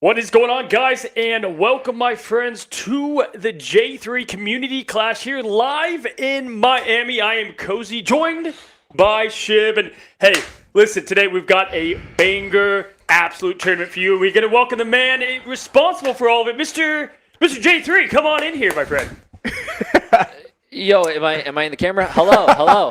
What is going on, guys? And welcome, my friends, to the J3 Community Clash here live in Miami. I am Cozy, joined by Shib. And hey, listen, today we've got a banger, absolute tournament for you. We're going to welcome the man responsible for all of it, Mr. J3. Come on in here, my friend. Yo, am I in the camera? Hello.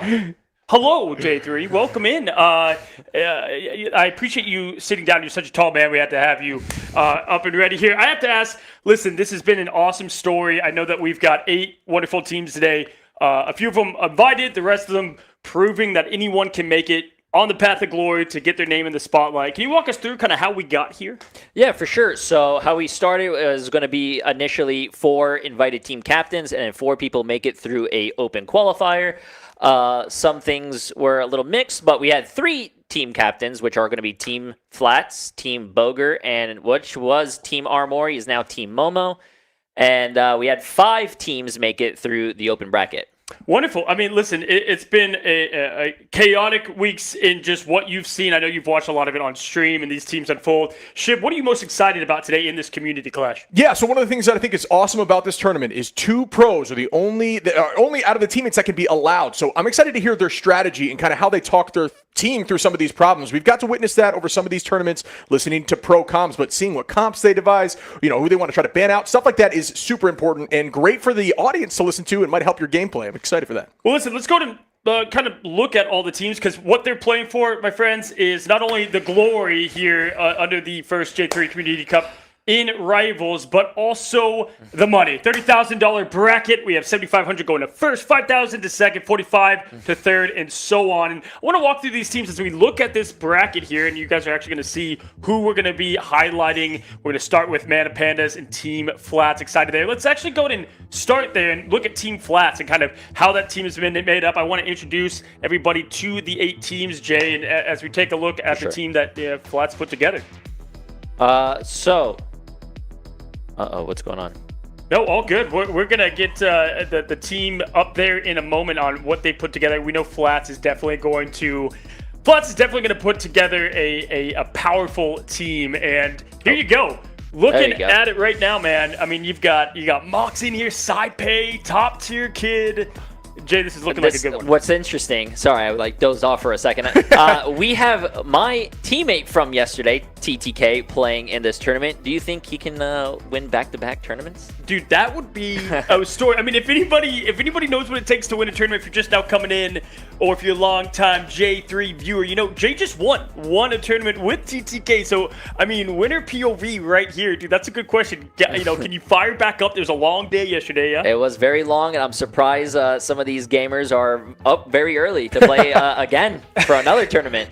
Hello, J3. Welcome in. I appreciate you sitting down. You're such a tall man. We had to have you up and ready here. I have to ask, listen, this has been an awesome story. I know that we've got 8 wonderful teams today. A few of them invited, the rest of them proving that anyone can make it on the path of glory to get their name in the spotlight. Can you walk us through kind of how we got here? Yeah, for sure. So how we started was going to be initially 4 invited team captains, and then 4 people make it through a open qualifier. Some things were a little mixed, but we had 3 team captains, which are going to be Team Flats, Team Boger, and which was Team Armory is now Team Momo. And we had 5 teams make it through the open bracket. Wonderful. I mean, listen, it's been a chaotic weeks in just what you've seen. I know you've watched a lot of it on stream and these teams unfold. Shib, what are you most excited about today in this community clash? Yeah, so one of the things that I think is awesome about this tournament is 2 pros are the only out of the teammates that can be allowed. So I'm excited to hear their strategy and kind of how they talk their team through some of these problems. We've got to witness that over some of these tournaments, listening to pro comms, but seeing what comps they devise, who they want to try to ban out, stuff like that is super important and great for the audience to listen to and might help your gameplay. I'm excited for that. Well, listen, let's go to kind of look at all the teams, because what they're playing for, my friends, is not only the glory here under the first J3 Community Cup in Rivals, but also the money. $30,000 bracket. We have $7,500 going to first, $5,000 to second, $45,000 to third, and so on. And I want to walk through these teams as we look at this bracket here, and you guys are actually going to see who we're going to be highlighting. We're going to start with Mana Pandas and Team Flats. Excited there. Let's actually go ahead and start there and look at Team Flats and kind of how that team has been made up. I want to introduce everybody to the 8 teams, Jay, and as we take a look at the team that Flats put together. What's going on? No, all good. We're going to get the team up there in a moment on what they put together. We know Flats is definitely going to put together a powerful team. And here you go. Looking at it right now, man. I mean, you got Mox in here, SciPay, top tier kid. Jay, this is looking like a good one. What's interesting, sorry, I dozed off for a second. We have my teammate from yesterday, TTK, playing in this tournament. Do you think he can win back-to-back tournaments? Dude, that would be a story. I mean, if anybody knows what it takes to win a tournament, if you're just now coming in, or if you're a long-time J3 viewer, Jay just won a tournament with TTK. So, I mean, winner POV right here, dude. That's a good question. Can you fire back up? There's a long day yesterday, yeah? It was very long, and I'm surprised some of these gamers are up very early to play again for another tournament.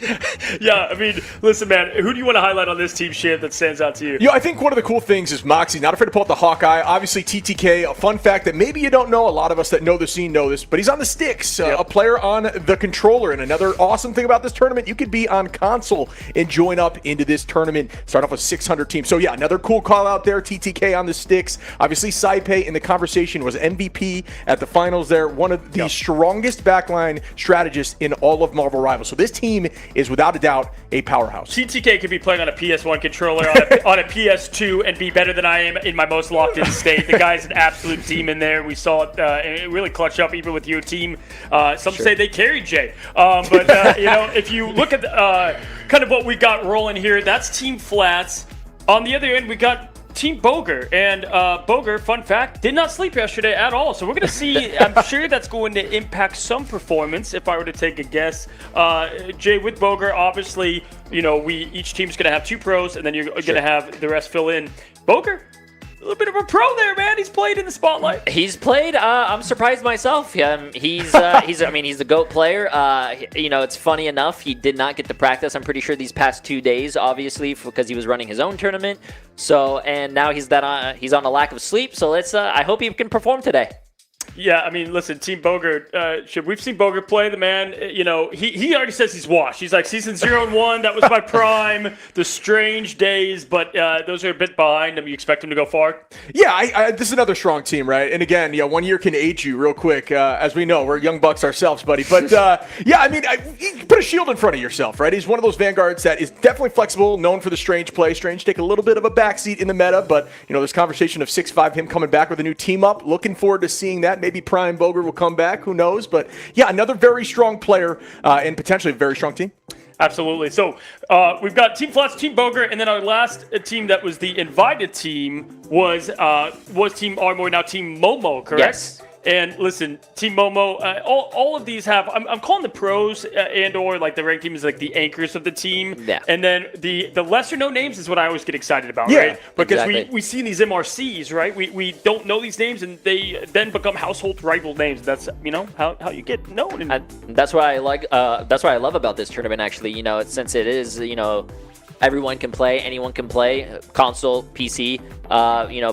Yeah, I mean, listen, man, who do you want to highlight on this team, Shiv, that stands out to you? I think one of the cool things is Moxie, not afraid to pull out the Hawkeye. Obviously, TTK, a fun fact that maybe you don't know, a lot of us that know the scene know this, but he's on the sticks, a player on the controller. And another awesome thing about this tournament, you could be on console and join up into this tournament, start off with 600 teams. So yeah, another cool call out there, TTK on the sticks. Obviously, SciPay in the conversation was MVP at the finals there, one of the strongest backline strategists in all of Marvel Rivals. So this team is without a doubt a powerhouse. TTK could be playing on a PS1 controller on a PS2 and be better than I am in my most locked in state. The guy's an absolute demon there. We saw it really clutch up even with your team. Some say they carried Jay. If you look at kind of what we got rolling here, that's Team Flats. On the other end, we got Team Boger, and Boger, fun fact, did not sleep yesterday at all. So we're going to see, I'm sure that's going to impact some performance if I were to take a guess. Jay, with Boger, obviously, each team's going to have 2 pros, and then you're going to have the rest fill in. Boger, a little bit of a pro there, man. He's played in the spotlight. He's played. I'm surprised myself. He's a GOAT player. It's funny enough, he did not get to practice. I'm pretty sure these past 2 days, obviously, because he was running his own tournament. So, and now he's on a lack of sleep. So I hope he can perform today. Yeah, I mean, listen, Team Bogert, we've seen Bogert play. The man, he already says he's washed. He's like, season 0-1, that was my prime, the strange days, but those are a bit behind him. You expect him to go far? Yeah, this is another strong team, right? And again, 1 year can age you real quick. As we know, we're young bucks ourselves, buddy. But you put a shield in front of yourself, right? He's one of those vanguards that is definitely flexible, known for the strange play. Strange take a little bit of a backseat in the meta, but there's conversation of 6'5", him coming back with a new team up. Looking forward to seeing that. Maybe Prime Bogert will come back. Who knows? But yeah, another very strong player and potentially a very strong team. Absolutely. So we've got Team Flats, Team Bogert, and then our last team that was the invited team was Team Armoy, now Team Momo, correct? Yes. And listen, Team Momo, all of these have, I'm calling the pros and or like the ranked team is like the anchors of the team. Yeah. And then the lesser known names is what I always get excited about, Yeah, right? Because exactly. we see these MRCs, right? We don't know these names and they then become household rival names. That's, how you get known. And That's what I like. That's what I love about this tournament. Actually, since it is, everyone can play, anyone can play, console, PC.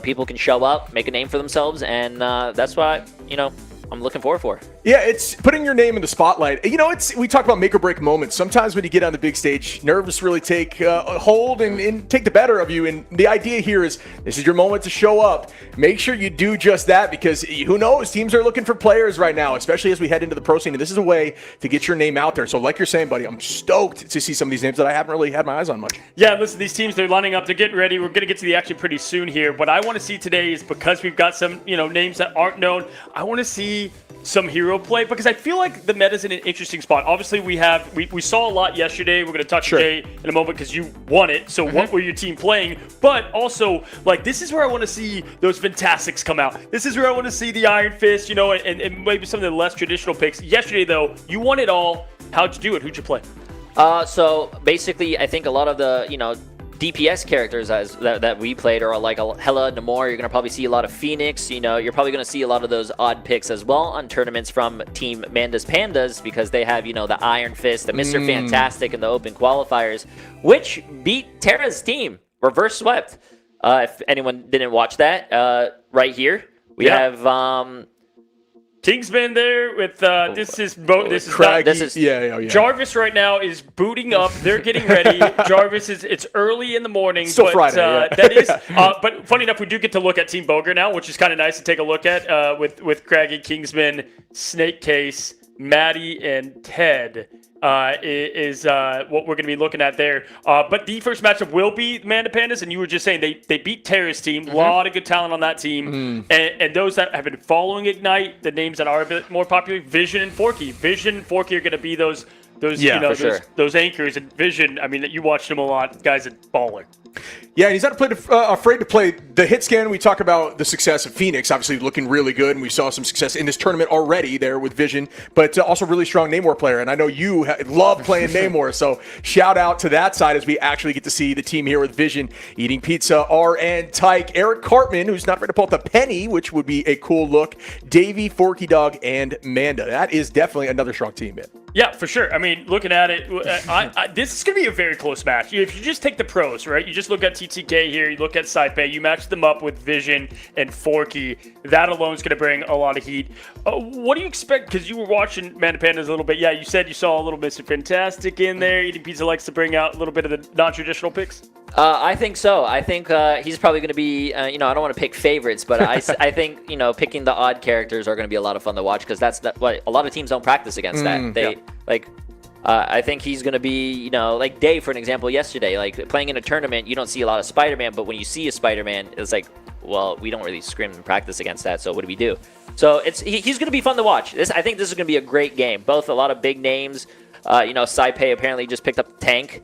People can show up, make a name for themselves, and that's what I'm looking forward for. Yeah, it's putting your name in the spotlight. We talk about make or break moments. Sometimes when you get on the big stage, nerves really take a hold and take the better of you. And the idea here is this is your moment to show up. Make sure you do just that because who knows? Teams are looking for players right now, especially as we head into the pro scene. And this is a way to get your name out there. So like you're saying, buddy, I'm stoked to see some of these names that I haven't really had my eyes on much. yeah, listen, these teams, they're lining up, they're getting ready. We're going to get to the action pretty soon here. What I want to see today is because we've got some, names that aren't known, I want to see some hero play because I feel like the meta's in an interesting spot. Obviously, we saw a lot yesterday. We're going to touch Jay in a moment because you won it. So what were your team playing? But also, this is where I want to see those Fantastics come out. This is where I want to see the Iron Fist, and maybe some of the less traditional picks. Yesterday, though, you won it all. How'd you do it? Who'd you play? So basically, I think a lot of the, DPS characters that we played are like Hela, Namor. You're going to probably see a lot of Phoenix. You're probably going to see a lot of those odd picks as well on tournaments from Team Mandas Pandas because they have, the Iron Fist, the Mr. Fantastic, and the open qualifiers, which beat Terra's team. Reverse swept. If anyone didn't watch that, right here, we have... Kingsman there with Jarvis right now is booting up. They're getting ready. Jarvis it's early in the morning. Still but, Friday. That is. But funny enough, we do get to look at Team Bogert now, which is kind of nice to take a look at with Craggy, Kingsman, Snake Case, Maddie, and Ted. Is what we're going to be looking at there. But the first matchup will be Manda Pandas, and you were just saying they beat Terra's team. A lot of good talent on that team. And those that have been following Ignite, the names that are a bit more popular, Vision and Forky. Vision and Forky are going to be those anchors. And Vision, I mean, you watched him a lot. Guy's a baller. Yeah, and he's not afraid to play the hit scan. We talk about the success of Phoenix, obviously looking really good, and we saw some success in this tournament already there with Vision, but also really strong Namor player. And I know you love playing Namor, so shout out to that side as we actually get to see the team here with Vision eating pizza. R and Tyke, Eric Cartman, who's not afraid to pull out the penny, which would be a cool look. Davey, Forky Dog, and Manda. That is definitely another strong team, man. Yeah, for sure. I mean, looking at it, this is going to be a very close match. If you just take the pros, right? You just look at TTK here, you look at SciPay, you match them up with Vision and Forky. That alone is going to bring a lot of heat. What do you expect? Because you were watching Manda Pandas a little bit. Yeah, you said you saw a little Mr. Fantastic in there. Eating Pizza likes to bring out a little bit of the non-traditional picks. I think so. I think he's probably going to be, I don't want to pick favorites, but I think, picking the odd characters are going to be a lot of fun to watch because that's what a lot of teams don't practice against that. I think he's going to be, like Dave, for an example, yesterday, like playing in a tournament, you don't see a lot of Spider-Man, but when you see a Spider-Man, it's like, well, we don't really scrim and practice against that, so what do we do? So he's going to be fun to watch. I think this is going to be a great game. Both a lot of big names. SciPay apparently just picked up Tank.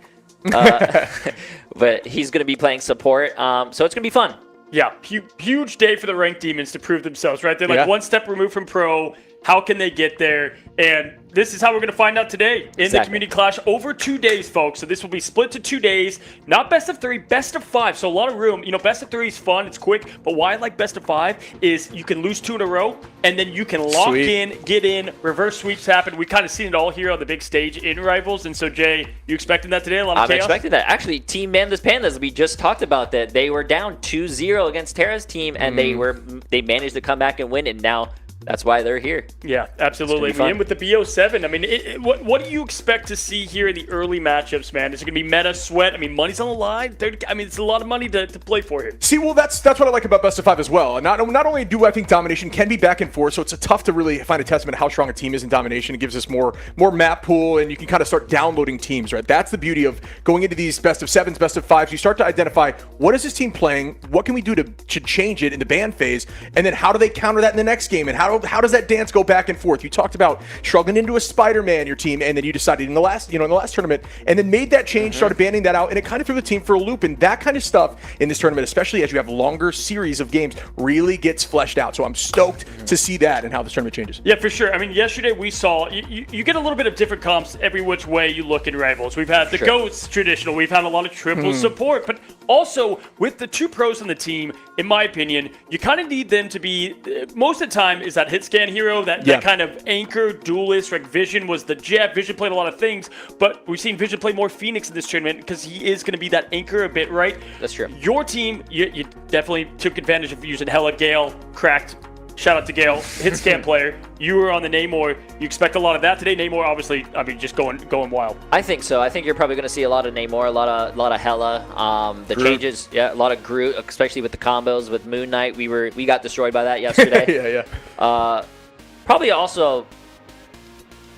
But he's going to be playing support, so it's going to be fun. Yeah, huge day for the ranked demons to prove themselves, right? They're like one step removed from pro. How can they get there? And this is how we're going to find out today in the Community Clash over 2 days, folks. So this will be split to 2 days. Not best of 3, best of 5. So a lot of room. Best of 3 is fun. It's quick. But why I like best of 5 is you can lose 2 in a row, and then you can lock in, get in, reverse sweeps happen. We kind of seen it all here on the big stage in Rivals. And so, Jay, you expecting that today? A lot of chaos? I'm expecting that. Actually, Team Mandas Pandas, we just talked about that. They were down 2-0 against Terra's team, and they managed to come back and win. And now That's why they're here. Yeah, absolutely. And with the BO7, I mean, what do you expect to see here in the early matchups, man? Is it going to be meta, sweat? I mean, money's on the line. I mean, it's a lot of money to play for here. See, well, that's what I like about Best of 5 as well. Not only do I think domination can be back and forth, so it's tough to really find a testament to how strong a team is in domination. It gives us more map pool, and you can kind of start downloading teams, right? That's the beauty of going into these Best of 7s, Best of 5s. You start to identify, what is this team playing? What can we do to change it in the ban phase? And then how do they counter that in the next game? And how does that dance go back and forth? You talked about struggling into a Spider-Man, your team, and then you decided in the last tournament, and then made that change, started banning that out, and it kind of threw the team for a loop. And that kind of stuff in this tournament, especially as you have longer series of games, really gets fleshed out. So I'm stoked to see that and how this tournament changes. Yeah, for sure. I mean, yesterday we saw you get a little bit of different comps every which way you look in Rivals. We've had the GOATs traditional. We've had a lot of triple support, but also with the two pros on the team, in my opinion, you kind of need them to be, most of the time, is that hit scan hero, that kind of anchor duelist. Like Vision was the Jet. Vision played a lot of things, but we've seen Vision play more Phoenix in this tournament because he is going to be that anchor a bit, right? That's true. Your team, you definitely took advantage of using Hella. Gale cracked. Shout out to Gale, hit scan player. You were on the Namor. You expect a lot of that today. Namor, obviously, I mean, just going wild. I think so. I think you're probably going to see a lot of Namor, a lot of Hella. The changes, a lot of Groot, especially with the combos with Moon Knight. We got destroyed by that yesterday. Probably also,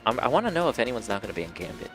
I want to know if anyone's not going to be in Gambit.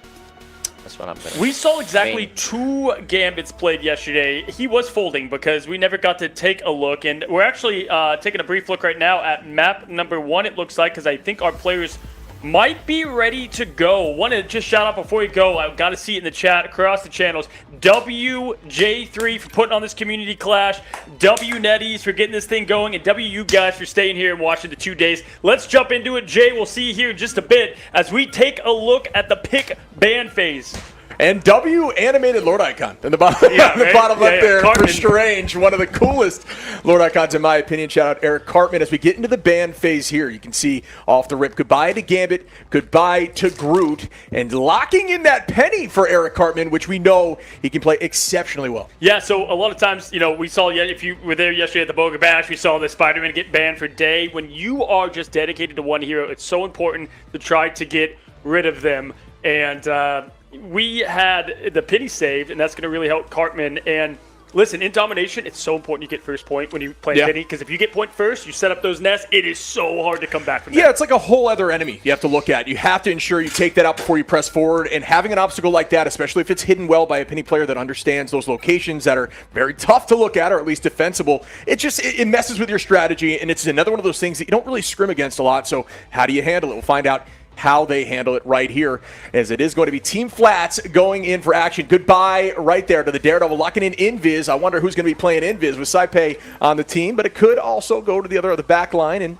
That's what I'm going to. We saw exactly 2 Gambits played yesterday. He was folding because we never got to take a look, and we're actually taking a brief look right now at map number 1, it looks like, because I think our players might be ready to go. Want to just shout out before we go, I've got to see it in the chat across the channels. Jay3 for putting on this community clash, Netties for getting this thing going, and you guys for staying here and watching the 2 days. Let's jump into it. Jay, we'll see you here in just a bit as we take a look at the pick ban phase. And W animated Lord Icon in the bottom, bottom left there for Strange. One of the coolest Lord Icons in my opinion. Shout out Eric Cartman. As we get into the ban phase here, you can see off the rip, goodbye to Gambit, goodbye to Groot, and locking in that penny for Eric Cartman, which we know he can play exceptionally well. Yeah, so a lot of times, we saw, if you were there yesterday at the Boga Bash, we saw the Spider-Man get banned for day. When you are just dedicated to one hero, it's so important to try to get rid of them. And we had the penny saved, and that's going to really help Cartman. And listen, in domination, it's so important you get first point when you play penny, because if you get point first, you set up those nests, it is so hard to come back from that. Yeah, it's like a whole other enemy you have to look at. You have to ensure you take that out before you press forward, and having an obstacle like that, especially if it's hidden well by a penny player that understands those locations that are very tough to look at, or at least defensible, it messes with your strategy, and it's another one of those things that you don't really scrim against a lot. So how do you handle it? We'll find out how they handle it right here, as it is going to be Team Flats going in for action. Goodbye right there to the Daredevil, locking in Invis. I wonder who's going to be playing Invis with Saipe on the team, but it could also go to the other back line, and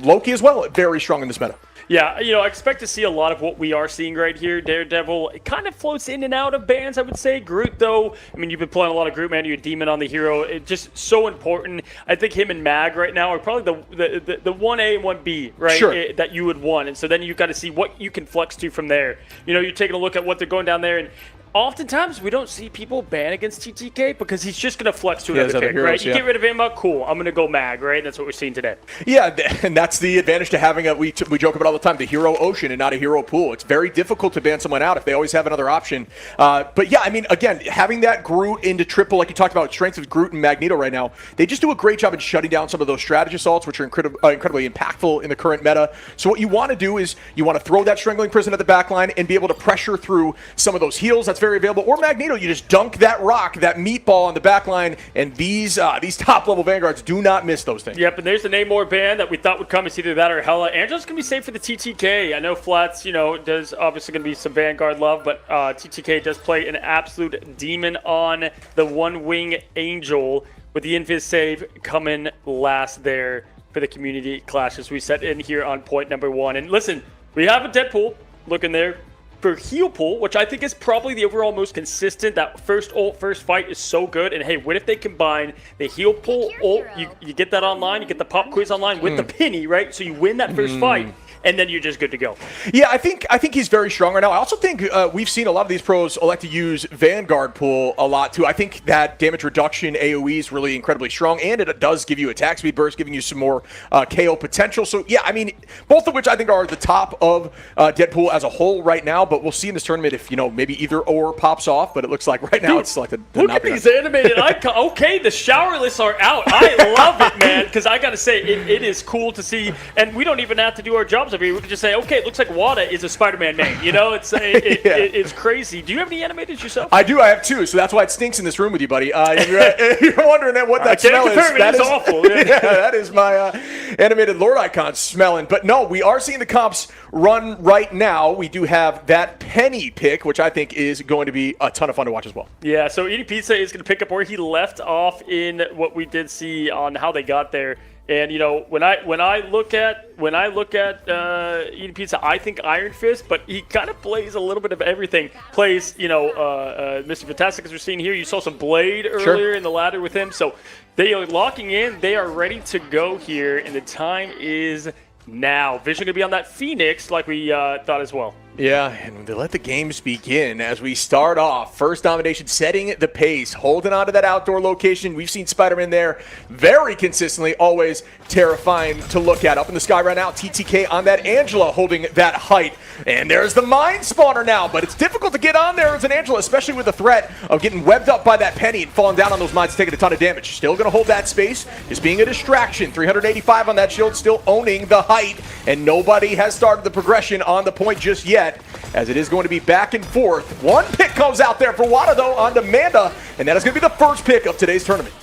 Loki as well, very strong in this meta. Yeah, I expect to see a lot of what we are seeing right here. Daredevil, it kind of floats in and out of bans, I would say. Groot, though, I mean, you've been playing a lot of Groot, man. You're a demon on the hero. It's just so important. I think him and Mag right now are probably the 1A and 1B, right, sure, that you would want. And so then you've got to see what you can flex to from there. You're taking a look at what they're going down there, and oftentimes we don't see people ban against TTK because he's just going to flex to another pick, right? You get rid of him, cool, I'm going to go Mag, right? That's what we're seeing today. Yeah, and that's the advantage to having we joke about all the time, the hero ocean and not a hero pool. It's very difficult to ban someone out if they always have another option. But yeah, I mean, again, having that Groot into triple, like you talked about, strength of Groot and Magneto right now, they just do a great job in shutting down some of those strategy assaults, which are incredibly impactful in the current meta. So what you want to do is you want to throw that Strangling Prison at the back line and be able to pressure through some of those heals. That's very available. Or Magneto, you just dunk that rock, that meatball on the back line, and these top-level Vanguards do not miss those things. Yep, and there's the Namor ban that we thought would come. It's either that or Hella. Angela's going to be safe for the TTK. I know Flats, does obviously going to be some Vanguard love, but TTK does play an absolute demon on the one-wing Angel, with the Invis save coming last there for the community clash as we set in here on point number 1. And listen, we have a Deadpool looking there for heal pool, which I think is probably the overall most consistent. That first ult, first fight is so good. And hey, what if they combine the heal pool ult, you get that online, you get the pop quiz online with the penny, right? So you win that first fight. and then you're just good to go. Yeah, I think he's very strong right now. I also think we've seen a lot of these pros elect to use Vanguard pull a lot too. I think that damage reduction AoE is really incredibly strong, and it does give you attack speed burst, giving you some more KO potential. So yeah, I mean, both of which I think are the top of Deadpool as a whole right now. But we'll see in this tournament if maybe either or pops off. But it looks like right now Dude, it's selected. Look at these animated icons. Okay, the showerless are out. I love it, man, because I got to say, it is cool to see. And we don't even have to do our jobs over here. We can just say, okay, it looks like Wada is a Spider-Man main. It's crazy. Do you have any animated yourself? I do. I have two. So that's why it stinks in this room with you, buddy. You're wondering what that smell is. That is awful. Yeah, that is my animated Lord icon smelling. But no, we are seeing the comps run right now. We do have that Penny pick, which I think is going to be a ton of fun to watch as well. Yeah, so Eating Pizza is going to pick up where he left off in what we did see on how they got there. And when I look at Eating Pizza, I think Iron Fist, but he kind of plays a little bit of everything. Plays Mr. Fantastic, as we're seeing here. You saw some Blade earlier in the ladder with him, so they are locking in. They are ready to go here, and the time is now. Vision going to be on that Phoenix, like we thought as well. Yeah, and they let the games begin as we start off. First domination, setting the pace, holding on to that outdoor location. We've seen Spider-Man there very consistently, always terrifying to look at. Up in the sky right now, TTK on that Angela holding that height. And there's the Mind Spawner now, but it's difficult to get on there as an Angela, especially with the threat of getting webbed up by that Penny and falling down on those mines, taking a ton of damage. Still going to hold that space, just being a distraction. 385 on that shield, still owning the height, and nobody has started the progression on the point just yet, as it is going to be back and forth. One pick comes out there for Wada, though, on Amanda, and that is going to be the first pick of today's tournament.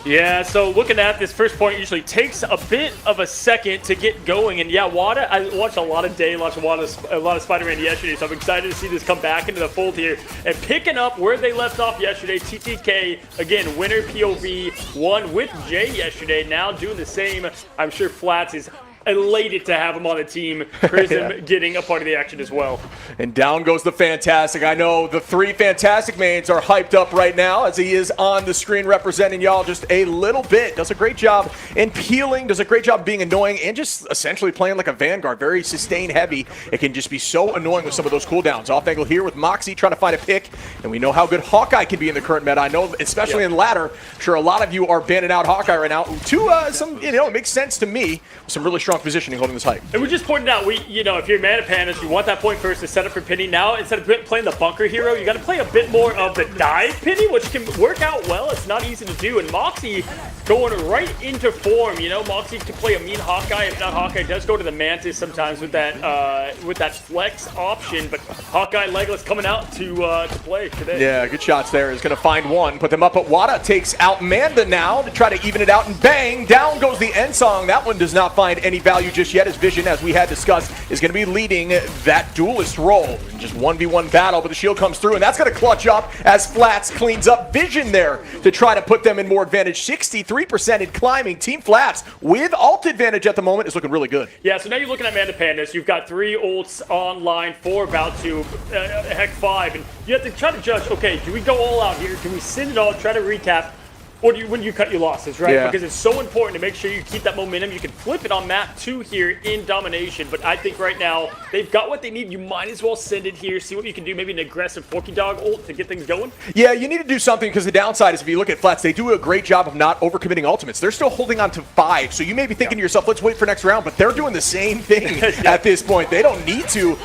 Yeah, so looking at this first point usually takes a bit of a second to get going. And yeah, Wada, I watched a lot of Spider-Man yesterday, so I'm excited to see this come back into the fold here. And picking up where they left off yesterday, TTK, again, winner POV, won with Jay yesterday, now doing the same. I'm sure Flats is elated to have him on the team. Prism getting a part of the action as well. And down goes the Fantastic. I know the three Fantastic mains are hyped up right now as he is on the screen representing y'all just a little bit. Does a great job in peeling, does a great job being annoying, and just essentially playing like a Vanguard. Very sustain heavy. It can just be so annoying with some of those cooldowns. Off angle here with Moxie trying to find a pick, and we know how good Hawkeye can be in the current meta. I know, especially in ladder, I'm sure a lot of you are banning out Hawkeye right now. It makes sense to me. Some really strong positioning holding this height. And we just pointed out, if you're Mana Pandas, you want that point first to set up for Penny. Now, instead of playing the bunker hero, you got to play a bit more of the dive Penny, which can work out well. It's not easy to do. And Moxie going right into form. Moxie can play a mean Hawkeye. If not, Hawkeye does go to the Mantis sometimes with that flex option. But Hawkeye Legless coming out to play today. Yeah, good shots there. He's going to find one, put them up. But Wada takes out Manda now to try to even it out, and bang, down goes the end song. That one does not find any value just yet, as Vision, as we had discussed, is going to be leading that duelist role. Just 1v1 battle, but the shield comes through, and that's going to clutch up as Flats cleans up Vision there to try to put them in more advantage. 63% in climbing. Team Flats with ult advantage at the moment is looking really good. Yeah, so now you're looking at Mana Pandas. You've got 3 ults online, 4 about to, heck 5, and you have to try to judge, okay, do we go all out here? Can we send it all, try to recap? Or when you cut your losses, right? Yeah. Because it's so important to make sure you keep that momentum. You can flip it on map 2 here in domination, but I think right now they've got what they need. You might as well send it here, see what you can do, maybe an aggressive Forky Dog ult to get things going. Yeah, you need to do something, because the downside is if you look at Flats, they do a great job of not overcommitting ultimates. They're still holding on to 5, so you may be thinking to yourself, let's wait for next round, but they're doing the same thing at this point. They don't need to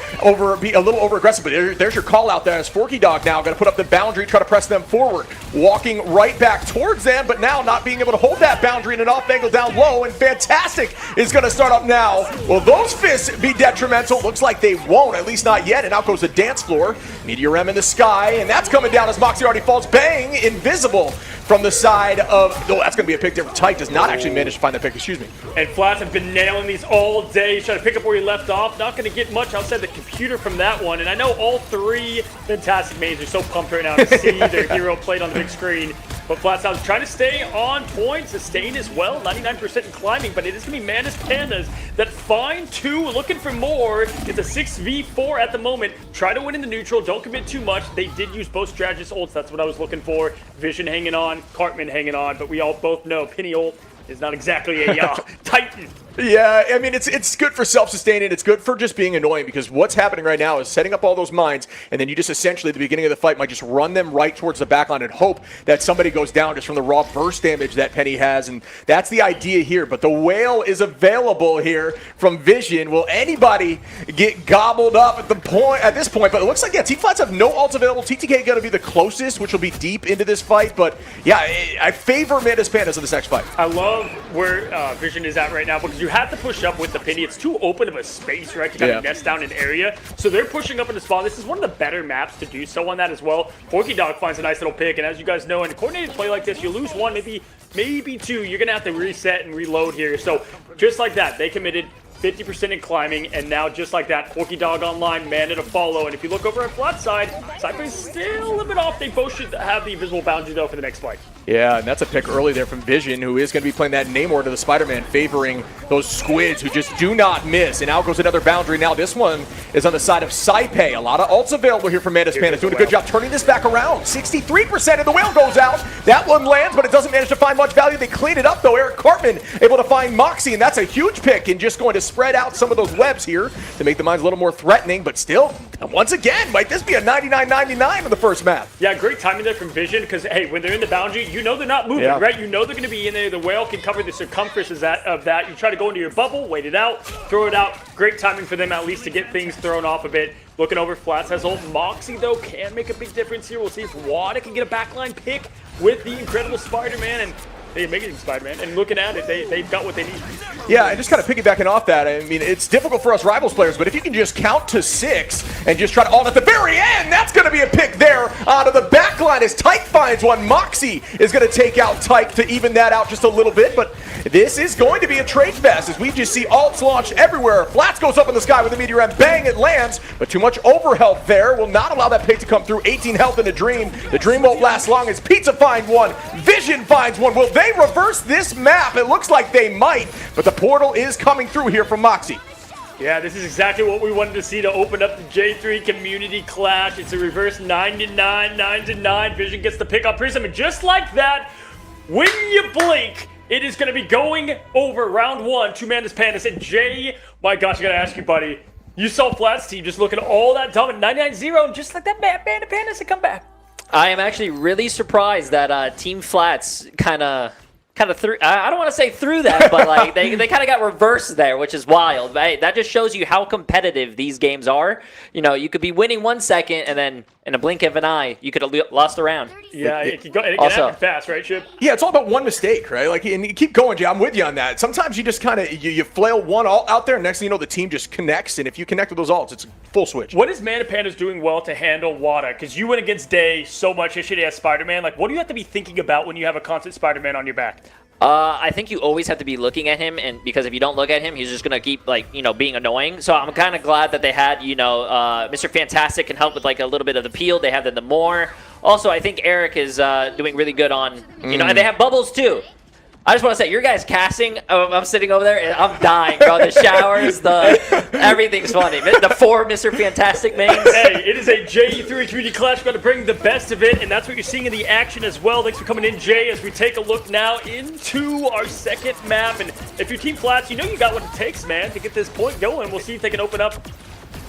be a little over-aggressive, but there's your call out there as Forky Dog now going to put up the boundary, try to press them forward, walking right back towards them, but now not being able to hold that boundary in an off angle down low, and Fantastic is going to start up now. Will those fists be detrimental? Looks like they won't, at least not yet, and out goes the dance floor. Meteor M in the sky, and that's coming down as Moxie already falls. Bang! Invisible from the side of... Oh, that's going to be a pick there. Tyke does not actually manage to find that pick, excuse me. And Flats have been nailing these all day. He's trying to pick up where he left off. Not going to get much outside the computer from that one. And I know all 3 Fantastic mains are so pumped right now to see their hero played on the big screen. But Flats now trying to stay on point, sustained as well, 99% in climbing, but it is going to be Mana Pandas that find 2, looking for more. It's a 6v4 at the moment. Try to win in the neutral, don't commit too much. They did use both strategist ults, that's what I was looking for. Vision hanging on, Cartman hanging on, but we all both know Penny ult is not exactly a Titan. Yeah, I mean, it's good for self-sustaining. It's good for just being annoying because what's happening right now is setting up all those mines, and then you just essentially at the beginning of the fight might just run them right towards the backline and hope that somebody goes down just from the raw burst damage that Penny has, and that's the idea here. But the whale is available here from Vision. Will anybody get gobbled up at this point? But it looks like, yeah, T-Flats have no ults available. TTK going to be the closest, which will be deep into this fight. But, yeah, I favor Mantis Pandas in this next fight. I love where Vision is at right now because you have to push up with the Penny. It's too open of a space, right, to kind of nest down an area. So they're pushing up in the spawn. This is one of the better maps to do so on that as well. Forky Dog finds a nice little pick, and as you guys know, in a coordinated play like this, you lose one, maybe two. You're going to have to reset and reload here. So just like that, they committed 50% in climbing, and now just like that, Forky Dog online, mana to follow. And if you look over at flat side, Cypher's still a little bit off. They both should have the invisible boundary, though, for the next fight. Yeah, and that's a pick early there from Vision, who is going to be playing that Namor to the Spider-Man, favoring those squids who just do not miss. And out goes another boundary. Now this one is on the side of Saipei. A lot of ults available here from Mantis Pandas. Doing a good job turning this back around. 63%, and the whale goes out. That one lands, but it doesn't manage to find much value. They clean it up, though. Eric Cartman able to find Moxie, and that's a huge pick, and just going to spread out some of those webs here to make the mines a little more threatening. But still, once again, might this be a 99-99 in the first map? Yeah, great timing there from Vision, because, hey, when they're in the boundary, you know they're not moving, right? You know they're going to be in there. The whale can cover the circumference of that. You try to go into your bubble, wait it out, throw it out. Great timing for them, at least, to get things thrown off a bit. Looking over Flats has old Moxie, though, can make a big difference here. We'll see if Wada can get a backline pick with the incredible Spider-Man, and the amazing Spider-Man, and looking at it, they've got what they need. Yeah, and just kind of piggybacking off that, I mean, it's difficult for us Rivals players, but if you can just count to 6 and just try to ult at the very end, that's going to be a pick there out of the back line as Tyke finds one. Moxie is going to take out Tyke to even that out just a little bit, but this is going to be a trade fest as we just see ults launch everywhere. Flats goes up in the sky with a meteor and bang, it lands, but too much overhealth there will not allow that pick to come through. 18 health in the Dream. The Dream won't last long as Pizza finds one. Vision finds one. Will they reverse this map? It looks like they might, but the portal is coming through here from Moxie. Yeah, this is exactly what we wanted to see to open up the J3 community clash. It's a reverse 9-9, 9-9. Vision gets the pick on Prism, and just like that, when you blink, it is going to be going over round 1 to Mantis Pandas. And Jay, my gosh, I got to ask you, buddy. You saw Flats team just looking at all that time at 9-9-0, and just like that, Mantis Pandas to come back. I am actually really surprised that Team Flats kind of threw. I don't want to say through that, but like they kind of got reversed there, which is wild. Right? That just shows you how competitive these games are. You know, you could be winning 1 second, and then in a blink of an eye, you could have lost a round. Yeah, it can happen fast, right, Chip? Yeah, it's all about one mistake, right? Like, and you keep going, Jay. I'm with you on that. Sometimes you just kind of you flail one ult out there, and next thing you know, the team just connects, and if you connect with those ults, it's a full switch. What is Mantis Pandas doing well to handle Wada? Because you went against Day so much yesterday as Spider-Man. Like, what do you have to be thinking about when you have a constant Spider-Man on your back? I think you always have to be looking at him, and because if you don't look at him, he's just gonna keep being annoying. So I'm kind of glad that they had Mr. Fantastic can help with like a little bit of the peel. They have the more. Also, I think Eric is doing really good on and they have bubbles too. I just want to say, your guys casting, I'm sitting over there and I'm dying, bro. The showers, everything's funny. The 4 Mr. Fantastic mains. Hey, it is a J3 community clash. We're going to bring the best of it, and that's what you're seeing in the action as well. Thanks for coming in, Jay, as we take a look now into our second map. And if you're Team Flats, you know you got what it takes, man, to get this point going. We'll see if they can open up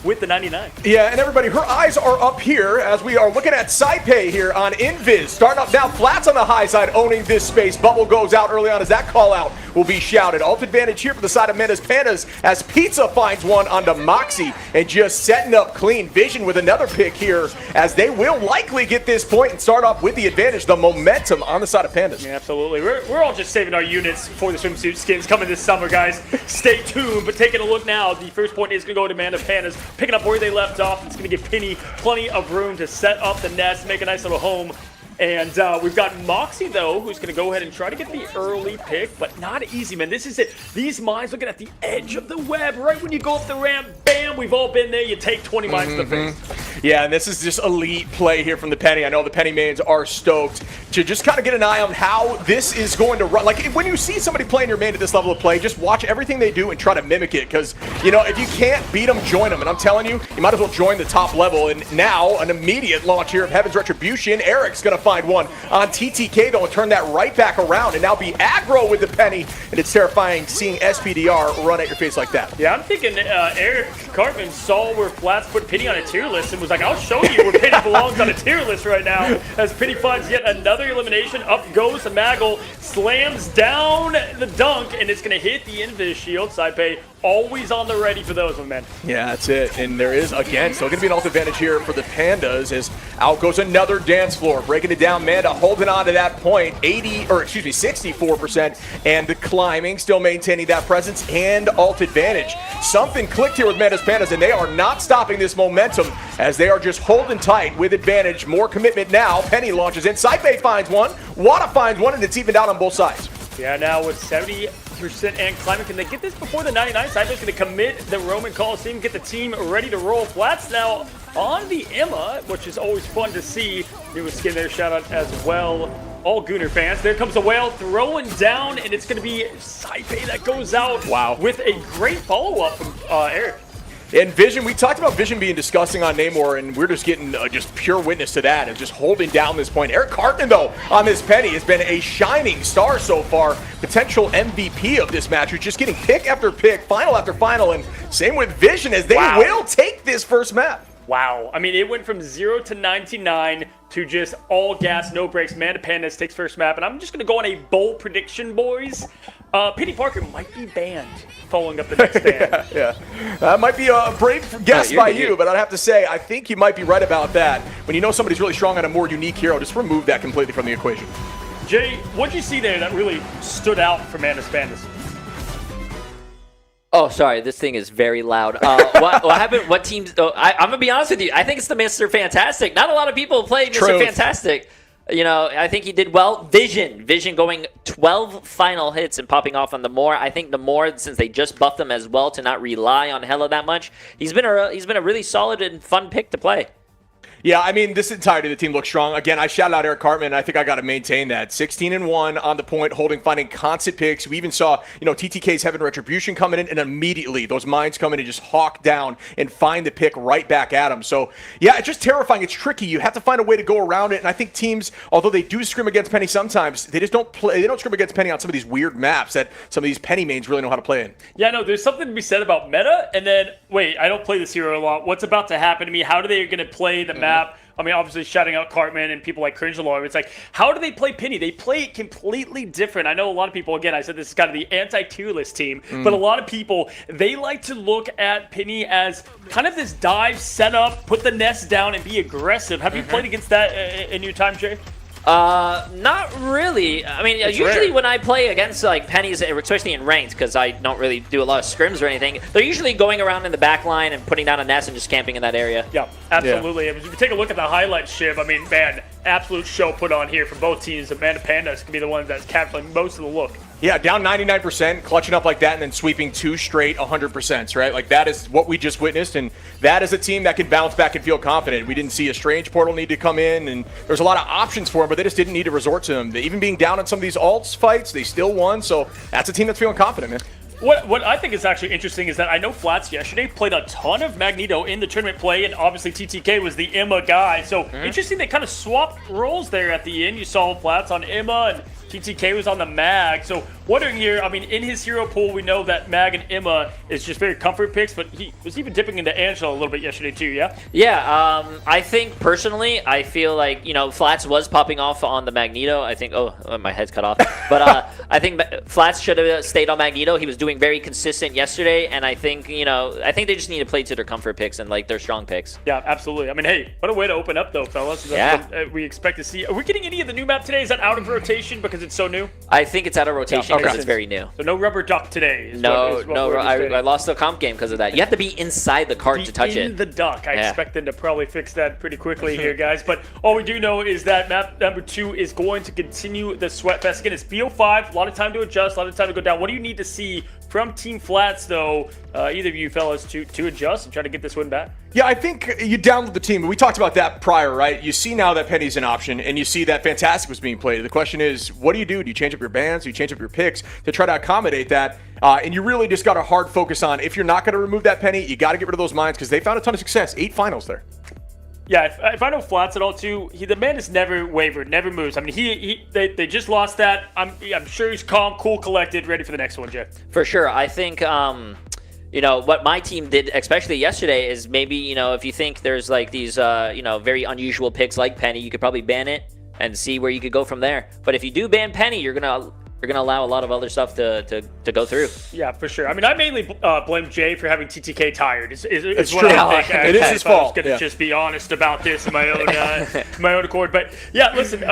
with the 99. Yeah, and everybody, her eyes are up here as we are looking at Saipei here on Invis. Starting up now, Flats on the high side, owning this space. Bubble goes out early on as that call out will be shouted. Ult advantage here for the side of Mantis Pandas as Pizza finds one onto Moxie and just setting up clean. Vision with another pick here as they will likely get this point and start off with the advantage, the momentum on the side of Pandas. Yeah, absolutely. We're all just saving our units for the swimsuit skins coming this summer, guys. Stay tuned, but taking a look now, the first point is going to go to Mantis Pandas, picking up where they left off. It's going to give Penny plenty of room to set up the nest, make a nice little home. And we've got Moxie, though, who's going to go ahead and try to get the early pick, but not easy, man. This is it. These mines looking at the edge of the web, right when you go up the ramp, bam, we've all been there. You take 20 mines to the face. Yeah, and this is just elite play here from the Penny. I know the Penny mains are stoked to just kind of get an eye on how this is going to run. Like, when you see somebody playing your main at this level of play, just watch everything they do and try to mimic it. Because, if you can't beat them, join them. And I'm telling you, you might as well join the top level. And now, an immediate launch here of Heaven's Retribution. Eric's going to find find one on TTK, though, and turn that right back around and now be aggro with the penny. And it's terrifying seeing SPDR run at your face like that. Yeah, I'm thinking Eric Cartman saw where Flats put Penny on a tier list and was like, I'll show you where Penny belongs on a tier list right now. As Penny finds yet another elimination, up goes the Maggle, slams down the dunk, and it's going to hit the end of his shield. Saipei always on the ready for those one, man. Yeah, that's it. And there is, again, still going to be an ult advantage here for the Pandas as out goes another dance floor. Breaking it down, Manda holding on to that point, 64%, and the climbing, still maintaining that presence and ult advantage. Something clicked here with Manda's Pandas, and they are not stopping this momentum as they are just holding tight with advantage. More commitment now. Penny launches in. Saipei finds one. Wada finds one, and it's evened out on both sides. Yeah, now with 70% and climbing, can they get this before the 99? Saipei's going to commit the Roman Coliseum, get the team ready to roll. Flats now on the Emma, which is always fun to see. Newest skin there, shout out as well. All Gooner fans. There comes the whale throwing down, and it's going to be Saipei that goes out with a great follow-up from Eric. And Vision, we talked about Vision being disgusting on Namor, and we're just getting just pure witness to that and just holding down this point. Eric Cartman, though, on this penny has been a shining star so far. Potential MVP of this match, who's just getting pick after pick, final after final, and same with Vision as they will take this first map. Wow. I mean, it went from 0 to 99 to just all gas, no brakes. Manda Pandas takes first map, and I'm just going to go on a bold prediction, boys. Penny Parker might be banned following up the next stand. Yeah. That might be a brave guess by you, but I'd have to say, I think you might be right about that. When you know somebody's really strong on a more unique hero, just remove that completely from the equation. Jay, what'd you see there that really stood out for Manda's Pandas? Oh, sorry. This thing is very loud. What happened? What teams? Oh, I'm going to be honest with you. I think it's the Mr. Fantastic. Not a lot of people play Mr. Fantastic. You know, I think he did well. Vision going 12 final hits and popping off on the Moore. I think the Moore, since they just buffed him as well to not rely on Hela that much, he's been a really solid and fun pick to play. Yeah, I mean, this entirety of the team looks strong. Again, I shout out Eric Cartman, and I think I got to maintain that. 16-1 on the point, finding constant picks. We even saw, TTK's Heaven Retribution coming in, and immediately those mines come in and just hawk down and find the pick right back at them. So, yeah, it's just terrifying. It's tricky. You have to find a way to go around it, and I think teams, although they do scrim against Penny sometimes, they just don't play. They don't scrim against Penny on some of these weird maps that some of these Penny mains really know how to play in. Yeah, no, there's something to be said about meta, and then, wait, I don't play this hero a lot. What's about to happen to me? How are they going to play the map? I mean, obviously, shouting out Cartman and people like Cringe Alarm. It's like, how do they play Penny? They play it completely different. I know a lot of people, again, I said this is kind of the anti-tier list team, but a lot of people, they like to look at Penny as kind of this dive, set up, put the nest down, and be aggressive. Have you played against that in your time, Jay? Not really. I mean, usually when I play against like pennies, especially in ranked, because I don't really do a lot of scrims or anything, they're usually going around in the back line and putting down a nest and just camping in that area. Yeah, absolutely. Yeah. If you take a look at the highlight, Shiv, I mean, man, absolute show put on here for both teams. Amanda Pandas can be the ones that's capturing most of the look. Yeah, down 99%, clutching up like that, and then sweeping 2 straight 100%, right? Like, that is what we just witnessed, and that is a team that can bounce back and feel confident. We didn't see a Strange Portal need to come in, and there's a lot of options for them, but they just didn't need to resort to them. Even being down on some of these alts fights, they still won, so that's a team that's feeling confident, man. What I think is actually interesting is that I know Flats yesterday played a ton of Magneto in the tournament play, and obviously TTK was the Emma guy. So interesting, they kind of swapped roles there at the end. You saw Flats on Emma, and TTK was on the Mag. So wondering here, I mean, in his hero pool, we know that Mag and Emma is just very comfort picks, but he was even dipping into Angela a little bit yesterday too, yeah? Yeah, I think personally, I feel like, Flats was popping off on the Magneto. I think, my head's cut off. But I think Flats should have stayed on Magneto. He was doing very consistent yesterday, and I think, I think they just need to play to their comfort picks and like their strong picks. Yeah, absolutely. I mean, hey, what a way to open up though, fellas. That's what we expect to see. Are we getting any of the new map today? Is that out of rotation because it's so new? I think it's out of rotation because it's very new. So no rubber duck today. I lost the comp game because of that. You have to be inside the cart to touch it. In the duck. I expect them to probably fix that pretty quickly here, guys. But all we do know is that map number 2 is going to continue the Sweatfest. Again, it's BO5. A lot of time to adjust. A lot of time to go down. What do you need to see from Team Flats, though, either of you fellas, to adjust and try to get this win back? Yeah, I think you download the team. We talked about that prior, right? You see now that Penny's an option, and you see that Fantastic was being played. The question is, what do you do? Do you change up your bans? Do you change up your picks to try to accommodate that? And you really just got to hard focus on, if you're not going to remove that Penny, you got to get rid of those mines because they found a ton of success. 8 finals there. Yeah, if I know Flats at all too, the man has never wavered, never moves. I mean, they just lost that. I'm sure he's calm, cool, collected, ready for the next one, Jay. For sure. I think what my team did, especially yesterday, is maybe, if you think there's like these, very unusual picks like Penny, you could probably ban it and see where you could go from there. But if you do ban Penny, you're gonna allow a lot of other stuff to go through. Yeah, for sure. I mean, I mainly blame Jay for having TTK tired. It's true. I think. It is his fault. I was going to just be honest about this in my own accord. But yeah, listen,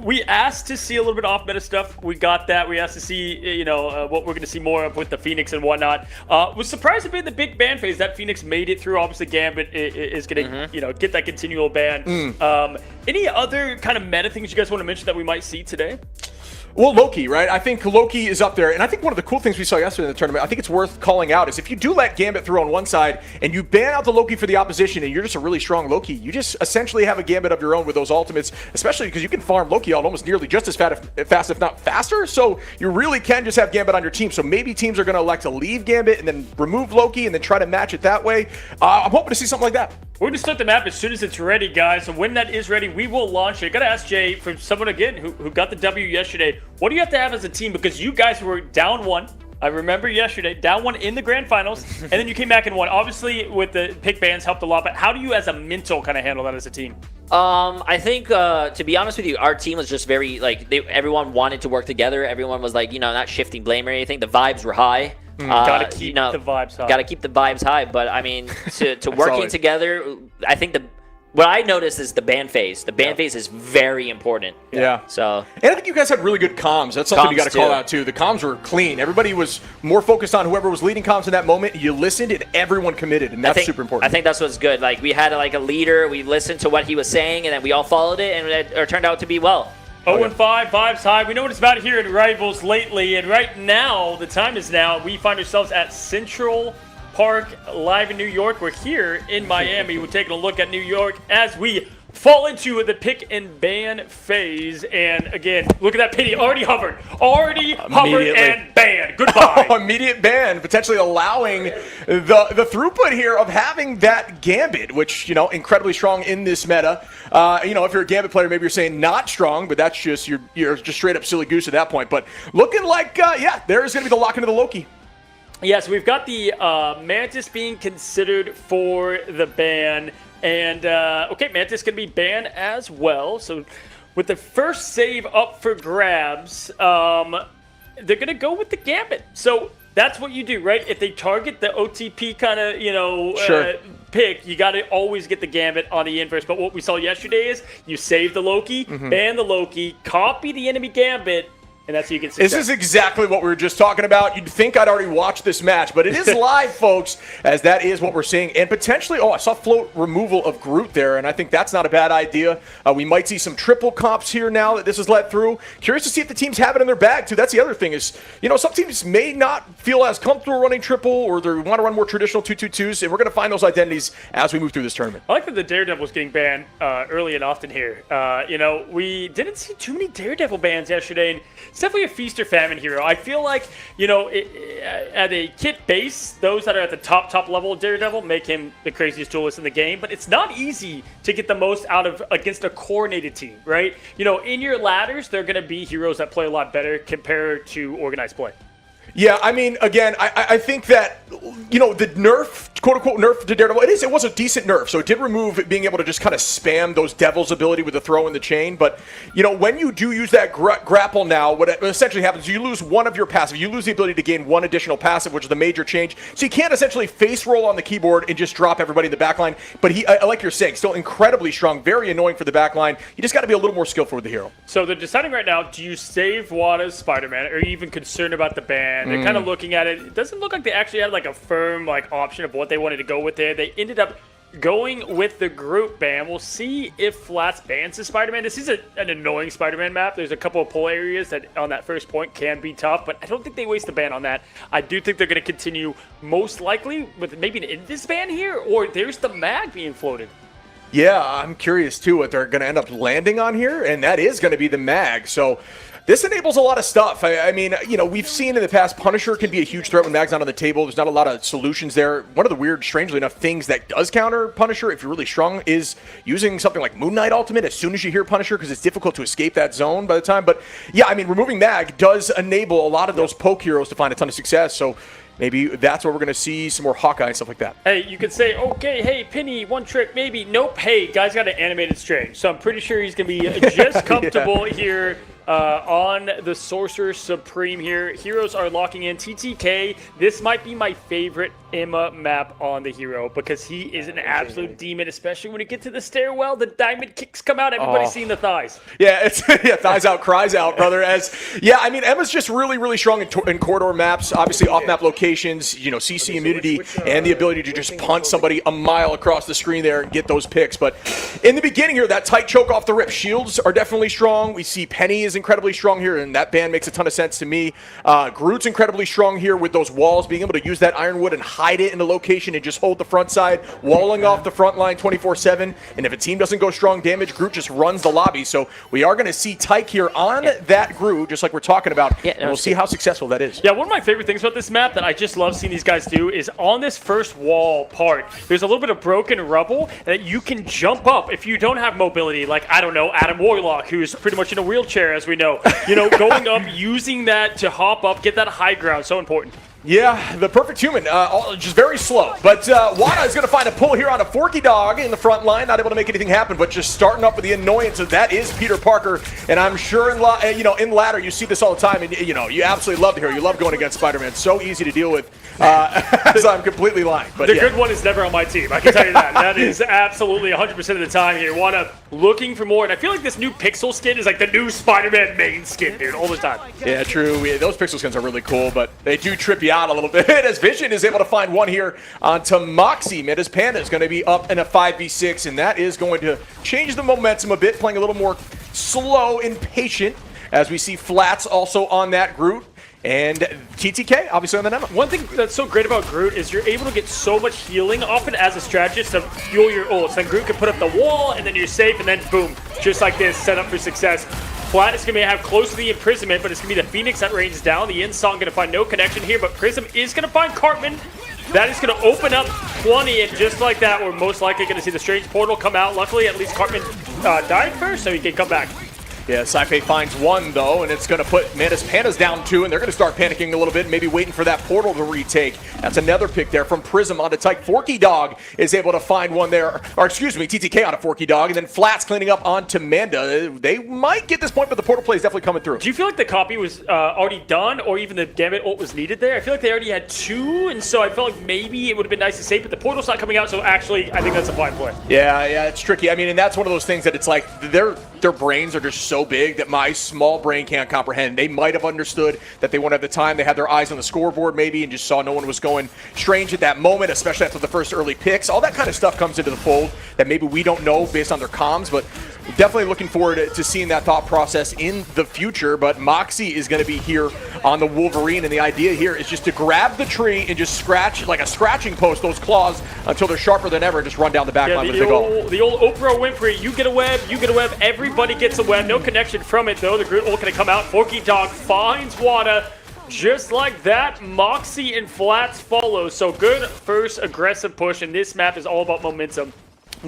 we asked to see a little bit off meta stuff. We got that. We asked to see, what we're going to see more of with the Phoenix and whatnot. Was surprised to be in the big ban phase that Phoenix made it through. Obviously, Gambit is going to, get that continual ban. Any other kind of meta things you guys want to mention that we might see today? Well, Loki, right? I think Loki is up there. And I think one of the cool things we saw yesterday in the tournament, I think it's worth calling out, is if you do let Gambit through on one side and you ban out the Loki for the opposition and you're just a really strong Loki, you just essentially have a Gambit of your own with those ultimates, especially because you can farm Loki out almost nearly just as fast, if not faster. So you really can just have Gambit on your team. So maybe teams are going to elect to leave Gambit and then remove Loki and then try to match it that way. I'm hoping to see something like that. We're going to start the map as soon as it's ready, guys. So when that is ready, we will launch it. Got to ask Jay, from someone again who got the W yesterday, what do you have to have as a team? Because you guys were down 1. I remember yesterday, down 1 in the grand finals, and then you came back and won. Obviously, with the pick bans helped a lot, but how do you as a mental kind of handle that as a team? I think, to be honest with you, our team was just very, everyone wanted to work together. Everyone was, not shifting blame or anything. The vibes were high. Gotta keep the vibes high. Gotta keep the vibes high. But I mean, to working together, I think what I noticed is the ban phase. The ban phase is very important. Yeah. So. And I think you guys had really good comms. That's something you got to call out too. The comms were clean. Everybody was more focused on whoever was leading comms in that moment. You listened and everyone committed, and that's super important. I think that's what's good. Like we had a leader. We listened to what he was saying, and then we all followed it, and it turned out to be well. 0-5, vibes high. We know what it's about here in Rivals lately, and right now, the time is now. We find ourselves at Central Park live in New York. We're here in Miami. We're taking a look at New York as we fall into the pick and ban phase. And again, look at that Penny. Already hovered and banned. Goodbye. Immediate ban, potentially allowing the throughput here of having that Gambit, which, incredibly strong in this meta. If you're a Gambit player, maybe you're saying not strong, but that's just, you're just straight up silly goose at that point. But looking like, there is going to be the lock into the Loki. Yes, we've got the Mantis being considered for the ban. And, Mantis going to be banned as well. So with the first save up for grabs, they're going to go with the Gambit. So that's what you do, right? If they target the OTP kind of, pick, you got to always get the Gambit on the inverse. But what we saw yesterday is you save the Loki, ban the Loki, copy the enemy Gambit, and that's how you get success. This is exactly what we were just talking about. You'd think I'd already watched this match, but it is live, folks, as that is what we're seeing. And potentially, I saw float removal of Groot there, and I think that's not a bad idea. We might see some triple comps here now that this is let through. Curious to see if the teams have it in their bag, too. That's the other thing is, some teams may not feel as comfortable running triple, or they want to run more traditional 2-2-2s, and we're going to find those identities as we move through this tournament. I like that the Daredevil's getting banned early and often here. We didn't see too many Daredevil bans yesterday, and it's definitely a feast or famine hero. I feel like, at a kit base, those that are at the top level of Daredevil make him the craziest duelist in the game, but it's not easy to get the most out of against a coordinated team, right? In your ladders, they're going to be heroes that play a lot better compared to organized play. Yeah, I mean, again, I think that, the nerf, quote-unquote nerf to Daredevil, it was a decent nerf, so it did remove being able to just kind of spam those Devil's ability with the throw in the chain, but, when you do use that grapple now, what essentially happens is you lose one of your passive. You lose the ability to gain one additional passive, which is the major change, so you can't essentially face roll on the keyboard and just drop everybody in the backline, but like you're saying, still incredibly strong, very annoying for the backline. You just got to be a little more skillful with the hero. So they're deciding right now, do you save Wada's Spider-Man, or are you even concerned about the ban? They're kind of looking at it. It doesn't look like they actually had a firm option of what they wanted to go with there. They ended up going with the group ban. We'll see if Flats bans the Spider-Man. This is an annoying Spider-Man map. There's a couple of pull areas that on that first point can be tough, but I don't think they waste the ban on that. I do think they're going to continue most likely with maybe an Invis ban here, or there's the mag being floated. Yeah, I'm curious too what they're going to end up landing on here, and that is going to be the mag. So This enables a lot of stuff. I mean, we've seen in the past Punisher can be a huge threat when Mag's not on the table. There's not a lot of solutions there. One of the weird, strangely enough, things that does counter Punisher, if you're really strong, is using something like Moon Knight Ultimate as soon as you hear Punisher, because it's difficult to escape that zone by the time. But yeah, I mean, removing Mag does enable a lot of those poke heroes to find a ton of success. So maybe that's where we're going to see some more Hawkeye and stuff like that. Hey, you could say, okay, hey, Penny, one trick, maybe. Nope, hey, guy's got an animated Strange. So I'm pretty sure he's going to be just comfortable here on the Sorcerer Supreme here. Heroes are locking in. TTK, this might be my favorite Emma map on the hero because he is an absolute demon, especially when you get to the stairwell. The diamond kicks come out. Everybody's seen the thighs. Yeah, it's thighs out, cries out, brother. I mean, Emma's just really, really strong in corridor maps, obviously off-map locations, CC immunity, and the ability to just punt somebody a mile across the screen there and get those picks. But in the beginning here, that tight choke off the rip. Shields are definitely strong. We see Penny is incredibly strong here, and that ban makes a ton of sense to me. Groot's incredibly strong here with those walls, being able to use that Ironwood and hide it in a location and just hold the front side, walling off the front line 24/7. And if a team doesn't go strong damage, Groot just runs the lobby. So we are going to see Tyke here on that Groot, just like we're talking about, and we'll see how successful that is. Yeah, one of my favorite things about this map that I just love seeing these guys do is on this first wall part, there's a little bit of broken rubble that you can jump up if you don't have mobility, like, I don't know, Adam Warlock, who's pretty much in a wheelchair, as we know. Going up, using that to hop up, get that high ground, so important. Yeah, the perfect human, just very slow. But Wada is going to find a pull here on a Forky Dog in the front line, not able to make anything happen, but just starting up with the annoyance of that is Peter Parker. And I'm sure in ladder you see this all the time, and you absolutely love the hero. You love going against Spider-Man. So easy to deal with. So I'm completely lying. But the good one is never on my team. I can tell you that. That is absolutely 100% of the time here. Wada looking for more, and I feel like this new Pixel skin is like the new Spider-Man main skin, dude, all the time. Yeah, true. Those Pixel skins are really cool, but they do trip you out a little bit as Vision is able to find one here onto Moxie. Midas Panda is going to be up in a 5v6, and that is going to change the momentum a bit, playing a little more slow and patient as we see Flats also on that Groot. And TTK, obviously on the Emma. One thing that's so great about Groot is you're able to get so much healing, often as a strategist, to fuel your ults. Then Groot can put up the wall, and then you're safe, and then boom, just like this, set up for success. Flat is going to have close to the imprisonment, but it's going to be the Phoenix that rains down. The Insong going to find no connection here, but Prism is going to find Cartman. That is going to open up plenty, and just like that, we're most likely going to see the Strange Portal come out. Luckily, at least Cartman died first, so he can come back. Yeah, Saife finds one, though, and it's going to put Mantis Pandas down two, and they're going to start panicking a little bit, maybe waiting for that portal to retake. That's another pick there from Prism onto Tyke. Forky Dog is able to find one there, or excuse me, TTK on a Forky Dog, and then Flats cleaning up onto Manda. They might get this point, but the portal play is definitely coming through. Do you feel like the copy was already done, or even the Gambit ult was needed there? I feel like they already had two, and so I felt like maybe it would have been nice to save, but the portal's not coming out, so actually, I think that's a fine play. Yeah, it's tricky. I mean, and that's one of those things that it's like, their brains are just so big that my small brain can't comprehend. They might have understood that they won't have the time. They had their eyes on the scoreboard maybe and just saw no one was going Strange at that moment, especially after the first early picks. All that kind of stuff comes into the fold that maybe we don't know based on their comms, but definitely looking forward to seeing that thought process in the future. But Moxie is going to be here on the Wolverine, and the idea here is just to grab the tree and just scratch, like a scratching post, those claws until they're sharper than ever, just run down the back line with a big ult. The old Oprah Winfrey, you get a web, everybody gets a web. No connection from it, though. The Groot ult going to come out. Forky Dog finds Wada. Just like that, Moxie and Flats follow. So good first aggressive push, and this map is all about momentum.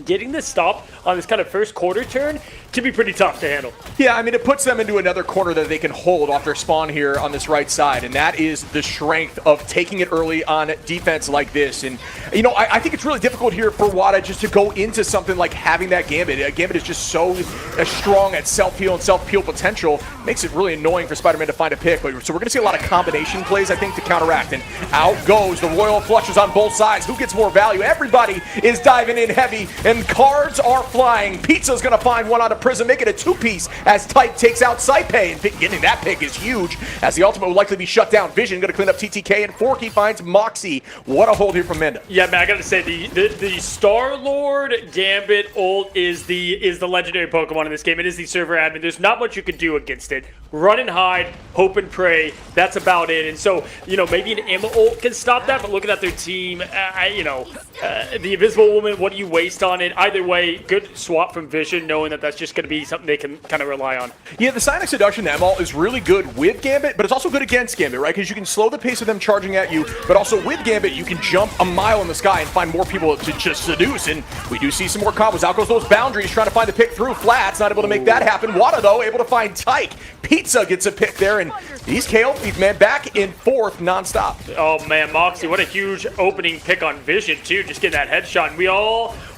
Getting this stop on this kind of first quarter turn can be pretty tough to handle. Yeah, I mean, it puts them into another corner that they can hold off their spawn here on this right side, and that is the strength of taking it early on defense like this. And, I think it's really difficult here for Wada just to go into something like having that Gambit. Gambit is just so strong at self-heal and self-peel potential. Makes it really annoying for Spider-Man to find a pick. So we're going to see a lot of combination plays, I think, to counteract. And out goes the Royal Flushes on both sides. Who gets more value? Everybody is diving in heavy, and cards are flying. Pizza's going to find one on a Prism, make it a two-piece as Type takes out Saipe, and getting that pick is huge as the ultimate will likely be shut down. Vision going to clean up TTK, and Forky finds Moxie. What a hold here from Manda. Yeah, man, I got to say, the Star-Lord Gambit ult is the legendary Pokemon in this game. It is the server admin. There's not much you can do against it. run and hide, hope and pray. That's about it. And so, maybe an Emma ult can stop that, but looking at their team, the Invisible Woman, what do you waste on it? Either way, good swap from Vision, knowing that that's just going to be something they can kind of rely on. Yeah, the Psionic Seduction Emma ult is really good with Gambit, but it's also good against Gambit, right? Because you can slow the pace of them charging at you, but also with Gambit, you can jump a mile in the sky and find more people to just seduce. And we do see some more combos. Out goes those boundaries, trying to find the pick through. Flats, not able to make that happen. Wada, though, able to find Tyke. Pizza gets a pick there, and he's KO'd. Man, back in fourth nonstop. Oh, man, Moxie, what a huge opening pick on Vision, too. Just getting that headshot. And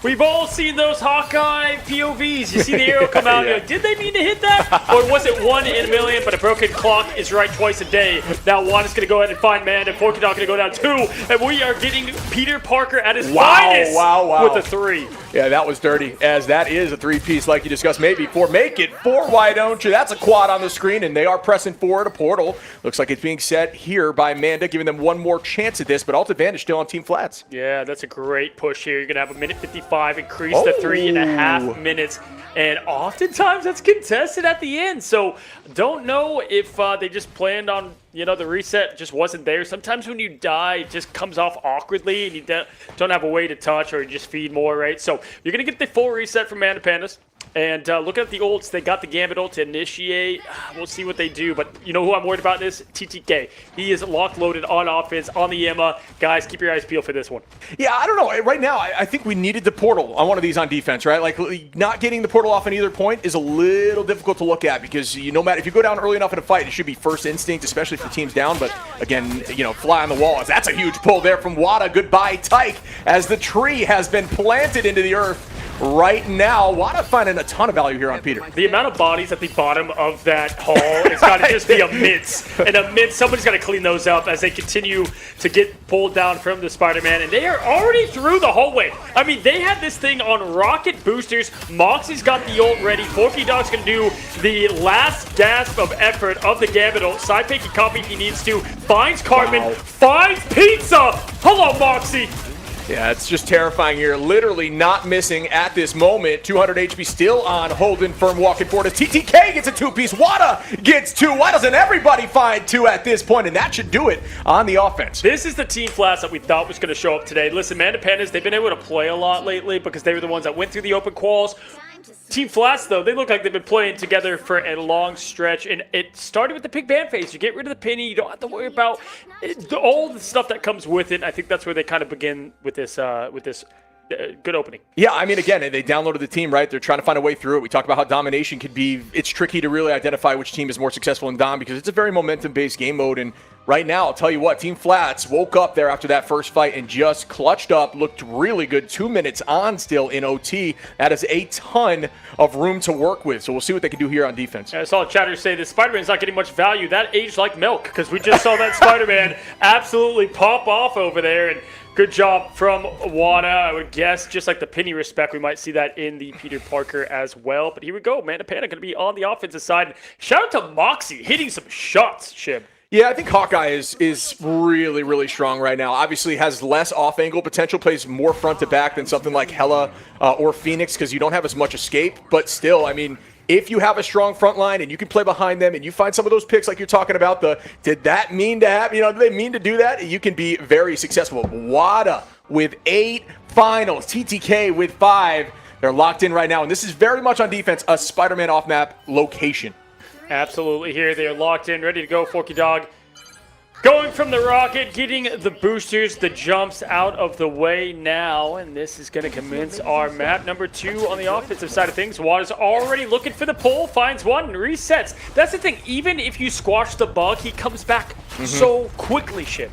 we've all seen those Hawkeye POVs. You see the arrow come out, and you're like, did they mean to hit that? Or was it 1 in a million, but a broken clock is right twice a day? Now Juan is going to go ahead and find man, and Forky Dog going to go down 2, and we are getting Peter Parker at his finest with a 3. Yeah, that was dirty, as that is a 3-piece like you discussed. Maybe 4. Make it 4, why don't you? That's a quad on the screen, and they are pressing forward a portal. Looks like it's being set here by Manda, giving them one more chance at this, but ult advantage still on Team Flats. Yeah, that's a great push here. You're going to have a minute 55, increase to 3.5 minutes, and oftentimes that's contested at the end. So don't know if they just planned on, the reset just wasn't there. Sometimes when you die, it just comes off awkwardly, and you don't have a way to touch, or you just feed more, right? So you're going to get the full reset from Manda Pandas. And looking at the ults, they got the Gambit ult to initiate. We'll see what they do. But you know who I'm worried about this? TTK. He is locked loaded on offense on the Emma. Guys, keep your eyes peeled for this one. Yeah, I don't know. Right now, I think we needed the portal on one of these on defense, right? Like, not getting the portal off on either point is a little difficult to look at because no matter if you go down early enough in a fight, it should be first instinct, especially if the team's down. But again, fly on the wall. That's a huge pull there from Wada. Goodbye, Tyke, as the tree has been planted into the earth. Right now, Wada finding a ton of value here on Peter. The amount of bodies at the bottom of that hall, it's got to just be immense. And somebody's got to clean those up as they continue to get pulled down from the Spider-Man. And they are already through the hallway. I mean, they had this thing on rocket boosters. Moxie's got the ult ready. Forky Dog's going to do the last gasp of effort of the Gambit ult. Side-pick can copy if he needs to. Finds Cartman. Finds Pizza. Hello, Moxie. Yeah, it's just terrifying here. Literally not missing at this moment. 200 HP still on Holden. Firm walking forward as TTK gets a 2-piece. Wada gets 2. Why doesn't everybody find 2 at this point? And that should do it on the offense. This is the Team Flats that we thought was going to show up today. Listen, Manda Pandas, they've been able to play a lot lately because they were the ones that went through the open quals. Team Flats, though, they look like they've been playing together for a long stretch, and it started with the pig ban phase. You get rid of the penny, you don't have to worry about all the stuff that comes with it. I think that's where they kind of begin with this good opening. Yeah, I mean, again, they downloaded the team, right? They're trying to find a way through it. We talked about how domination could be. It's tricky to really identify which team is more successful in Dom because it's a very momentum-based game mode. And right now, I'll tell you what, Team Flats woke up there after that first fight and just clutched up, looked really good. 2 minutes on still in OT. That is a ton of room to work with. So we'll see what they can do here on defense. I saw chatters say this Spider-Man's not getting much value. That aged like milk because we just saw that Spider-Man absolutely pop off over there. And good job from Wada. I would guess, just like the penny respect, we might see that in the Peter Parker as well. But here we go. Manda Panda going to be on the offensive side. Shout out to Moxie hitting some shots, Shib. Yeah, I think Hawkeye is really, really strong right now. Obviously has less off-angle potential, plays more front to back than something like Hela or Phoenix because you don't have as much escape. But still, I mean, if you have a strong front line and you can play behind them and you find some of those picks like you're talking about, did that mean to happen? Did they mean to do that? You can be very successful. Wada with 8 finals, TTK with 5. They're locked in right now, and this is very much on defense, a Spider-Man off-map location. Absolutely here. They are locked in, ready to go. Forky Dog going from the rocket, getting the boosters, the jumps out of the way now. And this is going to commence our map number 2 on the offensive side of things. Wada's already looking for the pull, finds one, and resets. That's the thing. Even if you squash the bug, he comes back so quickly, Ship.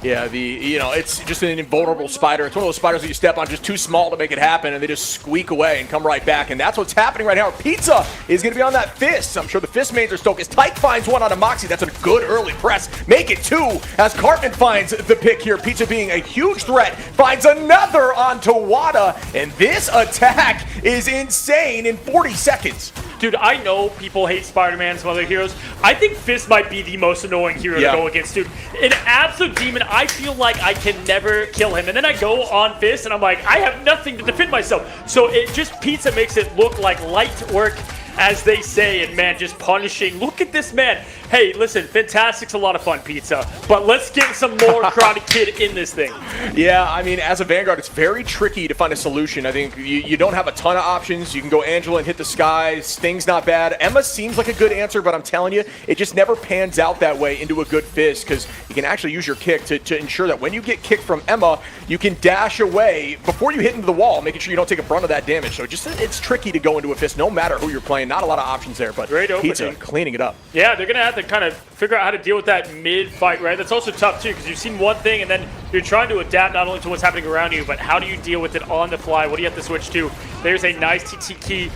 Yeah, it's just an invulnerable spider. It's one of those spiders that you step on just too small to make it happen, and they just squeak away and come right back. And that's what's happening right now. Pizza is going to be on that fist. I'm sure the fist mains are stoked as Tyke finds one on a Moxie. That's a good early press. Make it 2 as Cartman finds the pick here. Pizza being a huge threat, finds another onto Wada. And this attack is insane in 40 seconds. Dude, I know people hate Spider-Man, some other heroes. I think Fist might be the most annoying hero to go against, dude. An absolute demon. I feel like I can never kill him. And then I go on Fist, and I'm like, I have nothing to defend myself. So it just, Pizza makes it look like light work. as they say, and man, just punishing. Look at this man. Hey, listen, Fantastic's a lot of fun, pizza, but let's get some more Karate Kid in this thing. Yeah, I mean, as a Vanguard, it's very tricky to find a solution. I think you don't have a ton of options. You can go Angela and hit the sky. Sting's not bad. Emma seems like a good answer, but I'm telling you, it just never pans out that way into a good fist because you can actually use your kick to ensure that when you get kicked from Emma, you can dash away before you hit into the wall, making sure you don't take a brunt of that damage. So it's tricky to go into a fist no matter who you're playing. Not a lot of options there, but Pizza cleaning it up. Yeah, they're going to have to kind of figure out how to deal with that mid-fight, right? That's also tough, too, because you've seen one thing, and then you're trying to adapt not only to what's happening around you, but how do you deal with it on the fly? What do you have to switch to? There's a nice TTK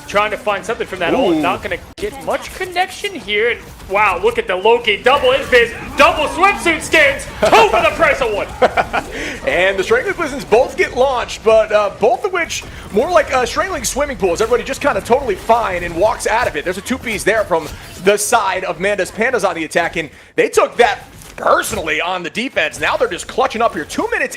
trying to find something from that. Oh, not going to get much connection here. And wow, look at the Loki. Double invis, double swimsuit skins. Two for the price of one. And the Strangling Blizzards both get launched, but both of which more like Strangling swimming pools. Everybody just kind of totally fine and walks out of it. There's a two-piece there from the side of Manda's Pandas on the attack, and they took that personally on the defense. Now they're just clutching up here. 4 minutes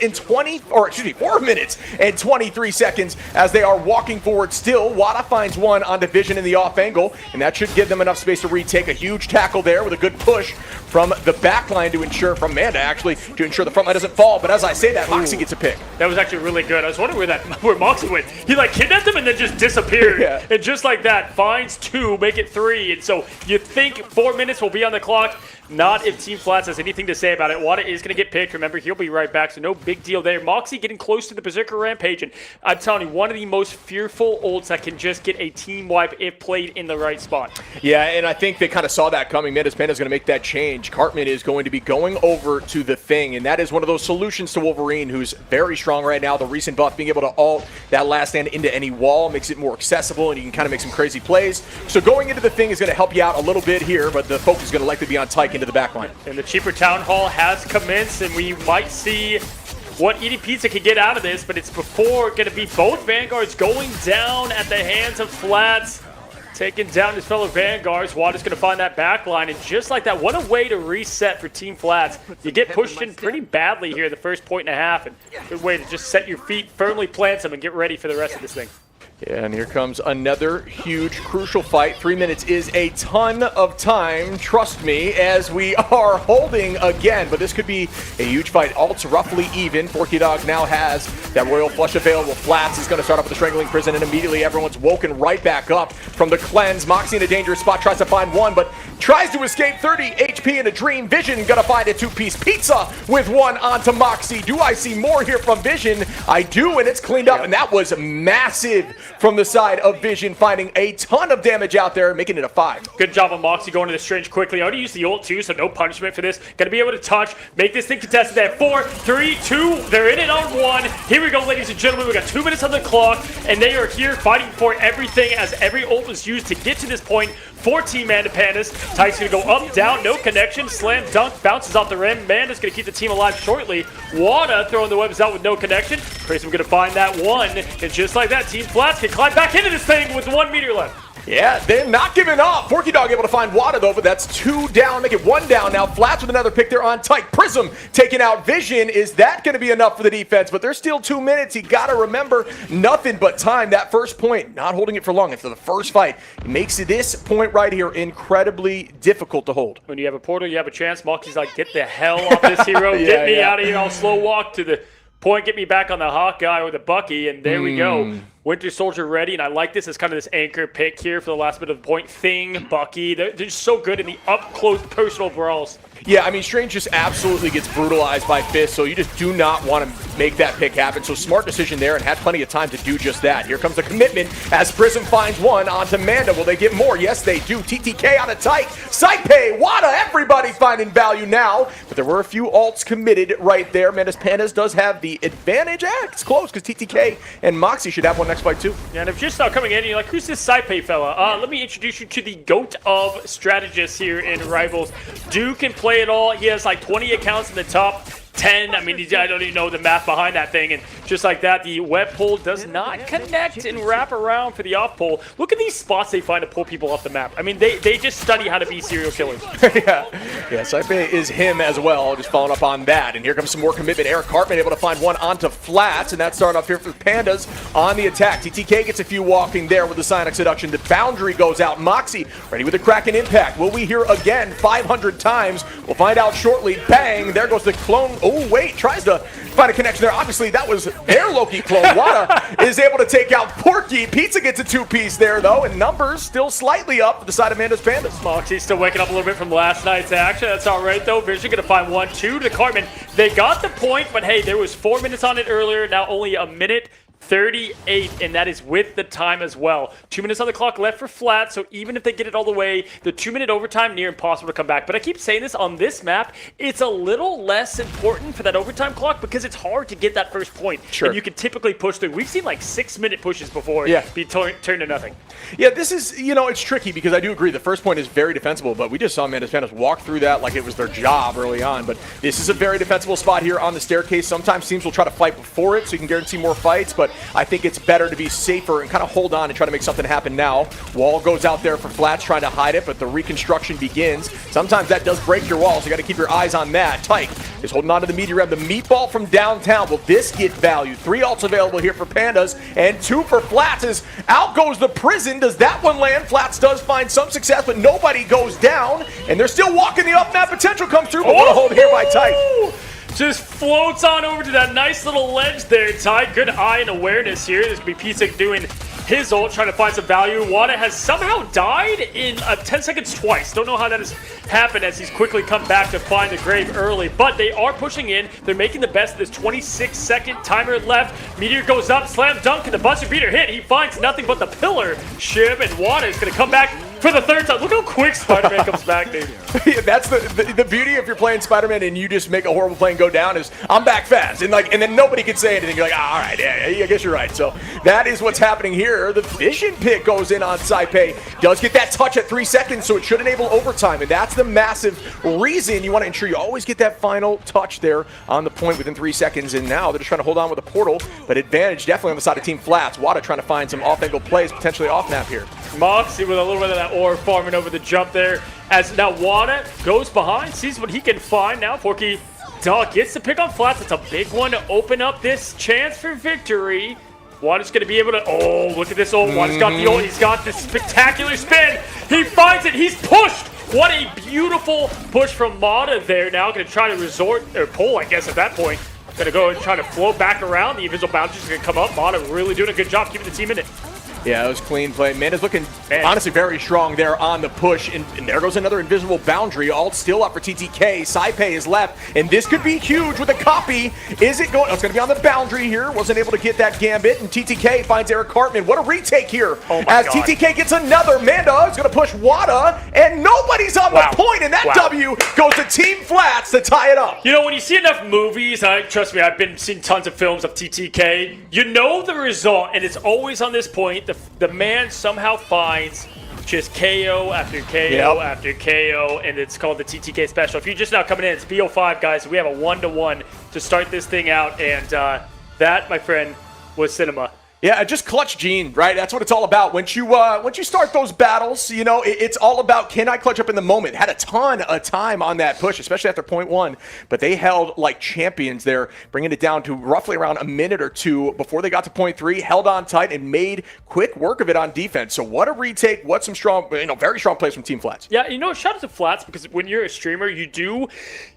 and 23 seconds as they are walking forward still. Wada finds one on Division in the off angle, and that should give them enough space to retake. A huge tackle there with a good push from the back line to ensure, from Manda actually, to ensure the front line doesn't fall. But as I say that, Moxie gets a pick. That was actually really good. I was wondering where Moxie went. He like kidnapped him and then just disappeared. Yeah. And just like that, finds 2, make it 3. And so you think 4 minutes will be on the clock. Not if Team Flats has anything to say about it. Wada is going to get picked. Remember, he'll be right back, so no big deal there. Moxie getting close to the Berserker Rampage, and I'm telling you, one of the most fearful ults that can just get a team wipe if played in the right spot. Yeah, and I think they kind of saw that coming. Manda's Panda is going to make that change. Cartman is going to be going over to the Thing, and that is one of those solutions to Wolverine, who's very strong right now. The recent buff, being able to ult that last stand into any wall, makes it more accessible, and you can kind of make some crazy plays. So going into the Thing is going to help you out a little bit here, but the focus is going to likely be on Tyke into the back line. And the cheaper Town Hall has commenced, and we might see what Eating Pizza can get out of this, but it's before going to be both Vanguards going down at the hands of Flats, taking down his fellow Vanguards. Wada's going to find that back line, and just like that, what a way to reset for Team Flats. You get pushed in pretty badly here the first point and a half, and good way to just set your feet, firmly plant them, and get ready for the rest of this thing. Yeah, and here comes another huge, crucial fight. 3 minutes is a ton of time, trust me, as we are holding again. But this could be a huge fight. Alt's roughly even. Forky Dog now has that Royal Flush available. Flats is going to start off with the Strangling Prison, and immediately everyone's woken right back up from the cleanse. Moxie in a dangerous spot, tries to find one, but tries to escape. 30 HP in a dream. Vision going to find a two-piece pizza with one onto Moxie. Do I see more here from Vision? I do, and it's cleaned up, and that was massive from the side of Vision, finding a ton of damage out there, making it a 5. Good job on Moxie going to the Strange quickly. I already used the ult too, so no punishment for this. Going to be able to touch, make this thing contested at 4, 3, 2. They're in it on 1. Here we go, ladies and gentlemen. We got 2 minutes on the clock, and they are here fighting for everything as every ult was used to get to this point for Team Manda Pandas. Tyke's going to go up, down, no connection. Slam dunk, bounces off the rim. Manda's going to keep the team alive shortly. Wada throwing the webs out with no connection. Prism going to find that one, and just like that, Team Flats can climb back into this thing with 1 meter left. Yeah, they're not giving up. Forky Dog able to find Wada, though, but that's 2 down. Make it 1 down now. Flats with another pick there on Tyke. Prism taking out Vision. Is that going to be enough for the defense? But there's still 2 minutes. You got to remember, nothing but time. That first point, not holding it for long. After the first fight, it makes this point right here incredibly difficult to hold. When you have a portal, you have a chance. Moxie's like, get the hell off this hero. Get me out of here. I'll slow walk to the point. Get me back on the Hawkeye or the Bucky, and there we go. Winter Soldier ready, and I like this as kind of this anchor pick here for the last bit of the point. Thing, Bucky, they're just so good in the up-close personal brawls. Yeah, I mean, Strange just absolutely gets brutalized by Fist, so you just do not want to make that pick happen. So smart decision there, and had plenty of time to do just that. Here comes the commitment as Prism finds one onto Manda. Will they get more? Yes, they do. TTK on a Tyke. Saipe, Wada, everybody finding value now. But there were a few ults committed right there. Manda's Pandas does have the advantage. It's close, because TTK and Moxie should have one next fight too. Yeah, and if you're just now coming in, you're like, who's this Saipe fella? Let me introduce you to the GOAT of strategists here in Rivals. Dude can play it all. He has like 20 accounts in the top 10. I mean, I don't even know the math behind that thing. And just like that. The web pull does not connect and wrap around for the off pull. Look at these spots they find to pull people off the map. I mean, they just study how to be serial killers. Yeah, Saipe is him as well, just following up on that. And here comes some more commitment. Eric Hartman able to find one onto flats, and that's starting off here for the Pandas on the attack. TTK gets a few walking there with the Sonic Seduction. The boundary goes out. Moxie ready with the Kraken Impact. Will we hear again 500 times? We'll find out shortly. Bang, there goes the clone. Oh, wait, tries to find a connection there. Obviously, that was their Loki clone. Wada is able to take out Porky. Pizza gets a two-piece there, though, and numbers still slightly up for the side of Amanda's Pandas. Moxie's still waking up a little bit from last night's action. That's all right, though. Vision going to find 1-2 to Cartman. They got the point, but hey, there was 4 minutes on it earlier. Now only a minute 38, and that is with the time as well. 2 minutes on the clock left for flat, so even if they get it all the way, the 2-minute overtime near impossible to come back. But I keep saying this, on this map, it's a little less important for that overtime clock because it's hard to get that first point. Sure. And you can typically push through. We've seen like 6-minute pushes before be turned to nothing. Yeah, this is, it's tricky because I do agree the first point is very defensible, but we just saw Amanda's Pandas walk through that like it was their job early on. But this is a very defensible spot here on the staircase. Sometimes teams will try to fight before it so you can guarantee more fights, but I think it's better to be safer and kind of hold on and try to make something happen now. Wall goes out there for flats trying to hide it, but the reconstruction begins. Sometimes that does break your wall, so you got to keep your eyes on that. Tyke is holding on to the meteor rev. The meatball from downtown. Will this get value? 3 ults available here for Pandas and 2 for flats as out goes the prison. Does that one land? Flats does find some success, but nobody goes down, and they're still walking the up map. Potential comes through, but what a hold here by Tyke. Just floats on over to that nice little ledge there, Ty. Good eye and awareness here. This could be Pizza doing his ult, trying to find some value. Wada has somehow died in 10 seconds twice. Don't know how that has happened as he's quickly come back to find the grave early. But they are pushing in. They're making the best of this 26-second timer left. Meteor goes up, slam dunk, and the buzzer beater hit. He finds nothing but the pillar. Shib and Wada is going to come back for the 3rd time. Look how quick Spider-Man comes back, dude. Yeah, that's the beauty if you're playing Spider-Man and you just make a horrible play and go down is I'm back fast. And then nobody can say anything. You're like, all right, yeah, I guess you're right. So that is what's happening here. The vision pick goes in on Saipe. Does get that touch at 3 seconds, so it should enable overtime. And that's the massive reason you want to ensure you always get that final touch there on the point within 3 seconds. And now they're just trying to hold on with a portal, but advantage definitely on the side of Team Flats. Wada trying to find some off-angle plays, potentially off-map here. Moxie with a little bit of that ore farming over the jump there. As now Wada goes behind, sees what he can find. Now Porky Dog gets the pick on flats. It's a big one to open up this chance for victory. Wada's going to be able to... Oh, look at this ult. Wada's got the ult. He's got this spectacular spin. He finds it. He's pushed. What a beautiful push from Wada there. Now going to try to resort, or pull, I guess, at that point. Going to go and try to float back around. The invisible boundaries is going to come up. Wada really doing a good job keeping the team in it. Yeah, it was clean play. Amanda's looking honestly very strong there on the push. And there goes another invisible boundary. Alt still up for TTK. Saipe is left. And this could be huge with a copy. Is it going? Oh, it's going to be on the boundary here. Wasn't able to get that gambit. And TTK finds Eric Cartman. What a retake here. Oh my as God. TTK gets another. Amanda is going to push Wada. And nobody's on the point. And that W goes to Team Flats to tie it up. You know, when you see enough movies, trust me, I've been seeing tons of films of TTK. You know the result. And it's always on this point. The man somehow finds just KO after KO after KO, and it's called the TTK special. If you're just now coming in, it's BO5, guys. We have a 1-to-1 to start this thing out, and that, my friend, was cinema. Yeah, just clutch Gene, right? That's what it's all about. Once you start those battles, you know, it's all about can I clutch up in the moment. Had a ton of time on that push, especially after point 1, but they held like champions there, bringing it down to roughly around a minute or 2 before they got to point 3, held on tight and made quick work of it on defense. So what a retake, what some strong, very strong plays from Team Flats. Yeah, shout out to Flats because when you're a streamer, you do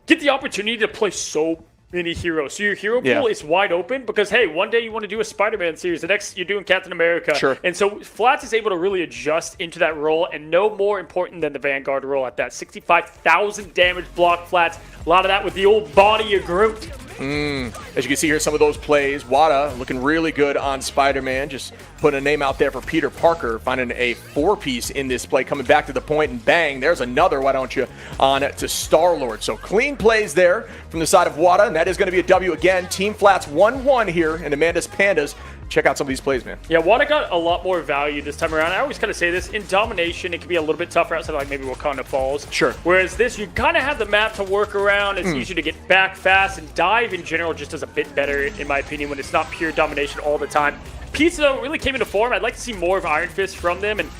get the opportunity to play so many heroes. So your hero pool is wide open because, hey, one day you want to do a Spider-Man series. The next, you're doing Captain America. Sure. And so Flats is able to really adjust into that role, and no more important than the Vanguard role at that. 65,000 damage block Flats. A lot of that with the old body of Groot. As you can see here, some of those plays. Wada looking really good on Spider-Man. Just putting a name out there for Peter Parker, finding a 4-piece in this play, coming back to the point, and bang, there's another, why don't you, on to Star-Lord. So clean plays there from the side of Wada, and that is going to be a W again. Team Flats 1-1 here, and Amanda's Pandas check out some of these plays, man. Yeah, Wada got a lot more value this time around. I always kind of say this, in domination, it can be a little bit tougher outside of like maybe Wakanda Falls. Sure. Whereas this, you kind of have the map to work around. It's easier to get back fast, and dive in general just does a bit better, in my opinion, when it's not pure domination all the time. Pizza, though, really came into form. I'd like to see more of Iron Fist from them, and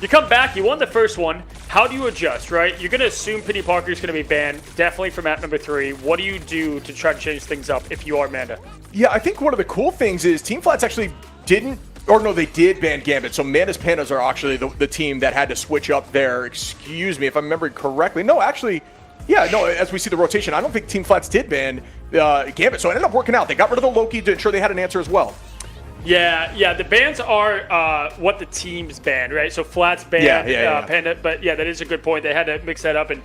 you come back, you won the first one. How do you adjust, right? You're going to assume Penny Parker is going to be banned, definitely for map number 3. What do you do to try to change things up if you are Manda? Yeah, I think one of the cool things is Team Flats actually didn't, or no, they did ban Gambit. So Manda's Pandas are actually the team that had to switch up there. Excuse me if I'm remembering correctly. No, actually, yeah, no, as we see the rotation, I don't think Team Flats did ban Gambit. So it ended up working out. They got rid of the Loki to ensure they had an answer as well. Yeah, the bans are what the teams banned, right? So Flats banned Panda, but yeah, that is a good point. They had to mix that up. And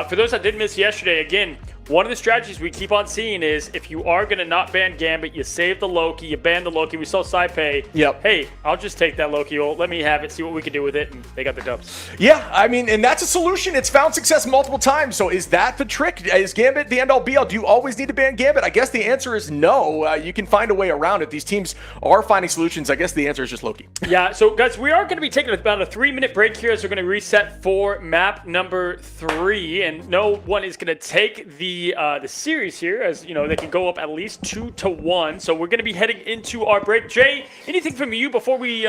for those that did miss yesterday, again, one of the strategies we keep on seeing is if you are going to not ban Gambit, you save the Loki, you ban the Loki. We saw Saipei. Yep. Hey, I'll just take that Loki. Well, let me have it, see what we can do with it. And they got the dubs. Yeah, I mean, and that's a solution. It's found success multiple times. So is that the trick? Is Gambit the end-all be-all? Do you always need to ban Gambit? I guess the answer is no. You can find a way around it. These teams are finding solutions. I guess the answer is just Loki. Yeah, so guys, we are going to be taking about a 3-minute break here as we're going to reset for map number 3. And no one is going to take the series here, as you know, they can go up at least 2-1. So we're going to be heading into our break. Jay, anything from you before we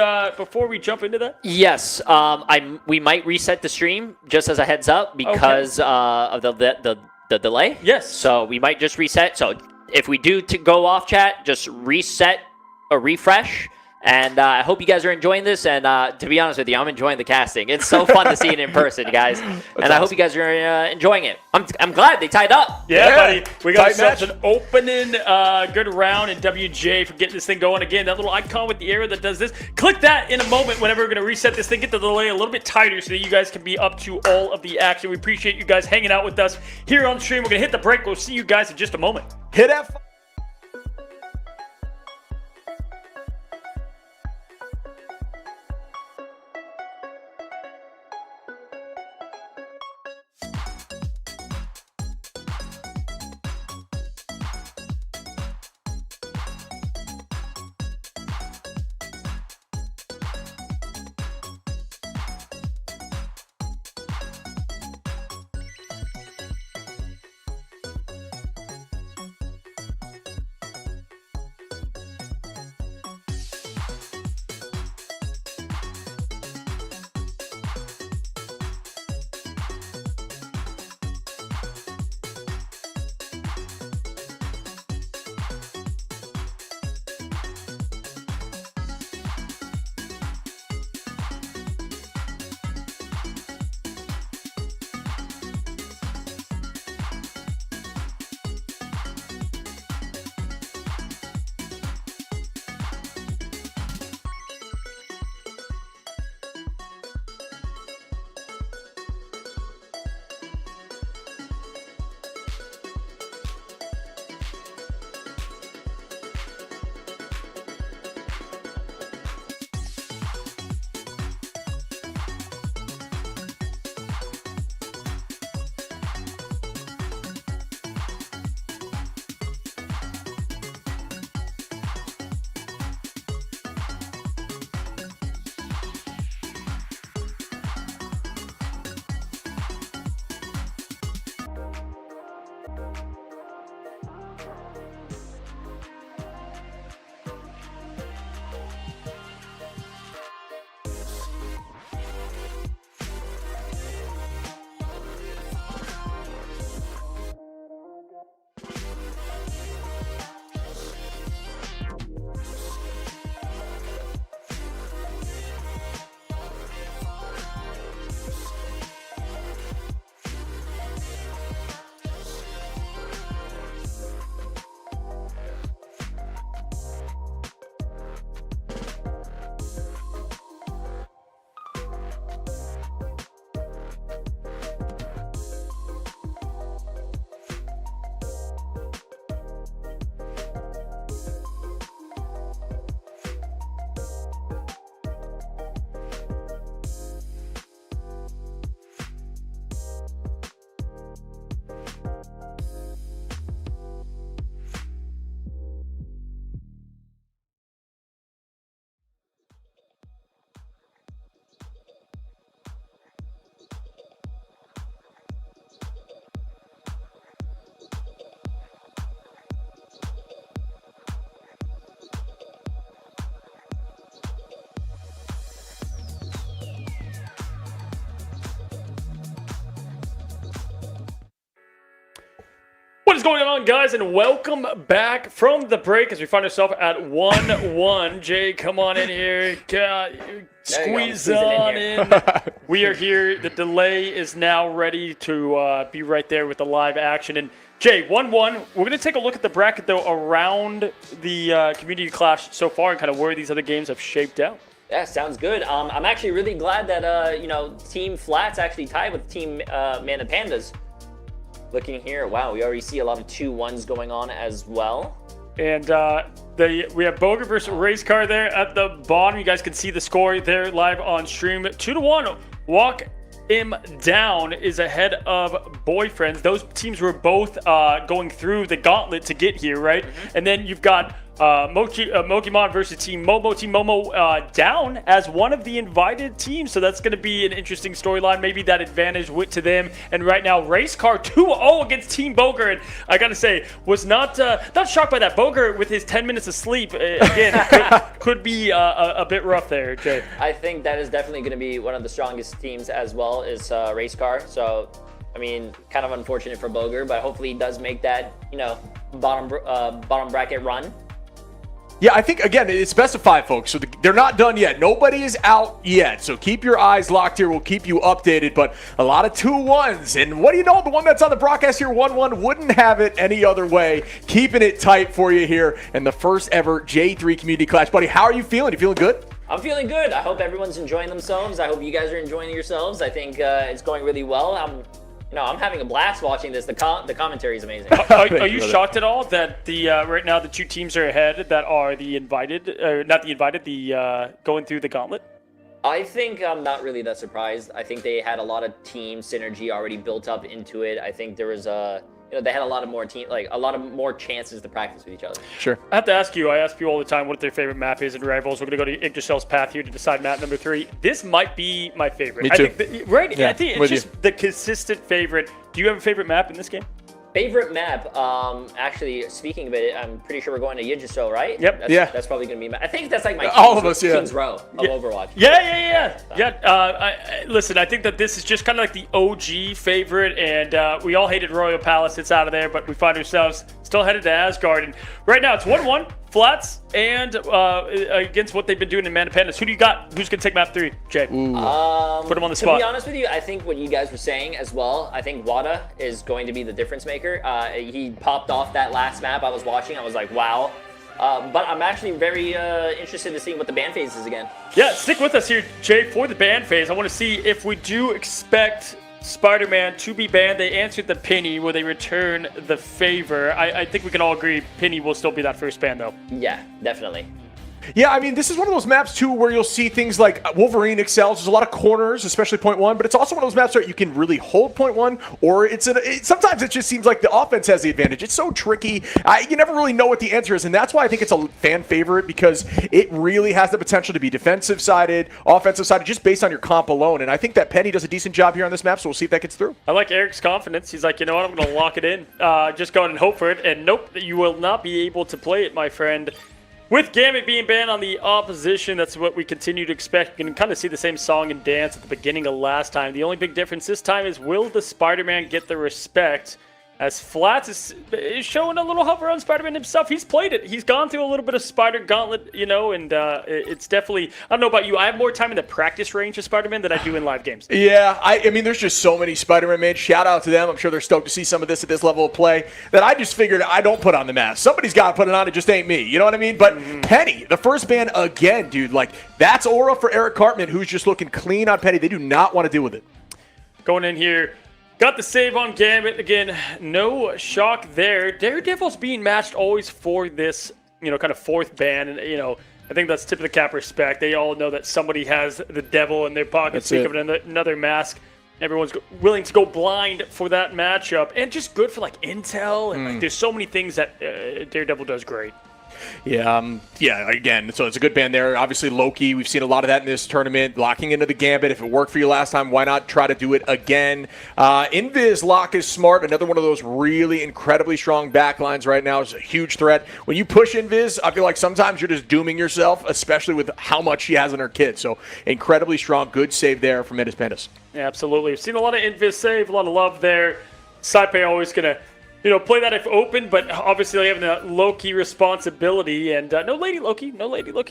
jump into that? Yes, we might reset the stream just as a heads up because of the delay. Yes. So we might just reset. So if we do go off chat, just reset or refresh. And I hope you guys are enjoying this. And to be honest with you, I'm enjoying the casting. It's so fun to see it in person, guys. And I hope you guys are enjoying it. I'm glad they tied up. Yeah, buddy. We got ourselves an opening good round, and WJ for getting this thing going. Again, that little icon with the arrow that does this. Click that in a moment whenever we're going to reset this thing. Get the delay a little bit tighter so that you guys can be up to all of the action. We appreciate you guys hanging out with us here on stream. We're going to hit the break. We'll see you guys in just a moment. Hit F. What is going on, guys, and welcome back from the break as we find ourselves at 1-1. Jay, come on in here. Squeeze on in. We are here. The delay is now ready to be right there with the live action. And Jay, 1-1. We're going to take a look at the bracket, though, around the Community Clash so far and kind of where these other games have shaped out. Yeah, sounds good. I'm actually really glad that, Team Flats actually tied with Team Man and Pandas. Looking here, wow, we already see a lot of 2-1s going on as well. And we have Boger versus Race Car there at the bottom. You guys can see the score there live on stream. 2-1. Walk Him Down is ahead of Boyfriends. Those teams were both going through the gauntlet to get here, right? Mm-hmm. And then you've got Mokimon versus Team Momo. Team Momo down as one of the invited teams, so that's going to be an interesting storyline. Maybe that advantage went to them. And right now, Race Car 2-0 against Team Boger. And I got to say, was not shocked by that. Boger with his 10 minutes of sleep again could be a bit rough there, Jay. I think that is definitely going to be one of the strongest teams as well is Race Car. So, I mean, kind of unfortunate for Boger, but hopefully he does make that bottom bracket run. Yeah, I think, again, it's best of 5, folks, so they're not done yet. Nobody is out yet, so keep your eyes locked here. We'll keep you updated, but a lot of 2-1s. And what do you know? The one that's on the broadcast here, 1-1, wouldn't have it any other way. Keeping it tight for you here in the first ever J3 Community Clash. Buddy, how are you feeling? You feeling good? I'm feeling good. I hope everyone's enjoying themselves. I hope you guys are enjoying yourselves. I think it's going really well. I'm having a blast watching this. The commentary is amazing. Are you shocked at all that right now the two teams are ahead that are the invited, going through the gauntlet? I think I'm not really that surprised. I think they had a lot of team synergy already built up into it. I think there was they had a lot of more chances to practice with each other. Sure. I have to ask you. I ask people all the time what their favorite map is in Rivals. We're going to go to Yggdrasil's Path here to decide map number 3. This might be my favorite. Me too. I think Yeah, I think it's just the consistent favorite. Do you have a favorite map in this game? Favorite map? Actually, speaking of it, I'm pretty sure we're going to Yggdrasil, right? Yep. That's probably going to be. I think that's like my all of us, yeah. King's Row of Overwatch. Yeah. Listen, I think that this is just kind of like the OG favorite, and we all hated Royal Palace. It's out of there, but we find ourselves still headed to Asgard, and right now it's 1-1. Flats and against what they've been doing in Man and Pandas. Who do you got? Who's going to take map 3, Jay? Put him on the spot. To be honest with you, I think what you guys were saying as well, I think Wada is going to be the difference maker. He popped off that last map I was watching. I was like, wow. But I'm actually very interested to see what the ban phase is again. Yeah, stick with us here, Jay, for the ban phase. I want to see if we do expect Spider-Man to be banned. They answered the penny. Will they return the favor? I think we can all agree penny will still be that first ban, though. Yeah, definitely. Yeah, I mean, this is one of those maps, too, where you'll see things like Wolverine excels. There's a lot of corners, especially point 1, but it's also one of those maps where you can really hold point 1, or sometimes it just seems like the offense has the advantage. It's so tricky. You never really know what the answer is, and that's why I think it's a fan favorite, because it really has the potential to be defensive-sided, offensive-sided, just based on your comp alone, and I think that Penny does a decent job here on this map, so we'll see if that gets through. I like Eric's confidence. He's like, you know what, I'm going to lock it in. Just go ahead and hope for it, and nope, you will not be able to play it, my friend. With Gambit being banned on the opposition, that's what we continue to expect. You can kind of see the same song and dance at the beginning of last time. The only big difference this time is, will the Spider-Man get the respect? As Flats is showing a little hover on Spider-Man himself. He's played it. He's gone through a little bit of Spider Gauntlet, and it's definitely, I don't know about you, I have more time in the practice range of Spider-Man than I do in live games. Yeah, I mean, there's just so many Spider-Man mates. Shout out to them. I'm sure they're stoked to see some of this at this level of play that I just figured I don't put on the mask. Somebody's got to put it on. It just ain't me. You know what I mean? But Penny, the first ban again, dude, like, that's aura for Eric Cartman, who's just looking clean on Penny. They do not want to deal with it. Going in here. Got the save on Gambit. Again, no shock there. Daredevil's being matched always for this, kind of fourth ban. And, I think that's tip of the cap respect. They all know that somebody has the devil in their pocket. Think of another mask. Everyone's willing to go blind for that matchup. And just good for, intel. And, there's so many things that Daredevil does great. Yeah, again, so it's a good ban there. Obviously, Loki, we've seen a lot of that in this tournament. Locking into the Gambit. If it worked for you last time, why not try to do it again? Invis lock is smart. Another one of those really incredibly strong backlines right now. Is a huge threat. When you push Invis, I feel like sometimes you're just dooming yourself, especially with how much she has in her kit. So incredibly strong. Good save there from Pandas. Yeah, absolutely. We've seen a lot of Invis save, a lot of love there. Saipe always going to play that if open, but obviously having that Loki responsibility. And no Lady Loki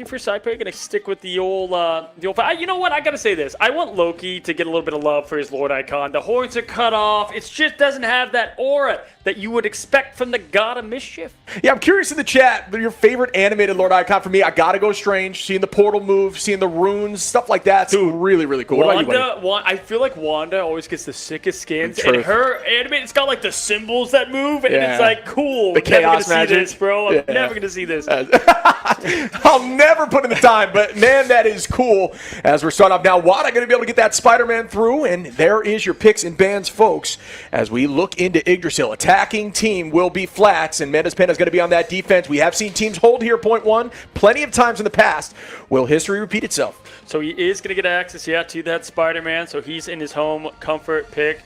for side pick. Gonna stick with the old. You know what? I gotta say this. I want Loki to get a little bit of love for his Lord Icon. The horns are cut off. It just doesn't have that aura that you would expect from the God of Mischief. Yeah, I'm curious in the chat, your favorite animated Lord Icon. For me, I gotta go Strange. Seeing the portal move, seeing the runes, stuff like that's really, really cool. I feel like Wanda always gets the sickest skins, and her animated, it's got like the symbols that move. And it's like, cool. The chaos magic. See this, bro. I'm never going to see this. I'll never put in the time, but man, that is cool. As we're starting off now, Wada going to be able to get that Spider-Man through, and there is your picks and bans, folks. As we look into Yggdrasil, attacking team will be Flats, and Mendes Panda is going to be on that defense. We have seen teams hold here, point one, plenty of times in the past. Will history repeat itself? So he is going to get access, to that Spider-Man, so he's in his home comfort pick.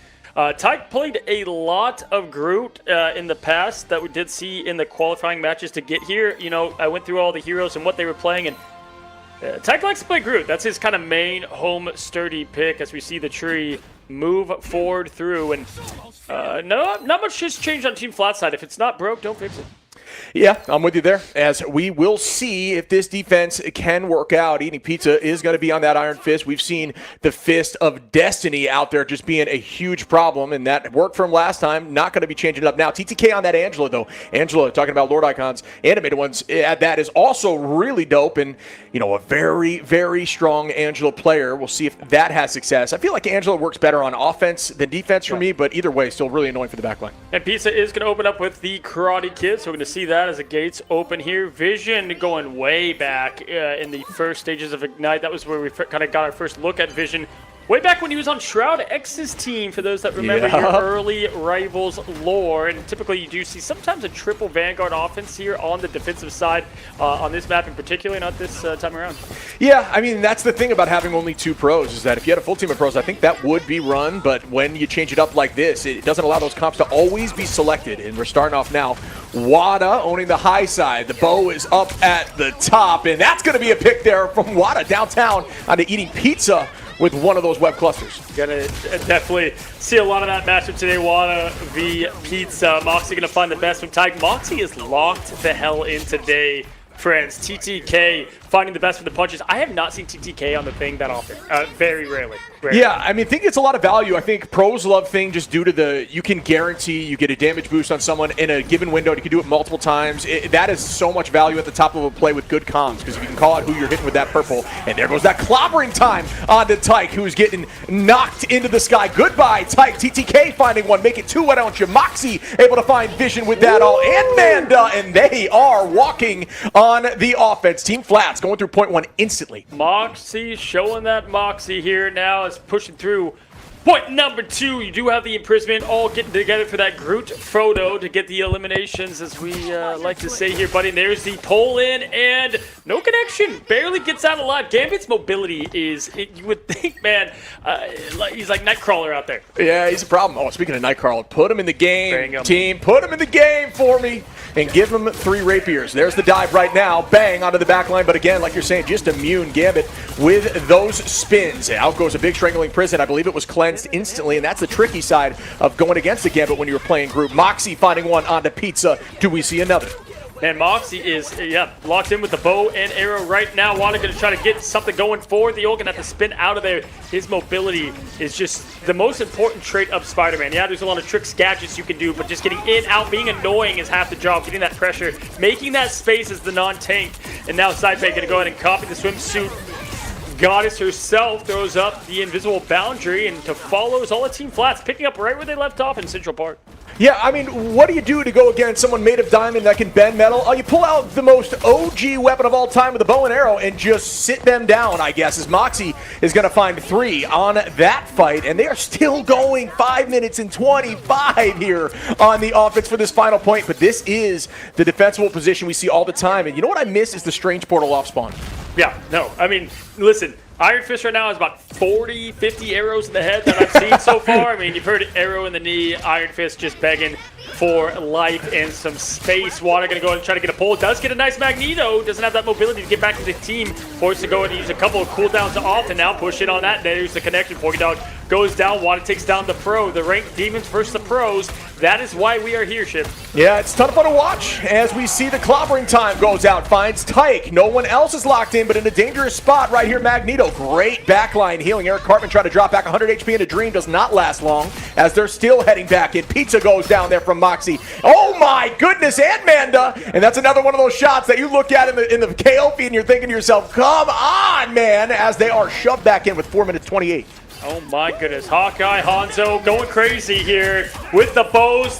Tyke played a lot of Groot in the past that we did see in the qualifying matches to get here. I went through all the heroes and what they were playing, and Tyke likes to play Groot. That's his kind of main home sturdy pick as we see the tree move forward through. And not much has changed on Team Flat side. If it's not broke, don't fix it. Yeah, I'm with you there. As we will see if this defense can work out. Eating Pizza is going to be on that Iron Fist. We've seen the Fist of Destiny out there just being a huge problem, and that worked for him last time. Not going to be changing it up now. TTK on that Angela, though. Angela, talking about Lord Icons, animated ones, at that is also really dope, and, a very, very strong Angela player. We'll see if that has success. I feel like Angela works better on offense than defense for me, but either way, still really annoying for the backline. And Pizza is going to open up with the Karate Kid, so we're going to see that as the gates open here. Vision going way back in the first stages of Ignite. That was where we kind of got our first look at Vision. Way back when he was on Shroud X's team, for those that remember your early Rivals lore. And typically you do see sometimes a triple Vanguard offense here on the defensive side on this map in particular, not this time around. Yeah, I mean, that's the thing about having only two pros is that if you had a full team of pros, I think that would be run. But when you change it up like this, it doesn't allow those comps to always be selected. And we're starting off now. Wada owning the high side. The bow is up at the top. And that's going to be a pick there from Wada downtown onto Eating Pizza with one of those web clusters. Gonna definitely see a lot of that matchup today. Wada v Pizza. Moxie gonna find the best from Tyke. Moxie is locked the hell in today, friends. TTK finding the best for the punches. I have not seen TTK on the thing that often. Very rarely. Yeah, I mean, I think it's a lot of value. I think pros love thing just due to you can guarantee you get a damage boost on someone in a given window. And you can do it multiple times. That is so much value at the top of a play with good comms because if you can call out who you're hitting with that purple. And there goes that clobbering time onto Tyke, who's getting knocked into the sky. Goodbye, Tyke. TTK finding one. Make it two. Why don't you? Moxie able to find Vision with that all. And Manda, and they are walking on the offense. Team Flats going through point one instantly. Moxie showing that Moxie here now is pushing through point number two. You do have the imprisonment all getting together for that Groot photo to get the eliminations, as we like to say here, buddy. And there's the pull in and no connection. Barely gets out alive. Gambit's mobility is, you would think, man, he's like Nightcrawler out there. Yeah, he's a problem. Oh, speaking of Nightcrawler, put him in the game, team. Put him in the game for me and give him 3 rapiers. There's the dive right now. Bang, onto the back line. But again, like you're saying, just immune Gambit with those spins. Out goes a big strangling prison. I believe it was cleansed instantly, and that's the tricky side of going against the Gambit when you were playing group. Moxie finding one onto Pizza. Do we see another? And Moxie is, locked in with the bow and arrow right now. Wanda going to try to get something going forward. The old going to have to spin out of there. His mobility is just the most important trait of Spider-Man. Yeah, there's a lot of tricks, gadgets you can do, but just getting in, out, being annoying is half the job. Getting that pressure, making that space as the non-tank. And now Sidepay going to go ahead and copy the swimsuit. Goddess herself throws up the invisible boundary, and to follow is all of Team Flats, picking up right where they left off in Central Park. Yeah, I mean, what do you do to go against someone made of diamond that can bend metal? Oh, you pull out the most OG weapon of all time with a bow and arrow and just sit them down, I guess, as Moxie is going to find 3 on that fight. And they are still going 5 minutes and 25 here on the offense for this final point. But this is the defensible position we see all the time. And you know what I miss is the strange portal off spawn. Yeah, no, I mean, listen, Iron Fist right now has about 40, 50 arrows in the head that I've seen so far. I mean, you've heard arrow in the knee, Iron Fist just begging for life and some space. Water going to go and try to get a pull. Does get a nice Magneto. Doesn't have that mobility to get back to the team. Forced to go and use a couple of cooldowns off and now push in on that. There's the connection. Forky Dog goes down. Wada takes down the pro. The ranked demons versus the pros. That is why we are here, Ship. Yeah, it's a ton of fun to watch as we see the clobbering time goes out. Finds Tyke. No one else is locked in, but in a dangerous spot right here, Magneto. Great backline healing. Eric Cartman trying to drop back 100 HP into Dream. Does not last long as they're still heading back in. Pizza goes down there from Moxie. Oh my goodness, and Manda. And that's another one of those shots that you look at in the KO feed and you're thinking to yourself, come on, man, as they are shoved back in with 4 minutes 28. Oh my goodness, Hawkeye Hanzo going crazy here with the bows,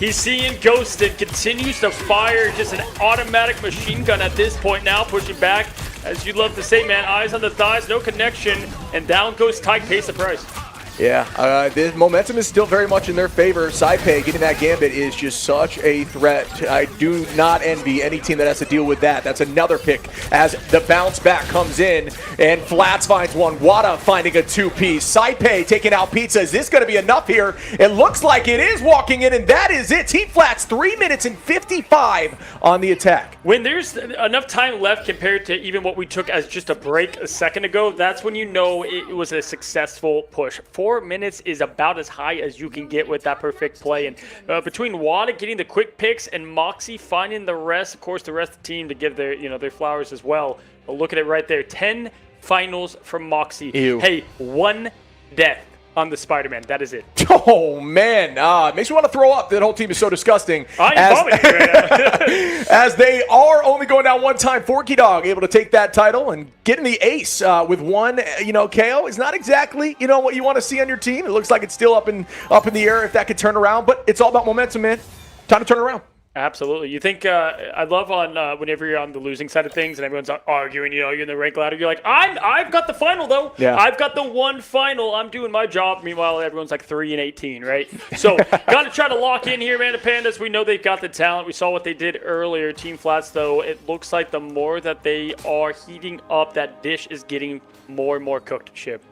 he's seeing Ghosted, continues to fire just an automatic machine gun at this point now, pushing back, as you'd love to say, man, eyes on the thighs, no connection, and down goes Tyke, pays the price. Yeah, the momentum is still very much in their favor. Saipei getting that gambit is just such a threat. I do not envy any team that has to deal with that. That's another pick as the bounce back comes in, and Flats finds one. Wada finding a two-piece. Saipei taking out Pizza. Is this going to be enough here? It looks like it is walking in, and that is it. Team Flats, 3 minutes and 55 on the attack. When there's enough time left compared to even what we took as just a break a second ago, that's when you know it was a successful push. 4 minutes is about as high as you can get with that perfect play. And between Wada getting the quick picks and Moxie finding the rest, of course, the rest of the team to give their flowers as well. But look at it right there. 10 finals from Moxie. Ew. Hey, 1 death on the Spider-Man. That is it. Oh, man. It makes me want to throw up. That whole team is so disgusting. I'm vomiting right now. As they are only going down one time. Forky Dog able to take that title and getting the ace with one, KO is not exactly, what you want to see on your team. It looks like it's still up in the air if that could turn around, but it's all about momentum, man. Time to turn around. Absolutely. You think I love on whenever you're on the losing side of things and everyone's arguing, you're in the rank ladder. You're like, I've got the final though. Yeah. I've got the one final. I'm doing my job. Meanwhile, everyone's like 3-18, right? So got to try to lock in here, man. The Pandas. We know they've got the talent. We saw what they did earlier. Team Flats, though, it looks like the more that they are heating up, that dish is getting more and more cooked. Chip.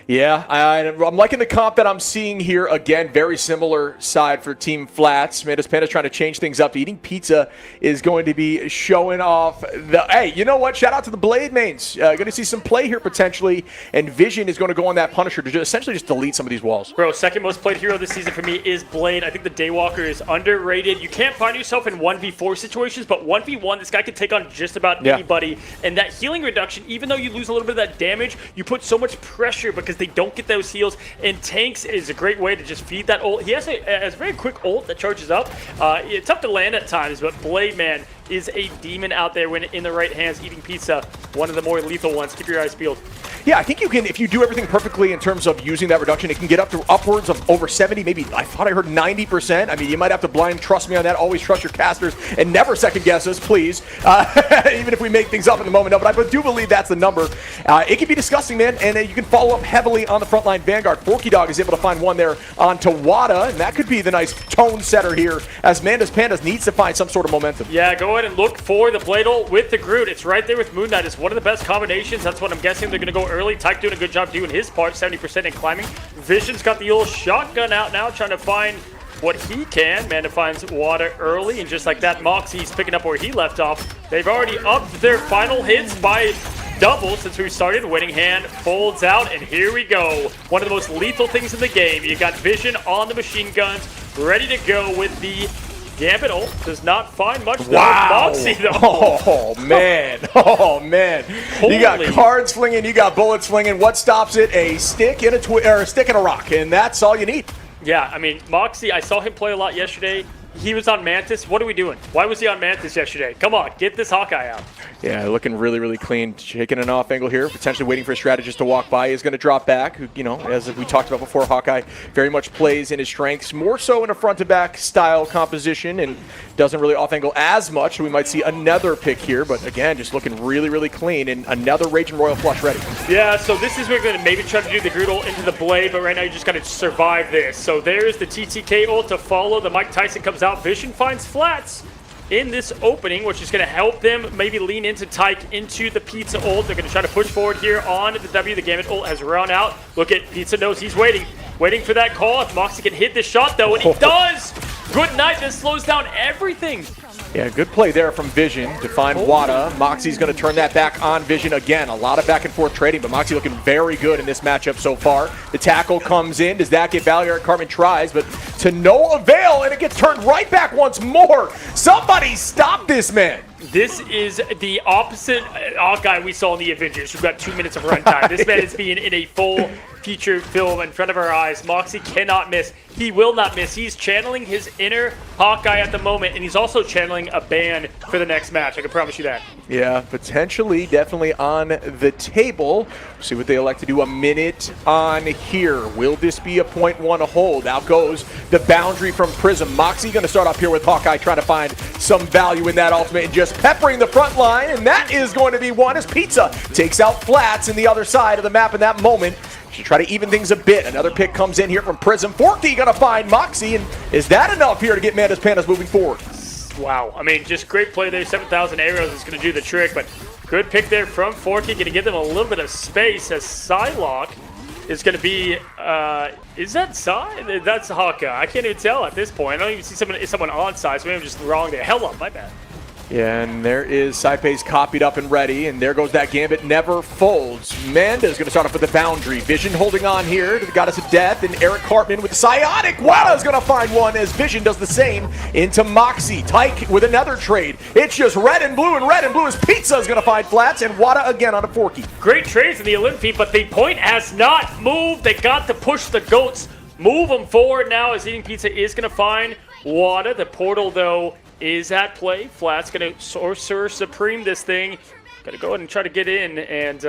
Yeah, I'm liking the comp that I'm seeing here. Again, very similar side for Team Flats. Manda's Panda's trying to change things up. Eating Pizza is going to be showing off the... Hey, you know what? Shout out to the Blade mains. Going to see some play here potentially. And Vision is going to go on that Punisher to essentially just delete some of these walls. Bro, second most played hero this season for me is Blade. I think the Daywalker is underrated. You can't find yourself in 1v4 situations, but 1v1, this guy can take on just about anybody. And that healing reduction, even though you lose a little bit of that damage, you put so much pressure because they don't get those heals, and Tanks is a great way to just feed that ult. He has a very quick ult that charges up. It's tough to land at times, but Blade, man, is a demon out there when in the right hands. Eating Pizza, one of the more lethal ones. Keep your eyes peeled. Yeah, I think you can, if you do everything perfectly in terms of using that reduction, it can get up to upwards of over 70, maybe, I thought I heard 90%. I mean, you might have to blind trust me on that. Always trust your casters and never second guess us, please. Even if we make things up in the moment. No, but I do believe that's the number. It can be disgusting, man, and you can follow up heavily on the frontline Vanguard. Forky Dog is able to find one there on Tawada, and that could be the nice tone setter here as Manda's Pandas needs to find some sort of momentum. Yeah, go ahead and look for the Blade ult with the Groot. It's right there with Moon Knight. It's one of the best combinations. That's what I'm guessing they're going to go early. Tyke doing a good job doing his part, 70% in climbing. Vision's got the old shotgun out now, trying to find what he can. Manda finds Water early, and just like that, Moxie's picking up where he left off. They've already upped their final hits by double since we started. Winning hand folds out, and here we go. One of the most lethal things in the game. You got Vision on the machine guns, ready to go with the Gambit ult. Does not find much. Wow. Moxie, though. Oh, man. Oh, man. You got cards flinging, you got bullets flinging. What stops it? A stick and a stick and a rock, and that's all you need. Yeah, I mean, Moxie, I saw him play a lot yesterday. He was on Mantis. What are we doing? Why was he on Mantis yesterday? Come on, get this Hawkeye out. Yeah, looking really, really clean. Taking an off angle here, potentially waiting for a strategist to walk by. Is going to drop back. As we talked about before, Hawkeye very much plays in his strengths, more so in a front-to-back style composition, and doesn't really off angle as much. So we might see another pick here, but again, just looking really, really clean, and another Raging Royal Flush ready. Yeah, so this is where we're going to maybe try to do the Groot ult into the Blade, but right now you just got to survive this. So there's the TTK ult to follow. The Mike Tyson comes out. Vision finds Flats in this opening, which is going to help them maybe lean into Tyke into the Pizza ult. They're going to try to push forward here on the W. The Gambit ult has run out. Look at Pizza knows he's waiting for that call. If Moxie can hit this shot, though, and he does. Good night. This slows down everything Yeah, good play there from Vision to find Wada. Moxie's going to turn that back on Vision again. A lot of back and forth trading, but Moxie looking very good in this matchup so far. The tackle comes in. Does that get value? Eric Cartman tries, but to no avail, and it gets turned right back once more. Somebody stop this man. This is the opposite Hawkeye we saw in the Avengers, who got 2 minutes of runtime. This man is being in a full feature film in front of our eyes. Moxie cannot miss. He will not miss. He's channeling his inner Hawkeye at the moment, and he's also channeling a ban for the next match. I can promise you that. Yeah, potentially, definitely on the table. See what they elect to do. A minute on here. Will this be a .1 hold? Out goes the boundary from Prism. Moxie going to start off here with Hawkeye, trying to find some value in that ultimate and just peppering the front line, and that is going to be one as Pizza takes out Flats in the other side of the map in that moment. To try to even things a bit. Another pick comes in here from Prism. Forky going to find Moxie, and is that enough here to get Mandas Pandas moving forward? Wow. I mean, just great play there. 7,000 arrows is going to do the trick, but good pick there from Forky. Going to give them a little bit of space as Psylocke is going to be, is that Psy? That's Hawkeye. I can't even tell at this point. I don't even see someone on side, so maybe I'm just wrong there. Hell up, my bad. Yeah, and there is Saipe's copied up and ready, and there goes that Gambit. Never folds. Manda's going to start off with the boundary. Vision holding on here to the Goddess of Death, and Eric Cartman with the Psionic. Wada's going to find one as Vision does the same into Moxie. Tyke with another trade. It's just red and blue as Pizza's going to find Flats, and Wada again on a Forky. Great trades in the Olympi, but the point has not moved. They got to push the goats, move them forward now as Eating Pizza is going to find Wada. The portal, though, is at play. Flat's going to Sorcerer Supreme this thing. Going to go ahead and try to get in. And,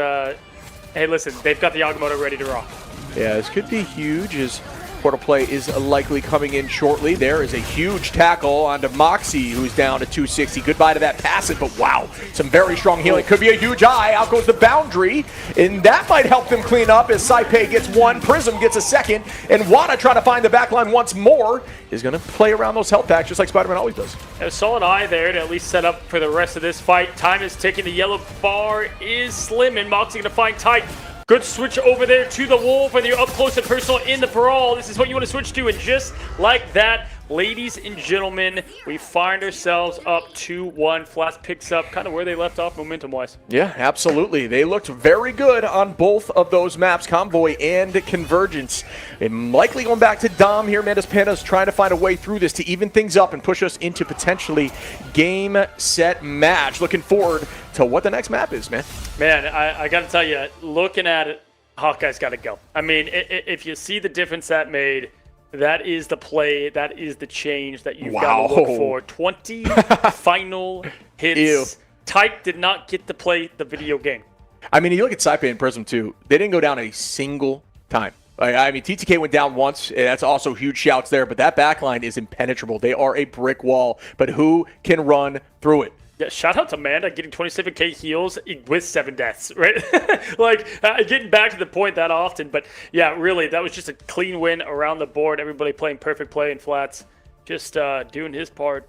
hey, listen, they've got the Agamotto ready to rock. Yeah, this could be huge as portal play is likely coming in shortly. There is a huge tackle onto Moxie, who's down to 260. Goodbye to that passive, but wow, some very strong healing. Could be a huge eye. Out goes the boundary, and that might help them clean up as Saipe gets one, Prism gets a second, and Wada trying to find the backline once more. Is going to play around those health packs just like Spider-Man always does. A solid eye there to at least set up for the rest of this fight. Time is ticking. The yellow bar is slim, and Moxie going to find Tyke. Good switch over there to the Wolf, and you're up close and personal in the brawl. This is what you want to switch to, and just like that, ladies and gentlemen, we find ourselves up 2-1. Flats picks up kind of where they left off momentum-wise. Yeah, absolutely. They looked very good on both of those maps, Convoy and Convergence. And likely going back to Dom here. Mandas Pandas trying to find a way through this to even things up and push us into potentially game, set, match. Looking forward to what the next map is, man. Man, I got to tell you, looking at it, Hawkeye's got to go. I mean, if you see the difference that made, that is the play, that is the change that you've got to look for. 20 final hits. Ew. Tyke did not get to play the video game. I mean, you look at Saipe and Prism, too. They didn't go down a single time. I mean, TTK went down once. That's also huge shouts there, but that backline is impenetrable. They are a brick wall, but who can run through it? Yeah, shout out to Amanda getting 27k heals with 7 deaths, right? Getting back to the point that often. But, yeah, really, that was just a clean win around the board. Everybody playing perfect play in Flats. Just doing his part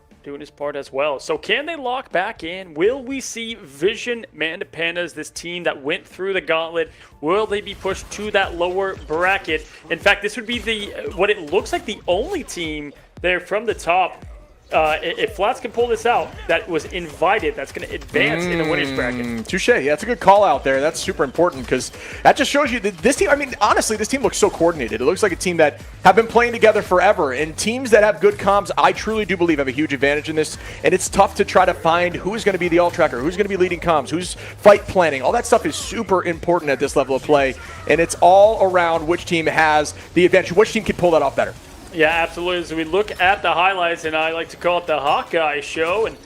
as well. So can they lock back in? Will we see Vision Mandas Pandas, this team that went through the gauntlet? Will they be pushed to that lower bracket? In fact, this would be what it looks like the only team there from the top. If Flats can pull this out, that was invited, that's going to advance in the winners bracket. Touche. Yeah, that's a good call out there. That's super important because that just shows you that this team, I mean, honestly, this team looks so coordinated. It looks like a team that have been playing together forever. And teams that have good comms, I truly do believe have a huge advantage in this. And it's tough to try to find who's going to be the alt tracker, who's going to be leading comms, who's fight planning. All that stuff is super important at this level of play. And it's all around which team has the advantage, which team can pull that off better. Yeah, absolutely. As we look at the highlights, and I like to call it the Hawkeye show, and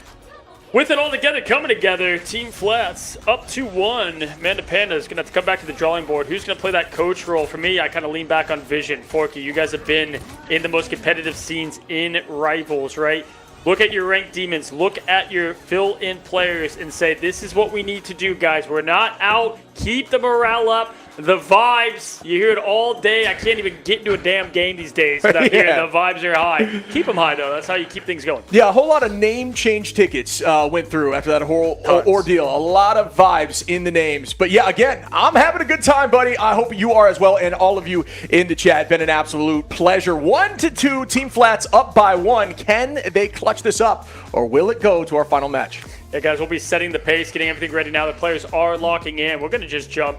with it all together, coming together, Team Flats up 2-1. Mandas Pandas is going to have to come back to the drawing board. Who's going to play that coach role? For me, I kind of lean back on Vision. Forky, you guys have been in the most competitive scenes in Rivals, right? Look at your ranked demons. Look at your fill-in players and say, this is what we need to do, guys. We're not out. Keep the morale up. The vibes, you hear it all day. I can't even get into a damn game these days without hearing the vibes are high. Keep them high, though. That's how you keep things going. Yeah, a whole lot of name change tickets went through after that whole ordeal. A lot of vibes in the names. But yeah, again, I'm having a good time, buddy. I hope you are as well, and all of you in the chat. Been an absolute pleasure. 1-2, Team Flats up by 1. Can they clutch this up, or will it go to our final match? Yeah, guys, we'll be setting the pace, getting everything ready now. The players are locking in. We're going to just jump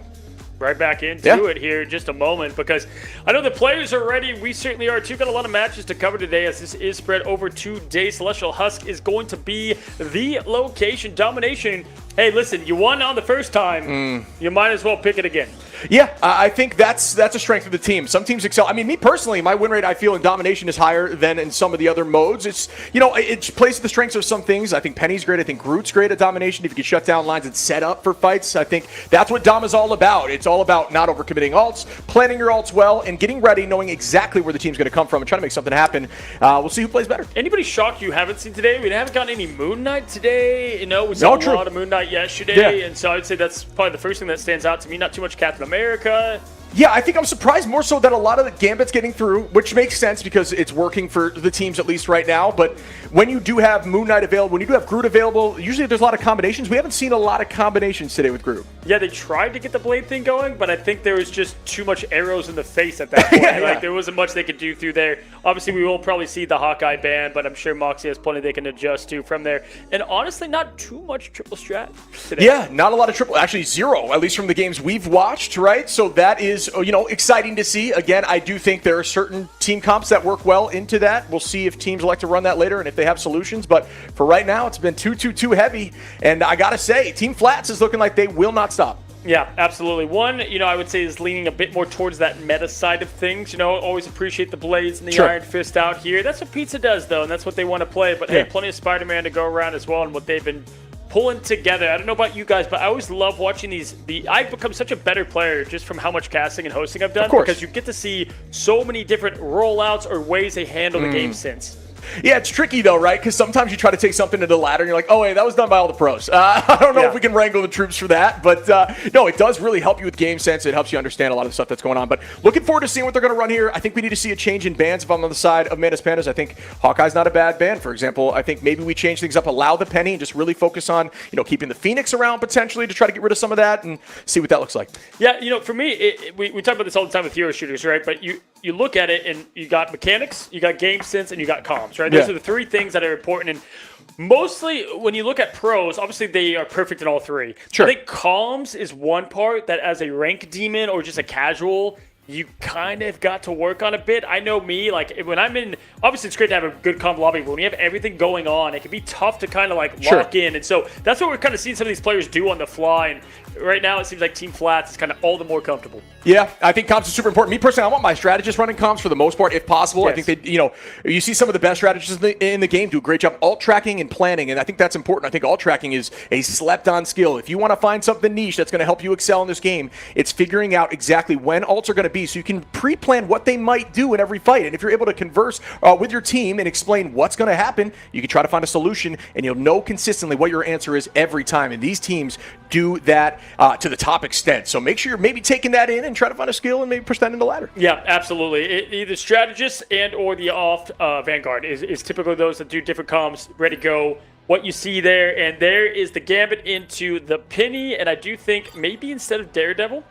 right back into it here in just a moment, because I know the players are ready. We certainly are too. Got a lot of matches to cover today, as this is spread over 2 days. Celestial Husk is going to be the location. Domination. Hey, listen, you won on the first time. You might as well pick it again. Yeah, I think that's a strength of the team. Some teams excel. I mean, me personally, my win rate, I feel, in domination is higher than in some of the other modes. It's, it plays to the strengths of some things. I think Penny's great. I think Groot's great at domination. If you can shut down lines and set up for fights, I think that's what Dom is all about. It's all about not overcommitting ults, planning your ults well, and getting ready, knowing exactly where the team's going to come from and trying to make something happen. We'll see who plays better. Anybody shocked you haven't seen today? We haven't gotten any Moon Knight today. We saw a lot of Moon Knight yesterday, and so I would say that's probably the first thing that stands out to me. Not too much Captain America. Yeah, I think I'm surprised more so that a lot of the Gambit's getting through, which makes sense because it's working for the teams at least right now. But when you do have Moon Knight available, when you do have Groot available, usually there's a lot of combinations. We haven't seen a lot of combinations today with Groot. Yeah, they tried to get the blade thing going, but I think there was just too much arrows in the face at that point. There wasn't much they could do through there. Obviously, we will probably see the Hawkeye ban, but I'm sure Moxie has plenty they can adjust to from there. And honestly, not too much triple strat today. Yeah, not a lot of triple. Actually, zero, at least from the games we've watched, right? So that is, exciting to see. Again, I do think there are certain team comps that work well into that. We'll see if teams like to run that later and if they have solutions. But for right now, it's been too heavy. And I got to say, Team Flats is looking like they will not stop. Yeah, absolutely. One, I would say is leaning a bit more towards that meta side of things. Always appreciate the blades and the Iron Fist out here. That's what Pizza does, though, and that's what they want to play. But hey, plenty of Spider-Man to go around as well, and what they've been pulling together. I don't know about you guys, but I always love watching these. I've become such a better player just from how much casting and hosting I've done, because you get to see so many different rollouts or ways they handle the game since. Yeah, it's tricky though, right? Because sometimes you try to take something to the ladder and you're like, oh, hey, that was done by all the pros. I don't know if we can wrangle the troops for that. But no, it does really help you with game sense. It helps you understand a lot of the stuff that's going on. But looking forward to seeing what they're going to run here. I think we need to see a change in bans if I'm on the side of Manus Pandas. I think Hawkeye's not a bad ban, for example. I think maybe we change things up, allow the Penny, and just really focus on, keeping the Phoenix around potentially to try to get rid of some of that and see what that looks like. Yeah, for me, we talk about this all the time with hero shooters, right? But you look at it and you got mechanics, you got game sense, and you got comms, right? Those are the three things that are important. And mostly when you look at pros, obviously they are perfect in all three. Sure. I think comms is one part that as a rank demon or just a casual, you kind of got to work on a bit. I know me, like when I'm in, obviously it's great to have a good comp lobby, but when you have everything going on, it can be tough to kind of lock in. And so that's what we're kind of seeing some of these players do on the fly. And right now it seems like Team Flats is kind of all the more comfortable. Yeah, I think comps is super important. Me personally, I want my strategists running comps for the most part, if possible. Yes. I think they, you see some of the best strategists in the game do a great job alt tracking and planning, and I think that's important. I think alt tracking is a slept-on skill. If you want to find something niche that's going to help you excel in this game, it's figuring out exactly when alts are going to be, so you can pre-plan what they might do in every fight. And if you're able to converse with your team and explain what's going to happen, you can try to find a solution, and you'll know consistently what your answer is every time. And these teams do that to the top extent. So make sure you're maybe taking that in and try to find a skill and maybe push that into ladder. Yeah, absolutely. Either strategist and or the off Vanguard is typically those that do different comms, ready to go. What you see there, and there is the gambit into the Penny, and I do think maybe instead of Daredevil,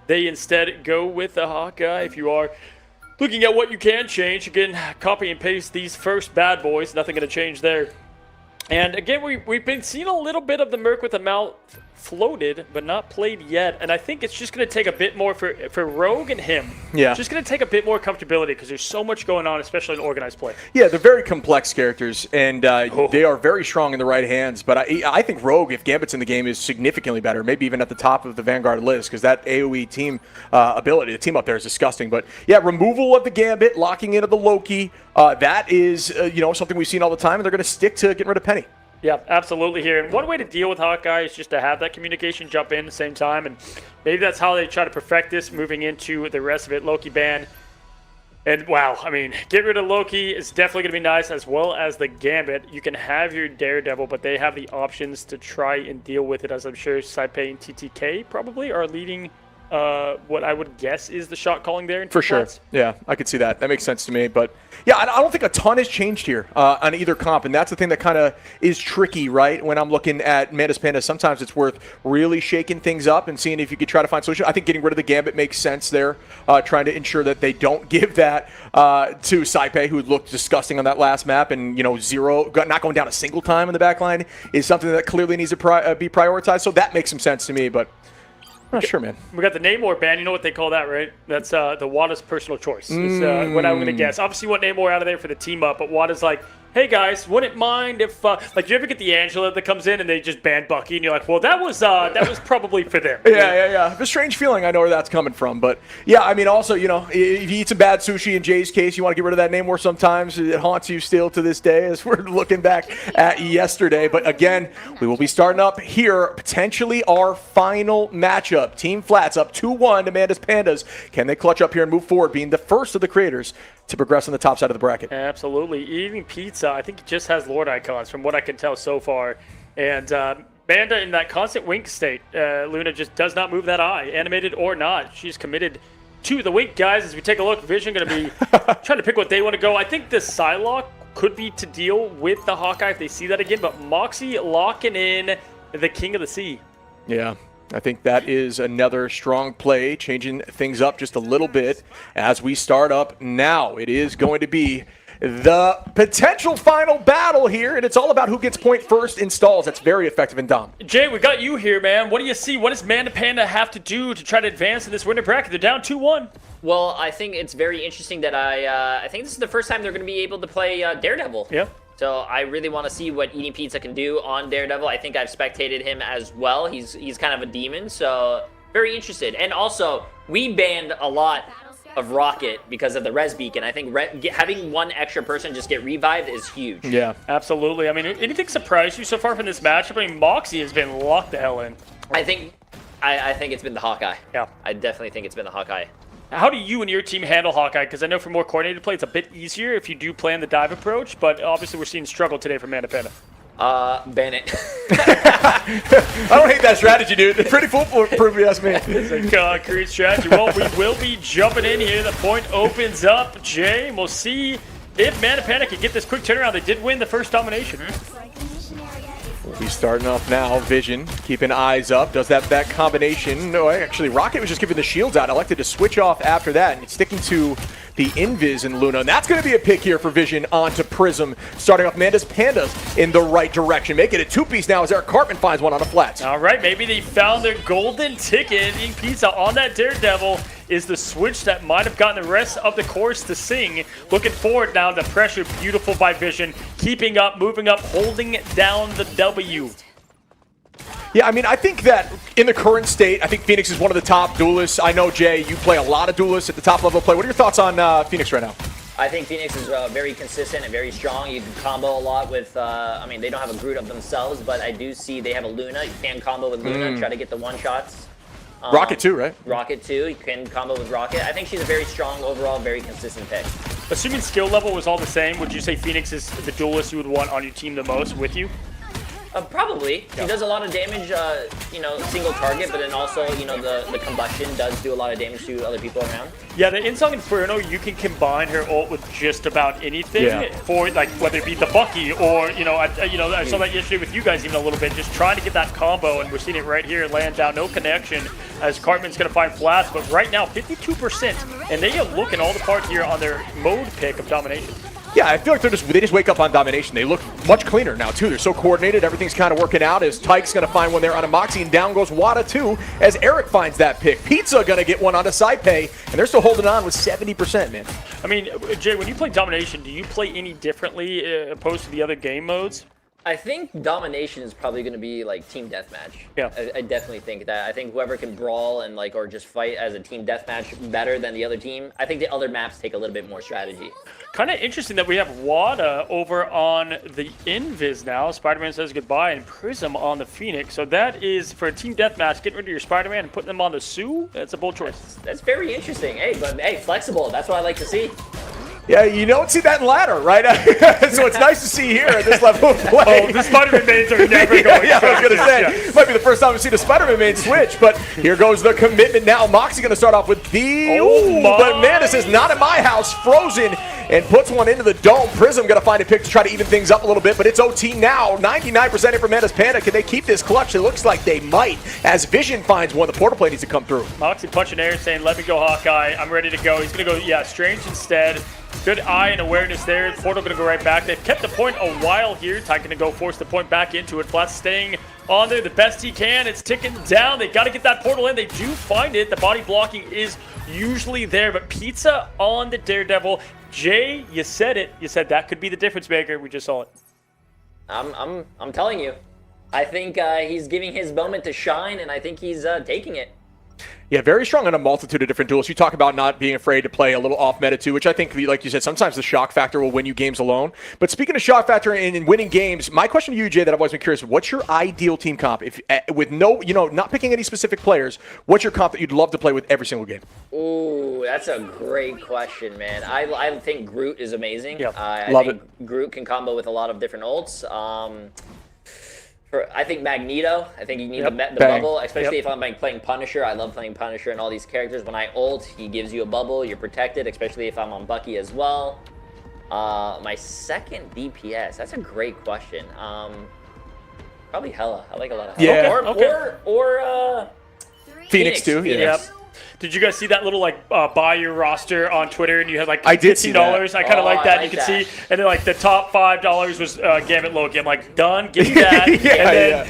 they instead go with the Hawkeye. If you are looking at what you can change, you can copy and paste these first bad boys. Nothing going to change there. And again, we've been seeing a little bit of the Merc with the mouth floated, but not played yet. And I think it's just going to take a bit more for Rogue and him. Yeah. It's just going to take a bit more comfortability because there's so much going on, especially in organized play. Yeah, they're very complex characters, and they are very strong in the right hands. But I think Rogue, if Gambit's in the game, is significantly better, maybe even at the top of the Vanguard list, because that AoE team ability, the team up there is disgusting. But yeah, removal of the Gambit, locking into the Loki, that is something we've seen all the time, and they're going to stick to getting rid of Penny. Yeah, absolutely here. And one way to deal with Hawkeye is just to have that communication jump in at the same time. And maybe that's how they try to perfect this moving into the rest of it. Loki ban. And wow, I mean, get rid of Loki is definitely going to be nice, as well as the Gambit. You can have your Daredevil, but they have the options to try and deal with it, as I'm sure Saipei and TTK probably are leading what I would guess is the shot calling there. For sure. Yeah, I could see that. That makes sense to me. But yeah, I don't think a ton has changed here on either comp, and that's the thing that kind of is tricky, right? When I'm looking at Mantis Panda, sometimes it's worth really shaking things up and seeing if you could try to find solution. I think getting rid of the Gambit makes sense there, trying to ensure that they don't give that to Saipe, who looked disgusting on that last map, and not going down a single time in the back line is something that clearly needs to be prioritized. So that makes some sense to me, but I'm not sure, man. We got the Namor ban. You know what they call that, right? That's the Wada's personal choice. Is what I'm going to guess. Obviously, you want Namor out of there for the team up, but Wada's like, hey guys, wouldn't mind if like you ever get the Angela that comes in and they just ban Bucky, and you're like, well, that was probably for them. Yeah. A strange feeling. I know where that's coming from, but yeah, I mean, also, if you eat some bad sushi, in Jay's case, you want to get rid of that Namor sometimes. It haunts you still to this day as we're looking back at yesterday. But again, we will be starting up here, potentially our final matchup. Team Flats up 2-1 to Mantis Pandas. Can they clutch up here and move forward, being the first of the creators to progress on the top side of the bracket? Absolutely. Eating pizza, I think he just has Lord icons from what I can tell so far. And Banda in that constant wink state. Luna just does not move that eye, animated or not. She's committed to the wink, guys. As we take a look, Vision going to be trying to pick what they want to go. I think the Psylocke could be to deal with the Hawkeye if they see that again, but Moxie locking in the King of the Sea. Yeah. I think that is another strong play, changing things up just a little bit as we start up now. It is going to be the potential final battle here, and it's all about who gets point first in stalls. That's very effective in Dom. Jay, we got you here, man. What do you see? What does Mantis Panda have to do to try to advance in this winter bracket? They're down 2-1. Well, I think it's very interesting that I think this is the first time they're going to be able to play Daredevil. Yeah. So I really want to see what Eating Pizza can do on Daredevil. I think I've spectated him as well. He's kind of a demon, so very interested. And also, we banned a lot of Rocket because of the res beacon. I think having one extra person just get revived is huge. Yeah, absolutely. I mean, anything surprised you so far from this matchup? I mean, Moxie has been locked the hell in. I think it's been the Hawkeye. Yeah. I definitely think it's been the Hawkeye. How do you and your team handle Hawkeye? Because I know for more coordinated play, it's a bit easier if you do plan the dive approach, but obviously we're seeing struggle today from Mantis Panda. Ban it. I don't hate that strategy, dude. It's pretty foolproof, if you ask me. It's a concrete strategy. Well, we will be jumping in here. The point opens up, Jay, and we'll see if Mantis Panda can get this quick turnaround. They did win the first domination. We'll be starting off now. Vision keeping eyes up. Does that combination. No, actually, Rocket was just giving the shields out. Elected to switch off after that, and it's sticking to the Invis and Luna. And that's going to be a pick here for Vision onto Prism. Starting off Mantis Pandas in the right direction. Make it a two-piece now as Eric Cartman finds one on a flat. All right, maybe they found their golden ticket. Eating Pizza on that Daredevil is the switch that might have gotten the rest of the course to sing. Looking forward now to pressure. Beautiful by Vision. Keeping up, moving up, holding down the W. Yeah, I mean, I think that in the current state, I think Phoenix is one of the top duelists. I know, Jay, you play a lot of duelists at the top level of play. What are your thoughts on Phoenix right now? I think Phoenix is very consistent and very strong. You can combo a lot with, I mean, they don't have a Groot of themselves, but I do see they have a Luna. You can combo with Luna, try to get the one-shots. Rocket too, right? Rocket too. You can combo with Rocket. I think she's a very strong, overall, very consistent pick. Assuming skill level was all the same, would you say Phoenix is the duelist you would want on your team the most with you? Probably. She does a lot of damage, single target, but then also, the combustion does do a lot of damage to other people around. Yeah, the Insong Inferno, you can combine her ult with just about anything for, like, whether it be the Bucky or, I saw that yesterday with you guys even a little bit, just trying to get that combo, and we're seeing it right here, land down, no connection, as Cartman's going to find flats, but right now, 52%, and they are looking all the part here on their mode pick of domination. Yeah, I feel like they just wake up on domination. They look much cleaner now, too. They're so coordinated. Everything's kind of working out as Tyke's going to find one there on a Moxie, and down goes Wada, too, as Eric finds that pick. Pizza going to get one on a Saipe, and they're still holding on with 70%, man. I mean, Jay, when you play domination, do you play any differently opposed to the other game modes? I think domination is probably going to be like team deathmatch. Yeah, I definitely think that. I think whoever can brawl and or just fight as a team deathmatch better than the other team. I think the other maps take a little bit more strategy. Kind of interesting that we have Wada over on the Invis now. Spider-Man says goodbye, and Prism on the Phoenix. So that is for a team deathmatch. Getting rid of your Spider-Man and putting them on the Sue. That's a bold choice. That's very interesting. Hey, but flexible. That's what I like to see. Yeah, you don't see that in ladder, right? So it's nice to see here at this level of play. Oh, the Spider-Man mains are never going Yeah, I was going to say, might be the first time we've seen a Spider-Man main switch, but here goes the commitment now. Moxie going to start off with the... but man, this is not in my house. Frozen and puts one into the dome. Prism going to find a pick to try to even things up a little bit, but it's OT now. 99% in for Mantis Panda. Can they keep this clutch? It looks like they might, as Vision finds one. The portal play needs to come through. Moxie punching air, saying, let me go, Hawkeye. I'm ready to go. He's going to go, yeah, Strange instead. Good eye and awareness there. Portal going to go right back. They've kept the point a while here. Ty going to go force the point back into it. Flat staying on there the best he can. It's ticking down. They got to get that portal in. They do find it. The body blocking is usually there, but Pizza on the Daredevil. Jay, you said it. You said that could be the difference maker. We just saw it. I'm telling you. I think he's giving his moment to shine, and I think he's taking it. Yeah, very strong on a multitude of different duels. You talk about not being afraid to play a little off meta too, which I think, like you said, sometimes the shock factor will win you games alone. But speaking of shock factor and winning games, my question to you, Jay, that I've always been curious: what's your ideal team comp? If with no, not picking any specific players, what's your comp that you'd love to play with every single game? Ooh, that's a great question, man. I think Groot is amazing. Yep. I Love think Groot can combo with a lot of different ults. I think Magneto. I think you need the bubble, especially if I'm playing Punisher. I love playing Punisher and all these characters. When I ult, he gives you a bubble. You're protected, especially if I'm on Bucky as well. My second DPS. That's a great question. Probably Hela. I like a lot of Hela. Yeah. Or Phoenix too. Phoenix. Yeah. Yep. Did you guys see that little buy your roster on Twitter and you had like I did see $15? I kind of like that. I like you can that. see, and then like the top $5 was Gambit Loki. I'm like, done, give me that,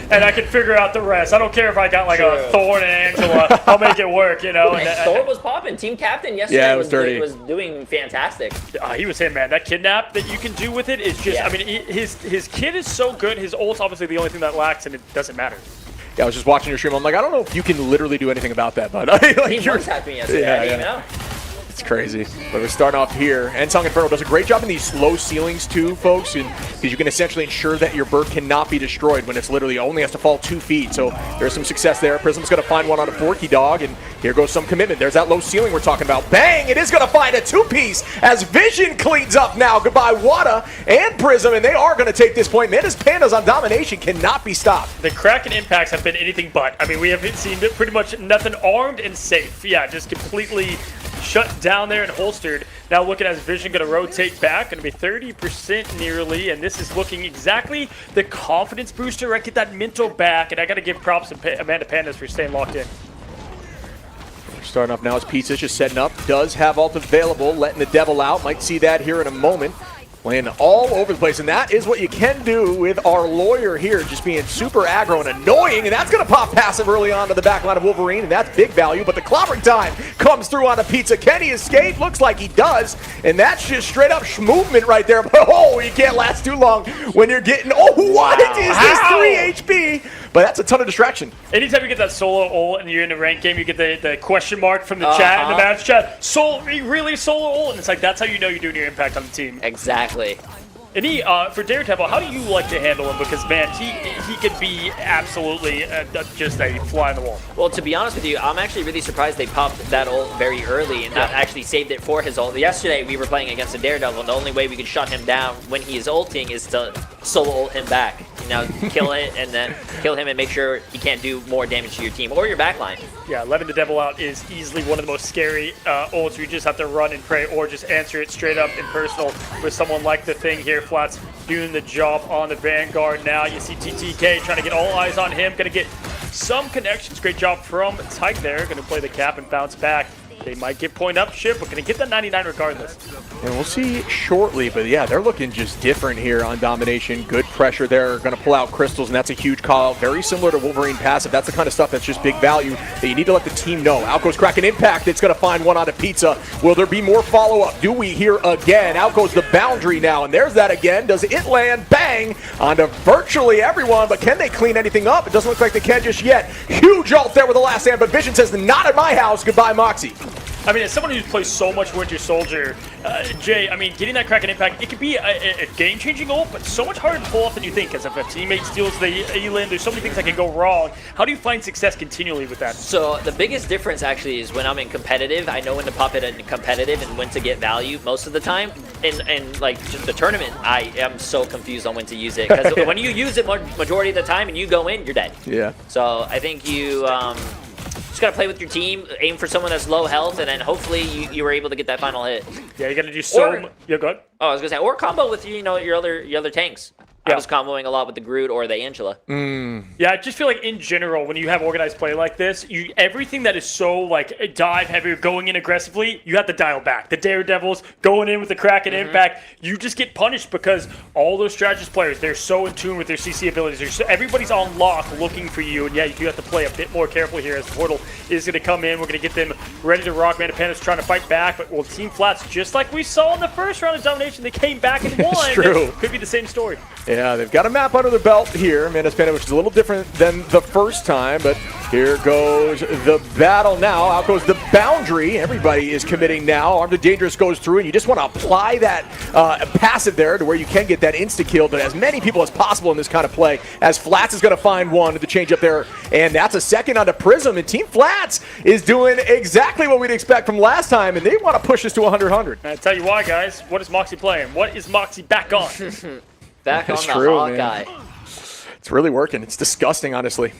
and I can figure out the rest. I don't care if I got like a Thorn and Angela. I'll make it work, And Thor was popping. Team captain yesterday. Yeah, it was dirty. Was doing fantastic. He was him, man. That kidnap that you can do with it is just. Yeah. I mean, his kid is so good. His ult's obviously the only thing that lacks, and it doesn't matter. Yeah, I was just watching your stream. I'm like, I don't know if you can literally do anything about that, bud. He one-tapped me yesterday. I didn't even know. It's crazy. But we're starting off here. And Song Inferno does a great job in these low ceilings too, folks, because you can essentially ensure that your bird cannot be destroyed when it's literally only has to fall 2 feet. So there's some success there. Prism's going to find one on a Forky Dog, and here goes some commitment. There's that low ceiling we're talking about. Bang! It is going to find a 2-piece as Vision cleans up now. Goodbye, Wada and Prism, and they are going to take this point. Mantis Pandas on domination cannot be stopped. The Kraken impacts have been anything but. I mean, we have seen pretty much nothing armed and safe. Yeah, just completely shut down there and holstered. Now looking as Vision going to rotate back, going to be 30% nearly, and this is looking exactly the confidence booster, right? Get that mental back, and I got to give props to Amanda Pandas for staying locked in. We're starting off now as Pizza's just setting up. Does have ult available, letting the devil out. Might see that here in a moment. Playing all over the place, and that is what you can do with our lawyer here, just being super aggro and annoying, and that's going to pop passive early on to the back line of Wolverine, and that's big value, but the clobbering time comes through on a Pizza. Can he escape? Looks like he does, and that's just straight up movement right there, but you can't last too long when you're getting, what is this 3 HP? But that's a ton of distraction. Anytime you get that solo ult and you're in a ranked game, you get the question mark from the chat, in the match chat, really solo ult? And it's like, that's how you know you're doing your impact on the team. Exactly. And for Daredevil, how do you like to handle him? Because, man, he could be absolutely just a fly on the wall. Well, to be honest with you, I'm actually really surprised they popped that ult very early and not actually saved it for his ult. Yesterday, we were playing against a Daredevil, and the only way we could shut him down when he is ulting is to solo ult him back. Kill it, and then kill him and make sure he can't do more damage to your team or your backline. Yeah, letting the devil out is easily one of the most scary ults. You just have to run and pray or just answer it straight up in personal with someone like the Thing here. Flats doing the job on the Vanguard now. You see TTK trying to get all eyes on him. Going to get some connections. Great job from Tyke there. Going to play the cap and bounce back. They might get point up ship, but going to get that 99 regardless. And we'll see shortly, but yeah, they're looking just different here on domination. Good pressure there. Going to pull out crystals, and that's a huge call out. Very similar to Wolverine passive. That's the kind of stuff that's just big value that you need to let the team know. Out goes Kraken Impact. It's going to find one on a Pizza. Will there be more follow-up? Do we hear again? Out goes the boundary now, and there's that again. Does it land? Bang! Onto virtually everyone, but can they clean anything up? It doesn't look like they can just yet. Huge ult there with the last hand, but Vision says, not at my house. Goodbye, Moxie. I mean, as someone who plays so much Winter Soldier, Jay, I mean, getting that Kraken impact, it could be a game-changing ult, but so much harder to pull off than you think. Because if a teammate steals the Eland, there's so many things that can go wrong. How do you find success continually with that? So the biggest difference actually is when I'm in competitive, I know when to pop it in competitive and when to get value most of the time. In like just the tournament, I am so confused on when to use it. Because when you use it majority of the time and you go in, you're dead. Yeah. So I think you just gotta play with your team, aim for someone that's low health, and then hopefully you were able to get that final hit. Yeah, you gotta do so. Yeah, go ahead. Oh, I was gonna say, or combo with your other tanks. Yeah. I was comboing a lot with the Groot or the Angela. Yeah, I just feel like in general, when you have organized play like this, everything that is so like dive heavy or going in aggressively, you have to dial back. The Daredevils going in with the Kraken impact, you just get punished because all those strategist players, they're so in tune with their CC abilities. Everybody's on lock looking for you, and yeah, you do have to play a bit more carefully here as the portal is going to come in. We're going to get them ready to rock. Panda's trying to fight back, but well, Team Flats, just like we saw in the first round of domination, they came back and won. It's true. It could be the same story. Yeah, they've got a map under their belt here, Manda's Panda, which is a little different than the first time, but here goes the battle now. Out goes the boundary. Everybody is committing now. Armed and Dangerous goes through, and you just want to apply that passive there to where you can get that insta-kill to as many people as possible in this kind of play, as Flats is going to find one to change up there, and that's a second onto Prism, and Team Flats is doing exactly what we'd expect from last time, and they want to push this to 100-100. I'll tell you why, guys. What is Moxie playing? What is Moxie back on? Back That's on the true, Hawkeye. man. It's really working. It's disgusting, honestly.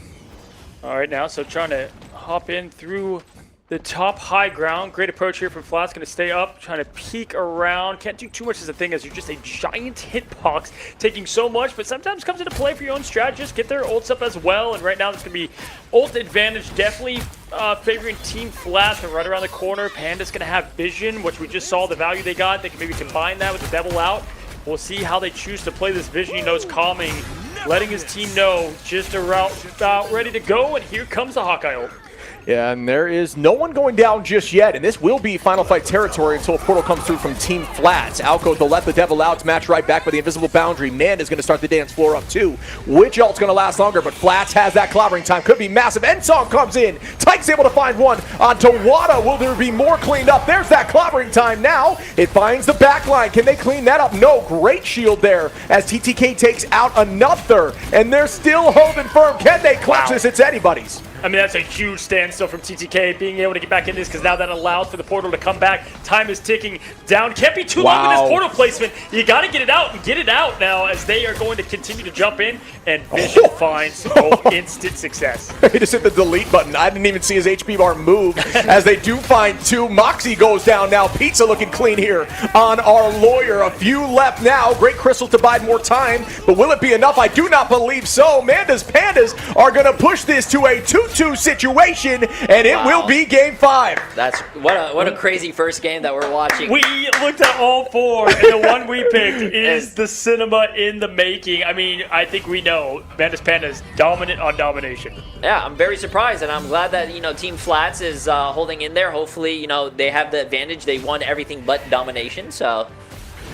All right, now, so trying to hop in through the top high ground. Great approach here from Flats. Going to stay up, trying to peek around. Can't do too much as a thing as you're just a giant hitbox, taking so much, but sometimes comes into play for your own strategists. Get their ults up as well, and right now there's going to be ult advantage definitely favoring Team Flats. And right around the corner, Panda's going to have Vision, which we just saw the value they got. They can maybe combine that with the Devil Out. We'll see how they choose to play this Vision. He knows calming, letting his team know just about ready to go, and here comes the Hawkeye ult. Yeah, and there is no one going down just yet, and this will be Final Fight territory until a portal comes through from Team Flats. Out goes the Let the Devil Out, match right back by the invisible boundary. Manda's going to start the dance floor up too. Which ult's going to last longer, but Flats has that clobbering time. Could be massive. Ensong comes in. Tyke's able to find one onto Wada. Will there be more cleaned up? There's that clobbering time now. It finds the back line. Can they clean that up? No. Great shield there as TTK takes out another, and they're still holding firm. Can they clutch this? It's anybody's. I mean, that's a huge standstill from TTK, being able to get back in this, because now that allows for the portal to come back. Time is ticking down. Can't be too long with this portal placement. You got to get it out and get it out now, as they are going to continue to jump in, and Vision finds instant success. He just hit the delete button. I didn't even see his HP bar move as they do find two. Moxie goes down now. Pizza looking clean here on our lawyer. A few left now. Great crystal to bide more time, but will it be enough? I do not believe so. Manda's Pandas are going to push this to a 2-2 situation, and it will be game 5. That's what a crazy first game that we're watching. We looked at all four, and the one we picked is the cinema in the making. I mean, I think we know Manda's Panda's dominant on domination. Yeah, I'm very surprised, and I'm glad that Team Flats is holding in there. Hopefully, they have the advantage. They won everything but domination, so.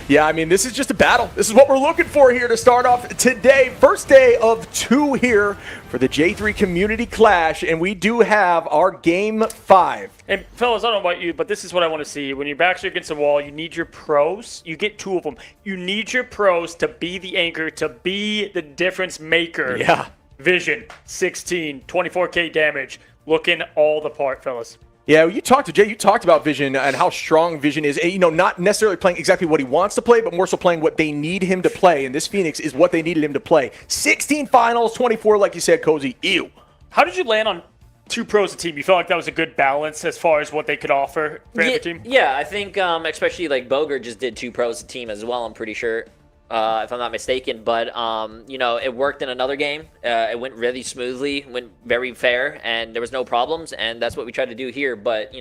Yeah, I mean, this is just a battle. This is what we're looking for here to start off today. First day of 2 here for the J3 Community Clash, and we do have our Game 5. And fellas, I don't know about you, but this is what I want to see. When your backs are against the wall, you need your pros. You get 2 of them. You need your pros to be the anchor, to be the difference maker. Yeah. Vision, 16, 24k damage. Looking all the part, fellas. Yeah, you talked to Jay. You talked about Vision and how strong Vision is. Not necessarily playing exactly what he wants to play, but more so playing what they need him to play. And this Phoenix is what they needed him to play. 16 finals, 24, like you said, Cozy. Ew. How did you land on 2 pros a team? You felt like that was a good balance as far as what they could offer for the team? Yeah, I think especially like Boger just did 2 pros a team as well, I'm pretty sure. If I'm not mistaken, but it worked in another game. It went really smoothly, went very fair, and there was no problems, and that's what we tried to do here. But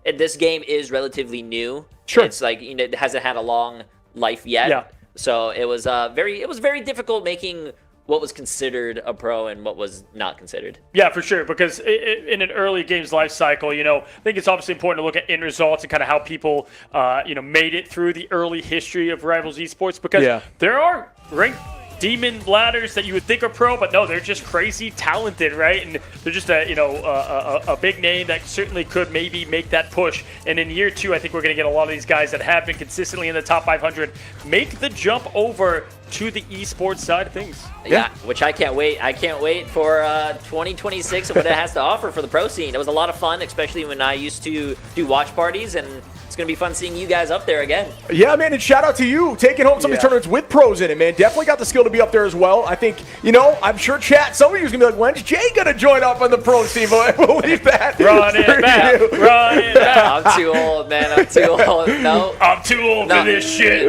this game is relatively new. Sure, it's like it hasn't had a long life yet. Yeah. So it was very difficult making what was considered a pro and what was not considered. Yeah, for sure, because in an early game's life cycle, I think it's obviously important to look at end results and kind of how people, made it through the early history of Rivals Esports, because there are ranked demon ladders that you would think are pro, but no, they're just crazy talented, right? And they're just a big name that certainly could maybe make that push. And in year 2, I think we're going to get a lot of these guys that have been consistently in the top 500 make the jump over to the esports side of things. Yeah, which I can't wait. I can't wait for 2026 and what it has to offer for the pro scene. It was a lot of fun, especially when I used to do watch parties, and it's going to be fun seeing you guys up there again. Yeah, man, and shout out to you taking home some of these tournaments with pros in it, man. Definitely got the skill to be up there as well. I think, I'm sure chat, some of you is going to be like, when's Jay going to join up on the pro team? I believe that. Run it back. Run it back. I'm too old, man. I'm too old. No. I'm too old for this shit.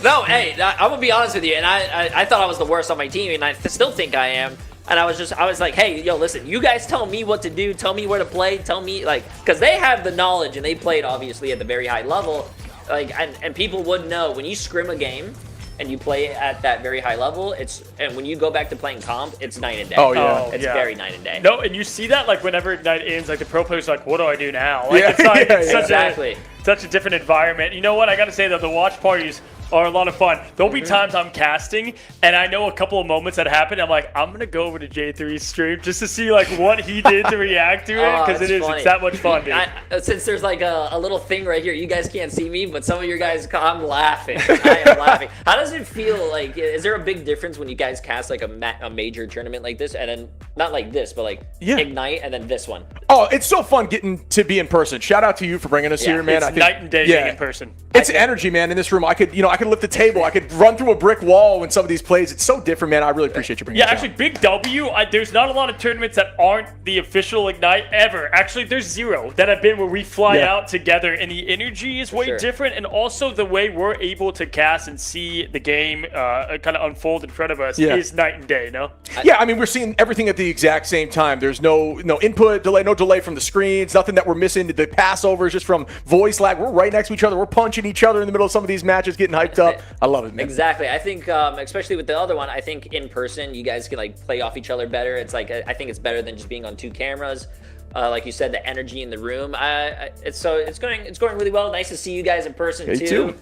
No, hey, I'm going to be honest with you, and I thought I was the worst on my team, and I still think I am. And I was like, hey, yo, listen, you guys tell me what to do, tell me where to play, tell me, because they have the knowledge, and they played, obviously, at the very high level, and people would know, when you scrim a game, and you play at that very high level, and when you go back to playing comp, it's night and day. Oh, yeah. It's very night and day. No, and you see that, whenever Ignite ends, the pro player's like, what do I do now? It's such a different environment. You know what? I got to say, though, the watch parties are a lot of fun. There'll be times I'm casting, and I know a couple of moments that happen. I'm like, I'm going to go over to Jay3's stream just to see, what he did to react to it, because it's that much fun, dude. Since there's, a little thing right here, you guys can't see me, but some of your guys, I'm laughing. I am laughing. How does it feel? Is there a big difference when you guys cast, a major tournament like this, and then, not like this, but, Ignite, and then this one? Oh, it's so fun getting to be in person. Shout out to you for bringing us here, man. It's night and day being in person. It's energy, man, in this room. I could lift the table. I could run through a brick wall in some of these plays. It's so different, man. I really appreciate you bringing us actually, Big W, there's not a lot of tournaments that aren't the official Ignite ever. Actually, there's 0 that have been where we fly out together, and the energy is way different, and also the way we're able to cast and see the game kind of unfold in front of us is night and day, no? Yeah, I mean, we're seeing everything at the exact same time. There's no input delay, no delay from the screens, nothing that we're missing. The Passovers just from voice lag. We're right next to each other. We're punching each other in the middle of some of these matches, getting hyped up. I love it, man. Exactly. I think, especially with the other one, I think in person you guys can play off each other better. It's I think it's better than just being on 2 cameras. Like you said, the energy in the room. It's going really well. Nice to see you guys in person too.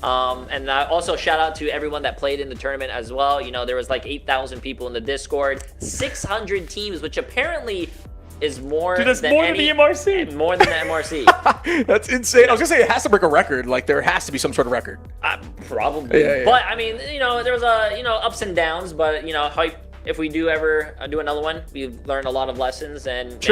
And also shout out to everyone that played in the tournament as well. There was 8,000 people in the Discord, 600 teams, which apparently is more than the MRC. More than the MRC. That's insane. I was going to say, it has to break a record. There has to be some sort of record. Probably. Yeah. But, I mean, there was ups and downs. But, if we do ever do another one, we've learned a lot of lessons. And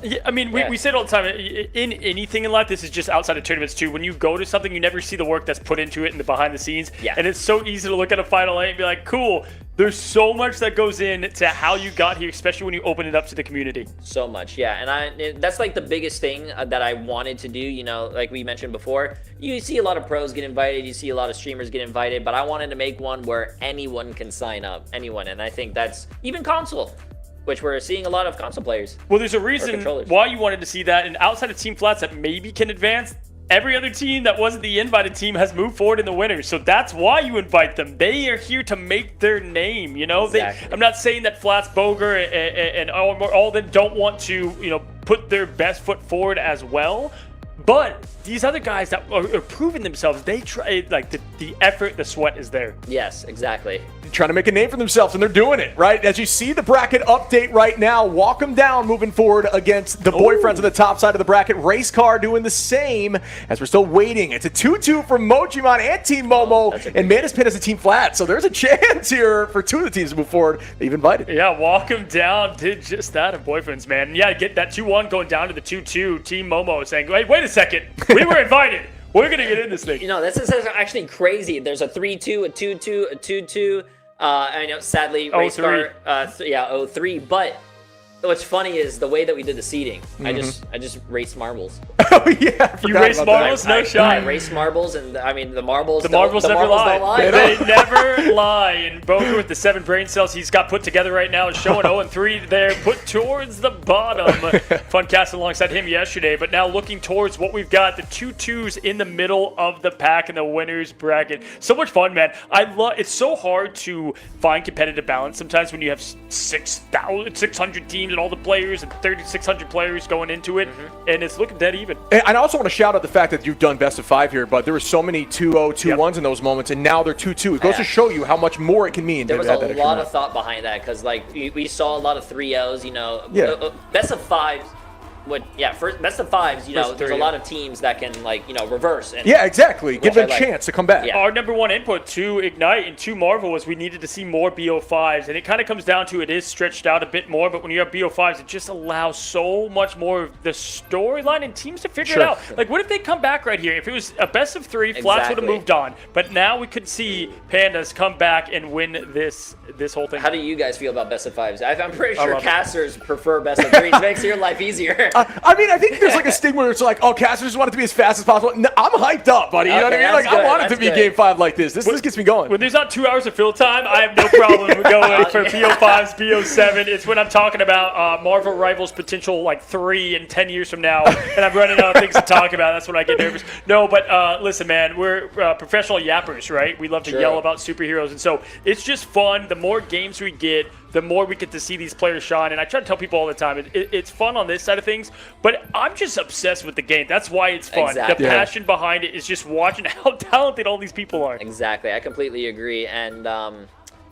yeah, I mean, we say it all the time. In anything in life, this is just outside of tournaments too. When you go to something, you never see the work that's put into it in the behind the scenes. Yeah. And it's so easy to look at a Final 8 and be like, cool. There's so much that goes into how you got here, especially when you open it up to the community. So much, yeah. And that's the biggest thing that I wanted to do. Like we mentioned before, you see a lot of pros get invited, you see a lot of streamers get invited, but I wanted to make one where anyone can sign up, anyone. And I think that's even console, which we're seeing a lot of console players. Well, there's a reason why you wanted to see that, and outside of Team Flats that maybe can advance, every other team that wasn't the invited team has moved forward in the winners. So that's why you invite them. They are here to make their name, Exactly. I'm not saying that Flats, Boger, and all of them don't want to, put their best foot forward as well. But these other guys that are proving themselves, they try, the effort, the sweat is there. Yes, exactly. Trying to make a name for themselves, and they're doing it, right? As you see the bracket update right now, walk them down moving forward against the boyfriends on the top side of the bracket. Race Car doing the same as we're still waiting. It's a 2-2 from Mojimon and Team Momo, and Manus Pin as a Team Flat. So there's a chance here for 2 of the teams to move forward. They've invited. Yeah, walk them down. Did just that of boyfriends, man. And yeah, get that 2-1 going down to the 2-2. Team Momo saying, wait a second. We were invited. We're going to get in this thing. This is actually crazy. There's a 3-2, a 2-2, a 2-2. I know, sadly, Race Car, 03. But what's funny is the way that we did the seeding. Mm-hmm. I just raced marbles. Oh yeah, you raced marbles, no shot. I raced marbles, and I mean the marbles. Marbles never lie. They never lie. And Boger with the 7 brain cells he's got put together right now is showing 0-3 there, put towards the bottom. Fun casting alongside him yesterday, but now looking towards what we've got, the 2-2s in the middle of the pack in the winners bracket. So much fun, man. It's so hard to find competitive balance sometimes when you have 600 teams. and all the players and 3,600 players going into it, and it's looking dead even. And I also want to shout out the fact that you've done best of 5 here, but there were so many 2-0, 2-1s in those moments, and now they're 2-2. It goes to show you how much more it can mean. There was a lot of thought behind that because, like, we saw a lot of 3-0s, best of 5s. First best of 5s, there's a lot of teams that can, reverse. And exactly. Give them a chance to come back. Yeah. Our number one input to Ignite and to Marvel was we needed to see more BO5s, and it kind of comes down to it is stretched out a bit more, but when you have BO5s, it just allows so much more of the storyline and teams to figure it out. Like, what if they come back right here? If it was a best of 3, Flats would have moved on, but now we could see Pandas come back and win this whole thing. How do you guys feel about best of 5s? I'm pretty sure casters prefer best of 3s. It makes your life easier. I think there's like a stigma where it's like, oh, casters just want it to be as fast as possible. No, I'm hyped up, buddy. You know what I mean? Like, I want it to be Game 5 like this. This gets me going. When there's not 2 hours of fill time, I have no problem going for BO5s, BO7. It's when I'm talking about Marvel Rivals potential 3 and 10 years from now, and I'm running out of things to talk about. That's when I get nervous. No, but listen, man, we're professional yappers, right? We love to yell about superheroes, and so it's just fun. The more games we get, the more we get to see these players shine. And I try to tell people all the time, it's fun on this side of things, but I'm just obsessed with the game. That's why it's fun. Exactly. The passion behind it is just watching how talented all these people are. Exactly. I completely agree. And,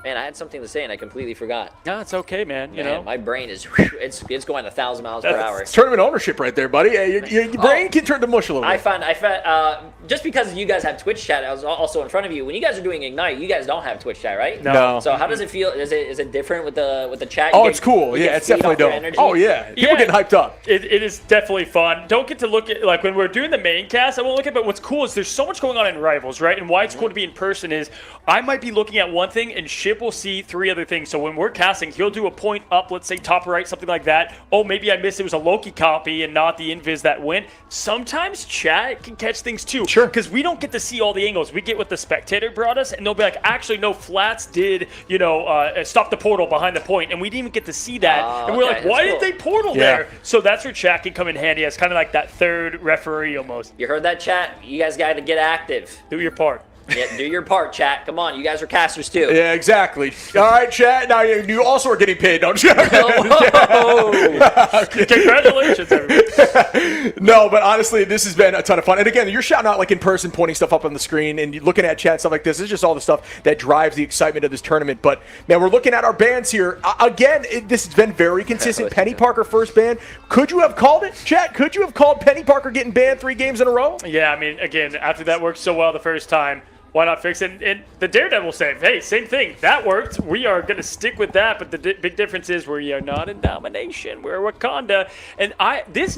man, I had something to say and I completely forgot. No, it's okay, man. You know, my brain is it's going 1,000 miles per hour. It's tournament ownership right there, buddy. Your brain can turn to mush a little bit. I found just because you guys have Twitch chat, I was also in front of you. When you guys are doing Ignite, you guys don't have Twitch chat, right? No. So how does it feel? Is it different with the chat? Oh, it's cool. Yeah, it's definitely dope. Oh yeah, people getting hyped up. It is definitely fun. Don't get to look at when we're doing the main cast. I won't look at, but what's cool is there's so much going on in Rivals, right? And why it's cool to be in person is I might be looking at one thing and Ship will see 3 other things. So when we're casting, he'll do a point up, let's say top right, something like that. Oh, maybe I missed it was a Loki copy and not the invis that went. Sometimes chat can catch things too. Sure. Because we don't get to see all the angles. We get what the spectator brought us, and they'll be like, actually, no, Flats did, stop the portal behind the point, and we didn't even get to see that. And we're like, why did they portal there? So that's where chat can come in handy as kind of like that third referee almost. You heard that, chat? You guys got to get active. Do your part. Yeah, do your part, chat. Come on, you guys are casters too. Yeah, exactly. All right, chat. Now you also are getting paid, don't you? Congratulations, everybody. No, but honestly, this has been a ton of fun. And again, you're shouting out in person, pointing stuff up on the screen, and looking at chat, stuff like this. It's just all the stuff that drives the excitement of this tournament. But man, we're looking at our bans here. Again, this has been very consistent. Penny Parker first ban. Could you have called it, chat? Could you have called Penny Parker getting banned 3 games in a row? Yeah, I mean, again, after that worked so well the first time, why not fix it? And the Daredevil save, hey, same thing. That worked. We are going to stick with that, but the big difference is we are not in domination. We're Wakanda. And this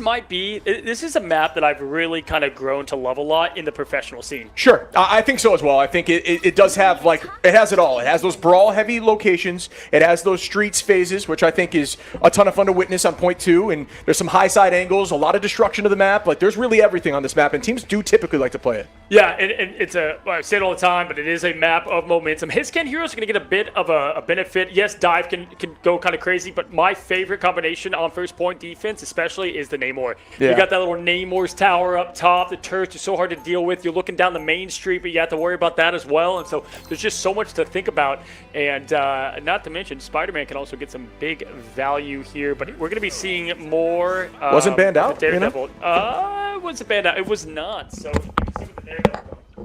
is a map that I've really kind of grown to love a lot in the professional scene. Sure. I think so as well. I think it does have, it has it all. It has those brawl-heavy locations. It has those streets phases, which I think is a ton of fun to witness on point 2. And there's some high-side angles, a lot of destruction of the map. There's really everything on this map, and teams do typically like to play it. Yeah, and it's I say it all the time, but it is a map of momentum. His-Can heroes are going to get a bit of a benefit. Yes, dive can go kind of crazy, but my favorite combination on first point defense especially is the Namor. Yeah. You got that little Namor's tower up top. The turrets are so hard to deal with. You're looking down the main street, but you have to worry about that as well. And so there's just so much to think about. And not to mention, Spider-Man can also get some big value here. But we're going to be seeing more. Wasn't banned out? Daredevil. It wasn't banned out. It was not. So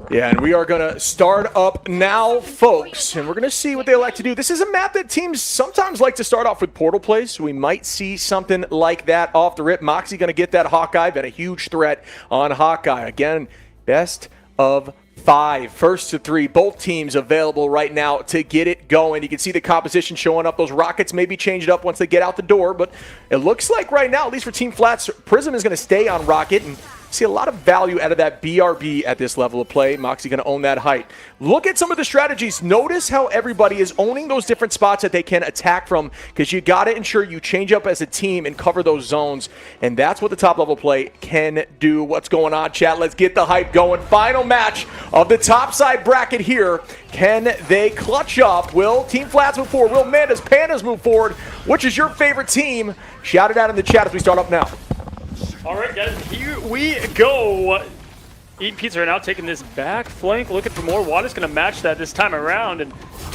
yeah, and we are going to start up now, folks, and we're going to see what they like to do. This is a map that teams sometimes like to start off with portal plays, so we might see something like that off the rip. Moxie going to get that Hawkeye, been a huge threat on Hawkeye. Again, best of 5, first to 3, both teams available right now to get it going. You can see the composition showing up. Those rockets may be changed up once they get out the door, but it looks like right now, at least for Team Flats, Prism is going to stay on Rocket and see a lot of value out of that BRB at this level of play. Moxie going to own that height. Look at some of the strategies. Notice how everybody is owning those different spots that they can attack from, because you got to ensure you change up as a team and cover those zones, and that's what the top level play can do. What's going on, chat? Let's get the hype going. Final match of the top side bracket here. Can they clutch up? Will Team Flats move forward? Will Manda's Pandas move forward? Which is your favorite team? Shout it out in the chat as we start up now. All right, guys, here we go. Eating Pizza right now taking this back flank, looking for more. Wada's going to match that this time around. And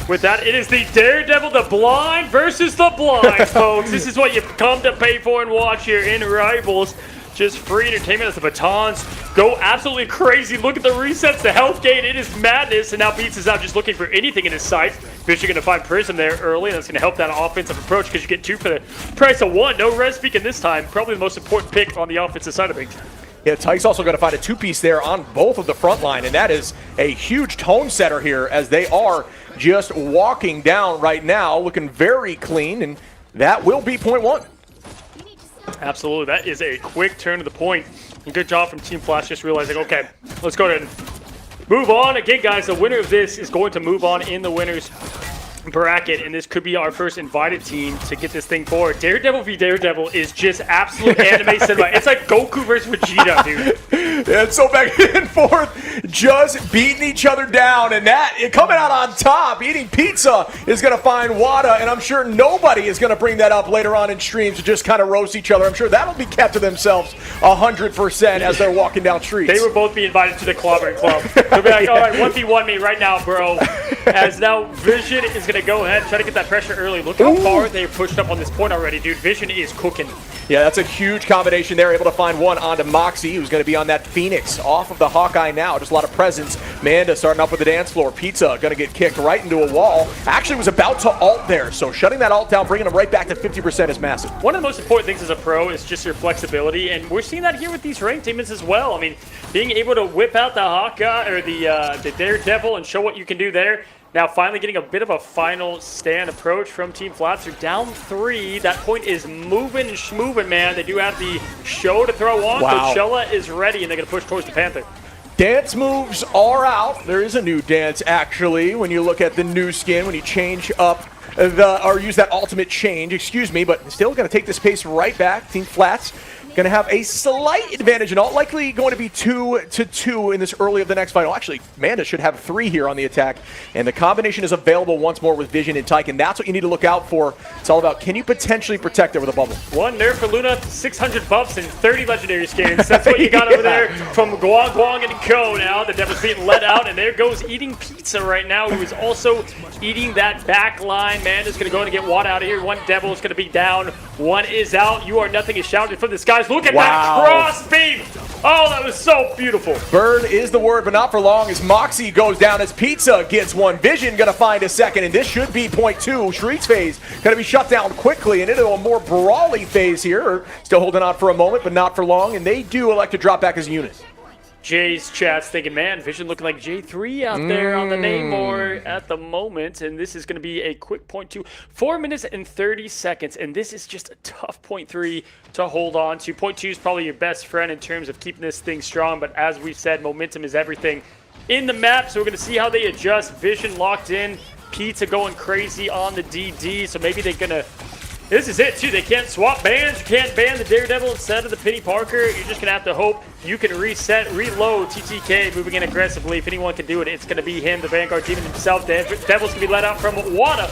with that, it is the Daredevil, the blind versus the blind, folks. This is what you've come to pay for and watch here in Rivals. Just free entertainment as the batons go absolutely crazy. Look at the resets, the health gain. It is madness. And now Pizza's out just looking for anything in his sight. Fisher going to find Prism there early, and that's going to help that offensive approach because you get 2 for the price of 1. No res speaking this time. Probably the most important pick on the offensive side of things. Yeah, Tyke's also going to find a 2-piece there on both of the front line, and that is a huge tone setter here as they are just walking down right now, looking very clean, and that will be point 1. Absolutely. That is a quick turn to the point. And good job from Team Flash just realizing, okay, let's go ahead and move on. Again, guys, the winner of this is going to move on in the winners bracket, and this could be our first invited team to get this thing forward. Daredevil v Daredevil is just absolute anime cinema. It's like Goku versus Vegeta, dude. And so back and forth, just beating each other down, and that coming out on top. Eating Pizza is going to find Wada, and I'm sure nobody is going to bring that up later on in streams to just kind of roast each other. I'm sure that'll be kept to themselves 100% as they're walking down streets. They will both be invited to the Clobbering Club. They'll be like, all right, 1v1 me right now, bro. As now Vision is going to go ahead and try to get that pressure early. Look how far they've pushed up on this point already, dude. Vision is cooking. Yeah, that's a huge combination there. Able to find one onto Moxie, who's going to be on that Phoenix off of the Hawkeye now. Just a lot of presence. Manda starting up with the dance floor. Pizza going to get kicked right into a wall. Actually was about to ult there, so shutting that ult down, bringing him right back to 50% is massive. One of the most important things as a pro is just your flexibility, and we're seeing that here with these ranked demons as well. I mean, being able to whip out the Hawkeye or the Daredevil and show what you can do there. Now finally getting a bit of a final stand approach from Team Flats. They're down 3. That point is moving and schmoving, man. They do have the show to throw on. Wow. Coachella is ready, and they're going to push towards the Panther. Dance moves are out. There is a new dance, actually, when you look at the new skin, when you change up or use that ultimate change, but still going to take this pace right back. Team Flats going to have a slight advantage and all likely going to be 2-2 in this early of the next final. Actually, Manda should have 3 here on the attack, and the combination is available once more with Vision and Tyke, and that's what you need to look out for. It's all about, can you potentially protect it with a bubble? 1 nerf for Luna, 600 buffs, and 30 legendary skins. That's what you got over there from Guang and Ko now. The Devil's being let out, and there goes Eating Pizza right now, who is also eating that back line. Manda's going to go in and get one out of here. 1 Devil is going to be down. 1 is out. You are nothing is shouted from the skies. Look at that cross beam. Oh, that was so beautiful. Bird is the word, but not for long as Moxie goes down as Pizza gets 1. Vision going to find a second, and this should be point 2. Shriek's phase going to be shut down quickly and into a more brawly phase here. Still holding on for a moment, but not for long, and they do elect to drop back as a unit. Jay's chat's thinking, man, Vision looking like J3 out there on the Namor at the moment, and this is going to be a quick point 2. 4 minutes and 30 seconds, and this is just a tough point 3 to hold on to. Point 2 is probably your best friend in terms of keeping this thing strong, but as we've said, momentum is everything in the map, so we're going to see how they adjust. Vision locked in, Pizza going crazy on the DD, so maybe they're going to... This is it, too. They can't swap bans. You can't ban the Daredevil instead of the Penny Parker. You're just going to have to hope you can reset, reload. TTK moving in aggressively. If anyone can do it, it's going to be him, the Vanguard Demon himself. Devil's going to be let out from Wada.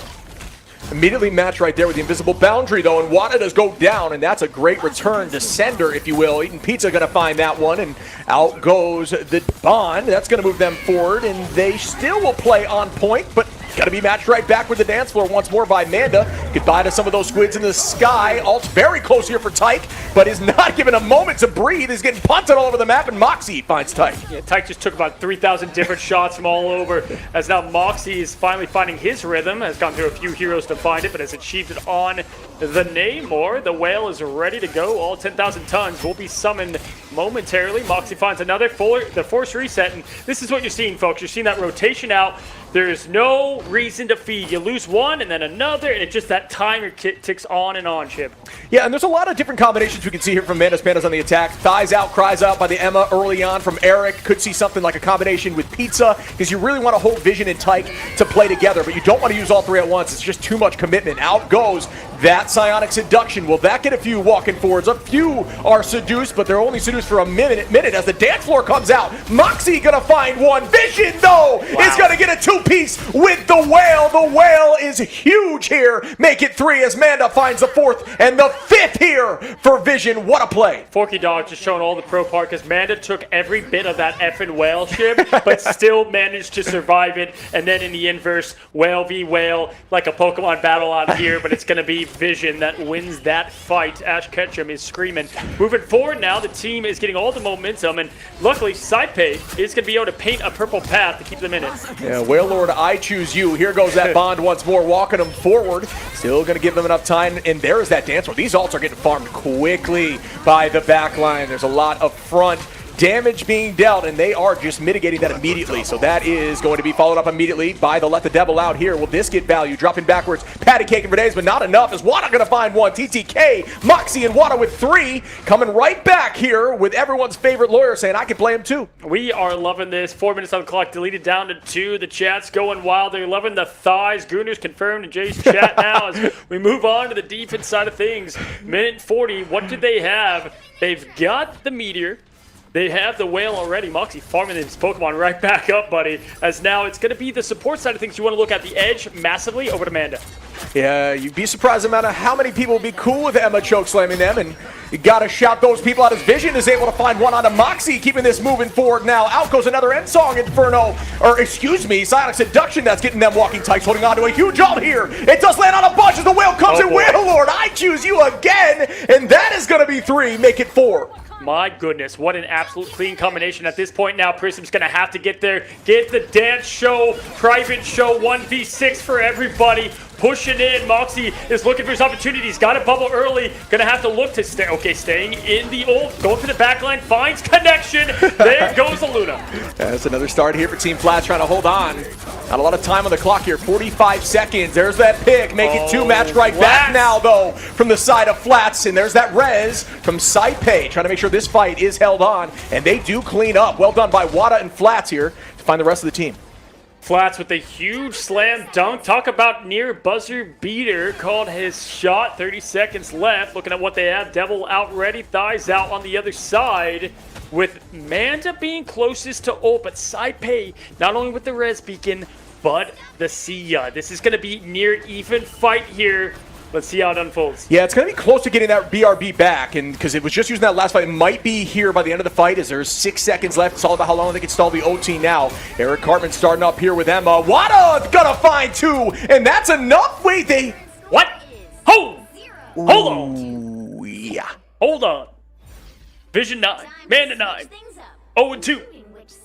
Immediately matched right there with the invisible boundary, though, and Wada does go down, and that's a great return to sender, if you will. Eating Pizza going to find that one, and out goes the Bond. That's going to move them forward, and they still will play on point, but got to be matched right back with the dance floor once more by Manda. Goodbye to some of those squids in the sky. Alt's very close here for Tyke, but is not given a moment to breathe. He's getting punted all over the map, and Moxie finds Tyke. Yeah, Tyke just took about 3,000 different shots from all over, as now Moxie is finally finding his rhythm. Has gone through a few heroes to find it, but has achieved it on the Namor. The whale is ready to go. All 10,000 tons will be summoned momentarily. Moxie finds another the force reset, and this is what you're seeing, folks. You're seeing that rotation out. There's no reason to feed. You lose one and then another, and it's just that timer ticks on and on, Chip. Yeah, and there's a lot of different combinations we can see here from Manda's Pandas on the attack. Thighs out, cries out by the Emma early on from Eric. Could see something like a combination with Pizza, because you really want to hold Vision and Tyke to play together, but you don't want to use all 3 at once. It's just too much commitment. Out goes that Psionic Seduction. Will that get a few walking forwards? A few are seduced, but they're only seduced for a minute as the dance floor comes out. Moxie gonna find one. Vision, though, is gonna get a two-piece with the Whale. The Whale is huge here. Make it 3 as Manda finds the 4th and the 5th here for Vision. What a play. Forky Dog just showing all the pro part because Manda took every bit of that effing whale ship, but still managed to survive it. And then in the inverse, Whale v. Whale, like a Pokemon battle out here, but it's going to be Vision that wins that fight. Ash Ketchum is screaming. Moving forward now, the team is getting all the momentum, and luckily, Saipei is going to be able to paint a purple path to keep them in it. Yeah, Whale Lord, I choose you. Here goes that Bond once more, walking them forward. Still going to give them enough time, and there is that dance where these ults are getting farmed quickly by the back line. There's a lot of front damage being dealt, and they are just mitigating that immediately. So that is going to be followed up immediately by the Let the Devil Out here. Will this get value? Dropping backwards, patty caking for days, but not enough. Is Wada going to find one? TTK, Moxie, and Wada with 3. Coming right back here with everyone's favorite lawyer saying, I can play him too. We are loving this. 4 minutes on the clock, deleted down to 2. The chat's going wild. They're loving the thighs. Gooners confirmed in Jay's chat now as we move on to the defense side of things. Minute 40, what do they have? They've got the Meteor. They have the Whale already. Moxie farming his Pokemon right back up, buddy. As now it's going to be the support side of things. You want to look at the edge massively over to Manda. Yeah, you'd be surprised amount of how many people would be cool with Emma chokeslamming them, and you gotta shout those people out as Vision is able to find one onto Moxie, keeping this moving forward now. Out goes another End Song Inferno, or excuse me, Psionic Seduction that's getting them walking tights, holding on to a huge ult here. It does land on a bunch as the Whale comes in. Whale Lord, I choose you again, and that is gonna be 3, make it 4. My goodness, what an absolute clean combination at this point now. Prism's going to have to get there, get the dance show, private show, 1v6 for everybody. Pushing in, Moxie is looking for his opportunities. Got a bubble early. Gonna have to look to stay. Okay, staying in the ult. Going to the back line, finds connection. There goes the Luna. That's another start here for Team Flat, trying to hold on. Not a lot of time on the clock here. 45 seconds. There's that pick. Make it 2 match right back now, though, from the side of Flats. And there's that res from Saipei, trying to make sure this fight is held on. And they do clean up. Well done by Wada and Flats here to find the rest of the team. Flats with a huge slam dunk. Talk about near buzzer beater. Called his shot. 30 seconds left. Looking at what they have. Devil out ready. Thighs out on the other side. With Manda being closest to ult. But Saipei, not only with the res beacon, but the Sia. This is going to be near even fight here. Let's see how it unfolds. Yeah, it's going to be close to getting that BRB back, and because it was just using that last fight, it might be here by the end of the fight as there's 6 seconds left. It's all about how long they can stall the OT now. Eric Cartman starting up here with Emma. Wada gonna find 2, and that's enough. Wait, they... What? Hold on. Ooh, yeah. Hold on. Vision 9. Manda 9. 0-2.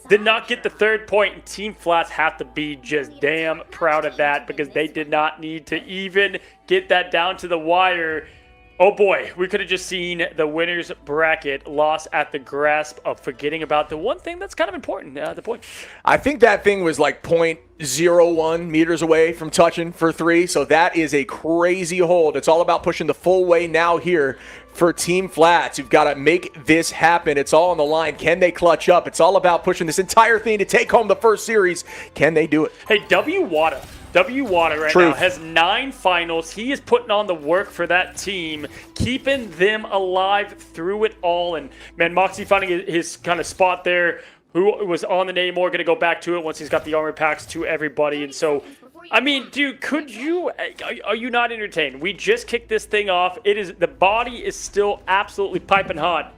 Did not get the 3rd point, and Team Flats have to be just damn proud of that because they did not need to even get that down to the wire. Oh boy, we could have just seen the winner's bracket lost at the grasp of forgetting about the one thing that's kind of important, the point. I think that thing was like 0.01 meters away from touching for 3, so that is a crazy hold. It's all about pushing the full way now here for Team Flats. You've got to make this happen. It's all on the line. Can they clutch up? It's all about pushing this entire thing to take home the first series. Can they do it? Hey, W. Wada right now has 9 finals. He is putting on the work for that team, keeping them alive through it all. And, man, Moxie finding his kind of spot there. Who was on the Namor, going to go back to it once he's got the armor packs to everybody. And so, I mean, dude, are you not entertained? We just kicked this thing off. The body is still absolutely piping hot.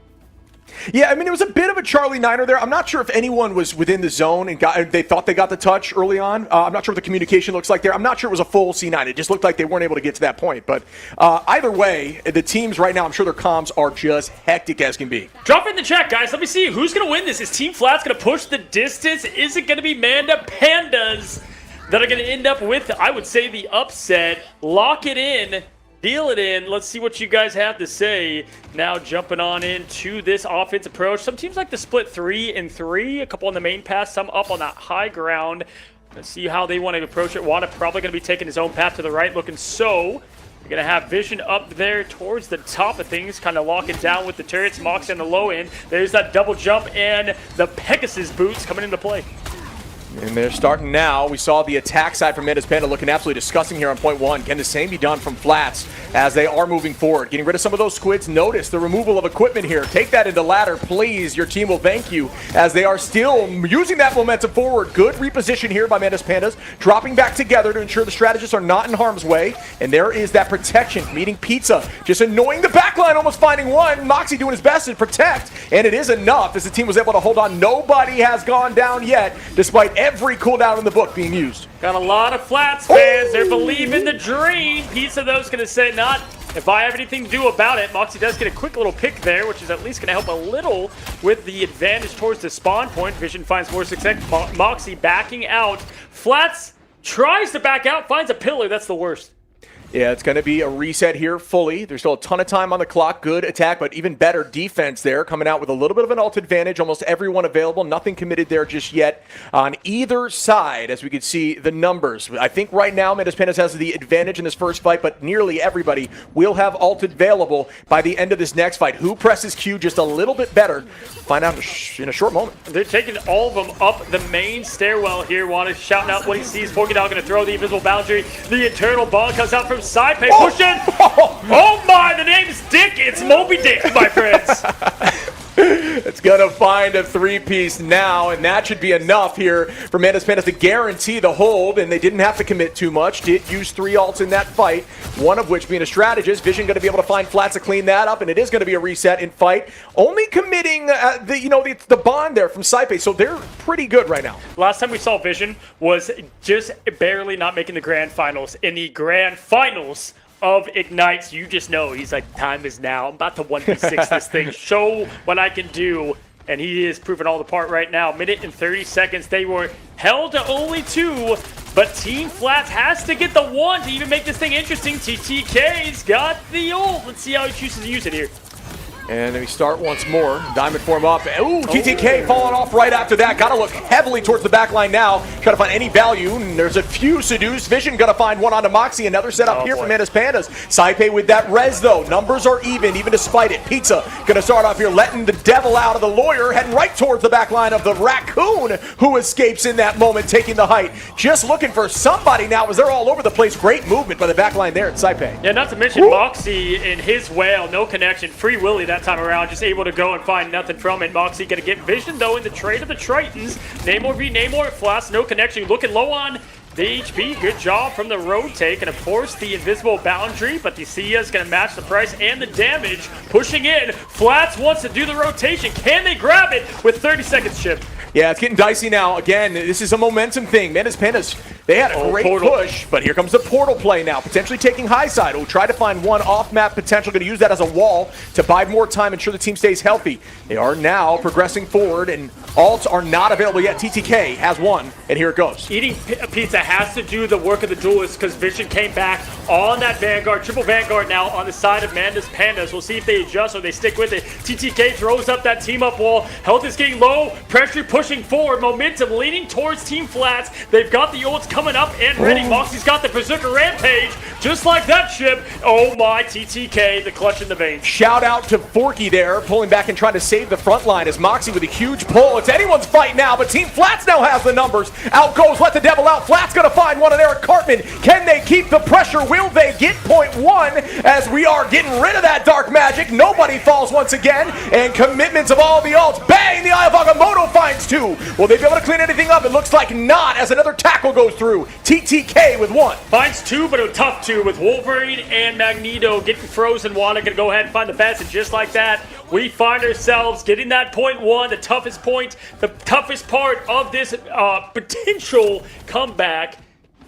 Yeah, I mean, it was a bit of a Charlie Niner there. I'm not sure if anyone was within the zone and they thought they got the touch early on. I'm not sure what the communication looks like there. I'm not sure it was a full C9. It just looked like they weren't able to get to that point. But either way, the teams right now, I'm sure their comms are just hectic as can be. Drop it in the chat, guys. Let me see who's going to win this. Is Team Flats going to push the distance? Is it going to be Manda Pandas that are going to end up with, I would say, the upset? Lock it in. Deal it in. Let's see what you guys have to say. Now jumping on into this offense approach. Some teams like to split 3 and 3. A couple on the main pass, some up on that high ground. Let's see how they want to approach it. Wada probably going to be taking his own path to the right, looking so. You're going to have Vision up there towards the top of things, kind of locking down with the turrets. Mox in the low end. There's that double jump and the Pegasus boots coming into play. And they're starting now. We saw the attack side from Mendes Panda looking absolutely disgusting here on point one. Can the same be done from Flats as they are moving forward? Getting rid of some of those squids. Notice the removal of equipment here. Take that into ladder, please. Your team will thank you as they are still using that momentum forward. Good reposition here by Mendes Pandas. Dropping back together to ensure the strategists are not in harm's way. And there is that protection. Meeting Pizza. Just annoying the backline, almost finding one. Moxie doing his best to protect. And it is enough as the team was able to hold on. Nobody has gone down yet, despite every cooldown in the book being used. Got a lot of Flats fans. They're believing the dream. Pizza, though, is going to say not if I have anything to do about it. Moxie does get a quick little pick there, which is at least going to help a little with the advantage towards the spawn point. Vision finds more success. Moxie backing out. Flats tries to back out, finds a pillar. That's the worst. Yeah, it's going to be a reset here fully. There's still a ton of time on the clock. Good attack, but even better defense there. Coming out with a little bit of an ult advantage. Almost everyone available. Nothing committed there just yet on either side, as we can see the numbers. I think right now Mendes Pandas has the advantage in this first fight, but nearly everybody will have ult available by the end of this next fight. Who presses Q just a little bit better? Find out in a short moment. They're taking all of them up the main stairwell here. Wanna shouting out what he sees. Forkydog going to throw the invisible boundary. The internal ball comes out from Saipei, pushing. Oh my, the name's Dick. It's Moby Dick, my friends. It's going to find a three-piece now, and that should be enough here for Mendes Pandas to guarantee the hold, and they didn't have to commit too much. Did use 3 ults in that fight, one of which being a strategist. Vision going to be able to find Flats to clean that up, and it is going to be a reset in fight. Only committing the bond there from Saipei, so they're pretty good right now. Last time we saw Vision was just barely not making the grand finals. In the grand finals of Ignites, you just know he's like, time is now. I'm about to 1v6 this thing. Show what I can do. And he is proving all the part right now. Minute and 30 seconds. They were held to only 2, but Team Flats has to get the 1 to even make this thing interesting. TTK's got the ult. Let's see how he chooses to use it here. And then we start once more. Diamond form up. Ooh, TTK falling off right after that. Got to look heavily towards the back line now. Try to find any value. And there's a few seduced. Vision going to find one onto Moxie. Another setup here from Mendes Pandas. Saipei with that res, though. Numbers are even despite it. Pizza going to start off here, letting the devil out of the lawyer. Heading right towards the back line of the raccoon, who escapes in that moment, taking the height. Just looking for somebody now as they're all over the place. Great movement by the back line there at Saipei. Yeah, not to mention Moxie in his whale. No connection. Free Willy that time around, just able to go and find nothing from it. Moxie gonna get Vision though in the trade of the Tritons. Namor v Namor, Flats, no connection. Looking low on the HP. Good job from the road take, and of course the invisible boundary, but the Sia's gonna match the price and the damage. Pushing in, Flats wants to do the rotation. Can they grab it with 30 seconds, Chip? Yeah, it's getting dicey now. Again, this is a momentum thing. Mendes Pandas, they had a great push, but here comes the portal play now. Potentially taking high side. We'll try to find one off-map potential. Going to use that as a wall to buy more time, ensure the team stays healthy. They are now progressing forward, and alts are not available yet. TTK has one, and here it goes. Eating Pizza has to do the work of the duelists because Vision came back on that Vanguard. Triple Vanguard now on the side of Mendes Pandas. We'll see if they adjust or they stick with it. TTK throws up that team-up wall. Health is getting low. Pressure pushing forward. Momentum leaning towards Team Flats. They've got the ults coming up and ready. Moxie's got the Berserker Rampage. Just like that, Chip. Oh my, TTK, the clutch in the veins. Shout out to Forky there, pulling back and trying to save the front line as Moxie with a huge pull. It's anyone's fight now, but Team Flats now has the numbers. Out goes, let the devil out. Flats gonna find one of Eric Cartman. Can they keep the pressure? Will they get point 1 as we are getting rid of that dark magic? Nobody falls once again, and commitments of all the ults. Bang! The Eye of Agamotto finds 2. Will they be able to clean anything up? It looks like not, as another tackle goes through. TTK with 1. Finds 2, but a tough 2 with Wolverine and Magneto getting frozen. Wanna gonna go ahead and find the best, and just like that, we find ourselves getting that point 1, the toughest point, the toughest part of this potential comeback.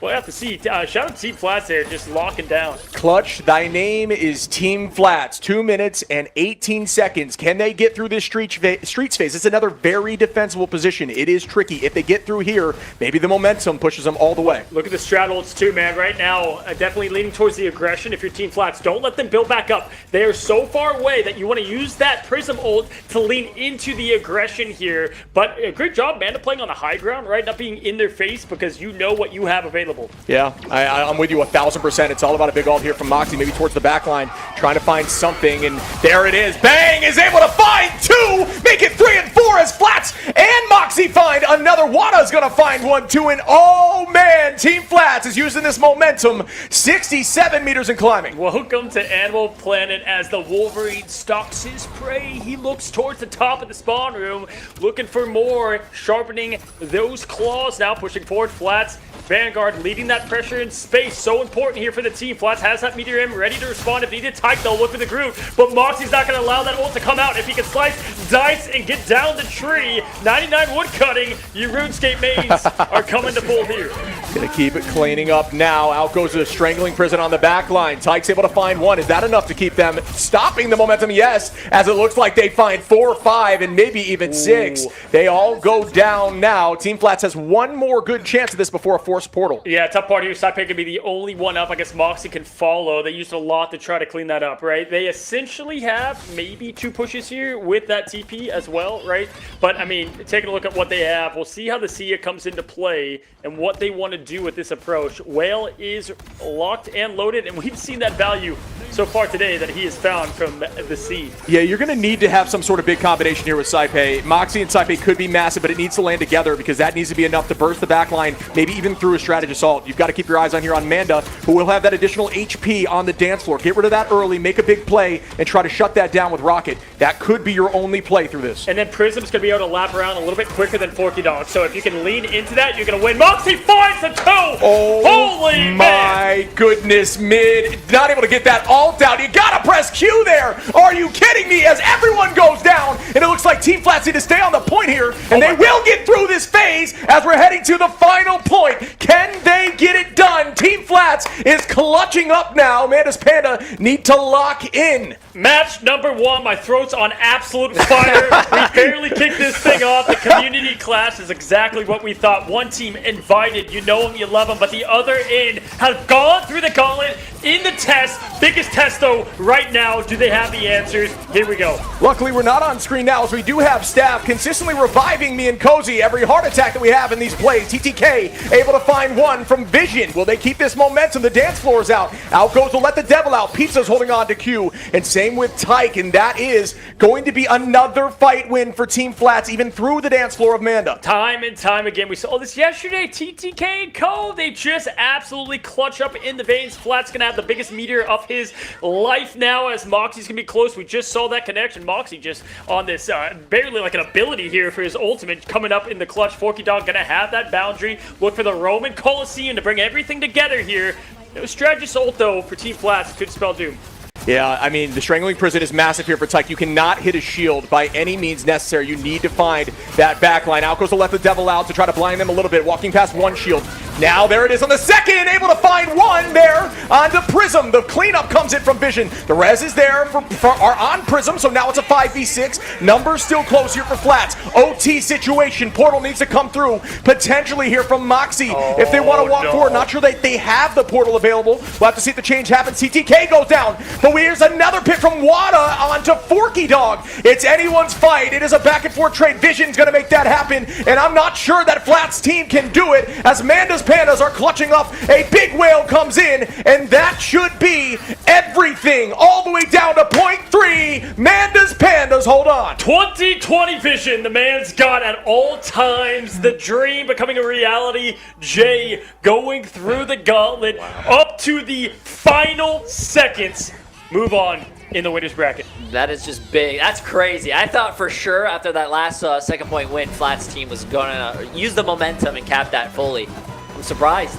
We'll have to see. Shout out to Team Flats there, just locking down. Clutch, thy name is Team Flats. 2 minutes and 18 seconds. Can they get through this streets phase? It's another very defensible position. It is tricky. If they get through here, maybe the momentum pushes them all the way. Look at the strat ults too, man. Right now, definitely leaning towards the aggression. If you're Team Flats, don't let them build back up. They are so far away that you want to use that Prism ult to lean into the aggression here. But a great job, man, of playing on the high ground, right? Not being in their face because you know what you have available. Yeah, I'm with you 1,000%. It's all about a big ult here from Moxie, maybe towards the back line, trying to find something, and there it is. Bang is able to find 2, make it 3 and 4. 4 as Flats and Moxie find another. Wada's going to find one, too. And oh, man, Team Flats is using this momentum. 67 meters and climbing. Welcome to Animal Planet as the Wolverine stalks his prey. He looks towards the top of the spawn room, looking for more, sharpening those claws now, pushing forward. Flats, Vanguard leading that pressure in space. So important here for the team. Flats has that Meteor M ready to respond if needed. Tyke, they'll look for the groove, but Moxie's not going to allow that ult to come out. If he can slice, dice, and get down the tree, 99 wood cutting, your RuneScape mains are coming to pull here. Gonna keep it cleaning up now. Out goes the Strangling Prison on the back line. Tyke's able to find one. Is that enough to keep them stopping the momentum? Yes, as it looks like they find 4, 5, and maybe even 6. They all go down now. Team Flats has one more good chance of this before a forced portal. Yeah, tough part here. Saipe can be the only one up. I guess Moxie can follow. They used a lot to try to clean that up, right? They essentially have maybe 2 pushes here with that TP as well, right? But, I mean, taking a look at what they have, we'll see how the Sia comes into play and what they want to do with this approach. Whale is locked and loaded, and we've seen that value so far today that he has found from the sea. Yeah, you're going to need to have some sort of big combination here with Saipe. Moxie and Saipe could be massive, but it needs to land together because that needs to be enough to burst the back line, maybe even through a strategy assault. You've got to keep your eyes on here on Manda, who will have that additional HP on the dance floor. Get rid of that early, make a big play, and try to shut that down with Rocket. That could be your only play through this. And then Prism's going to be able to lap around a little bit quicker than Forky Dog. So if you can lean into that, you're going to win. Moxie finds the 2! Oh, holy my goodness, mid. Not able to get that ult out. You got to press Q there. Are you kidding me? As everyone goes down, and it looks like Team Flats need to stay on the point here, and they will get through this phase as we're heading to the final point. Can they get it done? Team Flats is clutching up now. Manda's Panda need to lock in. Match number 1. My throat's on absolute fire. We barely kicked this thing off. The community clash is exactly what we thought. One team invited, you know them, you love them, but the other end have gone through the gauntlet in the test. Biggest test, though, right now. Do they have the answers? Here we go. Luckily, we're not on screen now, as we do have staff consistently reviving me and Cozy every heart attack that we have in these plays. TTK able to find one from Vision. Will they keep this momentum? The dance floor is out. Out goes to Let the Devil Out. Pizza's holding on to Q, and same with Tyke, and that is going to be another fight win for Team Flats, even through the dance floor of Manda. Time and time again, we saw this yesterday. TTK and Co, they just absolutely clutch up in the veins. Flats gonna have the biggest meteor of his life now, as Moxie's gonna be close. We just saw that connection. Moxie just on this barely like an ability here for his ultimate coming up in the clutch. Forky Dog gonna have that boundary. Look for the Roman Coliseum to bring everything together here. No strategist ult though for Team Flats could spell doom. Yeah, I mean, the Strangling Prison is massive here for Tyke. You cannot hit a shield by any means necessary. You need to find that back line. Out goes to Let the Devil Out to try to blind them a little bit, walking past one shield. Now there it is on the second, able to find one there onto Prism. The cleanup comes in from Vision. The res is there are on Prism, so now it's a 5v6. Numbers still close here for Flats. OT situation. Portal needs to come through, potentially here from Moxie. If they want to walk forward, not sure they have the portal available. We'll have to see if the change happens. CTK goes down, but here's another pick from Wada onto Forky Dog. It's anyone's fight. It is a back and forth trade. Vision's going to make that happen, and I'm not sure that Flats team can do it, as Manda's Pandas are clutching up. A big whale comes in, and that should be everything all the way down to point 3. Manda's Pandas, hold on. 2020 vision, the man's got at all times. The dream becoming a reality. Jay going through the gauntlet up to the final seconds. Move on in the winner's bracket. That is just big. That's crazy. I thought for sure after that last second point win, Flats team was going to use the momentum and cap that fully. I'm surprised.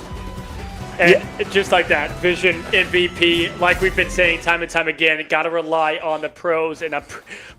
And just like that, Vision MVP, like we've been saying time and time again, got to rely on the pros. And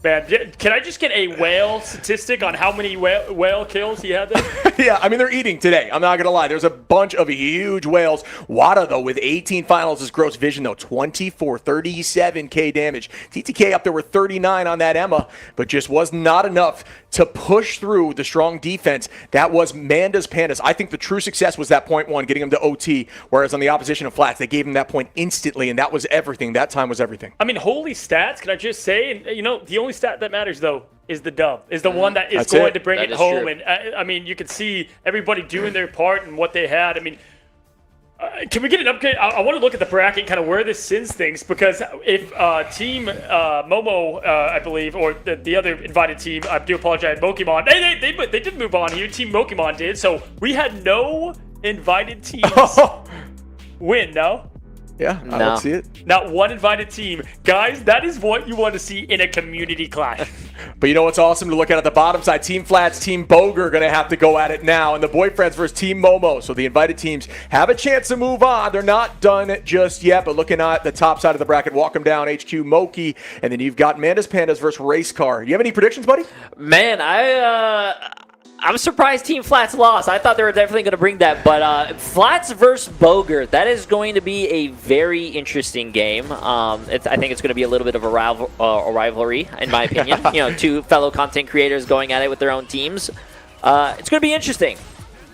man, can I just get a whale statistic on how many whale kills he had there? Yeah, I mean, they're eating today. I'm not going to lie. There's a bunch of huge whales. Wada, though, with 18 finals is gross. Vision, though, 24, 37k damage. TTK up there with 39 on that Emma, but just was not enough to push through the strong defense. That was Manda's Pandas. I think the true success was that point 1, getting them to OT, whereas on the opposition of Flats, they gave him that point instantly, and that was everything. That time was everything. I mean, holy stats, can I just say? And, you know, the only stat that matters, though, is the dub, is the one that is going to bring it home. True. And, I mean, you can see everybody doing their part and what they had. I mean, Can we get an update? I want to look at the bracket, kind of where this sends things, because if Team Momo, I believe, or the other invited team, I do apologize, Pokemon, they did move on here. Team Pokemon did, so we had no invited teams win. No. Yeah, I don't see it. Not one invited team. Guys, that is what you want to see in a community clash. But you know what's awesome to look at the bottom side? Team Flats, Team Boger are going to have to go at it now. And the Boyfriends versus Team Momo. So the invited teams have a chance to move on. They're not done just yet. But looking at the top side of the bracket, walk them down, HQ, Moki. And then you've got Mandas Pandas versus Race Car. You have any predictions, buddy? Man, I'm surprised Team Flats lost. I thought they were definitely going to bring that. But Flats versus Boger, that is going to be a very interesting game. I think it's going to be a little bit of a rivalry, in my opinion. Two fellow content creators going at it with their own teams. It's going to be interesting.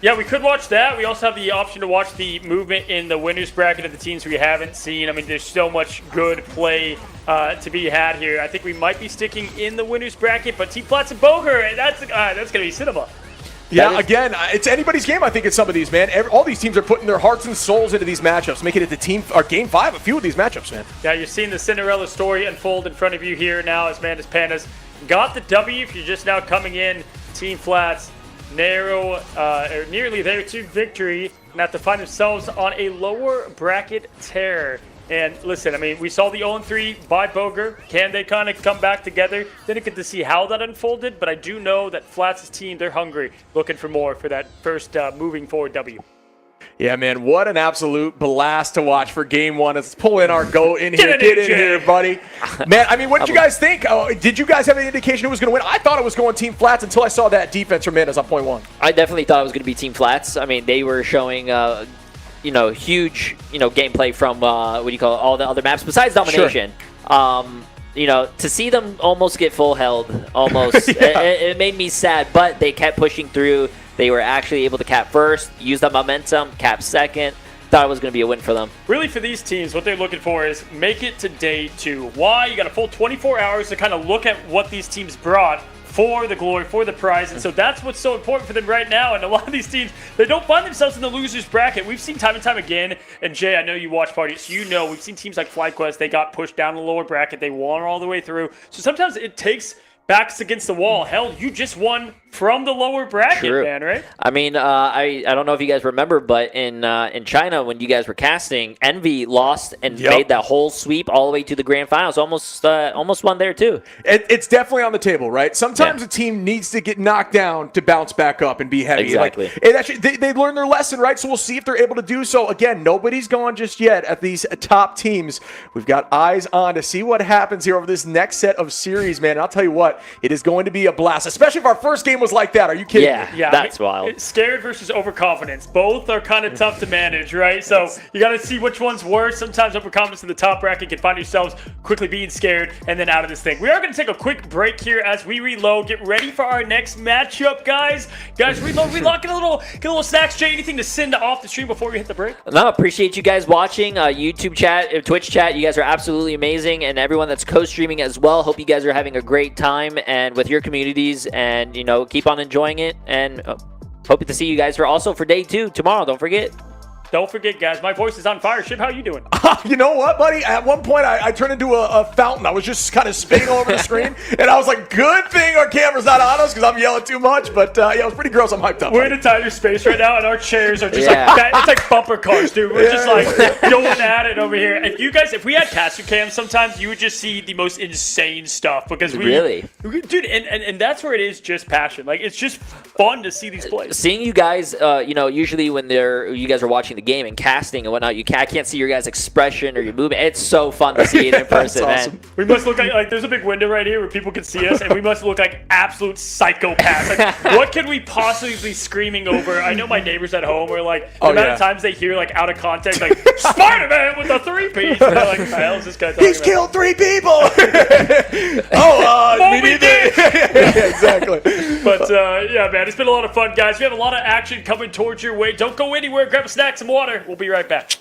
Yeah, we could watch that. We also have the option to watch the movement in the winners bracket of the teams we haven't seen. I mean, there's so much good play to be had here. I think we might be sticking in the winners bracket, but Team Flats and Boger, that's going to be cinema. Yeah, again, it's anybody's game, I think, in some of these, man. All these teams are putting their hearts and souls into these matchups, making it to Game 5, a few of these matchups, man. Yeah, you're seeing the Cinderella story unfold in front of you here now as Mandas Pandas got the W. If you're just now coming in, Team Flats nearly there to victory, and have to find themselves on a lower bracket tear. And listen, I mean, we saw the 0-3 by Boger. Can they kind of come back together? Didn't get to see how that unfolded, but I do know that Flats' team, they're hungry, looking for more for that first moving forward W. Yeah, man, what an absolute blast to watch for Game 1. Let's pull in our GOAT in here. Get in here, buddy. Man, I mean, what did you guys think? Did you guys have any indication who was going to win? I thought it was going Team Flats until I saw that defense from Mandas on point 1. I definitely thought it was going to be Team Flats. I mean, they were showing huge, gameplay from all the other maps besides Domination. Sure. To see them almost get full held, almost, yeah. it made me sad, but they kept pushing through. They were actually able to cap first, use the momentum, cap second. Thought it was going to be a win for them. Really, for these teams, what they're looking for is make it to day 2. Why? You got a full 24 hours to kind of look at what these teams brought for the glory, for the prize. And so that's what's so important for them right now. And a lot of these teams, they don't find themselves in the losers bracket. We've seen time and time again, and Jay, I know you watch parties, so we've seen teams like FlyQuest, they got pushed down in the lower bracket, they won all the way through. So sometimes it takes backs against the wall. Hell, you just won from the lower bracket, man, right? I mean, I don't know if you guys remember, but in China, when you guys were casting, Envy lost and made that whole sweep all the way to the grand finals. Almost won there, too. It's definitely on the table, right? Sometimes a team needs to get knocked down to bounce back up and be heavy. Exactly. They learned their lesson, right? So we'll see if they're able to do so. Again, nobody's gone just yet at these top teams. We've got eyes on to see what happens here over this next set of series, man. And I'll tell you what, it is going to be a blast, especially if our first game was like that. Are you kidding me? Yeah, that's wild. Scared versus overconfidence. Both are kind of tough to manage, right? So you got to see which one's worse. Sometimes overconfidence in the top bracket can find yourselves quickly being scared and then out of this thing. We are going to take a quick break here as we reload. Get ready for our next matchup, guys. Reload, relock, get a little snacks, Jay. Anything to send off the stream before we hit the break? No, appreciate you guys watching. YouTube chat, Twitch chat. You guys are absolutely amazing, and everyone that's co-streaming as well. Hope you guys are having a great time and with your communities, and keep on enjoying it, and hope to see you guys for day 2 tomorrow. Don't forget. Don't forget, guys, my voice is on fire. Shib, how you doing? You know what, buddy? At one point, I turned into a fountain. I was just kind of spitting all over the screen, and I was like, good thing our camera's not on us because I'm yelling too much, but it was pretty gross. I'm hyped up. We're in a tighter space right now, and our chairs are just it's like bumper cars, dude. We're just like going at it over here. If we had caster cams, sometimes you would just see the most insane stuff because dude, and that's where it is just passion. Like, it's just fun to see these plays. Seeing you guys, usually when you guys are watching the game and casting and whatnot, I can't see your guys' expression or your movement. It's so fun to see it in person, awesome. man. We must look like there's a big window right here where people can see us, and we must look like absolute psychopaths. Like, what can we possibly be screaming over? I know my neighbors at home are like, the amount of times they hear like out of context, like Spider-Man with the 3-piece. They're like, what the hell is this guy talking He's about? killed 3 people. We need exactly. But yeah, man, it's been a lot of fun, guys. We have a lot of action coming towards your way. Don't go anywhere. Grab a snack, some water. We'll be right back.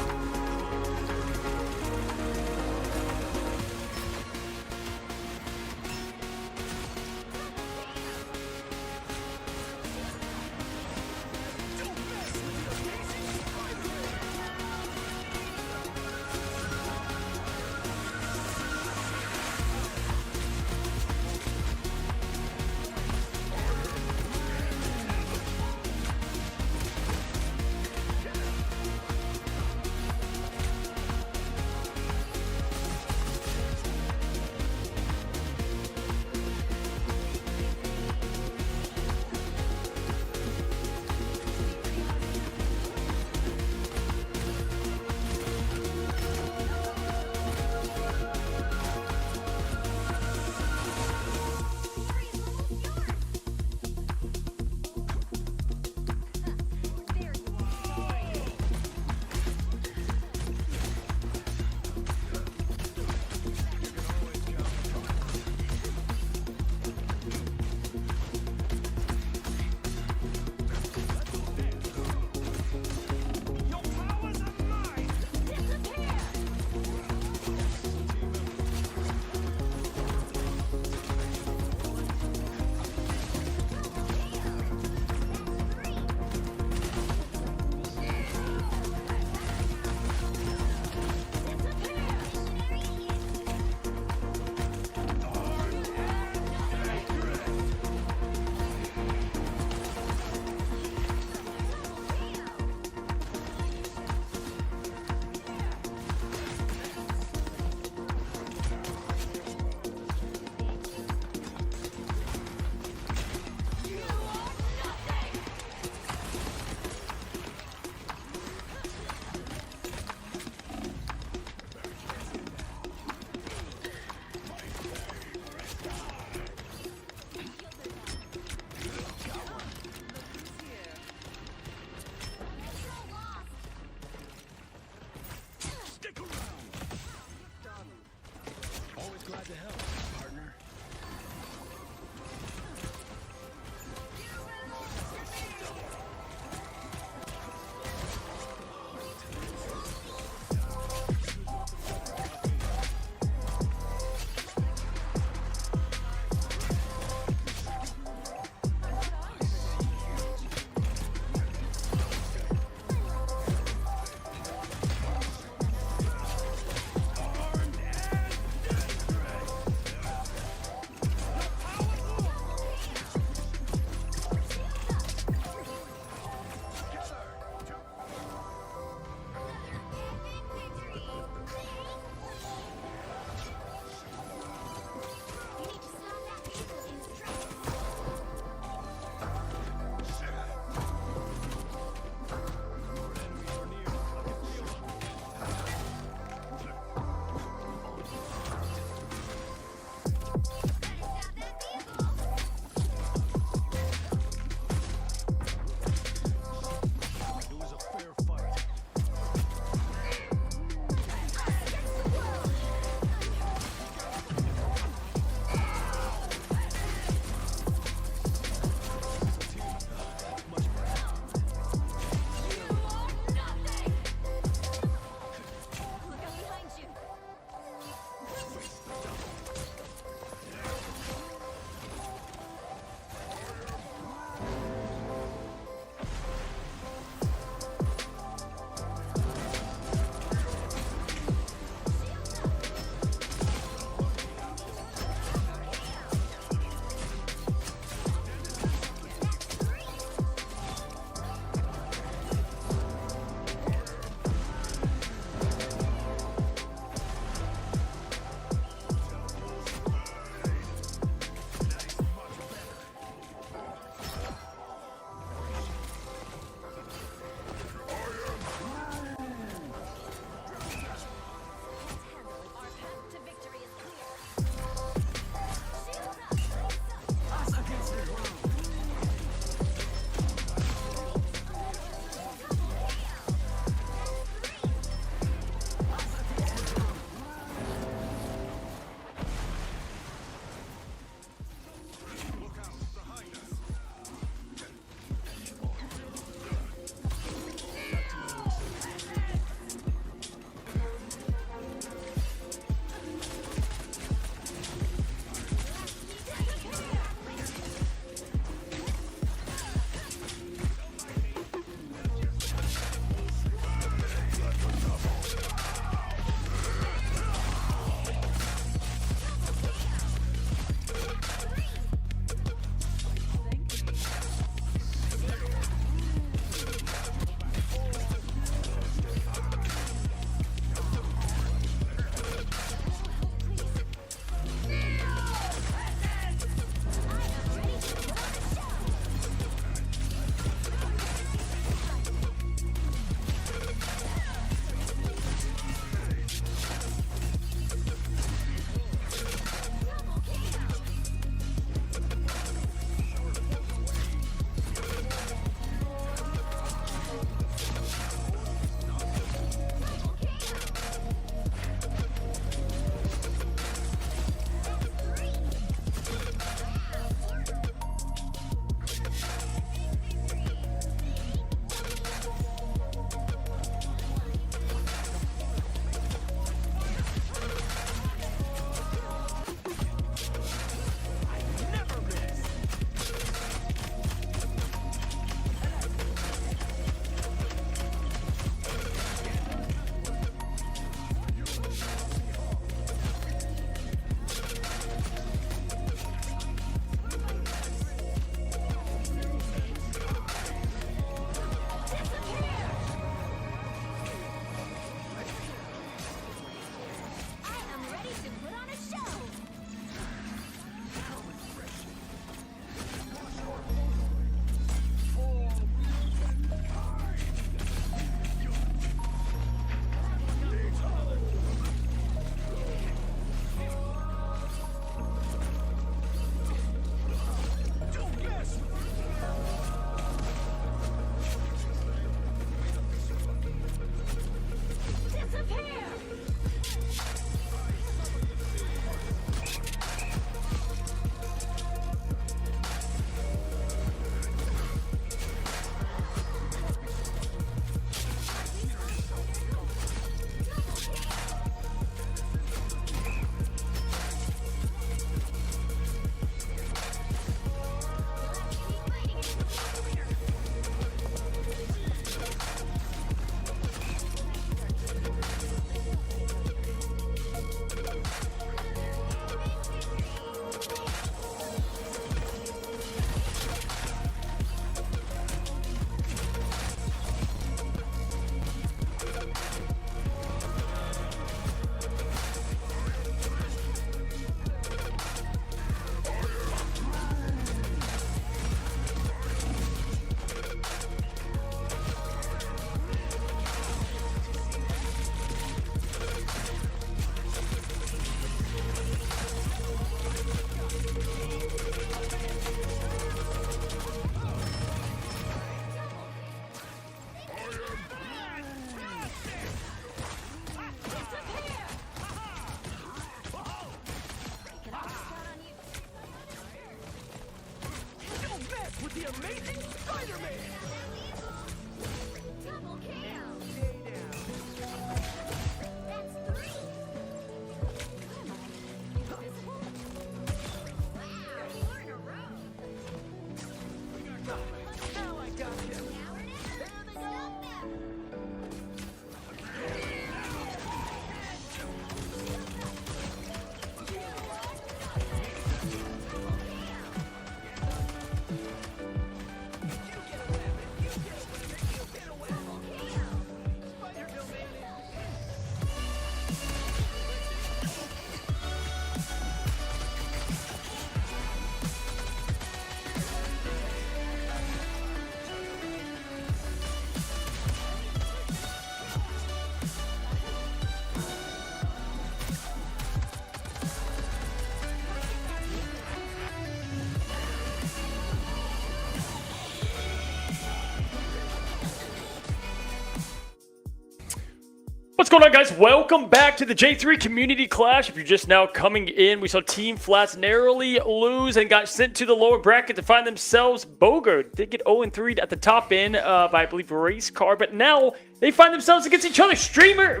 going on, guys? Welcome back to the J3 Community Clash. If you're just now coming in, we saw Team Flats narrowly lose and got sent to the lower bracket to find themselves. Boger did get 0-3 at the top end by, I believe, Race Car, but now they find themselves against each other. Streamer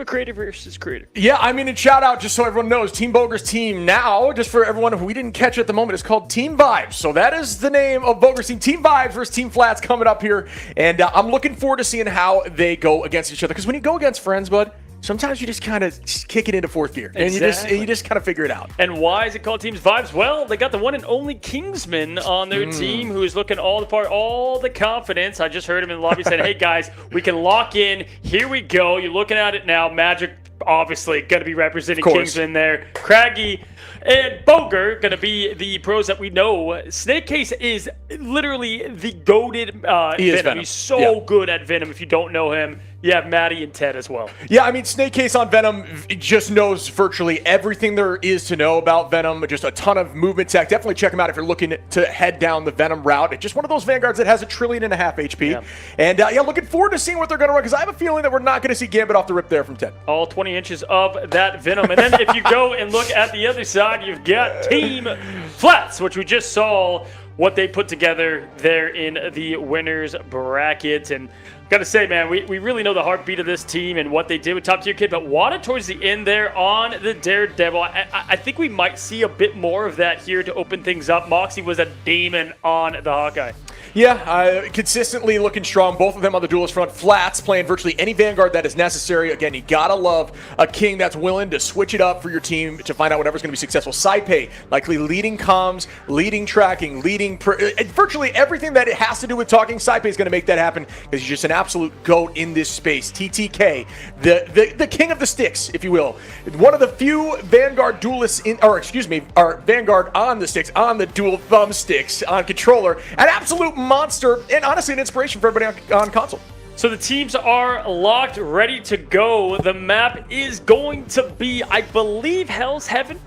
creator versus creator. Yeah, I mean, and shout out, just so everyone knows, Team Boger's team now, just for everyone who we didn't catch at the moment, is called Team Vibes. So that is the name of Boger's team. Team Vibes versus Team Flats coming up here. And I'm looking forward to seeing how they go against each other. Because when you go against friends, bud, sometimes you just kind of kick it into fourth gear. And you just kind of figure it out. And why is it called Teams Vibes? Well, they got the one and only Kingsman on their team, who is looking all the part, all the confidence. I just heard him in the lobby saying, hey, guys, we can lock in. Here we go. You're looking at it now. Magic, obviously, going to be representing Kingsman there. Craggy and Boger going to be the pros that we know. Snake Case is literally the goated Venom. He's so good at Venom. If you don't know him, you have Maddie and Ted as well. Yeah, I mean, Snake Case on Venom just knows virtually everything there is to know about Venom. Just a ton of movement tech. Definitely check him out if you're looking to head down the Venom route. It's just one of those Vanguards that has 1.5 trillion HP. Yeah. And yeah, looking forward to seeing what they're going to run, because I have a feeling that we're not going to see Gambit off the rip there from Ted. All 20 inches of that Venom. And then if you go and look at the other side, you've got Team Flats, which we just saw what they put together there in the winners bracket. And gotta say, man, we really know the heartbeat of this team and what they did with Top Tier Kid, but Wada towards the end there on the Daredevil, I think we might see a bit more of that here to open things up. Moxie was a demon on the Hawkeye. Yeah, consistently looking strong. Both of them on the duelist front. Flats playing virtually any Vanguard that is necessary. Again, you gotta love a king that's willing to switch it up for your team to find out whatever's going to be successful. Saipei likely leading comms, leading tracking, leading virtually everything that it has to do with talking. Saipei is going to make that happen because he's just an absolute GOAT in this space. TTK, the king of the sticks, if you will. One of the few Vanguard duelists Vanguard on the sticks, on the dual thumbsticks, on controller. An absolute monster, and honestly an inspiration for everybody on console. So the teams are locked, ready to go. The map is going to be, I believe, Hell's Heaven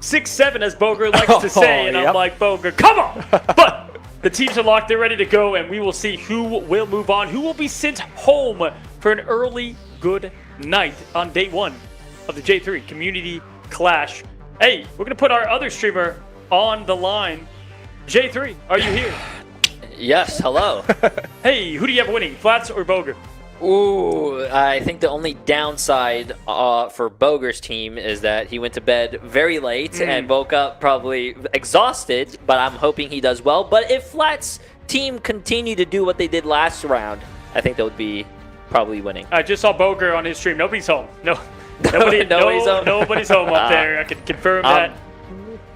6-7, as Boger likes to say. And I'm like, Boger, come on! But the teams are locked, they're ready to go, and we will see who will move on, who will be sent home for an early good night on day one of the J3 Community Clash. Hey, we're going to put our other streamer on the line. J3, are you here? Yes, hello. Hey, who do you have winning, Flats or Boger? Ooh, I think the only downside for Boger's team is that he went to bed very late and woke up probably exhausted, but I'm hoping he does well. But if Flats' team continue to do what they did last round, I think they would be probably winning. I just saw Boger on his stream. Nobody's home. Nobody's home up there. I can confirm that.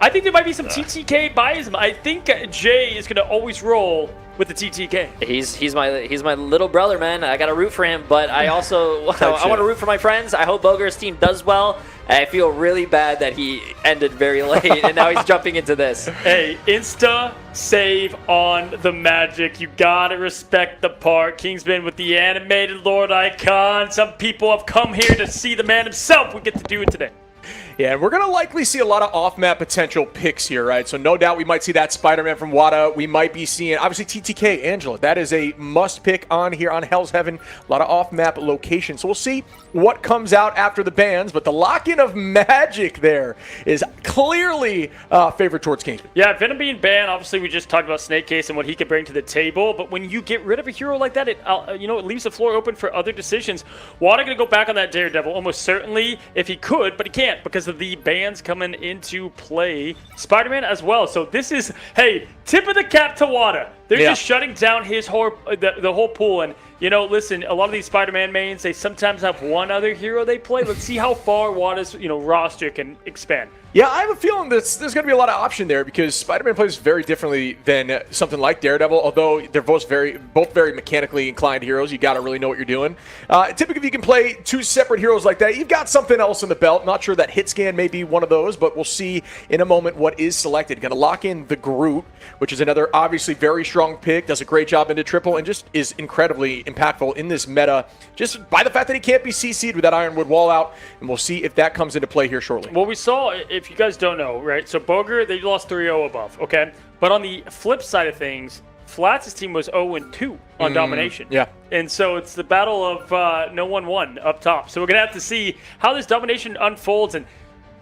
I think there might be some TTK bias. I think Jay is going to always roll with the TTK. He's my little brother, man. I got to root for him, but I also I want to root for my friends. I hope Boger's team does well. I feel really bad that he ended very late, and now he's jumping into this. Hey, insta save on the Magic. You gotta respect the part. Kingsman with the animated Lord icon. Some people have come here to see the man himself. We get to do it today. Yeah, and we're going to likely see a lot of off-map potential picks here, right? So no doubt we might see that Spider-Man from Wada. We might be seeing, obviously, TTK, Angela. That is a must-pick on here on Hell's Heaven. A lot of off-map locations. So we'll see what comes out after the bans. But the lock-in of Magic there is clearly favored towards Kingsman. Yeah, Venom being banned, obviously, we just talked about Snake Case and what he could bring to the table. But when you get rid of a hero like that, it leaves the floor open for other decisions. Wada going to go back on that Daredevil, almost certainly, if he could, but he can't because of the bans coming into play. Spider-Man as well. So this is, hey, tip of the cap to Wada. They're just shutting down his whole the whole pool. And listen, a lot of these Spider-Man mains, they sometimes have one other hero they play. Let's see how far Wada's roster can expand. Yeah, I have a feeling there's going to be a lot of option there because Spider-Man plays very differently than something like Daredevil, although they're both very mechanically inclined heroes. You got to really know what you're doing. Typically, if you can play two separate heroes like that, you've got something else in the belt. Not sure that hit scan may be one of those, but we'll see in a moment what is selected. Going to lock in the Groot, which is another obviously very strong pick, does a great job into triple, and just is incredibly impactful in this meta, just by the fact that he can't be CC'd with that Ironwood wall out, and we'll see if that comes into play here shortly. Well, we saw, if you guys don't know, right, so Boger, they lost 3-0 above, okay? But on the flip side of things, Flats' team was 0-2 on domination. Yeah. And so it's the battle of no one won up top. So we're going to have to see how this domination unfolds. And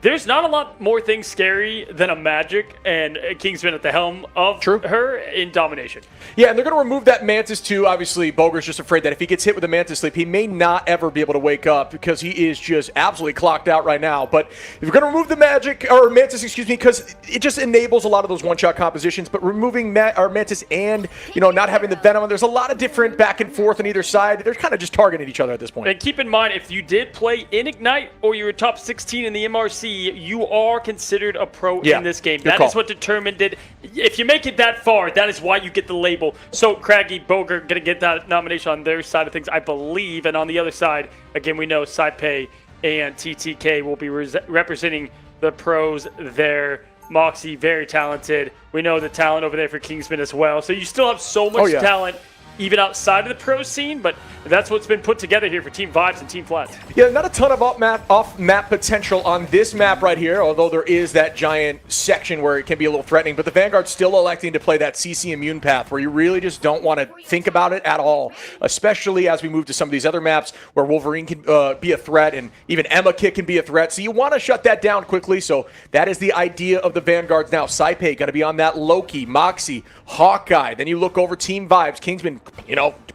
there's not a lot more things scary than a Magic and Kingsman at the helm of her in domination. Yeah, and they're going to remove that Mantis too. Obviously, Boger's just afraid that if he gets hit with a Mantis sleep, he may not ever be able to wake up because he is just absolutely clocked out right now. But if you're going to remove the Magic, or Mantis, excuse me, because it just enables a lot of those one-shot compositions, but removing Mantis and, not having the Venom, there's a lot of different back and forth on either side. They're kind of just targeting each other at this point. And keep in mind, if you did play in Ignite or you were top 16 in the MRC, you are considered a pro in this game. That is what determined it. If you make it that far, that is why you get the label. So Craggy, Boger going to get that nomination on their side of things, I believe. And on the other side, again, we know Saipei and TTK will be representing the pros there. Moxie, very talented. We know the talent over there for Kingsman as well. So you still have so much talent even outside of the pro scene, but that's what's been put together here for Team Vibes and Team Flats. Yeah, not a ton of off-map potential on this map right here, although there is that giant section where it can be a little threatening, but the Vanguard's still electing to play that CC immune path where you really just don't want to think about it at all, especially as we move to some of these other maps where Wolverine can be a threat and even Emma Kick can be a threat, so you want to shut that down quickly, so that is the idea of the Vanguards now. Saipei got to be on that Loki, Moxie, Hawkeye, then you look over Team Vibes, Kingsman,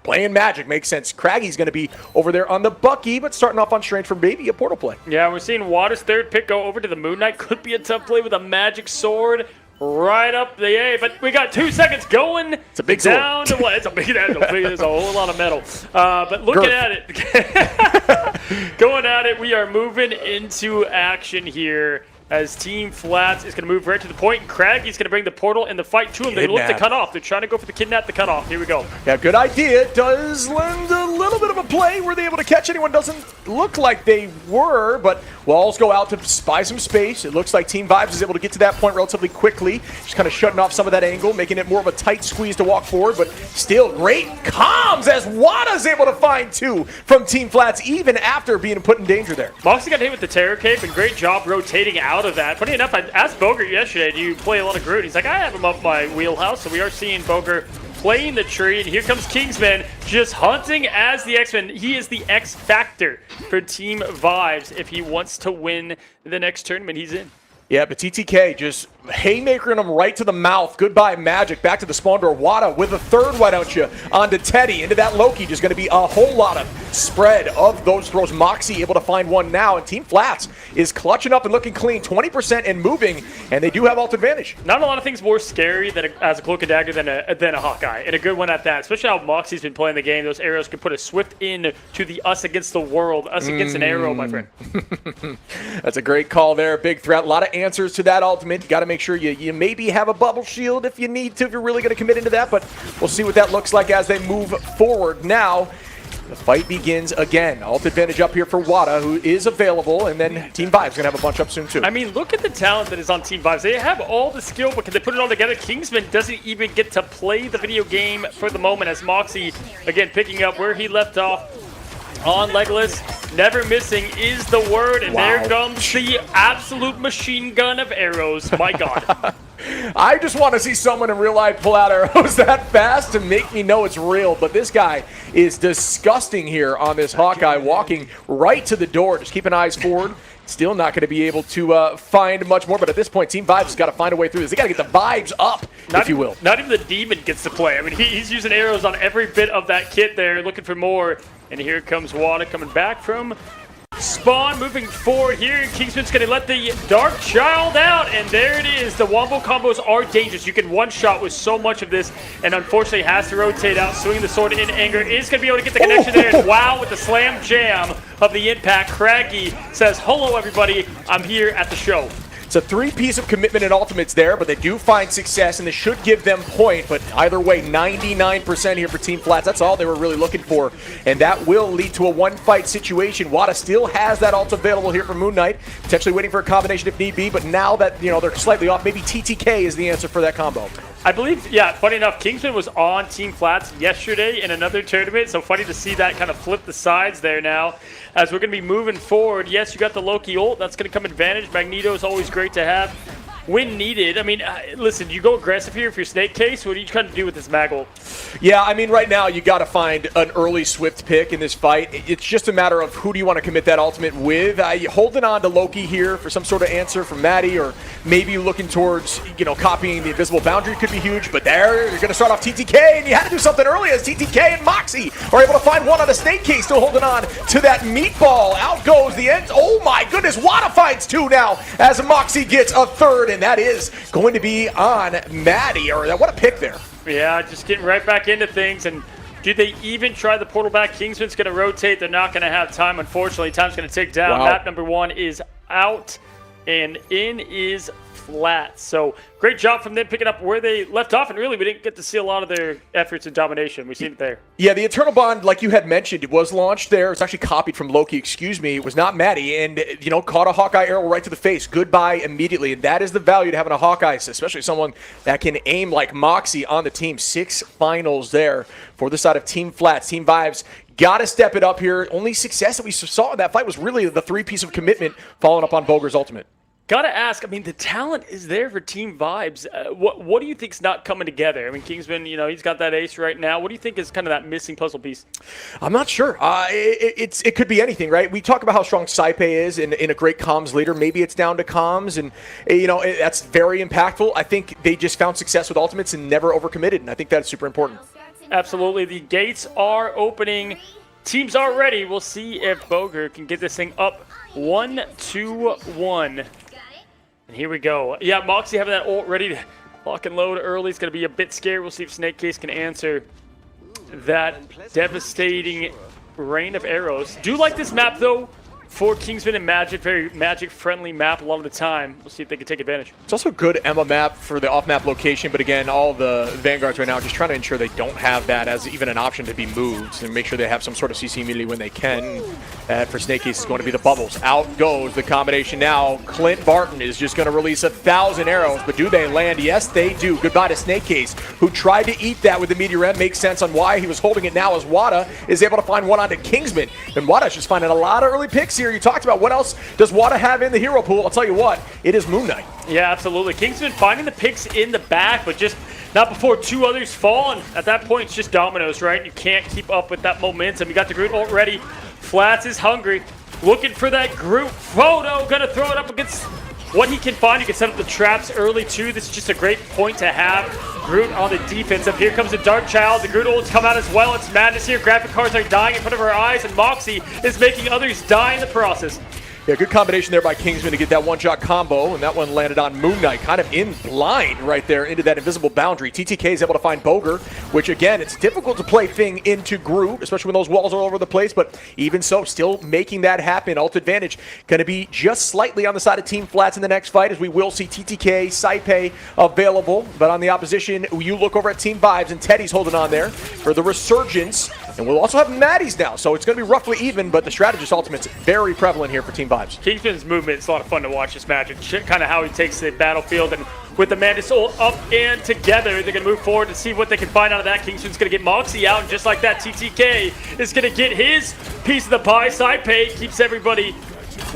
playing Magic makes sense. Craggy's going to be over there on the Bucky, but starting off on Strange for maybe a portal play. Yeah, we're seeing Wada's third pick go over to the Moon Knight. Could be a tough play with a Magic sword right up the A, but we got 2 seconds going. It's a big down sword. To what? It's a big, there's a whole lot of metal. But looking at it, going at it, we are moving into action here. As Team Flats is going to move right to the point. Craggy's going to bring the portal and the fight to him. They look to cut off. They're trying to go for the kidnap to cut off. Here we go. Yeah, good idea. It does lend a little bit of a play. Were they able to catch anyone? Doesn't look like they were, but walls go out to spy some space. It looks like Team Vibes is able to get to that point relatively quickly. Just kind of shutting off some of that angle, making it more of a tight squeeze to walk forward, but still great comms as Wada's able to find two from Team Flats even after being put in danger there. Moxie got hit with the Terror Cape, and great job rotating out of that. Funny enough, I asked Boger yesterday, do you play a lot of Groot? He's like, I have him up my wheelhouse, so we are seeing Boger playing the tree, and here comes Kingsman just hunting as the X-Men. He is the X factor for Team Vibes. If he wants to win the next tournament, he's in. Yeah, but TTK just haymakering him right to the mouth. Goodbye, Magic. Back to the spawn door. Wada with a third, why don't you? Onto Teddy. Into that Loki. Just going to be a whole lot of spread of those throws. Moxie able to find one now. And Team Flats is clutching up and looking clean. 20% and moving. And they do have ult advantage. Not a lot of things more scary than as a Cloak and Dagger than a Hawkeye. And a good one at that. Especially how Moxie's been playing the game. Those arrows can put a swift in to the us against the world. Us against an arrow, my friend. That's a great call there. Big threat. A lot of answers to that ultimate. Got to make sure you maybe have a bubble shield if you need to, if you're really going to commit into that. But we'll see what that looks like as they move forward. Now, the fight begins again. Ult advantage up here for Wada, who is available. And then Team Vibes going to have a bunch up soon, too. I mean, look at the talent that is on Team Vibes. They have all the skill, but can they put it all together? Kingsman doesn't even get to play the video game for the moment as Moxie, again, picking up where he left off. On Legolas, never missing is the word, and there comes the absolute machine gun of arrows. My God. I just want to see someone in real life pull out arrows that fast to make me know it's real, but this guy is disgusting here on this Hawkeye, walking right to the door, just keeping eyes forward. Still not going to be able to find much more, but at this point, Team Vibes has got to find a way through this. They got to get the vibes up, if you will. Not even the demon gets to play. I mean, he's using arrows on every bit of that kit there, looking for more. And here comes Wada coming back from spawn, moving forward here. Kingsman's going to let the Dark Child out, and there it is. The wombo combos are dangerous. You can one-shot with so much of this, and unfortunately has to rotate out, swinging the sword in anger. Is going to be able to get the connection there, and wow, with the slam jam of the impact, Craggy says, hello, everybody. I'm here at the show. It's a three-piece of commitment and ultimates there, but they do find success, and this should give them point. But either way, 99% here for Team Flats. That's all they were really looking for, and that will lead to a one-fight situation. Wada still has that ult available here for Moon Knight, potentially waiting for a combination if need be, but now that they're slightly off, maybe TTK is the answer for that combo. I believe, yeah, funny enough, Kingsman was on Team Flats yesterday in another tournament, so funny to see that kind of flip the sides there now as we're going to be moving forward. Yes, you got the Loki ult. That's going to come advantage. Magneto is always great to have. when needed. I mean, listen, you go aggressive here if you're Snake Case. What are you trying to do with this Maggle? Yeah, I mean, right now you got to find an early Swift pick in this fight. It's just a matter of who do you want to commit that ultimate with. Holding on to Loki here for some sort of answer from Maddie, or maybe looking towards, copying the invisible boundary could be huge. But there, you're going to start off TTK, and you had to do something early as TTK and Moxie are able to find one on a Snake Case, still holding on to that meatball. Out goes the end. Oh my goodness, Wada finds two now as Moxie gets a third, and that is going to be on Maddie. Or what a pick there. Yeah, just getting right back into things. And do they even try the portal back? Kingsman's going to rotate. They're not going to have time, unfortunately. Time's going to tick down. Wow. Map number 1 is out, and in is Flat. So great job from them picking up where they left off, and really we didn't get to see a lot of their efforts in domination. We've seen it there. Yeah, the Eternal Bond, like you had mentioned, it was launched there. It's actually copied from Loki, it was not Maddie, and, caught a Hawkeye arrow right to the face. Goodbye immediately, and that is the value to having a Hawkeye, especially someone that can aim like Moxie on the team. 6 finals there for the side of Team Flats. Team Vibes got to step it up here. Only success that we saw in that fight was really the 3-piece of commitment following up on Boger's ultimate. Gotta ask, I mean, the talent is there for Team Vibes. What do you think's not coming together? I mean, Kingsman, he's got that ace right now. What do you think is kind of that missing puzzle piece? I'm not sure. It could be anything, right? We talk about how strong Saipe is in a great comms leader. Maybe it's down to comms, and, that's very impactful. I think they just found success with ultimates and never overcommitted, and I think that's super important. Absolutely. The gates are opening. Teams are ready. We'll see if Boger can get this thing up 1-2-1. And here we go. Yeah, Moxie having that ult ready to lock and load early. It's going to be a bit scary. We'll see if Snake Case can answer that devastating rain of arrows. Do like this map, though, for Kingsman and Magic. Very Magic-friendly map a lot of the time. We'll see if they can take advantage. It's also a good Emma map for the off-map location, but again, all the Vanguards right now are just trying to ensure they don't have that as even an option to be moved and make sure they have some sort of CC immunity when they can. For Snake Case is going to be the bubbles. Out goes the combination now. Clint Barton is just going to release 1,000 arrows, but do they land? Yes, they do. Goodbye to Snake Case, who tried to eat that with the Meteor M. Makes sense on why he was holding it now as Wada is able to find one onto Kingsman. And Wada's just finding a lot of early picks here. You talked about what else does Wada have in the hero pool. I'll tell you what, it is Moon Knight. Yeah, absolutely. Kingsman finding the picks in the back, but just not before 2 others fall. And at that point, it's just dominoes, right? You can't keep up with that momentum. You got the Groot ult ready. Flats is hungry, looking for that Groot photo. Gonna throw it up against what he can find. You can set up the traps early, too. This is just a great point to have. Groot on the defensive. Here comes the Dark Child. The Groot ults come out as well. It's madness here. Graphic cards are dying in front of our eyes, and Moxie is making others die in the process. Yeah, good combination there by Kingsman to get that one-shot combo, and that one landed on Moon Knight, kind of in blind right there into that invisible boundary. TTK is able to find Boger, which again, it's difficult to play Thing into Groot, especially when those walls are all over the place, but even so, still making that happen. Ult advantage going to be just slightly on the side of Team Flats in the next fight, as we will see TTK, Saipe available, but on the opposition, you look over at Team Vibes, and Teddy's holding on there for the Resurgence, and we'll also have Maddie's now, so it's going to be roughly even, but the Strategist Ultimate's very prevalent here for Team Vibes. Kingsman's movement, it's a lot of fun to watch this Magic. Kind of how he takes the battlefield, and with the Madness ult up and together, they're going to move forward and see what they can find out of that. Kingsman's going to get Moxie out, and just like that, TTK is going to get his piece of the pie. Saipe keeps everybody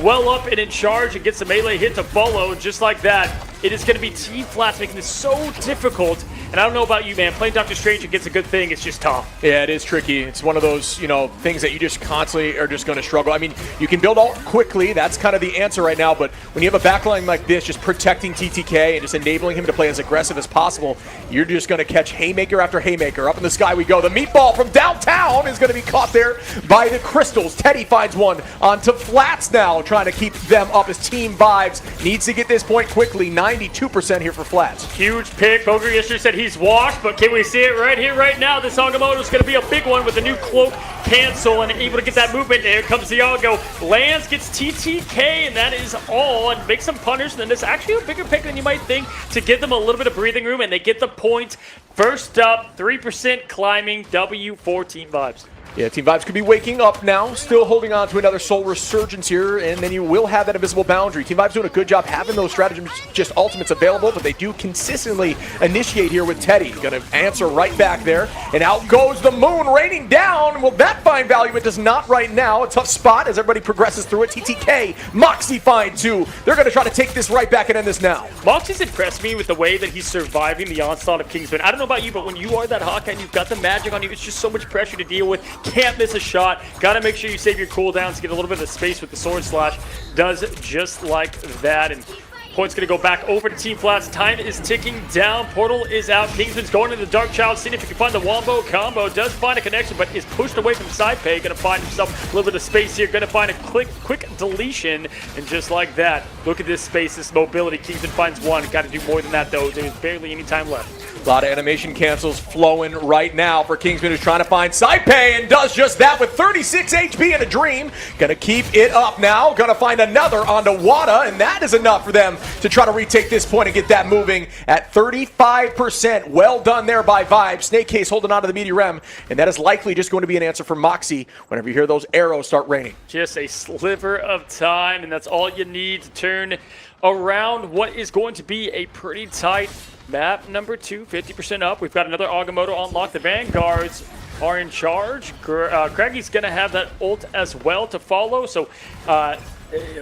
well up and in charge and gets the melee hit to follow, and just like that, it is going to be Team Flats making this so difficult. And I don't know about you, man. Playing Doctor Strange against a good thing, it's just tough. Yeah, it is tricky. It's one of those, things that you just constantly are just going to struggle. I mean, you can build ult quickly. That's kind of the answer right now. But when you have a backline like this, just protecting TTK and just enabling him to play as aggressive as possible, you're just going to catch haymaker after haymaker. Up in the sky we go. The meatball from downtown is going to be caught there by the crystals. Teddy finds one onto Flats now, trying to keep them up as Team Vibes needs to get this point quickly. 92% here for Flats. Huge pick. Boger yesterday said he's washed, but can we see it right here, right now? This Agamotto is going to be a big one with the new cloak cancel and able to get that movement. There comes Iago. Lands, gets TTK, and that is all. And makes some punters, and then it's actually a bigger pick than you might think to give them a little bit of breathing room, and they get the point. First up, 3% climbing, W for Team Vibes. Yeah, Team Vibes could be waking up now, still holding on to another soul resurgence here, and then you will have that invisible boundary. Team Vibes doing a good job having those stratagems, just ultimates available, but they do consistently initiate here with Teddy. Going to answer right back there, and out goes the moon, raining down. Will that find value? It does not right now. A tough spot as everybody progresses through it. TTK, Moxie find two. They're going to try to take this right back and end this now. Moxie's impressed me with the way that he's surviving the onslaught of Kingsman. I don't know about you, but when you are that Hawkeye and you've got the magic on you, it's just so much pressure to deal with. Can't miss a shot. Got to make sure you save your cooldowns, get a little bit of space with the sword slash. Does just like that. And points going to go back over to Team Flats. Time is ticking down. Portal is out. Kingsman's going into the Dark Child, seeing if he can find the Wombo combo. Does find a connection, but is pushed away from Saipei. Going to find himself a little bit of space here. Going to find a quick deletion. And just like that, look at this space, this mobility. Kingsman finds one. Got to do more than that, though. There's barely any time left. A lot of animation cancels flowing right now for Kingsman, who's trying to find Saipei and does just that with 36 HP and a dream. Gonna keep it up now. Gonna find another onto Wada, and that is enough for them to try to retake this point and get that moving at 35%. Well done there by Vibe. Snake Case holding on to the Meteor M, and that is likely just going to be an answer for Moxie whenever you hear those arrows start raining. Just a sliver of time, and that's all you need to turn around what is going to be a pretty tight map number 2, 50% up. We've got another Agamotto unlocked. The Vanguards are in charge. Craigy's going to have that ult as well to follow. So,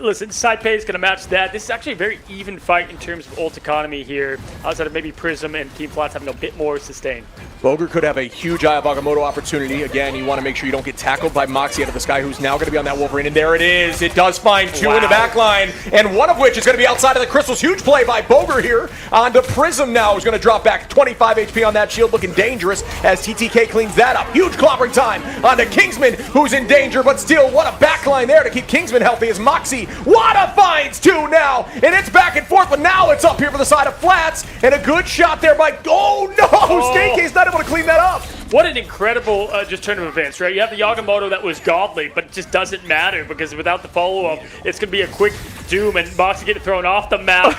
listen, Saipei is going to match that. This is actually a very even fight in terms of ult economy here, outside of maybe Prism and Team Flats having a bit more sustain. Boger could have a huge Eye of Agamotto opportunity. Again, you want to make sure you don't get tackled by Moxie out of the sky, who's now going to be on that Wolverine. And there it is. It does find two in the back line, and one of which is going to be outside of the crystals. Huge play by Boger here onto Prism now, who's going to drop back 25 HP on that shield, looking dangerous as TTK cleans that up. Huge clobbering time onto Kingsman, who's in danger, but still, what a backline there to keep Kingsman healthy as Moxie. Wada finds two now, and it's back and forth, but now it's up here for the side of Flats, and a good shot there by, oh no, Snake Case not able to clean that up. What an incredible just turn of events, right? You have the Agamotto that was godly, but it just doesn't matter because without the follow-up, it's going to be a quick doom, and Moxie getting thrown off the map.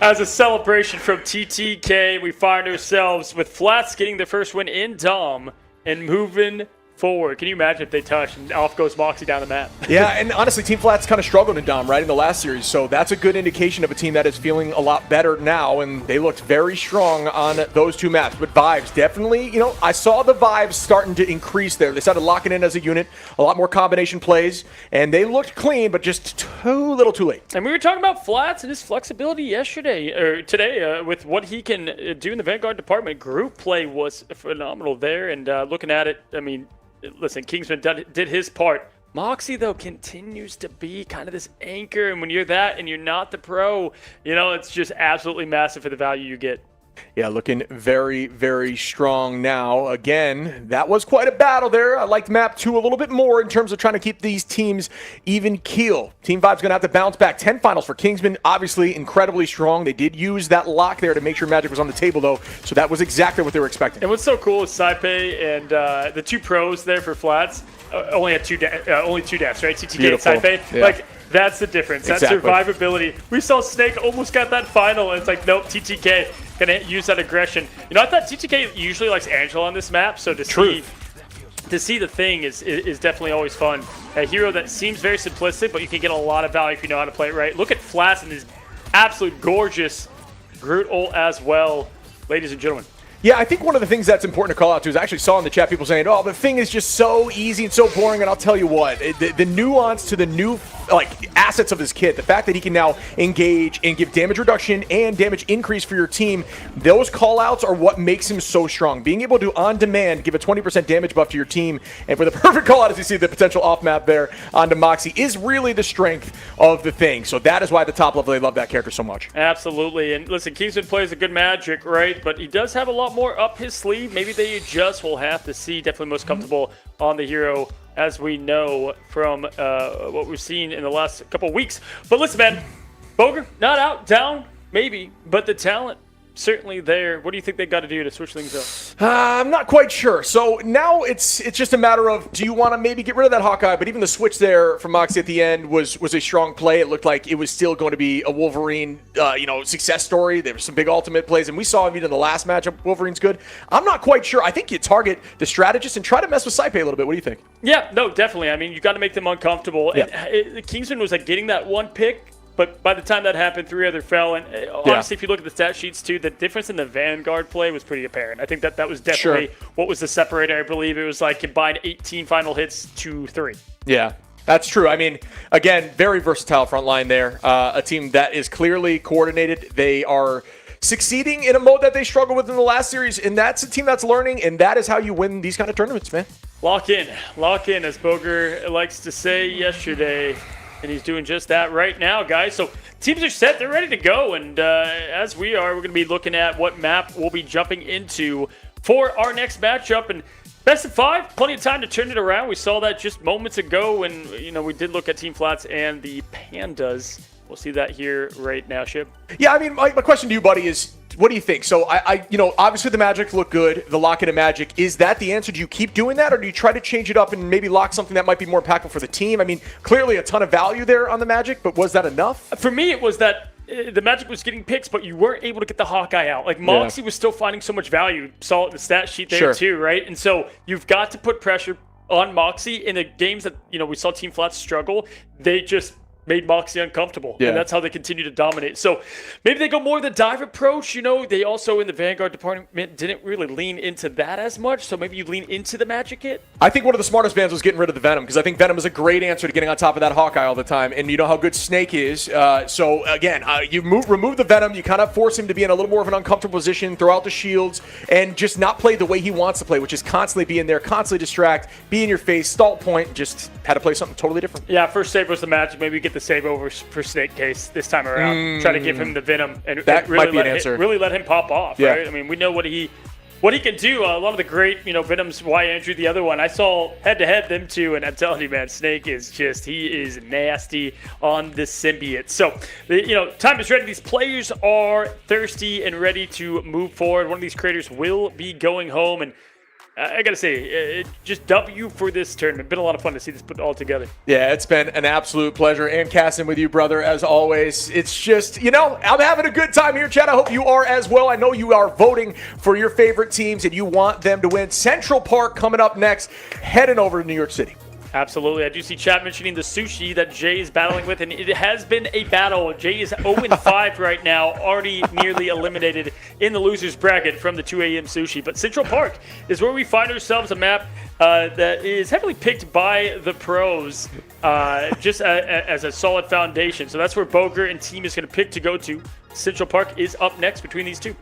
As a celebration from TTK, we find ourselves with Flats getting their first win in Dom and moving forward. Can you imagine if they touch and off goes Moxie down the map? Yeah, and honestly, Team Flats kind of struggled in Dom, right, in the last series, so that's a good indication of a team that is feeling a lot better now, and they looked very strong on those two maps. But Vibes, definitely, you know, I saw the Vibes starting to increase there. They started locking in as a unit, a lot more combination plays, and they looked clean, but just too little too late. And we were talking about Flats and his flexibility yesterday, or today, with what he can do in the Vanguard department. Group play was phenomenal there, and looking at it, I mean, listen, Kingsman did his part. Moxie, though, continues to be kind of this anchor, and when you're that and you're not the pro, you know, it's just absolutely massive for the value you get. Yeah, looking very, very strong now. Again, that was quite a battle there. I liked map 2 a little bit more in terms of trying to keep these teams even keel. Team Vibe's going to have to bounce back. 10 finals for Kingsman, obviously incredibly strong. They did use that lock there to make sure Magic was on the table, though, so that was exactly what they were expecting. And what's so cool is Saipei and the two pros there for Flats only had two deaths, right? TTK Beautiful. and Saipei. Yeah. Like, that's the difference. Exactly. That survivability. We saw Snake almost got that final, and it's like, nope, TTK gonna use that aggression. You know, I thought TTK usually likes Angela on this map, so to see the thing is definitely always fun. A hero that seems very simplistic, but you can get a lot of value if you know how to play it right. Look at Flats and his absolute gorgeous Groot ult as well, ladies and gentlemen. Yeah, I think one of the things that's important to call out to is I actually saw in the chat people saying, oh, the thing is just so easy and so boring, and I'll tell you what, the nuance to the new assets of this kit, the fact that he can now engage and give damage reduction and damage increase for your team, those call-outs are what makes him so strong. Being able to, on demand, give a 20% damage buff to your team, and for the perfect call-out, as you see the potential off-map there onto Moxie, is really the strength of the thing. So that is why at the top level, they love that character so much. Absolutely. And listen, Kingsman plays a good Magic, right? But he does have a lot more up his sleeve. Maybe they adjust. We'll have to see. Definitely most comfortable on the hero, as we know from what we've seen in the last couple weeks. But listen, man, Boger, not out, down, maybe, but the talent certainly there. What do you think they got to do to switch things up? I'm not quite sure. So now it's just a matter of, do you want to maybe get rid of that Hawkeye? But even the switch there from Moxie at the end was a strong play. It looked like it was still going to be a Wolverine, success story. There were some big ultimate plays, and we saw even in the last matchup, Wolverine's good. I'm not quite sure. I think you target the strategist and try to mess with Saipe a little bit. What do you think? Yeah, no, definitely. I mean, you got to make them uncomfortable. Yeah. And Kingsman was like getting that one pick. But by the time that happened, 3 other fell. And honestly, if you look at the stat sheets, too, the difference in the Vanguard play was pretty apparent. I think that was definitely what was the separator. I believe it was like combined 18 final hits to 3. Yeah, that's true. I mean, again, very versatile front line there. A team that is clearly coordinated. They are succeeding in a mode that they struggled with in the last series, and that's a team that's learning, and that is how you win these kind of tournaments, man. Lock in, as Boger likes to say yesterday. And he's doing just that right now, guys. So teams are set. They're ready to go. And as we are, we're going to be looking at what map we'll be jumping into for our next matchup. And best of 5, plenty of time to turn it around. We saw that just moments ago when, we did look at Team Flats and the Pandas. We'll see that here right now, Shib. Yeah, I mean, my question to you, buddy, is what do you think? So, obviously the Magic look good, the lock-in of Magic. Is that the answer? Do you keep doing that, or do you try to change it up and maybe lock something that might be more impactful for the team? I mean, clearly a ton of value there on the Magic, but was that enough? For me, it was that the Magic was getting picks, but you weren't able to get the Hawkeye out. Like, Moxie was still finding so much value. Saw it in the stat sheet there, too, right? And so you've got to put pressure on Moxie in the games that, we saw Team Flats struggle. They just made Moxie uncomfortable, and that's how they continue to dominate. So maybe they go more the dive approach. They also in the Vanguard department didn't really lean into that as much, so maybe you lean into the Magic hit. I think one of the smartest bans was getting rid of the Venom, because I think Venom is a great answer to getting on top of that Hawkeye all the time, and you know how good Snake is. So again, you remove the Venom, you kind of force him to be in a little more of an uncomfortable position, throw out the shields, and just not play the way he wants to play, which is constantly be in there, constantly distract, be in your face, stall point, just had to play something totally different. Yeah, first save was the Magic. Maybe get the save over for Snake Case this time around. Try to give him the Venom and that really might be an answer. Really let him pop off, right? I mean, we know what he can do. A lot of the great, Venom's Y Andrew, the other one. I saw head-to-head them two, and I'm telling you, man, Snake is he is nasty on the symbiote. So, time is ready. These players are thirsty and ready to move forward. One of these creators will be going home, and I got to say, just W for this tournament. Been a lot of fun to see this put all together. Yeah, it's been an absolute pleasure. And casting with you, brother, as always. It's just, I'm having a good time here, Chad. I hope you are as well. I know you are voting for your favorite teams and you want them to win. Central Park coming up next, heading over to New York City. Absolutely. I do see chat mentioning the sushi that Jay is battling with, and it has been a battle. Jay is 0-5 right now, already nearly eliminated in the loser's bracket from the 2 a.m. sushi. But Central Park is where we find ourselves, a map that is heavily picked by the pros just as a solid foundation. So that's where Boger and team is going to pick to go to. Central Park is up next between these two.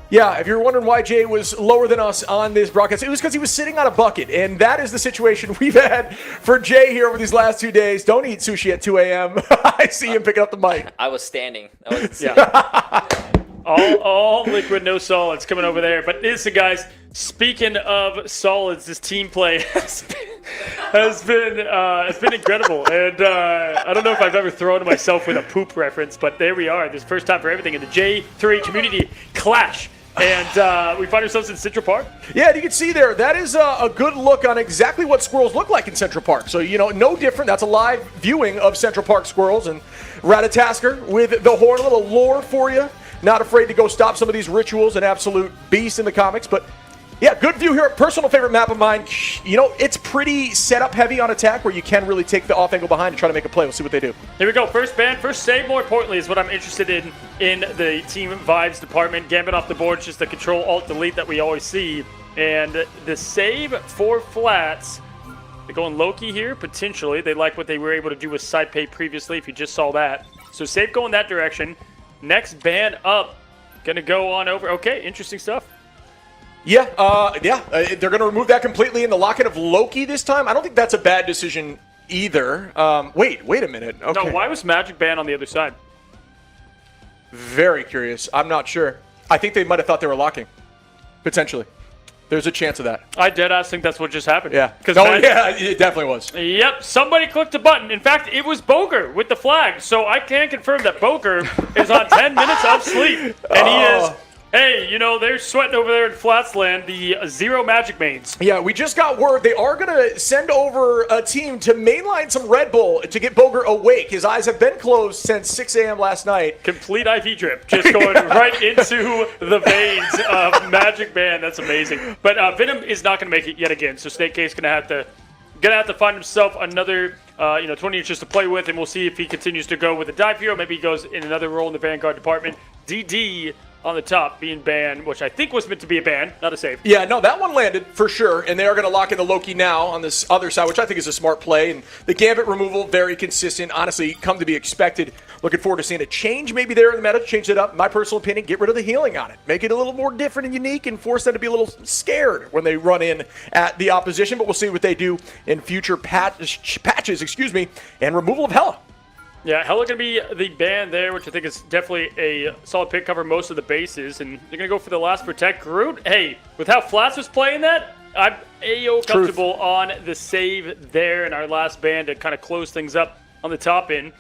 Yeah, if you're wondering why Jay was lower than us on this broadcast, it was because he was sitting on a bucket, and that is the situation we've had for Jay here over these last 2 days. Don't eat sushi at 2 a.m. I see him picking up the mic. I was standing. All liquid, no solids coming over there. But listen, guys, speaking of solids, this team play has been incredible. And I don't know if I've ever thrown myself with a poop reference, but there we are. This is the first time for everything in the J3 community clash. And we find ourselves in Central Park. Yeah, you can see there, that is a good look on exactly what squirrels look like in Central Park. So, no different. That's a live viewing of Central Park squirrels. And Ratatasker with the horn, a little lore for you. Not afraid to go stop some of these rituals, an absolute beast in the comics. But, yeah, good view here. Personal favorite map of mine. It's pretty setup heavy on attack where you can really take the off angle behind and try to make a play. We'll see what they do. Here we go. First ban, first save, more importantly, is what I'm interested in the team vibes department. Gambit off the board, just the control, alt, delete that we always see. And the save for Flats, they're going Loki here, potentially. They like what they were able to do with Saipe previously, if you just saw that. So save going that direction. Next ban up, gonna go on over. Okay, interesting stuff. Yeah, they're going to remove that completely in the lock-in of Loki this time. I don't think that's a bad decision either. Wait a minute. Okay. No, why was Magic banned on the other side? Very curious. I'm not sure. I think they might have thought they were locking, potentially. There's a chance of that. I deadass think that's what just happened. Yeah. Yeah, it definitely was. Yep, somebody clicked a button. In fact, it was Boger with the flag. So I can confirm that Boger is on 10 minutes of sleep. And he is Hey, they're sweating over there in Flatsland, the Zero Magic mains. Yeah, we just got word they are going to send over a team to mainline some Red Bull to get Boger awake. His eyes have been closed since 6 a.m. last night. Complete IV drip, just going right into the veins of Magic Man. That's amazing. But Venom is not going to make it yet again, so Snake Case going to have to find himself another 20 inches to play with, and we'll see if he continues to go with a dive hero. Maybe he goes in another role in the Vanguard department. DD on the top being banned, which I think was meant to be a ban, not a save. Yeah, no, that one landed for sure, and they are going to lock in the Loki now on this other side, which I think is a smart play. And the Gambit removal, very consistent. Honestly, come to be expected. Looking forward to seeing a change maybe there in the meta, change it up. My personal opinion, get rid of the healing on it. Make it a little more different and unique and force them to be a little scared when they run in at the opposition. But we'll see what they do in future patches, and removal of Hela. Yeah, Hela going to be the ban there, which I think is definitely a solid pick, cover most of the bases. And they're going to go for the last protect. Groot, hey, with how Flats was playing that, I'm AO comfortable on the save there in our last ban to kind of close things up on the top end.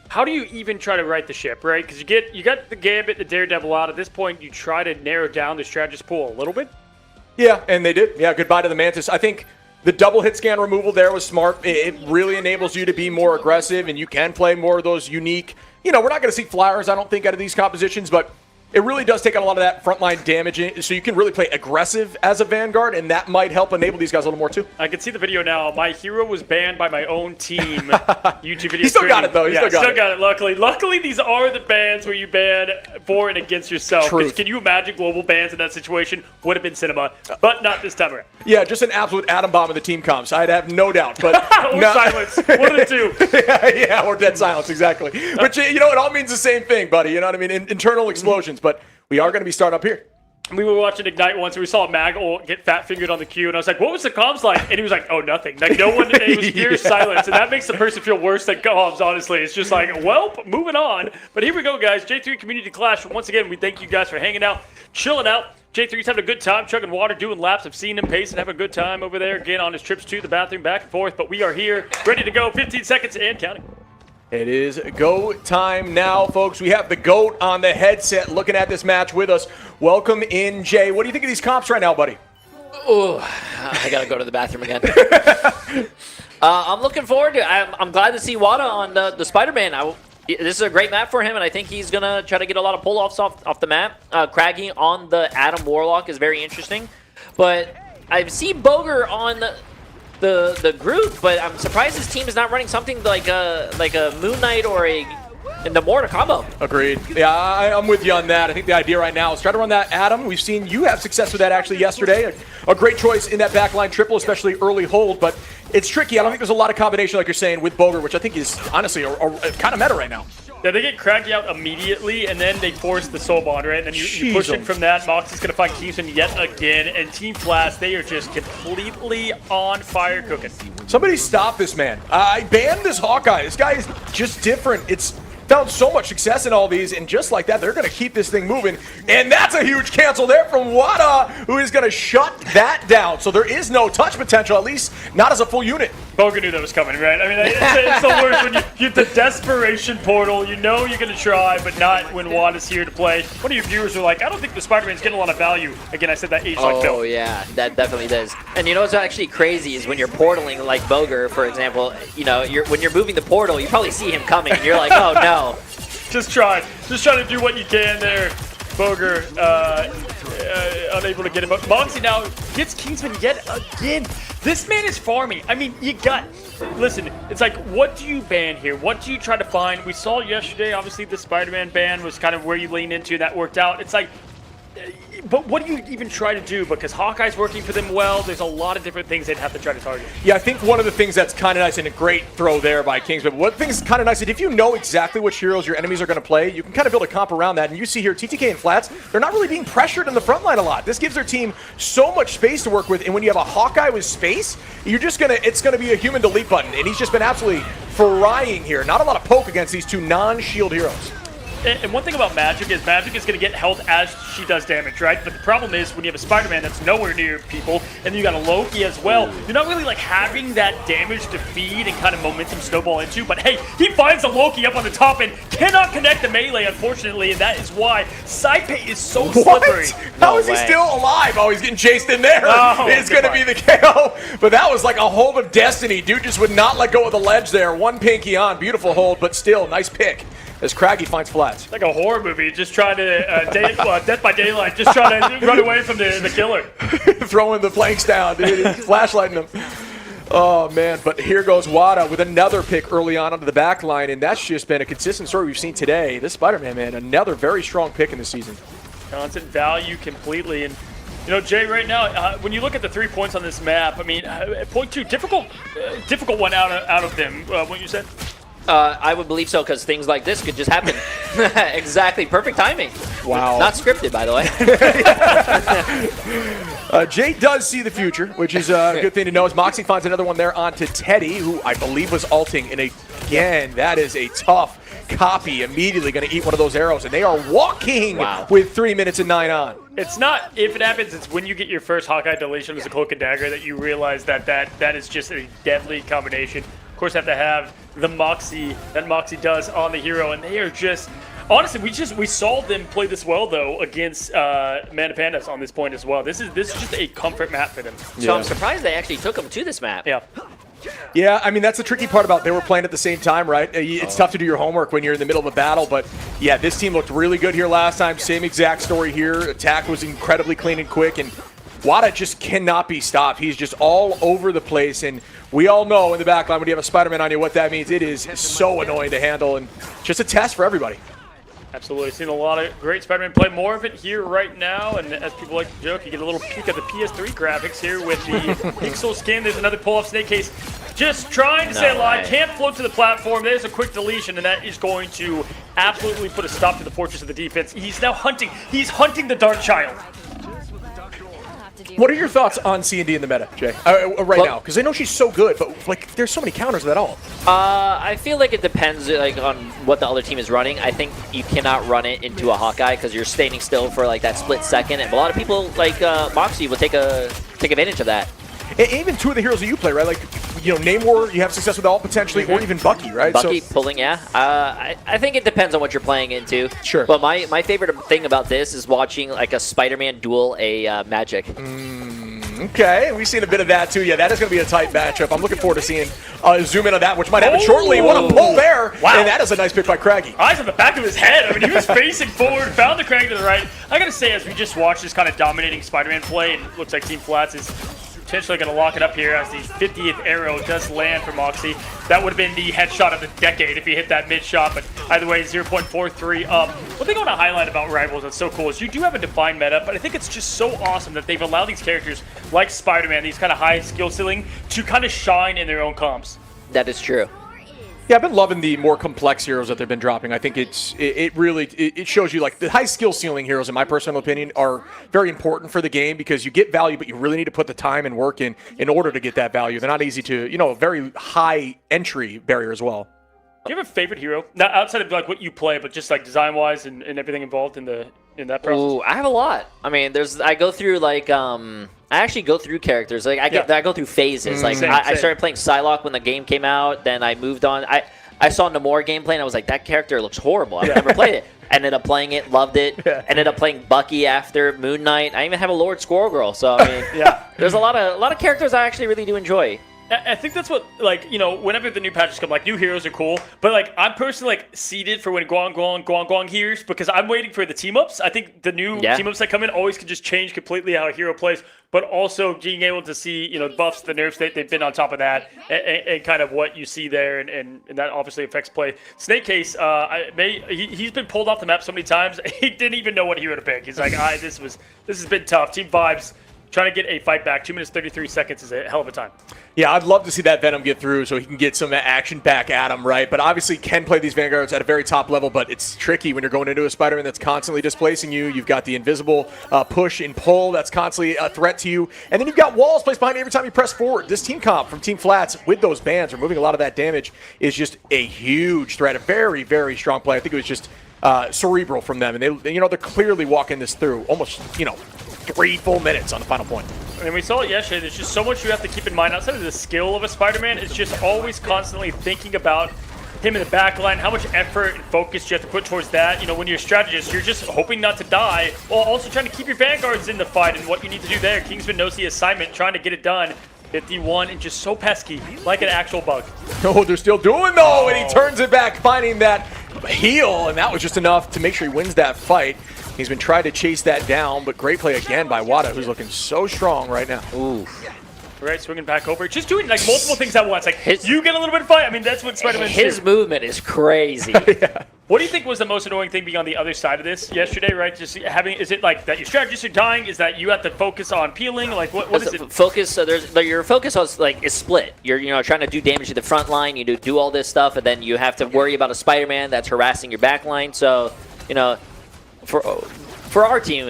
How do you even try to right the ship, right? Because you got the Gambit, the Daredevil out. At this point, you try to narrow down the strategist pool a little bit. Yeah, and they did. Yeah, goodbye to the Mantis. I think the double hit scan removal there was smart. It really enables you to be more aggressive, and you can play more of those unique. We're not going to see flyers, I don't think, out of these compositions, but it really does take out a lot of that frontline damage, so you can really play aggressive as a Vanguard, and that might help enable these guys a little more too. I can see the video now. My hero was banned by my own team. YouTube video. He still got it though. He still got it. Luckily, these are the bans where you ban for and against yourself. Because can you imagine global bans in that situation? Would have been cinema, but not this time around. Yeah, just an absolute atom bomb of the team comps. I'd have no doubt. But or silence. One of the two. yeah, or dead silence, exactly. But it all means the same thing, buddy. You know what I mean? Internal explosions. But we are going to be starting up here. We were watching Ignite once, and we saw Maggle get fat-fingered on the queue, and I was like, what was the comms like? And he was like, oh, nothing. Like, no one, it was pure silence, and that makes the person feel worse than comms, honestly. It's just like, well, moving on. But here we go, guys. J3 Community Clash. Once again, we thank you guys for hanging out, chilling out. J3's having a good time, chugging water, doing laps. I've seen him pace and have a good time over there, again, on his trips to the bathroom, back and forth. But we are here, ready to go, 15 seconds and counting. It is go time now, folks. We have the GOAT on the headset looking at this match with us. Welcome in, Jay. What do you think of these comps right now, buddy? Oh, I got to go to the bathroom again. I'm looking forward to it. I'm glad to see Wada on the Spider-Man. This is a great map for him, and I think he's going to try to get a lot of pull-offs off the map. Craggy on the Atom Warlock is very interesting. But I see Boger on the Groot, but I'm surprised his team is not running something like a Moon Knight or a Namor combo. Agreed. Yeah, I'm with you on that. I think the idea right now is try to run that Atom. We've seen you have success with that actually yesterday. A great choice in that backline triple, especially early hold, but it's tricky. I don't think there's a lot of combination, like you're saying, with Boger, which I think is honestly a kind of meta right now. Yeah, they get Craggy out immediately, and then they force the Soul Bond, right? And then you push it from that. Mox is going to find Kingston yet again, and Team Flash, they are just completely on fire cooking. Somebody stop this man. I banned this Hawkeye. This guy is just different. It's found so much success in all these, and just like that, they're going to keep this thing moving. And that's a huge cancel there from Wada, who is going to shut that down. So there is no touch potential, at least not as a full unit. Boger knew that was coming, right? I mean, it's the worst when you get the desperation portal. You know you're going to try, but not when Wada's here to play. One of your viewers were like, I don't think the Spider-Man's getting a lot of value. Again, I said that age-like build. Oh, yeah, that definitely does. And you know what's actually crazy is when you're portaling like Boger, for example, when you're moving the portal, you probably see him coming, and you're like, oh, no. Just try to do what you can there. Boger unable to get him. But Moxie now gets Kingsman yet again. This man is farming. I mean, listen, it's like, what do you ban here? What do you try to find? We saw yesterday, obviously, the Spider-Man ban was kind of where you lean into. That worked out. It's like, but what do you even try to do? Because Hawkeye's working for them well. There's a lot of different things they'd have to try to target. Yeah, I think one of the things that's kind of nice, and a great throw there by Kingsman, one thing that's kind of nice is if you know exactly which heroes your enemies are going to play, you can kind of build a comp around that. And you see here, TTK and Flats, they're not really being pressured in the front line a lot. This gives their team so much space to work with. And when you have a Hawkeye with space, it's going to be a human delete button. And he's just been absolutely frying here. Not a lot of poke against these two non-shield heroes. And one thing about Magic is going to get health as she does damage, right? But the problem is when you have a Spider-Man that's nowhere near people, and then you got a Loki as well, you're not really like having that damage to feed and kind of momentum snowball into. But hey, he finds a Loki up on the top and cannot connect the melee, unfortunately, and that is why Saipe is so slippery. How is he still alive? Oh, he's getting chased in there. Oh, it's going to be the KO. But that was like a hold of destiny. Dude just would not let go of the ledge there. One pinky on. Beautiful hold, but still, nice pick as Craggy finds flats. Like a horror movie, just trying to, Death by Daylight, just trying to run away from the killer. Throwing the planks down, dude. He's flashlighting them. Oh, man. But here goes Wada with another pick early on onto the back line, and that's just been a consistent story we've seen today. This Spider-Man, man, another very strong pick in the season. Constant value completely. And, you know, Jay, right now, when you look at the 3 points on this map, I mean, point two, difficult one out of them, what you said? I would believe so, because things like this could just happen. Exactly. Perfect timing. Wow. Not scripted, by the way. Jay does see the future, which is a good thing to know, as Moxie finds another one there onto Teddy, who I believe was ulting. And again, that is a tough copy. Immediately going to eat one of those arrows. And they are walking with 3 minutes and 9 on. It's not if it happens, it's when you get your first Hawkeye deletion as a Cloak and Dagger that you realize that is just a deadly combination. Of course, have to have the Moxie that Moxie does on the hero, and they are just honestly, we saw them play this well though against Mana Pandas on this point as well. This is just a comfort map for them. So I'm surprised they actually took them to this map. Yeah. Yeah, I mean, that's the tricky part about they were playing at the same time, right? It's tough to do your homework when you're in the middle of a battle, but yeah, this team looked really good here last time. Same exact story here. Attack was incredibly clean and quick, and Wada just cannot be stopped. He's just all over the place, and we all know in the backline when you have a Spider-Man on you what that means. It is so annoying to handle, and just a test for everybody. Absolutely. Seen a lot of great Spider-Man play. More of it here right now, and as people like to joke, you get a little peek at the PS3 graphics here with the pixel skin. There's another pull-off Snake Case. Just trying to stay alive. Can't float to the platform. There's a quick deletion, and that is going to absolutely put a stop to the fortress of the defense. He's now hunting. He's hunting the Dark Child. What are your thoughts on C&D in the meta, Jay? Right now, because I know she's so good, but like, there's so many counters with that all. I feel like it depends like on what the other team is running. I think you cannot run it into a Hawkeye because you're standing still for like that split second, and a lot of people like Moxie will take advantage of that. And even two of the heroes that you play, right? Like, you know, Namor, you have success with all potentially, or even Bucky, right? Bucky pulling, yeah. I think it depends on what you're playing into. Sure. But my favorite thing about this is watching like a Spider-Man duel a Magic. Okay, we've seen a bit of that too. Yeah, that is going to be a tight matchup. I'm looking forward to seeing zoom in on that, which might happen shortly. What a pull there! Wow. And that is a nice pick by Craggy. Eyes on the back of his head. I mean, he was facing forward, found the Crag to the right. I got to say, as we just watched this kind of dominating Spider-Man play, and it looks like Team Flats is potentially going to lock it up here as the 50th arrow does land for Moxie. That would have been the headshot of the decade if he hit that mid shot, but either way, 0.43 up. One thing I want to highlight about Rivals that's so cool is you do have a defined meta, but I think it's just so awesome that they've allowed these characters like Spider-Man, these kind of high skill ceiling, to kind of shine in their own comps. That is true. Yeah, I've been loving the more complex heroes that they've been dropping. I think it really shows you, like, the high skill ceiling heroes, in my personal opinion, are very important for the game because you get value, but you really need to put the time and work in order to get that value. They're not easy to, you know, a very high entry barrier as well. Do you have a favorite hero? Not outside of like what you play, but just like design wise and everything involved in that process? Ooh, I have a lot. I mean, I go through like I actually go through characters. Like I go through phases. Like Same. I started playing Psylocke when the game came out. Then I moved on. I saw Namor gameplay and I was like, that character looks horrible. I've never played it. Ended up playing it, loved it. Ended up playing Bucky after Moon Knight. I even have a Lord Squirrel Girl. So I mean, there's a lot of characters I actually really do enjoy. I think that's what, like, you know, whenever the new patches come, like, new heroes are cool, but, like, I'm personally, like, seated for when Guang hears, because I'm waiting for the team-ups. I think the new team-ups that come in always can just change completely how a hero plays, but also being able to see, you know, buffs, the nerfs, they've been on top of that, and kind of what you see there, and that obviously affects play. Snake Case, he's been pulled off the map so many times, he didn't even know what hero to pick. He's like, this has been tough. Team Vibes, trying to get a fight back. 2 minutes, 33 seconds is a hell of a time. Yeah, I'd love to see that Venom get through so he can get some action back at him, right? But obviously can play these Vanguards at a very top level, but it's tricky when you're going into a Spider-Man that's constantly displacing you. You've got the invisible push and pull that's constantly a threat to you. And then you've got walls placed behind you every time you press forward. This team comp from Team Flats with those bans, removing a lot of that damage, is just a huge threat. A very, very strong play. I think it was just cerebral from them, and they're clearly walking this through almost 3 full minutes on the final point. And we saw it yesterday. There's just so much you have to keep in mind outside of the skill of a Spider-Man. It's just always constantly thinking about him in the back line, how much effort and focus you have to put towards that. When you're a strategist, you're just hoping not to die, while also trying to keep your vanguards in the fight and what you need to do there. Kingsman knows the assignment, trying to get it done. 51 and just so pesky, like an actual bug. No, they're still doing though, and he turns it back, finding that heal, and that was just enough to make sure he wins that fight. He's been trying to chase that down, but great play again by Wada, who's looking so strong right now. Ooh. Right, swinging back over, just doing like multiple things at once. Like you get a little bit of fight. I mean, that's what Spider-Man's do. His movement is crazy. Yeah. What do you think was the most annoying thing being on the other side of this yesterday? Right, just having, is it like that your strategists are dying? Is that you have to focus on peeling? Like what is it? Focus. So your focus is split. You're trying to do damage to the front line. You do all this stuff, and then you have to worry about a Spider-Man that's harassing your back line. So for our team,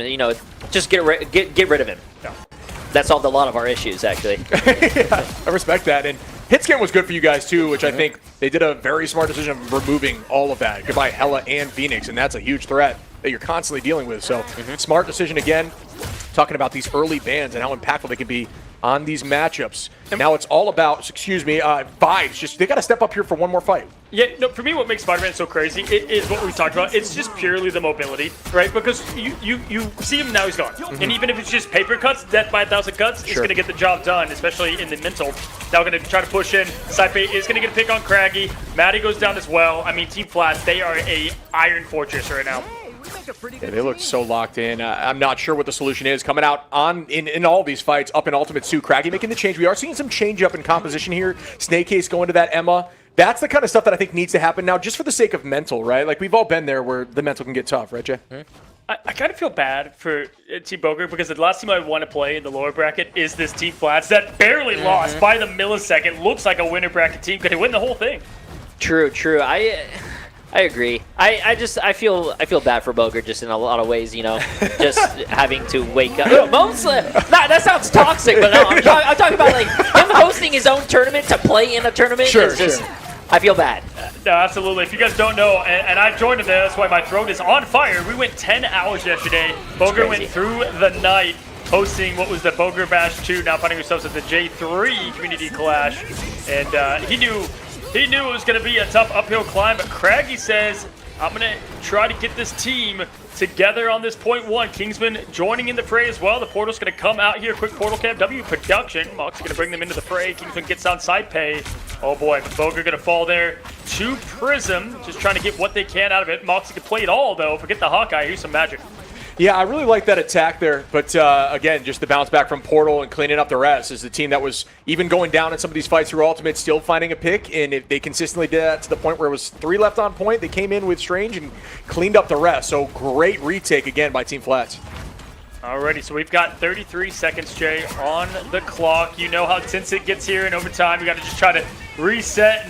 just get rid of him. No. That solved a lot of our issues, actually. Yeah, I respect that. And Hitscan was good for you guys, too, which I think they did a very smart decision of removing all of that. Goodbye, Hela and Phoenix, and that's a huge threat that you're constantly dealing with. So, smart decision again, talking about these early bans and how impactful they can be on these matchups. Now it's all about, vibes. Just they got to step up here for one more fight. Yeah, no, for me, what makes Spider-Man so crazy is what we talked about. It's just purely the mobility, right? Because you see him, now he's gone. And even if it's just paper cuts, death by 1,000 cuts, he's going to get the job done, especially in the mental. Now going to try to push in. Saipe is going to get a pick on Craggy. Maddie goes down as well. I mean, Team Flats, they are a iron fortress right now. Yeah, they look so locked in. I'm not sure what the solution is. Coming out in all these fights, up in Ultimate Sue, Craggy making the change. We are seeing some change up in composition here. Snake Case going to that Emma. That's the kind of stuff that I think needs to happen now, just for the sake of mental, right? Like, we've all been there where the mental can get tough, right, Jay? I kind of feel bad for Team Boger because the last team I want to play in the lower bracket is this Team Flats that barely lost by the millisecond. Looks like a winner bracket team. Could they win the whole thing? True. I agree. I feel bad for Boger just in a lot of ways, just having to wake up. That sounds toxic, but no, I'm talking about like him hosting his own tournament to play in a tournament. Sure. I feel bad. No, absolutely. If you guys don't know, and I joined him there, that's why my throat is on fire. We went 10 hours yesterday. Boger went through the night hosting what was the Boger Bash 2, now finding ourselves at the J3 Community Clash. And he knew it was going to be a tough uphill climb, but Craggy says, I'm going to try to get this team together on this point one. Kingsman joining in the fray as well. The portal's going to come out here. Quick portal camp. W production. Moxie going to bring them into the fray. Kingsman gets on side pay. Oh boy, Boger going to fall there to Prism. Just trying to get what they can out of it. Moxie can play it all though. Forget the Hawkeye. Here's some magic. Yeah, I really like that attack there, but again, just the bounce back from Portal and cleaning up the rest is the team that was even going down in some of these fights through Ultimate, still finding a pick, and if they consistently did that to the point where it was 3 left on point, they came in with Strange and cleaned up the rest. So great retake again by Team Flats. Alrighty, so we've got 33 seconds, Jay, on the clock. You know how tense it gets here in overtime. We got to just try to reset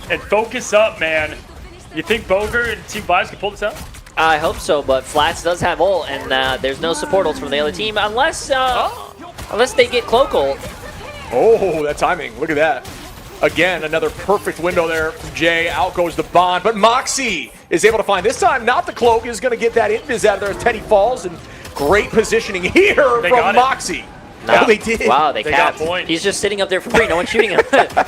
and focus up, man. You think Boger and Team Vibes can pull this out? I hope so, but Flats does have ult, and there's no support ults from the other team unless they get Cloak ult. Oh, that timing. Look at that. Again, another perfect window there from Jay. Out goes the Bond, but Moxie is able to find, this time, not the Cloak, is going to get that invis out of there as Teddy falls, and great positioning here from Moxie. No. Oh, they did. Wow, they got capped. point. He's just sitting up there for free. No one's shooting him.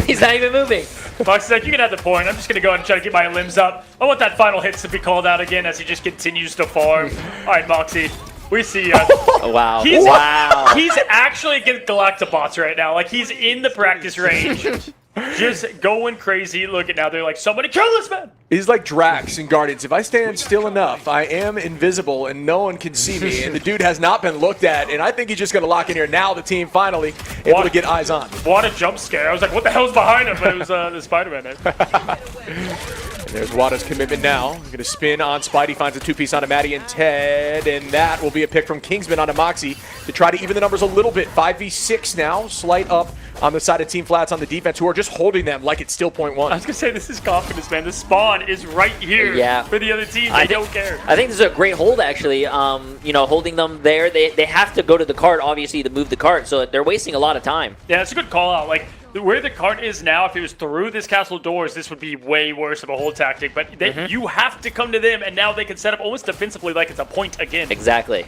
He's not even moving. Moxie's like, you can have the point. I'm just going to go ahead and try to get my limbs up. I want that final hit to be called out again as he just continues to farm. All right, Moxie, we see you. Oh, wow. He's actually against Galactabots right now. Like, he's in the practice range. Just going crazy. Look at now. They're like, somebody kill this man. He's like Drax in Guardians. If I stand still enough, I am invisible and no one can see me. And the dude has not been looked at. And I think he's just going to lock in here. Now the team finally able to get eyes on. What a jump scare. I was like, what the hell's behind him? But it was the Spider-Man there. And there's Wada's commitment now. Going to spin on Spidey, finds a 2-piece onto Maddie and Ted. And that will be a pick from Kingsman onto Moxie to try to even the numbers a little bit. 5v6 now. Slight up on the side of Team Flats on the defense, who are just holding them like it's still point one. I was going to say, this is confidence, man. The spawn is right here for the other team. They don't care. I think this is a great hold, actually. Holding them there. They have to go to the cart, obviously, to move the cart, so they're wasting a lot of time. Yeah, it's a good call out. Like, where the cart is now, if it was through this castle doors, this would be way worse of a hold tactic. But you have to come to them, and now they can set up almost defensively like it's a point again. Exactly.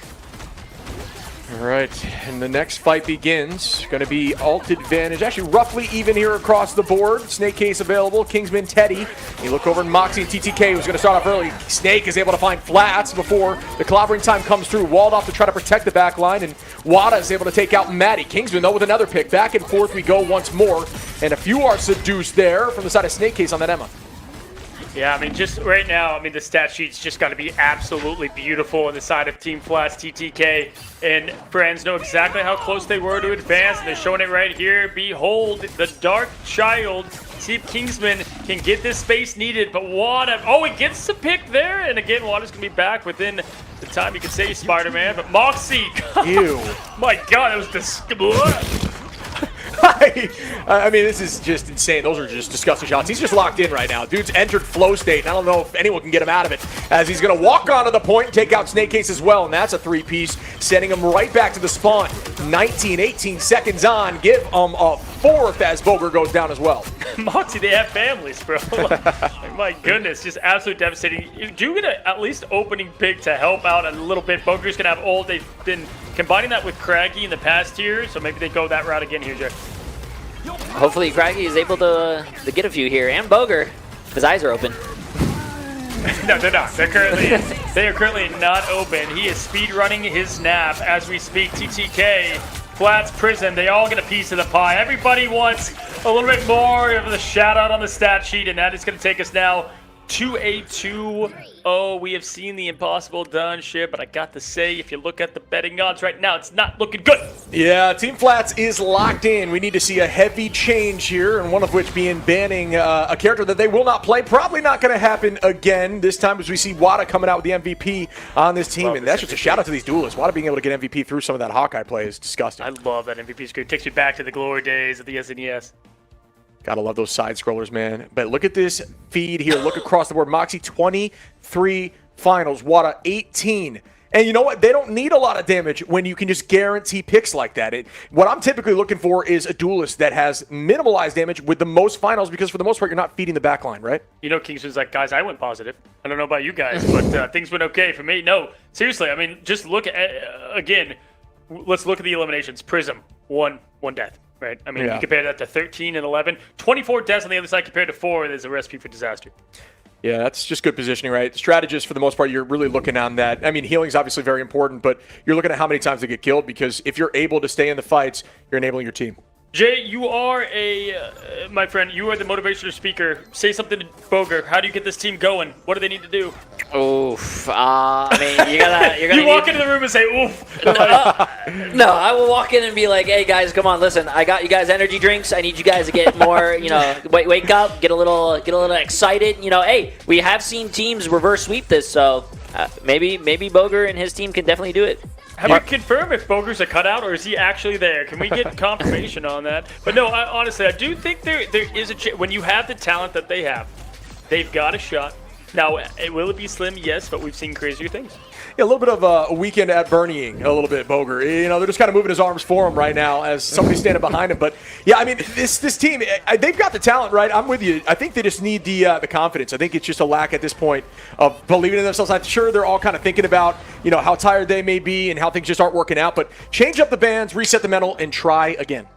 All right, and the next fight begins. Going to be alt advantage. Actually, roughly even here across the board. Snake Case available. Kingsman, Teddy. You look over at Moxie and TTK, who's going to start off early. Snake is able to find flats before the clobbering time comes through. Walled off to try to protect the back line, and Wada is able to take out Matty. Kingsman, though, with another pick. Back and forth we go once more, and a few are seduced there from the side of Snake Case on that Emma. Yeah, I mean, just right now, I mean, the stat sheet's just got to be absolutely beautiful on the side of Team Flats, TTK, and friends know exactly how close they were to advance, and they're showing it right here. Behold, the Dark Child. See if Kingsman can get this space needed, but Wada, he gets the pick there, and again, Wada's going to be back within the time you can say Spider-Man, but Moxie, Ew. My God, that was disgusting. I mean, this is just insane. Those are just disgusting shots. He's just locked in right now. Dude's entered flow state, and I don't know if anyone can get him out of it, as he's going to walk onto the point and take out Snake Case as well, and that's a three-piece, sending him right back to the spawn. 19, 18 seconds on. Give him a fourth as Boger goes down as well. Moxie, they have families, bro. My goodness, just absolutely devastating. Do get at least opening pick to help out a little bit. Boger's going to have ult. They've been combining that with Craggy in the past year, so maybe they go that route again here, Jay. Hopefully Craggy is able to get a few here, and Boger. His eyes are open. No, they're not. They are currently not open. He is speed running his nap as we speak. TTK, Flats, Prison, they all get a piece of the pie. Everybody wants a little bit more of the shout out on the stat sheet, and that is going to take us now to a 2-0. We have seen the impossible done shit, but I got to say, if you look at the betting odds right now, it's not looking good. Yeah, Team Flats is locked in. We need to see a heavy change here, and one of which being banning a character that they will not play. Probably not going to happen again this time, as we see Wada coming out with the MVP on this team. And that's just a shout out to these duelists. Wada being able to get MVP through some of that Hawkeye play is disgusting. I love that MVP screen. It takes me back to the glory days of the SNES. Gotta love those side scrollers, man. But look at this feed here. Look across the board. Moxie, 23 finals. Wada, 18. And you know what? They don't need a lot of damage when you can just guarantee picks like that. What I'm typically looking for is a duelist that has minimalized damage with the most finals, because for the most part, you're not feeding the back line, right? You know, Kingsman's like, guys, I went positive. I don't know about you guys, but things went okay for me. No, seriously, I mean, just look at, again, let's look at the eliminations. Prism, one death. Right? I mean, You compare that to 13 and 11. 24 deaths on the other side compared to 4. There's a recipe for disaster. Yeah, that's just good positioning, right? Strategists, for the most part, you're really looking on that. I mean, healing's obviously very important, but you're looking at how many times they get killed, because if you're able to stay in the fights, you're enabling your team. Jay, you are my friend, you are the motivational speaker. Say something to Boger. How do you get this team going? What do they need to do? Oof. I mean, you're gonna you walk into the room and say, oof. No, I will walk in and be like, hey, guys, come on, listen. I got you guys energy drinks. I need you guys to get more, wake up, get a little excited. Hey, we have seen teams reverse sweep this, so maybe Boger and his team can definitely do it. Have you confirmed if Boger's a cutout, or is he actually there? Can we get confirmation on that? But no, honestly, I do think there is a when you have the talent that they have, they've got a shot. Now, will it be slim? Yes, but we've seen crazier things. Yeah, a little bit of a weekend at Bernieing, a little bit, Boger. They're just kind of moving his arms for him right now as somebody's standing behind him. But, yeah, I mean, this team, they've got the talent, right? I'm with you. I think they just need the confidence. I think it's just a lack at this point of believing in themselves. I'm sure they're all kind of thinking about, how tired they may be and how things just aren't working out. But change up the bands, reset the mental, and try again.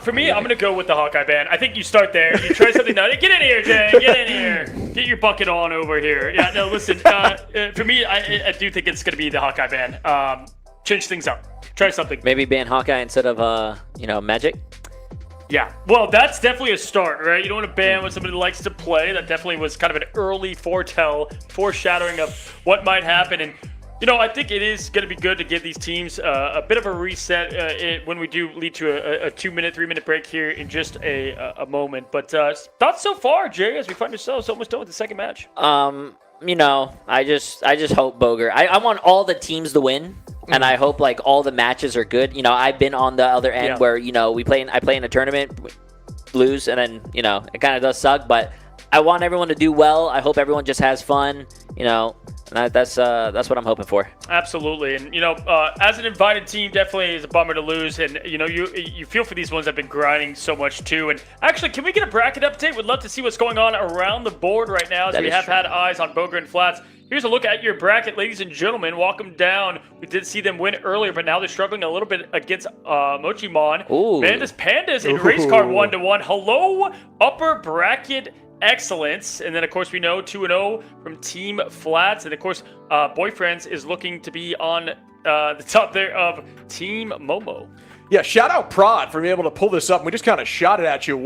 For me, I'm going to go with the Hawkeye band. I think you start there. You try something new. Get in here, Jay. Get in here. Get your bucket on over here. Yeah, no, listen. For me, I do think it's going to be the Hawkeye ban. Change things up. Try something. Maybe ban Hawkeye instead of, Magic? Yeah. Well, that's definitely a start, right? You don't want to ban when somebody likes to play. That definitely was kind of an early foreshadowing of what might happen. And, I think it is going to be good to give these teams a bit of a reset when we do lead to a 2-minute, 3-minute break here in just a moment. But thoughts so far, Jay, as we find ourselves almost done with the second match? I just hope Boger. I want all the teams to win, and I hope all the matches are good. I've been on the other end where I play in a tournament, lose, and then it kind of does suck. But I want everyone to do well. I hope everyone just has fun. And that's what I'm hoping for. Absolutely, and as an invited team, definitely is a bummer to lose. And you feel for these ones that have been grinding so much too. And actually, can we get a bracket update? We'd love to see what's going on around the board right now, as we have had eyes on Boger and Flats. Here's a look at your bracket, ladies and gentlemen. Welcome down. We did see them win earlier, but now they're struggling a little bit against Mochimon. Mandas Pandas in race car 1-1. Hello, upper bracket excellence. And then, of course, we know 2-0 from Team Flats. And, of course, Boyfriends is looking to be on the top there of Team Momo. Yeah, shout out Prod for being able to pull this up. We just kind of shot it at you.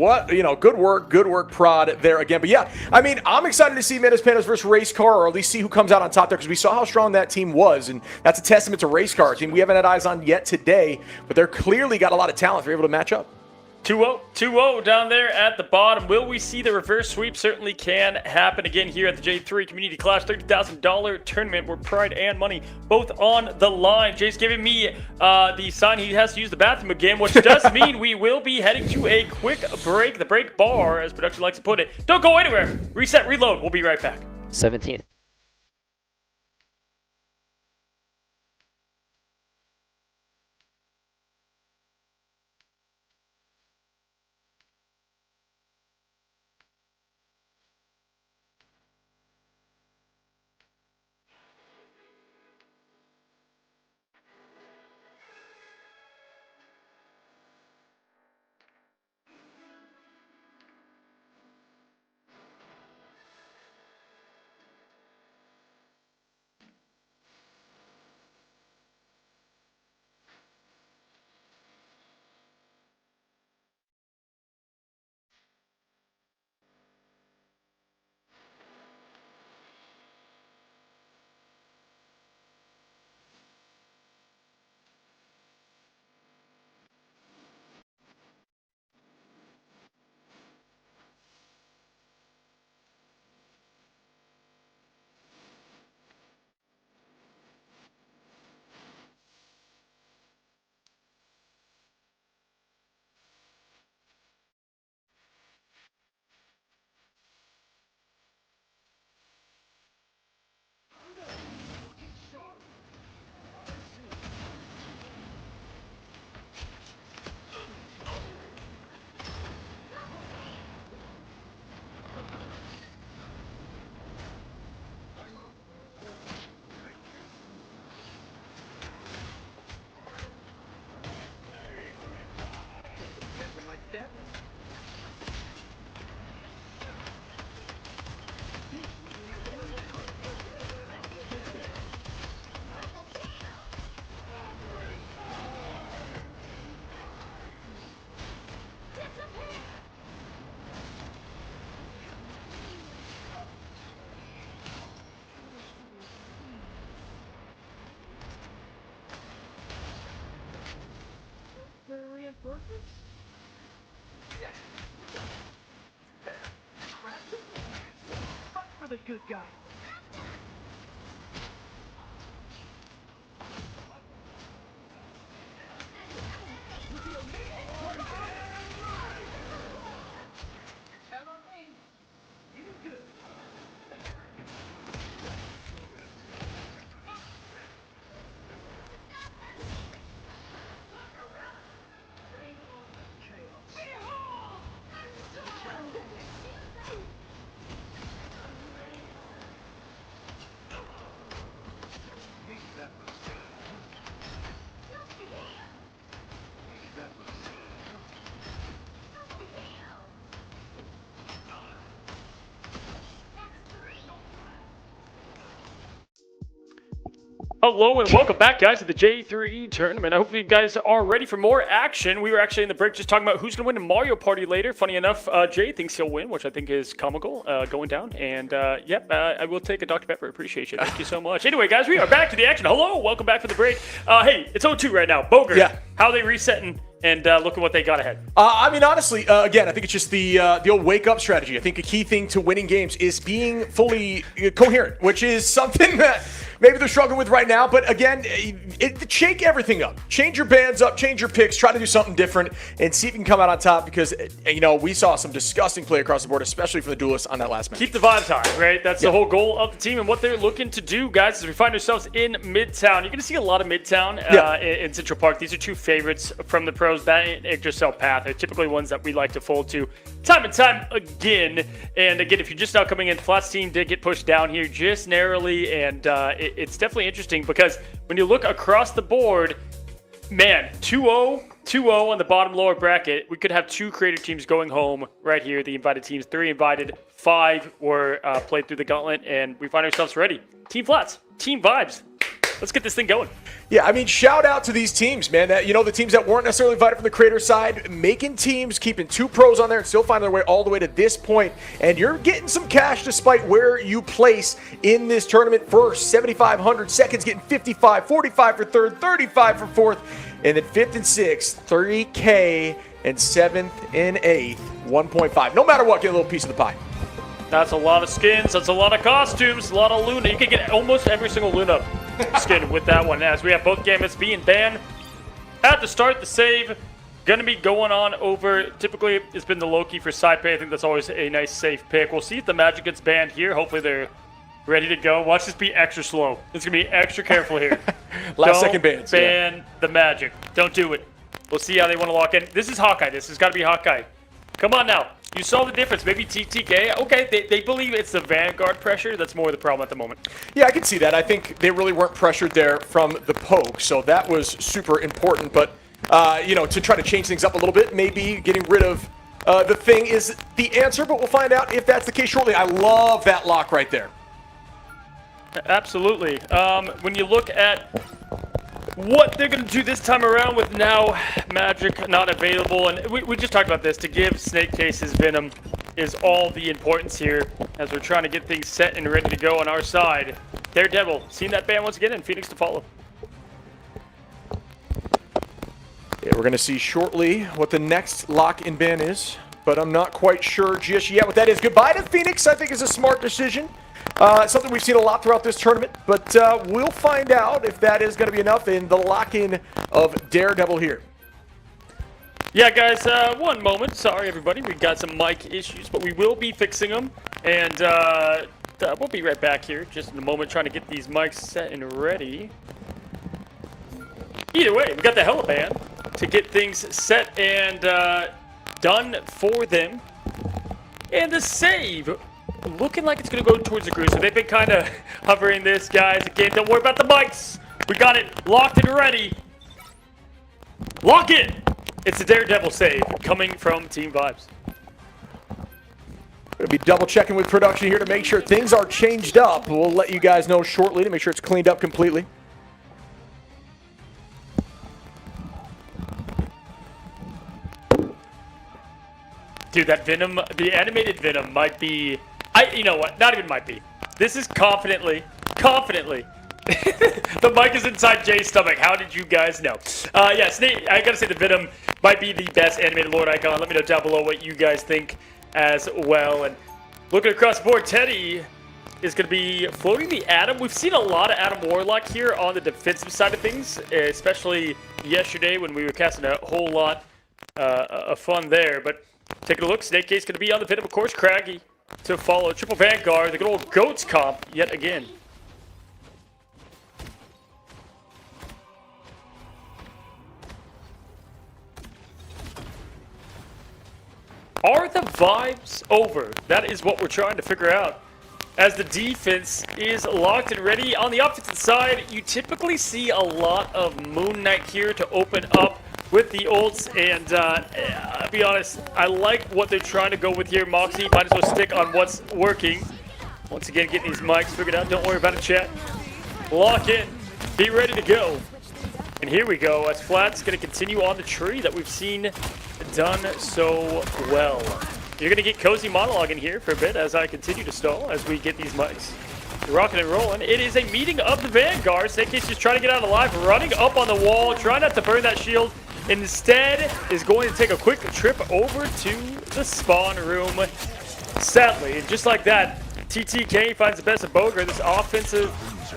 Good work, Prod, there again. But yeah, I mean, I'm excited to see Mandas Pandas versus Race Car, or at least see who comes out on top there, because we saw how strong that team was, and that's a testament to Race Car, a team we haven't had eyes on yet today, but they're clearly got a lot of talent. They're able to match up. 2-0 down there at the bottom. Will we see the reverse sweep? Certainly can happen again here at the J3 Community Clash $30,000 tournament, where pride and money both on the line. Jay's giving me the sign he has to use the bathroom again, which does mean we will be heading to a quick break. The break bar, as production likes to put it. Don't go anywhere. Reset, reload. We'll be right back. 17th. For the good guy. Hello and welcome back, guys, to the J3 tournament. I hope you guys are ready for more action. We were actually in the break just talking about who's going to win the Mario Party later. Funny enough, Jay thinks he'll win, which I think is comical, going down. And, I will take a Dr. Pepper. Appreciate you. Thank you so much. Anyway, guys, we are back to the action. Hello, welcome back for the break. Hey, it's 0-2 right now. Boger, how are they resetting? And look at what they got ahead. I mean, honestly, again, I think it's just the old wake-up strategy. I think a key thing to winning games is being fully coherent, which is something that maybe they're struggling with right now. But again, shake everything up. Change your bands up, change your picks, try to do something different, and see if you can come out on top because, we saw some disgusting play across the board, especially from the duelists on that last match. Keep the vibes high, right? That's the whole goal of the team and what they're looking to do, guys, as we find ourselves in Midtown. You're going to see a lot of Midtown in Central Park. These are two favorites from the pros, that and Yggdrasil Path. They're typically ones that we like to fold to time and time again. And again, if you're just now coming in, Flat's team did get pushed down here just narrowly, and it's definitely interesting because when you look across the board, man, 2-0 on the bottom lower bracket. We could have 2 creator teams going home right here. The invited teams, 3 invited, 5 were played through the gauntlet, and we find ourselves ready. Team Flats, team vibes. Let's get this thing going. Yeah, I mean, shout out to these teams, man. That the teams that weren't necessarily invited from the creator side, making teams, keeping 2 pros on there, and still finding their way all the way to this point. And you're getting some cash despite where you place in this tournament. First, 7,500. Seconds getting 55, 45 for third, 35 for fourth, and then fifth and sixth, 3K, and 7th and 8th, 1.5. No matter what, get a little piece of the pie. That's a lot of skins. That's a lot of costumes. A lot of Luna. You can get almost every single Luna skin with that one, as we have both Gambits being banned at the start. The save going to be going on over. Typically, it's been the Loki for side pay. I think that's always a nice safe pick. We'll see if the Magic gets banned here. Hopefully, they're ready to go. Watch this be extra slow. It's going to be extra careful here. Last second bans. Ban the Magic. Don't do it. We'll see how they want to lock in. This is Hawkeye. This has got to be Hawkeye. Come on now. You saw the difference. Maybe TTK. Okay, they believe it's the Vanguard pressure. That's more the problem at the moment. Yeah, I can see that. I think they really weren't pressured there from the poke, so that was super important. But, to try to change things up a little bit, maybe getting rid of the thing is the answer, but we'll find out if that's the case shortly. I love that lock right there. Absolutely. When you look at what they're going to do this time around with now Magic not available, and we just talked about this, to give Snake Case's Venom is all the importance here as we're trying to get things set and ready to go on our side. Daredevil, seeing that ban once again, and Phoenix to follow. Yeah, we're going to see shortly what the next lock in ban is, but I'm not quite sure just yet what that is. Goodbye to Phoenix, I think, is a smart decision. Something we've seen a lot throughout this tournament, but we'll find out if that is going to be enough in the lock-in of Daredevil here. Yeah, guys, one moment. Sorry, everybody. We got some mic issues, but we will be fixing them. And we'll be right back here just in a moment, trying to get these mics set and ready. Either way, we got the Hella Band to get things set and done for them. And the save looking like it's going to go towards the group. So they've been kind of hovering this, guys. Again, don't worry about the mics. We got it locked and ready. Lock it. It's a Daredevil save coming from Team Vibes. Going to be double checking with production here to make sure things are changed up. We'll let you guys know shortly to make sure it's cleaned up completely. Dude, that Venom, the animated Venom might be... you know what? Not even might be. This is confidently. The mic is inside Jay's stomach. How did you guys know? Yeah, Snake, I gotta say the Venom might be the best animated Lord icon. Let me know down below what you guys think as well. And looking across the board, Teddy is going to be floating the Atom. We've seen a lot of Atom Warlock here on the defensive side of things, especially yesterday when we were casting a whole lot of fun there. But taking a look, Snake Case going to be on the Venom, of course. Craggy to follow. Triple Vanguard, the good old Goats comp yet again. Are the vibes over? That is what we're trying to figure out. As the defense is locked and ready. On the offensive side, you typically see a lot of Moon Knight here to open up with the ults. And I'll be honest, I like what they're trying to go with here. Moxie might as well stick on what's working. Once again, getting these mics figured out. Don't worry about it, chat. Lock in. Be ready to go. And here we go, as Flat's going to continue on the tree that we've seen done so well. You're going to get Cozy Monologue in here for a bit as I continue to stall as we get these mics rocking and rolling. It is a meeting of the Vanguard. Snake Case just trying to get out alive, running up on the wall, trying not to burn that shield. Instead, is going to take a quick trip over to the spawn room. Sadly, and just like that, TTK finds the best of Boger. This offensive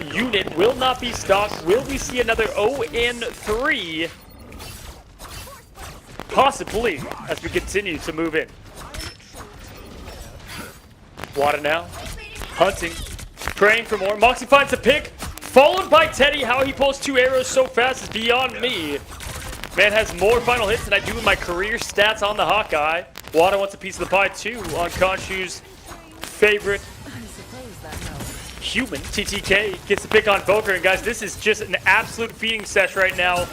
unit will not be stopped. Will we see another 0-3? Possibly, as we continue to move in. Wada now, hunting, praying for more. Moxie finds a pick, followed by Teddy. How he pulls 2 arrows so fast is beyond me. Man has more final hits than I do in my career stats on the Hawkeye. Wada wants a piece of the pie too on Khonshu's favorite human. TTK gets a pick on Boker, and guys, this is just an absolute feeding sesh right now.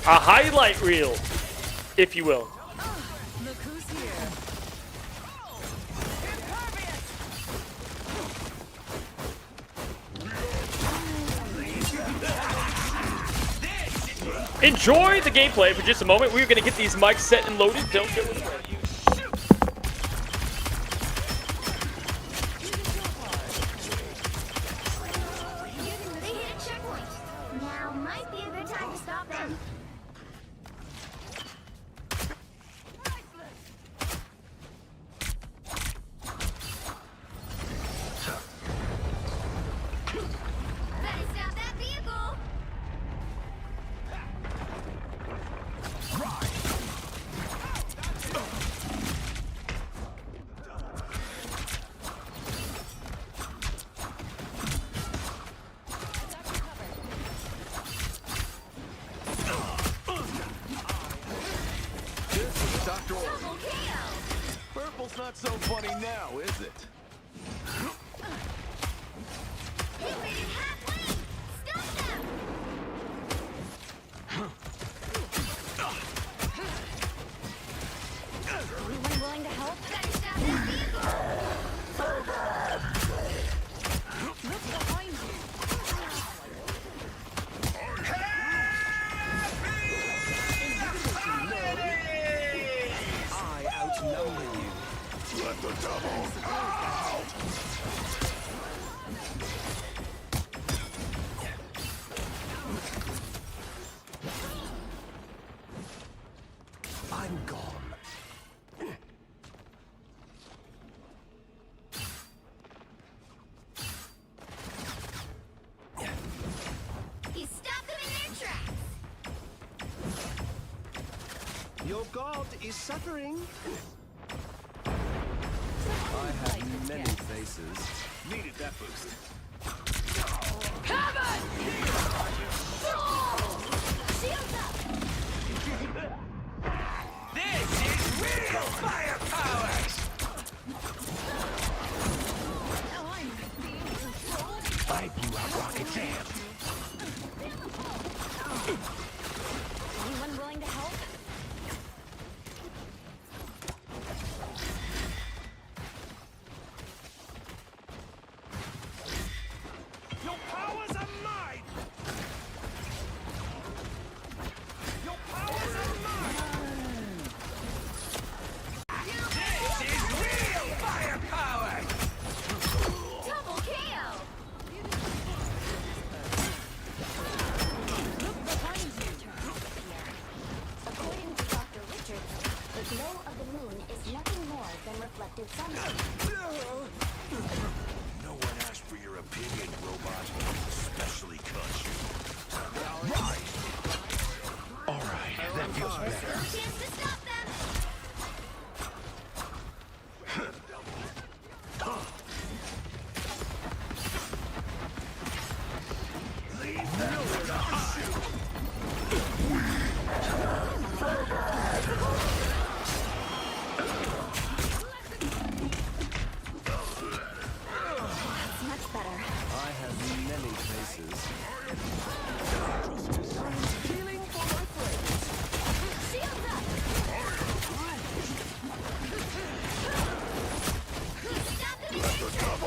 A highlight reel, if you will. Look who's here. Enjoy the gameplay for just a moment. We're going to get these mics set and loaded. Don't get away. They hit a checkpoint. Now might be a good time to stop them. Better stop that vehicle. This is Dr. Double Orton. KO. Purple's not so funny now, is it? They made it halfway. Stop them. Anyone willing to help? Better stop that vehicle. Look behind you. I outnumber you. Let the double. I'm gone. He stopped them in their tracks. Your god is suffering. I have many faces. Needed that boost. Shields up. This is real firepower! Now I'm being controlled. I blew out Rocket Jam. Anyone willing to help? Your powers are mine! Your powers are mine! This is real firepower! Double KO. Look behind you. According to Dr. Richards, the glow of the moon is nothing more than reflected sunlight. No one asked for your opinion, robot. Especially Khonshu. Right! Alright, that feels better. Still a chance to stop them. That's much better. I have many faces. Feeling for my friends. Shields up. He stopped them in their tracks.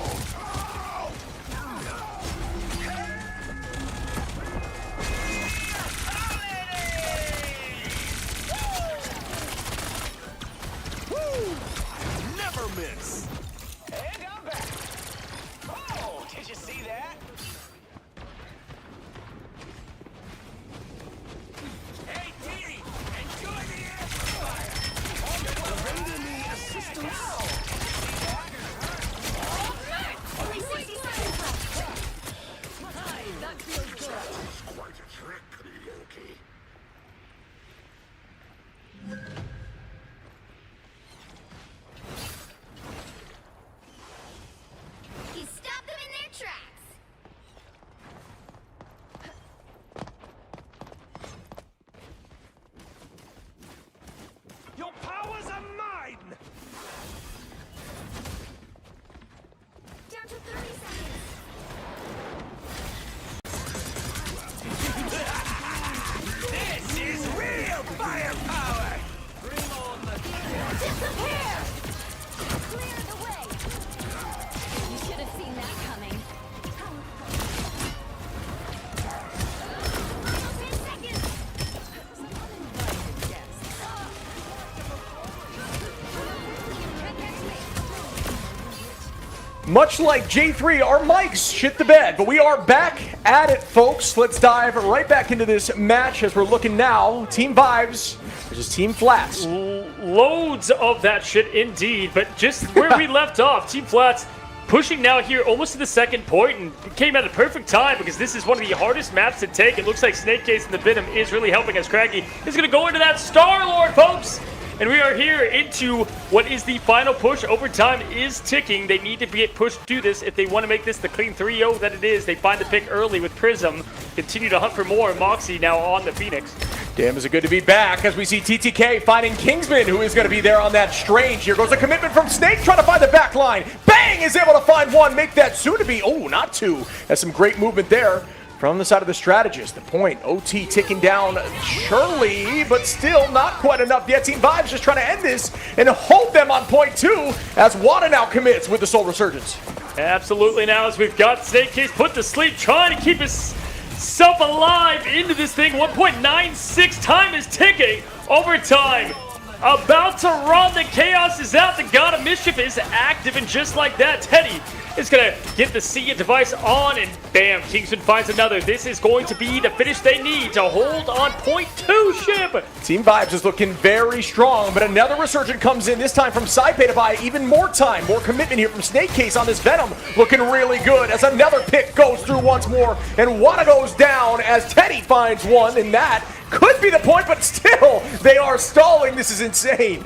Much like Jay3, our mics shit the bed, but we are back at it, folks. Let's dive right back into this match as we're looking now. Team Vibes versus Team Flats. Loads of that shit indeed, but just where we left off, Team Flats pushing now here almost to the second point and came at a perfect time because this is one of the hardest maps to take. It looks like Snake Case and the Venom is really helping as Craggy is going to go into that Star-Lord, folks. And we are here into what is the final push. Overtime is ticking. They need to get pushed to do this if they want to make this the clean 3-0 that it is. They find the pick early with Prism. Continue to hunt for more. Moxie now on the Phoenix. Damn, is it good to be back as we see TTK finding Kingsman, who is going to be there on that Strange. Here goes a commitment from Snake, trying to find the back line. Bang! Is able to find one, make that soon to be. Oh, not two. Has some great movement there from the side of the strategist. The point, OT ticking down surely, but still not quite enough yet. Team Vibes just trying to end this and hold them on point 2 as Wada now commits with the Soul Resurgence. Absolutely now as we've got Snake Case put to sleep, trying to keep himself alive into this thing. 1.96 time is ticking. Overtime about to run. The Chaos is out. The God of Mischief is active, and just like that, Teddy is going to get the Sia device on, and bam, Kingsman finds another. This is going to be the finish they need to hold on point 2 ship. Team Vibes is looking very strong, but another Resurgent comes in, this time from Saipei to buy even more time. More commitment here from Snake Case on this Venom. Looking really good as another pick goes through once more, and Wada goes down as Teddy finds one, and that could be the point, but still, they are stalling. This is insane.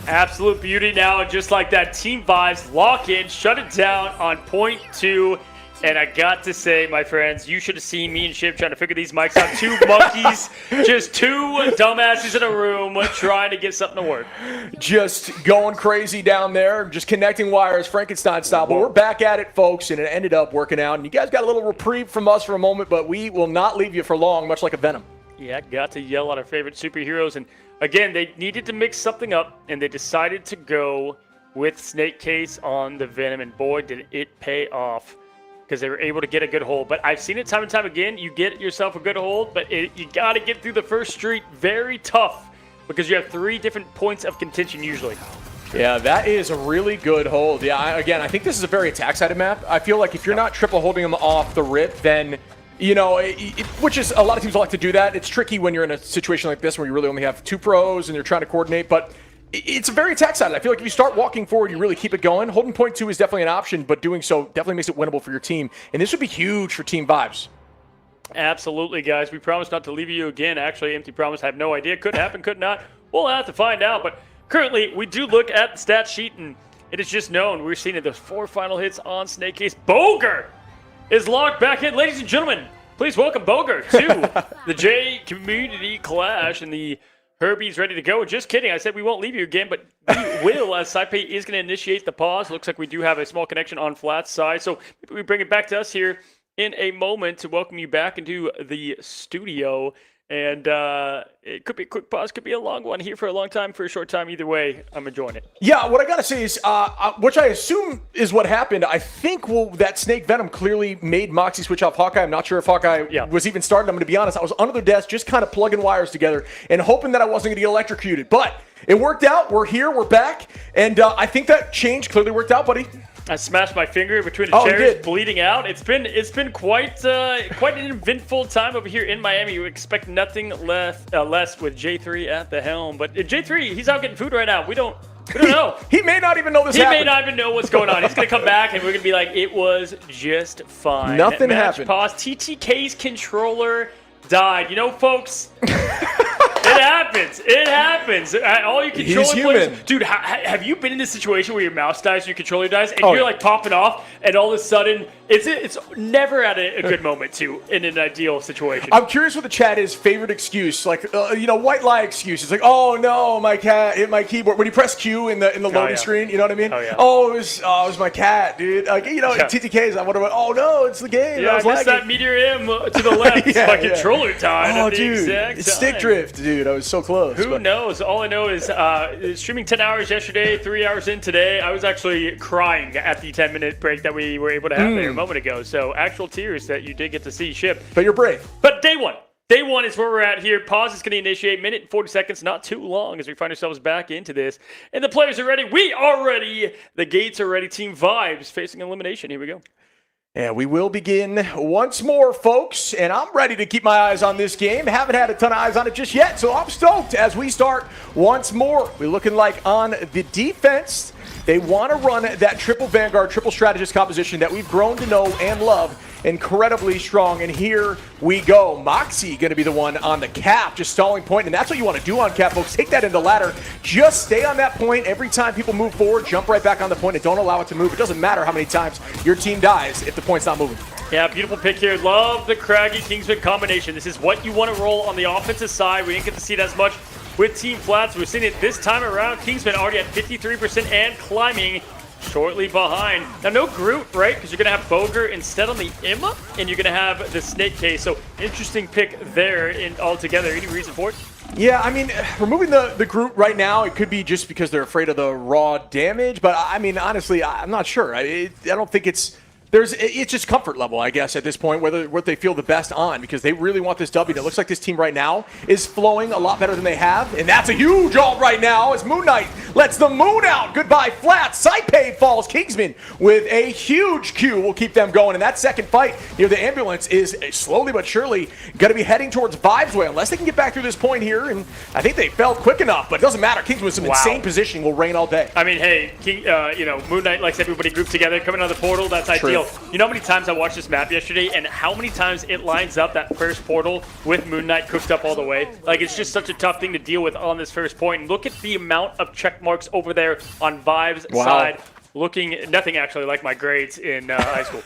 Absolute beauty now, and just like that, Team Vibes lock in, shut it down on point 2. And I got to say, my friends, you should have seen me and Ship trying to figure these mics out. 2 monkeys, just 2 dumbasses in a room trying to get something to work. Just going crazy down there, just connecting wires Frankenstein style. But we're back at it, folks, and it ended up working out. And you guys got a little reprieve from us for a moment, but we will not leave you for long, much like a Venom. Yeah, got to yell at our favorite superheroes. And again, they needed to mix something up, and they decided to go with Snake Case on the Venom. And boy, did it pay off, because they were able to get a good hold. But I've seen it time and time again. You get yourself a good hold, but you got to get through the first street. Very tough, because you have 3 different points of contention usually. Yeah, that is a really good hold. Yeah, again, I think this is a very attack-sided map. I feel like if you're not triple holding them off the rip, then, you know, which is a lot of teams like to do that. It's tricky when you're in a situation like this where you really only have 2 pros and you're trying to coordinate, but it's a very attack-sided. I feel like if you start walking forward, you really keep it going. Holding point 2 is definitely an option, but doing so definitely makes it winnable for your team. And this would be huge for Team Vibes. Absolutely, guys. We promise not to leave you again. Actually, empty promise. I have no idea. Could happen, could not. We'll have to find out. But currently, we do look at the stat sheet, and it is just known. We're seeing those 4 final hits on Snake Case. Boger is locked back in. Ladies and gentlemen, please welcome Boger to the J Community Clash, and the Herbie's ready to go. Just kidding. I said we won't leave you again, but we will, as Saipei is going to initiate the pause. Looks like we do have a small connection on Flat's side, so maybe we bring it back to us here in a moment to welcome you back into the studio. And it could be a quick pause, could be a long one, here for a long time, for a short time. Either way, I'm enjoying it. Yeah, what I got to say is, which I assume is what happened, I think that Snake Venom clearly made Moxie switch off Hawkeye. I'm not sure if Hawkeye was even started. I'm going to be honest. I was under the desk just kind of plugging wires together and hoping that I wasn't going to get electrocuted. But it worked out. We're here. We're back. And I think that change clearly worked out, buddy. I smashed my finger between the chairs, bleeding out. It's been quite an eventful time over here in Miami. You expect nothing less with J3 at the helm. But J3, he's out getting food right now. We don't know. He may not even know this happened. He may not even know what's going on. He's going to come back, and we're going to be like, it was just fine. Nothing Match happened. Pause. TTK's controller died. You know, folks, it happens. It happens. All your controller players. Dude, have you been in a situation where your mouse dies, your controller dies, and you're like popping off, and all of a sudden, it's never at a good moment, too, in an ideal situation. I'm curious what the chat is favorite excuse, like, white lie excuse. It's like, oh no, my cat hit my keyboard. When you press Q in the loading screen, you know what I mean? Oh, it was my cat, dude. Like, TTKs, I wonder what, oh no, it's the game. Yeah, I missed that Meteor M to the left. My controller died at the exact it's time. stick drift, dude. I was so close. Who knows? All I know is streaming 10 hours yesterday, 3 hours in today. I was actually crying at the 10-minute break that we were able to have there a moment ago. So actual tears that you did get to see Ship. But you're brave. But day one. Day one is where we're at here. Pause is going to initiate. Minute and 40 seconds, not too long as we find ourselves back into this. And the players are ready. We are ready. The gates are ready. Team Vibes facing elimination. Here we go. And we will begin once more, folks. And I'm ready to keep my eyes on this game. Haven't had a ton of eyes on it just yet, so I'm stoked as we start once more. We're looking like on the defense, they want to run that triple Vanguard, triple strategist composition that we've grown to know and love. Incredibly strong, and here we go. Moxie going to be the one on the cap, just stalling point, and that's what you want to do on cap, folks. Take that into ladder. Just stay on that point. Every time people move forward, jump right back on the point and don't allow it to move. It doesn't matter how many times your team dies if the point's not moving. Yeah, beautiful pick here. Love the Craggy Kingsman combination. This is what you want to roll on the offensive side. We didn't get to see it as much with Team Flats. We're seeing it this time around. Kingsman already at 53% and climbing. Shortly behind. Now, no Groot, right? Because you're going to have Boger instead on the Imma, and you're going to have the Snake case. So, interesting pick there altogether. Any reason for it? Yeah, I mean, removing the Groot right now, it could be just because they're afraid of the raw damage. But, I mean, honestly, I'm not sure. I don't think it's just comfort level, I guess, at this point, what they feel the best on, because they really want this W. And it looks like this team right now is flowing a lot better than they have, and that's a huge ult right now as Moon Knight lets the moon out. Goodbye, Flat. Saipei falls. Kingsman with a huge Q will keep them going. And that second fight near the ambulance is slowly but surely going to be heading towards Vibes' way, unless they can get back through this point here, and I think they fell quick enough, but it doesn't matter. Kingsman with some insane positioning will reign all day. I mean, hey, Moon Knight likes everybody grouped together, coming out of the portal. That's ideal. You know how many times I watched this map yesterday and how many times it lines up that first portal with Moon Knight cooked up all the way? Like, it's just such a tough thing to deal with on this first point. And look at the amount of check marks over there on Vibe's side. Looking nothing actually like my grades in high school.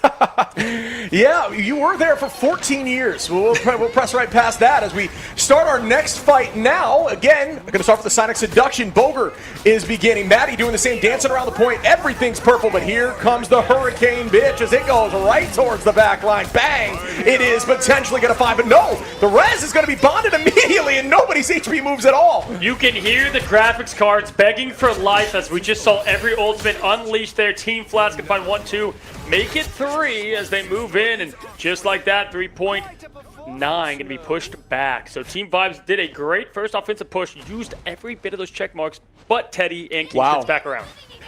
Yeah, you were there for 14 years. We'll press right past that as we start our next fight now. Again, I'm going to start with the Sonic Seduction. Boger is beginning. Maddie doing the same, dancing around the point. Everything's purple, but here comes the Hurricane bitch as it goes right towards the back line. Bang! It is potentially going to find, but no, the res is going to be bonded immediately, and nobody's HP moves at all. You can hear the graphics cards begging for life as we just saw every ultimate unleashed there. Team Flats can find 1-2, make it 3 as they move in, and just like that, 3.9 going to be pushed back. So Team Vibes did a great first offensive push, used every bit of those check marks, but Teddy and Kingsman's back around.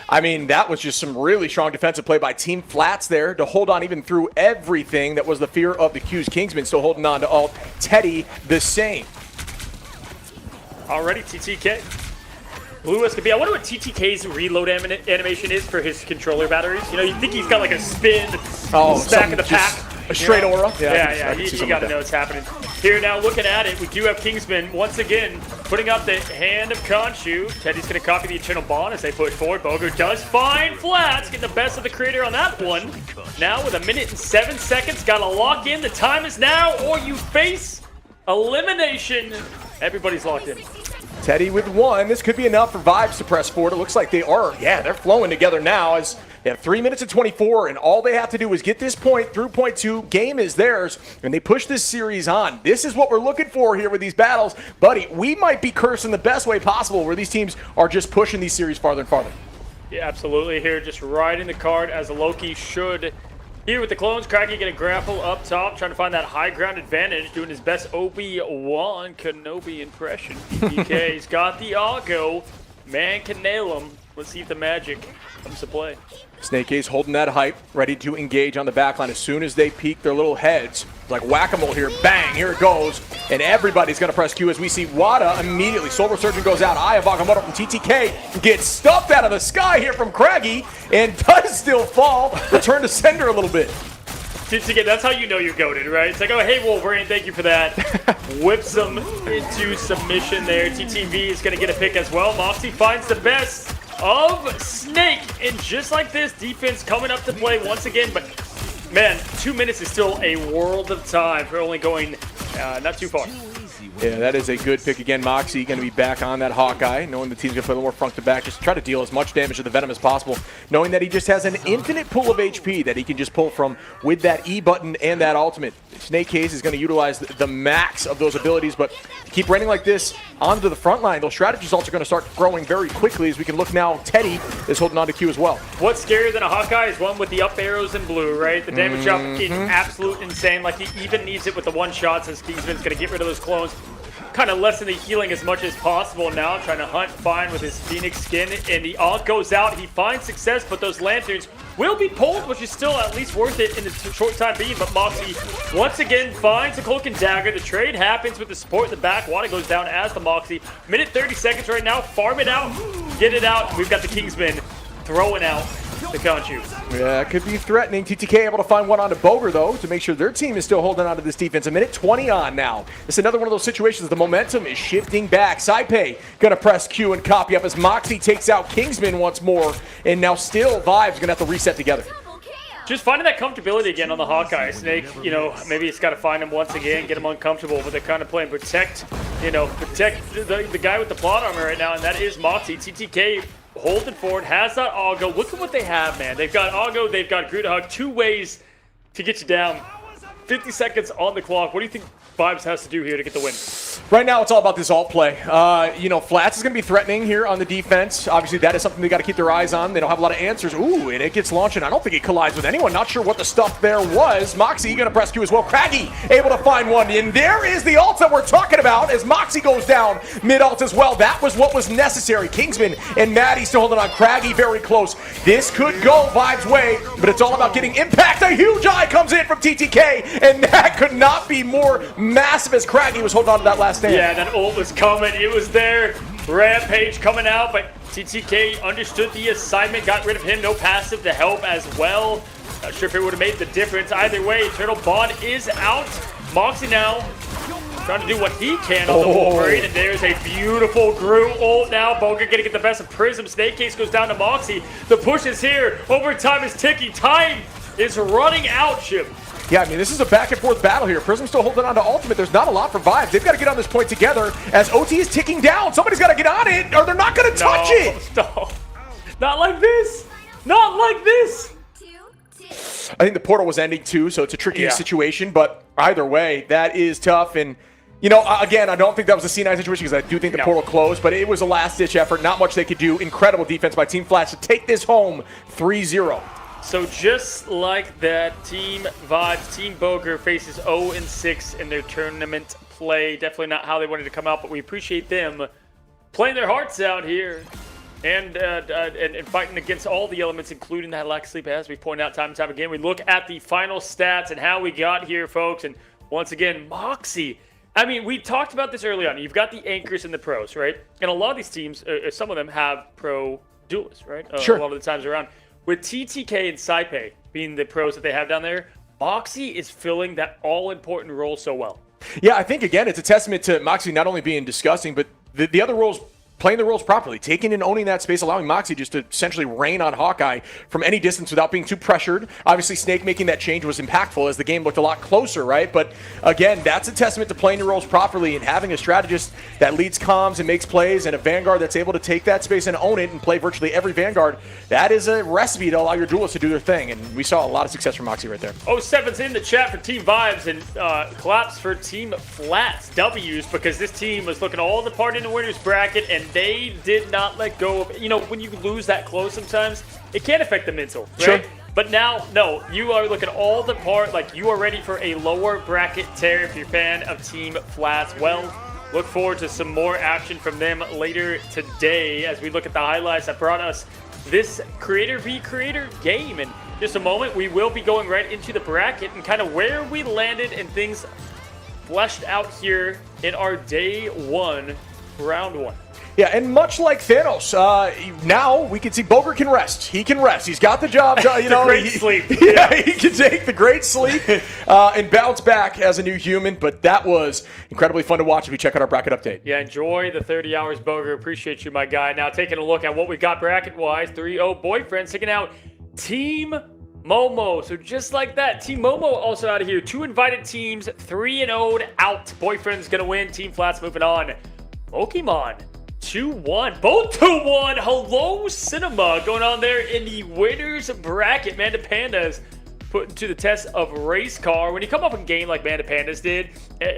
I mean, that was just some really strong defensive play by Team Flats there to hold on even through everything that was the fear of the Q's. Kingsman still holding on to ult. Teddy the same. Already TTK. Blue SKB. I wonder what TTK's reload animation is for his controller batteries. You know, you think he's got like a spin, stack of the pack. A straight aura. Yeah, you got to know what's happening. Here now, looking at it, we do have Kingsman once again putting up the hand of Khonshu. Teddy's going to copy the Eternal Bond as they push forward. Boger does find Flats, getting the best of the creator on that one. Now with 1 minute and 7 seconds, got to lock in. The time is now, or you face elimination. Everybody's locked in. Teddy with 1. This could be enough for Vibes to press forward. It looks like they are. Yeah, they're flowing together now as they have 3 minutes and 24, and all they have to do is get this point through point 2. Game is theirs, and they push this series on. This is what we're looking for here with these battles. Buddy, we might be cursed in the best way possible where these teams are just pushing these series farther and farther. Yeah, absolutely. Here, just riding the card as Loki should. Here with the clones, Craggy going to grapple up top, trying to find that high ground advantage, doing his best Obi-Wan Kenobi impression. DK's got the Augo. Man can nail him. Let's see if the magic comes to play. Snake Ace holding that hype, ready to engage on the backline as soon as they peek their little heads. Like whack-a-mole here. Bang, here it goes. And everybody's going to press Q as we see Wada immediately. Soul Resurgent goes out. Eye of Agamotto from TTK gets stuffed out of the sky here from Craggy and does still fall. Return to sender a little bit. TTK, that's how you know you're goated, right? It's like, oh, hey, Wolverine, thank you for that. Whips him into submission there. TTV is going to get a pick as well. Moxie finds the best of Snake. And just like this, defense coming up to play once again. But, man, 2 minutes is still a world of time for only going not too far. Yeah, that is a good pick. Again, Moxie going to be back on that Hawkeye, knowing the team's going to play a little more front to back, just try to deal as much damage to the Venom as possible, knowing that he just has an infinite pool of HP that he can just pull from with that E button and that ultimate. Snake Case is going to utilize the max of those abilities, but to keep running like this onto the front line, those strategy results are going to start growing very quickly. As we can look now, Teddy is holding on to Q as well. What's scarier than a Hawkeye is one with the up arrows in blue, right? The damage up is absolute insane. Like, he even needs it with the one shot since Kingsman's going to get rid of those clones. Kind of lessen the healing as much as possible now, trying to hunt fine with his Phoenix skin, and the ult goes out. He finds success, but those lanterns will be pulled, which is still at least worth it in the short time being. But Moxie once again finds a cloak and dagger. The trade happens with the support in the back. Wada goes down as the Moxie. Minute 30 seconds right now. Farm it out, get it out. We've got the Kingsman throwing out the Conchu. Yeah, it could be threatening. TTK able to find one onto Boger, though, to make sure their team is still holding on to this defense. A minute 20 on now. It's another one of those situations. The momentum is shifting back. Saipei going to press Q and copy up as Moxie takes out Kingsman once more. And now still Vibe's going to have to reset together. Just finding that comfortability again on the Hawkeye. Snake, you know, maybe it's got to find him once again, get him uncomfortable, but they're kind of playing protect the guy with the plot armor right now, and that is Moxie. TTK holding forward, has that Augo. Look at what they have, man. They've got Augo, they've got Groot Hug. 2 ways to get you down. 50 seconds on the clock. What do you think Vibes has to do here to get the win? Right now, it's all about this alt play. Flats is going to be threatening here on the defense. Obviously, that is something they got to keep their eyes on. They don't have a lot of answers. Ooh, and it gets launched, and I don't think it collides with anyone. Not sure what the stuff there was. Moxie going to press Q as well. Craggy able to find one, and there is the ult that we're talking about as Moxie goes down mid-ult as well. That was what was necessary. Kingsman and Maddie still holding on. Craggy very close. This could go Vibes' way, but it's all about getting impact. A huge eye comes in from TTK, and that could not be more massive as Craggy was holding on to that last stand. Yeah, that ult was coming. It was there. Rampage coming out, but TTK understood the assignment, got rid of him. No passive to help as well. Not sure if it would have made the difference. Either way, Eternal Bond is out. Moxie now trying to do what he can on the Wolverine, and there's a beautiful Groot ult now. Boger gonna get the best of Prism. Snake Case goes down to Moxie. The push is here. Overtime is ticking. Time is running out, Chip. Yeah, I mean, this is a back and forth battle here. Prism's still holding on to ultimate. There's not a lot for Vibes. They've got to get on this point together as OT is ticking down. Somebody's got to get on it or they're not going to touch it. No, not like this. Not like this. I think the portal was ending too, so it's a tricky situation. But either way, that is tough. And, you know, again, I don't think that was a C9 situation because I do think the portal closed. But it was a last-ditch effort. Not much they could do. Incredible defense by Team Flash to take this home 3-0. So just like that, Team Vibes, Team Boger faces 0-6 in their tournament play. Definitely not how they wanted to come out, but we appreciate them playing their hearts out here and fighting against all the elements, including that lack of sleep, as we point out time and time again. We look at the final stats and how we got here, folks. And once again, Moxie. I mean, we talked about this early on. You've got the anchors and the pros, right? And a lot of these teams, some of them have pro duelists, right? Sure. A lot of the times around. With TTK and Saipei being the pros that they have down there, Moxie is filling that all-important role so well. Yeah, I think, again, it's a testament to Moxie not only being disgusting, but the other roles, playing the roles properly, taking and owning that space, allowing Moxie just to essentially rain on Hawkeye from any distance without being too pressured. Obviously, Snake making that change was impactful as the game looked a lot closer, right? But again, that's a testament to playing your roles properly and having a strategist that leads comms and makes plays and a Vanguard that's able to take that space and own it and play virtually every Vanguard. That is a recipe to allow your duelists to do their thing, and we saw a lot of success from Moxie right there. 07's in the chat for Team Vibes and claps for Team Flats W's because this team was looking all the part in the winners bracket and they did not let go of, you know, when you lose that close sometimes, it can affect the mental, right? Sure. But now, no, you are looking all the part, like you are ready for a lower bracket tear if you're a fan of Team Flats. Well, look forward to some more action from them later today as we look at the highlights that brought us this Creator v Creator game. In just a moment, we will be going right into the bracket and kind of where we landed and things fleshed out here in our day one, round one. Yeah, and much like Thanos, now we can see Boger can rest. He can rest. He's got the job done. You know, great sleep. Yeah, he can take the great sleep and bounce back as a new human. But that was incredibly fun to watch if you check out our bracket update. Yeah, enjoy the 30 hours, Boger. Appreciate you, my guy. Now taking a look at what we got bracket-wise. 3-0 boyfriends taking out Team Momo. So just like that, Team Momo also out of here. 2 invited teams, 3-0 out. Boyfriend's gonna win. Team Flats moving on. Pokemon 2-1. Both 2-1. Hello Cinema going on there in the winners bracket. Manda Pandas put to the test of Race Car. When you come up a game like Manda Pandas did,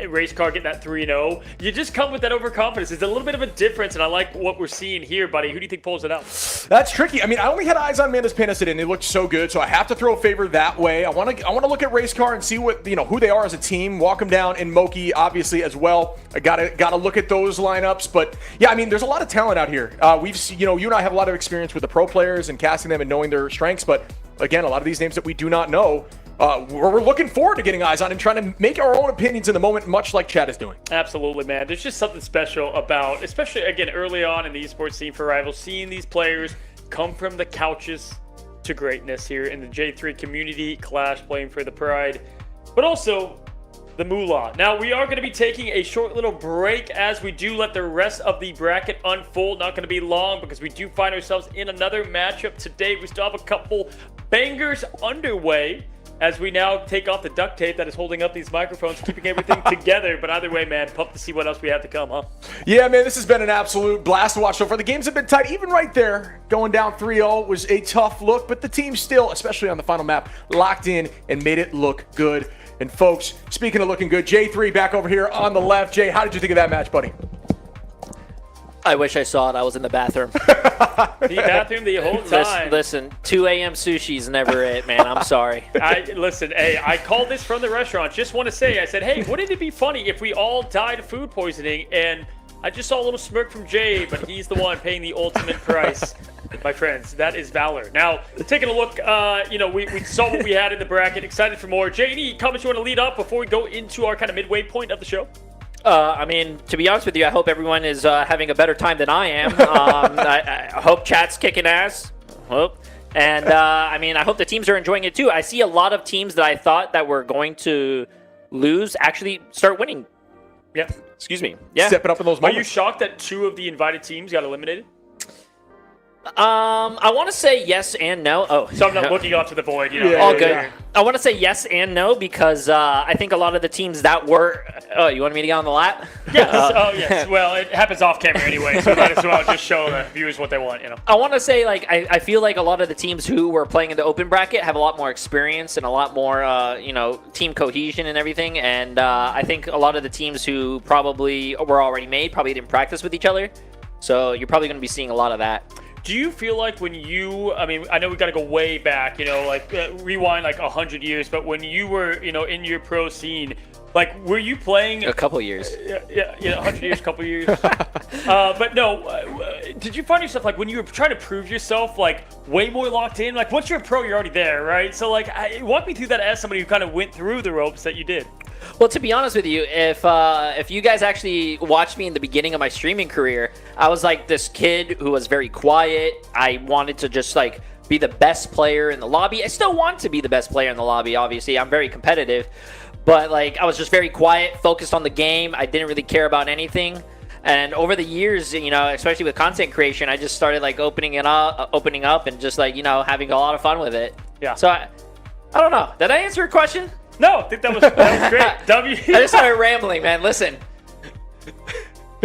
Race Car getting that 3-0, you just come with that overconfidence. It's a little bit of a difference, and I like what we're seeing here, buddy. Who do you think pulls it out? That's tricky. I mean, I only had eyes on Manda's Pandas today, and they looked so good, so I have to throw a favor that way. I want to look at Race Car and see what who they are as a team. Walk them down, and Moki obviously as well. I gotta look at those lineups, but yeah, I mean, there's a lot of talent out here. We've you and I have a lot of experience with the pro players and casting them and knowing their strengths, but again, a lot of these names that we do not know. We're looking forward to getting eyes on and trying to make our own opinions in the moment, much like Chad is doing. Absolutely, man. There's just something special about, especially, again, early on in the esports scene for Rivals, seeing these players come from the couches to greatness here in the J3 community, Clash, playing for the pride, but also the moolah. Now, we are going to be taking a short little break as we do let the rest of the bracket unfold. Not going to be long because we do find ourselves in another matchup today. We still have a couple bangers underway, as we now take off the duct tape that is holding up these microphones, keeping everything together. But either way, man, pumped to see what else we have to come, huh? Yeah, man, this has been an absolute blast to watch so far. The games have been tight. Even right there, going down 3-0 was a tough look, but the team still, especially on the final map, locked in and made it look good. And folks, speaking of looking good, J3 back over here on the left. Jay, how did you think of that match, buddy? I wish I saw it. I was in the bathroom. The bathroom the whole time. Listen, 2 a.m. sushi's never it, man. I'm sorry. Listen, hey, I called this from the restaurant. Just want to say, I said, hey, wouldn't it be funny if we all died of food poisoning? And I just saw a little smirk from Jay, but he's the one paying the ultimate price. My friends, that is valor. Now, taking a look, we saw what we had in the bracket. Excited for more. Jay, any comments you want to lead up before we go into our kind of midway point of the show? I mean, to be honest with you, I hope everyone is having a better time than I am. I hope chat's kicking ass. Hope. And, I hope the teams are enjoying it too. I see a lot of teams that I thought that were going to lose actually start winning. Yeah. Excuse me. Yeah. Stepping up in those moments. Are you shocked that 2 of the invited teams got eliminated? I want to say yes and no. Oh, So I'm not looking off to the void, Yeah, all good. yeah. I want to say yes and no because I think a lot of the teams that were. Oh, you want me to get on the lap? Yes. Yes. Well, it happens off camera anyway, so might as well just show the viewers what they want. I want to say I feel like a lot of the teams who were playing in the open bracket have a lot more experience and a lot more team cohesion and everything. And I think a lot of the teams who probably were already made probably didn't practice with each other. So you're probably going to be seeing a lot of that. Do you feel like when you, I know we got to go way back, rewind like 100 years, but when you were, in your pro scene, were you playing a couple years? Yeah, 100 years, couple years. But no, did you find yourself when you were trying to prove yourself, way more locked in? Once you're a pro, you're already there, right? So, walk me through that as somebody who kind of went through the ropes that you did. Well, to be honest with you, if you guys actually watched me in the beginning of my streaming career, I was this kid who was very quiet. I wanted to just be the best player in the lobby. I still want to be the best player in the lobby, obviously. I'm very competitive. But I was just very quiet, focused on the game. I didn't really care about anything. And over the years, especially with content creation, I just started opening up and just having a lot of fun with it. Yeah. So I don't know. Did I answer your question? No, I think that was great. W. I just started rambling, man. Listen.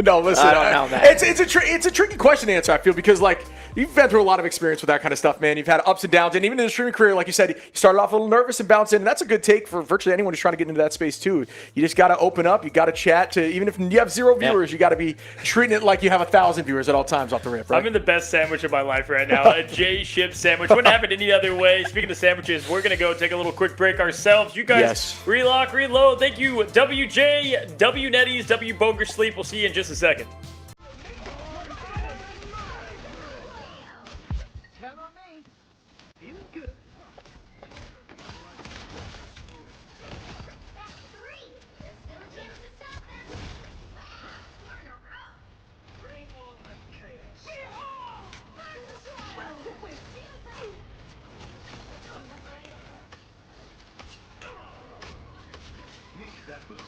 No, listen. I don't know, man. It's a tricky question to answer, I feel, because you've been through a lot of experience with that kind of stuff, man. You've had ups and downs, and even in the streaming career, like you said, you started off a little nervous and bounced in, and that's a good take for virtually anyone who's trying to get into that space too. You just got to open up. You got to chat to, even if you have 0 viewers, you got to be treating it like you have 1,000 viewers at all times off the rip, right? I'm in the best sandwich of my life right now. A J-ship sandwich. Wouldn't happen any other way. Speaking of sandwiches, we're going to go take a little quick break ourselves. You guys relock, reload. Thank you, WJ, W Netties, W Boger Sleep. We'll see you in just a second. Count on me. Feeling good. Bring on the chaos. That was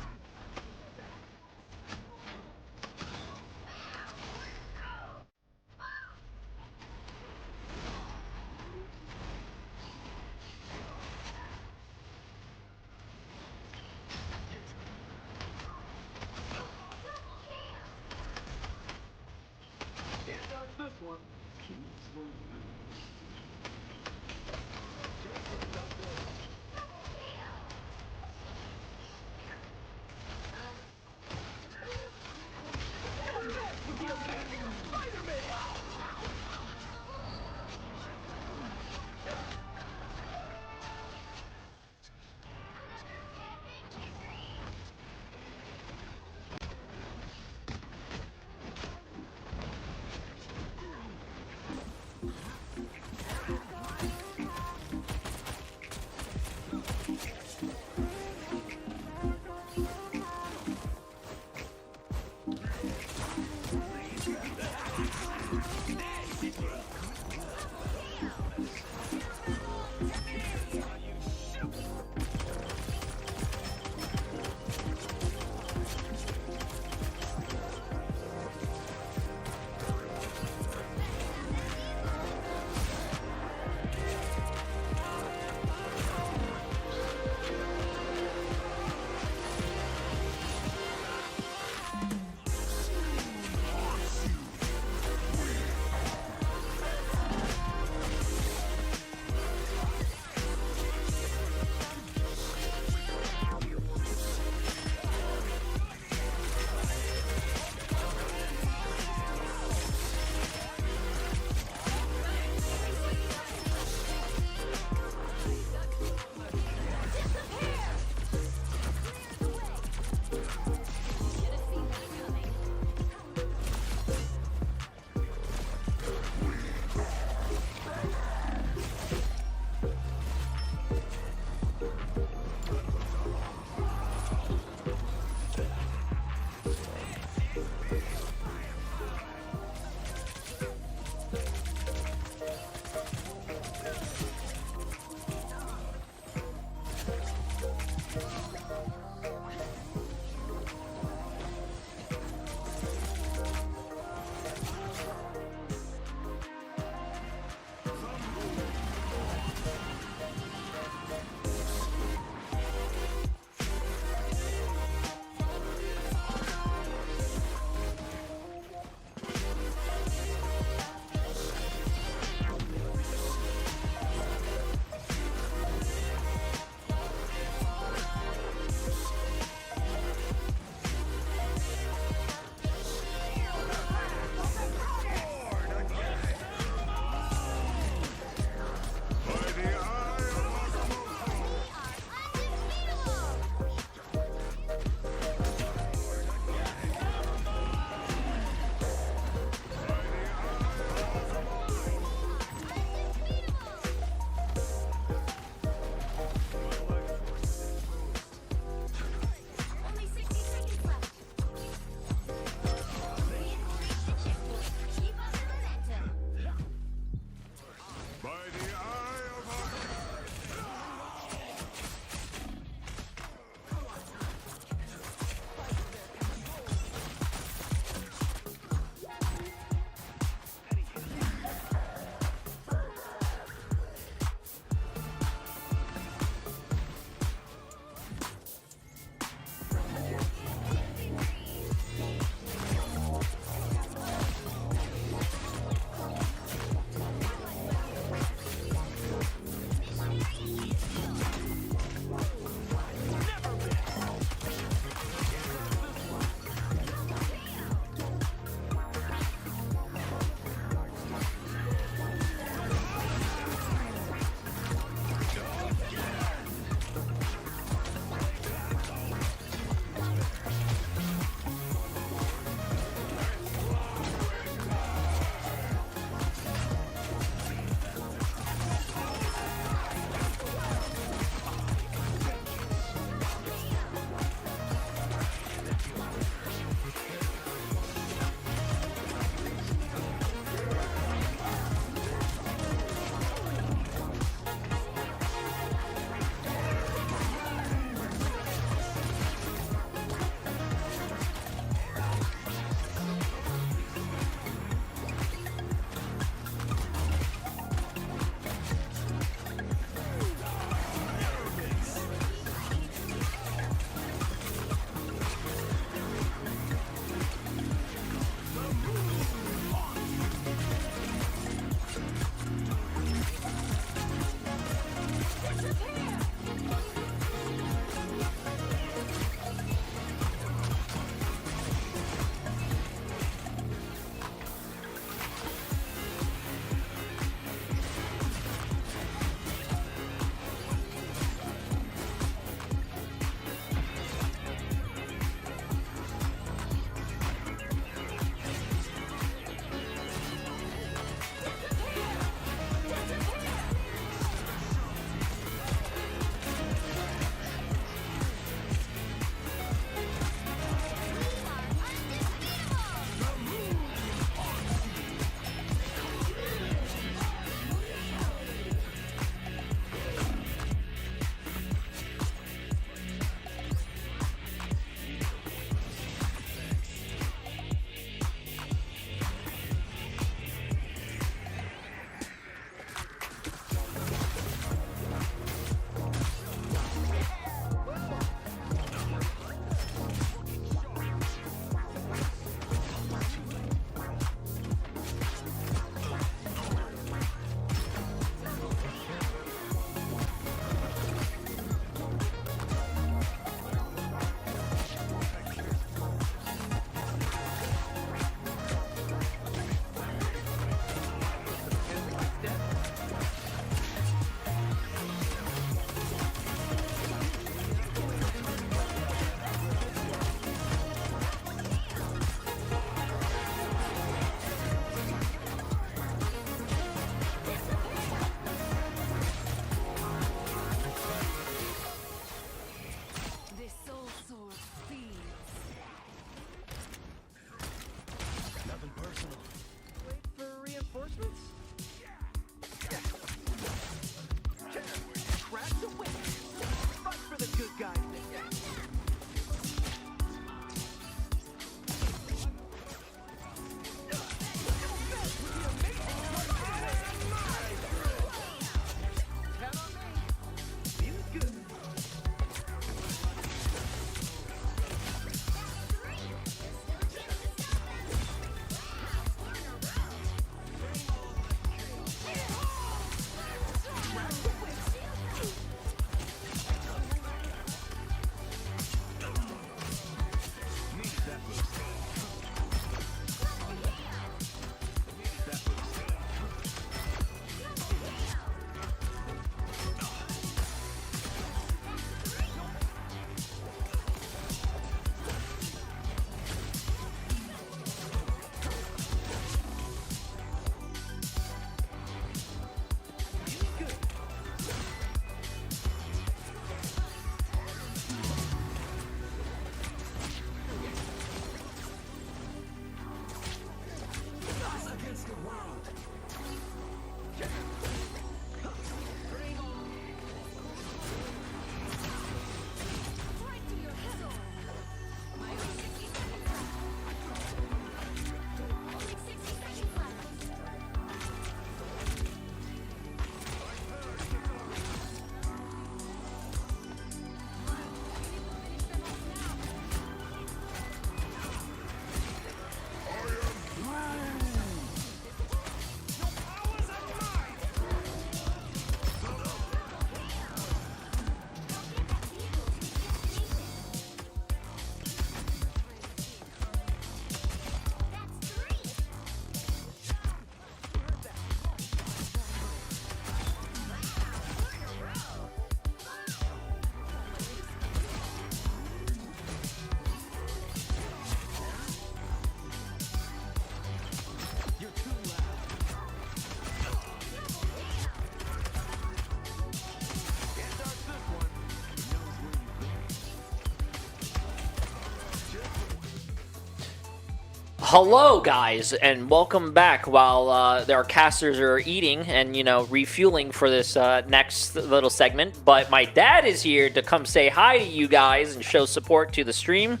Hello, guys, and welcome back while our casters are eating and, refueling for this next little segment. But my dad is here to come say hi to you guys and show support to the stream.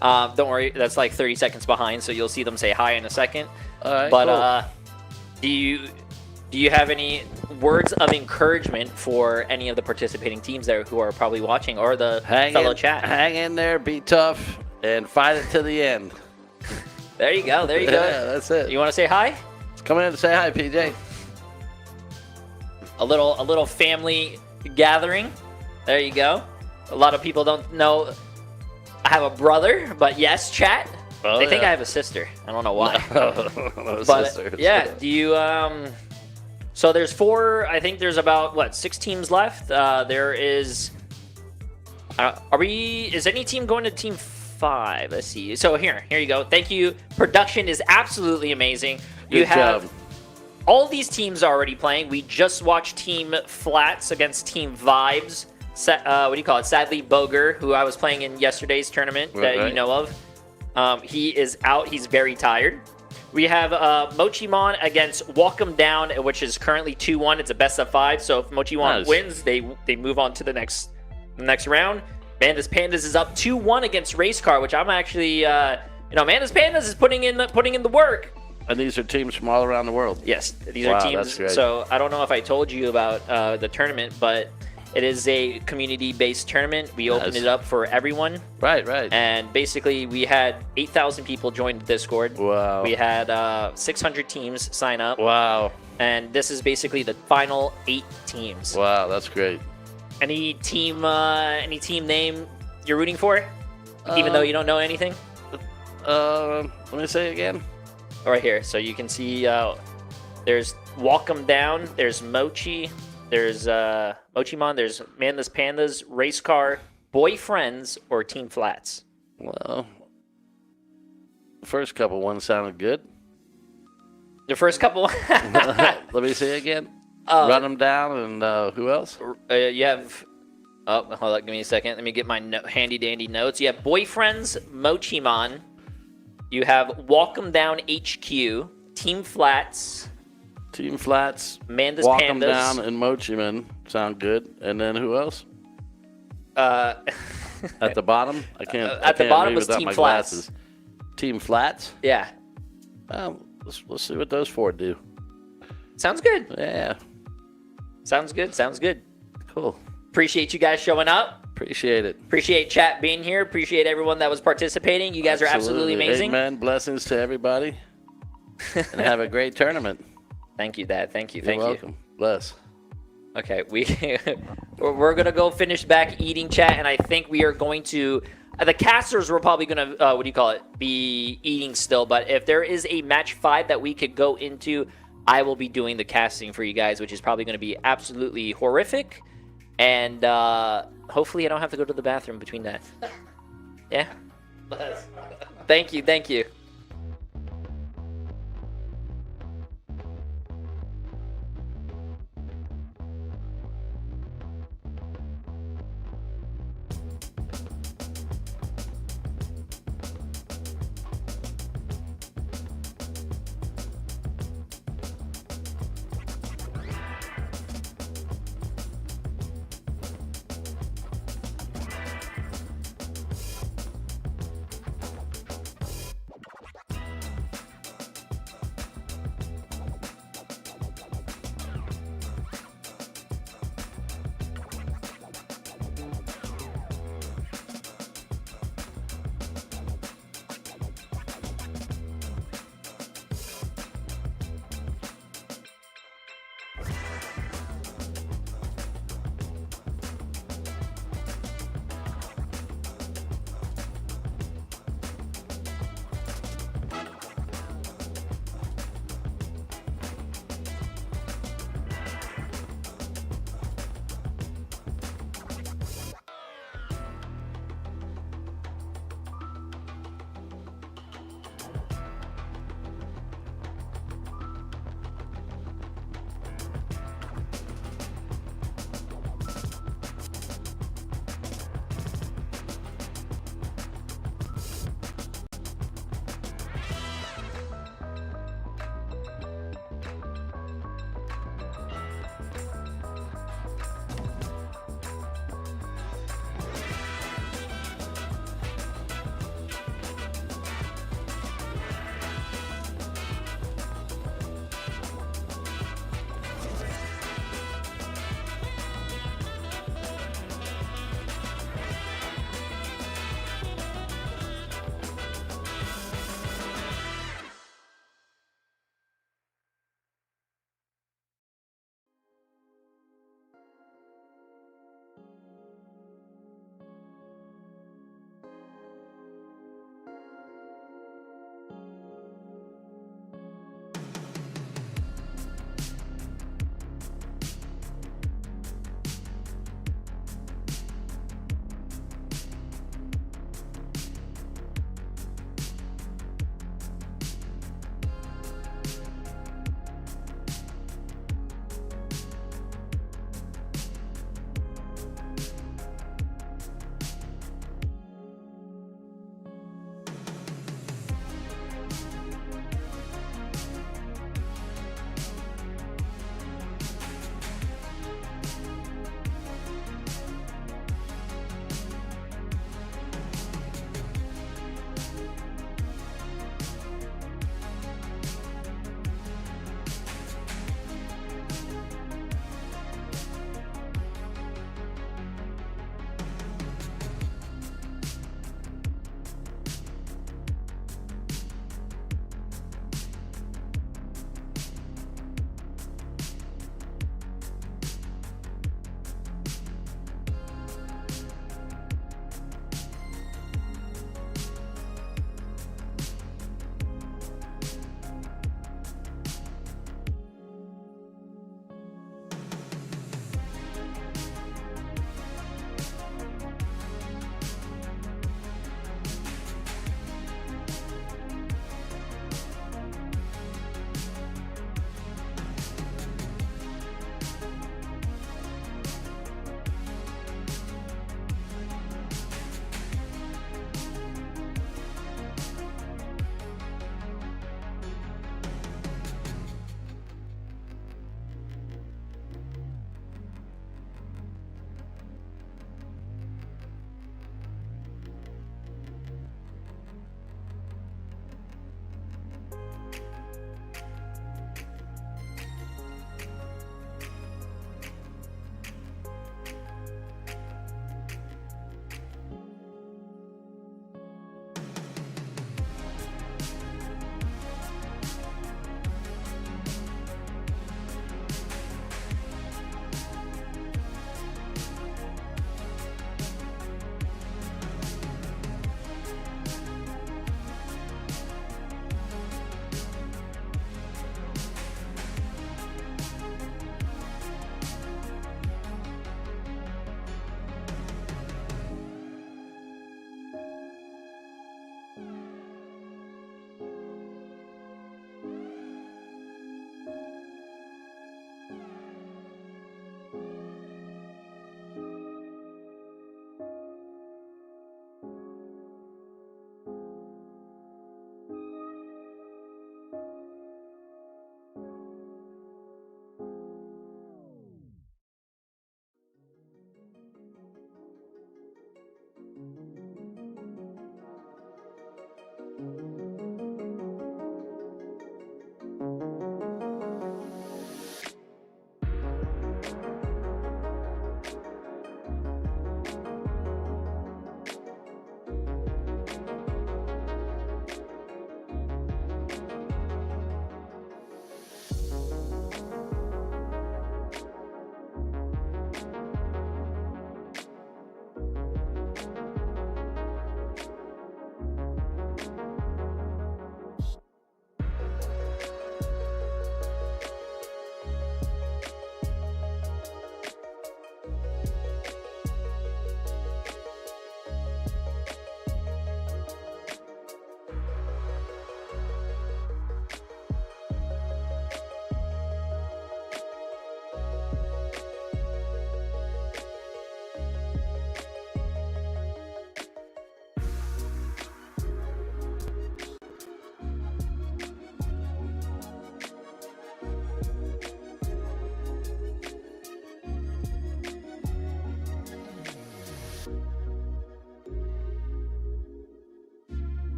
Don't worry, that's like 30 seconds behind, so you'll see them say hi in a second. All right, But cool. do you have any words of encouragement for any of the participating teams there who are probably watching or the fellow chat? Hang in there, be tough, and fight it to the end. There you go. There you Yeah, go. that's it. You want to say hi? Come in to say hi, PJ. A little family gathering. There you go. A lot of people don't know I have a brother, but yes, chat. Oh, they think yeah. I have a sister. I don't know why. No But sisters. yeah, do you so there's 4, I think there's about 6 teams left. There is is any team going to team 5? Let's see. So here you go. Thank you. Production is absolutely amazing. You Good have job. all these teams are already playing. We just watched Team Flats against Team Vibes. What do you call it? Sadly, Boger, who I was playing in yesterday's tournament that you Right. know of. He is out. He's very tired. We have Mochimon against Walk'em Down, which is currently 2-1. It's a best of 5. So if Mochimon Nice. wins, they move on to the next round. Mandas Pandas is up 2-1 against Race Car, which I'm actually, Mandas Pandas is putting in the work. And these are teams from all around the world. Yes, these Wow, are teams. that's great. So I don't know if I told you about the tournament, but it is a community-based tournament. We opened Nice. it up for everyone, Right. and basically we had 8,000 people join the Discord. Wow. We had 600 teams sign up, Wow. and this is basically the final 8 teams. Wow, that's great. Any team name you're rooting for, even though you don't know anything? Let me say it again. Right here, so you can see there's Walk'em Down, there's Mochi, there's Mochimon, there's Manless Pandas, Race Car, Boyfriends, or Team Flats. Well, the first couple ones sounded good. The first couple, Let me say it again. Run them down, and who else? you have. Oh, hold on, give me a second. Let me get my handy dandy notes. You have Boyfriends, Mochimon. You have Walk'em Down HQ, Team Flats, Team Flats, Mandas Walk 'em Pandas. Down, and Mochiman sound good. And then who else? At At the bottom? I can't. I the can't bottom read was without Team my Flats. glasses. Team Flats? Yeah, Let's see what those 4 do. sounds good. Yeah, Sounds good. cool. Appreciate you guys showing up. Appreciate it. Appreciate chat being here. Appreciate everyone that was participating. You guys are absolutely amazing. Amen. Blessings to everybody. And have a great tournament. Thank you, Dad. Thank you. You're Thank you. welcome. Bless. Okay, we're gonna go finish back eating, chat, and I think we are going to. The casters were probably gonna be eating still, but if there is a match 5 that we could go into, I will be doing the casting for you guys, which is probably gonna be absolutely horrific, and hopefully I don't have to go to the bathroom between that. Yeah. Thank you.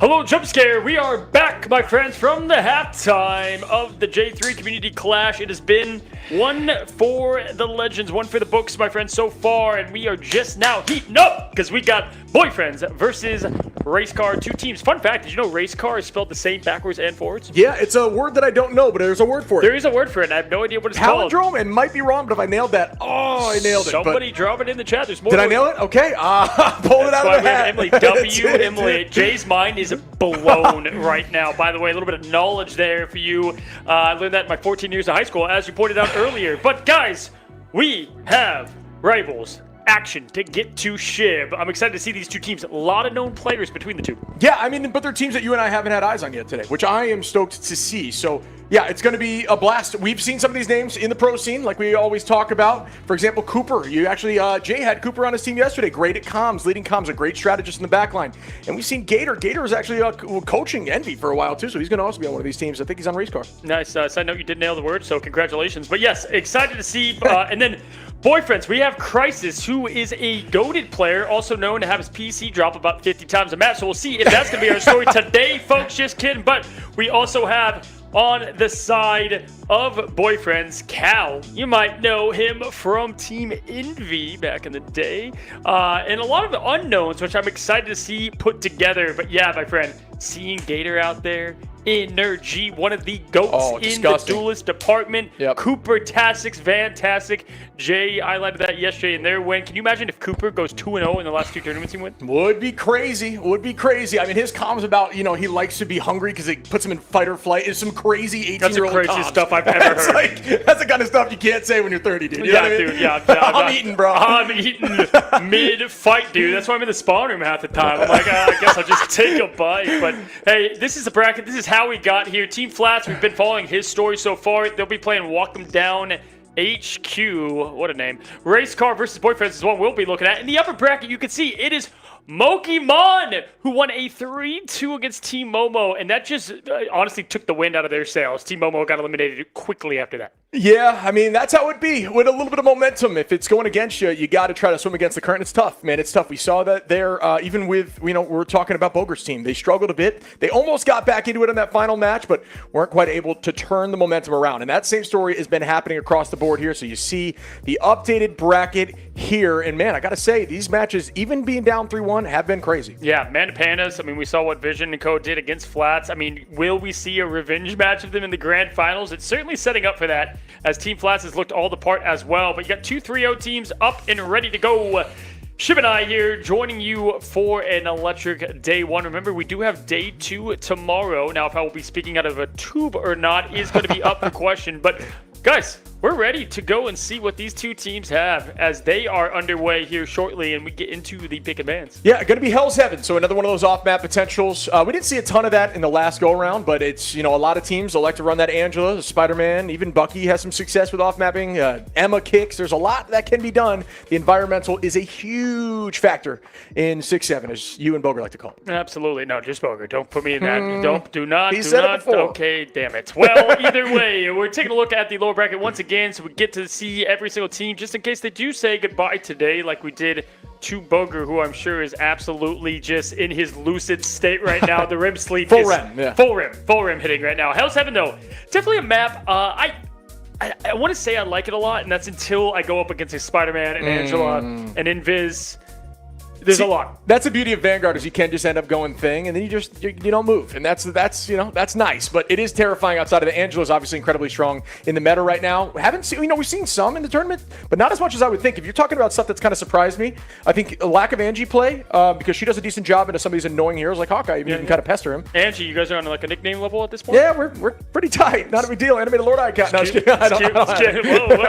Hello, Jump Scare. We are back, my friends, from the halftime of the J3 Community Clash. It has been one for the legends, one for the books, my friends, so far. And we are just now heating up because we got Boyfriends versus Race Car, two teams. Fun fact, did you know Race Car is spelled the same backwards and forwards? Yeah, it's a word that I don't know, but there's a word for it. There is a word for it, and I have no idea what it's called. Palindrome, and might be wrong, but if I nailed that, I nailed it. Somebody drop it in the chat. There's more. Did I nail it? Okay. Pulled it out of the hat. Emily W. Emily, Jay's mind is blown right now. By the way, a little bit of knowledge there for you. I learned that in my 14 years of high school, as you pointed out earlier. But guys, we have rivals. Action to get to Shib. I'm excited to see these two teams. A lot of known players between the two. Yeah, I mean, but they're teams that you and I haven't had eyes on yet today, which I am stoked to see. So, yeah, it's going to be a blast. We've seen some of these names in the pro scene, like we always talk about. For example, Cooper. You actually, Jay had Cooper on his team yesterday. Great at comms, leading comms, a great strategist in the back line. And we've seen Gator. Gator is actually coaching Envy for a while, too, so he's going to also be on one of these teams. I think he's on Race Car. Nice. Side note, you did nail the word, so congratulations. But yes, excited to see. And then Boyfriends, we have Crisis, who is a goated player, also known to have his PC drop about 50 times a match. So we'll see if that's going to be our story today, folks. Just kidding. But we also have on the side of Boyfriends, Cal. You might know him from Team Envy back in the day. And a lot of the unknowns, which I'm excited to see put together. But yeah, my friend, seeing Gator out there, Energy, one of the GOATs in the duelist department. Yep. Cooper Tassic's fantastic. Jay highlighted that yesterday in their win. Can you imagine if Cooper goes 2-0 in the last two tournaments he won? Would be crazy. Would be crazy. I mean, his comms about, he likes to be hungry because it puts him in fight or flight is some crazy 18-year-old That's the craziest stuff I've ever heard. That's the kind of stuff you can't say when you're 30, dude. You know what I mean? Dude, yeah. I'm eating, bro. I'm eating mid-fight, dude. That's why I'm in the spawn room half the time. I'm like, I guess I'll just take a bite. But, hey, this is the bracket. This is how we got here. Team Flats, we've been following his story so far. They'll be playing Walk 'em Down HQ. What a name. Race Car versus Boyfriends is what we'll be looking at. In the upper bracket, you can see it is Mokimon, who won a 3-2 against Team Momo, and that just honestly took the wind out of their sails. Team Momo got eliminated quickly after that. Yeah, I mean, that's how it would be. With a little bit of momentum, if it's going against you, you got to try to swim against the current. It's tough, man. It's tough. We saw that there, even with, we're talking about Boger's team. They struggled a bit. They almost got back into it in that final match, but weren't quite able to turn the momentum around. And that same story has been happening across the board here. So you see the updated bracket here. And, man, I got to say, these matches, even being down 3-1, have been crazy. Yeah, Man to Pandas. I mean, we saw what Vision and Co. did against Flats. I mean, will we see a revenge match of them in the grand finals? It's certainly setting up for that, as Team Flats has looked all the part as well. But you got two 3-0 teams up and ready to go. Shib and I here joining you for an electric day one. Remember, we do have day two tomorrow. Now, if I will be speaking out of a tube or not is going to be up for question. But, guys, we're ready to go and see what these two teams have as they are underway here shortly and we get into the pick and bans. Yeah, going to be Hell's Heaven. So another one of those off-map potentials. We didn't see a ton of that in the last go-around, but it's, a lot of teams like to run that Angela, Spider-Man, even Bucky has some success with off-mapping. Emma kicks. There's a lot that can be done. The environmental is a huge factor in 6-7, as you and Boger like to call it. Absolutely. No, just Boger. Don't put me in that. Do not. He said it before. Okay, damn it. Well, either way, we're taking a look at the lower bracket once again, so we get to see every single team, just in case they do say goodbye today, like we did to Boger, who I'm sure is absolutely just in his lucid state right now. The REM sleep full is REM, yeah. Full REM hitting right now. Hell's Heaven, though, definitely a map. I want to say I like it a lot, and that's until I go up against a Spider-Man and Angela and Invis. There's a lot. That's the beauty of Vanguard, is you can just end up going thing, and then you don't move, and that's nice. But it is terrifying outside of the Angela's obviously incredibly strong in the meta right now. Haven't seen, we've seen some in the tournament, but not as much as I would think. If you're talking about stuff that's kind of surprised me, I think a lack of Angie play because she does a decent job into some of these annoying heroes like Hawkeye. You can kind of pester him. Angie, you guys are on like a nickname level at this point. Yeah, we're pretty tight. Not a big deal. Animated Lord Icon. No, I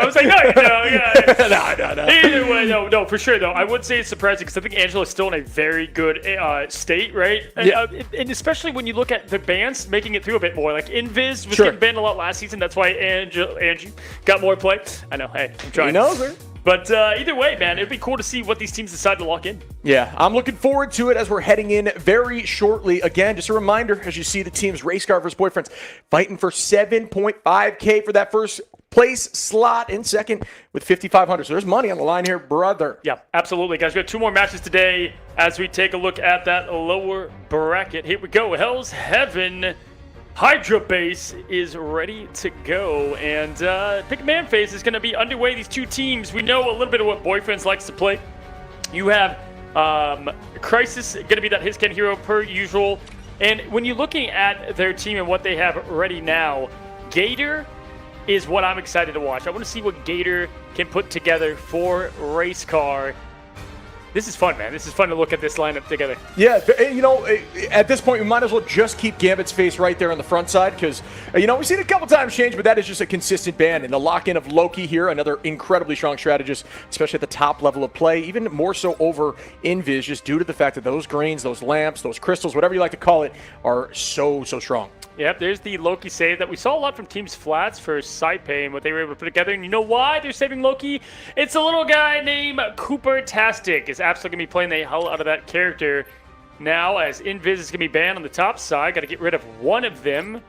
was like, no. Either way, no, for sure though. I would say it's surprising because I think Angela is still in a very good state, right? And, yeah. And especially when you look at the bans making it through a bit more. Like Invis was Sure. getting banned a lot last season. That's why Angie got more play. I know. Hey, I'm trying. He knows her. But either way, man, it'd be cool to see what these teams decide to lock in. Yeah, I'm looking forward to it as we're heading in very shortly. Again, just a reminder, as you see the teams, Race Car versus Boyfriends, fighting for $7.5K for that first place slot, in second with 5,500. So there's money on the line here, brother. Yeah, absolutely, guys. We have 2 more matches today as we take a look at that lower bracket. Here we go. Hell's Heaven. Hydra Base is ready to go, and Pick a Man phase is going to be underway. These two teams, we know a little bit of what Boyfriends likes to play. You have Crisis going to be that hit scan hero per usual, and when you're looking at their team and what they have ready now, Gator is what I'm excited to watch. I want to see what Gator can put together for Race Car. This is fun, man. This is fun to look at this lineup together. Yeah, you know, at this point, we might as well just keep Gambit's face right there on the front side because, you know, we've seen it a couple times change, but that is just a consistent ban. And the lock-in of Loki here, another incredibly strong strategist, especially at the top level of play, even more so over Invis, just due to the fact that those greens, those lamps, those crystals, whatever you like to call it, are so strong. Yep, there's the Loki save that we saw a lot from Teams Flats for Saipei and what they were able to put together. And you know why they're saving Loki? It's a little guy named Cooper Tastic is absolutely going to be playing the hell out of that character now, as Invis is going to be banned on the top side. Got to get rid of one of them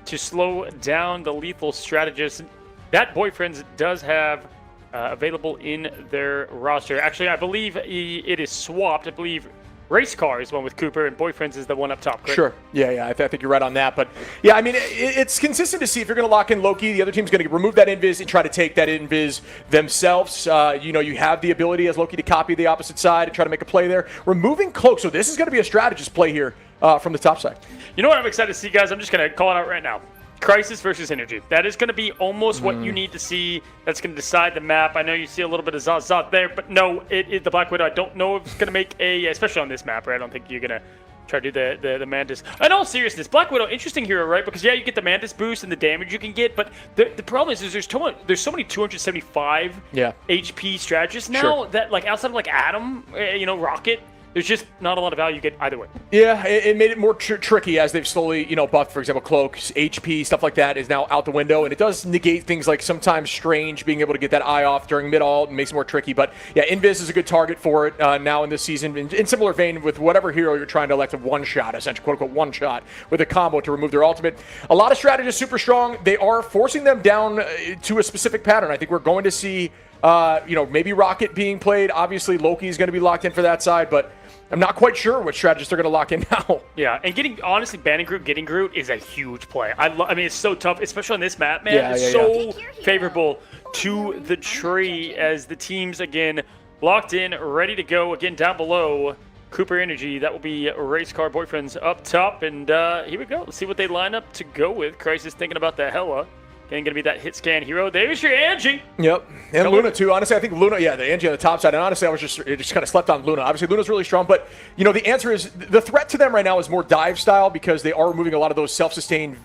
to slow down the lethal strategist. That Boyfriends does have available in their roster. Actually, I believe it is swapped. I believe Race Car is one with Cooper, and Boyfriends is the one up top, correct? Sure. Yeah, I think you're right on that. But, yeah, I mean, it's consistent to see if you're going to lock in Loki, the other team's going to remove that Invis and try to take that Invis themselves. You know, you have the ability as Loki to copy the opposite side and try to make a play there. Removing Cloak, so this is going to be a strategist play here from the top side. You know what I'm excited to see, guys? I'm just going to call it out right now. Crisis versus Energy. That is going to be almost what you need to see. That's going to decide the map. I know you see a little bit of Zazat there, but no, the Black Widow, I don't know if it's going to make especially on this map, right? I don't think you're going to try to do the Mantis. In all seriousness, Black Widow, interesting hero, right? Because, yeah, you get the Mantis boost and the damage you can get, but the problem is there's so many 275 HP strategists now that, like, outside of, like, Atom, Rocket, there's just not a lot of value you get either way. Yeah, it made it more tricky as they've slowly, buffed, for example, Cloaks, HP, stuff like that is now out the window, and it does negate things like sometimes Strange being able to get that eye off during mid-ult and makes it more tricky. But, yeah, Invis is a good target for it now in this season. In similar vein with whatever hero you're trying to elect a one-shot, essentially, quote-unquote one-shot, with a combo to remove their ultimate. A lot of strategists super strong. They are forcing them down to a specific pattern. I think we're going to see, maybe Rocket being played. Obviously, Loki is going to be locked in for that side, but I'm not quite sure what strategists they're going to lock in now. Yeah, and honestly, banning Groot, getting Groot is a huge play. I mean, it's so tough, especially on this map, man. It's so favorable to the tree as the teams, again, locked in, ready to go. Again, down below, Cooper Energy, that will be Race Car Boyfriends up top. And here we go. Let's see what they line up to go with. Crisis thinking about the Hella. Again, going to be that hit scan hero. There's your Angie. Yep. And Luna, too. Honestly, I think Luna, the Angie on the top side. And honestly, I just kind of slept on Luna. Obviously, Luna's really strong. But, the answer is the threat to them right now is more dive style because they are removing a lot of those self-sustained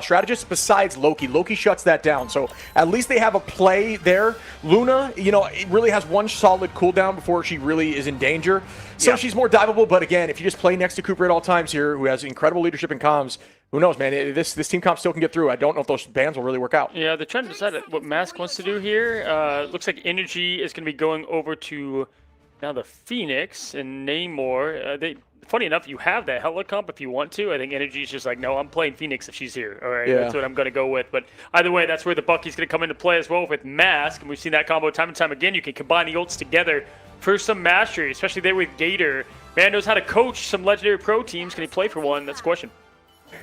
strategists besides Loki. Loki shuts that down. So at least they have a play there. Luna, it really has one solid cooldown before she really is in danger. So she's more diveable. But again, if you just play next to Cooper at all times here, who has incredible leadership and comms, who knows, man? This team comp still can get through. I don't know if those bans will really work out. Yeah, they're trying to decide what Mask wants to do here. Looks like Energy is going to be going over to now the Phoenix and Namor. Funny enough, you have that Hella comp if you want to. I think Energy's just like, no, I'm playing Phoenix if she's here. All right, that's what I'm going to go with. But either way, that's where the Bucky's going to come into play as well with Mask. And we've seen that combo time and time again. You can combine the ults together for some mastery, especially there with Gator. Man knows how to coach some legendary pro teams. Can he play for one? That's the question.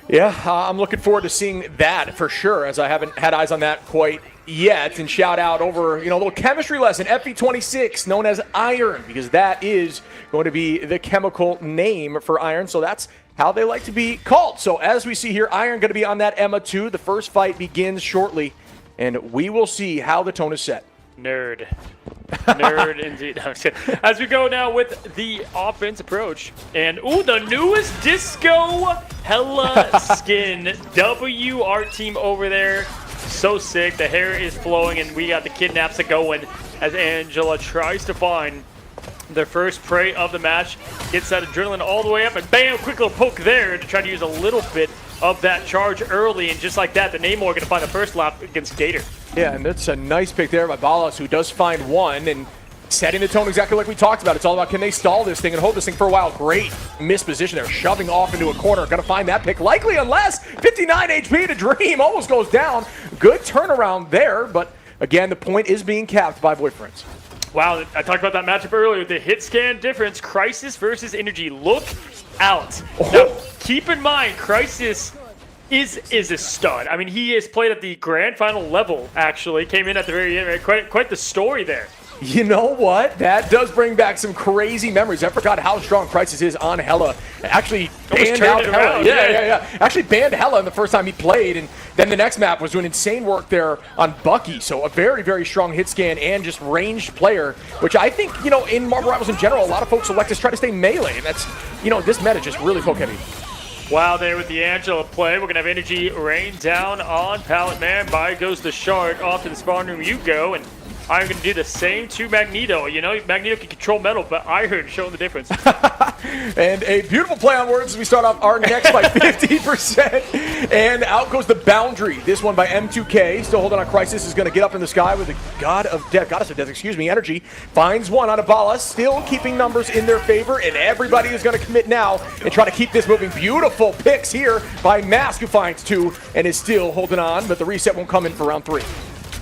Yeah, I'm looking forward to seeing that for sure, as I haven't had eyes on that quite yet. And shout out over, a little chemistry lesson, FE26, known as Iron, because that is going to be the chemical name for Iron. So that's how they like to be called. So as we see here, Iron going to be on that Emma 2. The first fight begins shortly, and we will see how the tone is set. Nerd indeed. No, as we go now with the offense approach, and the newest disco Hella skin. Our team over there, so sick. The hair is flowing, and we got the kidnaps going as Angela tries to find their first prey of the match. Gets that adrenaline all the way up, and bam, quick little poke there to try to use a little bit of that charge early, and just like that, the Namor going to find the first lap against Gator. Yeah, and that's a nice pick there by Balas, who does find one, and setting the tone exactly like we talked about. It's all about, can they stall this thing and hold this thing for a while? Great misposition there, shoving off into a corner. Got to find that pick, likely, unless 59 HP to Dream almost goes down. Good turnaround there, but again, the point is being capped by Boyfriends. Wow, I talked about that matchup earlier. The hit scan difference, Crisis versus Energy. Look out. Now, keep in mind, Crisis is a stud. I mean, he has played at the grand final level, actually. Came in at the very end. Right? Quite the story there. You know what? That does bring back some crazy memories. I forgot how strong Crisis is on Hella. Actually banned out turned it Hella. around, Yeah. Actually banned Hella in the first time he played, and then the next map was doing insane work there on Bucky. So a very, very strong hit scan and just ranged player, which I think, you know, in Marvel Rivals in general, a lot of folks select to try to stay melee. And that's, you know, this meta just really poke heavy. Wow, there with the Angela play. We're going to have Energy rain down on Pallet Man. By goes the Shark. Off to the spawn room you go, and I'm going to do the same to Magneto. You know, Magneto can control metal, but Iron showing the difference. And a beautiful play on words as we start off our next by 50%. And out goes the Boundary. This one by M2K. Still holding on Crisis. Is going to get up in the sky with the Goddess of Death, Energy. Finds one on Abala. Still keeping numbers in their favor. And everybody is going to commit now and try to keep this moving. Beautiful picks here by Mask, who finds two and is still holding on. But the reset won't come in for round 3.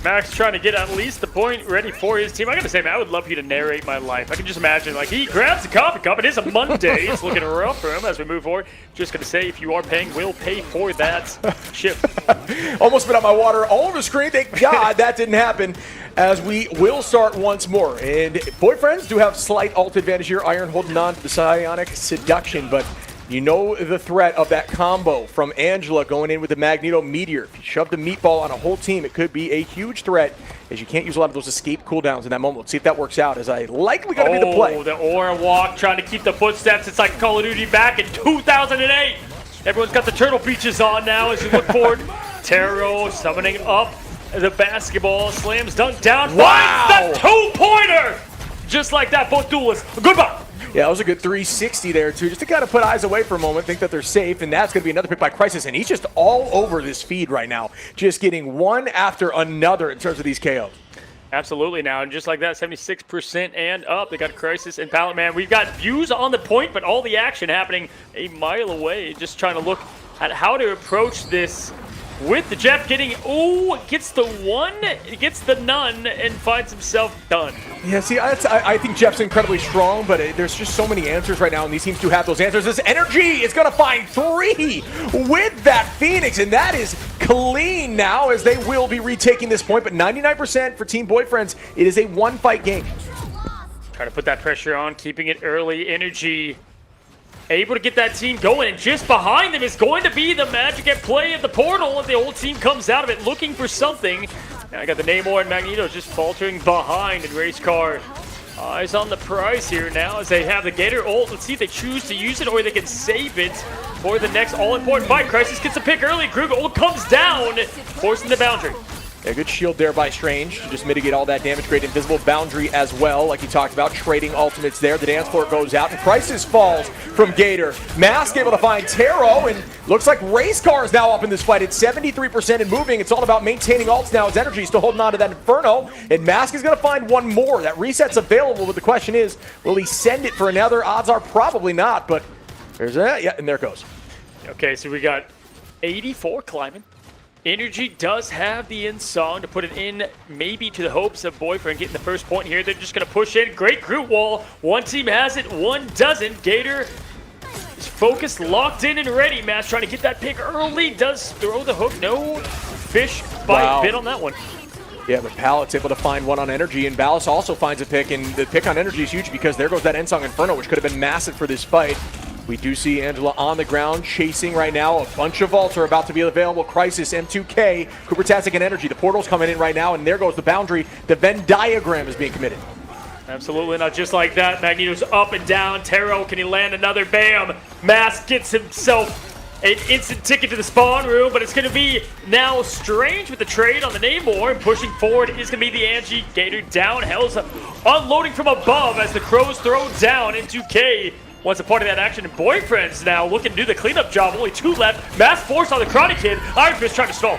Max trying to get at least the point ready for his team. I gotta say, man, I would love you to narrate my life. I can just imagine, like, he grabs the coffee cup. It is a Monday. It's looking rough for him as we move forward. Just gonna say, if you are paying, we'll pay for that shift. Almost spit out my water all over the screen. Thank God that didn't happen, as we will start once more. And Boyfriends do have slight ult advantage here. Iron holding on to the Psionic Seduction, but you know the threat of that combo from Angela going in with the Magneto Meteor. If you shove the meatball on a whole team, it could be a huge threat, as you can't use a lot of those escape cooldowns in that moment. Let's see if that works out, as I likely going to be the play. Oh, the aura walk, trying to keep the footsteps. It's like Call of Duty back in 2008. Everyone's got the turtle beaches on now as you look forward. Taro summoning up the basketball, slams dunk down, Wow. finds the two-pointer! Just like that, both duelists. Goodbye! Yeah, that was a good 360 there, too, just to kind of put eyes away for a moment, think that they're safe, and that's going to be another pick by Crisis, and he's just all over this feed right now, just getting one after another in terms of these KOs. Absolutely now, and just like that, 76% and up. They got Crisis and Pallet Man. We've got views on the point, but all the action happening a mile away. Just trying to look at how to approach this with the Jeff getting, gets the one, gets the none, and finds himself done. Yeah, see, I think Jeff's incredibly strong, but there's just so many answers right now, and these teams do have those answers. This Energy is going to find 3 with that Phoenix, and that is clean now, as they will be retaking this point, but 99% for Team Boyfriends. It is a one-fight game. Trying to put that pressure on, keeping it early. Energy able to get that team going, and just behind them is going to be the magic at play of the portal, and the whole team comes out of it looking for something. And I got the Namor and Magneto just faltering behind, and Race Car eyes on the prize here now as they have the Gator ult. Let's see if they choose to use it or they can save it for the next all-important fight. Crisis gets a pick early. Kruger ult comes down, forcing the Boundary. A good shield there by Strange to just mitigate all that damage. Great invisible Boundary as well, like you talked about, trading ultimates there. The dance floor goes out, and Crisis falls from Gator. Mask able to find Taro, and looks like Race Car is now up in this fight. It's 73% and moving. It's all about maintaining ults now, as Energy still holding on to that Inferno, and Mask is going to find one more. That reset's available, but the question is, will he send it for another? Odds are probably not, but there's that. Yeah, and there it goes. Okay, so we got 84 climbing. Energy does have the in song to put it in, maybe to the hopes of Boyfriend getting the first point here. They're just going to push in. Great group wall. One team has it, one doesn't. Gator is focused, locked in, and ready. Mass trying to get that pick early. Does throw the hook. No fish bite bit on that one. Yeah, but Pallet's able to find one on Energy, and Ballas also finds a pick, and the pick on Energy is huge because there goes that Ensong Inferno, which could have been massive for this fight. We do see Angela on the ground chasing right now. A bunch of vaults are about to be available. Crisis, M2K, Cooper-Tastic, and Energy. The portal's coming in right now, and there goes the Boundary. The Venn diagram is being committed. Absolutely not. Just like that, Magneto's up and down. Taro, can he land another? Bam! Mask gets himself an instant ticket to the spawn room, but it's going to be now Strange with the trade on the Namor, and pushing forward is going to be the Angie. Gator down. Hell's unloading from above as the Crows throw down into K. wants a part of that action. And Boyfriend's now looking to do the cleanup job. Only 2 left. Mass force on the Karate Kid. Iron Fist trying to stall.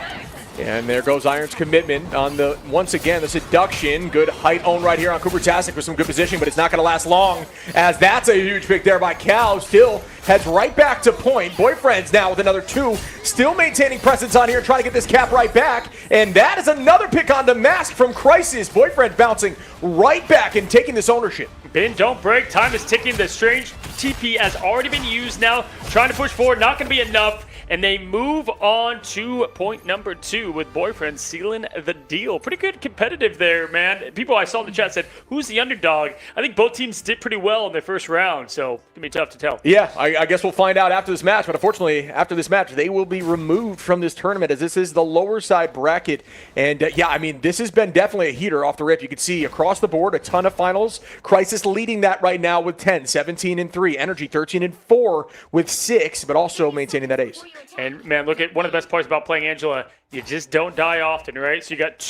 And there goes Iron's commitment on the, once again, the seduction. Good height own right here on Cooper Tastic with some good position, but it's not going to last long, as that's a huge pick there by Cal. Still heads right back to point. Boyfriend's now with another 2, still maintaining presence on here, trying to get this cap right back. And that is another pick on the Mask from Crisis. Boyfriend bouncing right back and taking this ownership. Bend, don't break. Time is ticking. The strange TP has already been used now. Trying to push forward, not going to be enough. And they move on to point number 2 with Boyfriend sealing the deal. Pretty good competitive there, man. People I saw in the chat said, who's the underdog? I think both teams did pretty well in their first round, so it's going to be tough to tell. Yeah, I guess we'll find out after this match. But unfortunately, after this match, they will be removed from this tournament, as this is the lower side bracket. And yeah, I mean, this has been definitely a heater off the rip. You can see across the board a ton of finals. Crisis leading that right now with 10, 17-3. Energy 13-4 with 6, but also maintaining that ace. And, man, look at one of the best parts about playing Angela. You just don't die often, right? So you got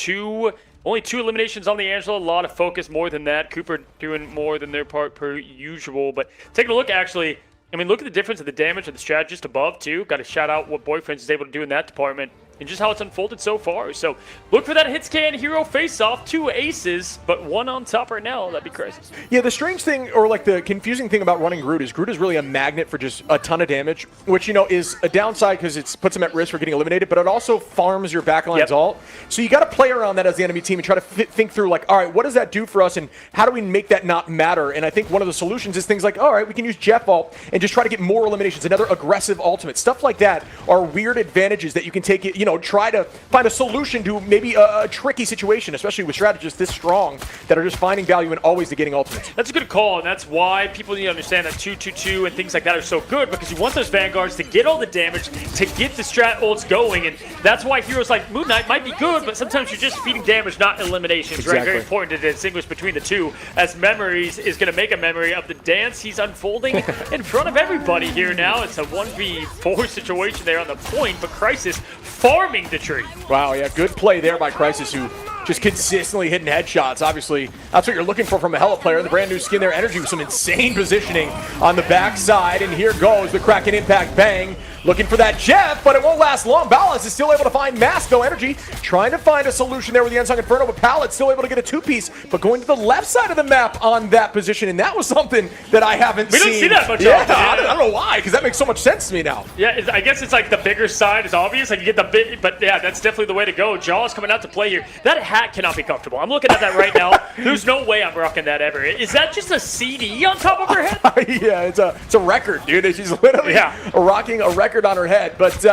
only 2 eliminations on the Angela. A lot of focus, more than that. Cooper doing more than their part per usual. But taking a look, actually, I mean, look at the difference of the damage of the strategist above, too. Got to shout out what Boyfriends is able to do in that department and just how it's unfolded so far. So look for that Hitscan hero face-off. 2 aces, but 1 on top right now. That'd be Crisis. Yeah, the strange thing, or like the confusing thing about running Groot is really a magnet for just a ton of damage, which, you know, is a downside because it puts him at risk for getting eliminated, but it also farms your backline's ult. So you got to play around that as the enemy team and try to think through, like, all right, what does that do for us and how do we make that not matter? And I think one of the solutions is things like, all right, we can use Jeff ult and just try to get more eliminations, another aggressive ultimate. Stuff like that are weird advantages that you can take it, you know, try to find a solution to maybe a tricky situation, especially with strategists this strong that are just finding value in always getting ultimates. That's a good call, and that's why people need to understand that 2-2-2 and things like that are so good, because you want those Vanguards to get all the damage, to get the strat ults going, and that's why heroes like Moon Knight might be good, but sometimes you're just feeding damage, not eliminations, Exactly. right? Very important to distinguish between the two, as Memories is going to make a memory of the dance he's unfolding in front of everybody here now. It's a 1v4 situation there on the point, but Crisis farming the tree. Wow, yeah, good play there by Crisis, who just consistently hitting headshots. Obviously, that's what you're looking for from a Hella player. The brand new skin there, Energy, with some insane positioning on the backside. And here goes the Kraken Impact Bang. Looking for that Jeff, but it won't last long. Ballas is still able to find Mask, though. Energy trying to find a solution there with the Unsung Inferno, but Pallet's still able to get a 2-piece, but going to the left side of the map on that position, and that was something that I haven't seen. We don't see that much Yeah, often. I don't know why, because that makes so much sense to me now. Yeah, I guess it's like the bigger side is obvious. Like you get the big, but yeah, that's definitely the way to go. Jaws coming out to play here. That hat cannot be comfortable. I'm looking at that right now. There's no way I'm rocking that ever. Is that just a CD on top of her head? Yeah, it's a record, dude. She's literally rocking a record on her head. But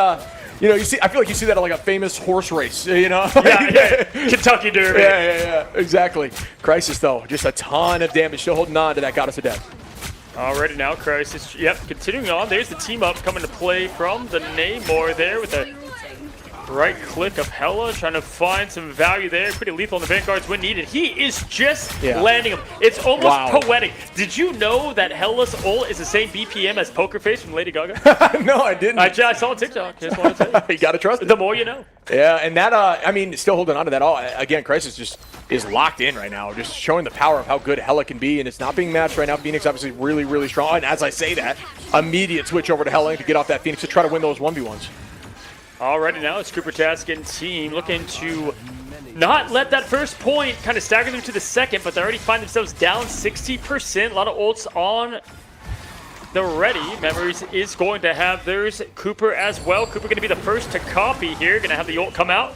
you know, I feel like you see that at like a famous horse race. You know, yeah. Kentucky Derby. Yeah, exactly. Crisis though, just a ton of damage, still holding on to that Goddess of Death. Already now, Crisis. Yep, continuing on. There's the team up coming to play from the Namor there with a right click of Hella, trying to find some value there. Pretty lethal on the Vanguards when needed. He is just landing them. It's almost poetic. Did you know that Hella's ult is the same BPM as Poker Face from Lady Gaga? No, I didn't. I saw on TikTok. Just wanted to tell you. You gotta trust it. The more you know. Yeah, and that, I mean, still holding on to that all. Again, Crisis just is locked in right now, just showing the power of how good Hella can be, and it's not being matched right now. Phoenix obviously really, really strong, and as I say that, immediate switch over to Hella to get off that Phoenix to try to win those 1v1s. Alrighty now, it's Cooper Taskin team looking to not let that first point kind of stagger them to the second, but they already find themselves down 60%. A lot of ults on the ready. Memories is going to have theirs. Cooper as well. Cooper going to be the first to copy here. Going to have the ult come out.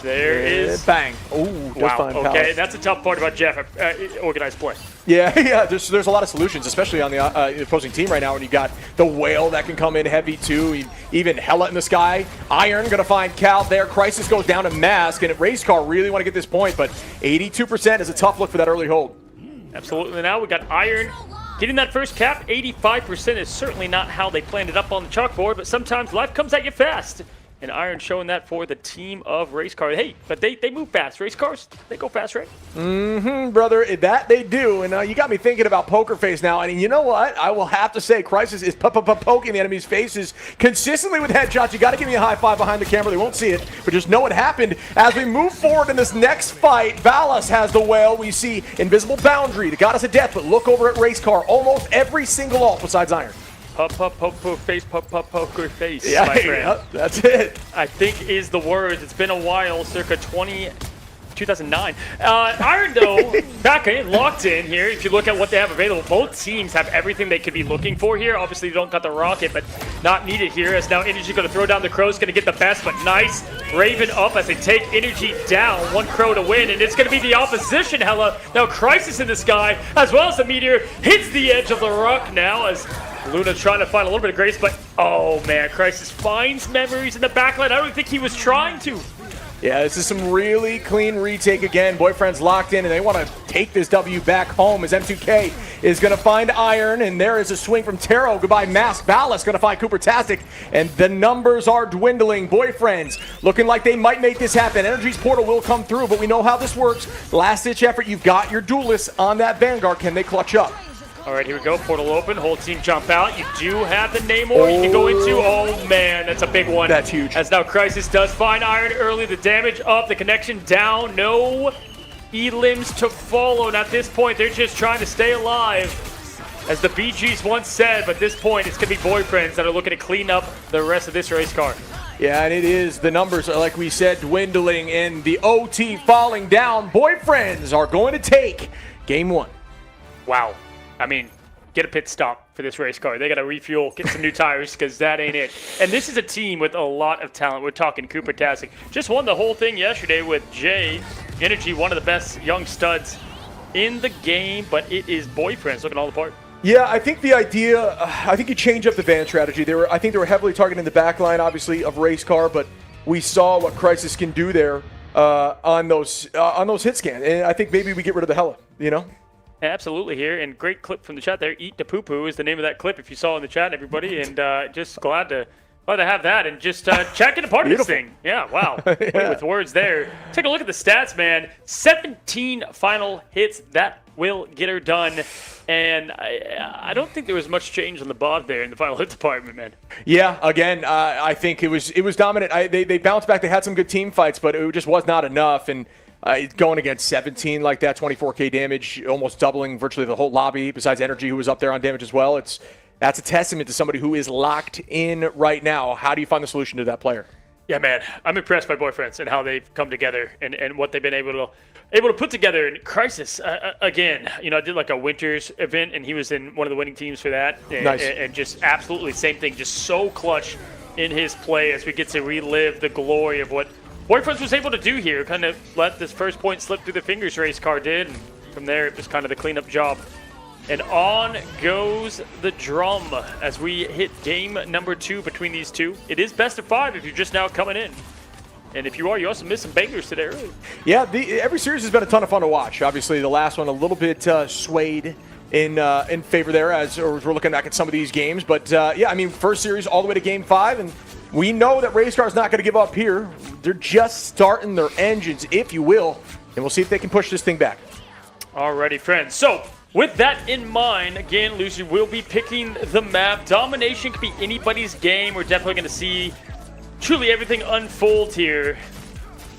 There is. Bang. Ooh, wow. Okay, that's a tough part about Jeff. Organized play. Yeah. There's a lot of solutions, especially on the opposing team right now. When you got the Whale that can come in heavy too, even Hella in the sky. Iron gonna find Cal there. Crisis goes down to Mask, and Race Car really want to get this point, but 82% is a tough look for that early hold. Absolutely. Now we got Iron getting that first cap. 85% is certainly not how they planned it up on the chalkboard, but sometimes life comes at you fast. And Iron showing that for the team of race cars. Hey, but they move fast. Race cars, they go fast, right? Brother, that they do. And you got me thinking about Poker Face now. And you know what? I will have to say, Crisis is poking the enemy's faces consistently with headshots. You got to give me a high five behind the camera. They won't see it, but just know it happened. As we move forward in this next fight, Valis has the whale. We see Invisible Boundary, the goddess of death. But look over at Race Car. Almost every single ult besides Iron. Poker face, poker face, Yeah, my friend. yeah, that's it. I think is the words. It's been a while, circa 2009. Iron, though, back in, locked in here. If you look at what they have available, both teams have everything they could be looking for here. Obviously, they don't got the rocket, but not needed here. As now Energy's going to throw down the Crow's going to get the best, but nice. Raven up as they take Energy down. One Crow to win, and it's going to be the opposition, Hella. Now Crisis in the sky, as well as the Meteor, hits the edge of the rock now as Luna trying to find a little bit of grace, but oh man, Crisis finds memories in the backline. I don't think he was trying to. Yeah, this is some really clean retake again. Boyfriend's locked in, and they want to take this W back home as M2K is going to find Iron, and there is a swing from Taro. Goodbye, Mask. Valis going to find Cooper-tastic, and the numbers are dwindling. Boyfriends looking like they might make this happen. Energy's portal will come through, but we know how this works. Last-ditch effort. You've got your duelists on that Vanguard. Can they clutch up? All right, here we go. Portal open. Whole team jump out. You do have the Namor you can go into. Oh, man, that's a big one. That's huge. As now Crisis does find Iron early. The damage up, the connection down. No E-limbs to follow. And at this point, they're just trying to stay alive. As the BGs once said, but at this point, it's going to be Boyfriends that are looking to clean up the rest of this race car. Yeah, and it is. The numbers are, like we said, dwindling, and the OT falling down. Boyfriends are going to take game one. Wow. I mean, get a pit stop for this race car. They got to refuel, get some new tires, because that ain't it. And this is a team with a lot of talent. We're talking Cooper-tastic. Just won the whole thing yesterday with Jay Energy, one of the best young studs in the game, but it is Boyfriends looking all the part. Yeah, I think the idea, I think you change up the van strategy. I think they were heavily targeting the back line, obviously, of race car, but we saw what Crisis can do there on those hit scan. And I think maybe we get rid of the Hella, you know? Absolutely here, and great clip from the chat there. Eat the poo-poo is the name of that clip if you saw in the chat, everybody, and just glad to have that and just checking a part of this thing. Yeah, wow. Yeah. With words there. Take a look at the stats, man. 17 final hits. That will get her done. And I don't think there was much change on the bob there in the final hit department, man. Yeah, again, I think it was dominant. They bounced back. They had some good team fights, but it just was not enough. And going against 17 like that, 24k damage, almost doubling virtually the whole lobby, besides Energy, who was up there on damage as well. That's a testament to somebody who is locked in right now. How do you find the solution to that player? Yeah, man, I'm impressed by Boyfriends and how they've come together and what they've been able to put together. And Crisis, again, I did like a Winters event, and he was in one of the winning teams for that. Nice. And just absolutely same thing, just so clutch in his play as we get to relive the glory of what Boyfriends was able to do here. Kind of let this first point slip through the fingers race car did, and from there it was kind of the cleanup job. And on goes the drum as we hit game number 2 between these two. It is best of 5 if you're just now coming in. And if you are, you also missed some bangers today early. Yeah, every series has been a ton of fun to watch. Obviously, the last one a little bit swayed in favor there as we're looking back at some of these games. But, yeah, I mean, first series all the way to game 5, and we know that Race Car's not going to give up here. They're just starting their engines, if you will, and we'll see if they can push this thing back. Alrighty, friends. So, with that in mind, again, Lucy will be picking the map. Domination could be anybody's game. We're definitely going to see truly everything unfold here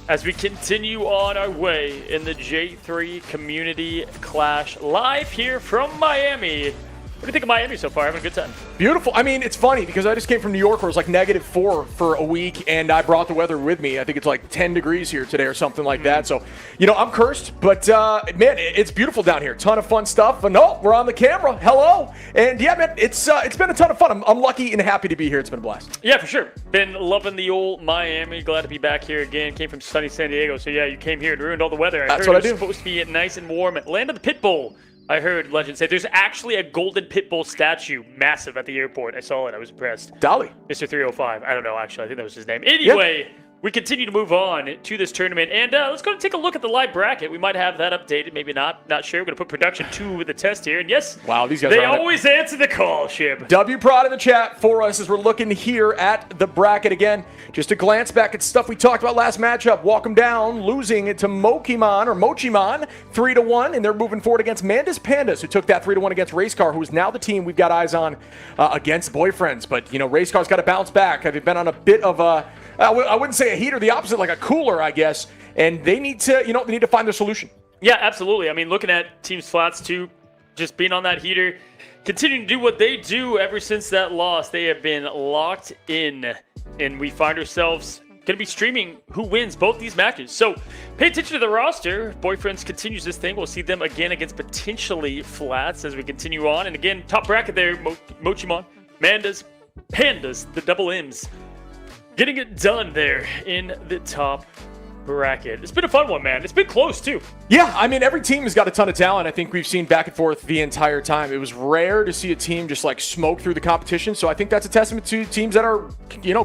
as we continue on our way in the J3 Community Clash live here from Miami. What do you think of Miami so far? Having a good time? Beautiful. I mean, it's funny because I just came from New York where it was like -4 for a week, and I brought the weather with me. I think it's like 10 degrees here today or something like that. So, I'm cursed, but man, it's beautiful down here. Ton of fun stuff. But no, we're on the camera. Hello. And yeah, man, it's been a ton of fun. I'm lucky and happy to be here. It's been a blast. Yeah, for sure. Been loving the old Miami. Glad to be back here again. Came from sunny San Diego. So yeah, you came here and ruined all the weather. That's heard what I do. It's supposed to be nice and warm at Land of the Pit Bull. I heard Legend say there's actually a golden pit bull statue, massive, at the airport. I saw it. I was impressed. Dolly. Mr. 305. I don't know, actually. I think that was his name. Anyway, we continue to move on to this tournament, and let's go and take a look at the live bracket. We might have that updated, maybe not. Not sure. We're going to put production 2 the test here, and yes, Wow, these guys they are on it. always answer the call, Shib. W Prod in the chat for us as we're looking here at the bracket again. Just a glance back at stuff we talked about last matchup. Walk 'em down, losing to Mochimon 3-1, and they're moving forward against Mandus Pandas, who took that 3-1 against Racecar, who is now the team we've got eyes on against Boyfriends. But you know, Racecar's got to bounce back. They've been on a bit of a I wouldn't say a heater, the opposite, like a cooler, I guess. And they need to, find their solution. Yeah, absolutely. I mean, looking at Teams Flats too, just being on that heater, continuing to do what they do ever since that loss. They have been locked in, and we find ourselves going to be streaming who wins both these matches. So pay attention to the roster. Boyfriends continues this thing. We'll see them again against potentially Flats as we continue on. And again, top bracket there, Mochimon, Mandas, Pandas, the double M's. Getting it done there in the top bracket. It's been a fun one, man. It's been close, too. Yeah, I mean, every team has got a ton of talent. I think we've seen back and forth the entire time. It was rare to see a team just, smoke through the competition. So I think that's a testament to teams that are,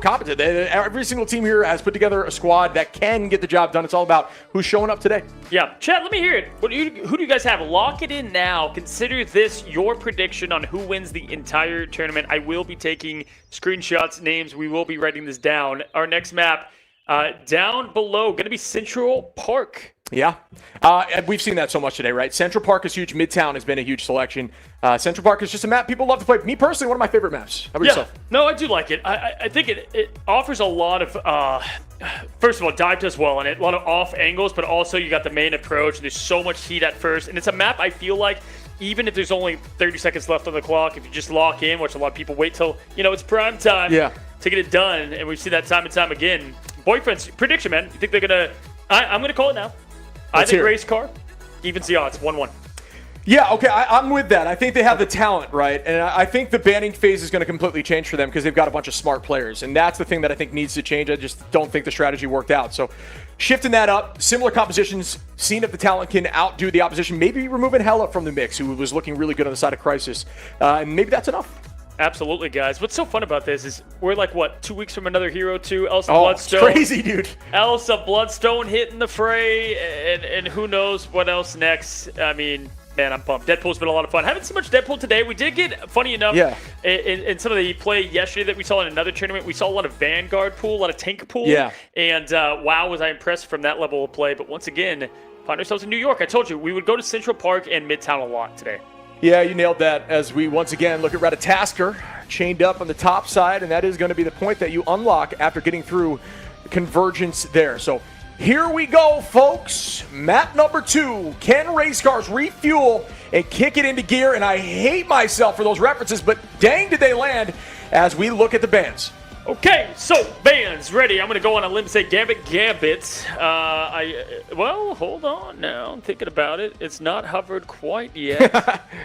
competent. Every single team here has put together a squad that can get the job done. It's all about who's showing up today. Yeah. Chat, let me hear it. Who do you guys have? Lock it in now. Consider this your prediction on who wins the entire tournament. I will be taking screenshots, names. We will be writing this down. Our next map, down below, going to be Central Park. Yeah. We've seen that so much today, right? Central Park is huge. Midtown has been a huge selection. Central Park is just a map people love to play. Me personally, one of my favorite maps. How about yourself? No, I do like it. I think it offers a lot of, first of all, dive does well in it. A lot of off angles, but also you got the main approach. There's so much heat at first. And it's a map I feel like, even if there's only 30 seconds left on the clock, if you just lock in, which a lot of people wait till, it's prime time to get it done. And we see that time and time again. Boyfriends, prediction, man. You think they're going to... I'm going to call it now. I think race car evens the odds, 1-1. Yeah, okay, I'm with that. I think they have the talent, right? And I think the banning phase is going to completely change for them because they've got a bunch of smart players. And that's the thing that I think needs to change. I just don't think the strategy worked out. So shifting that up, similar compositions, seeing if the talent can outdo the opposition, maybe removing Hella from the mix, who was looking really good on the side of Crisis. And maybe that's enough. Absolutely, guys. What's so fun about this is we're 2 weeks from another Hero 2, Elsa Oh, Bloodstone. it's crazy, dude. Elsa Bloodstone hitting the fray, and who knows what else next. I mean, man, I'm pumped. Deadpool's been a lot of fun. Haven't seen much Deadpool today. We did get, funny enough, in some of the play yesterday that we saw in another tournament, we saw a lot of Vanguard pool, a lot of tank pool. Yeah. And wow, was I impressed from that level of play. But once again, find ourselves in New York. I told you, we would go to Central Park and Midtown a lot today. Yeah, you nailed that as we once again look at Ratatasker chained up on the top side, and that is going to be the point that you unlock after getting through convergence there. So here we go, folks. Map number 2. Can race cars refuel and kick it into gear? And I hate myself for those references, but dang did they land as we look at the bands. Okay, so bands ready. I'm going to go on a limb and say Gambit. Well, hold on now. I'm thinking about it. It's not hovered quite yet.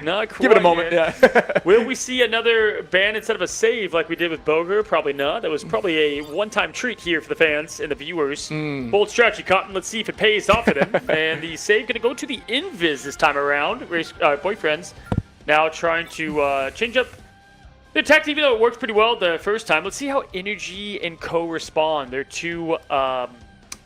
Not quite. Give it a moment. Yet. Yeah. Will we see another ban instead of a save like we did with Boger? Probably not. That was probably a one-time treat here for the fans and the viewers. Bold strategy, Cotton. Let's see if it pays off for them. And the save going to go to the Invis this time around. Boyfriends now trying to change up the attack, even though it worked pretty well the first time. Let's see how Energy and Co respond. They're two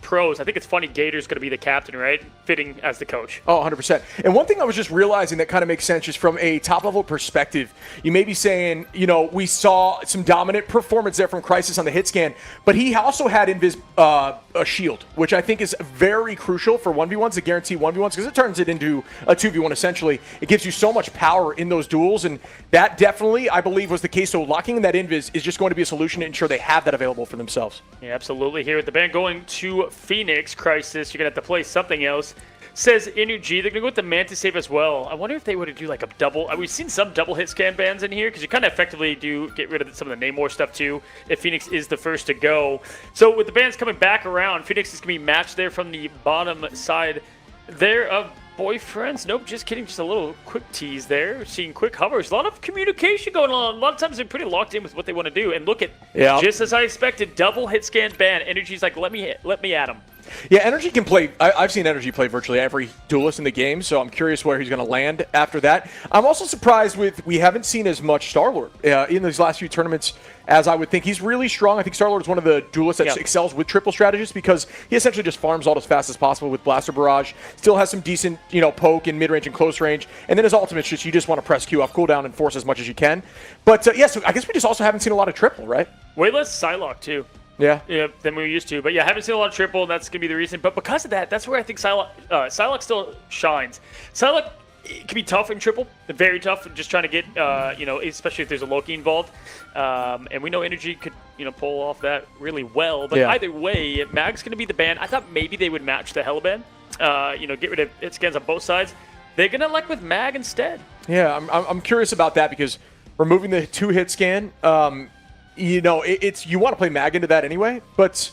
pros. I think it's funny Gator's going to be the captain, right? Fitting as the coach. Oh, 100%. And one thing I was just realizing that kind of makes sense just from a top-level perspective, you may be saying, we saw some dominant performance there from Crisis on the hit scan, but he also had Invis a shield, which I think is very crucial for 1v1s to guarantee 1v1s because it turns it into a 2v1 essentially. It gives you so much power in those duels, and that definitely, I believe, was the case. So locking in that Invis is just going to be a solution to ensure they have that available for themselves. Yeah, absolutely. Here at the band going to Phoenix. Crisis, you're going to have to play something else. Says Energy. They're going to go with the Mantis save as well. I wonder if they would do a double. We've seen some double hit scan bans in here because you kind of effectively do get rid of some of the Namor stuff too if Phoenix is the first to go. So with the bans coming back around, Phoenix is going to be matched there from the bottom side there of Boyfriends. Nope, just kidding. Just a little quick tease there. We're seeing quick hovers. A lot of communication going on. A lot of times they're pretty locked in with what they want to do. And look at, just as I expected, double hit scan ban. Energy's like, let me at him. Yeah, Energy can play. I've seen Energy play virtually every duelist in the game, so I'm curious where he's going to land after that. I'm also surprised we haven't seen as much Star-Lord in these last few tournaments as I would think. He's really strong. I think Star-Lord is one of the duelists that excels with triple strategists because he essentially just farms ult as fast as possible with Blaster Barrage. Still has some decent, poke in mid-range and close range. And then his ultimate's just, you just want to press Q off cooldown and force as much as you can. But, so I guess we just also haven't seen a lot of triple, right? Way less Psylocke, too. Yeah, than we were used to. But yeah, haven't seen a lot of triple, and that's going to be the reason. But because of that, that's where I think Psylocke still shines. Psylocke can be tough in triple, very tough, just trying to get, especially if there's a Loki involved. And we know Energy could, pull off that really well. But either way, Mag's going to be the ban. I thought maybe they would match the Hella ban, get rid of hit scans on both sides. They're going to elect with Mag instead. Yeah, I'm curious about that because removing the 2-hit scan, it's you want to play Mag into that anyway, but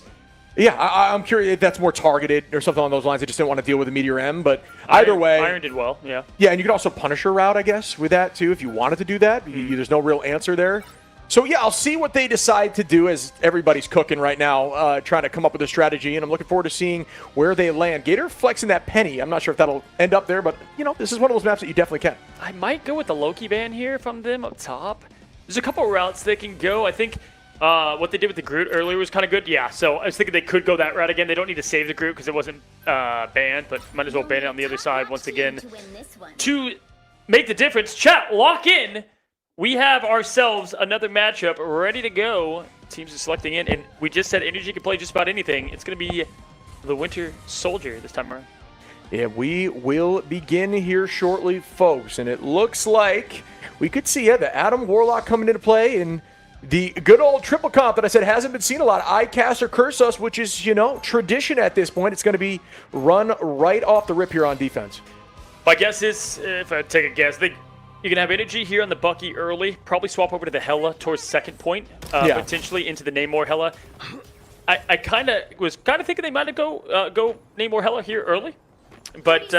yeah, I'm curious if that's more targeted or something along those lines. I just didn't want to deal with the Meteor M, but either way, Iron did well, yeah. Yeah, and you could also Punisher route, I guess, with that too if you wanted to do that. There's no real answer there. So yeah, I'll see what they decide to do as everybody's cooking right now, trying to come up with a strategy, and I'm looking forward to seeing where they land. Gator flexing that penny. I'm not sure if that'll end up there, but this is one of those maps that you definitely can. I might go with the Loki ban here if I'm them up top. There's a couple routes they can go. I think what they did with the Groot earlier was kind of good. Yeah, so I was thinking they could go that route again. They don't need to save the Groot because it wasn't banned, but might as well ban it on the other side once again. To make the difference, chat, lock in. We have ourselves another matchup ready to go. Teams are selecting in, and we just said Energy can play just about anything. It's going to be the Winter Soldier this time around. Yeah, we will begin here shortly, folks, and it looks like we could see the Adam Warlock coming into play and the good old triple comp that I said hasn't been seen a lot. iCast or Curse Us, which is, tradition at this point. It's going to be run right off the rip here on defense. My guess is, if I take a guess, you're going to have Energy here on the Bucky early. Probably swap over to the Hella towards second point, potentially into the Namor Hella. I was thinking they might have go Namor Hella here early. But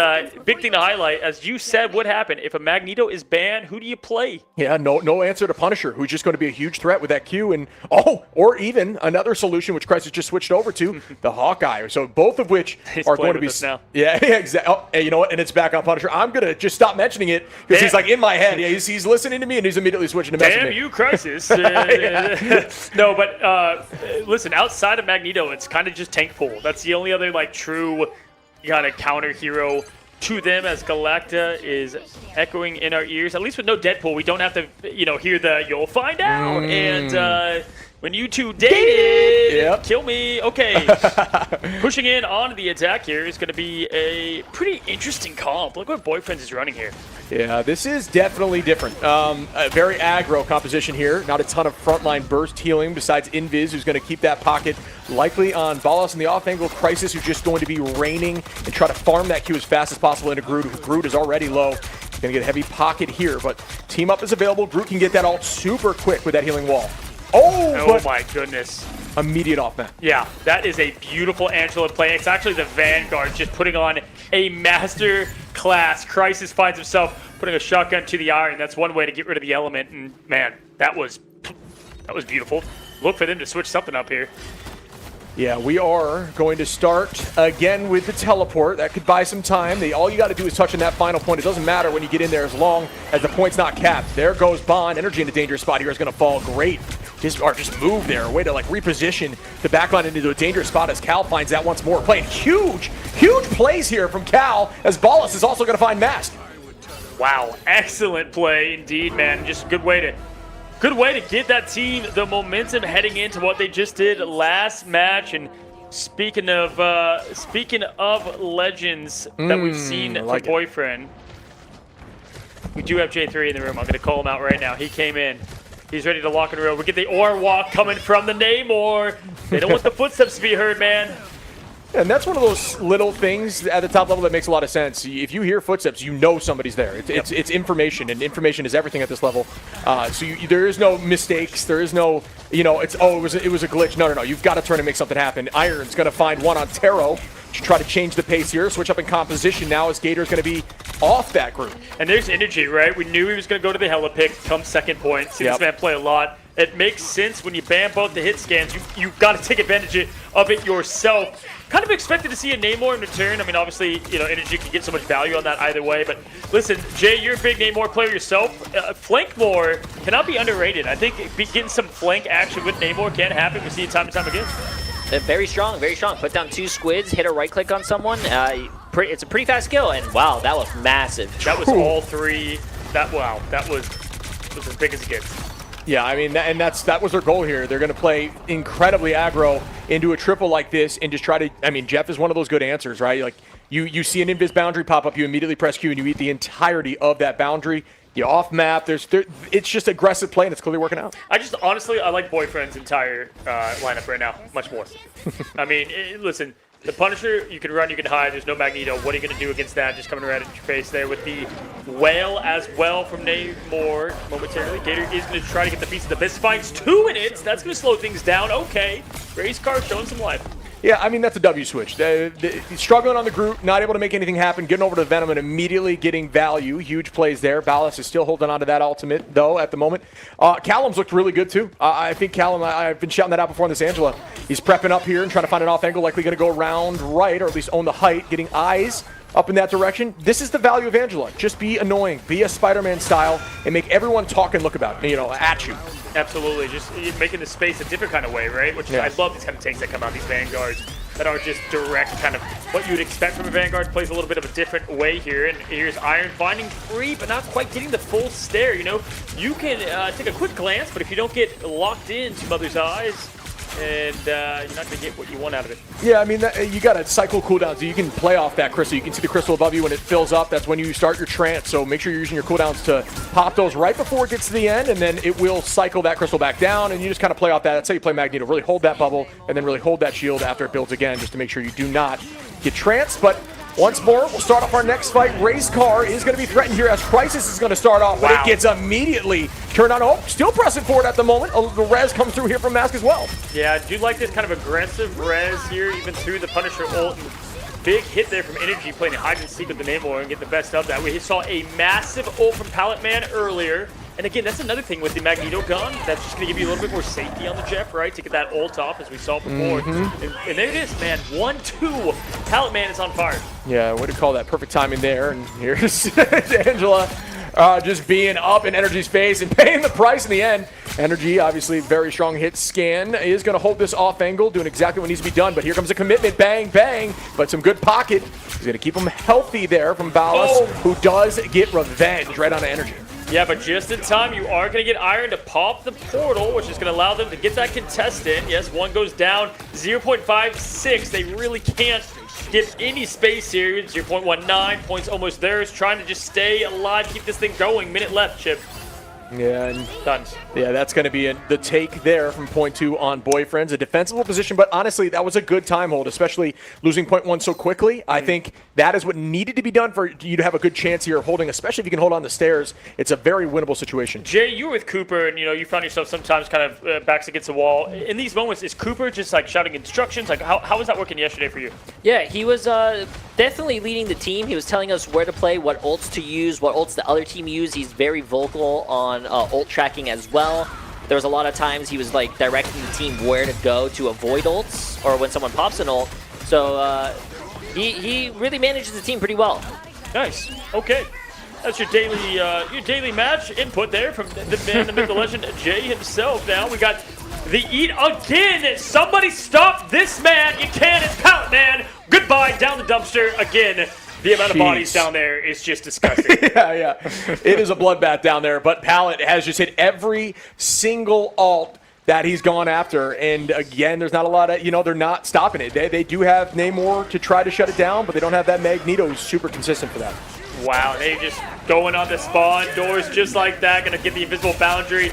big thing to highlight, as you said, what happened if a Magneto is banned? Who do you play? Yeah, no answer to Punisher, who's just going to be a huge threat with that Q, and or even another solution which Crisis just switched over to, the Hawkeye. So both of which are going to be now. Yeah, exactly. Oh, hey, you know what? And it's back on Punisher. I'm gonna just stop mentioning it because he's like in my head. Yeah, he's listening to me and he's immediately switching to message me. Damn you, Crisis. No, but listen, outside of Magneto, it's kind of just tank pool. That's the only other true kind of counter hero to them, as Galacta is echoing in our ears. At least with no Deadpool, we don't have to, hear the "you'll find out." And when you two dated, kill me. Okay, pushing in on the attack here is going to be a pretty interesting comp. Look what Boyfriends is running here. Yeah, this is definitely different. A very aggro composition here. Not a ton of frontline burst healing besides Invis, who's going to keep that pocket likely on Ballas in the off-angle. Crisis, who's just going to be raining and try to farm that Q as fast as possible into Groot. Groot is already low. He's going to get a heavy pocket here, but team up is available. Groot can get that ult super quick with that healing wall. Oh my goodness. Immediate off man. Yeah, that is a beautiful Angela play. It's actually the Vanguard just putting on a master class. Crisis finds himself putting a shotgun to the iron. That's one way to get rid of the element. And man, that was beautiful. Look for them to switch something up here. Yeah, we are going to start again with the teleport. That could buy some time. All you got to do is touch on that final point. It doesn't matter when you get in there as long as the point's not capped. There goes Bond. Energy in a dangerous spot here is going to fall. Great. Just move there. A way to reposition the backline into a dangerous spot as Cal finds that once more. Playing huge plays here from Cal as Ballas is also going to find Mask. Wow, excellent play indeed, man. Just good way to get that team the momentum heading into what they just did last match. And speaking of legends that we've seen for Boyfriend, we do have Jay3 in the room. I'm going to call him out right now. He came in. He's ready to lock and roll. We get the Aura Walk coming from the Namor. They don't want the footsteps to be heard, man. And that's one of those little things at the top level that makes a lot of sense. If you hear footsteps, you know somebody's there. It's information, and information is everything at this level. So there is no mistakes. There is no, it was a glitch. No. You've got to turn and make something happen. Iron's going to find one on Taro to try to change the pace here. Switch up in composition now as Gator's going to be off that group. And there's Energy, right? We knew he was going to go to the Hella pick, come second point. See this man play a lot. It makes sense when you ban both the hit scans. You've got to take advantage of it yourself. kind of expected to see a Namor in return. I mean, obviously, Energy can get so much value on that either way. But listen, Jay, you're a big Namor player yourself. Flank more cannot be underrated. I think getting some flank action with Namor can happen. We see it time and time again. Very strong, very strong. Put down 2 squids, hit a right click on someone. It's a pretty fast kill, and wow, that was massive. That was all 3. That was as big as it gets. Yeah, I mean, that was their goal here. They're going to play incredibly aggro into a triple like this and just try to. I mean, Jeff is one of those good answers, right? Like you see an invis boundary pop up, you immediately press Q and you eat the entirety of that boundary. You off map. It's just aggressive play and it's clearly working out. I like Boyfriend's entire lineup right now much more. I mean, listen. The Punisher, you can run, you can hide. There's no Magneto. What are you going to do against that? Just coming right at your face there with the Whale as well from Namor momentarily. Gator is going to try to get the piece of the fist. Finds 2 in it. That's going to slow things down. Okay. Race car showing some life. Yeah, I mean, that's a W switch. Struggling on the group, not able to make anything happen, getting over to Venom and immediately getting value. Huge plays there. Ballas is still holding on to that ultimate, though, at the moment. Callum's looked really good, too. I think Callum, I've been shouting that out before in this Angela. He's prepping up here and trying to find an off angle, likely going to go around right, or at least own the height, getting eyes up in that direction. This is the value of Angela. Just be annoying. Be a Spider-Man style and make everyone talk and look about, at you. Absolutely. Just making the space a different kind of way, right? Which is, I love these kind of tanks that come out, these Vanguards that aren't just direct kind of what you'd expect from a Vanguard. Plays a little bit of a different way here. And here's Iron finding 3, but not quite getting the full stare, You can take a quick glance, but if you don't get locked into Mother's eyes, and you're not going to get what you want out of it. Yeah, I mean, you got to cycle cooldowns. So you can play off that crystal. You can see the crystal above you when it fills up. That's when you start your trance. So make sure you're using your cooldowns to pop those right before it gets to the end, and then it will cycle that crystal back down, and you just kind of play off that. That's how you play Magneto. Really hold that bubble, and then really hold that shield after it builds again, just to make sure you do not get tranced. But once more, we'll start off our next fight. Race Car is going to be threatened here as Crisis is going to start off, but it gets immediately turned on. Oh, still pressing forward at the moment. The res comes through here from Mask as well. Yeah, I do like this kind of aggressive res here, even through the Punisher ult. Big hit there from Energy, playing hide and seek with the Namor and getting the best of that. We saw a massive ult from Pallet Man earlier. And again, that's another thing with the Magneto gun. That's just going to give you a little bit more safety on the Jeff, right? To get that ult off, as we saw before. And there it is, man. 1-2. Pallet Man is on fire. Yeah, what do you call that? Perfect timing there. And here's Angela just being up in Energy's face and paying the price in the end. Energy, obviously, very strong hit. Scan is going to hold this off angle, doing exactly what needs to be done. But here comes a commitment. Bang, bang. But some good pocket. He's going to keep him healthy there from Ballas, who does get revenge right on Energy. Yeah, but just in time, you are going to get Iron to pop the portal, which is going to allow them to get that contestant. Yes, one goes down, 0.56. They really can't get any space here. 0.19, points almost theirs. Trying to just stay alive, keep this thing going. Minute left, Chip. Yeah, and done. Yeah, that's going to be the take there from point 2 on Boyfriends. A defensible position, but honestly, that was a good time hold, especially losing point 1 so quickly. I think that is what needed to be done for you to have a good chance here of holding, especially if you can hold on the stairs. It's a very winnable situation. Jay, you were with Cooper, and you found yourself sometimes kind of backs against the wall. In these moments, is Cooper just like shouting instructions? Like, how was that working yesterday for you? Yeah, he was definitely leading the team. He was telling us where to play, what ults to use, what ults the other team use. He's very vocal on ult tracking as well. There was a lot of times he was like directing the team where to go to avoid ults or when someone pops an ult. So he really manages the team pretty well. Nice. Okay. That's your daily match input there from the man, the myth, the legend, Jay himself. Now we got the eat again. Somebody stop this man. You can. It's Pallet Man. Goodbye. Down the dumpster again. The amount of bodies down there is just disgusting. Yeah. It is a bloodbath down there, but Pallet has just hit every single ult that he's gone after. And again, there's not a lot of, they're not stopping it. They do have Namor to try to shut it down, but they don't have that Magneto who's super consistent for that. Wow, they just going on the spawn doors just like that. Going to get the invisible boundary.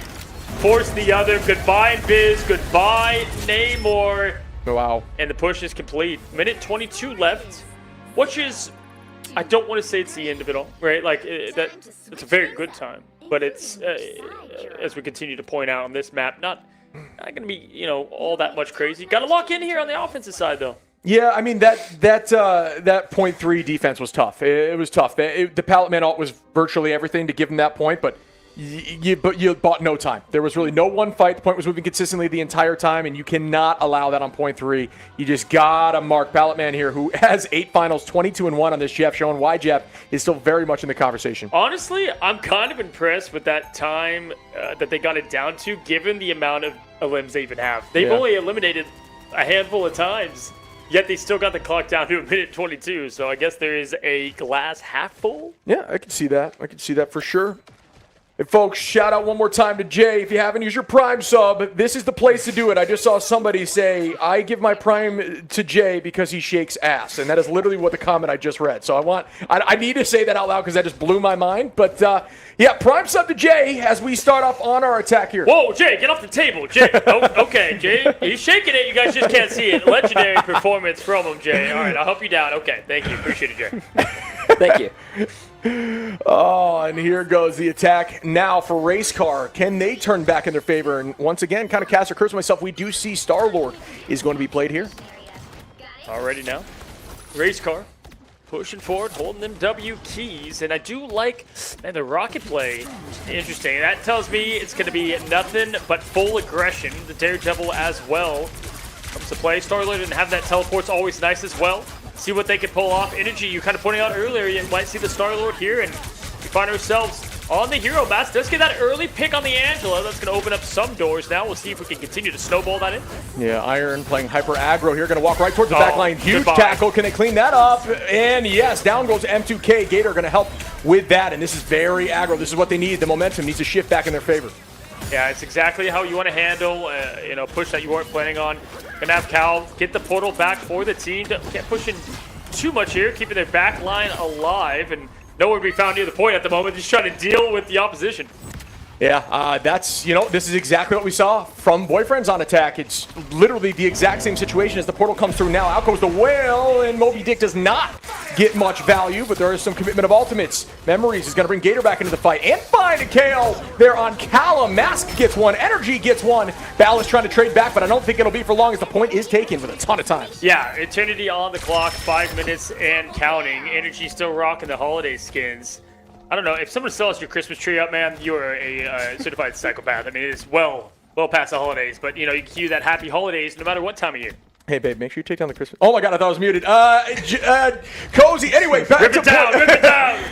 Force the other. Goodbye, Invis. Goodbye, Namor. Wow. And the push is complete. Minute 22 left, which is, I don't want to say it's the end of it all, right? Like, it's a very good time. But it's, as we continue to point out on this map, not going to be, all that much crazy. Got to lock in here on the offensive side, though. Yeah, I mean, that 0.3 defense was tough. It was tough. The Pallet Man ult was virtually everything to give him that point, but But you bought no time. There was really no one fight. The point was moving consistently the entire time, and you cannot allow that on point 3. You just gotta mark Palletman here, who has 8 finals, 22-1 on this Jeff, showing why Jeff is still very much in the conversation. Honestly, I'm kind of impressed with that time that they got it down to, given the amount of elims they even have. They've only eliminated a handful of times, yet they still got the clock down to a minute 22. So I guess there is a glass half full. Yeah, I can see that. I can see that for sure. And folks, shout out one more time to Jay. If you haven't used your Prime sub, this is the place to do it. I just saw somebody say, I give my Prime to Jay because he shakes ass. And that is literally what the comment I just read. So I need to say that out loud because that just blew my mind. But yeah, Prime sub to Jay as we start off on our attack here. Whoa, Jay, get off the table. Jay, okay, Jay, he's shaking it. You guys just can't see it. Legendary performance from him, Jay. All right, I'll help you down. Okay, thank you. Appreciate it, Jay. Thank you. Oh, and here goes the attack now for Race Car. Can they turn back in their favor? And once again, kind of cast a curse myself, we do see Star-Lord is going to be played here. Already now. Race Car pushing forward, holding them W keys. And I do like, man, the rocket play. Interesting. That tells me it's going to be nothing but full aggression. The Daredevil as well comes to play. Star-Lord didn't have that teleport's always nice as well. See what they can pull off. Energy, you kind of pointing out earlier, you might see the Star-Lord here, and we find ourselves on the hero match. Let's get that early pick on the Angela. That's going to open up some doors now. We'll see if we can continue to snowball that in. Yeah, Iron playing hyper aggro here. Going to walk right towards the back line. Huge goodbye. tackle. Can they clean that up? And yes, down goes M2K. Gator going to help with that, and this is very aggro. This is what they need. The momentum needs to shift back in their favor. Yeah, it's exactly how you want to handle, push that you weren't planning on. Gonna have Cal get the portal back for the team. Can't push in too much here, keeping their back line alive, and nowhere to be found near the point at the moment. Just trying to deal with the opposition. Yeah, that's, this is exactly what we saw from Boyfriends on attack. It's literally the exact same situation as the portal comes through now. Out goes the whale, and Moby Dick does not get much value, but there is some commitment of ultimates. Memories is going to bring Gator back into the fight and find a KO there on Callum. Mask gets one, Energy gets one. Bal is trying to trade back, but I don't think it'll be for long as the point is taken with a ton of time. Yeah, Eternity on the clock, 5 minutes and counting. Energy still rocking the holiday skins. I don't know, if someone still has your Christmas tree up, man, you're a certified psychopath. I mean, it's well past the holidays, but, you can cue that happy holidays no matter what time of year. Hey, babe, make sure you take down the Christmas. Oh, my God, I thought I was muted. Cozy. Anyway, back Rip to it down, rip it down.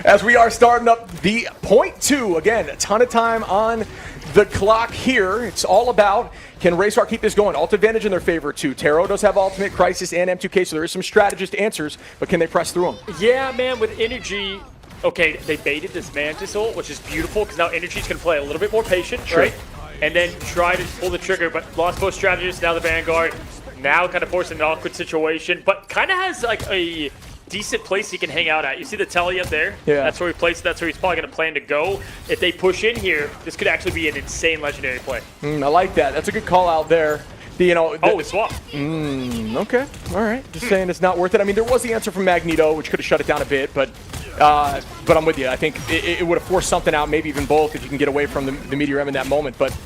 As we are starting up the point 2. Again, a ton of time on the clock here. It's all about, can Racecar keep this going? Ult advantage in their favor, too. Taro does have ultimate, Crisis, and M2K, so there is some strategist answers, but can they press through them? Yeah, man, with Energy... Okay, they baited this Mantis ult, which is beautiful, because now Energy's going to play a little bit more patient, right? And then try to pull the trigger, but lost both strategists, now the Vanguard. Now kind of forced an awkward situation, but kind of has like a decent place he can hang out at. You see the telly up there? Yeah. That's where he placed. That's where he's probably going to plan to go. If they push in here, this could actually be an insane legendary play. I like that. That's a good call out there. It's swap. Okay. All right. Just saying it's not worth it. I mean, there was the answer from Magneto, which could have shut it down a bit, but I'm with you. I think it would have forced something out, maybe even both, if you can get away from the Meteor M in that moment. But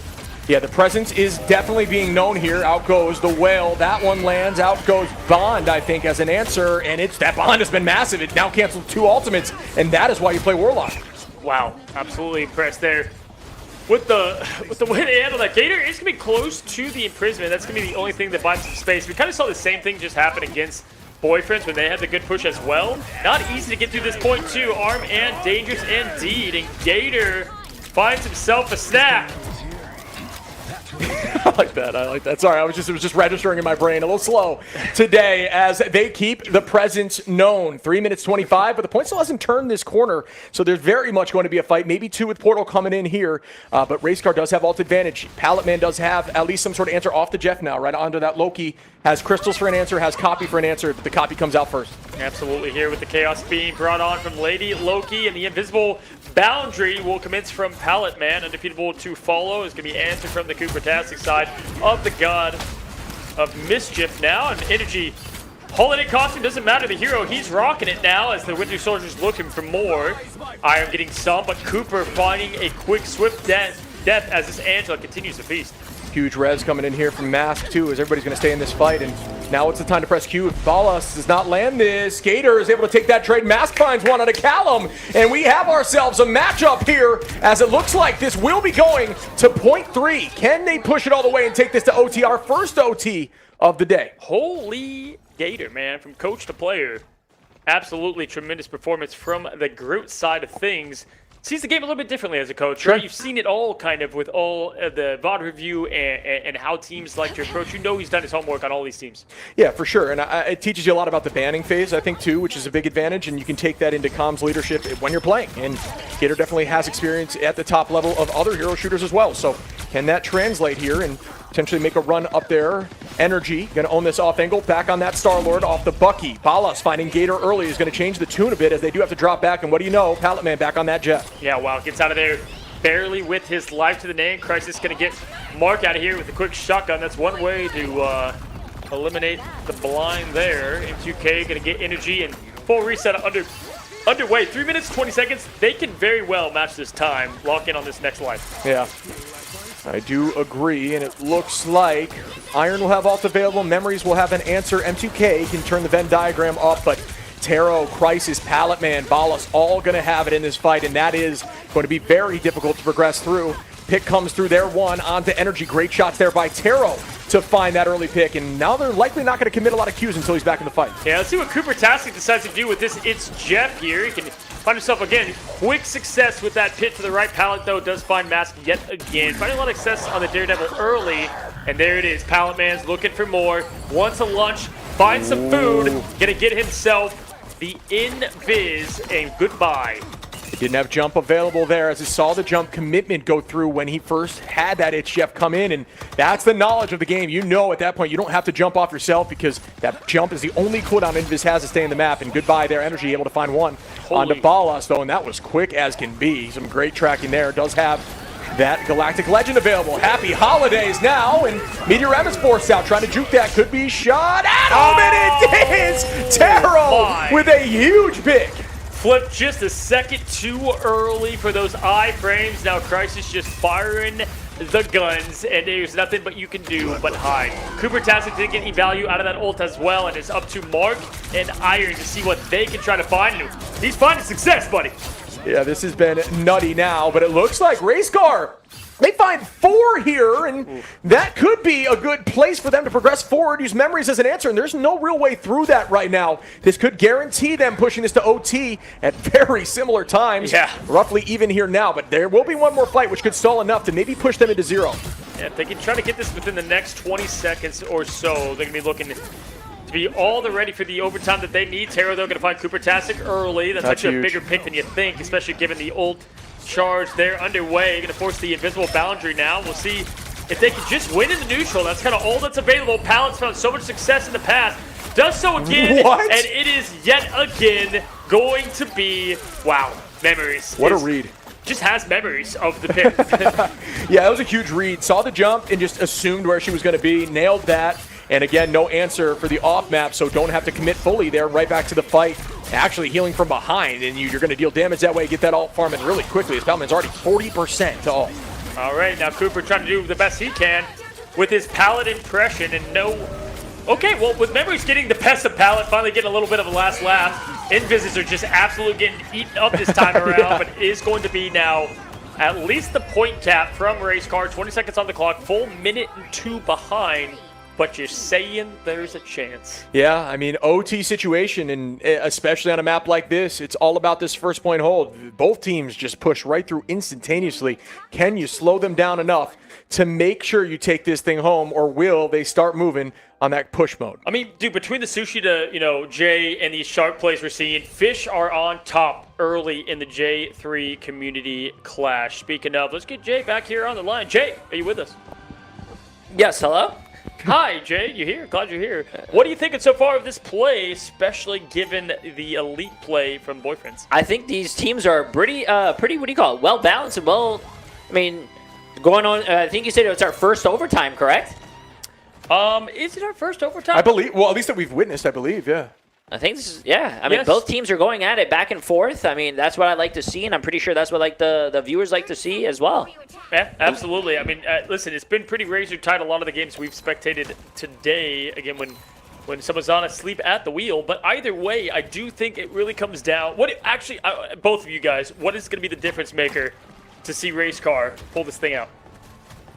yeah, the presence is definitely being known here. Out goes the whale. That one lands. Out goes Bond, I think, as an answer. And that Bond has been massive. It now canceled 2 ultimates, and that is why you play Warlock. Wow. Absolutely impressed there. With the way they handle that, Gator is going to be close to the imprisonment. That's going to be the only thing that buys some space. We kind of saw the same thing just happen against Boyfriends when they had the good push as well. Not easy to get through this point, too. Arm and dangerous indeed. And Gator finds himself a snap. I like that. Sorry, it was just registering in my brain a little slow today as they keep the presence known. 3 minutes 25, but the point still hasn't turned this corner, so there's very much going to be a fight. Maybe 2 with Portal coming in here, but Racecar does have ult advantage. Palletman does have at least some sort of answer off the Jeff now, right onto that Loki. Has crystals for an answer, has copy for an answer, but the copy comes out first. Absolutely here with the Chaos being brought on from Lady Loki, and the invisible boundary will commence from Palletman. Undefeatable to follow is going to be answered from the Cooper-tastic side of the God of Mischief now. And Energy, holiday costume doesn't matter. The hero, he's rocking it now as the Winter Soldier's looking for more. Iron getting some, but Cooper finding a quick, swift death as this Angela continues to feast. Huge res coming in here from Mask, too, as everybody's going to stay in this fight. And now it's the time to press Q. If Ballas does not land this, Gator is able to take that trade. Mask finds one on a Callum. And we have ourselves a matchup here, as it looks like this will be going to point 3. Can they push it all the way and take this to OT? Our first OT of the day. Holy Gator, man, from coach to player. Absolutely tremendous performance from the Groot side of things. Sees the game a little bit differently as a coach, right? You've seen it all kind of with all the VOD review and how teams like to approach. You know he's done his homework on all these teams. Yeah, for sure. And it teaches you a lot about the banning phase, I think, too, which is a big advantage. And you can take that into comms leadership when you're playing. And Gator definitely has experience at the top level of other hero shooters as well. So can that translate here and potentially make a run up there? Energy going to own this off angle. Back on that Star-Lord off the Bucky. Ballas finding Gator early is going to change the tune a bit as they do have to drop back. And what do you know? Pallet Man back on that jet. Yeah, wow, gets out of there barely with his life to the name. Crisis going to get Mark out of here with a quick shotgun. That's one way to eliminate the blind there. M2K going to get energy and full reset underway. 3 minutes, 20 seconds. They can very well match this time. Lock in on this next life. Yeah. I do agree, and it looks like Iron will have ult available, Memories will have an answer, M2K can turn the Venn diagram up, but Taro, Crisis, Pallet Man, Ballas, all going to have it in this fight, and that is going to be very difficult to progress through. Pick comes through there, one onto Energy. Great shots there by Taro to find that early pick, and now they're likely not going to commit a lot of Qs until he's back in the fight. Yeah, let's see what Cooper Tastic decides to do with this. It's Jeff here. He can find himself, again, quick success with that pit to the right. Pallet, though, does find Mask yet again. Finding a lot of success on the Daredevil early, and there it is. Pallet Man's looking for more. Wants a lunch, finds some food, going to get himself the invis, and goodbye. He didn't have jump available there as he saw the jump commitment go through when he first had that HF come in, and that's the knowledge of the game. You know at that point you don't have to jump off yourself because that jump is the only cooldown Invis has to stay in the map, and goodbye there. Energy able to find one onto Ballas, though, and that was quick as can be. Some great tracking there. Does have that Galactic Legend available. Happy holidays now, and Meteor M is forced out, trying to juke that. Could be shot at home, and it is! Taro with a huge pick. Flipped just a second too early for those iframes. Now Crisis just firing the guns, and there's nothing but you can do but hide. Cooper Tastic didn't get any value out of that ult as well, and it's up to Mark and Iron to see what they can try to find. He's finding success, buddy. Yeah, this has been nutty now, but it looks like Race Car, they find 4 here, and that could be a good place for them to progress forward, use Memories as an answer, and there's no real way through that right now. This could guarantee them pushing this to OT at very similar times. Yeah. Roughly even here now, but there will be one more fight, which could stall enough to maybe push them into 0. Yeah, if they can try to get this within the next 20 seconds or so, they're going to be looking to be all the ready for the overtime that they need. Taro, they're going to find Cooper Tastic early. That's actually huge. A bigger pick than you think, especially given the ult charge there underway. Going to force the invisible boundary now. We'll see if they can just win in the neutral. That's kind of all that's available. Pallet's found so much success in the past. Does so again. What? And it is yet again going to be, wow, Memories. What a read. Just has memories of the pick. Yeah, that was a huge read. Saw the jump and just assumed where she was going to be. Nailed that. And again, no answer for the off map, so don't have to commit fully there. Right back to the fight. Actually healing from behind, and you're going to deal damage that way. Get that ult farming really quickly. As Palman's already 40% to ult. All right, now Cooper trying to do the best he can with his Pallet impression, and no... Okay, well, with Memories getting the best of Pallet, finally getting a little bit of a last laugh. Invises are just absolutely getting eaten up this time around, Yeah. but it is going to be now at least the point cap from Race Car. 20 seconds on the clock, full minute and 2 behind. But you're saying there's a chance. Yeah, I mean, OT situation, and especially on a map like this, it's all about this first point hold. Both teams just push right through instantaneously. Can you slow them down enough to make sure you take this thing home, or will they start moving on that push mode? I mean, dude, between the Sushi to, Jay and these shark plays we're seeing, Fish are on top early in the J3 community clash. Speaking of, let's get Jay back here on the line. Jay, are you with us? Yes, hello? Hi, Jay. You here? Glad you're here. What are you thinking so far of this play, especially given the elite play from Boyfriends? I think these teams are pretty, what do you call it, well balanced and well, I mean, going on, I think you said it's our first overtime, correct? Is it our first overtime? I believe, well, at least that we've witnessed, I believe, yeah. I think this is, yeah. I mean, Yes. both teams are going at it back and forth. I mean, that's what I like to see, and I'm pretty sure that's what the viewers like to see as well. Yeah, absolutely. I mean, listen, it's been pretty razor tight a lot of the games we've spectated today. Again, when someone's on asleep at the wheel. But either way, I do think it really comes down. Both of you guys, what is going to be the difference maker to see Race Car pull this thing out?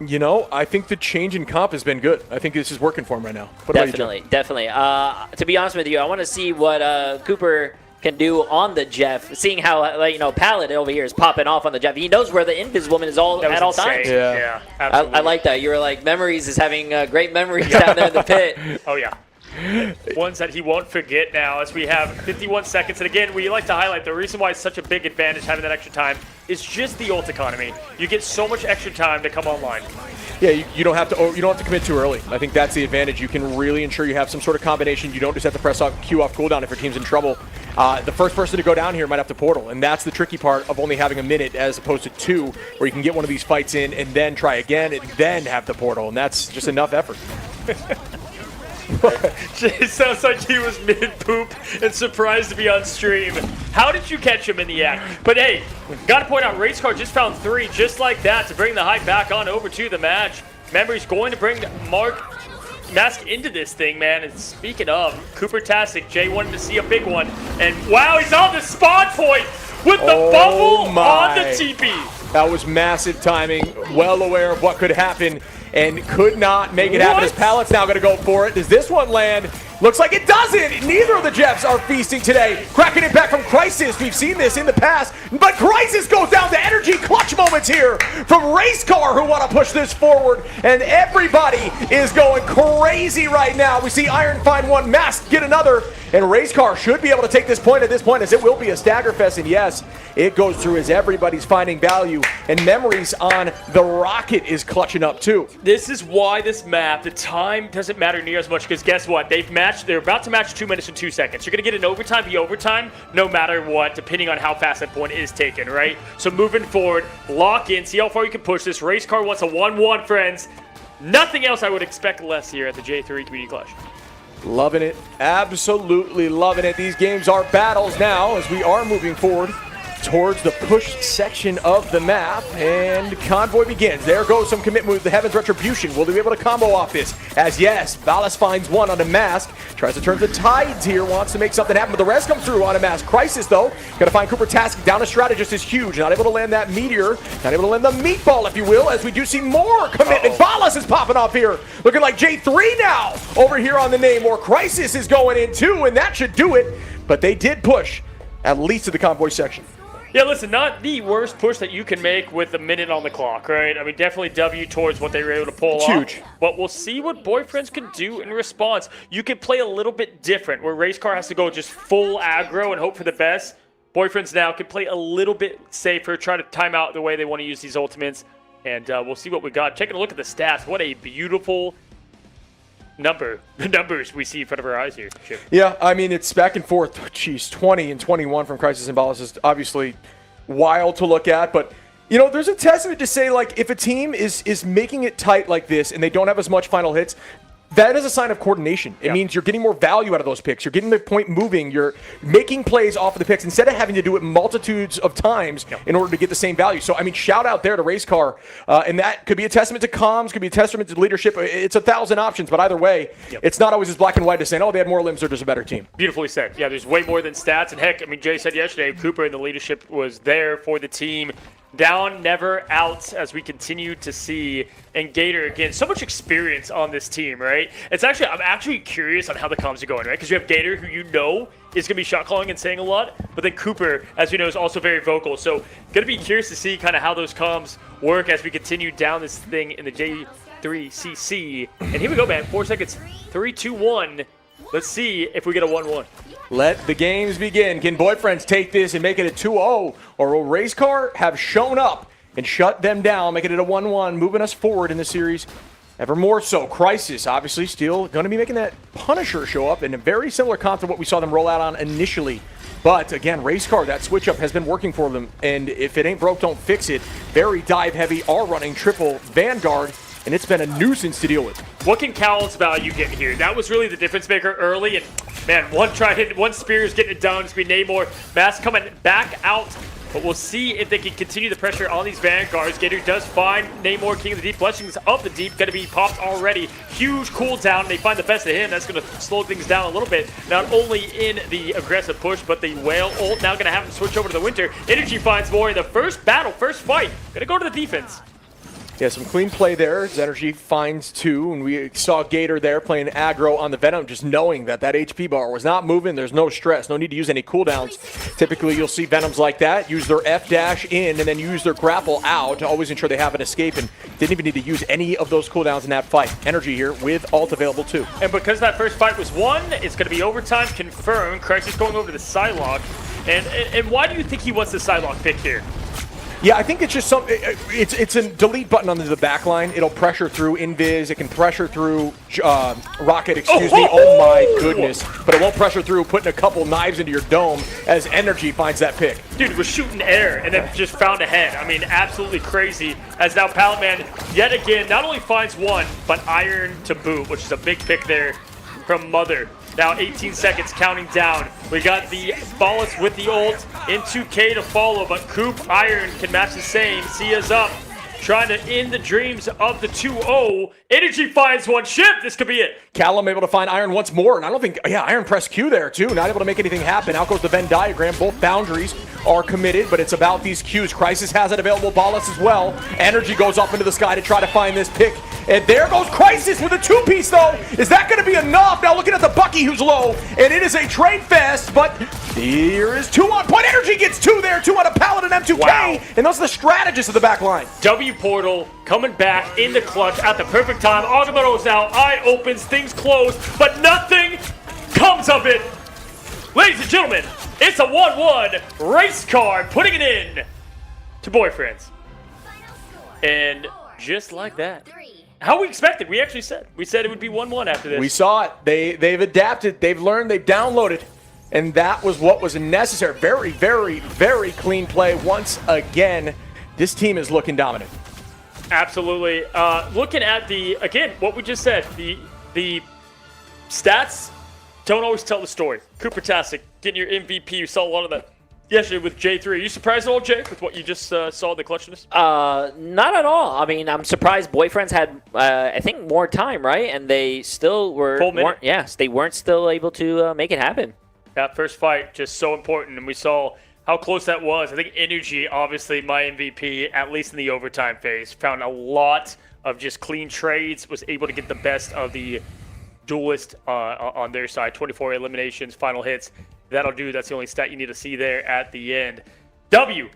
You know, I think the change in comp has been good. I think this is working for him right now. What about you, Joe? Definitely. To be honest with you, I want to see what Cooper can do on the Jeff, seeing how Pallet over here is popping off on the Jeff. He knows where the Invis woman is at all insane. times. Yeah. Absolutely. I like that. You were like, Memories is having great memories down there in the pit. Oh, yeah. Ones that he won't forget now as we have 51 seconds. And again, we like to highlight the reason why it's such a big advantage having that extra time is just the ult economy. You get so much extra time to come online. Yeah, you don't have to commit too early. I think that's the advantage. You can really ensure you have some sort of combination. You don't just have to press Q off cooldown if your team's in trouble. The first person to go down here might have to portal, and that's the tricky part of only having a minute as opposed to 2, where you can get one of these fights in and then try again and then have the portal, and that's just enough effort. It sounds like he was mid-poop and surprised to be on stream. How did you catch him in the act? But hey, gotta point out, Racecar just found 3 just like that to bring the hype back on over to the match. Memory's going to bring Mask into this thing, man. And speaking of, Cooper Tastic, Jay wanted to see a big one. And wow, he's on the spawn point with the bubble on the TP. That was massive timing, well aware of what could happen, and could not make it happen. His Pallet's now going to go for it. Does this one land? Looks like it doesn't. Neither of the Jeffs are feasting today. Cracking it back from Crisis. We've seen this in the past, but Crisis goes down to energy clutch moments here from Racecar, who want to push this forward, and everybody is going crazy right now. We see Iron find one, Mask get another, and Racecar should be able to take this point at this point, as it will be a stagger fest, and yes, it goes through as everybody's finding value, and Memories on the Rocket is clutching up too. This is why this map, the time doesn't matter near as much, because guess what? They're about to match 2 minutes and 2 seconds. You're going to get an overtime be overtime no matter what, depending on how fast that point is taken, right? So moving forward, lock in, see how far you can push this. Racecar wants a 1-1, friends. Nothing else I would expect less here at the J3 Community Clash. Loving it. Absolutely loving it. These games are battles now as we are moving forward towards the push section of the map, and Convoy begins. There goes some commitment with the Heaven's Retribution. Will they be able to combo off this? As yes, Valis finds one on a Mask, tries to turn the tides here, wants to make something happen, but the rest come through on a Mask. Crisis, though, gonna find Cooper Tastic down. A strategist is huge, not able to land that meteor, not able to land the meatball, if you will, as we do see more commitment. Valis is popping off here, looking like J3 now over here on the name. More Crisis is going in too, and that should do it, but they did push at least to the Convoy section. Yeah, listen, not the worst push that you can make with a minute on the clock, right? I mean, definitely W towards what they were able to pull off. Huge. But we'll see what Boyfriends can do in response. You can play a little bit different, where Racecar has to go just full aggro and hope for the best. Boyfriends now can play a little bit safer, try to time out the way they want to use these ultimates. And we'll see what we got. Taking a look at the stats, what a beautiful the numbers we see in front of our eyes here, Chip. Yeah, I mean, it's back and forth. Jeez, 20 and 21 from Crisis and Valis is obviously wild to look at, but you know, there's a testament to say, like, if a team is making it tight like this and they don't have as much final hits, that is a sign of coordination. It means you're getting more value out of those picks. You're getting the point moving. You're making plays off of the picks instead of having to do it multitudes of times in order to get the same value. So, I mean, shout out there to Racecar. And that could be a testament to comms, could be a testament to leadership. It's 1,000 options, but either way, it's not always as black and white as saying, oh, they had more limbs, they're just a better team. Beautifully said. Yeah, there's way more than stats. And heck, I mean, Jay said yesterday, Cooper and the leadership was there for the team. Down, never out, as we continue to see. And Gator, again, so much experience on this team, right? I'm actually curious on how the comms are going, right? Because you have Gator, who you know is going to be shot calling and saying a lot, but then Cooper, as we know, is also very vocal. So, going to be curious to see kind of how those comms work as we continue down this thing in the J3CC. And here we go, man. 4 seconds. 3, 2, 1. Let's see if we get a 1-1. Let the games begin. Can Boyfriends take this and make it a 2-0? Or will Racecar have shown up and shut them down, making it a 1-1, moving us forward in the series ever more so? Crisis, obviously, still going to be making that Punisher show up in a very similar comp to what we saw them roll out on initially. But, again, Racecar, that switch-up has been working for them. And if it ain't broke, don't fix it. Very dive-heavy, are running triple Vanguard. and it's been a nuisance to deal with. What can Cowell's value get here? That was really the difference maker early, and man, one spear is getting it down. It's going to be Namor. Mass coming back out, but we'll see if they can continue the pressure on these Vanguards. Gator does find Namor, King of the Deep. Blessings of the Deep going to be popped already. Huge cooldown. They find the best of him. That's going to slow things down a little bit. Not only in the aggressive push, but the Whale ult now going to have him switch over to the Winter. Energy finds more in the first battle, first fight. Going to go to the defense. Yeah, some clean play there. Zenergy finds 2, and we saw Gator there playing aggro on the Venom, just knowing that that HP bar was not moving. There's no stress, no need to use any cooldowns. Typically, you'll see Venoms like that use their F dash in and then use their grapple out to always ensure they have an escape, and didn't even need to use any of those cooldowns in that fight. Energy here with ult available too. And because that first fight was won, it's going to be overtime confirmed. Crisis going over to the Psylocke. And why do you think he wants the Psylocke pick here? Yeah, I think it's just it's a delete button under the back line. It'll pressure through Invis. It can pressure through Rocket, excuse me. Oh my goodness. But it won't pressure through putting a couple knives into your dome as Energy finds that pick. Dude was shooting air and then just found a head. I mean, absolutely crazy. As now Paladman yet again not only finds one, but iron to boot, which is a big pick there from Mother. Now 18 seconds counting down. We got the Ballast with the ult in 2K to follow, but Coop Iron can match the same. Sia's up, trying to end the dreams of the 2-0. Energy finds one ship. This could be it. Callum able to find Iron once more, and I don't think, yeah, Iron press Q there too. Not able to make anything happen. Out goes the Venn diagram. Both boundaries are committed, but it's about these Qs. Crisis has it available. Ballast as well. Energy goes up into the sky to try to find this pick. And there goes Crisis with a 2-piece, though. Is that going to be enough? Now looking at the Bucky, who's low, and it is a trade fest, but here is 2 on point. Energy gets 2 there, 2 on a Paladin M2K, Wow. and those are the strategists of the back line. W Portal coming back in the clutch at the perfect time. Agamotto's out, eye opens, things close, but nothing comes of it. Ladies and gentlemen, it's a 1-1 race car putting it in to boyfriends. And just like that. How we expected. We actually said. We said it would be 1-1 after this. We saw it. They've adapted. They've learned. They've downloaded. And that was what was necessary. Very, very, very clean play once again. This team is looking dominant. Absolutely. Looking at again, what we just said, the stats don't always tell the story. Cooper-tastic, getting your MVP. You saw a lot of that yesterday with Jay3. Are you surprised at all, Jay, with what you just saw in the clutchness? Not at all. I mean, I'm surprised Boyfriends had, I think, more time, right? And they still weren't. Yes, they weren't still able to make it happen. That first fight, just so important. And we saw how close that was. I think Energy, obviously my MVP, at least in the overtime phase, found a lot of just clean trades, was able to get the best of the duelist on their side. 24 eliminations, final hits. That'll do. That's the only stat you need to see there at the end. W.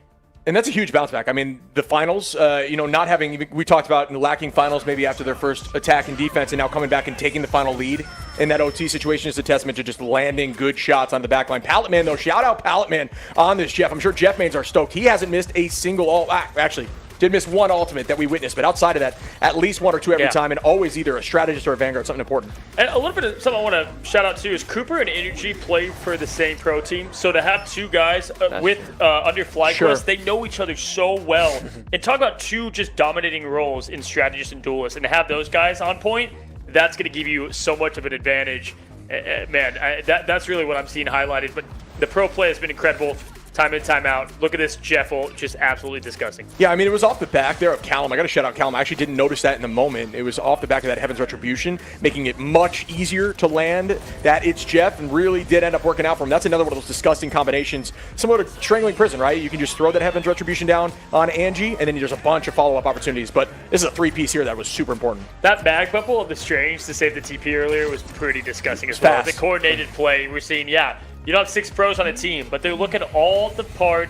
And that's a huge bounce back. I mean, the finals, not having, we talked about lacking finals maybe after their first attack and defense, and now coming back and taking the final lead in that OT situation is a testament to just landing good shots on the back line. Pallet Man, though, shout out Pallet Man on this, Jeff. I'm sure Jeff Mains are stoked. He hasn't missed a single, actually, did miss one ultimate that we witnessed, but outside of that, at least 1 or 2 every time, and always either a strategist or a Vanguard, something important. And a little bit of something I want to shout out too is Cooper and Energy play for the same pro team, so to have 2 guys with under FlyQuest, they know each other so well. And talk about 2 just dominating roles in strategist and duelist, and to have those guys on point, that's going to give you so much of an advantage. Man, that's really what I'm seeing highlighted. But the pro play has been incredible. Time in, time out. Look at this Jeffel, just absolutely disgusting. Yeah, I mean, it was off the back there of Callum. I got to shout out Callum. I actually didn't notice that in the moment. It was off the back of that Heaven's Retribution, making it much easier to land that it's Jeff, and really did end up working out for him. That's another one of those disgusting combinations, similar to Strangling Prison, right? You can just throw that Heaven's Retribution down on Angie, and then there's a bunch of follow-up opportunities. But this is a 3-piece here that was super important. That bag bubble of the Strange to save the TP earlier was pretty disgusting as well. The coordinated play, we're seeing, you don't have 6 pros on a team, but they're looking all the part,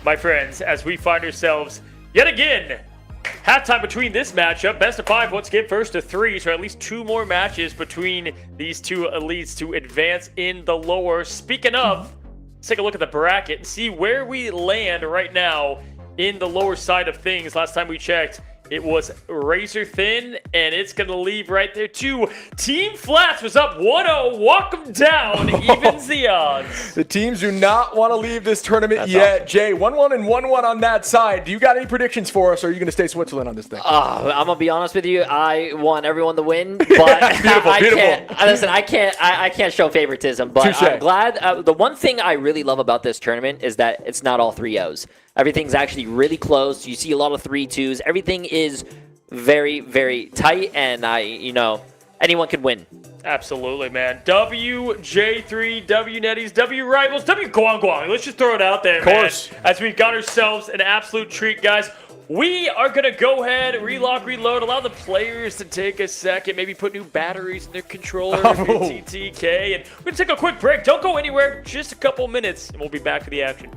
my friends, as we find ourselves yet again. Halftime between this matchup, best of 5 once again, first to 3, so at least 2 more matches between these 2 elites to advance in the lower. Speaking of, let's take a look at the bracket and see where we land right now in the lower side of things. Last time we checked, It was razor thin, and it's going to leave right there, too. Team Flats was up 1-0. Walk them down. Evens the odds. The teams do not want to leave this tournament That's yet. awesome. Jay, 1-1 and 1-1 on that side. Do you got any predictions for us, or are you going to stay Switzerland on this thing? I'm gonna be honest with you. I want everyone to win, but Beautiful, I beautiful. can't. Listen, I can't show favoritism. But Touche. I'm glad. The one thing I really love about this tournament is that it's not all 3-0s. Everything's actually really close. You see a lot of 3-2s. Everything is very, very tight, and anyone could win. Absolutely, man. J3, Netties, Rivals, Guang. Let's just throw it out there, Of course. man. As we've got ourselves an absolute treat, guys. We are going to go ahead, relock, reload, allow the players to take a second, maybe put new batteries in their controller if you're TTK. And we're going to take a quick break. Don't go anywhere. Just a couple minutes, and we'll be back for the action.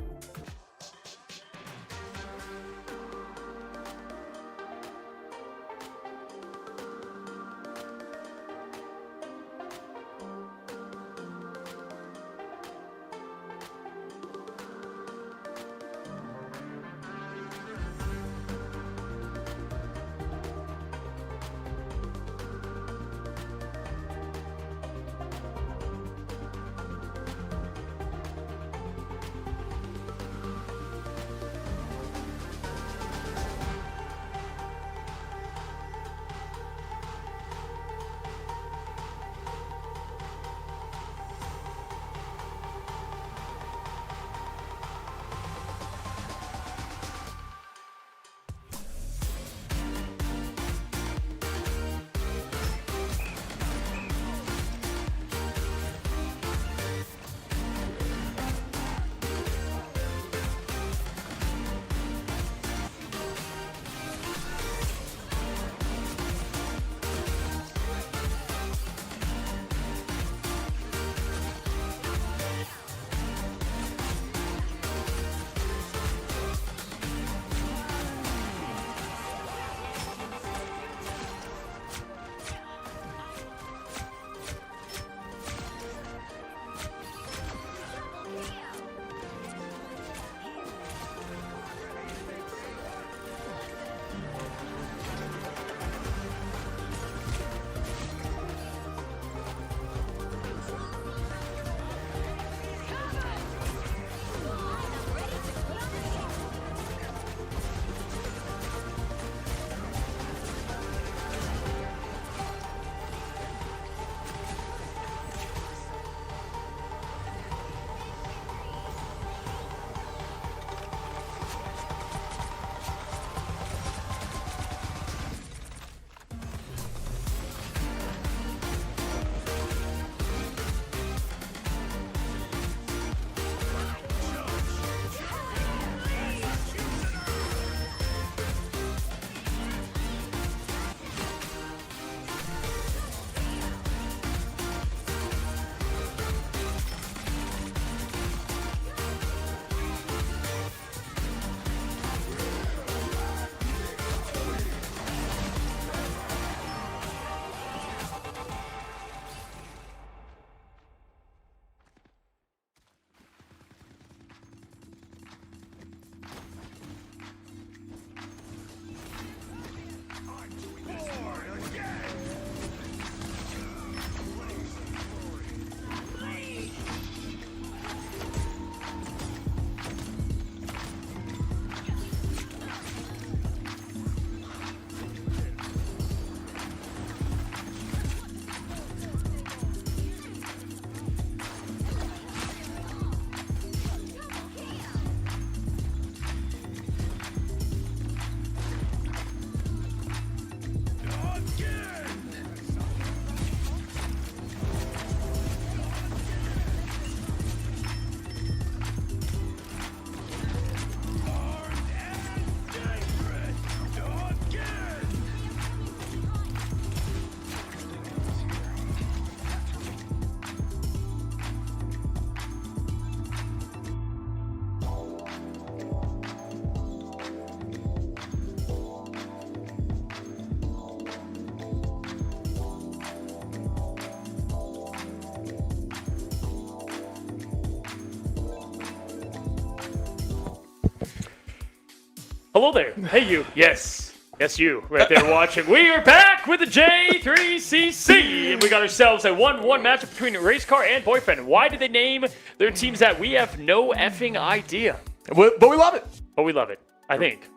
Hello there. Hey, you. Yes. Yes, you right there watching. We are back with the J3CC, and we got ourselves a 1-1 matchup between Race Car and Boyfriend. Why did they name their teams that? We have no effing idea. But we love it. But we love it, I think.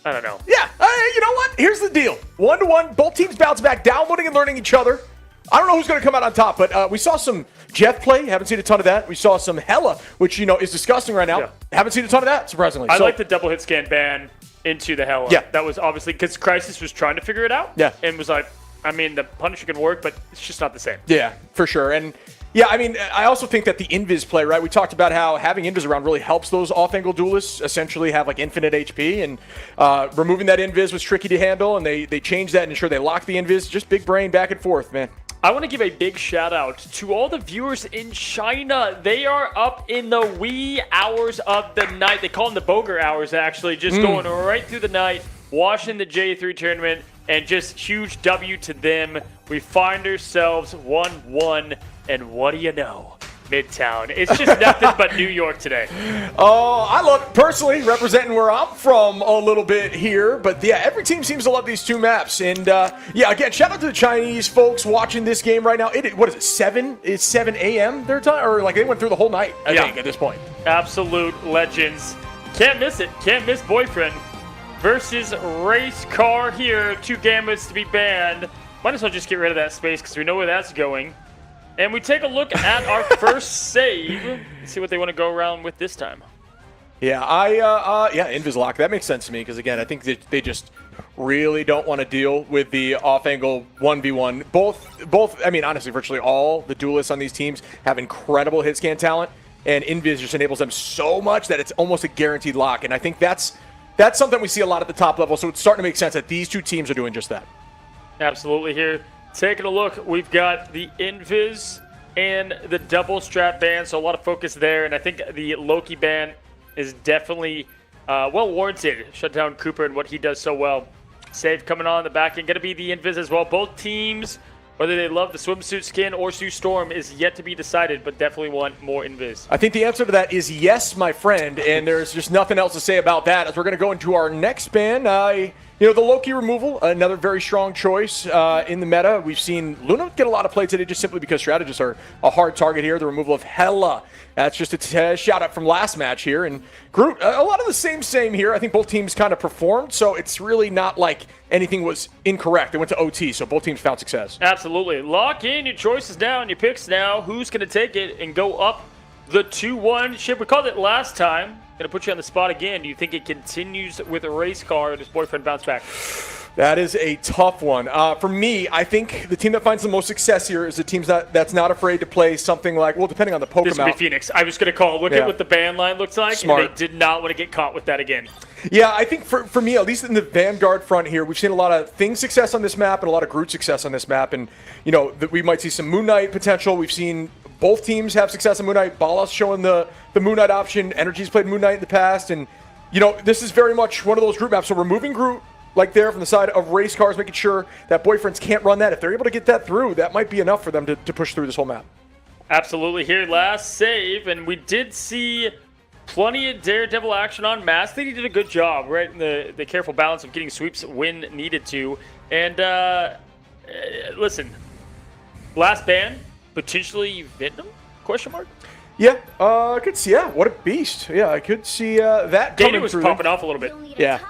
I don't know. Yeah, you know what? Here's the deal. 1-1, both teams bounce back, downloading and learning each other. I don't know who's going to come out on top, but we saw some Jeff play. Haven't seen a ton of that. We saw some Hella, which, is disgusting right now. Yeah. Haven't seen a ton of that, surprisingly. I like the double hit scan ban into the Hella. Yeah. That was obviously because Crisis was trying to figure it out. Yeah. And was like, the Punisher can work, but it's just not the same. Yeah, for sure. And yeah, I also think that the invis play, right? We talked about how having invis around really helps those off-angle duelists essentially have like infinite HP, and removing that invis was tricky to handle, and they changed that and ensure they locked the invis. Just big brain back and forth, man. I want to give a big shout out to all the viewers in China. They are up in the wee hours of the night. They call them the Boger hours, actually, just going right through the night, watching the J3 tournament, and just huge W to them. We find ourselves 1-1, and what do you know? Midtown. It's just nothing but New York today. Oh, I love it personally, representing where I'm from a little bit here. But yeah, every team seems to love these two maps. And yeah, again, shout out to the Chinese folks watching this game right now. What is it, 7? It's 7 a.m. their time? Or like they went through the whole night, I think, at this point. Absolute legends. Can't miss it. Can't miss Boyfriend versus Race Car here. 2 gambits to be banned. Might as well just get rid of that space because we know where that's going. And we take a look at our first save. Let's see what they want to go around with this time. Yeah, yeah, Invislock. That makes sense to me because, again, I think that they just really don't want to deal with the off-angle 1v1. Both, honestly, virtually all the duelists on these teams have incredible hit scan talent, and Invis just enables them so much that it's almost a guaranteed lock. And I think that's something we see a lot at the top level, so it's starting to make sense that these two teams are doing just that. Absolutely here. Taking a look, we've got the Invis and the double strap ban, so a lot of focus there. And I think the Loki ban is definitely well warranted. Shut down Cooper and what he does so well. Save coming on the back end. Going to be the Invis as well. Both teams, whether they love the swimsuit skin or Sue Storm, is yet to be decided, but definitely want more Invis. I think the answer to that is yes, my friend, and there's just nothing else to say about that as we're going to go into our next ban. The Loki removal, another very strong choice in the meta. We've seen Luna get a lot of play today just simply because strategists are a hard target here. The removal of Hella. That's just a shout out from last match here. And Groot, a lot of the same here. I think both teams kind of performed, so it's really not like anything was incorrect. They went to OT, so both teams found success. Absolutely. Lock in your choices now and your picks now. Who's going to take it and go up the 2-1 ship? We called it last time. Going to put you on the spot again. Do you think it continues with a Race Car or does Boyfriend bounce back? That is a tough one. For me, I think the team that finds the most success here is the team that's not afraid to play something like, well, depending on the Pokemon. This would be Phoenix. I was going to call. Look at what the ban line looks like. Smart. And they did not want to get caught with that again. Yeah, I think for me, at least in the Vanguard front here, we've seen a lot of Thing success on this map and a lot of Groot success on this map. And, we might see some Moon Knight potential. We've seen both teams have success in Moon Knight. Balas showing the Moon Knight option. Energy's played Moon Knight in the past. And, this is very much one of those Groot maps. So removing Groot, like there from the side of Race Cars, making sure that Boyfriends can't run that. If they're able to get that through, that might be enough for them to push through this whole map. Absolutely. Here, last save. And we did see plenty of Daredevil action on Mask. They did a good job, right? In the careful balance of getting sweeps when needed to. And listen, last ban, potentially Venom? Question mark? Yeah, I could see. Yeah, what a beast. Yeah, I could see that Data coming was through. popping off a little bit. Yeah,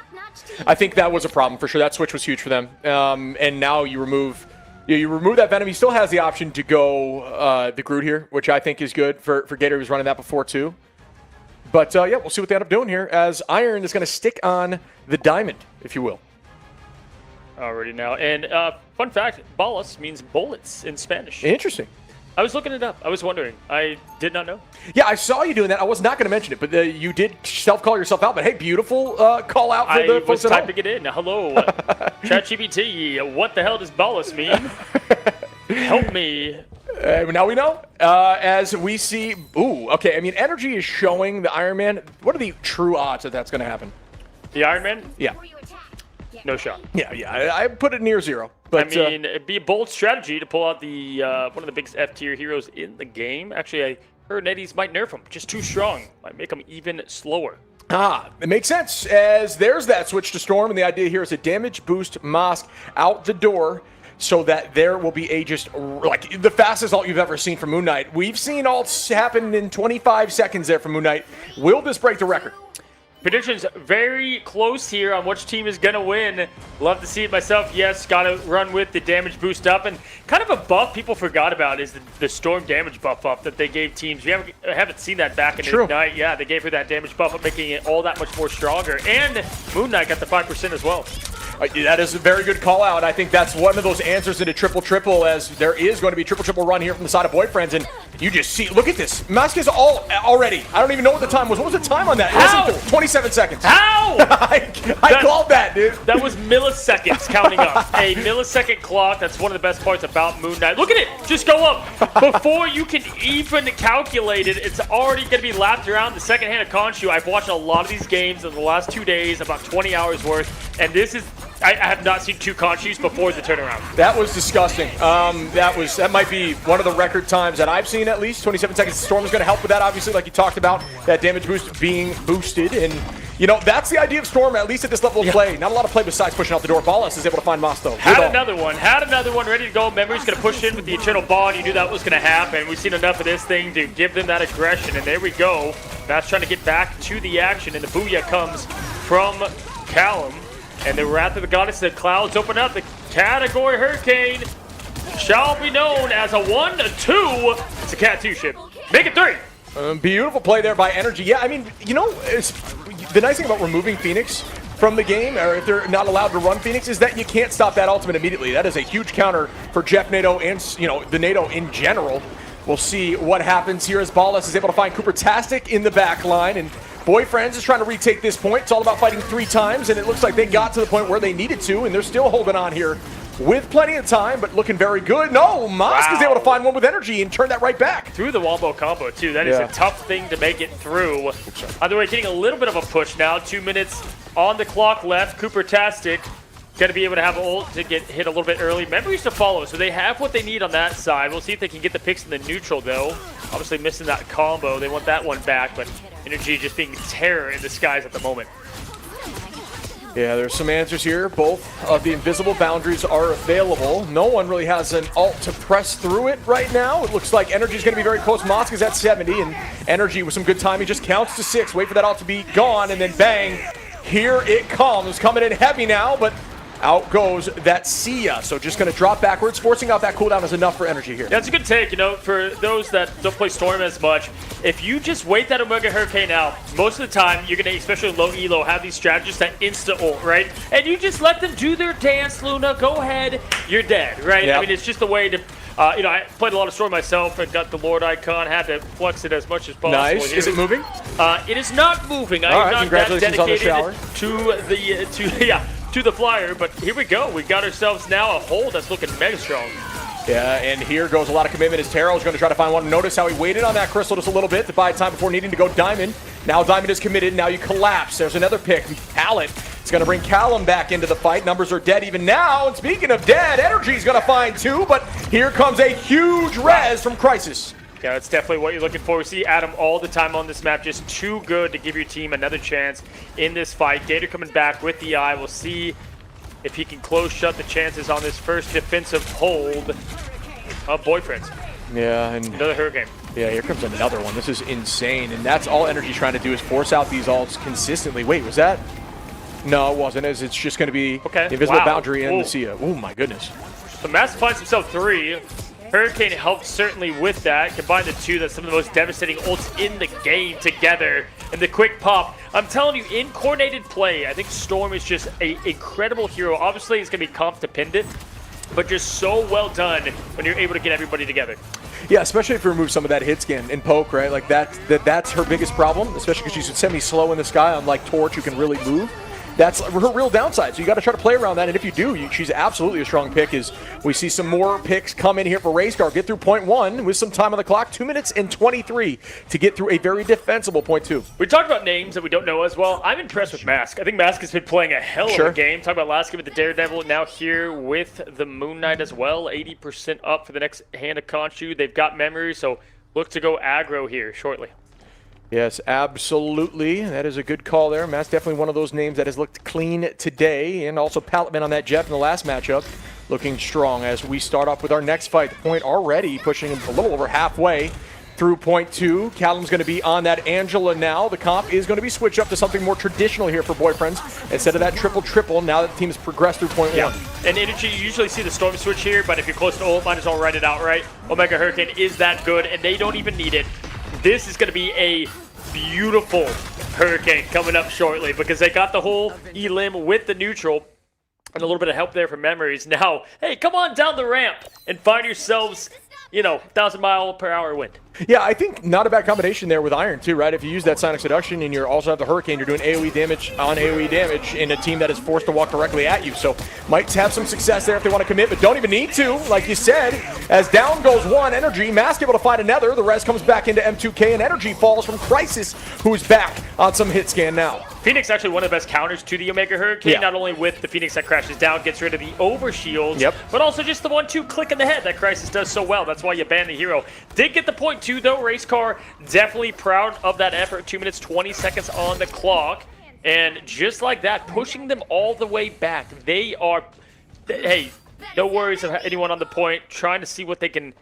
I think that was a problem for sure. That switch was huge for them. And now you remove that Venom. He still has the option to go the Groot here, which I think is good for Gator. He was running that before too. But yeah, we'll see what they end up doing here as Iron is going to stick on the diamond, if you will. Already now. And fun fact, balas means bullets in Spanish. Interesting. I was looking it up. I was wondering. I did not know. Yeah, I saw you doing that. I was not going to mention it, but you did self-call yourself out. But hey, beautiful call out for the folks I was at home. typing it in. Hello, ChatGPT. What the hell does balas mean? Help me. Now we know. As we see, okay. Energy is showing the Iron Man. What are the true odds that that's going to happen? The Iron Man? Yeah. No shot. Yeah. I put it near 0. But it'd be a bold strategy to pull out the one of the biggest F-tier heroes in the game. Actually, I heard Netties might nerf him. Just too strong. Might make him even slower. It makes sense, as there's that switch to Storm, and the idea here is a damage boost Mosk out the door so that there will be a just, like, the fastest ult you've ever seen from Moon Knight. We've seen ults happen in 25 seconds there from Moon Knight. Will this break the record? Predictions very close here on which team is going to win. Love to see it myself. Yes, got to run with the damage boost up. And kind of a buff people forgot about is the Storm damage buff up that they gave teams. We haven't seen that back in Ignite. Yeah, they gave her that damage buff up, making it all that much more stronger. And Moon Knight got the 5% as well. That is a very good call out. I think that's one of those answers into triple, as there is going to be triple run here from the side of Boyfriends. And you just see, look at this. Mask is all already. I don't even know what the time was. What was the time on that? How? It wasn't 27 seconds. How? I called that, dude. That was milliseconds counting up. A millisecond clock. That's one of the best parts about Moon Knight. Look at it. Just go up. Before you can even calculate it, it's already going to be lapped around the second hand of Khonshu. I've watched a lot of these games in the last 2 days, about 20 hours worth. And this is... I have not seen 2 Khonshus before the turnaround. That was disgusting. That might be one of the record times that I've seen, at least. 27 seconds. Storm is going to help with that, obviously, like you talked about. That damage boost being boosted. And, you know, that's the idea of Storm, at least at this level of play. Not a lot of play besides pushing out the door. Ballas is able to find Moss, though. Had another one ready to go. Memory's going to push in with the Eternal Bond. You knew that was going to happen. We've seen enough of this thing to give them that aggression. And there we go. That's trying to get back to the action. And the Booyah comes from Callum. And the Wrath of the Goddess, the clouds open up. The category Hurricane shall be known as a 1, a 2. It's a Cat 2 ship. Make it 3. Beautiful play there by Energy. Yeah, I mean, you know, the nice thing about removing Phoenix from the game, or if they're not allowed to run Phoenix, is that you can't stop that ultimate immediately. That is a huge counter for Jeff NATO and, you know, the NATO in general. We'll see what happens here as Ballas is able to find Cooper-tastic in the back line, and Boyfriends is trying to retake this point. It's all about fighting 3 times, and it looks like they got to the point where they needed to, and they're still holding on here with plenty of time, but looking very good. No, Mosk is able to find one with energy and turn that right back. Through the wombo combo, too. That is a tough thing to make it through. Either way, getting a little bit of a push now. 2 minutes on the clock left. Cooper-tastic going to be able to have ult to get hit a little bit early. Memories to follow, so they have what they need on that side. We'll see if they can get the picks in the neutral, though. Obviously missing that combo. They want that one back, but Energy just being terror in the skies at the moment. Yeah, there's some answers here. Both of the invisible boundaries are available. No one really has an ult to press through it right now. It looks like Energy's going to be very close. Mosk is at 70, and Energy with some good timing just counts to 6. Wait for that ult to be gone, and then bang, here it comes. Coming in heavy now, but out goes that Sia. So just going to drop backwards. Forcing out that cooldown is enough for Energy here. Yeah, it's a good take. You know, for those that don't play Storm as much, if you just wait that Omega Hurricane out, most of the time you're going to, especially low elo, have these strategists that insta-ult, right? And you just let them do their dance, Luna. Go ahead. You're dead, right? Yep. I mean, it's just the way to... you know, I played a lot of Storm myself and got the Lord icon. Had to flex it as much as possible. Nice. Here. Is it moving? It is not moving. All I'm right, not that congratulations on the dedicated shower. to the flyer. But here we go. We got ourselves now a hold that's looking mega strong. Yeah, and here goes a lot of commitment as Taro's going to try to find one. Notice how he waited on that crystal just a little bit to buy time before needing to go Diamond. Now Diamond is committed. Now you collapse. There's another pick. Pallet. It's going to bring Callum back into the fight. Numbers are dead even now. And speaking of dead, Energy's going to find 2. But here comes a huge res from Crisis. Yeah, that's definitely what you're looking for. We see Adam all the time on this map. Just too good to give your team another chance in this fight. Gator coming back with the eye. We'll see if he can close shut the chances on this first defensive hold of Boyfriends. Yeah, and another Hurricane. Yeah, here comes another one. This is insane. And that's all Energy's trying to do is force out these ults consistently. Wait, was that? No, it wasn't. It's just going to be the invisible boundary and the Sia. Oh, my goodness. So Mass finds himself 3. Hurricane helped certainly with that. Combine the 2, that's some of the most devastating ults in the game together. And the quick pop. I'm telling you, in coordinated play, I think Storm is just an incredible hero. Obviously, it's going to be comp dependent, but just so well done when you're able to get everybody together. Yeah, especially if you remove some of that hit scan and poke, right? Like that's her biggest problem, especially because she's semi-slow in the sky, unlike Torch, who can really move. That's her real downside, so you got to try to play around that, and if you do, she's absolutely a strong pick. As we see some more picks come in here for Rayscar, get through point 1 with some time on the clock, 2 minutes and 23 to get through a very defensible point 2. We talked about names that we don't know as well. I'm impressed with Mask. I think Mask has been playing a hell of a game. Talk about last game with the Daredevil, now here with the Moon Knight as well. 80% up for the next hand of Khonshu. They've got memory, so look to go aggro here shortly. Yes, absolutely. That is a good call there. Matt's definitely one of those names that has looked clean today. And also Palatman on that Jeff in the last matchup, looking strong as we start off with our next fight. The point already pushing a little over halfway through point 2. Callum's going to be on that Angela now. The comp is going to be switched up to something more traditional here for boyfriends. Instead of that triple, now that the team has progressed through point 1. And Energy, you usually see the Storm switch here, but if you're close to ult, might as well write it out, right? Omega Hurricane is that good, and they don't even need it. This is going to be a beautiful Hurricane coming up shortly because they got the whole elim with the neutral and a little bit of help there from Memories. Now, hey, come on down the ramp and find yourselves, 1,000-mile-per-hour wind. Yeah, I think not a bad combination there with Iron too, right? If you use that Sonic Seduction and you also have the Hurricane, you're doing AoE damage on AoE damage in a team that is forced to walk directly at you. So might have some success there if they want to commit, but don't even need to, like you said. As down goes one, Energy, Mask able to find another. The rest comes back into M2K, and Energy falls from Crisis, who's back on some hit scan now. Phoenix actually one of the best counters to the Omega Hurricane, not only with the Phoenix that crashes down, gets rid of the overshields, but also just the 1-2 click in the head that Crisis does so well. That's why you ban the hero. Did get the point 2 though. Race car definitely proud of that effort. 2 minutes 20 seconds on the clock, and just like that, pushing them all the way back. They are, hey, no worries of anyone on the point, trying to see what they can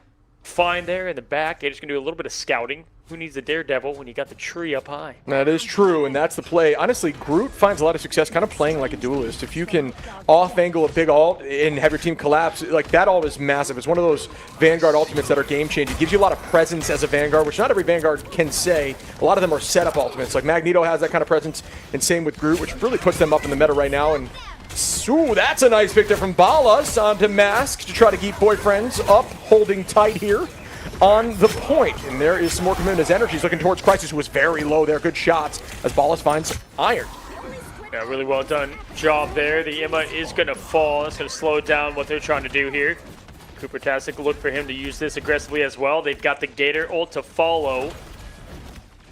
find there in the back. They're just gonna do a little bit of scouting. Who needs a Daredevil when you got the tree up high? That is true, and that's the play. Honestly, Groot finds a lot of success kind of playing like a duelist. If you can off-angle a big ult and have your team collapse, like that ult is massive. It's one of those Vanguard ultimates that are game-changing. It gives you a lot of presence as a Vanguard, which not every Vanguard can say. A lot of them are setup ultimates. Like Magneto has that kind of presence, and same with Groot, which really puts them up in the meta right now. And ooh, that's a nice pick there from Balas onto Mask to try to keep boyfriends up, holding tight here on the point. And there is some more commitment as Energy's looking towards Crisis, who was very low there. Good shots as Balas finds Iron. Yeah, really well done job there. The Emma is going to fall. That's going to slow down what they're trying to do here. Cooper-tastic, look for him to use this aggressively as well. They've got the Gator ult to follow.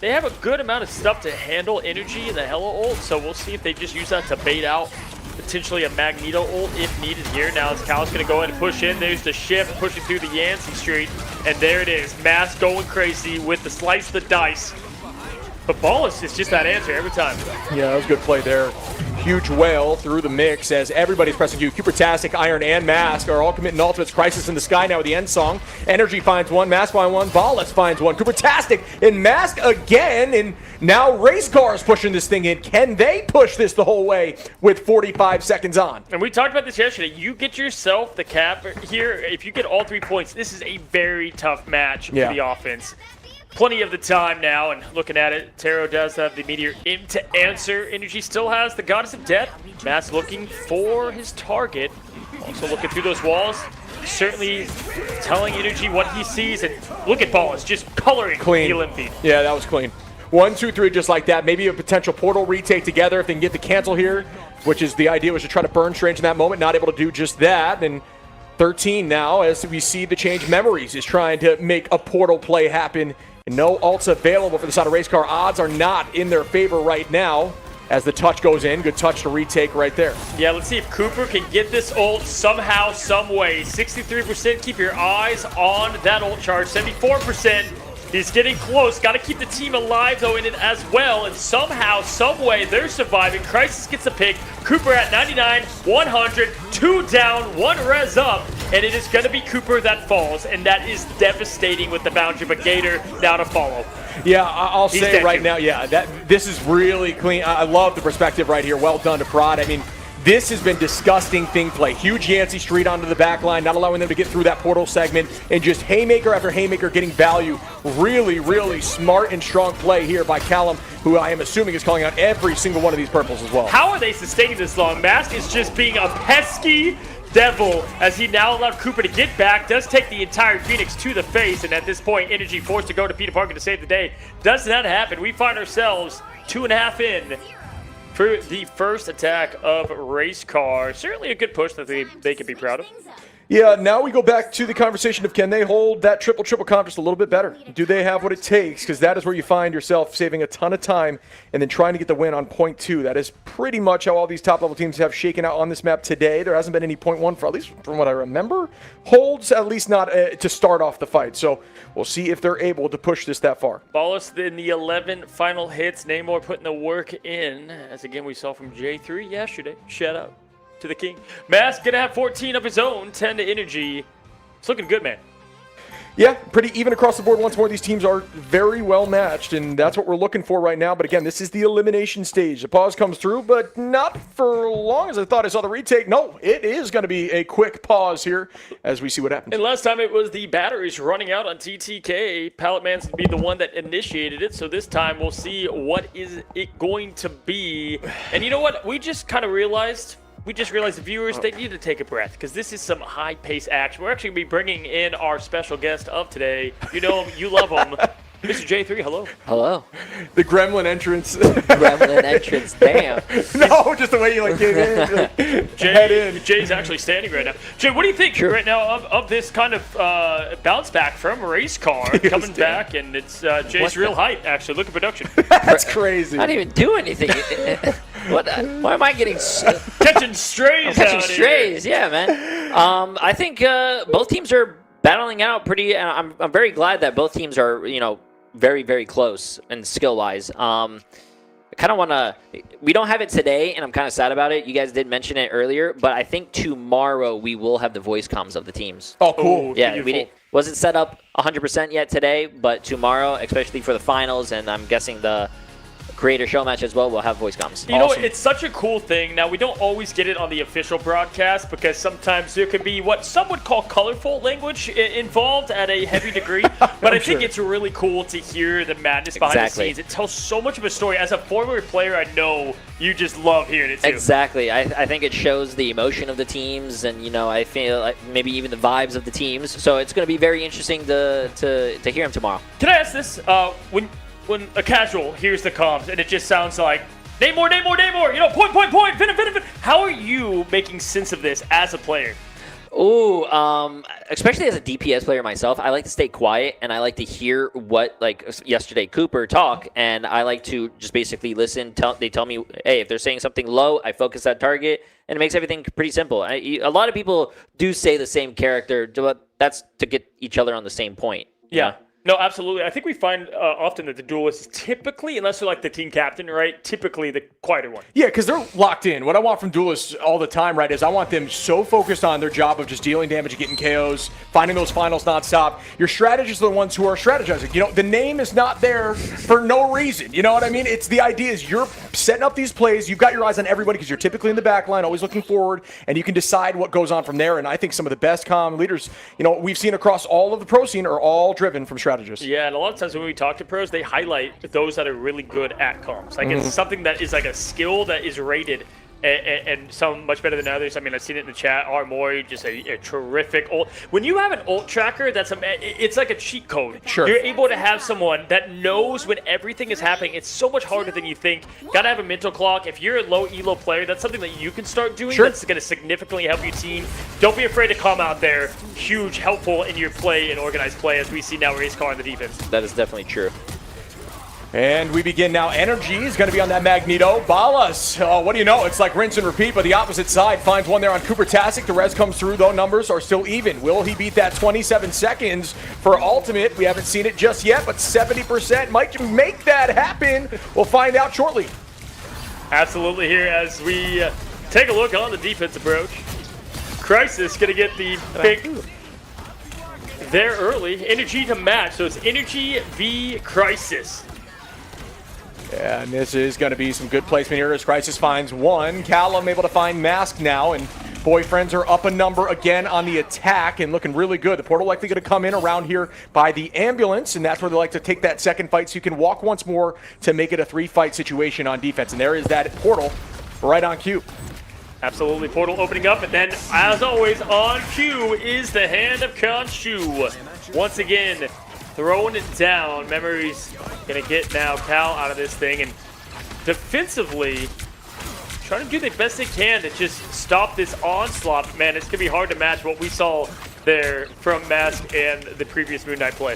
They have a good amount of stuff to handle Energy in the Hella ult, so we'll see if they just use that to bait out potentially a Magneto ult if needed here. Now as Cal's going to go ahead and push in. There's the shift pushing through the Yancey Street. And there it is. Mask going crazy with the slice the dice. But Ballas is just that answer every time. Yeah, that was a good play there. Huge whale through the mix as everybody's pressing you. Cooper-tastic, Iron, and Mask are all committing ultimates. Crisis in the sky now with the end song. Energy finds one, Mask finds one, Ballas finds one. Cooper-tastic and Mask again, and now Race Car is pushing this thing in. Can they push this the whole way with 45 seconds on? And we talked about this yesterday. You get yourself the cap here. If you get all 3 points, this is a very tough match for the offense. Plenty of the time now, and looking at it, Taro does have the Meteor in to answer. Energy still has the Goddess of Death. Mask looking for his target. Also looking through those walls. Certainly telling Energy what he sees. And look at Ballas just coloring clean. the Olympian. Yeah, that was clean. 1, 2, 3, just like that. Maybe a potential portal retake together if they can get the cancel here, which is the idea was to try to burn Strange in that moment. Not able to do just that. And 13 now as we see the change. Memories is trying to make a portal play happen. And no ults available for the side of Race Car. Odds are not in their favor right now as the touch goes in. Good touch to retake right there. Yeah, let's see if Cooper can get this ult somehow, some way. 63%. Keep your eyes on that ult charge. 74%. He's getting close. Got to keep the team alive, though, in it as well. And somehow, some way, they're surviving. Crisis gets a pick. Cooper at 99, 100, 2 down, 1 res up. And it is going to be Cooper that falls. And that is devastating with the boundary. But Gator now to follow. Yeah, I'll say right now, this is really clean. I love the perspective right here. Well done to Prod. I mean, this has been disgusting thing play. Huge Yancey Street onto the back line, not allowing them to get through that portal segment, and just haymaker after haymaker getting value. Really, really smart and strong play here by Callum, who I am assuming is calling out every single one of these purples as well. How are they sustaining this long? Mask is just being a pesky devil as he now allowed Cooper to get back. Does take the entire Phoenix to the face, and at this point, Energy forced to go to Peter Parker to save the day. Does that happen? We find ourselves 2.5 in for the first attack of Race Car. Certainly a good push that they can be proud of. Yeah, now we go back to the conversation of can they hold that triple comp just a little bit better? Do they have what it takes? Because that is where you find yourself saving a ton of time and then trying to get the win on point 2. That is pretty much how all these top-level teams have shaken out on this map today. There hasn't been any point 1 for, at least from what I remember, holds, at least not to start off the fight. So we'll see if they're able to push this that far. Ballas in the 11 final hits. Namor putting the work in, as again we saw from Jay3 yesterday. Shout out to the king. Mask gonna have 14 of his own, 10 to Energy. It's looking good, man. Yeah, pretty even across the board. Once more, these teams are very well matched, and that's what we're looking for right now. But again, this is the elimination stage. The pause comes through, but not for long as I thought I saw the retake. No, it is going to be a quick pause here as we see what happens. And last time it was the batteries running out on TTK. Pallet Man's going to be the one that initiated it. So this time we'll see what is it going to be. And you know what? We just realized the viewers, they need to take a breath because this is some high-paced action. We're actually going to be bringing in our special guest of today. You know him, you love him. Mr. J3, hello. Hello. The gremlin entrance. Gremlin entrance, damn. No, just the way you came in. Head in. Jay's actually standing right now. Jay, what do you think right now of this kind of bounce back from race car coming back? And it's Jay's real height, actually. Look at production. That's crazy. I didn't even do anything. Why am I getting Catching strays catching out strays? Yeah, man. I think both teams are battling out pretty. I'm very glad that both teams are, very, very close and skill-wise. I kind of want to. We don't have it today, and I'm kind of sad about it. You guys did mention it earlier, but I think tomorrow we will have the voice comms of the teams. Oh, cool. Yeah, wasn't set up 100% yet today, but tomorrow, especially for the finals, and I'm guessing the creator show match as well, we'll have voice comms. You know, it's such a cool thing. Now, we don't always get it on the official broadcast because sometimes there could be what some would call colorful language involved at a heavy degree. But I think it's really cool to hear the madness behind the scenes. It tells so much of a story. As a former player, I know you just love hearing it too. Exactly. I think it shows the emotion of the teams, and I feel like maybe even the vibes of the teams. So it's going to be very interesting to hear them tomorrow. Can I ask this? When a casual hears the comms and it just sounds like Namor, point, fin. How are you making sense of this as a player? Ooh, especially as a DPS player myself, I like to stay quiet and I like to hear what, like yesterday, Cooper talk, and I like to just basically listen. They tell me, hey, if they're saying something low, I focus that target, and it makes everything pretty simple. A lot of people do say the same character, but that's to get each other on the same point. Yeah. No, absolutely. I think we find often that the duelist is typically, unless they're like the team captain, right, typically the quieter one. Yeah, because they're locked in. What I want from duelists all the time, right, is I want them so focused on their job of just dealing damage and getting KOs, finding those finals nonstop. Your strategists are the ones who are strategizing. The name is not there for no reason. You know what I mean? It's the idea is you're setting up these plays. You've got your eyes on everybody because you're typically in the back line, always looking forward, and you can decide what goes on from there. And I think some of the best comm leaders, we've seen across all of the pro scene are all driven from strategists. Yeah, and a lot of times when we talk to pros, they highlight those that are really good at comms. Like it's something that is like a skill that is rated and some much better than others. I mean, I've seen it in the chat. Mori, just a terrific ult. When you have an ult tracker, it's like a cheat code. Sure. You're able to have someone that knows when everything is happening. It's so much harder than you think. Got to have a mental clock. If you're a low elo player, that's something that you can start doing. Sure. That's going to significantly help your team. Don't be afraid to come out there. Huge, helpful in your play and organized play, as we see now Race Car in the defense. That is definitely true. And we begin now. Energy is going to be on that Magneto. Ballas, what do you know? It's like rinse and repeat, but the opposite side finds one there on Cooper Tasic. The res comes through, though numbers are still even. Will he beat that 27 seconds for Ultimate? We haven't seen it just yet, but 70% might make that happen. We'll find out shortly. Absolutely here as we take a look on the defense approach. Crisis going to get the pick there early. Energy to match, so it's Energy v Crisis. Yeah, and this is going to be some good placement here as Crisis finds one. Callum able to find Mask now, and Boyfriends are up a number again on the attack and looking really good. The portal likely going to come in around here by the ambulance, and that's where they like to take that second fight so you can walk once more to make it a 3-fight situation on defense. And there is that portal right on cue. Absolutely, portal opening up, and then, as always, on cue is the hand of Khonshu. Once again, throwing it down. Memory's gonna get now Cal out of this thing, and defensively, trying to do the best they can to just stop this onslaught. Man, it's going to be hard to match what we saw there from Mask and the previous Moon Knight play.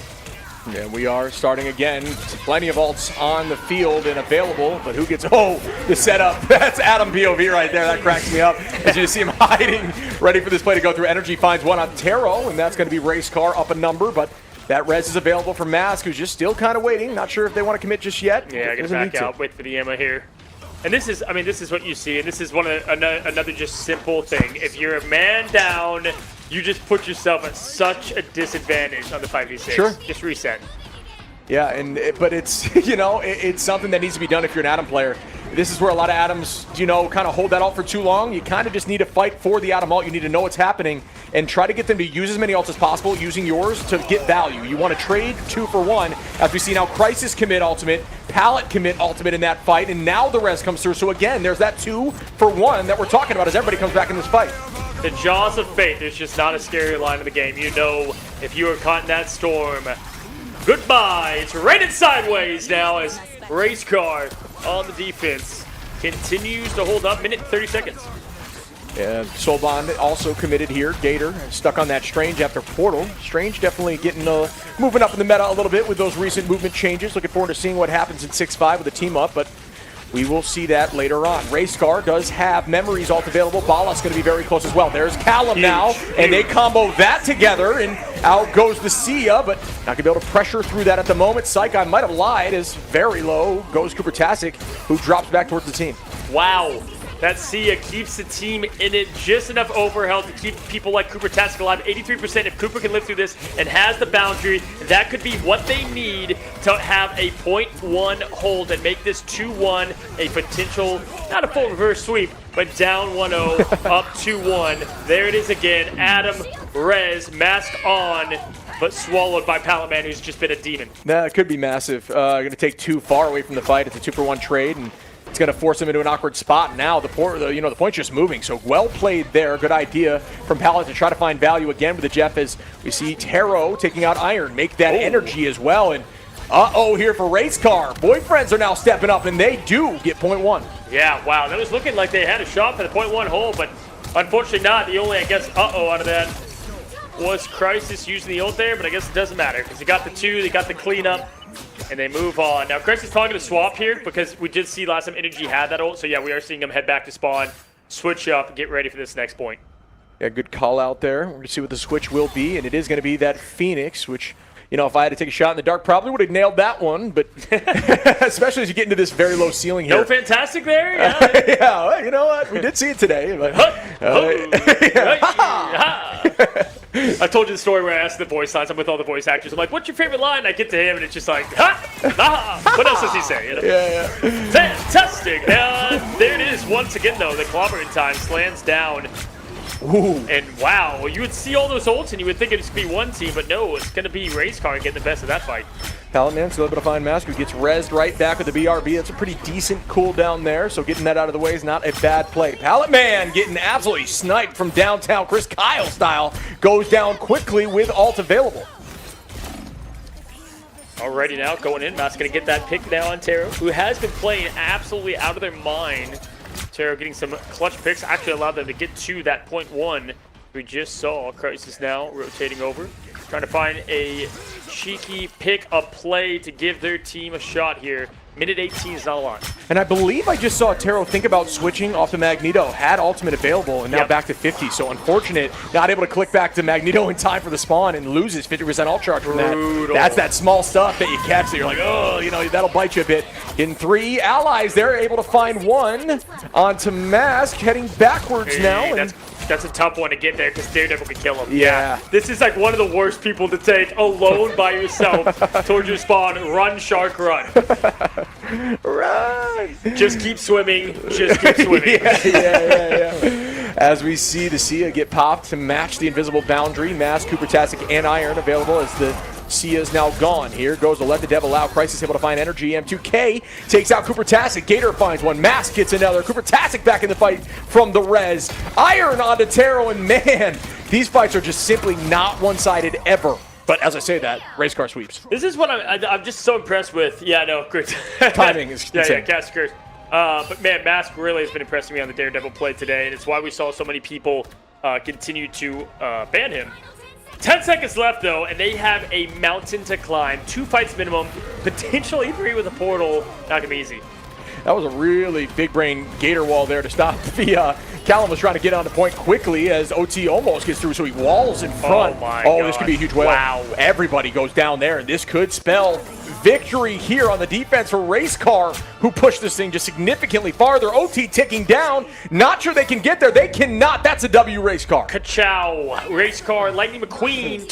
Yeah, we are starting again. Plenty of ults on the field and available, but who gets, oh, the setup. That's Adam POV right there. That cracks me up. As you see him hiding, ready for this play to go through. Energy finds one on Taro, and that's going to be Race Car up a number, but that res is available for Mask, who's just still kind of waiting. Not sure if they want to commit just yet. Yeah, gonna back out, wait for the ammo here. And this is, I mean, this is what you see, and this is another just simple thing. If you're a man down, you just put yourself at such a disadvantage on the 5v6. Sure. Just reset. Yeah, but it's, it's something that needs to be done if you're an Atom player. This is where a lot of Atoms, kind of hold that ult for too long. You kind of just need to fight for the Atom ult. You need to know what's happening and try to get them to use as many ults as possible, using yours to get value. You want to trade 2 for 1, as we see now Crisis commit ultimate, Pallet commit ultimate in that fight, and now the res comes through. So again, there's that 2 for 1 that we're talking about as everybody comes back in this fight. The jaws of fate. There's just not a scary line of the game. You know, if you are caught in that storm, goodbye. It's rated sideways now as Race Car on the defense continues to hold up. Minute and 30 seconds. Yeah, Soulbond also committed here. Gator stuck on that Strange after Portal. Strange definitely getting moving up in the meta a little bit with those recent movement changes. Looking forward to seeing what happens in 6-5 with the team up, but we will see that later on. Race Car does have Memories ult available. Bala's going to be very close as well. There's Callum now, and they combo that together, and out goes the Sia, but not going to be able to pressure through that at the moment. Saikai might have lied, as very low goes Cooper Tasic, who drops back towards the team. Wow. That Sia keeps the team in it, just enough overhealth to keep people like Cooper Tasic alive. 83%. If Cooper can live through this and has the boundary, that could be what they need to have a 0.1 hold and make this 2-1 a potential, not a full reverse sweep, but down 1-0, up 2-1. There it is again. Adam, res, mask on, but swallowed by Palatman, who's just been a demon. That could be massive. Going to take 2 far away from the fight. It's a 2-for-1 trade, and it's going to force him into an awkward spot. Now the point's just moving. So well played there. Good idea from Pallet to try to find value again with the Jeff, as we see Taro taking out Iron, make that energy as well. And here for Race Car. Boyfriends are now stepping up, and they do get 0.1. Yeah, wow. That was looking like they had a shot for the 0.1 hole, but unfortunately not. The only, I guess, out of that was Crisis using the ult there, but I guess it doesn't matter because he got the 2, they got the cleanup, and they move on. Now, Crisis is probably going to swap here because we did see last time Energy had that ult, so yeah, we are seeing him head back to spawn, switch up, get ready for this next point. Yeah, good call out there. We're going to see what the switch will be, and it is going to be that Phoenix, which, if I had to take a shot in the dark, probably would have nailed that one, but especially as you get into this very low ceiling here. No Fantastic there? Yeah, yeah, well, you know what? We did see it today. But, I told you the story where I asked the voice lines. I'm with all the voice actors. I'm like, what's your favorite line? And I get to him, and it's just like, ha! Ha! What else does he say? Yeah. Fantastic! There it is once again, though. The clobbering time slams down. Ooh. And wow, you would see all those ults, and you would think it'd just be one team, but no, it's going to be Race Car getting the best of that fight. Palatman's able to find Mask, who gets rezzed right back with the BRB. That's a pretty decent cooldown there, so getting that out of the way is not a bad play. Palatman getting absolutely sniped from downtown, Chris Kyle style, goes down quickly with ult available. Alrighty now, going in, Mask's going to get that pick now on Taro, who has been playing absolutely out of their mind. Taro getting some clutch picks, actually allowed them to get to that 0.1 we just saw. Crisis now rotating over, trying to find a cheeky pick, a play to give their team a shot here. Minute 18 is not a lot. And I believe I just saw Taro think about switching off the Magneto, had ultimate available, and now back to 50. So unfortunate, not able to click back to Magneto in time for the spawn and loses 50% ult charge from that. That's that small stuff that you catch that you're like, oh, that'll bite you a bit. Getting 3 allies there, able to find 1 onto Mask, heading backwards now. That's a tough one to get there because Daredevil can kill him. Yeah. This is like one of the worst people to take alone by yourself towards your spawn. Run, Shark, run. Run. Just keep swimming. Just keep swimming. Yeah. As we see the Sia get popped to match the invisible boundary. Mask, Cooper Tasic, and Iron available as the Sia is now gone. Here goes to let the devil out. Crisis able to find energy. M2K takes out Cooper Tasic. Gator finds one. Mask gets another. Cooper Tasic back in the fight from the res. Iron onto Taro, and man, these fights are just simply not one-sided ever. But as I say that, Race Car sweeps. This is what I'm just so impressed with. Yeah, no, great. Timing is insane. Cast curse. But man, Mask really has been impressing me on the Daredevil play today, and it's why we saw so many people continue to ban him. 10 seconds left, though, and they have a mountain to climb. 2 fights minimum, potentially 3 with a portal. Not going to be easy. That was a really big brain gator wall there to stop the Callum was trying to get on the point quickly as OT almost gets through, so he walls in front. Oh, my this could be a huge whale. Wow. Everybody goes down there, and this could spell victory here on the defense for Race Car, who pushed this thing just significantly farther. OT ticking down. Not sure they can get there. They cannot. That's a W, Race Car. Ka-chow. Race Car, Lightning McQueen,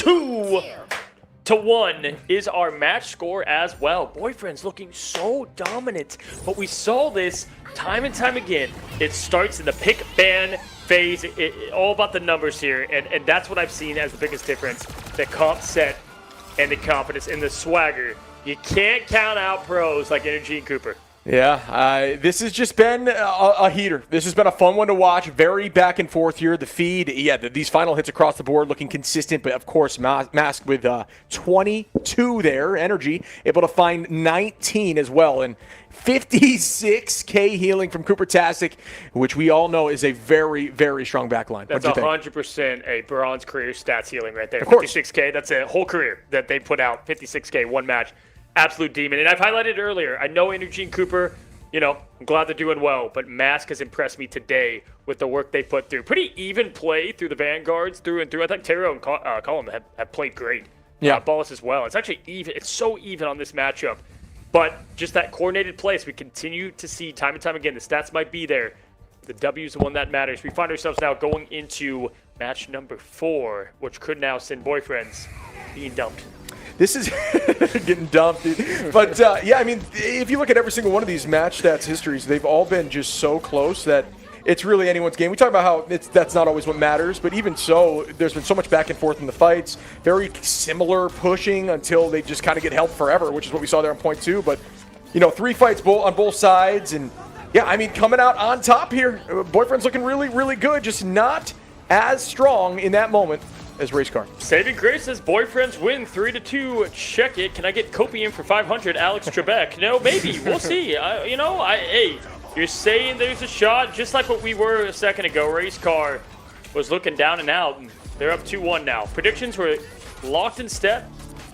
2-1 is our match score as well. Boyfriend's looking so dominant, but we saw this time and time again. It starts in the pick ban phase. All about the numbers here, and that's what I've seen as the biggest difference. The comp set and the confidence and the swagger. You can't count out pros like Energy and Cooper. Yeah, this has just been a heater. This has been a fun one to watch. Very back and forth here. The feed, these final hits across the board looking consistent, but of course, Mask with 22 there. Energy able to find 19 as well, and 56K healing from Cooper Tastic, which we all know is a very, very strong backline. That's 100% a bronze career stats healing right there. Of course. 56K, that's a whole career that they put out. 56K, one match. Absolute demon. And I've highlighted earlier, I know Energy and Cooper, I'm glad they're doing well, but Mask has impressed me today with the work they put through. Pretty even play through the Vanguards, through and through. I think Taro and Column have played great. Yeah. Ballas as well. It's actually even. It's so even on this matchup. But just that coordinated play, as we continue to see time and time again, the stats might be there. The W is the one that matters. We find ourselves now going into match number 4, which could now send Boyfriends being dumped. This is getting dumped. But, if you look at every single one of these match stats histories, they've all been just so close that it's really anyone's game. We talk about how that's not always what matters, but even so, there's been so much back and forth in the fights. Very similar pushing until they just kind of get held forever, which is what we saw there on point 2. But, 3 fights on both sides. And, coming out on top here. Boyfriend's looking really, really good, just not as strong in that moment as Race Car. Saving grace says Boyfriends win 3-2. Check it. Can I get Copium for 500? Alex Trebek. No, maybe. We'll see. Hey, you're saying there's a shot, just like what we were a second ago. Race Car was looking down and out. And they're up 2-1 now. Predictions were locked in step.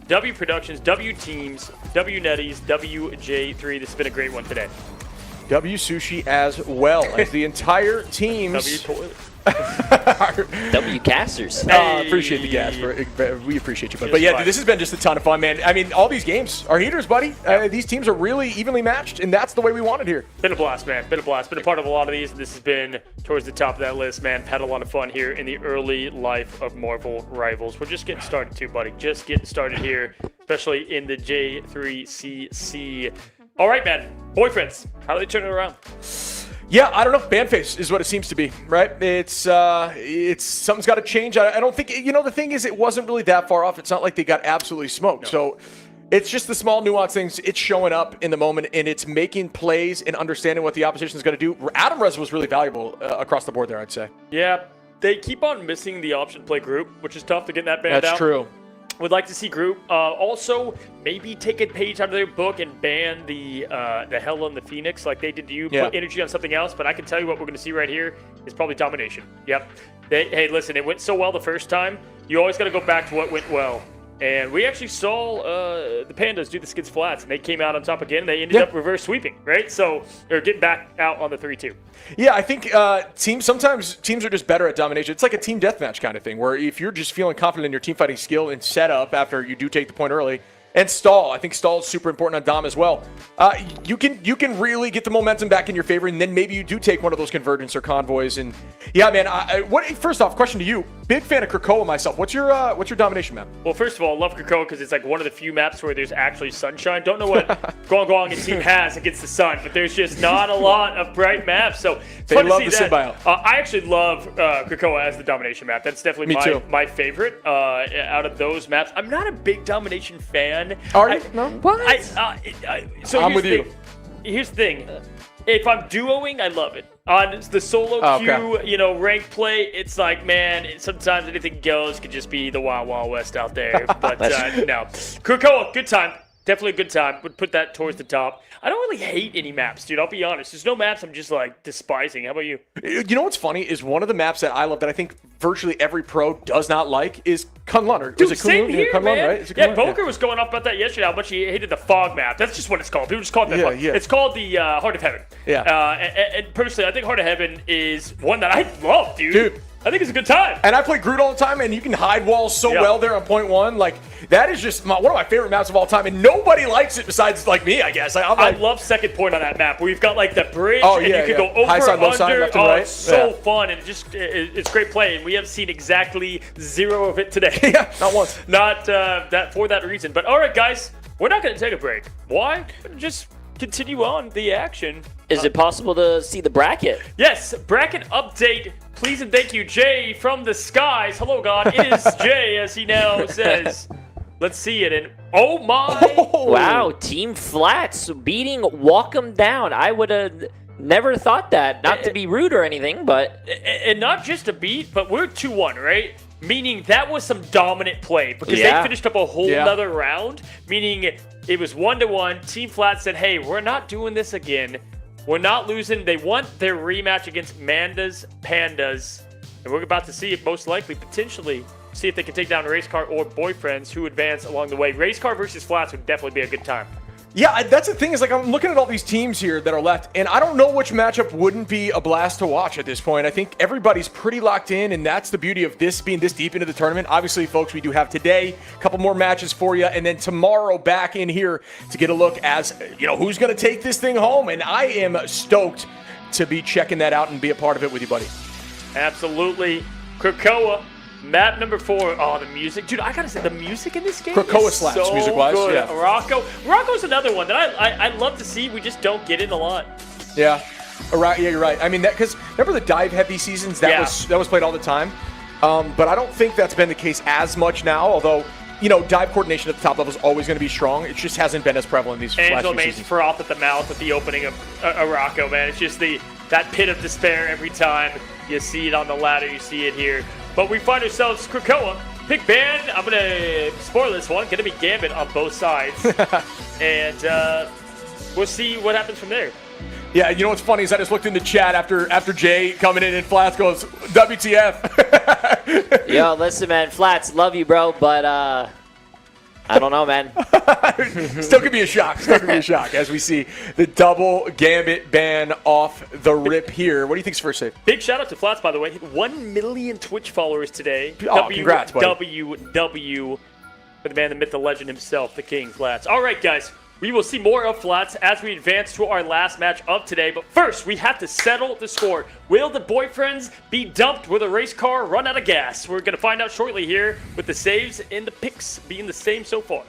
W Productions, W Teams, W Netties, WJ3. This has been a great one today. W Sushi as well as the entire team's. W Toilet. W Casters. Appreciate the gas. We appreciate you. But this has been just a ton of fun, man. I mean, all these games are heaters, buddy. These teams are really evenly matched, and that's the way we want it here. Been a blast, man. Been a blast. Been a part of a lot of these, and this has been towards the top of that list, man. Had a lot of fun here in the early life of Marvel Rivals. We're just getting started too, buddy. Just getting started here, especially in the J3CC. All right, man. Boyfriends, how do they turn it around? Yeah, I don't know. Ban face is what it seems to be, right? It's something's got to change. I don't think the thing is it wasn't really that far off. It's not like they got absolutely smoked. No. So it's just the small nuance things. It's showing up in the moment and it's making plays and understanding what the opposition is going to do. Adam Rez was really valuable across the board there, I'd say. Yeah, they keep on missing the option play group, which is tough to get that banned out. That's true. Would like to see group also maybe take a page out of their book and ban the Hell and the Phoenix like they did to you. Yeah. Put energy on something else, but I can tell you what we're going to see right here is probably domination. Yep. Hey, listen, it went so well the first time. You always got to go back to what went well. And we actually saw the Pandas do the Skids Flats, and they came out on top again. And they ended up reverse sweeping, right? So they're getting back out on the 3-2. Yeah, I think sometimes teams are just better at domination. It's like a team deathmatch kind of thing, where if you're just feeling confident in your team fighting skill and setup after you do take the point early, and stall. I think stall is super important on Dom as well. You can really get the momentum back in your favor, and then maybe you do take one of those convergence or convoys. And yeah, man. First off, question to you. Big fan of Krakoa myself. What's your domination map? Well, first of all, love Krakoa because it's like one of the few maps where there's actually sunshine. Don't know what Guang and team has against the sun, but there's just not a lot of bright maps. So it's fun to see that. Symbiote. I actually love Krakoa as the domination map. That's definitely my favorite out of those maps. I'm not a big domination fan. Are you? No. What? So I'm with you. Here's the thing. If I'm duoing, I love it. On the solo queue, rank play, it's like, man, sometimes anything goes. Could just be the Wild Wild West out there. But no. Krakoa, good time. Definitely a good time. Would put that towards the top. I don't really hate any maps, dude. I'll be honest. There's no maps I'm just like despising. How about you? You know what's funny is one of the maps that I love that I think virtually every pro does not like is Kunlun. Or Dude, is it same Kunlun? here, Kunlun, man. right? Is it Yeah, Kunlun? Boker was going off about that yesterday, how much he hated the fog map. That's just what it's called. People just call it that. Yeah, fog. yeah. It's called the Heart of Heaven. Yeah. And personally, I think Heart of Heaven is one that I love, dude. Dude. I think it's a good time. And I play Groot all the time, and you can hide walls so well there on point one. Like, that is just one of my favorite maps of all time, and nobody likes it besides, like, me, I guess. I love second point on that map, where you've got, like, the bridge, and you can go over, high side, low under. side, left and right. It's so fun, and it's great play, and we have seen exactly 0 of it today. Yeah, not once. Not that for that reason. But, all right, guys, we're not going to take a break. Why? We're gonna just continue on the action. Is it possible to see the bracket? Yes, bracket update. Please and thank you, Jay from the skies. Hello, God. It is Jay, as he now says. Let's see it. And oh my! Wow, Team Flats beating Walk 'em Down. I would have never thought that. Not to be rude or anything, but And not just a beat, but we're 2-1, right? Meaning that was some dominant play because Yeah. they finished up a whole nother round. Meaning it was 1-1. Team Flat said, "Hey, we're not doing this again. We're not losing." They want their rematch against Mandas Pandas, and we're about to see it most likely, potentially, see if they can take down Racecar or Boyfriends who advance along the way. Racecar versus Flats would definitely be a good time. Yeah, that's the thing is, like, I'm looking at all these teams here that are left, and I don't know which matchup wouldn't be a blast to watch at this point. I think everybody's pretty locked in, and that's the beauty of this being this deep into the tournament. Obviously, folks, we do have today a couple more matches for you, and then tomorrow back in here to get a look as, you know, who's going to take this thing home, and I am stoked to be checking that out and be a part of it with you, buddy. Absolutely. Krakoa, map number 4. Oh, the music. Dude, I gotta say, the music in this game Krakoa is slaps, so music-wise, good. yeah. Rocco's another one that I love to see. We just don't get it a lot. Yeah, right. Yeah, you're right. I mean, that because remember the dive heavy seasons that was played all the time, but I don't think that's been the case as much now. Although, you know, dive coordination at the top level is always going to be strong. It just hasn't been as prevalent these last Angela few Mays seasons. froth at the mouth with the opening of Rocco, man. It's just that pit of despair every time you see it on the ladder. You see it here. But we find ourselves Krakoa. Pick band. I'm going to spoil this one. Going to be Gambit on both sides. And we'll see what happens from there. Yeah, you know what's funny is I just looked in the chat after Jay coming in and Flats goes, WTF. yo, listen, man, Flats, love you, bro, but I don't know, man. Still could be a shock. As we see the double Gambit ban off the rip here. What do you think's first save? Big shout out to Flats, by the way. 1 million Twitch followers today. Oh, congrats, buddy. WW for the man, the myth, the legend himself, the King Flats. All right, guys. We will see more of Flats as we advance to our last match of today. But first, we have to settle the score. Will the Boyfriends be dumped? Will the race car run out of gas? We're going to find out shortly here with the saves and the picks being the same so far.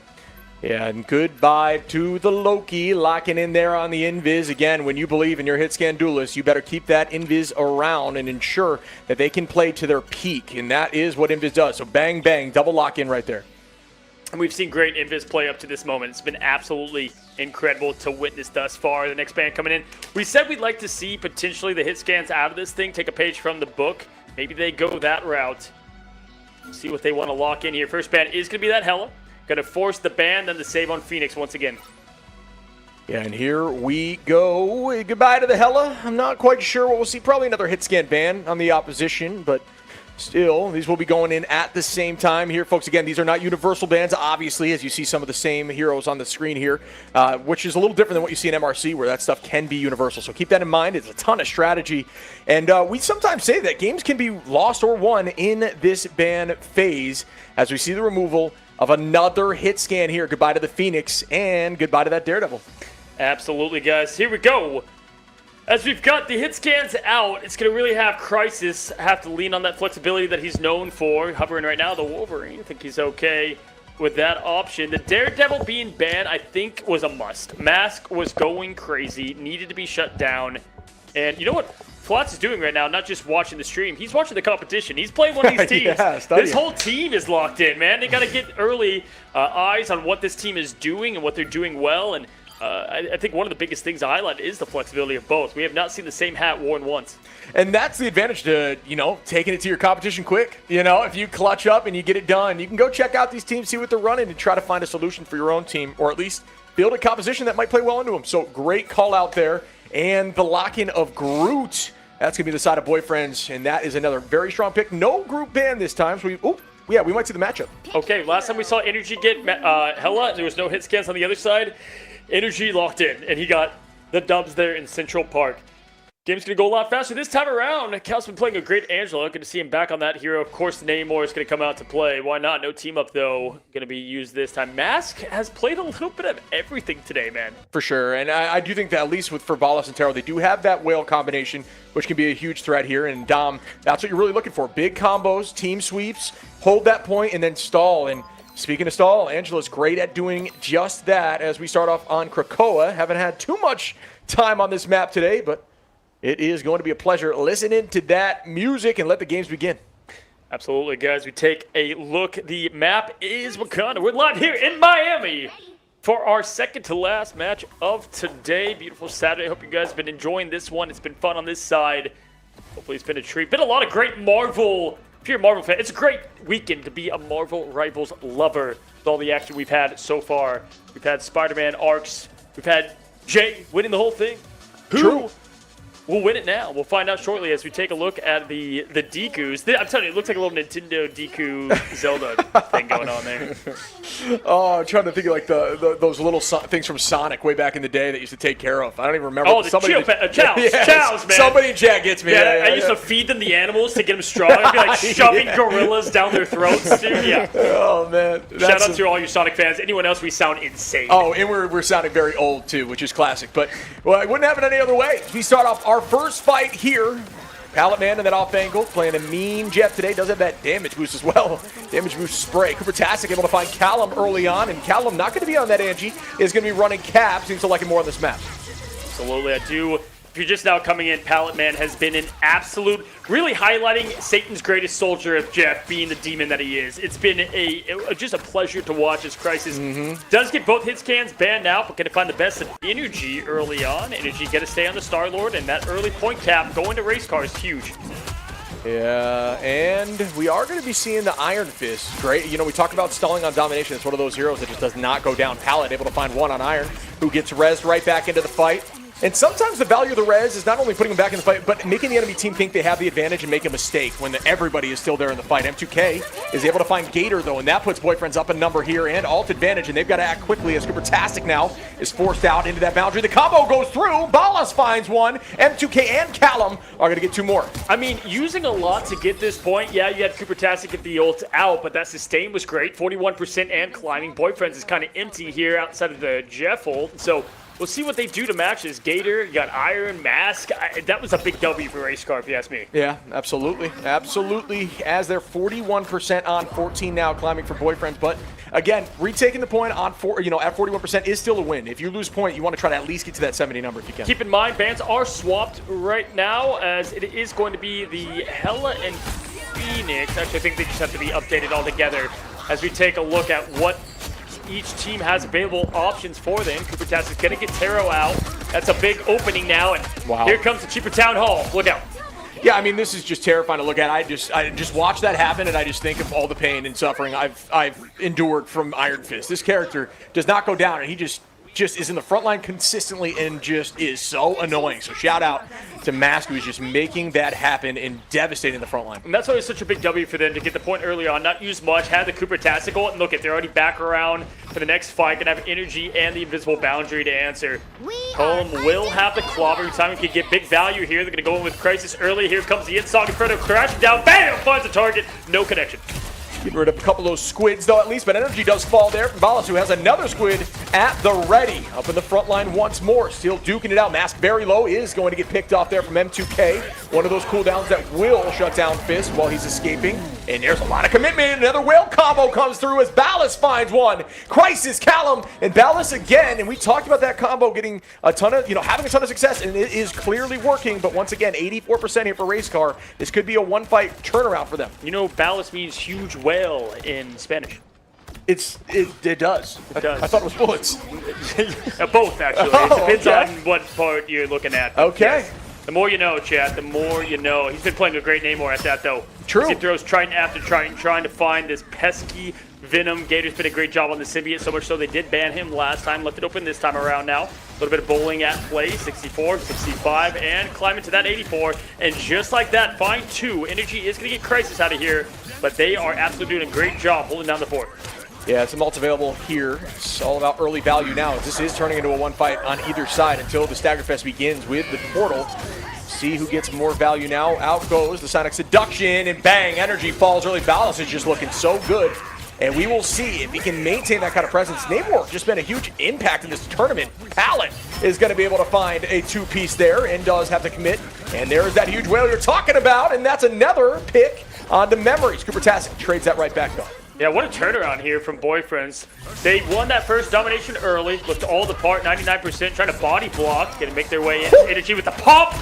Yeah, and goodbye to the Loki locking in there on the Invis. Again, when you believe in your hit scan duelist, you better keep that Invis around and ensure that they can play to their peak. And that is what Invis does. So bang, bang, double lock in right there. And we've seen great Invis play up to this moment. It's been absolutely incredible to witness thus far. The next band coming in. We said we'd like to see potentially the hit scans out of this thing, take a page from the book. Maybe they go that route. See what they want to lock in here. First band is going to be that Hella. Going to force the ban, then the save on Phoenix once again. Yeah, and here we go. Goodbye to the Hella. I'm not quite sure what we'll see. Probably another hit scan ban on the opposition, but still, these will be going in at the same time here. Folks, again, these are not universal bans, obviously, as you see some of the same heroes on the screen here, which is a little different than what you see in MRC, where that stuff can be universal. So keep that in mind. It's a ton of strategy. And we sometimes say that games can be lost or won in this ban phase, as we see the removal of another hit scan here. Goodbye to the Phoenix, and goodbye to that Daredevil. Absolutely, guys. Here we go. As we've got the hit scans out, it's going to really have Crisis have to lean on that flexibility that he's known for. Hovering right now, the Wolverine. I think he's okay with that option. The Daredevil being banned, I think, was a must. Mask was going crazy, needed to be shut down. And you know what Flats is doing right now? Not just watching the stream. He's watching the competition. He's playing one of these teams. Yeah, this whole team is locked in, man. They got to get early eyes on what this team is doing and what they're doing well. And I think one of the biggest things to highlight is the flexibility of both. We have not seen the same hat worn once. And that's the advantage to, taking it to your competition quick. If you clutch up and you get it done, you can go check out these teams, see what they're running, and try to find a solution for your own team, or at least build a composition that might play well into them. So great call out there. And the lock-in of Groot. That's going to be the side of Boyfriends, and that is another very strong pick. No group ban this time, so we might see the matchup. Okay, last time we saw Energy get Hella, there was no hit scans on the other side. Energy locked in, and he got the dubs there in Central Park. Game's going to go a lot faster this time around. Cal's been playing a great Angela. Good to see him back on that hero. Of course, Namor is going to come out to play. Why not? No team up, though, going to be used this time. Mask has played a little bit of everything today, man. For sure, and I do think that at least for Balas and Taro, they do have that whale combination, which can be a huge threat here. And Dom, that's what you're really looking for. Big combos, team sweeps, hold that point, and then stall. And speaking of stall, Angela's great at doing just that as we start off on Krakoa. Haven't had too much time on this map today, but it is going to be a pleasure listening to that music and let the games begin. Absolutely, guys. We take a look. The map is Wakanda. We're live here in Miami for our second to last match of today. Beautiful Saturday. Hope you guys have been enjoying this one. It's been fun on this side. Hopefully it's been a treat. Been a lot of great Marvel. If you're a Marvel fan, it's a great weekend to be a Marvel Rivals lover with all the action we've had so far. We've had Spider-Man arcs. We've had Jay winning the whole thing. True. We'll win it now. We'll find out shortly as we take a look at the Dekus. I'm telling you, it looks like a little Nintendo Deku Zelda thing going on there. Oh, I'm trying to think of like those little things from Sonic way back in the day that used to take care of. I don't even remember. Oh, the chows, man. Somebody in chat gets me. Yeah, I used to feed them the animals to get them strong. I'd be like shoving gorillas down their throats, dude. Yeah. Oh, man. Shout out to all you Sonic fans. Anyone else, we sound insane. Oh, and we're sounding very old, too, which is classic. But, well, it wouldn't happen any other way. We start off our first fight here. Pallet Man and that off angle, playing a mean Jeff today. Does have that damage boost as well. Damage boost spray. Cooper Tastic able to find Callum early on, and Callum not going to be on that Angie. Is going to be running Cap. Seems to like him more on this map. Absolutely, I do. If you're just now coming in, Pallet Man has been an absolute, really highlighting Satan's greatest soldier of Jeff being the demon that he is. It's been just a pleasure to watch as Crisis does get both hit scans banned out, but going to find the best of Energy early on. Energy got to stay on the Star-Lord, and that early point cap going to race car is huge. Yeah, and we are going to be seeing the Iron Fist. Great. We talk about stalling on domination. It's one of those heroes that just does not go down. Pallet able to find one on Iron, who gets rezzed right back into the fight. And sometimes the value of the res is not only putting them back in the fight, but making the enemy team think they have the advantage and make a mistake when everybody is still there in the fight. M2K is able to find Gator, though, and that puts Boyfriends up a number here and alt advantage, and they've got to act quickly as Cooper Tastic now is forced out into that boundary. The combo goes through. Balas finds one. M2K and Callum are going to get two more. I mean, using a lot to get this point. Yeah, you had Cooper Tastic get the ult out, but that sustain was great. 41% and climbing. Boyfriends is kind of empty here outside of the Jeff ult, so we'll see what they do to match this. Gator, you got Iron, Mask. That was a big W for Race Car, if you ask me. Yeah, absolutely. Absolutely. As they're 41% on 14 now, climbing for Boyfriends. But again, retaking the point on at 41% is still a win. If you lose point, you want to try to at least get to that 70 number if you can. Keep in mind, bans are swapped right now, as it is going to be the Hella and Phoenix. Actually, I think they just have to be updated all together as we take a look at what each team has available options for them. Cooper Tass is going to get Taro out. That's a big opening now, and here comes the Cheaper Town Hall. Look out. Yeah, I mean, this is just terrifying to look at. I just watch that happen, and I just think of all the pain and suffering I've endured from Iron Fist. This character does not go down, and he just is in the front line consistently and just is so annoying. So shout out to Mask, who's just making that happen and devastating the front line. And that's why it's such a big W for them to get the point early on, not use much, had the Cooper Tastical, and look at, they're already back around for the next fight, gonna have energy and the invisible boundary to answer. Colm will have the clobber time, he can get big value here. They're gonna go in with Crisis early. Here comes the Insog Inferno crashing down, bam, finds the target, no connection. Getting rid of a couple of those squids, though, at least, but energy does fall there from Balas, who has another squid at the ready. Up in the front line once more, still duking it out. Mask very low, is going to get picked off there from M2K. One of those cooldowns that will shut down Fist while he's escaping. And there's a lot of commitment. Another whale combo comes through as Balas finds one. Crisis, Callum, and Balas again. And we talked about that combo getting a ton of, having a ton of success, and it is clearly working. But once again, 84% here for Race Car. This could be a one-fight turnaround for them. Balas means huge whale in Spanish. It does. It does. I thought it was bullets. Both, actually. Oh, It depends okay. on what part you're looking at. But Okay. yes, the more you know, chat, the more you know. He's been playing a great Namor at that, though. True. He throws Triton after Triton, trying to find this pesky Venom. Gator's been a great job on the symbiote, so much so they did ban him last time. Left it open this time around now. A little bit of bowling at play, 64, 65, and climbing to that 84. And just like that, find 2. Energy is going to get Crisis out of here, but they are absolutely doing a great job holding down the fort. Yeah, some ults available here. It's all about early value now. This is turning into a one fight on either side until the Staggerfest begins with the portal. See who gets more value now. Out goes the Sonic Seduction, and bang, energy falls early. Balance is just looking so good. And we will see if he can maintain that kind of presence. Namor just been a huge impact in this tournament. Pallet is going to be able to find a 2-piece there and does have to commit. And there's that huge whale you're talking about, and that's another pick on the memories. Cooper Tastic trades that right back though. Yeah, what a turnaround here from Boyfriends. They won that first domination early, looked all the part, 99%, trying to body block, gonna make their way in. Energy with the pump,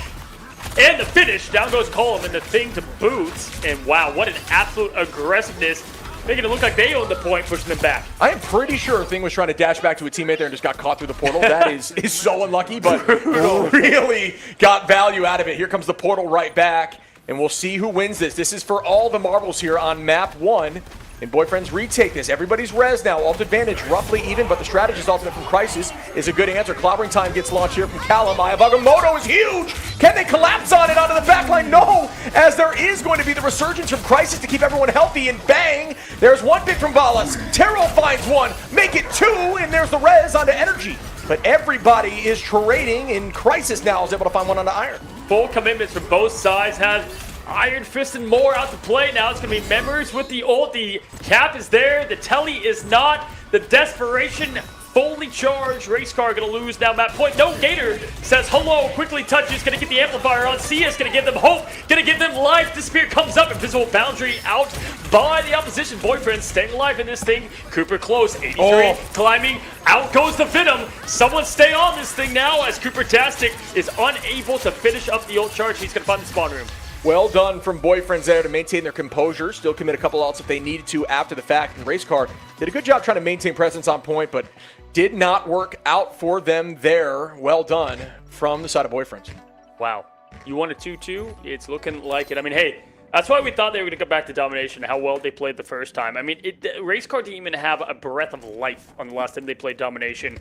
and the finish. Down goes Colum, and the thing to boot. And wow, what an absolute aggressiveness. Making it look like they owned the point, pushing them back. I am pretty sure Thing was trying to dash back to a teammate there and just got caught through the portal. That is so unlucky, but really got value out of it. Here comes the portal right back, and we'll see who wins this. This is for all the marbles here on map 1. And Boyfriends retake this. Everybody's res now. Ult advantage, roughly even, but the strategist ultimate from Crisis is a good answer. Clobbering time gets launched here from Callum. Ayabagamoto is huge. Can they collapse on it onto the backline? No, as there is going to be the resurgence from Crisis to keep everyone healthy. And bang, there's one pick from Balas. Terrell finds one. Make it 2, and there's the res onto Energy. But everybody is trading, and Crisis now is able to find one onto Iron. Full commitments from both sides. Has Iron Fist and more out to play. Now it's going to be Members with the ult. The cap is there. The telly is not. The desperation fully charged. Race car going to lose now map point. No, Gator says hello. Quickly touches. Going to get the amplifier on. Sia is going to give them hope. Going to give them life. The spear comes up. Invisible boundary out by the opposition. Boyfriend staying alive in this thing. Cooper close. 83 climbing. Out goes the Venom. Someone stay on this thing now as Cooper Tastic is unable to finish up the ult charge. He's going to find the spawn room. Well done from Boyfriends there to maintain their composure. Still commit a couple ults if they needed to after the fact. And Race Car did a good job trying to maintain presence on point, but did not work out for them there. Well done from the side of Boyfriends. Wow. You won a 2-2. It's looking like it. I mean, hey, that's why we thought they were going to go back to domination, how well they played the first time. I mean, Race Car didn't even have a breath of life on the last time they played domination.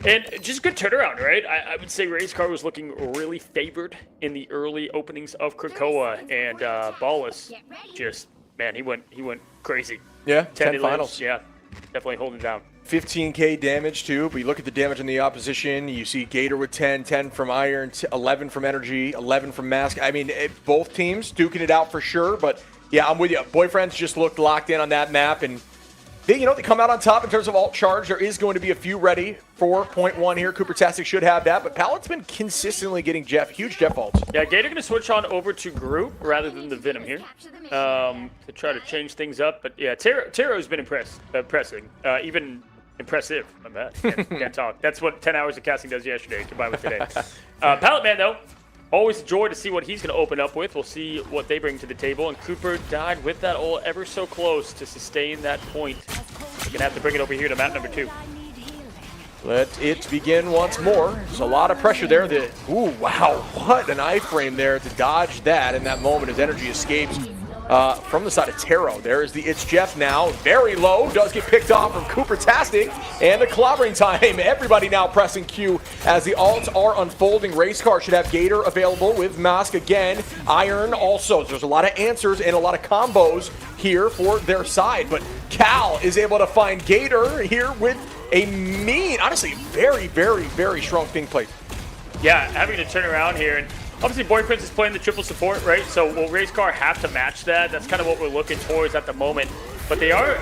And just a good turnaround, right? I would say Race Car was looking really favored in the early openings of Krakoa, and Ballas just, man, he went crazy. Yeah, 10 10 finals. Yeah, definitely holding down. 15k damage too, but you look at the damage on the opposition, you see Gator with 10, 10 from Iron, 11 from Energy, 11 from Mask. I mean, both teams duking it out for sure, but yeah, I'm with you. Boyfriends just looked locked in on that map, and they come out on top in terms of ult charge. There is going to be a few ready for point 1 here. Cooper Tastic should have that, but Pallet's been consistently getting huge Jeff ults. Yeah, Gator going to switch on over to Group rather than the Venom here to try to change things up. But yeah, Taro's been impressive, even impressive. I'm bad. Can't talk. That's what 10 hours of casting does yesterday combined with today. Pallet Man, though, always a joy to see what he's going to open up with. We'll see what they bring to the table. And Cooper died with that ult ever so close to sustain that point. We're going to have to bring it over here to map number 2. Let it begin once more. There's a lot of pressure there. Ooh, wow, what an iframe there to dodge that in that moment as Energy escapes from the side of Taro. There is the It's Jeff now. Very low. Does get picked off from Cooper Tastic. And the clobbering time. Everybody now pressing Q as the ults are unfolding. Race Car should have Gator available with Mask again. Iron also. There's a lot of answers and a lot of combos here for their side. But Cal is able to find Gator here with a mean, honestly, very strong thing plate. Yeah, having to turn around here. And obviously, Boyfriends is playing the triple support, right? So will Race Car have to match that? That's kind of what we're looking towards at the moment. But they're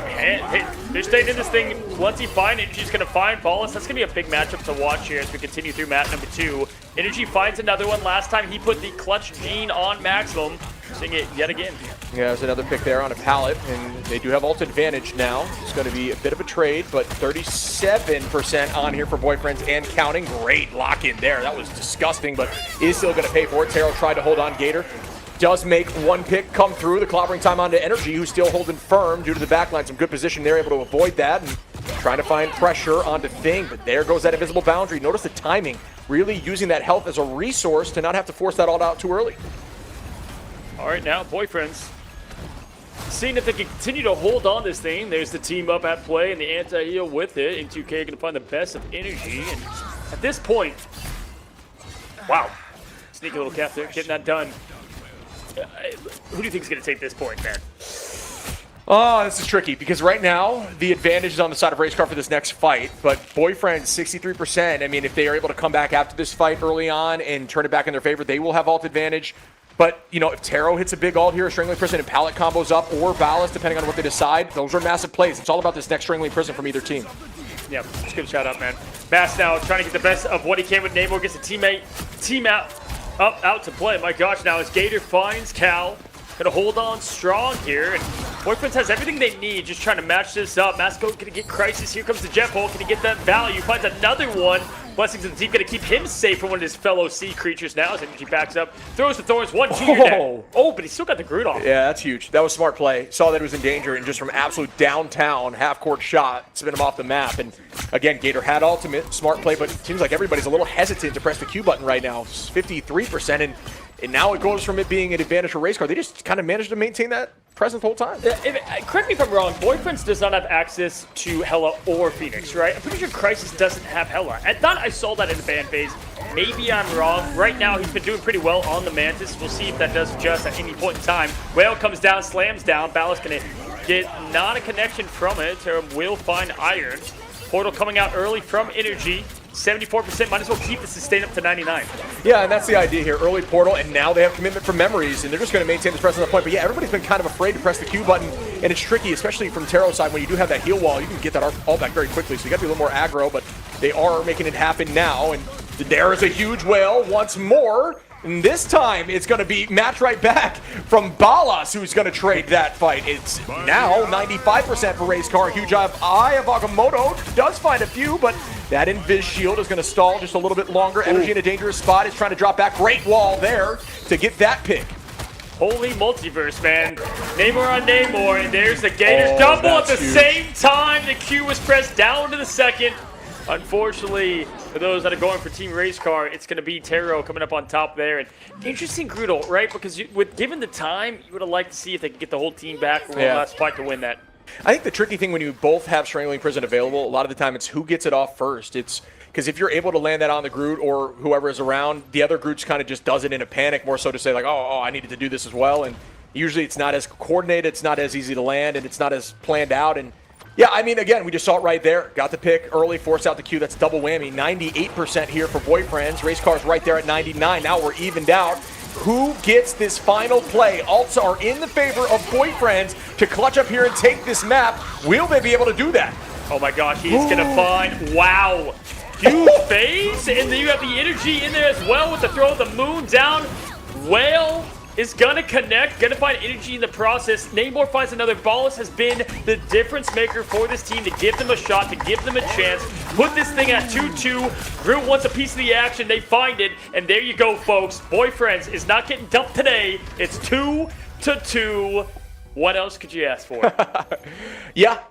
staying in this thing plenty fine. Energy's going to find Ballas. That's going to be a big matchup to watch here as we continue through map number 2. Energy finds another one. Last time he put the clutch gene on maximum. Seeing it yet again. Yeah, there's another pick there on a pallet, and they do have ult advantage now. It's going to be a bit of a trade, but 37% on here for Boyfriends and counting. Great lock in there. That was disgusting, but is still going to pay for it. Taro tried to hold on Gator. does make one pick come through. The clobbering time onto Energy, who's still holding firm due to the backline. Some good position there, able to avoid that and trying to find pressure onto Thing. But there goes that invisible boundary. Notice the timing, really using that health as a resource to not have to force that all out too early. All right, now, Boyfriends. Seeing if they can continue to hold on this thing. There's the team up at play and the anti-heal with it. And 2K going to find the best of Energy. And at this point, wow. Sneaky little cap there, getting that done. Who do you think is going to take this point, man? Oh, this is tricky because right now the advantage is on the side of Racecar for this next fight. But Boyfriends, 63%. I mean, if they are able to come back after this fight early on and turn it back in their favor, they will have ult advantage. But, you know, if Taro hits a big ult here, Strangling Prison and Pallet combos up, or Ballast, depending on what they decide, those are massive plays. It's all about this next Strangling Prison from either team. Yeah, just good shout out, man. Bass now trying to get the best of what he can with Namor, gets a team out to play. My gosh, now as Gator finds Cal, gonna hold on strong here, and Boyfriends has everything they need, just trying to match this up. Masco's gonna get Crisis, here comes the Jet Bolt, can he get that value? Finds another one. Blessings of the Deep, gonna keep him safe from one of his fellow sea creatures now as Energy backs up, throws the Thorns, one junior dead. Oh, but he still got the Groot off. Yeah, that's huge. That was smart play. Saw that it was in danger, and just from absolute downtown, half-court shot, spin him off the map. And again, Gator had ultimate, smart play, but it seems like everybody's a little hesitant to press the Q button right now. It's 53%, and now it goes from it being an advantage for Racecar. They just kind of managed to maintain that presence the whole time. Correct me if I'm wrong, Boyfriends does not have access to Hela or Phoenix, right? I'm pretty sure Crisis doesn't have Hela. I thought I saw that in the ban phase. Maybe I'm wrong. Right now, he's been doing pretty well on the Mantis. We'll see if that does adjust at any point in time. Whale comes down, slams down. Ballast gonna get not a connection from it. Tarum will find Iron. Portal coming out early from Energy. 74%, might as well keep the sustain up to 99. Yeah, and that's the idea here. Early portal, and now they have commitment from Memories, and they're just going to maintain this presence on the point. But yeah, everybody's been kind of afraid to press the Q button, and it's tricky, especially from Taro's side. When you do have that heal wall, you can get that all back very quickly, so you got to be a little more aggro, but they are making it happen now. And there is a huge whale once more. And this time, it's going to be match right back from Balas, who's going to trade that fight. It's now 95% for Racecar. Huge Eye of Agamotto does find a few, but that Invis shield is going to stall just a little bit longer. Energy in a dangerous spot is trying to drop back. Great wall there to get that pick. Holy multiverse, man. Namor on Namor, and there's the Gator double at the same time. The Q was pressed down to the second. Unfortunately, for those that are going for Team Racecar, it's going to be Taro coming up on top there. And interesting Groot ult, right? Because given the time, you would have liked to see if they could get the whole team back for one last fight to win that. I think the tricky thing when you both have Strangling Prison available, a lot of the time it's who gets it off first. It's because if you're able to land that on the Groot or whoever is around, the other Groot's kind of just does it in a panic, more so to say like, oh, I needed to do this as well. And usually it's not as coordinated, it's not as easy to land, and it's not as planned out. And yeah, I mean, again, we just saw it right there. Got the pick early, forced out the Q. That's double whammy. 98% here for Boyfriends. Racecar's right there at 99. Now we're evened out. Who gets this final play? Alts are in the favor of Boyfriends to clutch up here and take this map. Will they be able to do that? Oh my gosh, he's going to find, wow. Huge phase, and then you have the Energy in there as well with the throw of the moon down. Whale is gonna connect, gonna find Energy in the process. Namor finds another. Ballas has been the difference maker for this team to give them a shot, to give them a chance. Put this thing at 2-2. Groot wants a piece of the action. They find it, and there you go, folks. Boyfriends is not getting dumped today. It's 2-2. What else could you ask for? Yeah,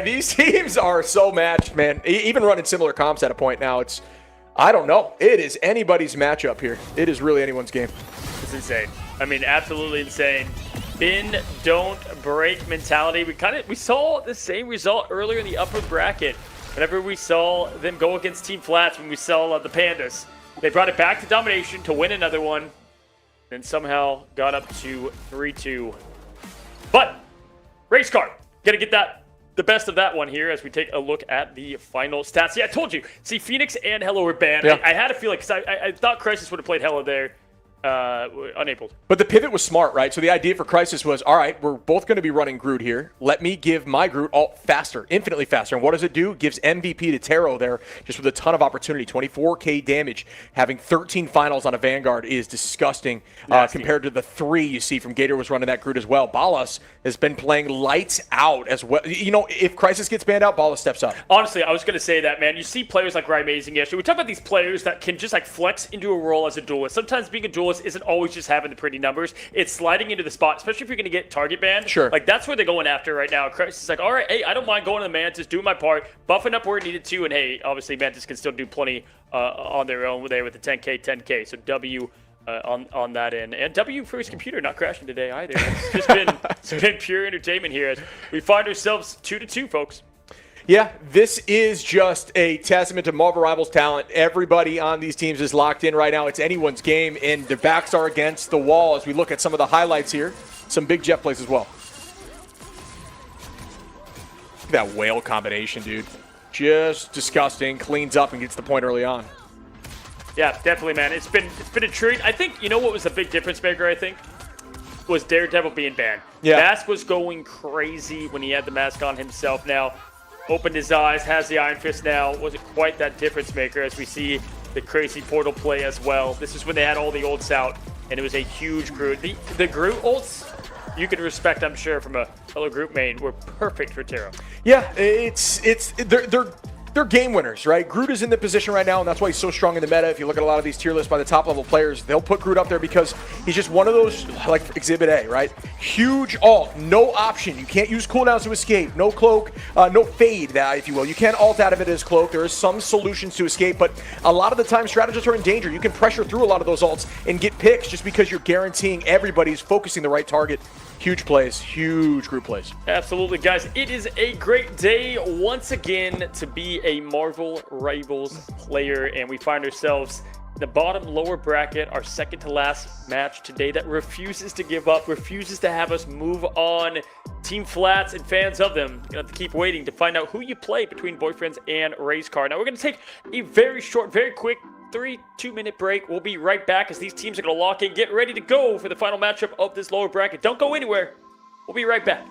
these teams are so matched, man. Even running similar comps at a point now, it's, I don't know. It is anybody's matchup here. It is really anyone's game. It's insane. I mean, absolutely insane. Bend, don't break mentality. We saw the same result earlier in the upper bracket. Whenever we saw them go against Team Flats, when we saw the Pandas, they brought it back to domination to win another one, then somehow got up to 3-2. But Racecar gonna get the best of that one here as we take a look at the final stats. Yeah, I told you. See, Phoenix and Hela were banned. Yeah. I had a feeling because I thought Crisis would have played Hela there. Unable. But the pivot was smart, right? So the idea for Crisis was, all right, we're both going to be running Groot here. Let me give my Groot ult faster, infinitely faster. And what does it do? Gives MVP to Taro there just with a ton of opportunity. 24k damage. Having 13 finals on a Vanguard is disgusting compared to the 3 you see from Gator was running that Groot as well. Ballas has been playing lights out as well. You know, if Crisis gets banned out, Ballas steps up. Honestly, I was going to say that, man. You see players like Rymazing yesterday. We talk about these players that can just like flex into a role as a duelist. Sometimes being a duelist goals isn't always just having the pretty numbers. It's sliding into the spot, especially if you're going to get target banned. Sure. Like, that's where they're going after right now. Crisis is like, all right, hey, I don't mind going to the Mantis, doing my part, buffing up where it needed to, and hey, obviously Mantis can still do plenty on their own there with the 10K. So W on that end. And W for his computer not crashing today either. It's been pure entertainment here as we find ourselves 2-2, folks. Yeah, this is just a testament to Marvel Rivals' talent. Everybody on these teams is locked in right now. It's anyone's game, and their backs are against the wall as we look at some of the highlights here. Some big jet plays as well. Look at that whale combination, dude. Just disgusting. Cleans up and gets the point early on. Yeah, definitely, man. It's been a treat. I think, you know what was a big difference maker, I think? Was Daredevil being banned. Yeah. Mask was going crazy when he had the mask on himself now. Opened his eyes, has the Iron Fist now. Wasn't quite that difference maker as we see the crazy portal play as well. This is when they had all the ults out, and it was a huge Groot. The Groot ults, you can respect, I'm sure, from a fellow Groot main, were perfect for Taro. Yeah, they're game winners, right? Groot is in the position right now, and that's why he's so strong in the meta. If you look at a lot of these tier lists by the top level players, they'll put Groot up there because he's just one of those, like Exhibit A, right? Huge ult, no option. You can't use cooldowns to escape. No cloak, no fade, if you will. You can't ult out of it as cloak. There is some solutions to escape, but a lot of the time strategists are in danger. You can pressure through a lot of those ults and get picks just because you're guaranteeing everybody's focusing the right target. Huge plays, huge group plays. Absolutely, guys. It is a great day once again to be a Marvel Rivals player, and we find ourselves in the bottom lower bracket, our second to last match today that refuses to give up, refuses to have us move on. Team Flats and fans of them, you have to keep waiting to find out who you play between Boyfriends and Race Car. Now, we're going to take a very short, very quick 2-minute break. We'll be right back as these teams are going to lock in, get ready to go for the final matchup of this lower bracket. Don't go anywhere. We'll be right back.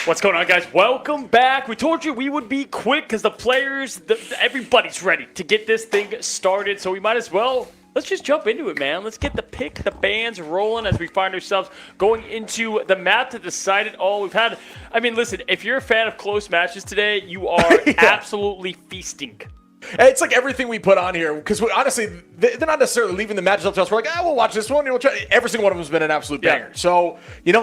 What's going on, guys? Welcome back. We told you we would be quick because the players, everybody's ready to get this thing started. So we might as well, let's just jump into it, man. Let's get the bands rolling as we find ourselves going into the map to decide it all. Listen, if you're a fan of close matches today, you are absolutely feasting. It's like everything we put on here, because honestly, they're not necessarily leaving the matches up to us. We're like, we'll watch this one. We'll try. Every single one of them has been an absolute banger. So,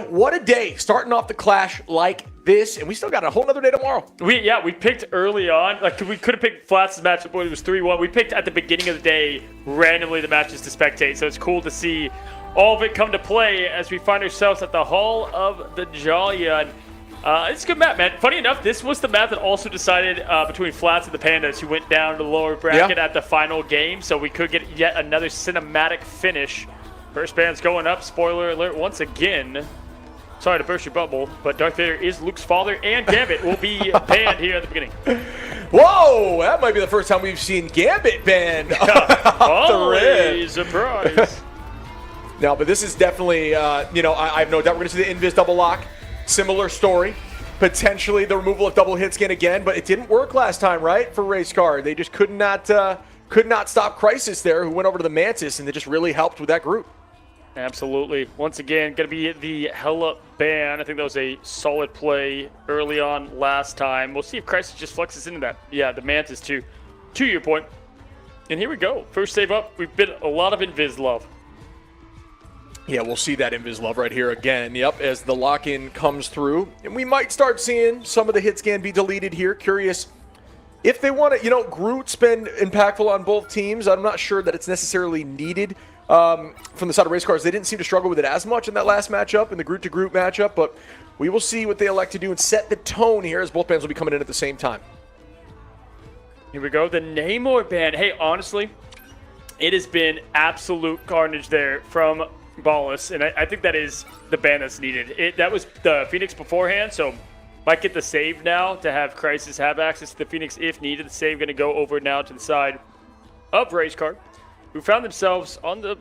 what a day starting off the Clash like this, and we still got a whole other day tomorrow. We picked early on. Like, we could have picked Flats' matchup when it was 3-1. We picked at the beginning of the day randomly the matches to spectate. So it's cool to see all of it come to play as we find ourselves at the Hall of the Jalia. It's a good map, man. Funny enough, this was the map that also decided between Flats and the Pandas, who went down to the lower bracket at the final game. So we could get yet another cinematic finish. First band's going up. Spoiler alert once again. Sorry to burst your bubble, but Darth Vader is Luke's father, and Gambit will be banned here at the beginning. Whoa, that might be the first time we've seen Gambit banned. Always surprise. No, but this is definitely, I have no doubt we're going to see the Invis double lock. Similar story. Potentially the removal of double hit scan again, but it didn't work last time, right, for Race Car. They just could not stop Crisis there, who went over to the Mantis, and they just really helped with that group. Absolutely. Once again, going to be the Hella ban. I think that was a solid play early on last time. We'll see if Crisis just flexes into that. Yeah, the Mantis too. To your point. And here we go. First save up. We've been a lot of Invis love. Yeah, we'll see that Invis love right here again. Yep, as the lock-in comes through. And we might start seeing some of the hit scan be deleted here. Curious if they want to, Groot's been impactful on both teams. I'm not sure that it's necessarily needed from the side of Race Cars. They didn't seem to struggle with it as much in that last matchup, in the Groot-to-Groot matchup. But we will see what they elect to do and set the tone here as both bands will be coming in at the same time. Here we go, the Namor band. Hey, honestly, it has been absolute carnage there from Ballus, and I think that is the ban that's needed. That was the Phoenix beforehand, so might get the save now to have Crisis have access to the Phoenix if needed. The save going to go over now to the side of Race Car, who found themselves on the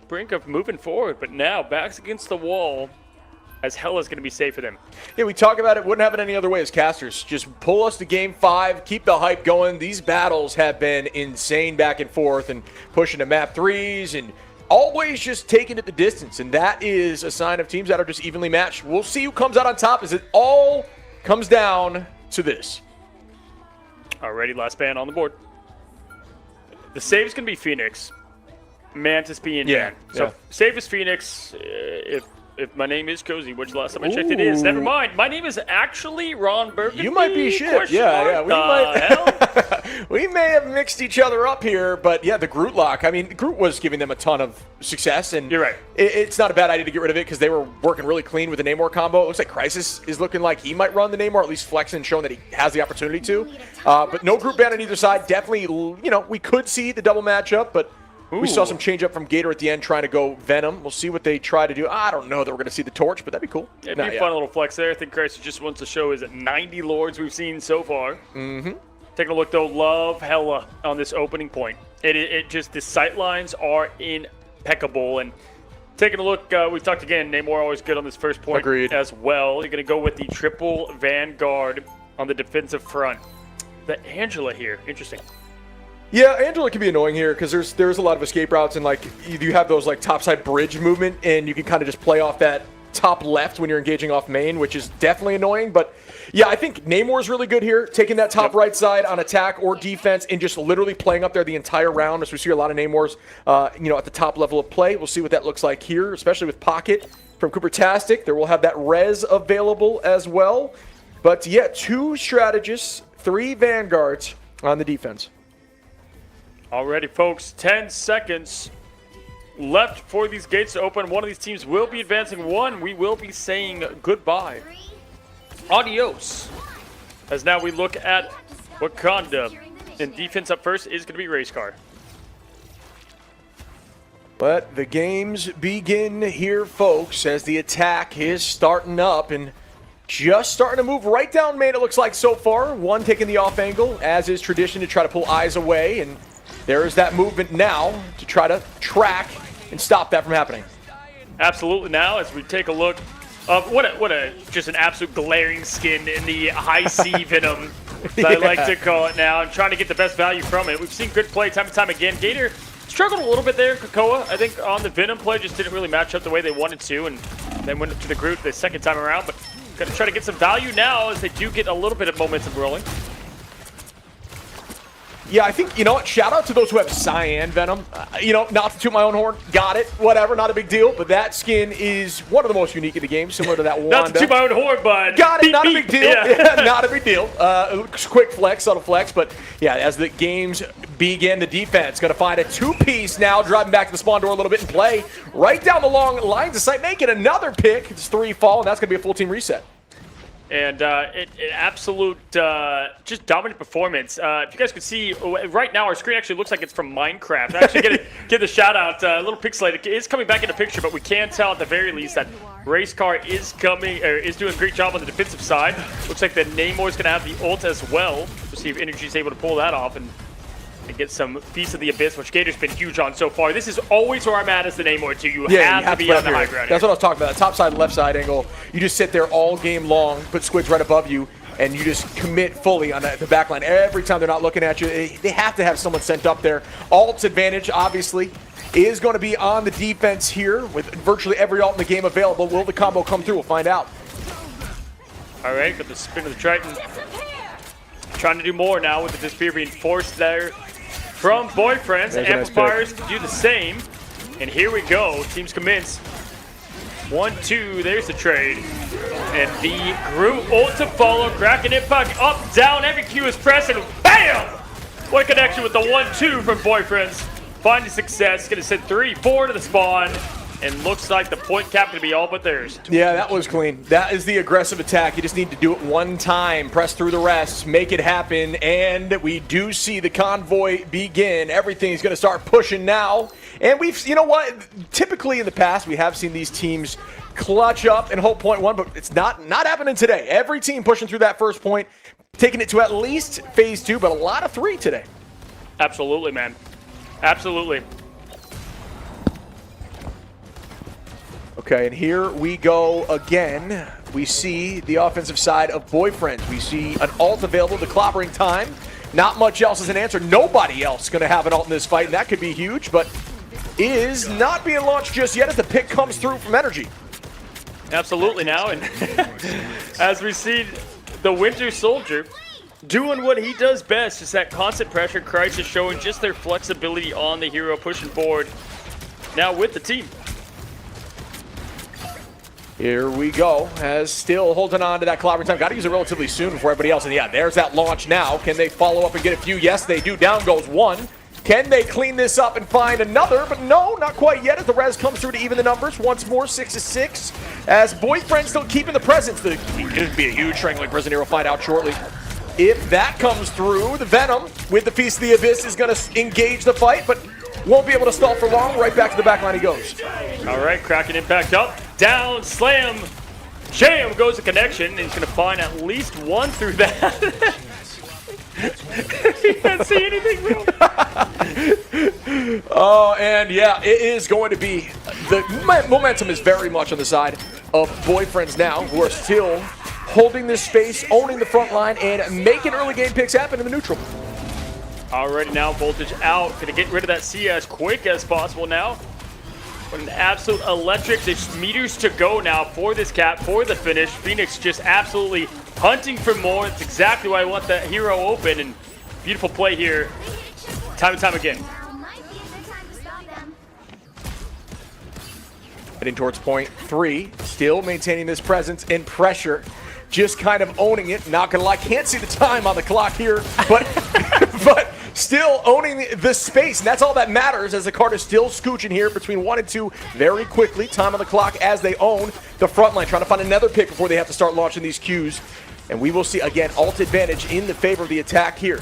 brink of moving forward, but now backs against the wall as Hella's going to be safe for them. Yeah, we talk about it. Wouldn't have it any other way as casters. Just pull us to Game 5, keep the hype going. These battles have been insane back and forth and pushing to map 3s and always just taking it the distance, and that is a sign of teams that are just evenly matched. We'll see who comes out on top as it all comes down to this. Alrighty, last ban on the board. The save is going to be Phoenix. Mantis being banned. So save is Phoenix. If my name is Cozy, which last time I checked it is. Never mind. My name is actually Ron Burgundy. You might be shit. Yeah. We may have mixed each other up here, but yeah, the Groot lock. I mean, Groot was giving them a ton of success, and you're right. It's not a bad idea to get rid of it because they were working really clean with the Namor combo. It looks like Crisis is looking like he might run the Namor, at least flexing and showing that he has the opportunity to. But no Groot ban on either side. Definitely, we could see the double matchup, but we saw some change up from Gator at the end trying to go Venom. We'll see what they try to do. I don't know that we're going to see the Torch, but that'd be cool. It'd be a fun little flex there. I think Crisis just wants to show his 90 Lords we've seen so far. Mm-hmm. Taking a look, though, love Hella on this opening point. It just, the sight lines are impeccable. And taking a look, we talked again, Namor always good on this first point. Agreed. As well. You're going to go with the triple Vanguard on the defensive front. The Angela here, interesting. Yeah, Angela can be annoying here because there's a lot of escape routes, and you have those topside bridge movement, and you can kind of just play off that top left when you're engaging off main, which is definitely annoying. But yeah, I think Namor's really good here, taking that top right side on attack or defense and just literally playing up there the entire round. As we see a lot of Namors, at the top level of play. We'll see what that looks like here, especially with Pocket from Cooper-tastic. There will have that res available as well. But yeah, 2 strategists, 3 Vanguards on the defense. Alrighty, folks, 10 seconds left for these gates to open. One of these teams will be advancing. One, we will be saying goodbye. Adios. As now we look at Wakanda. And defense up first is going to be Race Car. But the games begin here, folks, as the attack is starting up and just starting to move right down main, it looks like so far. One taking the off angle, as is tradition, to try to pull eyes away, and there is that movement now to try to track and stop that from happening. Absolutely. Now, as we take a look, What a just an absolute glaring skin in the high C Venom, as I like to call it now. I'm trying to get the best value from it. We've seen good play time and time again. Gator struggled a little bit there. Krakoa, I think, on the Venom play just didn't really match up the way they wanted to, and then went to the Groot the second time around. But gonna try to get some value now as they do get a little bit of momentum rolling. Yeah, I think, you know what, shout out to those who have Cyan Venom. You know, not to toot my own horn, got it, whatever, not a big deal, but that skin is one of the most unique in the game, similar to that Wanda. Not to toot my own horn, but got it, beep, not beep. a big deal. Yeah. Not a big deal. Quick flex, subtle flex, but yeah, as the games begin, the defense going to find a two-piece now, driving back to the spawn door a little bit and play right down the long lines of sight, making another pick. It's 3 fall, and that's going to be a full team reset. And an absolute just dominant performance. If you guys could see, right now our screen actually looks like it's from Minecraft. I actually get to give the shout out, a little pixelated. It is coming back into picture, but we can tell at the very least that Race Car is doing a great job on the defensive side. Looks like the Namor is going to have the ult as well. We'll see if Energy is able to pull that off and get some Feast of the Abyss, which Gator's been huge on so far. This is always where I'm at as the Namor too. You have to be on the high ground. That's what I was talking about. That top side, left side angle. You just sit there all game long, put squids right above you, and you just commit fully on the back line. Every time they're not looking at you, they have to have someone sent up there. Alt's advantage, obviously, is going to be on the defense here with virtually every alt in the game available. Will the combo come through? We'll find out. All right, got the spin of the Triton. Trying to do more now with the Disappear being forced there from Boyfriends. There's a nice Amplifiers to do the same. And here we go. Teams commence. 1-2. There's the trade. And the Groot ult to follow. Cracking it, puck up, down. Every Q is pressing. Bam! What a connection with the 1-2 from Boyfriends. Finding success. Going to send 3-4 to the spawn. And looks like the point cap going to be all but theirs. Yeah, that was clean. That is the aggressive attack. You just need to do it one time, press through the rest, make it happen, and we do see the convoy begin. Everything's going to start pushing now. And we've, you know what, typically in the past we have seen these teams clutch up and hold point one, but it's not happening today. Every team pushing through that first point, taking it to at least phase 2, but a lot of 3 today. Absolutely, man. Absolutely. Okay, and here we go again. We see the offensive side of Boyfriends. We see an ult available, the clobbering time. Not much else as an answer. Nobody else going to have an ult in this fight, and that could be huge, but is not being launched just yet as the pick comes through from Energy. Absolutely now, and as we see the Winter Soldier doing what he does best, just that constant pressure. Crisis showing just their flexibility on the hero, pushing forward now with the team. Here we go, as still holding on to that clobbering time. Got to use it relatively soon before everybody else. And yeah, there's that launch now. Can they follow up and get a few? Yes, they do. Down goes one. Can they clean this up and find another? But no, not quite yet as the res comes through to even the numbers. Once more, 6-6. As Boyfriend still keeping the presence. It could be a huge strangling prison here. We'll find out shortly. If that comes through, the Venom with the Feast of the Abyss is going to engage the fight, but won't be able to stall for long. Right back to the back line he goes. All right, cracking impact up, down, slam, jam goes the connection, and he's going to find at least one through that. You can't see anything, bro. Oh, and yeah, it is going to be, the momentum is very much on the side of Boyfriends now, who are still holding this space, owning the front line, and making early game picks happen in the neutral. Already now, voltage out. Gonna get rid of that C as quick as possible now. But an absolute electric. There's meters to go now for this cap, for the finish. Phoenix just absolutely hunting for more. That's exactly why I want that hero open. And beautiful play here, time and time again. Now might be a good time to stop them. Heading towards point 3, still maintaining this presence and pressure. Just kind of owning it. Not gonna lie, can't see the time on the clock here, but but still owning the space, and that's all that matters as the card is still scooching here between 1 and 2 very quickly. Time on the clock as they own the front line, trying to find another pick before they have to start launching these Qs. And we will see, again, ult advantage in the favor of the attack here.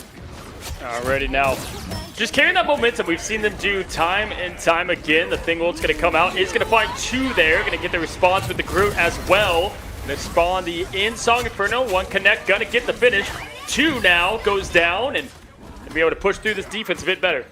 Already now, just carrying that momentum. We've seen them do time and time again. The thing ult's going to come out. It's going to find 2 there. Going to get the response with the Groot as well. Going to spawn the in-Song Inferno. 1 connect, going to get the finish. 2 now goes down and be able to push through this defense a bit better.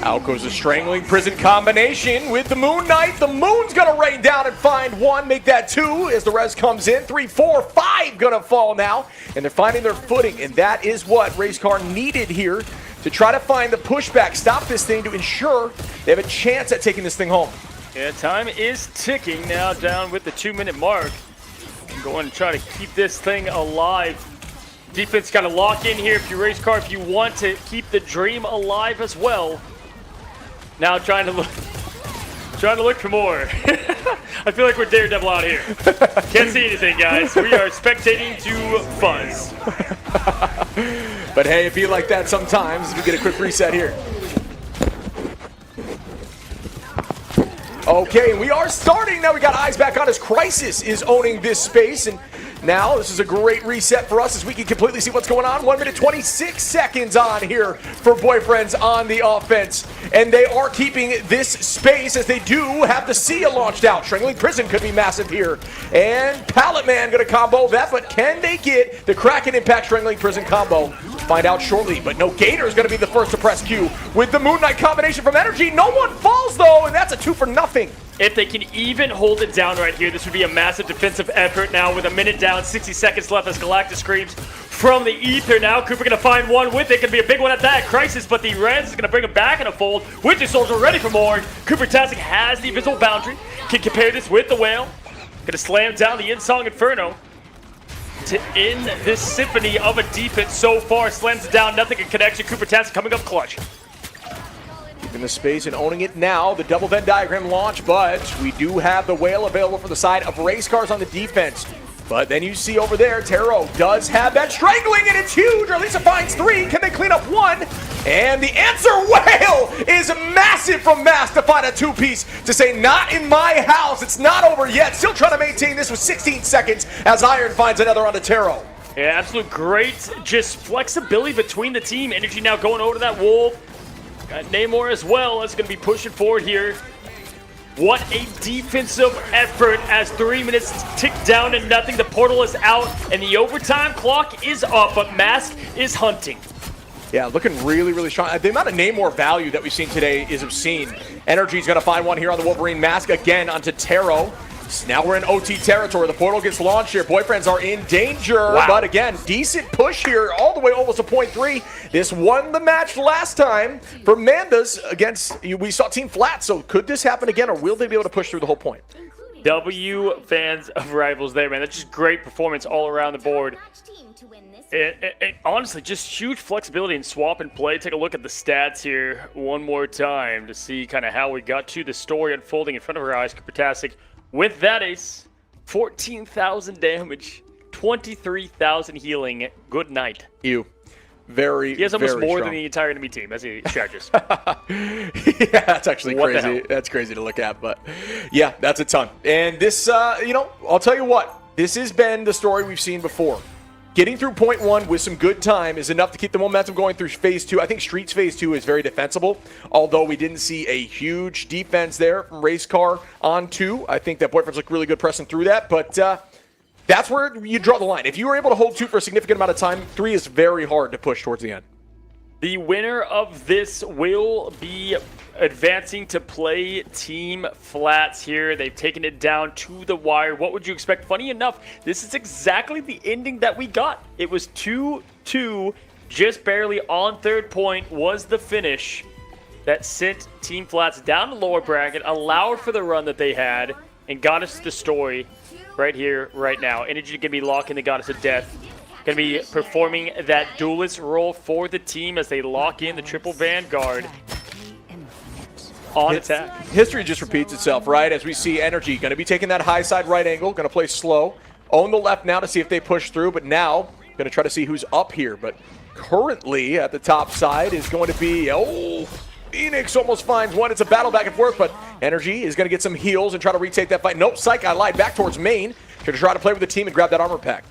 Out goes the strangling prison combination with the Moon Knight. The Moon's gonna rain down and find one, make that two as the res comes in. 3, 4, 5 gonna fall now, and they're finding their footing, and that is what Race Car needed here to try to find the pushback, stop this thing to ensure they have a chance at taking this thing home. Yeah, time is ticking now, down with the 2-minute mark. Going to try to keep this thing alive. Defense got to lock in here if you Race Car, if you want to keep the dream alive as well. Now trying to look for more. I feel like we're Daredevil out here. Can't see anything, guys. We are spectating to fuzz. But hey, it be like that sometimes. We get a quick reset here. Okay, we are starting. Now we got eyes back on as Crisis is owning this space. And now this is a great reset for us as we can completely see what's going on. 1 minute 26 seconds on here for Boyfriends on the offense. And they are keeping this space as they do have the Sia launched out. Strangling Prison could be massive here. And Pallet Man going to combo that, but can they get the Kraken Impact Strangling Prison combo? Find out shortly, but no Gator is going to be the first to press Q with the Moon Knight combination from Energy. No one falls though, and that's a 2 for nothing. If they can even hold it down right here, this would be a massive defensive effort now with a minute down, 60 seconds left as Galactus screams from the ether now. Cooper going to find one with it. Going to be a big one at that. Crisis, but the Reds is going to bring him back in a fold. Winter Soldier ready for more. Cooper Tastic has the invisible boundary. Can compare this with the Whale. Going to slam down the Insong Inferno to end this symphony of a defense so far. Slams it down, nothing in connection. Cooper Tastic coming up clutch. In the space and owning it now, the double Venn diagram launch, but we do have the Whale available for the side of Race Cars on the defense. But then you see over there, Taro does have that strangling, and it's huge. Or at least it finds 3. Can they clean up 1? And the answer, Whale, is massive from Mass to find a 2-piece to say, not in my house. It's not over yet. Still trying to maintain this with 16 seconds as Iron finds another on the Taro. Yeah, absolute great just flexibility between the team. Energy now going over to that Wolf. Got Namor as well. That's going to be pushing forward here. What a defensive effort as 3 minutes tick down to nothing. The portal is out and the overtime clock is up, but Mask is hunting. Yeah, looking really, really strong. The amount of Namor value that we've seen today is obscene. Energy's going to find one here on the Wolverine Mask again onto Taro. Now we're in OT territory. The portal gets launched here. Boyfriends are in danger. Wow. But again, decent push here all the way almost to point 3. This won the match last time for Mandas against, we saw Team Flat. So could this happen again, or will they be able to push through the whole point? W fans of Rivals there, man. That's just great performance all around the board. And honestly, just huge flexibility in swap and play. Take a look at the stats here one more time to see kind of how we got to the story unfolding in front of our eyes. Fantastic. With that ace, 14,000 damage, 23,000 healing. Good night. He has almost more strong than the entire enemy team as he strategist. Yeah, that's actually crazy. That's crazy to look at, but yeah, that's a ton. And this, I'll tell you what, this has been the story we've seen before. Getting through point 1 with some good time is enough to keep the momentum going through phase 2. I think Streets phase 2 is very defensible, although we didn't see a huge defense there from Race Car on 2. I think that Boyfriends look really good pressing through that, but that's where you draw the line. If you were able to hold 2 for a significant amount of time, 3 is very hard to push towards the end. The winner of this will be advancing to play Team Flats here. They've taken it down to the wire. What would you expect? Funny enough, this is exactly the ending that we got. It was 2-2, just barely on third point was the finish that sent Team Flats down to lower bracket, allowed for the run that they had, and got us the story right here, right now. Energy going to be locking the Goddess of Death. Going to be performing that duelist role for the team as they lock in the triple Vanguard on attack. History just repeats itself, right? As we see Energy going to be taking that high side right angle, going to play slow. Own the left now to see if they push through, but now going to try to see who's up here. But currently at the top side is going to be, Phoenix almost finds one. It's a battle back and forth, but Energy is going to get some heals and try to retake that fight. Nope, Psych, I lied back towards main. Going to try to play with the team and grab that armor pack.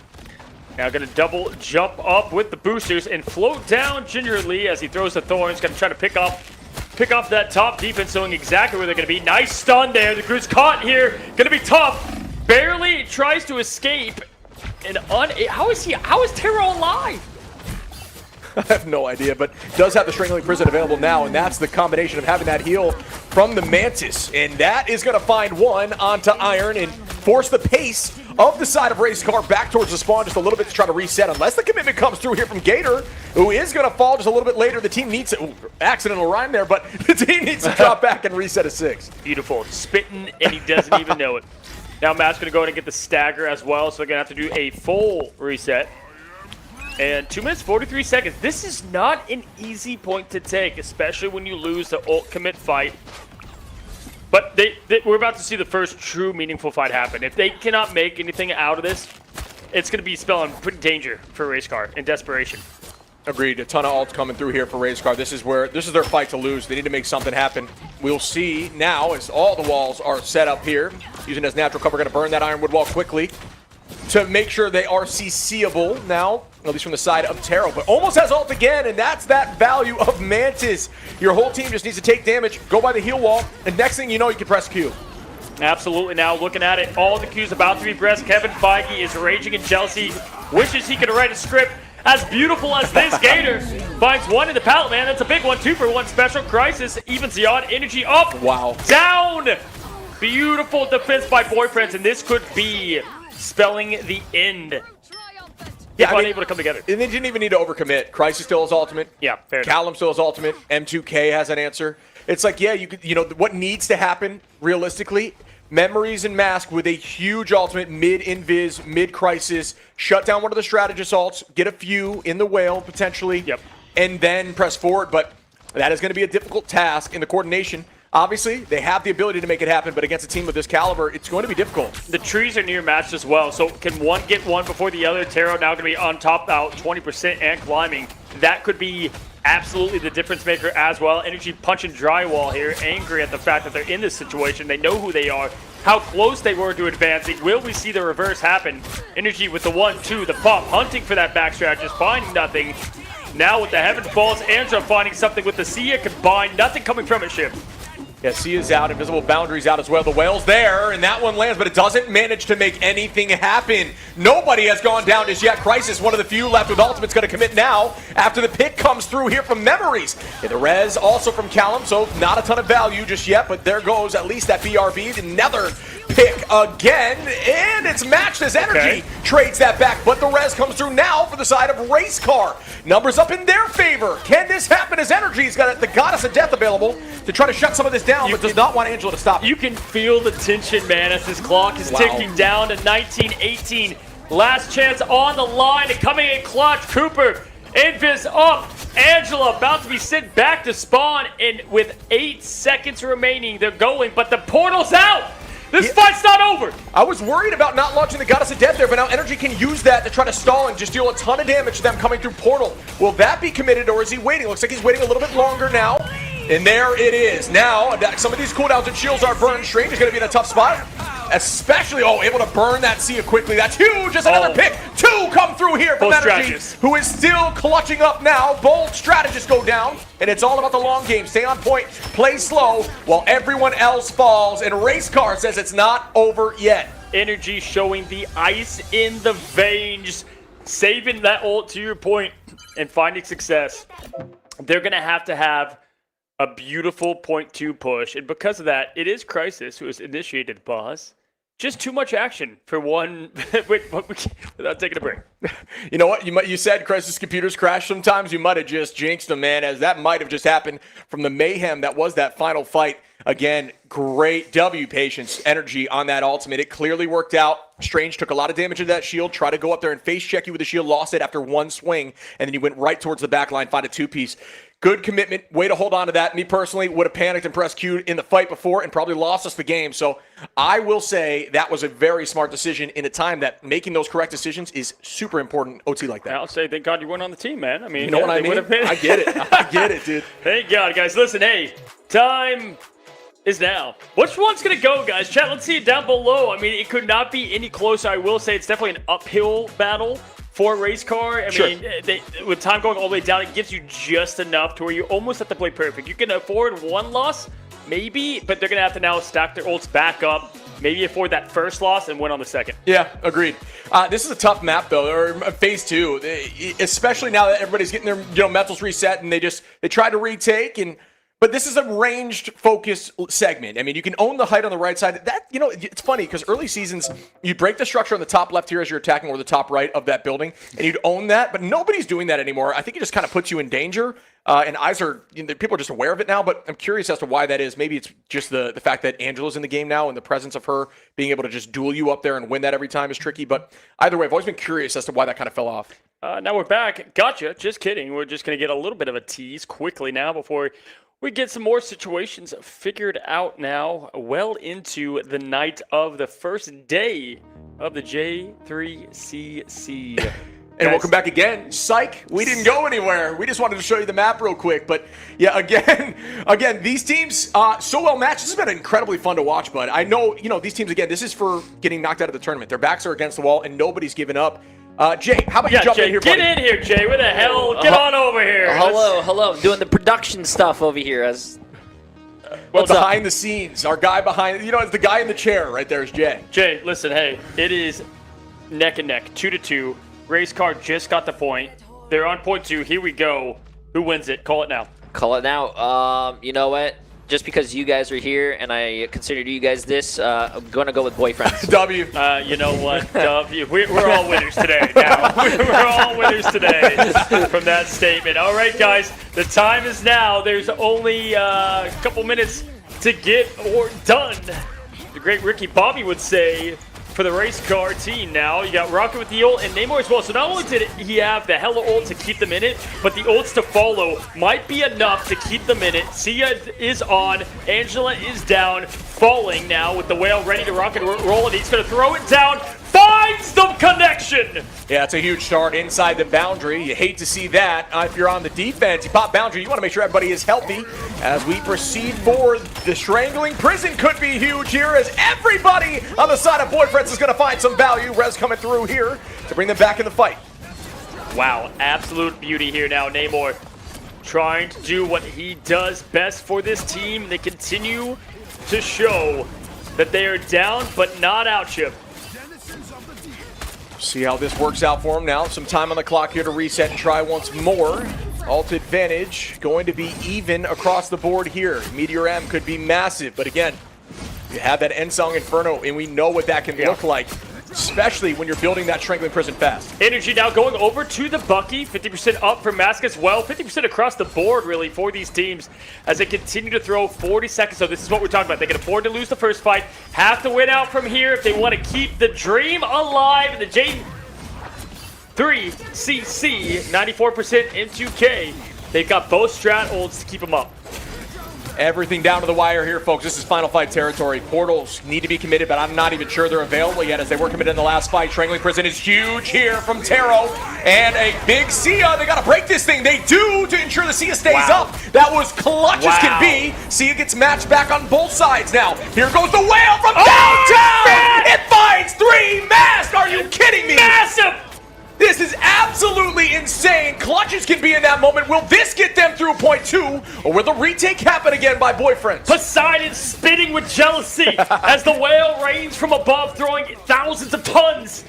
Now going to double jump up with the boosters and float down gingerly as he throws the thorns. Going to try to pick off that top defense, knowing exactly where they're going to be. Nice stun there. The crew's caught here. Going to be tough. Barely tries to escape. And how is Taro alive? I have no idea, but does have the Strangling Prison available now, and that's the combination of having that heal from the Mantis. And that is going to find one onto Iron and force the pace of the side of Race Car back towards the spawn just a little bit to try to reset, unless the commitment comes through here from Gator, who is going to fall just a little bit later. The team needs to, accidental rhyme there, but the team needs to drop back and reset a 6. Beautiful. Spitting, and he doesn't even know it. Now Matt's going to go ahead and get the stagger as well, so they're going to have to do a full reset. And 2 minutes, 43 seconds. This is not an easy point to take, especially when you lose the ult commit fight. But we're about to see the first true meaningful fight happen. If they cannot make anything out of this, it's going to be spelling pretty danger for Race Car in desperation. Agreed. A ton of ults coming through here for Race Car. This is their fight to lose. They need to make something happen. We'll see now as all the walls are set up here. Using as natural cover, going to burn that Ironwood wall quickly to make sure they are CCable now, at least from the side of Taro. But almost has ult again, and that's that value of Mantis. Your whole team just needs to take damage, go by the heal wall, and next thing you know, you can press Q. Absolutely. Now looking at it, all the Qs about to be pressed. Kevin Feige is raging in jealousy, wishes he could write a script as beautiful as this. Gator finds one in the pallet, man. That's a big one. 2-for-1 special. Crisis evens the odd. Energy up. Wow. Down. Beautiful defense by Boyfriends, and this could be spelling the end. Yeah, Unable to come together. And they didn't even need to overcommit. Crisis still has ultimate. Yeah, fair enough. Callum still has ultimate. M2K has an answer. It's like, yeah, you know what needs to happen realistically. Memories and Mask with a huge ultimate mid-invis, mid-crisis, shut down one of the strategist ults, get a few in the whale potentially, and then press forward. But that is going to be a difficult task in the coordination. Obviously, they have the ability to make it happen, but against a team of this caliber, it's going to be difficult. The trees are near matched as well, so can one get one before the other? Taro now going to be on top now, 20% and climbing. That could be absolutely the difference maker as well. Energy punching drywall here, angry at the fact that they're in this situation. They know who they are, how close they were to advancing. Will we see the reverse happen? Energy with the 1-2, the pop, hunting for that back strategist, finding nothing. Now with the Heaven Falls, Andra finding something with the Sia combined, nothing coming from it, Ship. Yeah, Sia's out, Invisible Boundary's out as well. The whale's there, and that one lands, but it doesn't manage to make anything happen. Nobody has gone down just yet. Crisis, one of the few left with ultimate's going to commit now after the pick comes through here from Memories. And the res also from Callum, so not a ton of value just yet, but there goes at least that BRB. Another pick again, and it's matched as Energy trades that back, but the res comes through now for the side of Race Car. Numbers up in their favor. Can this happen as Energy's got the Goddess of Death available to try to shut some of this down, but does not want Angela to stop. You can feel the tension, man, as this clock is ticking down to 19:18. Last chance on the line and coming in clutch. Cooper, Invis up. Angela about to be sent back to spawn, and with 8 seconds remaining, they're going, but the portal's out. This fight's not over. I was worried about not launching the Goddess of Death there, but now Energy can use that to try to stall and just deal a ton of damage to them coming through Portal. Will that be committed, or is he waiting? Looks like he's waiting a little bit longer now. And there it is. Now, some of these cooldowns and shields are burned. Strange is going to be in a tough spot. Especially, able to burn that Sia quickly. That's huge. Just another pick. 2 come through here from Energy, who is still clutching up now. Bold strategists go down, and it's all about the long game. Stay on point, play slow, while everyone else falls. And Race Car says it's not over yet. Energy showing the ice in the veins, saving that ult to your point, and finding success. They're going to have a beautiful .2 push, and because of that, it is Crisis who has initiated the pause. Just too much action for one without taking a break. You know what? You said Crisis computers crash sometimes. You might have just jinxed them, man, as that might have just happened from the mayhem that was that final fight. Again, great W patience, Energy on that ultimate. It clearly worked out. Strange took a lot of damage into that shield, tried to go up there and face check you with the shield, lost it after one swing, and then you went right towards the back line, find a 2-piece. Good commitment, way to hold on to that. Me personally would have panicked and pressed Q in the fight before and probably lost us the game. So I will say that was a very smart decision in a time that making those correct decisions is super important. OT like that. I'll say thank God you weren't on the team, man. I mean, you know what I mean? I get it. I get it, dude. Thank God, guys. Listen, hey, time is now. Which one's going to go, guys? Chat, let's see it down below. I mean, it could not be any closer. I will say it's definitely an uphill battle for Race Car. I mean, with time going all the way down, it gives you just enough to where you almost have to play perfect. You can afford one loss, maybe, but they're going to have to now stack their ults back up. maybe afford that first loss and win on the second. Yeah, agreed. This is a tough map though, or phase 2, especially now that everybody's getting their mentals reset and they try to retake But this is a ranged focus segment. I mean, you can own the height on the right side. That, it's funny because early seasons, you break the structure on the top left here as you're attacking or the top right of that building, and you'd own that. But nobody's doing that anymore. I think it just kind of puts you in danger. And people are just aware of it now. But I'm curious as to why that is. Maybe it's just the fact that Angela's in the game now, and the presence of her being able to just duel you up there and win that every time is tricky. But either way, I've always been curious as to why that kind of fell off. Now we're back. Gotcha. Just kidding. We're just going to get a little bit of a tease quickly now before we get some more situations figured out now, well into the night of the first day of the J3CC. And welcome back again. Psych, we didn't go anywhere. We just wanted to show you the map real quick. But yeah, again, these teams so well matched. This has been incredibly fun to watch, bud. I know, these teams, again, this is for getting knocked out of the tournament. Their backs are against the wall, and nobody's given up. Jay, how about you jump Jay, in here, buddy? Get in here, Jay. Where the hell? Get on over here. Hello. I'm doing the production stuff over here. What's up? Behind the scenes, our guy behind, it's the guy in the chair right there is Jay. Jay, listen, hey, it is neck and neck, 2-2. Race car just got the point. They're on point 2. Here we go. Who wins it? Call it now. Call it now. You know what? Just because you guys are here and I consider you guys this, I'm going to go with boyfriends. W. You know what? W. We're all winners today now. We're all winners today from that statement. All right, guys. The time is now. There's only a couple minutes to get done. The great Ricky Bobby would say, for the race car team now. You got Rocket with the ult and Namor as well. So not only did he have the hella ult to keep them in it, but the ults to follow might be enough to keep them in it. Sia is on. Angela is down. Falling now with the whale ready to rock and roll, and he's going to throw it down. Finds the connection! Yeah, it's a huge start inside the boundary. You hate to see that. If you're on the defense, you pop boundary. You want to make sure everybody is healthy. As we proceed forward, the strangling prison could be huge here as everybody on the side of boyfriends is going to find some value. Rez coming through here to bring them back in the fight. Wow, absolute beauty here now. Namor trying to do what he does best for this team. They continue to show that they are down but not out, Chip. See how this works out for him now. Some time on the clock here to reset and try once more. Alt advantage going to be even across the board here. Meteor M could be massive, but again, you have that End Song Inferno, and we know what that can look like, especially when you're building that Strangling Prison fast. Energy now going over to the Bucky. 50% up for Mask as well. 50% across the board, really, for these teams as they continue to throw 40 seconds. So this is what we're talking about. They can afford to lose the first fight. Have to win out from here if they want to keep the dream alive in the J3CC. 94% in 2K. They've got both strat ults to keep them up. Everything down to the wire here, folks. This is final fight territory. Portals need to be committed, but I'm not even sure they're available yet as they were committed in the last fight. Strangling Prison is huge here from Taro. And a big Sia. They got to break this thing. They do to ensure the Sia stays up. That was clutch as can be. Sia gets matched back on both sides now. Here goes the whale from downtown. It finds 3 Mask. Are you kidding me? Massive! This is absolutely insane. Clutches can be in that moment. Will this get them through point 2, or will the retake happen again by boyfriends? Poseidon spitting with jealousy as the whale rains from above, throwing thousands of tons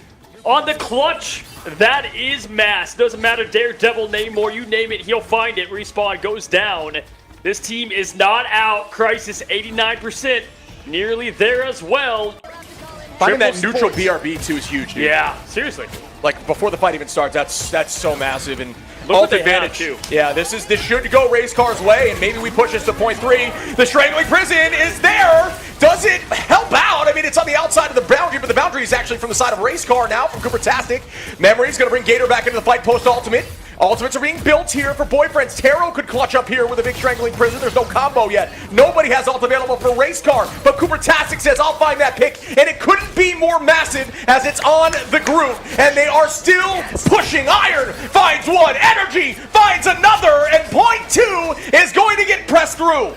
on the clutch. That is Mass. Doesn't matter, Daredevil, Namor, you name it, he'll find it. Respawn goes down. This team is not out. Crisis 89%, nearly there as well. Finding that neutral BRB too is huge, dude. Yeah, seriously. Like before the fight even starts, that's so massive. And Look alt what they advantage have, too. Yeah, this should go Race Car's way, and maybe we push this to point 3. The Strangling Prison is there. Does it help out? I mean, it's on the outside of the boundary, but the boundary is actually from the side of Race Car now from Cooper-tastic. Memory's going to bring Gator back into the fight post-ultimate. Ultimates are being built here for boyfriends. Taro could clutch up here with a big Strangling Prison. There's no combo yet. Nobody has ult available for Race Car, but Cooper-tastic says, I'll find that pick, and it couldn't be more massive as it's on the group, and they are still pushing. Iron finds one, Energy finds another, and point 2 is going to get pressed through.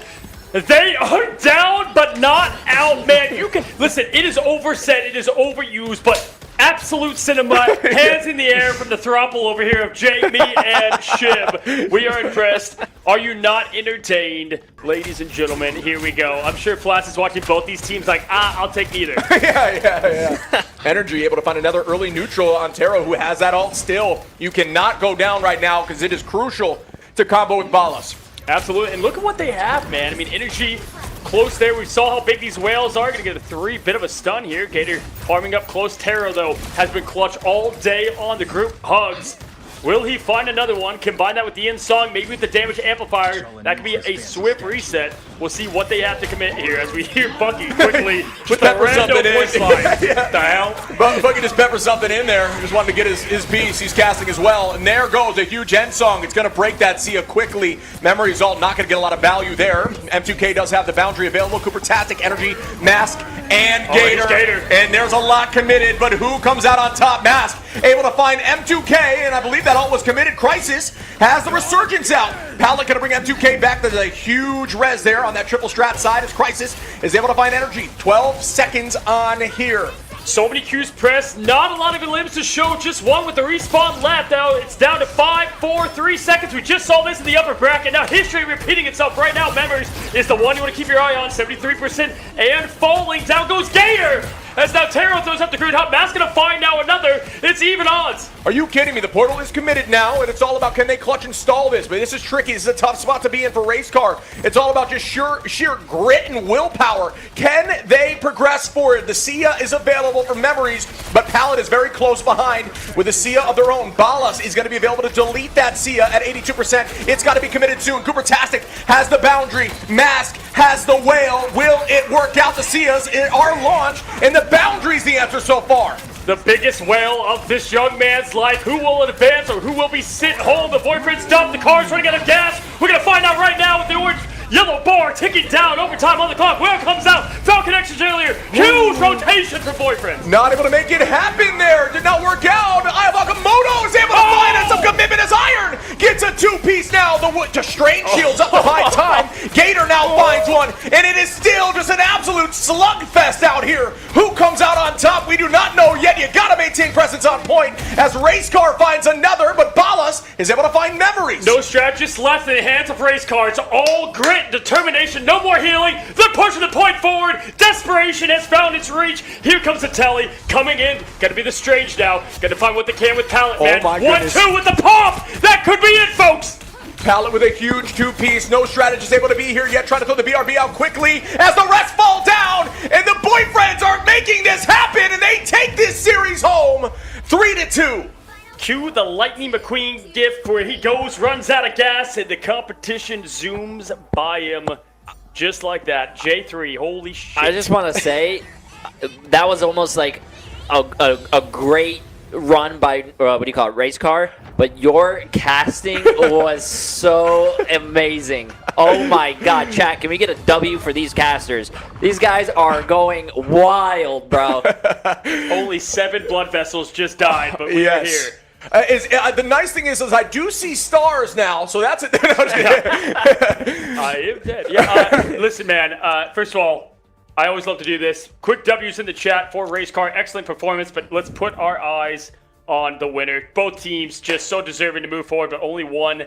They are down, but not out, man. You can listen. It is overset. It is overused, but absolute cinema. Hands in the air from the throuple over here of Jamie and Shib. We are impressed. Are you not entertained? Ladies and gentlemen, here we go. I'm sure Flats is watching both these teams like, I'll take neither. yeah. Energy able to find another early neutral on Taro, who has that ult still. You cannot go down right now because it is crucial to combo with Balas. Absolutely. And look at what they have, man. I mean, Energy close there. We saw how big these whales are. Going to get a 3, bit of a stun here. Gator farming up close. Taro, though, has been clutch all day on the group hugs. Will he find another one? Combine that with the in-song, maybe with the damage amplifier. That could be a swift reset. We'll see what they have to commit here as we hear Bucky quickly with the random voice line. Yeah. The hell? Bucky just peppers something in there. He just wanted to get his piece. He's casting as well. And there goes a huge end song. It's going to break that Sia quickly. Memory's ult not going to get a lot of value there. M2K does have the boundary available. Cooper Tastic, Energy, Mask, and Gator. And there's a lot committed, but who comes out on top? Mask able to find M2K, and I believe that ult was committed. Crisis has the resurgence out. Pallet going to bring M2K back. There's a huge res there on that triple strat side as Crisis is able to find Energy. 12 seconds on here. So many Qs pressed, not a lot of limbs to show, just one with the respawn left. Now it's down to 5, 4, 3 seconds. We just saw this in the upper bracket. Now history repeating itself right now. Memories is the one you want to keep your eye on, 73%, and falling. Down goes Gator! As now Taro throws up the grid hop. Mask gonna find now another. It's even odds. Are you kidding me? The portal is committed now, and it's all about can they clutch and stall this. But this is tricky. This is a tough spot to be in for Race Car. It's all about just sheer grit and willpower. Can they progress forward? The Sia is available for Memories, but Pallet is very close behind with a Sia of their own. Balas is going to be available to delete that Sia at 82%. It's got to be committed soon. Cooper Tastic has the boundary. Mask has the whale. Will it work out? The Sias are launched, and the boundary's the answer so far. The biggest whale of this young man's life. Who will advance or who will be sent home? The boyfriend's dumped. The car's running out of gas. We're going to find out right now with the orange yellow bar ticking down. Overtime on the clock. Where comes out? Foul connections earlier. Huge rotation for boyfriend. Not able to make it happen there. Did not work out. Ayavakamoto is able to find it. Some commitment as Iron gets a 2-piece now. The wood just strain shields up the high time. Gator now finds one. And it is still just an absolute slugfest out here. Who comes out on top? We do not know yet. You gotta maintain presence on point as Race Car finds another, but Balas is able to find Memories. No strategist left in the hands of Race Car. It's all grit, determination, no more healing. They're pushing the point forward. Desperation has found its reach. Here comes the telly coming in. Gotta be the Strange now. Gotta find what they can with Pallet, man. My goodness. 1-2 with the pop. That could be it, folks. Pallet with a huge 2-piece. No strategist able to be here yet. Trying to throw the BRB out quickly as the rest fall down. And the boyfriends are making this happen. And they take this series home 3-2. Cue the Lightning McQueen gift where he goes, runs out of gas, and the competition zooms by him just like that. J3, holy shit. I just want to say that was almost like a great run by, what do you call it, Race Car, but your casting was so amazing. Oh my god, chat, can we get a W for these casters? These guys are going wild, bro. Only 7 blood vessels just died, but we are here. The nice thing is I do see stars now, so that's it. I am dead. Yeah, listen, man, first of all, I always love to do this. Quick W's in the chat for Race Car. Excellent performance, but let's put our eyes on the winner. Both teams just so deserving to move forward, but only one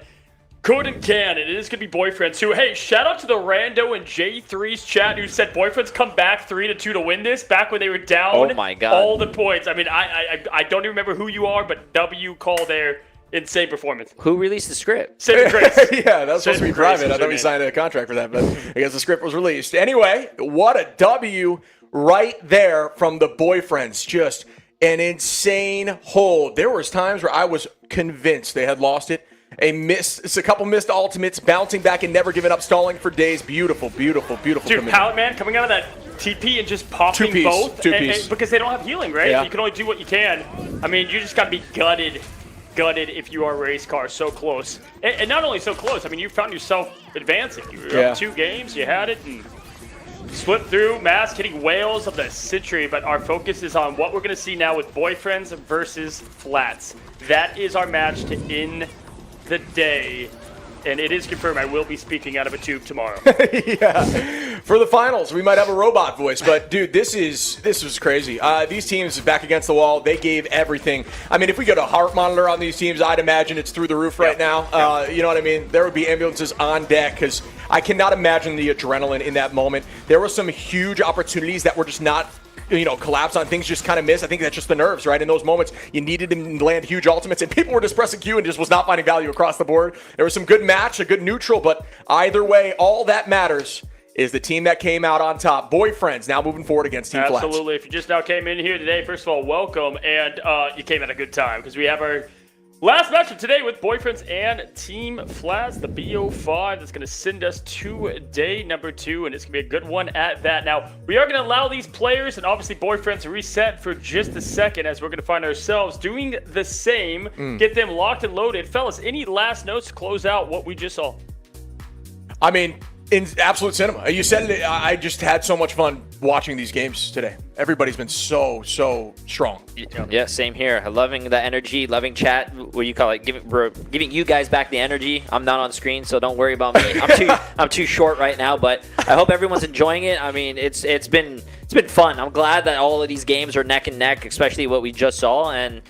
could and can. And it is going to be Boyfriends who, hey, shout out to the Rando and J3's chat who said Boyfriends come back 3-2 to win this back when they were down oh my God. all the points. I mean, I don't even remember who you are, but W call there. Insane performance. Who released the script? Saving Grace. Yeah, that was supposed to be private. I thought we signed a contract for that, but I guess the script was released. Anyway, what a W right there from the Boyfriends. Just an insane hold. There was times where I was convinced they had lost it. It's a couple missed ultimates, bouncing back and never giving up, stalling for days. Beautiful, beautiful, beautiful. Dude, Pallet Man coming out of that TP and just popping both. Two-piece. Because they don't have healing, right? Yeah. You can only do what you can. I mean, you just got to be gutted if you are Race Car. So close. And not only so close, I mean, you found yourself advancing. You were up 2 games, you had it, and slipped through. Mask hitting whales of the century, but our focus is on what we're going to see now with Boyfriends versus Flats. That is our match to end the day. and it is confirmed I will be speaking out of a tube tomorrow. Yeah. For the finals, we might have a robot voice, but dude, this was crazy. These teams back against the wall, they gave everything. I mean, if we go to heart monitor on these teams, I'd imagine it's through the roof right now. You know what I mean? There would be ambulances on deck because I cannot imagine the adrenaline in that moment. There were some huge opportunities that were just not collapse on things, just kind of miss. I think that's just the nerves, right? In those moments, you needed to land huge ultimates, and people were just pressing Q and just was not finding value across the board. There was some good match, a good neutral, but either way, all that matters is the team that came out on top. Boyfriends now moving forward against Team Flats. Absolutely. If you just now came in here today, first of all, welcome, and you came at a good time because we have our last match of today with Boyfriends and Team Flats, the BO5 that's going to send us to day number 2, and it's going to be a good one at that. Now, we are going to allow these players and obviously Boyfriends to reset for just a second as we're going to find ourselves doing the same, get them locked and loaded. Fellas, any last notes to close out what we just saw? I mean, in absolute cinema. You said it. I just had so much fun watching these games today. Everybody's been so strong. Yeah, same here. Loving the energy, loving chat. What do you call it? We're giving you guys back the energy. I'm not on screen, so don't worry about me. I'm too short right now, but I hope everyone's enjoying it. I mean, it's been fun. I'm glad that all of these games are neck and neck, especially what we just saw, and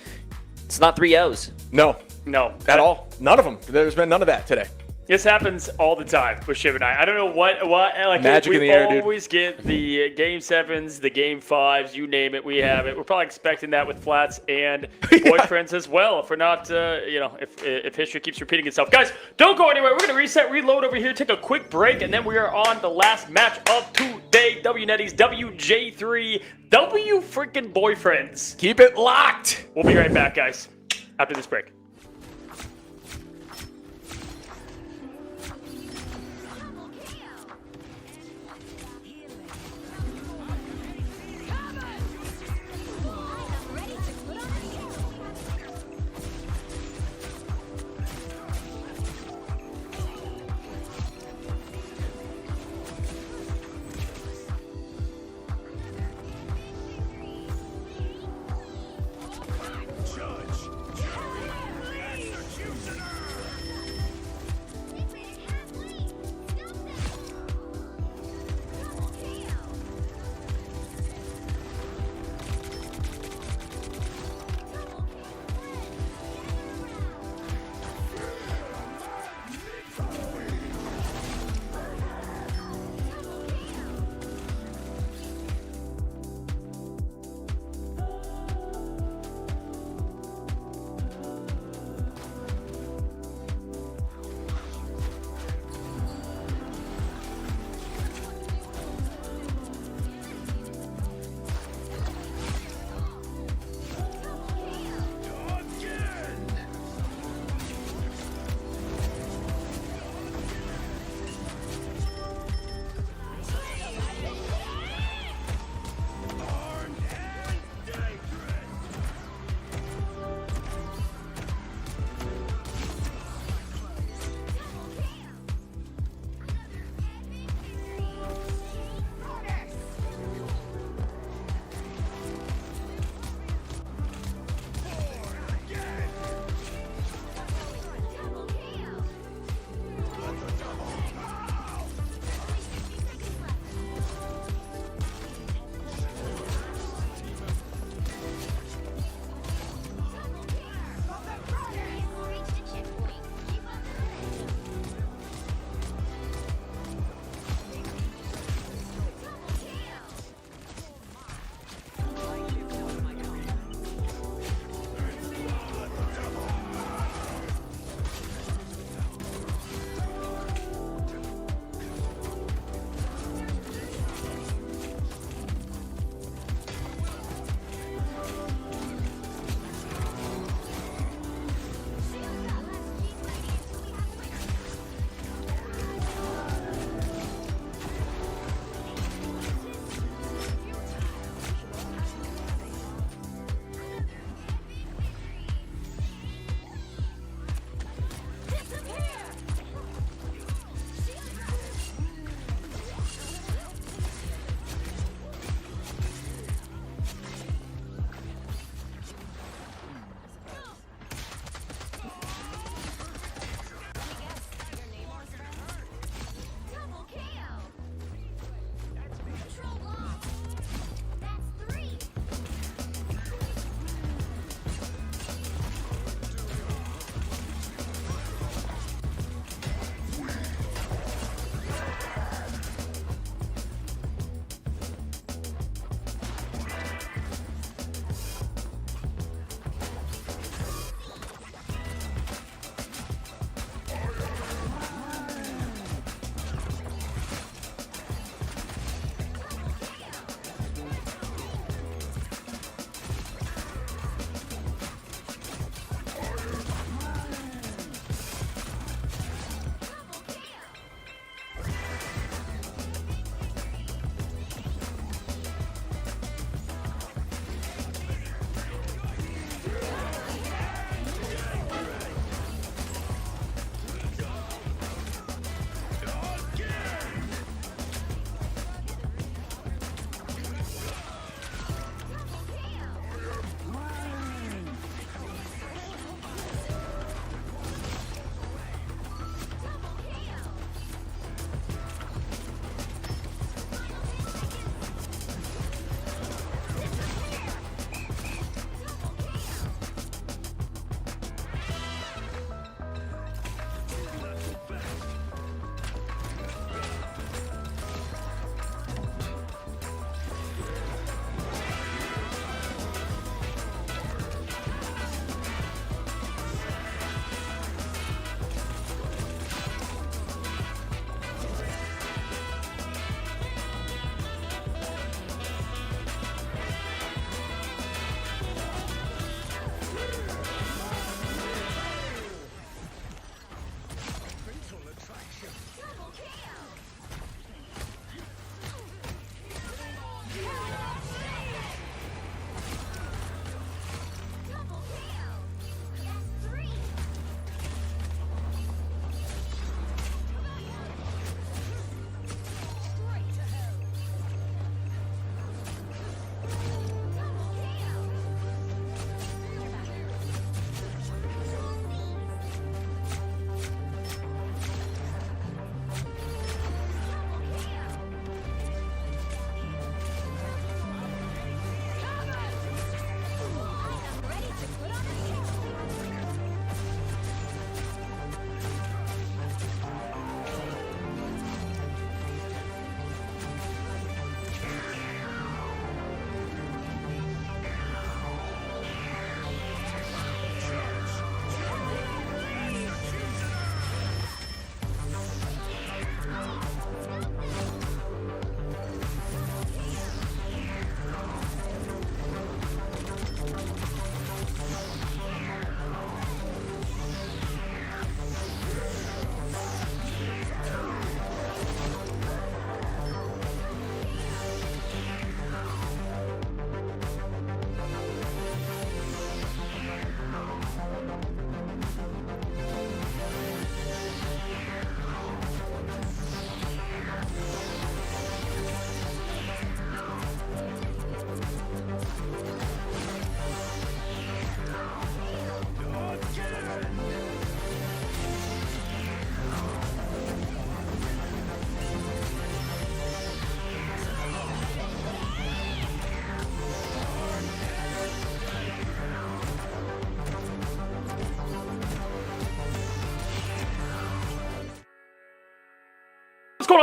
it's not 3-0s. No, at all. None of them. There's been none of that today. This happens all the time with Shiv and I. I don't know what like magic we in the air, dude. always get the game 7s, the game 5s, you name it, we have it. We're probably expecting that with Flats and Boyfriends as well. If we're not, if history keeps repeating itself, guys, don't go anywhere. We're gonna reset, reload over here, take a quick break, and then we are on the last match of today. WNetties, WJ3, W freaking Boyfriends. Keep it locked. We'll be right back, guys, after this break.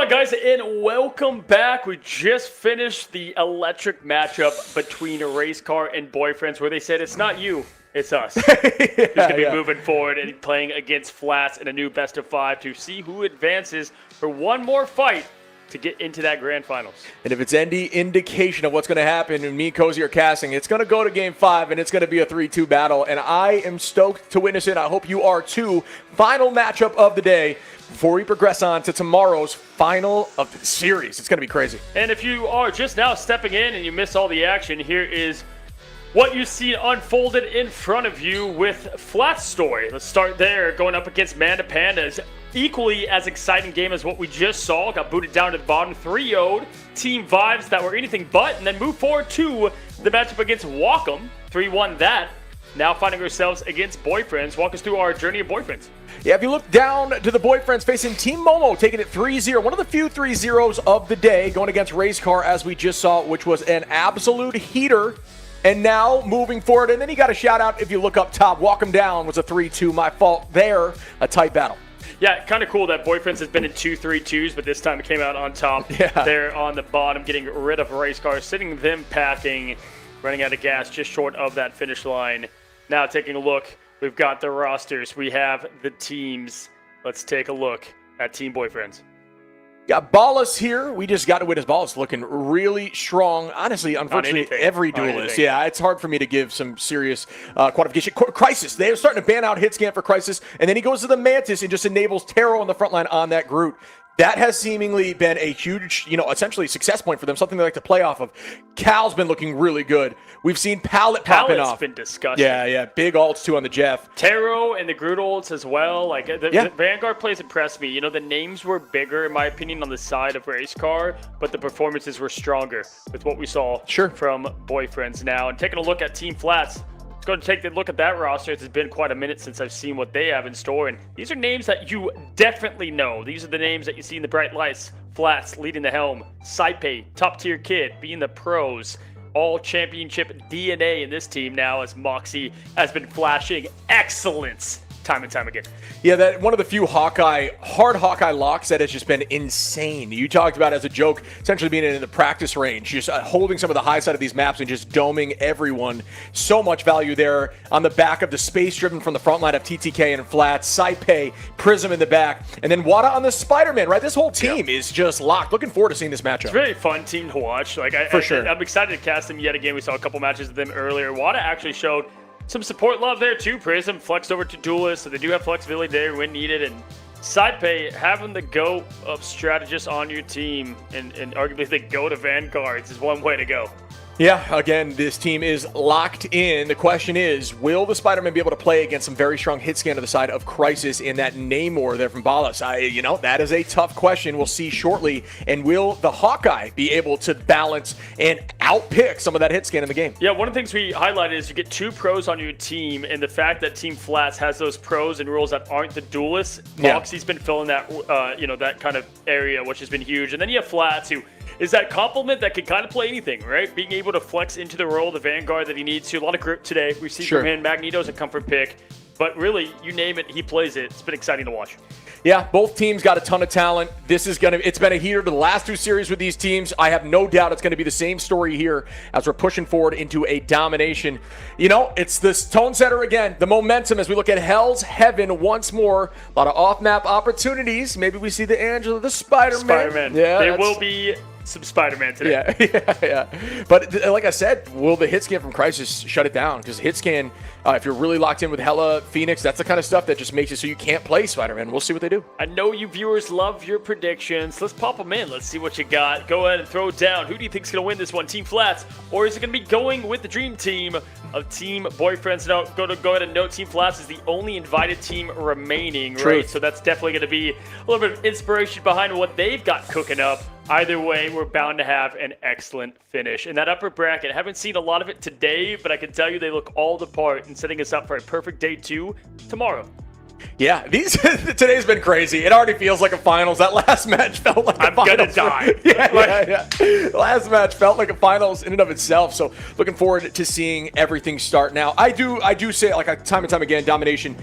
on, guys, and welcome back. We just finished the electric matchup between a race car and boyfriends where they said it's not you, it's us. Who's going to be moving forward and playing against Flats in a new best of 5 to see who advances for one more fight to get into that grand finals. And if it's any indication of what's going to happen and me and Cozy are casting, it's going to go to game 5, and it's going to be a 3-2 battle. And I am stoked to witness it. I hope you are too. Final matchup of the day before we progress on to tomorrow's final of the series. It's going to be crazy. And if you are just now stepping in and you miss all the action, here is what you see unfolded in front of you with Flat's story. Let's start there, going up against Manda Pandas. Equally as exciting game as what we just saw. Got booted down to the bottom, 3-0'd. Team vibes that were anything but, and then move forward to the matchup against Wacom. 3-1 that. Now finding ourselves against boyfriends. Walk us through our journey of boyfriends. Yeah, if you look down to the boyfriends facing Team Momo, taking it 3-0. One of the few 3-0s of the day, going against Race Car, as we just saw, which was an absolute heater. And now moving forward, and then you got a shout out if you look up top. Walk 'em down was a 3-2. My fault there. A tight battle. Yeah, kind of cool that Boyfriends has been in 2-3-2s, but this time it came out on top. Yeah. There on the bottom, getting rid of race cars, sitting them packing, running out of gas just short of that finish line. Now taking a look, we've got the rosters. We have the teams. Let's take a look at Team Boyfriends. Got Ballas here. We just got to witness Ballas looking really strong. Honestly, unfortunately, every duelist. Yeah, it's hard for me to give some serious quantification. Crisis. They're starting to ban out hit scan for Crisis, and then he goes to the Mantis and just enables Taro on the front line on that Groot. That has seemingly been a huge, essentially success point for them, something they like to play off of. Cal's been looking really good. We've seen Pallet popping off. Pallet's been disgusting. Yeah. Big ults, too, on the Jeff. Taro and the Groot ults as well. Like, the Vanguard plays impressed me. The names were bigger, in my opinion, on the side of Race Car, but the performances were stronger with what we saw from Boyfriends now. And taking a look at Team Flats, going to take a look at that roster. It's been quite a minute since I've seen what they have in store, and these are names that you definitely know. These are the names that you see in the bright lights. Flats leading the helm, Saipe, top tier kid, being the pros, all championship DNA in this team now, as Moxie has been flashing excellence time and time again. Yeah, that one of the few hard Hawkeye locks that has just been insane. You talked about as a joke, essentially being in the practice range, just holding some of the high side of these maps and just doming everyone. So much value there on the back of the space driven from the front line of TTK and Flats, Saipe, Prism in the back, and then Wada on the Spider-Man, right? This whole team is just locked. Looking forward to seeing this matchup. It's a really fun team to watch. For sure. I'm excited to cast them yet again. We saw a couple matches of them earlier. Wada actually showed some support love there too. Prism flexed over to Duelist, so they do have flexibility there when needed. And Sidepay, having the go of strategists on your team and arguably the go to Vanguards is one way to go. Yeah, again, this team is locked in. The question is, will the Spider-Man be able to play against some very strong hit scan to the side of Crisis in that Namor there from Ballas? That is a tough question. We'll see shortly. And will the Hawkeye be able to balance and outpick some of that hit scan in the game? Yeah, one of the things we highlighted is you get two pros on your team, and the fact that Team Flats has those pros and rules that aren't the duelists. Moxie's been filling that, that kind of area, which has been huge. And then you have Flats, who is that compliment that can kind of play anything, right? Being able to flex into the role of the Vanguard that he needs to. A lot of grip today. We see from him. Magneto's a comfort pick. But really, you name it, he plays it. It's been exciting to watch. Yeah, both teams got a ton of talent. It's been a heater to the last two series with these teams. I have no doubt it's going to be the same story here as we're pushing forward into a domination. It's this tone setter again, the momentum as we look at Hell's Heaven once more. A lot of off-map opportunities. Maybe we see the Angela, the Spider-Man. Yeah, there will be some Spider-Man today. Yeah. But like I said, will the hit scan from Crisis shut it down? Because hit scan, if you're really locked in with Hella, Phoenix, that's the kind of stuff that just makes it so you can't play Spider-Man. We'll see what they do. I know you viewers love your predictions. Let's pop them in. Let's see what you got. Go ahead and throw it down. Who do you think is going to win this one? Team Flats? Or is it going to be going with the dream team of Team Boyfriends? No, go ahead and note Team Flats is the only invited team remaining, right? So that's definitely going to be a little bit of inspiration behind what they've got cooking up. Either way, we're bound to have an excellent finish. In that upper bracket, I haven't seen a lot of it today, but I can tell you they look all the part in setting us up for a perfect day 2 tomorrow. Yeah, today's been crazy. It already feels like a finals. That last match felt like a finals. I'm gonna die. Yeah. Last match felt like a finals in and of itself. So looking forward to seeing everything start now. I do say, like time and time again, domination.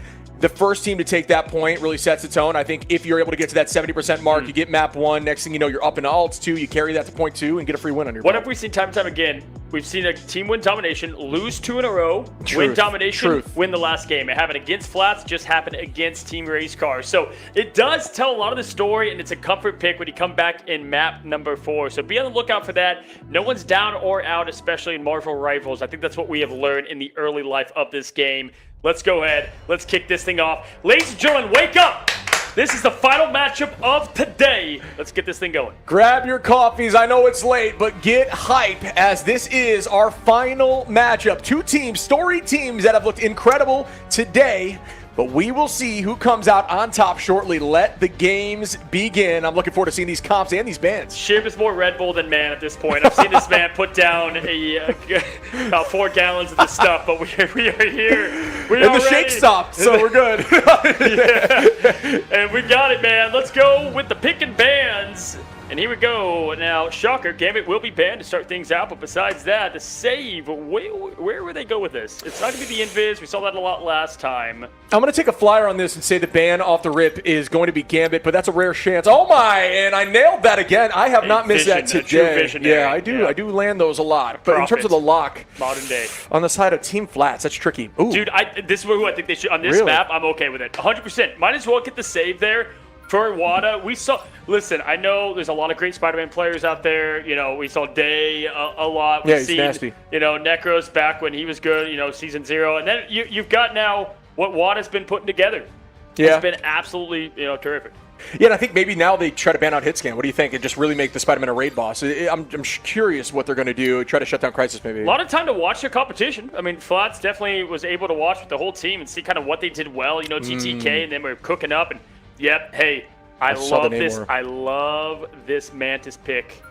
the first team to take that point really sets the tone. I think if you're able to get to that 70% mark, you get map 1. Next thing you know, you're up into alts 2. You carry that to point 2 and get a free win on your What belt. have we seen time and time again? We've seen a team win domination, lose 2 in a row, win Truth. domination, Truth. win the last game. It happened against Flats, just happened against Team Race Cars. So it does tell a lot of the story, and it's a comfort pick when you come back in map number 4. So be on the lookout for that. No one's down or out, especially in Marvel Rivals. I think that's what we have learned in the early life of this game. Let's go ahead. Let's kick this thing off. Ladies and gentlemen, wake up! This is the final matchup of today. Let's get this thing going. Grab your coffees. I know it's late, but get hype as this is our final matchup. 2 teams, storied teams that have looked incredible today. But we will see who comes out on top shortly. Let the games begin. I'm looking forward to seeing these comps and these bands. Shib is more Red Bull than man at this point. I've seen this man put down about 4 gallons of this stuff, but we are here. And the shake stopped, so we're good. Yeah. And we got it, man. Let's go with the pick and bans. And here we go. Now, shocker, Gambit will be banned to start things out, but besides that, the save, where would they go with this? It's not going to be the invis. We saw that a lot last time. I'm going to take a flyer on this and say the ban off the rip is going to be Gambit, but that's a rare chance. Oh my, and I nailed that again. I have not missed that A true today. visionary. Yeah, I do. Yeah. I do land those a lot. But in terms of the lock, Modern day. on the side of Team Flats, that's tricky. Ooh. Dude, this is who I think they should. On this Really? map, I'm okay with it. 100%. Might as well get the save there. For Wada, we saw. Listen, I know there's a lot of great Spider-Man players out there. You know, we saw Day a lot. We've Yeah, he's nasty. You know, Necros back when he was good. You know, season 0, and then you've got now what Wada's been putting together. Yeah. It's been absolutely terrific. Yeah, and I think maybe now they try to ban out Hitscan. What do you think? And just really make the Spider-Man a raid boss. I'm curious what they're going to do. Try to shut down Crisis maybe. A lot of time to watch their competition. I mean, Flats definitely was able to watch with the whole team and see kind of what they did well. You know, TTK and then we're cooking up. And yep, hey, I saw love the this. Namor. I love this Mantis pick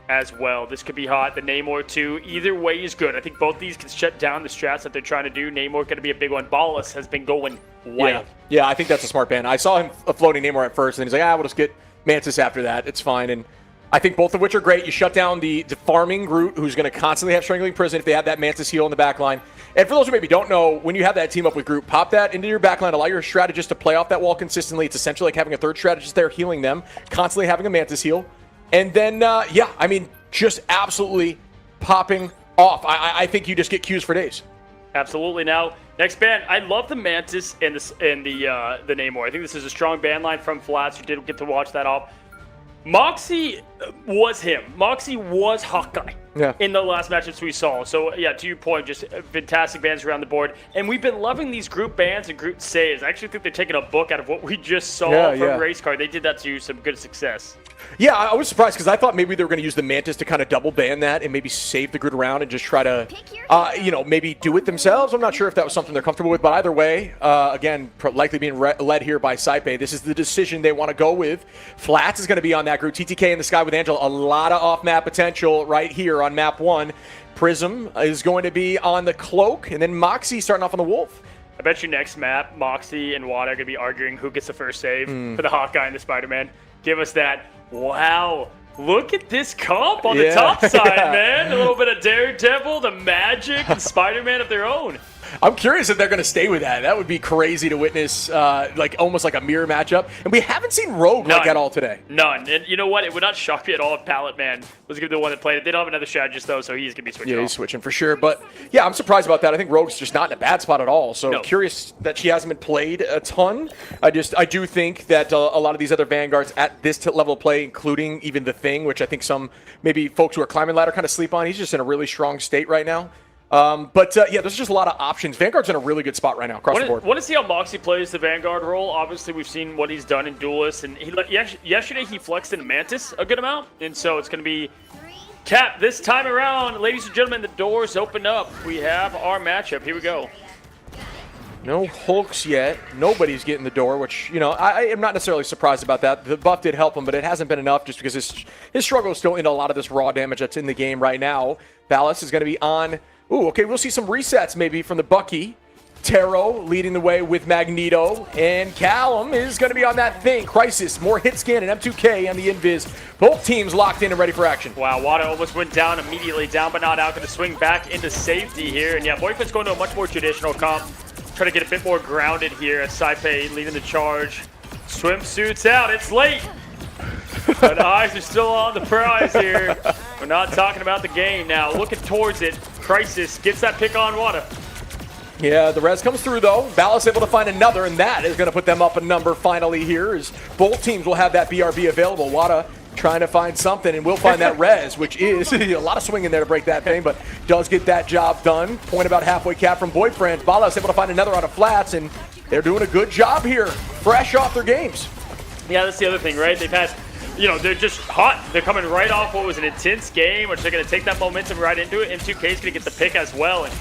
as well. This could be hot. The Namor too. Either way is good. I think both these can shut down the strats that they're trying to do. Namor going to be a big one. Ballas has been going wild. Yeah, I think that's a smart ban. I saw him floating Namor at first, and then he's like, we'll just get Mantis after that. It's fine. And I think both of which are great. You shut down the farming Groot, who's going to constantly have Strangling Prison if they have that Mantis heal in the back line. And for those who maybe don't know, when you have that team up with Groot, pop that into your back line, allow your strategist to play off that wall consistently. It's essentially like having a third strategist there healing them, constantly having a Mantis heal. And then, just absolutely popping off. I think you just get queues for days. Absolutely. Now, next ban. I love the Mantis and the Namor. I think this is a strong ban line from Flats. You did get to watch that off. Moxie was him. Moxie was Hawkeye in the last matchups we saw. So, yeah, to your point, just fantastic bans around the board. And we've been loving these group bans and group saves. I actually think they're taking a book out of what we just saw from Race Car. They did that to some good success. Yeah, I was surprised because I thought maybe they were going to use the Mantis to kind of double ban that and maybe save the Groot around and just try to, maybe do it themselves. I'm not sure if that was something they're comfortable with, but either way, again, likely being led here by Saipe. This is the decision they want to go with. Flats is going to be on that Groot. TTK in the sky with Angela. A lot of off-map potential right here on map 1. Prism is going to be on the Cloak, and then Moxie starting off on the Wolf. I bet you next map, Moxie and Wada are going to be arguing who gets the first save for the Hawkeye and the Spider-Man. Give us that. Wow. Look at this comp on the top side, man. A little bit of Daredevil, the Magic, and Spider-Man of their own. I'm curious if they're going to stay with that. That would be crazy to witness, almost like a mirror matchup. And we haven't seen Rogue like that all today. None. And you know what? It would not shock me at all if Pallet Man was going to be the one that played it. They don't have another strategist, though, so he's going to be switching Yeah, off. he's switching for sure. But, yeah, I'm surprised about that. I think Rogue's just not in a bad spot at all. So curious that she hasn't been played a ton. I do think that a lot of these other Vanguards at this level of play, including even the Thing, which I think some maybe folks who are climbing ladder kind of sleep on, he's just in a really strong state right now. There's just a lot of options. Vanguard's in a really good spot right now across the board. Want to see how Moxie plays the Vanguard role. Obviously, we've seen what he's done in Duelist, and yesterday he flexed in Mantis a good amount, and so it's going to be Cap this time around. Ladies and gentlemen, the doors open up. We have our matchup. Here we go. No Hulks yet. Nobody's getting the door, which, I am not necessarily surprised about that. The buff did help him, but it hasn't been enough just because his struggle is still into a lot of this raw damage that's in the game right now. Ballas is going to be on. Ooh, okay, we'll see some resets maybe from the Bucky. Taro leading the way with Magneto. And Callum is going to be on that Thing. Crisis, more hit scan, and M2K on the Invis. Both teams locked in and ready for action. Wow, Wada almost went down immediately. Down but not out. Going to swing back into safety here. And yeah, Boyfriend's going to a much more traditional comp. try to get a bit more grounded here as Saipe leading the charge. Swimsuits out, it's late. But eyes are still on the prize here. We're not talking about the game now. Looking towards it. Crisis gets that pick on Wada. Yeah, the res comes through though. Ballas able to find another, and that is going to put them up a number finally here, as both teams will have that BRB available. Wada trying to find something, and will find that res, which is a lot of swing in there to break that thing, but does get that job done. Point about halfway cap from Boyfriend. Ballas able to find another out of flats, and they're doing a good job here, fresh off their games. Yeah, that's the other thing, right? They've had, they're just hot. They're coming right off what was an intense game, which they're going to take that momentum right into it. M2K is going to get the pick as well. And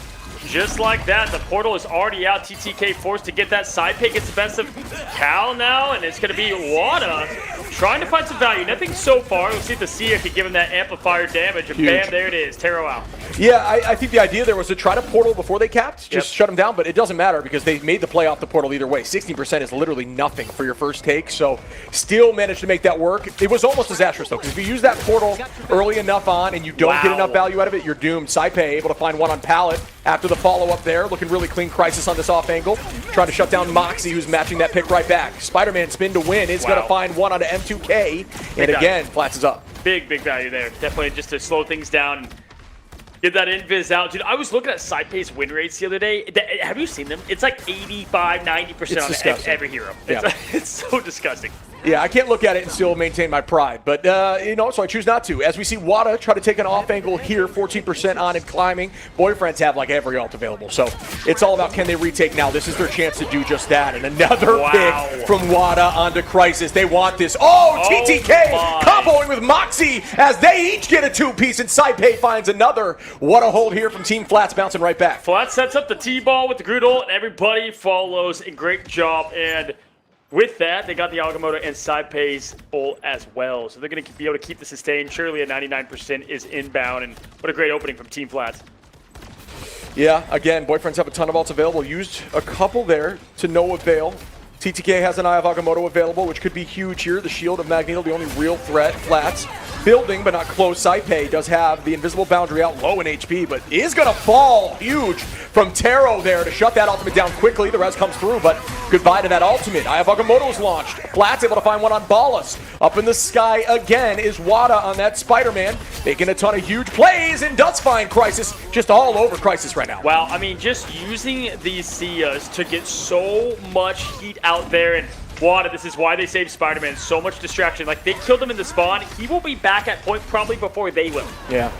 just like that, the portal is already out. TTK forced to get that side pick. Gets the best of Cal now, and it's going to be Wada trying to find some value. Nothing so far. We'll see if the Sia can give him that amplifier damage. And bam, there it is. Taro out. Yeah, I think the idea there was to try to portal before they capped, just shut them down, but it doesn't matter because they made the play off the portal either way. 16% is literally nothing for your first take, so still managed to make that work. It was almost disastrous though, because if you use that portal early enough on and you don't get enough value out of it, you're doomed. Saipe able to find one on Pallet after the follow-up there, looking really clean. Crisis on this off angle, trying to shut down Moxie, who's matching that pick right back. Spider-Man spin to win is going to find one onto M2K, and again, flats is up. Big value there. Definitely just to slow things down. Get that invis out. Dude, I was looking at Saipe's win rates the other day. Have you seen them? It's like 85, 90% on every hero. It's so disgusting. Yeah, I can't look at it and still maintain my pride. But, so I choose not to. As we see Wada try to take an off angle here, 14% on and climbing. Boyfriends have like every ult available. So it's all about can they retake now. This is their chance to do just that. And another pick from Wada onto Crisis. They want this. Oh, TTK comboing with Moxie as they each get a two-piece, and Saipe finds another. What a hold here from Team Flats, bouncing right back. Flats sets up the T-ball with the Groot ult, and everybody follows. A great job. And with that, they got the Agamotto and Saipe's ult as well. So they're going to be able to keep the sustain. Surely a 99% is inbound. And what a great opening from Team Flats. Yeah, again, Boyfriends have a ton of ults available. Used a couple there to no avail. TTK has an Eye of Agamotto available, which could be huge here. The Shield of Magneto, the only real threat. Flats building, but not close. Saipe does have the invisible boundary out low in HP, but is going to fall huge from Taro there to shut that ultimate down quickly. The res comes through, but goodbye to that ultimate. Eye of Agamotto is launched. Flats able to find one on Ballas. Up in the sky again is Wada on that Spider-Man, making a ton of huge plays, and does find Crisis. Just all over Crisis right now. Wow, I mean, just using these Sias to get so much heat out there, and Wada, this is why they saved Spider-Man. So much distraction. Like, they killed him in the spawn. He will be back at point probably before they will. Yeah.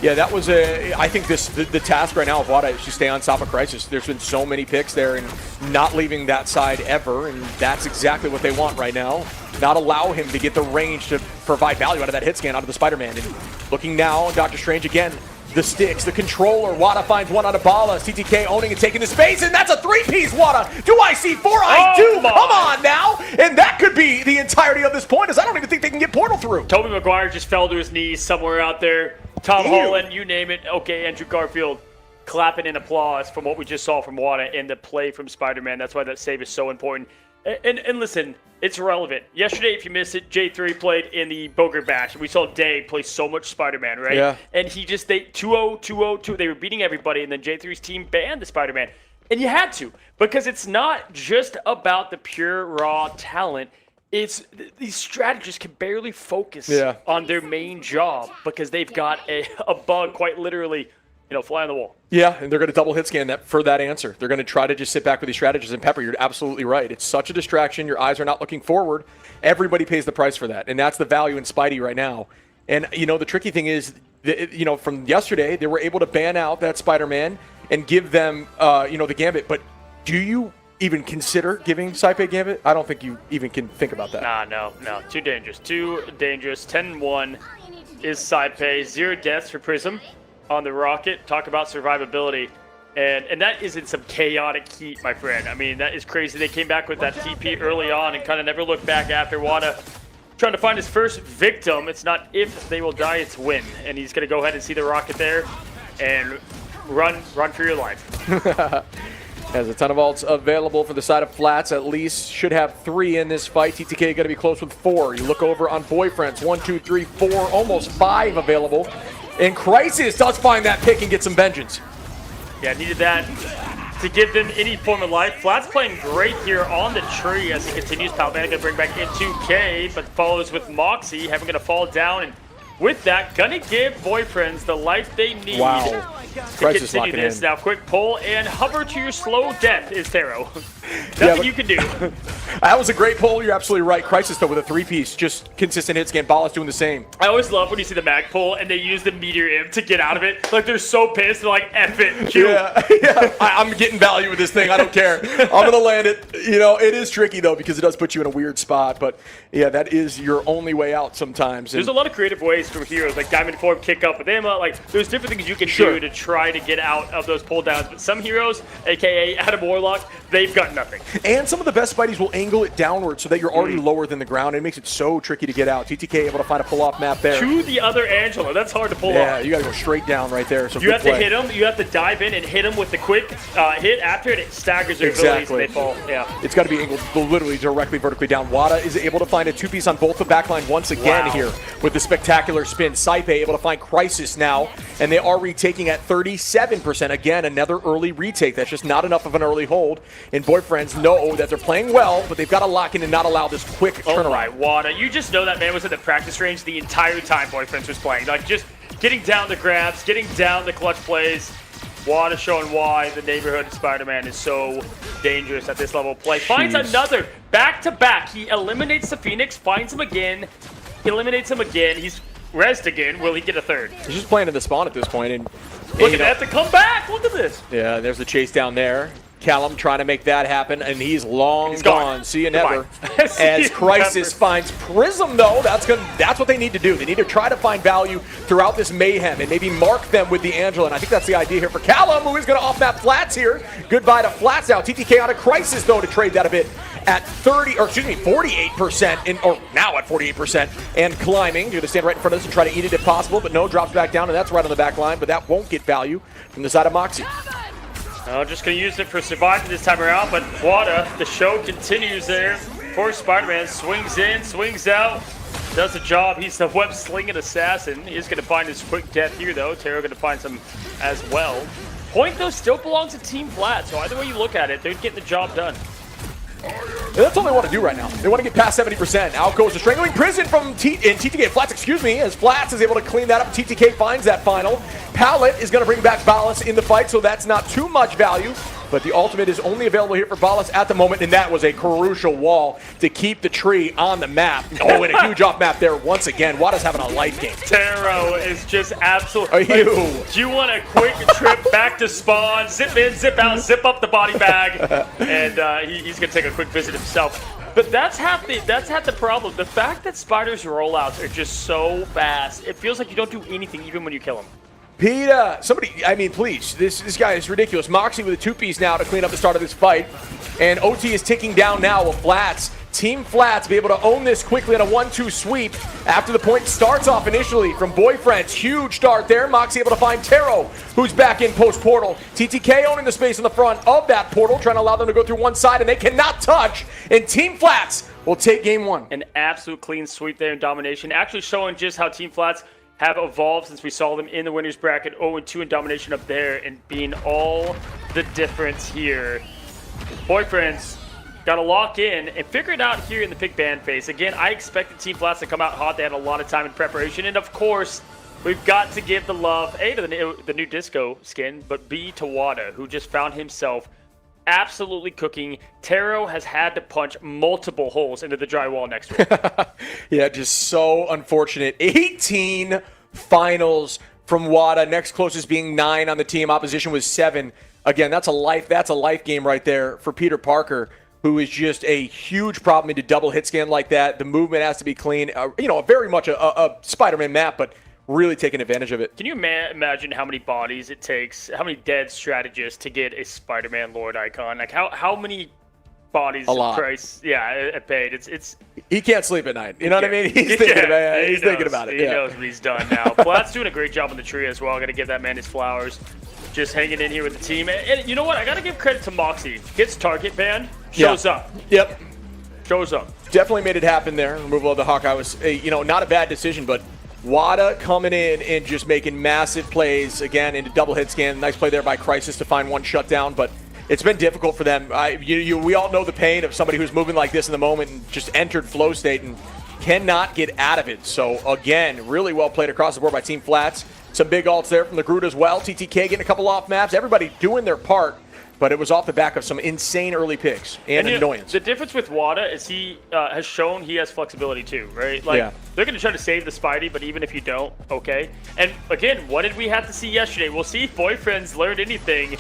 Yeah, that was I think the task right now of Wada is to stay on top of Crisis. There's been so many picks there and not leaving that side ever, and that's exactly what they want right now. Not allow him to get the range to provide value out of that hit scan, out of the Spider-Man. And looking now, Doctor Strange again. The sticks, the controller. Wada finds one out of Ballas. TTK owning and taking the space, and that's a three-piece Wada. Do I see four? I do. Come on now. And that could be the entirety of this point, as I don't even think they can get Portal through. Tobey Maguire just fell to his knees somewhere out there. Tom Holland, you name it. Okay, Andrew Garfield clapping in applause from what we just saw from Wada and the play from Spider-Man. That's why that save is so important. And listen, it's relevant. Yesterday, if you missed it, Jay3 played in the Bogart match. We saw Day play so much Spider-Man, right? Yeah. And he just, 2-0, 2-0, they were beating everybody, and then Jay3's team banned the Spider-Man. And you had to, because it's not just about the pure raw talent. It's these strategists can barely focus on their main job because they've got a bug, quite literally, fly on the wall. Yeah, and they're going to double hit scan that for that answer. They're going to try to just sit back with these strategists. And Pepper, you're absolutely right. It's such a distraction. Your eyes are not looking forward. Everybody pays the price for that, and that's the value in Spidey right now. And the tricky thing is, from yesterday, they were able to ban out that Spider-Man and give them, the Gambit. But do you even consider giving Saipe Gambit? I don't think you even can think about that. No. Too dangerous. 10-1 is Saipe. 0 deaths for Prism on the Rocket. Talk about survivability. And that is in some chaotic heat, my friend. I mean, that is crazy. They came back with that TP early on and kind of never looked back after. Wada trying to find his first victim. It's not if they will die, it's when. And he's going to go ahead and see the Rocket there and run for your life. Has a ton of ults available for the side of Flats. At least should have 3 in this fight. TTK going to be close with 4. You look over on Boyfriends. 1, 2, 3, 4, almost 5 available. And Crisis does find that pick and get some vengeance. Yeah, needed that. to give them any form of life. Flat's playing great here on the tree as he continues. Palman going to bring back into K, but follows with Moxie. Having going to fall down, and with that, going to give Boyfriends the life they need. Wow. To Crisis continue locking this. in. Now, quick pull and hover to your slow death is Taro. Nothing you can do. That was a great pull. You're absolutely right. Crisis, though, with a 3-piece. Just consistent hits. Balla's doing the same. I always love when you see the mag pull and they use the meteor imp to get out of it. Like, they're so pissed. They're like, F it. Q. Yeah. I'm getting value with this thing. I don't care. I'm going to land it. It is tricky, though, because it does put you in a weird spot. But, yeah, that is your only way out sometimes. There's a lot of creative ways for heroes, like Diamond Form, kick up with Emma. Like, there's different things you can do to try to get out of those pull downs. But some heroes, a.k.a. Adam Warlock, they've got nothing. And some of the best Spideys will angle it downward so that you're already lower than the ground. It makes it so tricky to get out. TTK able to find a pull-off map there. To the other Angela. That's hard to pull off. Yeah, you got to go straight down right there. So you have to hit him. You have to dive in and hit him with the quick hit after it. It staggers their abilities and they fall. Yeah. It's got to be angled literally directly vertically down. Wada is able to find a 2-piece on both the backline once again here with the spectacular spin. Saipe able to find Crisis now, and they are retaking at 37%. Again, another early retake. That's just not enough of an early hold. And Boyfriends know that they're playing well, but they've got to lock in and not allow this quick turnaround. Oh my, Wada. You just know that man was in the practice range the entire time Boyfriends was playing. Like, just getting down the grabs, getting down the clutch plays. Wada showing why the neighborhood of Spider-Man is so dangerous at this level of play. Finds another back-to-back. He eliminates the Phoenix, finds him again, eliminates him again. He's rezzed again. Will he get a third? He's just playing in the spawn at this point. And look at that to come back. Look at this. Yeah, there's the chase down there. Callum trying to make that happen, and he's long gone. See you never. As Crisis finds Prism, though, that's what they need to do. They need to try to find value throughout this mayhem and maybe mark them with the Angela. And I think that's the idea here for Callum, who is going to off-map Flats here. Goodbye to Flats now. TTK on a Crisis, though, to trade that a bit at 48%, or now at 48%, and climbing. You're going to stand right in front of this and try to eat it if possible, but no, drops back down, and that's right on the back line, but that won't get value from the side of Moxie. Just going to use it for surviving this time around, but Wada, the show continues there for Spider-Man. Swings in, swings out, does the job. He's the web-slinging assassin. He's going to find his quick death here, though. Taro going to find some as well. Point, though, still belongs to Team Flat, so either way you look at it, they're getting the job done. And that's all they want to do right now. They want to get past 70%. Out goes the Strangling Prison from TTK. Flats, as Flats is able to clean that up. TTK finds that final. Pallet is going to bring back Ballas in the fight, so that's not too much value. But the ultimate is only available here for Ballas at the moment, and that was a crucial wall to keep the tree on the map. Oh, and a huge off map there once again. Wada's having a life game. Taro is just absolutely. Are you? Do you want a quick trip back to spawn? Zip in, zip out, zip up the body bag, and he's gonna take a quick visit himself. But that's half the problem. The fact that Spider's rollouts are just so fast, it feels like you don't do anything even when you kill him. Peter, please, this guy is ridiculous. Moxie with a 2-piece now to clean up the start of this fight. And OT is ticking down now with Flats. Team Flats be able to own this quickly on a 1-2 sweep after the point starts off initially from Boyfriends. Huge start there. Moxie able to find Taro, who's back in post-portal. TTK owning the space in the front of that portal, trying to allow them to go through one side, and they cannot touch. And Team Flats will take game one. An absolute clean sweep there in domination. Actually showing just how Team Flats have evolved since we saw them in the winners bracket, 0-2 in domination up there, and being all the difference here. Boyfriends got to lock in and figure it out here in the pick ban phase. Again, I expected Team Flats to come out hot. They had a lot of time in preparation, and of course, we've got to give the love, A, to the new disco skin, but B, to Wada, who just found himself absolutely cooking. Taro has had to punch multiple holes into the drywall next to him. Yeah, just so unfortunate. 18 finals from Wada. Next closest being 9 on the team. Opposition was 7. Again, that's a life game right there for Peter Parker, who is just a huge problem into double hit scan like that. The movement has to be clean. Very much a Spider-Man map, but really taking advantage of it. Can you imagine how many bodies it takes, how many dead strategists to get a Spider-Man Lord icon? Like how many bodies a lot. Price paid? It's he can't sleep at night. You know what I mean? He's thinking about it. He's thinking about it. He knows what he's done now. Plat's doing a great job on the tree as well. I got to give that man his flowers. Just hanging in here with the team. And you know what? I got to give credit to Moxie. Gets target banned, shows up. Yep. Shows up. Definitely made it happen there. Removal of the Hawkeye was, not a bad decision, but Wada coming in and just making massive plays again into double hit scan. Nice play there by Crisis to find one shutdown, but it's been difficult for them. We all know the pain of somebody who's moving like this in the moment and just entered flow state and cannot get out of it. So, again, really well played across the board by Team Flats. Some big ults there from the Groot as well. TTK getting a couple off maps. Everybody doing their part. But it was off the back of some insane early picks and annoyance. The difference with Wada is he has shown he has flexibility too, right? Like, they're going to try to save the Spidey, but even if you don't, okay. And again, what did we have to see yesterday? We'll see if Boyfriends learned anything.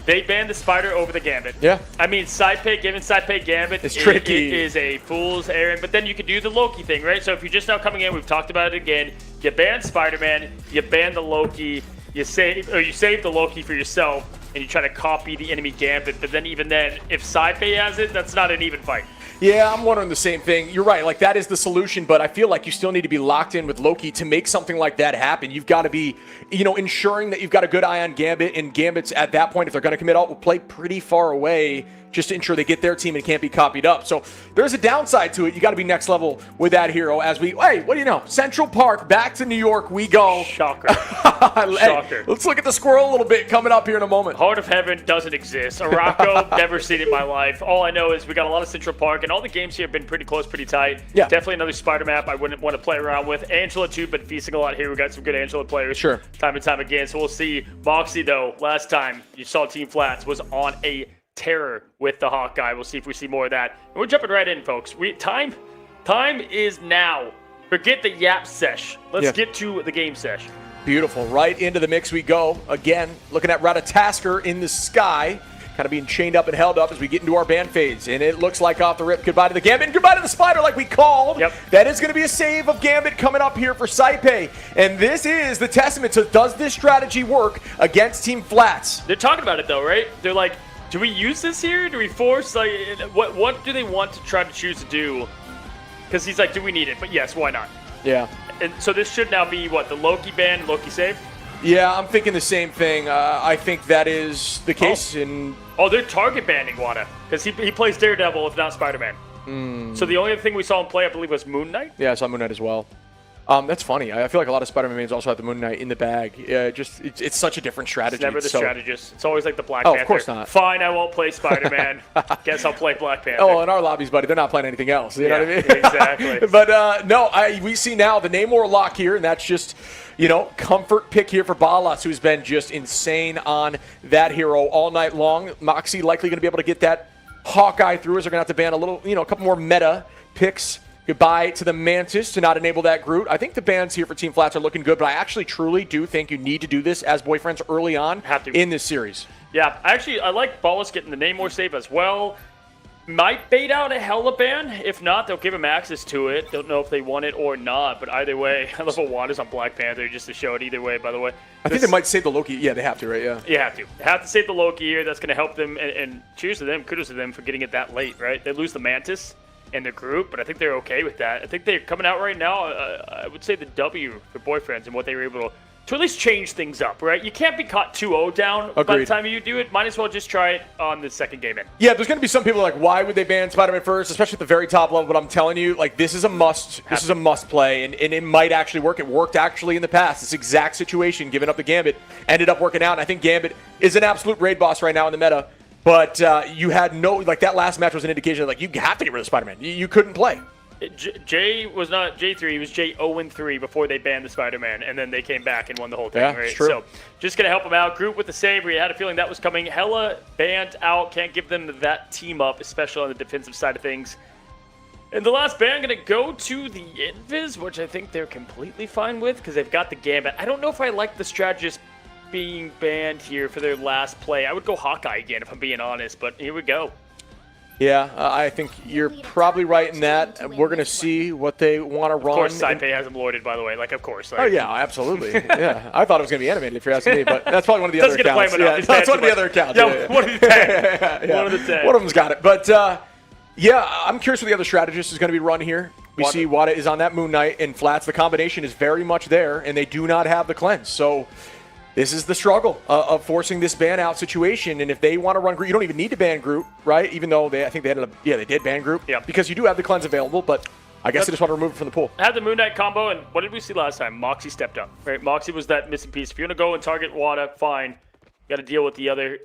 They banned the Spider over the Gambit. Yeah. I mean, giving Sidepay Gambit it's tricky. It is a fool's errand. But then you can do the Loki thing, right? So if you're just now coming in, we've talked about it again. You ban Spider-Man, you ban the Loki, you save the Loki for yourself, and you try to copy the enemy Gambit. But then even then, if Sidepay has it, that's not an even fight. Yeah, I'm wondering the same thing. You're right. Like, that is the solution, but I feel like you still need to be locked in with Loki to make something like that happen. You've got to be, ensuring that you've got a good eye on Gambit, and Gambit's at that point, if they're going to commit ult, will play pretty far away just to ensure they get their team and it can't be copied up. So there's a downside to it. You got to be next level with that hero as what do you know? Central Park, back to New York we go. Shocker. Hey, let's look at the squirrel a little bit coming up here in a moment. Heart of Heaven doesn't exist. Araco, never seen it in my life. All I know is we got a lot of Central Park, and all the games here have been pretty close, pretty tight. Yeah. Definitely another Spider map I wouldn't want to play around with. Angela, too, been feasting a lot here. We got some good Angela players. Sure. Time and time again. So we'll see. Moxie, though, last time you saw Team Flats was on a terror with the Hawkeye. We'll see if we see more of that. And we're jumping right in, folks. Time is now. Forget the yap sesh. Let's get to the game sesh. Beautiful. Right into the mix we go. Again, looking at Ratatasker in the sky. Kind of being chained up and held up as we get into our ban phase. And it looks like off the rip, goodbye to the Gambit and goodbye to the Spider like we called. Yep. That is going to be a save of Gambit coming up here for Sidepay. And this is the testament to, does this strategy work against Team Flats? They're talking about it, though, right? They're like, do we use this here? Do we force? Like, what do they want to try to choose to do? Because he's like, do we need it? But yes, why not? Yeah. And so this should now be, the Loki ban, Loki save? Yeah, I'm thinking the same thing. I think that is the case. They're target banning Wada because he plays Daredevil, if not Spider-Man. So the only other thing we saw him play, I believe, was Moon Knight. Yeah, I saw Moon Knight as well. That's funny. I feel like a lot of Spider-Man mains also have the Moon Knight in the bag. It's such a different strategy. It's never the strategist. It's always like the Black Panther. Of course not. Fine, I won't play Spider-Man. Guess I'll play Black Panther. Oh, in our lobbies, buddy, they're not playing anything else. You know what I mean? Exactly. But no, we see now the Namor lock here, and that's just, comfort pick here for Balas, who's been just insane on that hero all night long. Moxie likely going to be able to get that Hawkeye through, as they're going to have to ban a couple more meta picks. Goodbye to the Mantis to not enable that Groot. I think the bans here for Team Flats are looking good, but I actually truly do think you need to do this as boyfriends early on in this series. Yeah, I like Ballas getting the Namor save as well. Might bait out a Hella ban. If not, they'll give him access to it. Don't know if they want it or not, but either way, I love what Wanda's on Black Panther just to show it either way, by the way. I think they might save the Loki. Yeah, they have to, right? Yeah. You have to. They have to save the Loki here. That's going to help them, and cheers to them, kudos to them for getting it that late, right? They lose the Mantis in the group, but I think they're okay with that. I think they're coming out right now, I would say the W for boyfriends and what they were able to at least change things up, right? You can't be caught 2-0 down by the time you do it. Might as well just try it on the second game in. Yeah, there's going to be some people like, why would they ban Spider-Man first, especially at the very top level? But I'm telling you, like, this is a must. This is a must play, and it might actually work. It worked actually in the past. This exact situation, giving up the Gambit, ended up working out. And I think Gambit is an absolute raid boss right now in the meta. But you had that last match was an indication that, you have to get rid of Spider-Man. You couldn't play. Jay was not J3, he was Jay 0-3 before they banned the Spider-Man, and then they came back and won the whole thing, yeah, right? It's true. So just going to help them out. Group with the save, we had a feeling that was coming. Hella banned out, can't give them that team up, especially on the defensive side of things. And the last ban going to go to the Invis, which I think they're completely fine with because they've got the Gambit. I don't know if I like the strategist being banned here for their last play. I would go Hawkeye again if I'm being honest, but here we go. Yeah, I think you're probably right in that. We're going to see what they want to run. Of course, Sidepay has him loaded, by the way. Like, of course. Like, oh, yeah, absolutely. Yeah, I thought it was going to be animated, if you're asking me, but that's probably one of the other accounts. Yeah, that's one of the other accounts. Yeah, one of the 10. One of the 10. One of them's got it. But, yeah, I'm curious what the other strategist is going to be run here. We see Wada is on that Moon Knight, and Flats, the combination is very much there, and they do not have the cleanse. So this is the struggle of forcing this ban out situation. And if they want to run Groot, you don't even need to ban Groot, right? Even though I think they ended up, they did ban Groot. Yeah. Because you do have the cleanse available, but I guess they just want to remove it from the pool. Had the Moon Knight combo, and what did we see last time? Moxie stepped up, right? Moxie was that missing piece. If you're going to go and target Wada, fine. You got to deal with the other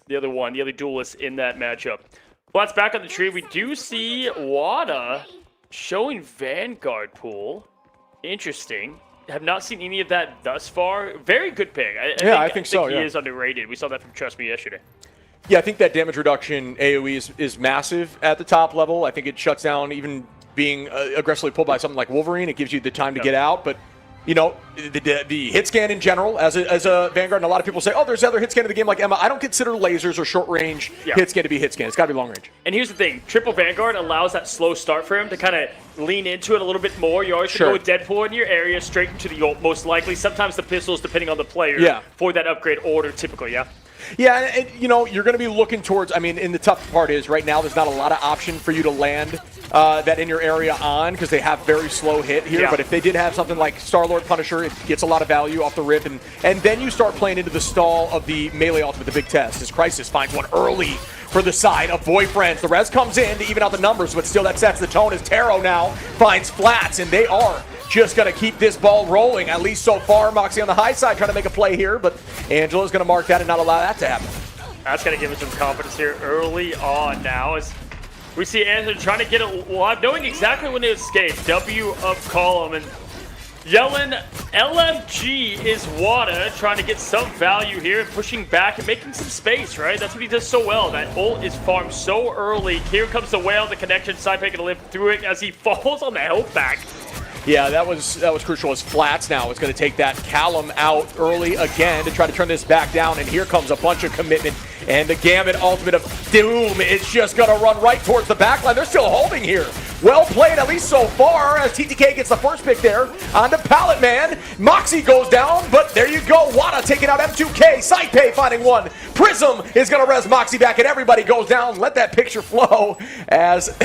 the other duelist in that matchup. Flats back on the tree. We do see Wada showing Vanguard pool. Interesting. Have not seen any of that thus far. Very good pick. I think so. He Yeah. is underrated. We saw that from Trust Me yesterday. Yeah, I think that damage reduction AoE is massive at the top level. I think it shuts down even being aggressively pulled by something like Wolverine. It gives you the time to get out, but you know, the hit scan in general as a Vanguard, and a lot of people say, oh, there's other hit scan in the game like Emma. I don't consider lasers or short range hit scan to be hit scan. It's got to be long range. And here's the thing. Triple Vanguard allows that slow start for him to kind of lean into it a little bit more. You always should go with Deadpool in your area, straight into the ult, most likely. Sometimes the pistols, depending on the player, for that upgrade order, typically, Yeah, and you know, you're going to be looking towards, I mean, and the tough part is right now there's not a lot of option for you to land that in your area on because they have very slow hit here. But if they did have something like Star-Lord Punisher, it gets a lot of value off the rip. And then you start playing into the stall of the melee ultimate, the big test. As Crisis finds one early for the side of Boyfriends. The res comes in to even out the numbers, but still that sets the tone as Taro now finds Flats, and they are just going to keep this ball rolling, at least so far. Moxie on the high side trying to make a play here, but Angela's going to mark that and not allow that to happen. That's going to give us some confidence here early on now as we see Angela trying to get it live, knowing exactly when to escape. W up column and yelling LMG is Wada trying to get some value here, pushing back and making some space, right? That's what he does so well. That ult is farmed so early. Here comes the whale, the connection. Saipe going to live through it as he falls on the health back. Yeah, that was crucial as Flats now is going to take that Callum out early again to try to turn this back down, and here comes a bunch of commitment, and the Gambit ultimate of Doom is just going to run right towards the backline. They're still holding here. Well played, at least so far, as TTK gets the first pick there on the Pallet Man. Moxie goes down, but there you go. Wada taking out M2K. Saipe finding one. Prism is going to res Moxie back, and everybody goes down. Let that picture flow as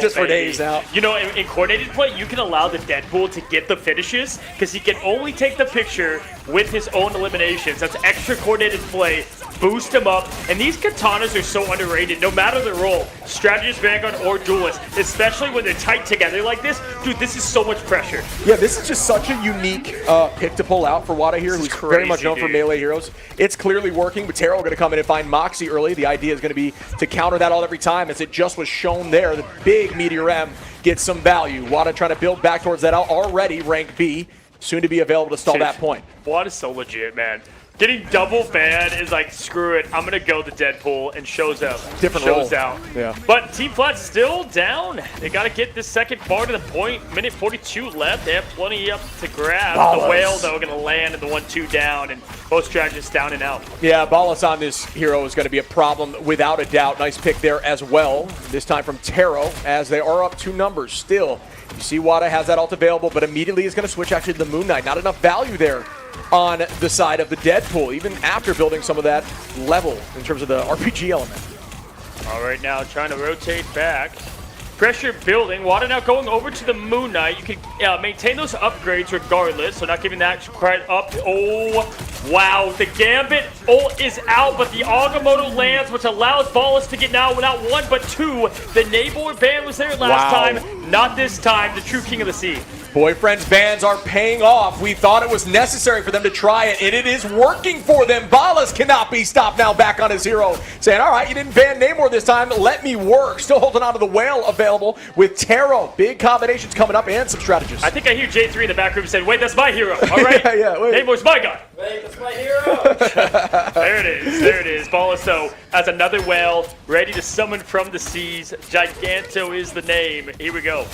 just for days now. You know, in coordinated play, you can allow the Deadpool to get the finishes because he can only take the picture with his own eliminations. That's extra coordinated play. Boost him up, and these katanas are so underrated no matter the role, strategist, Vanguard, or duelist, especially when they're tight together like this. Dude, this is so much pressure. Yeah, this is just such a unique pick to pull out for Wada here, who's very much known for melee heroes. It's clearly working, but Taro going to come in and find Moxie early. The idea is going to be to counter that all every time, as it just was shown there. The big Meteor M gets some value. Wada trying to build back towards that already rank B, soon to be available to stall that point. Wada's so legit, man. Getting double banned is like, screw it, I'm going to go the Deadpool, and shows up. Different shows role. out. Yeah. But Team Flat's still down. They got to get this second bar to the point. Minute 42 left. They have plenty up to grab. Ballas. The whale, though, going to land in the 1-2 down, and both strategists down and out. Yeah, Ballas on this hero is going to be a problem without a doubt. Nice pick there as well. This time from Taro, as they are up 2 numbers still. You see Wada has that ult available, but immediately is going to switch actually to the Moon Knight. Not enough value there on the side of the Deadpool, even after building some of that level in terms of the RPG element. All right, now trying to rotate back. Pressure building. Wada now going over to the Moon Knight. You can maintain those upgrades regardless, so not giving that credit up. Oh, wow. The Gambit ult is out, but the Agamotto lands, which allows Ballas to get now not 1 but 2. The Neighbor ban was there last time. Not this time. The true King of the Sea. Boyfriend's bans are paying off. We thought it was necessary for them to try it, and it is working for them. Ballas cannot be stopped now, back on his hero, saying, all right, you didn't ban Namor this time. Let me work. Still holding on to the whale available with Taro. Big combinations coming up and some strategists. I think I hear Jay3 in the back room saying, wait, that's my hero. All right? Wait. Namor's my guy. Wait, that's my hero. There it is. There it is. Ballas, though, has another whale ready to summon from the seas. Giganto is the name. Here we go.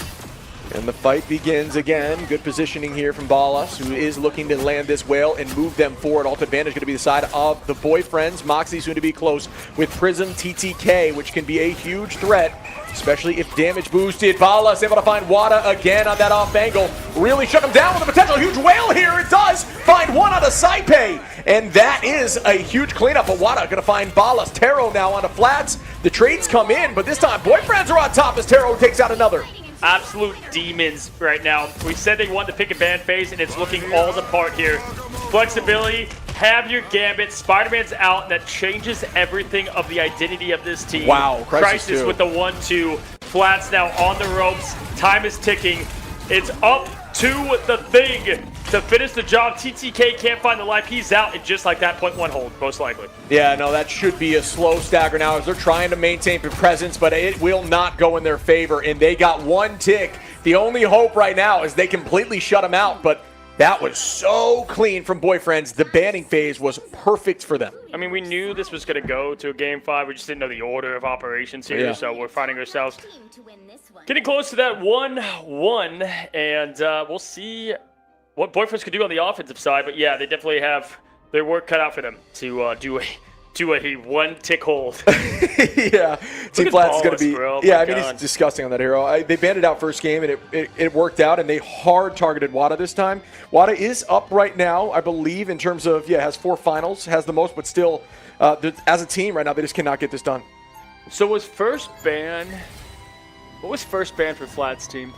And the fight begins again. Good positioning here from Ballas, who is looking to land this whale and move them forward. Ult advantage going to be the side of the Boyfriends. Moxie soon to be close with Prism TTK, which can be a huge threat, especially if damage boosted. Ballas able to find Wada again on that off angle. Really shut him down with a potential huge whale here. It does find one on a Saipe. And that is a huge cleanup. But Wada going to find Ballas. Taro now on the flats. The trades come in, but this time Boyfriends are on top as Taro takes out another. Absolute demons right now. We said they wanted to pick a ban phase, and it's looking all apart here. Flexibility, have your Gambit, Spider-Man's out, and that changes everything of the identity of this team. Wow, Crisis with the 1-2. Flats now on the ropes. Time is ticking. It's up to the thing. to finish the job. TTK can't find the life. He's out, and just like that, 0.1 hold, most likely. Yeah, no, that should be a slow stagger now as they're trying to maintain presence, but it will not go in their favor, and they got one tick. The only hope right now is they completely shut him out, but that was so clean from Boyfriends. The banning phase was perfect for them. I mean, we knew this was going to go to a Game 5. We just didn't know the order of operations here, so we're finding ourselves Team to win this one. getting close to that 1-1, and we'll see what Boyfriends could do on the offensive side. But, yeah, they definitely have their work cut out for them to do a one-tick hold. Yeah, Team at Flat's going Paulus, to be. bro. Yeah, My I mean, God. he's disgusting on that hero. They banned it out first game, and it worked out, and they hard targeted Wada this time. Wada is up right now, I believe, in terms of, has 4 finals, has the most, but still, as a team right now, they just cannot get this done. So what was first ban for Flat's team?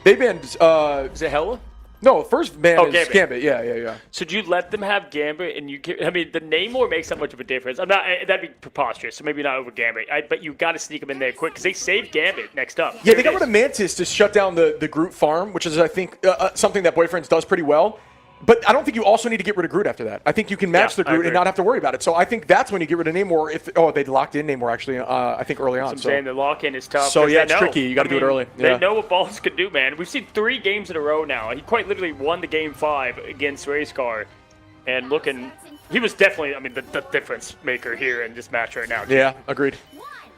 They banned. Is it Hella? No, first ban is Gambit. Gambit. Yeah. So do you let them have Gambit, and I mean, the Namor makes that much of a difference. That'd be preposterous, so maybe not over Gambit. But you got to sneak them in there quick, because they saved Gambit next up. Yeah, they got rid of Mantis to shut down the Groot farm, which is, I think, something that Boyfriends does pretty well. But I don't think you also need to get rid of Groot after that. I think you can match the I Groot agree. and not have to worry about it. So I think that's when you get rid of Namor. They locked in Namor, actually, I think, early on. I'm saying the lock-in is tough. So, 'cause yeah, they it's know. tricky. You gotta do it early. They Yeah. know what Balls can do, man. We've seen 3 games in a row now. He quite literally won the Game 5 against Racecar. And he was definitely, the difference maker here in this match right now. Yeah, agreed.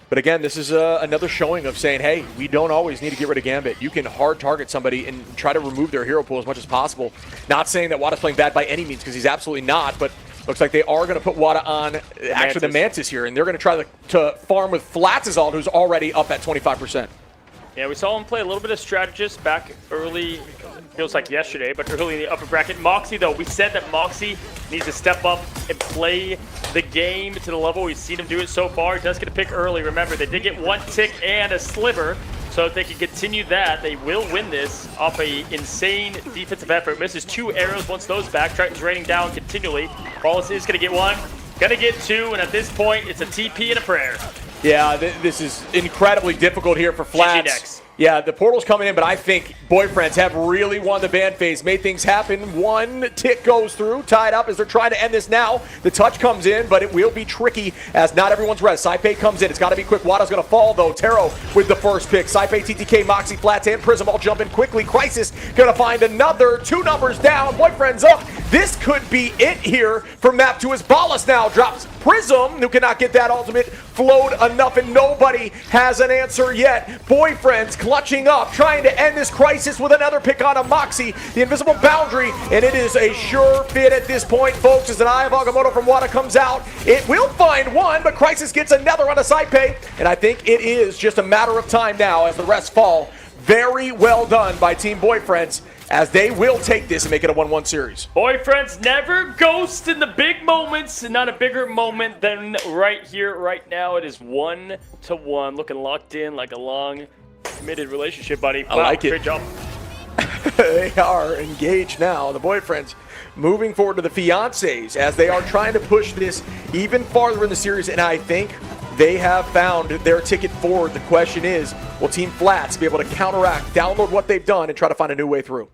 But again, this is another showing of saying, hey, we don't always need to get rid of Gambit. You can hard target somebody and try to remove their hero pool as much as possible. Not saying that Wada's playing bad by any means, because he's absolutely not, but looks like they are going to put Wada on the Mantis here, and they're going to try to farm with Flatzazalt, who's already up at 25%. Yeah, we saw him play a little bit of strategist back early, feels like yesterday, but early in the upper bracket. Moxie, though, we said that Moxie needs to step up and play the game to the level we've seen him do it so far. He does get a pick early. Remember, they did get 1 tick and a sliver, so if they can continue that, they will win this off a insane defensive effort. Misses 2 arrows once those back. Triton's raining down continually. Wallace is going to get 1, going to get 2, and at this point, it's a TP and a prayer. Yeah, this is incredibly difficult here for Flats. next. Yeah, the portal's coming in, but I think Boyfriends have really won the ban phase, made things happen. 1 tick goes through, tied up as they're trying to end this now. The touch comes in, but it will be tricky as not everyone's res. Saipei comes in. It's got to be quick. Wada's going to fall, though. Taro with the first pick. Saipei, TTK, Moxie, Flats, and Prism all jump in quickly. Crisis going to find another. 2 numbers down. Boyfriends up. This could be it here for Map 2 as Ballas now drops Prism, who cannot get that ultimate flowed enough, and nobody has an answer yet. Boyfriends clutching up, trying to end this crisis with another pick on a Moxie, the invisible boundary, and it is a sure fit at this point, folks, as an Eye of Agamotto from Wada comes out. It will find 1, but Crisis gets another on a Saipei, and I think it is just a matter of time now as the rest fall. Very well done by Team Boyfriends, as they will take this and make it a 1-1 series. Boyfriends never ghost in the big moments, and not a bigger moment than right here, right now. It is 1-1, looking locked in like a long, committed relationship, buddy. I like it. Great job. They are engaged now. The Boyfriends moving forward to the fiancés as they are trying to push this even farther in the series, and I think they have found their ticket forward. The question is, will Team Flats be able to counteract, download what they've done, and try to find a new way through?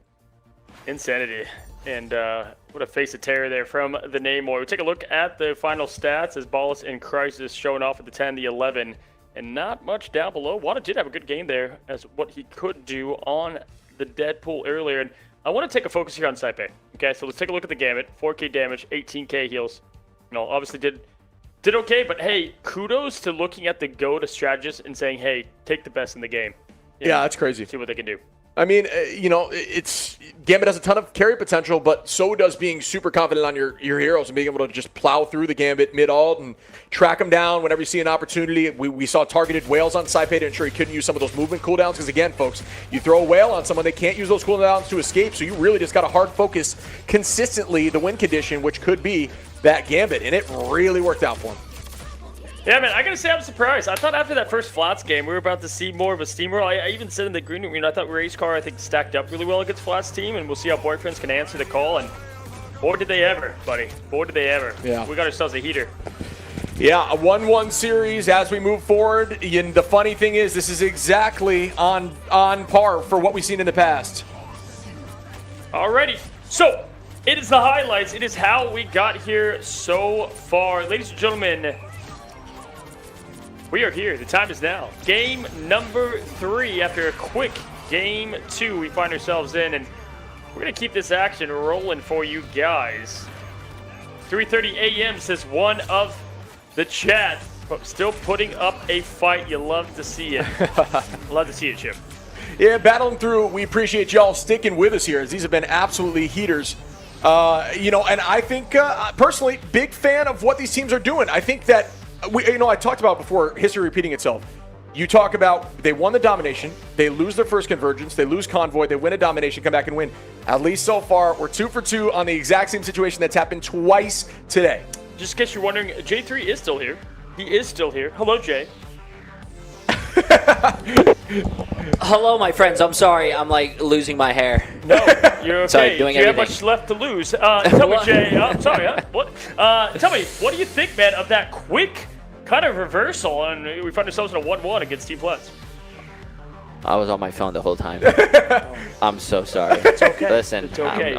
Insanity. And what a face of terror there from the Namor. We take a look at the final stats as Ballas and Crisis showing off at the 10, the 11, and not much down below. Wada did have a good game there as what he could do on the Deadpool earlier. And I want to take a focus here on Saipei. Okay, so let's take a look at the Gambit. 4K damage, 18K heals. Obviously did okay, but hey, kudos to looking at the go-to strategist and saying, hey, take the best in the game. Yeah, that's crazy. See what they can do. I mean, it's Gambit has a ton of carry potential, but so does being super confident on your heroes and being able to just plow through the Gambit mid-ult and track them down whenever you see an opportunity. We saw targeted whales on Saipei to ensure he couldn't use some of those movement cooldowns because, again, folks, you throw a whale on someone, they can't use those cooldowns to escape, so you really just got to hard focus consistently the win condition, which could be that Gambit, and it really worked out for him. Yeah, man, I gotta say I'm surprised. I thought after that first Flats game, we were about to see more of a steamroll. I even said in the green room, I thought Racecar, stacked up really well against Flats team, and we'll see how Boyfriends can answer the call. And boy, did they ever, buddy. Boy, did they ever. Yeah. We got ourselves a heater. Yeah, a 1-1 series as we move forward. And the funny thing is, this is exactly on par for what we've seen in the past. Alrighty. So, it is the highlights. It is how we got here so far. Ladies and gentlemen, we are here. The time is now. Game number 3. After a quick game 2, we find ourselves in, and we're going to keep this action rolling for you guys. 3:30 a.m. says one of the chat. Still putting up a fight. You love to see it. Love to see it, Chip. Yeah, battling through. We appreciate y'all sticking with us here, as these have been absolutely heaters. And I think, personally, big fan of what these teams are doing. I think that, I talked about before, history repeating itself. You talk about they won the domination, they lose their first convergence, they lose convoy, they win a domination, come back and win. At least so far, we're 2 for 2 on the exact same situation that's happened twice today. Just in case you're wondering, Jay3 is still here. He is still here. Hello, Jay. Hello, my friends. I'm sorry. I'm like losing my hair. No, you're okay. Sorry, doing Do you have everything. much left to lose? Tell me, Jay. I'm sorry. What? Tell me, what do you think, man, of that quick kind of reversal? And we find ourselves in a 1-1 against Team Flats. I was on my phone the whole time. I'm so sorry. It's okay. Listen, It's okay.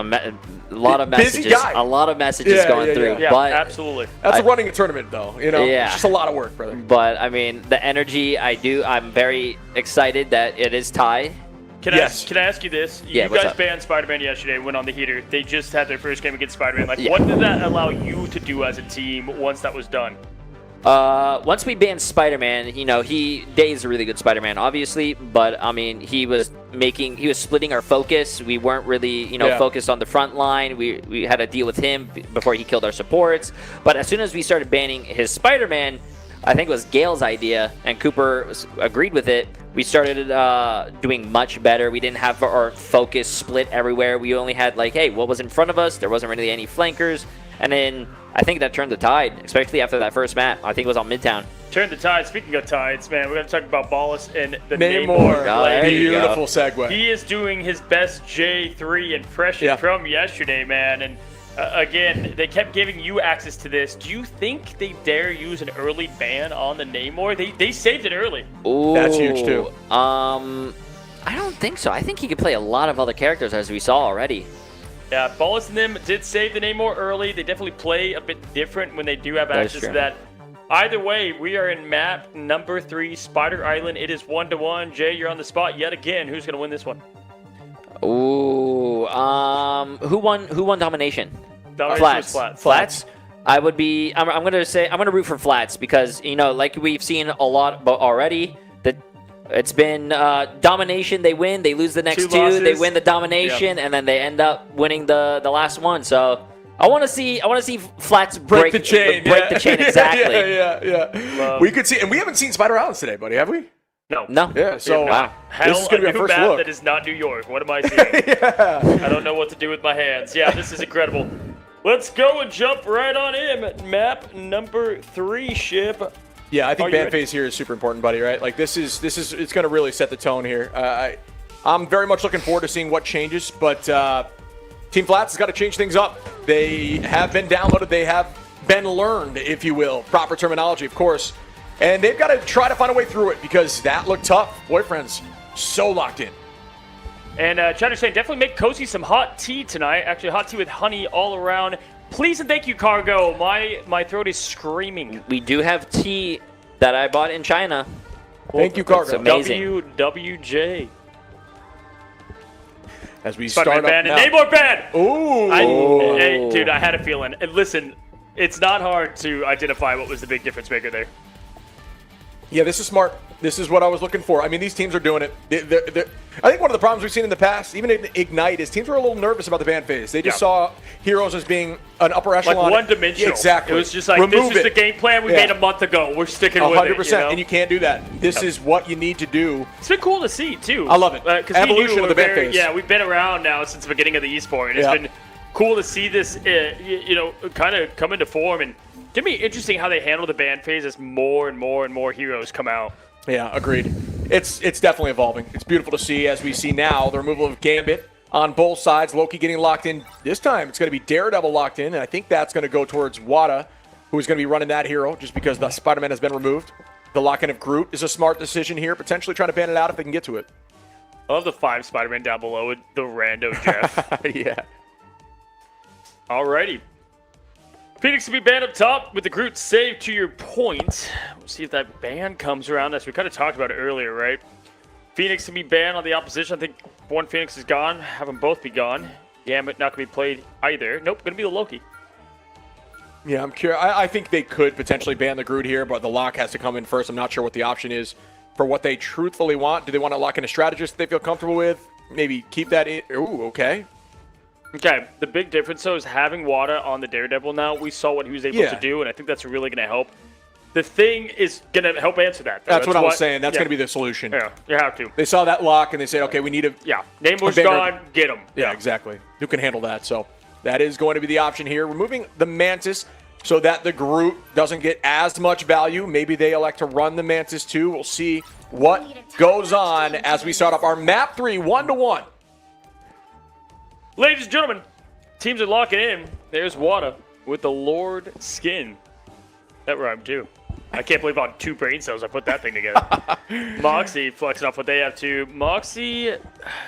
A lot of Busy messages. guy. A lot of messages going through. Yeah, but absolutely. That's running a tournament, though. Yeah. It's just a lot of work, brother. But I mean, the energy. I'm very excited that it is tied. Can I ask you this? Yeah, You what's guys up? banned Spider-Man yesterday, went on the heater. They just had their first game against Spider-Man. Like, Yeah. what did that allow you to do as a team once that was done? Once we banned Spider-Man, Day's a really good Spider-Man, obviously, but I mean, he was splitting our focus. We weren't really, focused on the front line. We had to deal with him before he killed our supports. But as soon as we started banning his Spider-Man, I think it was Gale's idea, and Cooper agreed with it. We started doing much better. We didn't have our focus split everywhere. We only had what was in front of us. There wasn't really any flankers. And then I think that turned the tide, especially after that first map. I think it was on Midtown. Turn the tide. Speaking of tides, man, we're going to talk about Ballas and the Namor. Oh, there you go. Beautiful segue. He is doing his best J3 impression from yesterday, man. And again, they kept giving you access to this. Do you think they dare use an early ban on the Namor? They saved it early. Ooh, That's huge, too. I don't think so. I think he could play a lot of other characters, as we saw already. Yeah, Ballas and them did save the Namor early. They definitely play a bit different when they do have access to that. Either way, we are in map number 3, Spider Island. It is 1-1. Jay, you're on the spot yet again. Who's going to win this one? Ooh, who won domination? Domination was Flats. I'm gonna root for Flats because like we've seen a lot already. That it's been domination. They win. They lose the next two. losses. They win the domination, and then they end up winning the last one. So I want to see Flats break the chain. Break the chain exactly. Yeah. We could see, and we haven't seen Spider Islands today, buddy, have we? No. Yeah, so Wow. this is going to be a our new first map look. that is not New York. What am I seeing? I don't know what to do with my hands. Yeah, this is incredible. Let's go and jump right on in. Map number 3, Ship. Yeah, I think Are you ban ready? phase here is super important, buddy, right? Like, this is it's going to really set the tone here. I'm very much looking forward to seeing what changes, but Team Flats has got to change things up. They have been downloaded. They have been learned, if you will. Proper terminology, of course. And they've got to try to find a way through it because that looked tough. Boyfriends, so locked in. And Chatter's saying, definitely make Cozy some hot tea tonight. Actually, hot tea with honey all around. Please and thank you, Cargo. My throat is screaming. We do have tea that I bought in China. Thank you, Cargo. It's amazing. WWJ. As we start Spider-Man up ban now. and Namor ban. Ooh. Hey, dude, I had a feeling. And listen, it's not hard to identify what was the big difference maker there. Yeah, this is smart. This is what I was looking for. I mean, these teams are doing it. I think one of the problems we've seen in the past, even in Ignite, is teams were a little nervous about the ban phase. They just saw heroes as being an upper echelon. Like one-dimensional. Exactly. It was just like, Remove this is it. the game plan we made a month ago. We're sticking with 100%, it. You know? and you can't do that. This is what you need to do. It's been cool to see, too. I love it. Evolution of the ban phase. Yeah, we've been around now since the beginning of the esport, and it's been cool to see this, kind of come into form. And to me, interesting how they handle the ban phase as more and more and more heroes come out. Yeah, agreed. It's definitely evolving. It's beautiful to see, as we see now, the removal of Gambit on both sides. Loki getting locked in. This time, it's going to be Daredevil locked in, and I think that's going to go towards Wada, who's going to be running that hero just because the Spider-Man has been removed. The lock-in of Groot is a smart decision here, potentially trying to ban it out if they can get to it. I love the 5 Spider-Man down below with the rando Jeff. Yeah. Alrighty. Phoenix will be banned up top with the Groot save to your point. We'll see if that ban comes around, as we kind of talked about it earlier, right? Phoenix can be banned on the opposition. I think one Phoenix is gone. Have them both be gone. Gambit not going to be played either. Nope, going to be the Loki. Yeah, I'm curious. I think they could potentially ban the Groot here, but the lock has to come in first. I'm not sure what the option is for what they truthfully want. Do they want to lock in a strategist they feel comfortable with? Maybe keep that in. Ooh, okay. Okay, the big difference, though, is having Wada on the Daredevil now. We saw what he was able to do, and I think that's really going to help. The thing is going to help answer that. That's what I was saying. That's going to be the solution. Yeah, you have to. They saw that lock, and they said, okay, we need a... Yeah, Namor's gone, get him. Yeah, exactly. Who can handle that? So that is going to be the option here. Removing the Mantis so that the Groot doesn't get as much value. Maybe they elect to run the Mantis, too. We'll see what goes on as we start up our map 3, 1-1. Ladies and gentlemen, teams are locking in. There's Wada with the Lord skin. That rhymed too. I can't believe on 2 brain cells I put that thing together. Moxie flexing off what they have too. Moxie,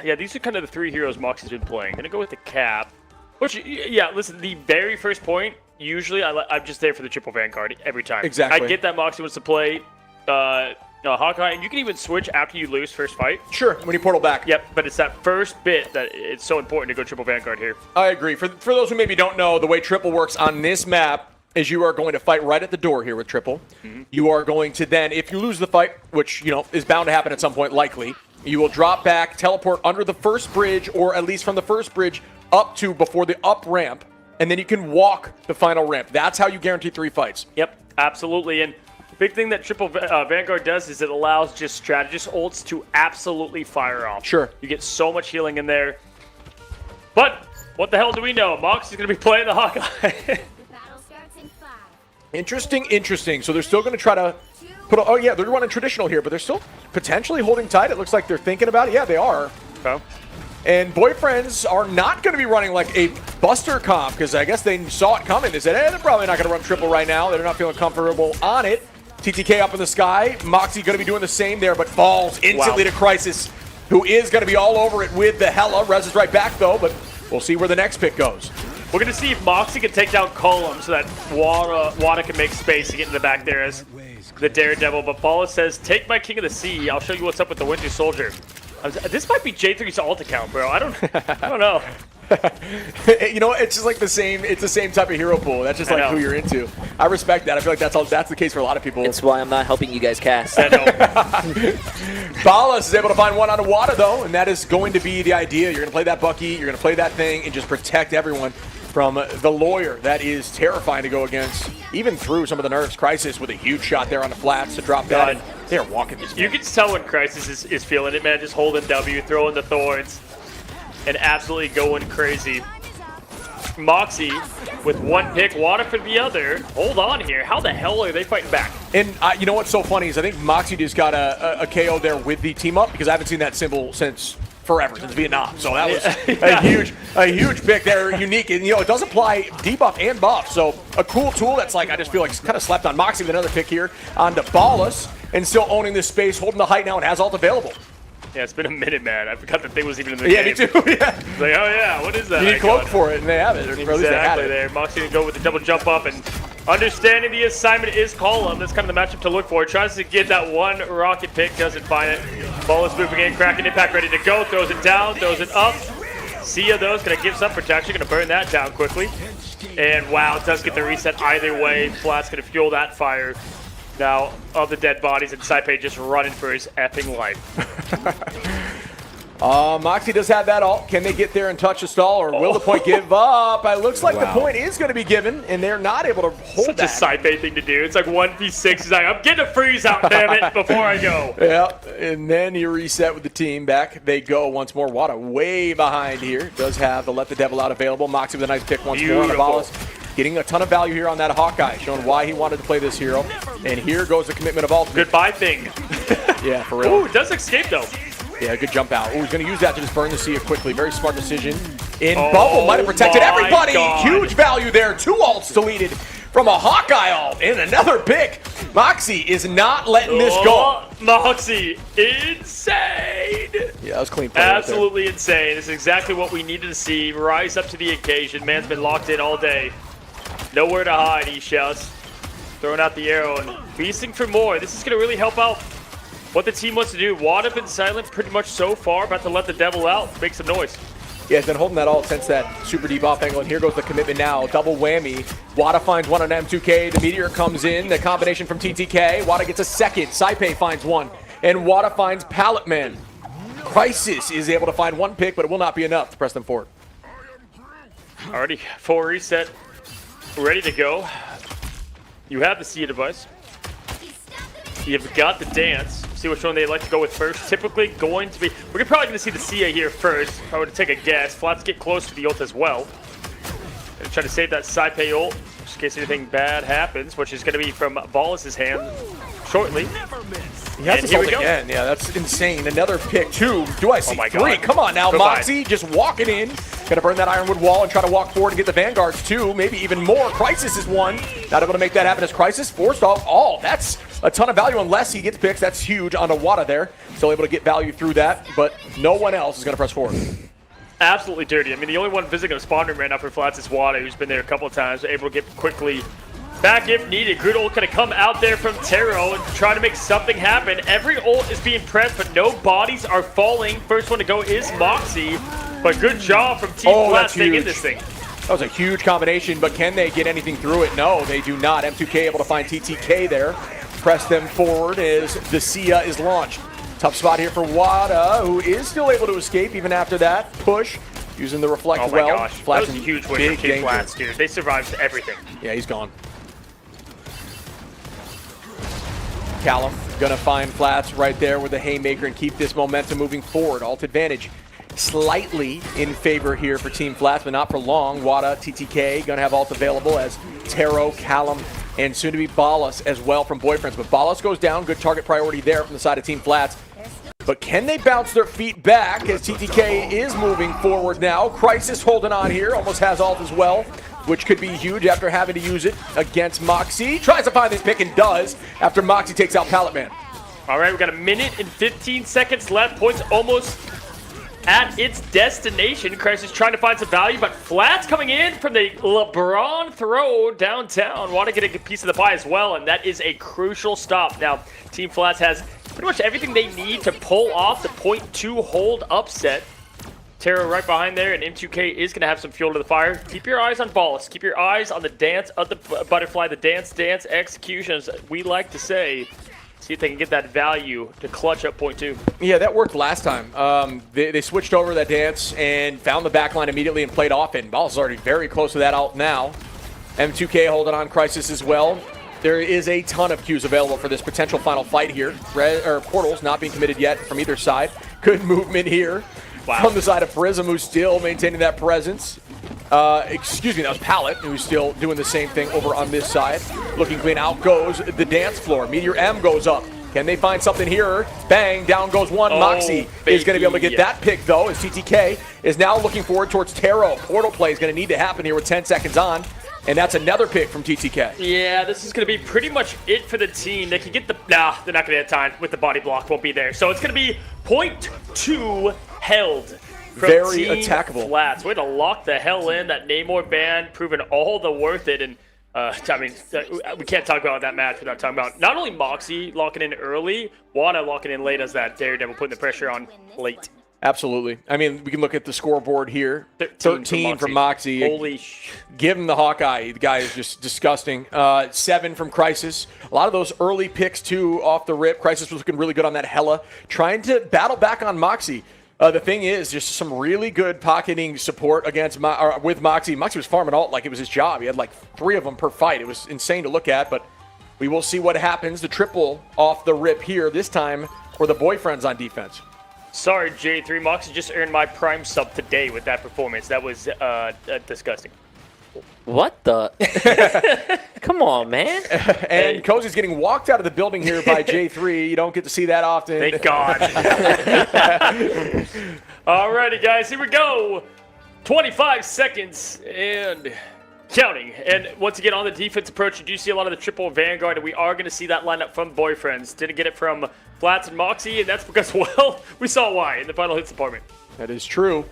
yeah, these are kind of the 3 heroes Moxie's been playing. Gonna go with the Cap. Which, yeah, listen, the very first point, usually I'm just there for the triple Vanguard every time. Exactly. I get that Moxie wants to play Hawkeye, and you can even switch after you lose first fight. Sure, when you portal back. Yep, but it's that first bit that it's so important to go triple Vanguard here. I agree. For those who maybe don't know, the way triple works on this map is you are going to fight right at the door here with triple. Mm-hmm. You are going to then, if you lose the fight, which, you know, is bound to happen at some point, likely, you will drop back, teleport under the first bridge, or at least from the first bridge up to before the up ramp, and then you can walk the final ramp. That's how you guarantee 3 fights. Yep, absolutely. And big thing that triple Vanguard does is it allows just strategist ults to absolutely fire off. Sure. You get so much healing in there. But what the hell do we know? Mox is going to be playing the Hawkeye. The battle starts in 5. Interesting. So they're still going to try to put oh yeah, they're running traditional here, but they're still potentially holding tight. It looks like they're thinking about it. Yeah, they are. Okay. And Boyfriends are not going to be running like a Buster comp, because I guess they saw it coming. They said, hey, they're probably not going to run triple right now. They're not feeling comfortable on it. TTK up in the sky. Moxie going to be doing the same there, but falls instantly to Crisis, who is going to be all over it with the Hella. Rez is right back, though, but we'll see where the next pick goes. We're going to see if Moxie can take down Column so that Wada can make space to get in the back there as the Daredevil. But Bala says, take my King of the Sea. I'll show you what's up with the Winter Soldier. This might be Jay3's alt account, bro. I don't know. You know, it's just like the same. It's the same type of hero pool. That's just like who you're into. I respect that. I feel like that's the case for a lot of people. It's why I'm not helping you guys cast. I know. Ballas is able to find one on Wada though, and that is going to be the idea. You're going to play that Bucky. You're going to play that thing and just protect everyone from the lawyer. That is terrifying to go against, even through some of the nerfs. Crisis with a huge shot there on the flats to drop that. They're walking this. You can tell when Crisis is feeling it, man. Just holding W, throwing the thorns, and absolutely going crazy. Moxie with one pick, Wada for the other. Hold on here. How the hell are they fighting back? And you know what's so funny is I think Moxie just got a KO there with the team up, because I haven't seen that symbol since forever, since Vietnam. So that was a huge pick there, unique. And, you know, it does apply debuff and buff. So a cool tool that's like, I just feel like it's kind of slept on. Moxie with another pick here on the Ballas, and still owning this space, holding the height now, and has ult available. Yeah, it's been a minute, man. I forgot that thing was even in the game. Yeah, me too. Yeah. It's like, oh yeah, what is that? You need cloak for it, and they have it. Or at least they had it. There. Moxie gonna go with the double jump up, and understanding the assignment is Column. That's kind of the matchup to look for. Tries to get that one rocket pick, doesn't find it. Ball is moving in, cracking impact, ready to go. Throws it down, throws it up. Sia, though, is going to give some protection. Going to burn that down quickly. And wow, it does get the reset either way. Flat's going to fuel that fire. Now, of the dead bodies, and Saipe just running for his effing life. Moxie does have that ult. Can they get there and touch the stall, or will the point give up? It looks like the point is going to be given, and they're not able to hold that. Such a Saipe thing to do. It's like 1v6. He's like, I'm getting a freeze out, damn it, before I go. Yeah, and then you reset with the team. Back they go once more. Wada way behind here. Does have the Let the Devil Out available. Moxie with a nice pick once more on the Ballas. Getting a ton of value here on that Hawkeye, showing why he wanted to play this hero. And here goes the commitment of ultimate. Goodbye thing. Yeah, for real. Ooh, it does escape, though. Yeah, good jump out. Ooh, he's going to use that to just burn the Sia quickly. Very smart decision. Bubble might have protected everybody. God. Huge value there. 2 ults deleted from a Hawkeye ult and another pick. Moxie is not letting this go. Oh, Moxie, insane. Yeah, that was clean play right there. Absolutely insane. This is exactly what we needed to see. Rise up to the occasion. Man's been locked in all day. Nowhere to hide, he shouts. Throwing out the arrow and beasting for more. This is going to really help out what the team wants to do. Wada been silent pretty much so far. About to let the devil out. Make some noise. Yeah, he's been holding that ult since that super deep off angle, and here goes the commitment now. Double whammy. Wada finds one on M2K. The Meteor comes in. The combination from TTK. Wada gets a second. Saipei finds one. And Wada finds Pallet Man. Crisis is able to find one pick, but it will not be enough to press them forward. Already full reset. Ready to go. You have the Sia device. You've got the dance. See which one they like to go with first. Typically going to be... We're probably going to see the Sia here first. If I were to take a guess. Flats get close to the ult as well. Gonna try to save that Saipei ult, just in case anything bad happens, which is going to be from Ballas' hand shortly. He has And this here ult we go. again. Yeah, that's insane. Another pick, two. Do I see my three? God. Come on now, Goodbye. Moxie just walking in. Gonna burn that Ironwood wall and try to walk forward and get the Vanguards two, maybe even more. Crisis is one. Not able to make that happen as Crisis forced off all. That's a ton of value unless he gets picks. That's huge on Wada there. Still able to get value through that, but no one else is gonna press forward. Absolutely dirty. I mean, the only one visiting a spawn room right now for Flats is Wada, who's been there a couple of times, able to get quickly back if needed. Good ult gonna come out there from Taro and try to make something happen. Every ult is being pressed, but no bodies are falling. First one to go is Moxie, but good job from Team Flats that's staying in huge. this thing. That was a huge combination, but can they get anything through it? No, they do not. M2K able to find TTK there. Press them forward as the Sia is launched. Tough spot here for Wada, who is still able to escape even after that push. Using the reflect Oh my well. gosh, Flats that was a in huge win big for Team danger. Flats, dude. They survived everything. Yeah, he's gone. Callum gonna find Flats right there with the haymaker and keep this momentum moving forward. Alt advantage slightly in favor here for Team Flats, but not for long. Wada, TTK gonna have alt available as Taro, Callum, and soon to be Ballas as well from Boyfriends. But Ballas goes down, good target priority there from the side of Team Flats. But can they bounce their feet back as TTK is moving forward now? Crisis holding on here, almost has alt as well, which could be huge after having to use it against Moxie. Tries to find this pick and does after Moxie takes out Pallet Man. All right, we got a minute and 15 seconds left. Points almost at its destination. Crisis trying to find some value, but Flats coming in from the LeBron throw downtown. Want to get a good piece of the pie as well, and that is a crucial stop. Now, Team Flats has pretty much everything they need to pull off the .2 hold upset. Taro right behind there, and M2K is going to have some fuel to the fire. Keep your eyes on Ballas. Keep your eyes on the dance of the butterfly, the dance executions, we like to say. See if they can get that value to clutch up .2. Yeah, that worked last time. They switched over that dance and found the backline immediately and played off it. And Ballas is already very close to that out now. M2K holding on Crisis as well. There is a ton of Qs available for this potential final fight here. Portals not being committed yet from either side. Good movement here from the side of Prism, who's still maintaining that presence. Excuse me, that was Pallet, who's still doing the same thing over on this side. Looking clean, out goes the dance floor. Meteor M goes up. Can they find something here? Bang, down goes one. Moxie is going to be able to get that pick, though, as TTK is now looking forward towards Taro. Portal play is going to need to happen here with 10 seconds on. And that's another pick from TTK. Yeah, this is going to be pretty much it for the team. They can get the... Nah, they're not going to have time with the body block. Won't be there. So it's going to be .2 held. From Very Team attackable. Flats. Way to lock the hell in. That Namor ban proving all the worth it. And I mean, we can't talk about that match without talking about not only Moxie locking in early, Wada locking in late as that Daredevil putting the pressure on late. Absolutely. I mean, we can look at the scoreboard here. 13 from Moxie. Holy Give him the Hawkeye. The guy is just disgusting. 7 from Crisis. A lot of those early picks, too, off the rip. Crisis was looking really good on that Hella. Trying to battle back on Moxie. The thing is, just some really good pocketing support against with Moxie. Moxie was farming alt like it was his job. He had like 3 of them per fight. It was insane to look at, but we will see what happens. The triple off the rip here, this time for the Boyfriends on defense. Sorry, Jay3. Moxie just earned my prime sub today with that performance. That was disgusting. What the? Come on, man. And Cozy's getting walked out of the building here by Jay3. You don't get to see that often. Thank God. Alrighty, guys, here we go. 25 seconds, and counting. And once again, on the defense approach, you do see a lot of the triple Vanguard, and we are going to see that lineup from Boyfriends. Didn't get it from Flats and Moxie, and that's because, well, we saw why in the final hits department. That is true.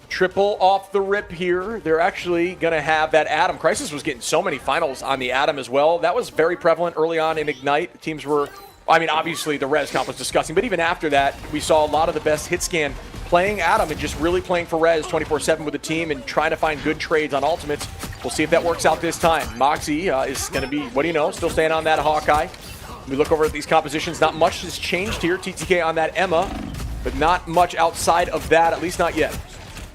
Triple off the rip here. They're actually going to have that Atom. Crisis was getting so many finals on the Atom as well. That was very prevalent early on in Ignite. Teams were, I mean, obviously the res comp was disgusting, but even after that, we saw a lot of the best hit scan playing Atom and just really playing for res 24/7 with the team and trying to find good trades on ultimates. We'll see if that works out this time. Moxie is going to be, what do you know, still staying on that Hawkeye. We look over at these compositions. Not much has changed here. TTK on that Emma, but not much outside of that, at least not yet.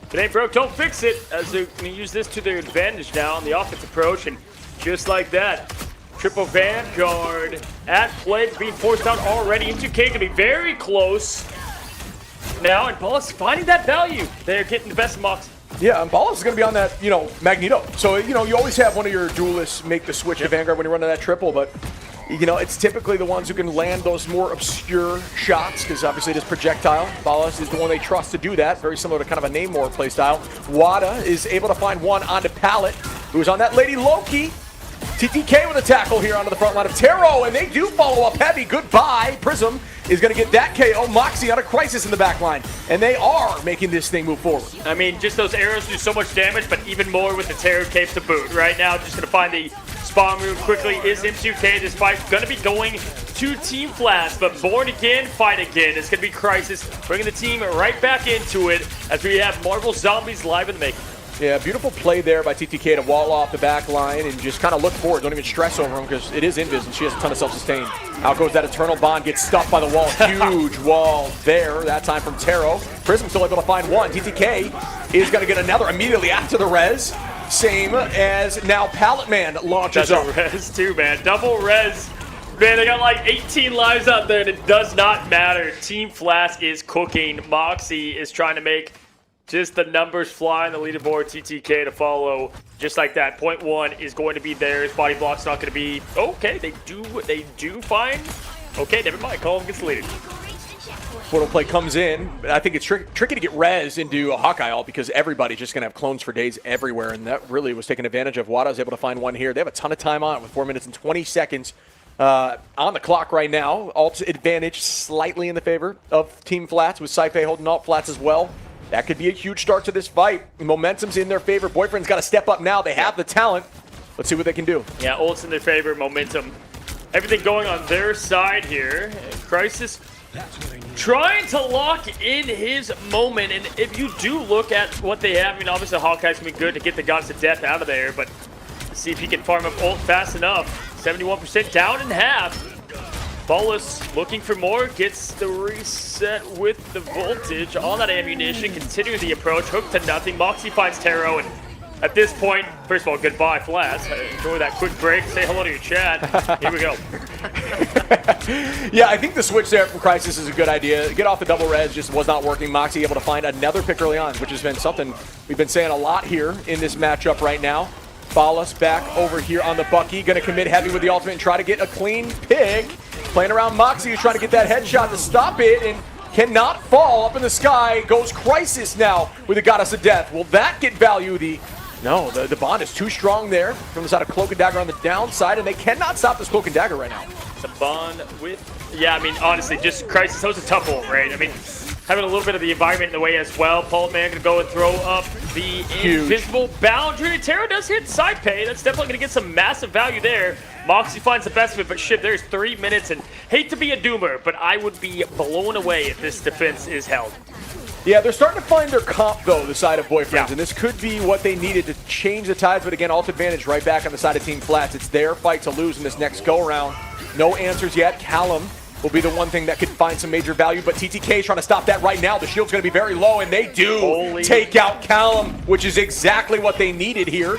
If it ain't broke, don't fix it, as they're going to use this to their advantage now on the offense approach, and just like that, triple Vanguard at play, being forced out already. M2K going to be very close now, and Paulus finding that value. They're getting the best of Moxie. Yeah, and Paulus is going to be on that, Magneto. So, you always have one of your duelists make the switch to Vanguard when you're running that triple, but it's typically the ones who can land those more obscure shots, because obviously it is projectile. Paulus is the one they trust to do that, very similar to kind of a Namor playstyle. Wada is able to find one onto Pallet, who's on that Lady Loki. TTK with a tackle here onto the front line of Taro, and they do follow up heavy. Goodbye. Prism is going to get that KO. Moxie on a Crisis in the back line, and they are making this thing move forward. I mean, just those arrows do so much damage, but even more with the Terror Cape to boot. Right now, just going to find the spawn room quickly is M2K. This fight going to be going to Team Flats, but Born Again, Fight Again. It's going to be Crisis, bringing the team right back into it as we have Marvel Zombies live in the making. Yeah, beautiful play there by TTK to wall off the back line and just kind of look forward. Don't even stress over him because it is invis and she has a ton of self-sustain. Out goes that Eternal Bond, gets stuffed by the wall. Huge wall there, that time from Taro. Prism still able to find one. TTK is going to get another immediately after the res. Same as now Pallet Man launches That's up. a res too, man. Double res. Man, they got like 18 lives out there and it does not matter. Team Flats is cooking. Moxie is trying to make just the numbers fly on the leaderboard. TTK to follow just like that. Point one is going to be theirs. Body block's not going to be okay. They do find. Okay, never mind. Call him gets deleted. Portal play comes in. I think it's tricky to get res into a Hawkeye ult because everybody's just going to have clones for days everywhere, and that really was taken advantage of. Wada was able to find one here. They have a ton of time on it with 4 minutes and 20 seconds on the clock right now. Alt's advantage slightly in the favor of Team Flats with Saife holding alt Flats as well. That could be a huge start to this fight. Momentum's in their favor. Boyfriend's got to step up now. They have the talent. Let's see what they can do. Yeah, ult's in their favor. Momentum. Everything going on their side here. Crisis trying to lock in his moment. And if you do look at what they have, I mean, obviously Hawkeye's going to be good to get the Gods of Death out of there. But let's see if he can farm up ult fast enough. 71% down in half. Paulus looking for more, gets the reset with the voltage on that ammunition, continuing the approach, hook to nothing. Moxie finds Taro, and at this point, first of all, goodbye, Flats. Enjoy that quick break, say hello to your chat. Here we go. Yeah, I think the switch there from Crisis is a good idea. Get off the double res just was not working. Moxie able to find another pick early on, which has been something we've been saying a lot here in this matchup right now. Paulus back over here on the Bucky, going to commit heavy with the ultimate and try to get a clean pick. Playing around Moxie, who's trying to get that headshot to stop it and cannot fall. Up in the sky goes Crisis now with the Goddess of Death. Will that get value? No, the bond is too strong there from the side of Cloak and Dagger on the downside, and they cannot stop this Cloak and Dagger right now. The bond with, yeah, I mean, honestly, just Crisis, that was a tough ult, right? I mean, having a little bit of the environment in the way as well. Paul Man going to go and throw up the invisible boundary. Terra does hit side pay. That's definitely going to get some massive value there. Moxie finds the best of it, but shit, there's 3 minutes, and hate to be a doomer, but I would be blown away if this defense is held. Yeah, they're starting to find their comp, though, the side of Boyfriends, and this could be what they needed to change the tides, but again, alt advantage right back on the side of Team Flats. It's their fight to lose in this next go-around. No answers yet. Callum will be the one thing that could find some major value, but TTK is trying to stop that right now. The shield's going to be very low, and they do take out Callum, which is exactly what they needed here.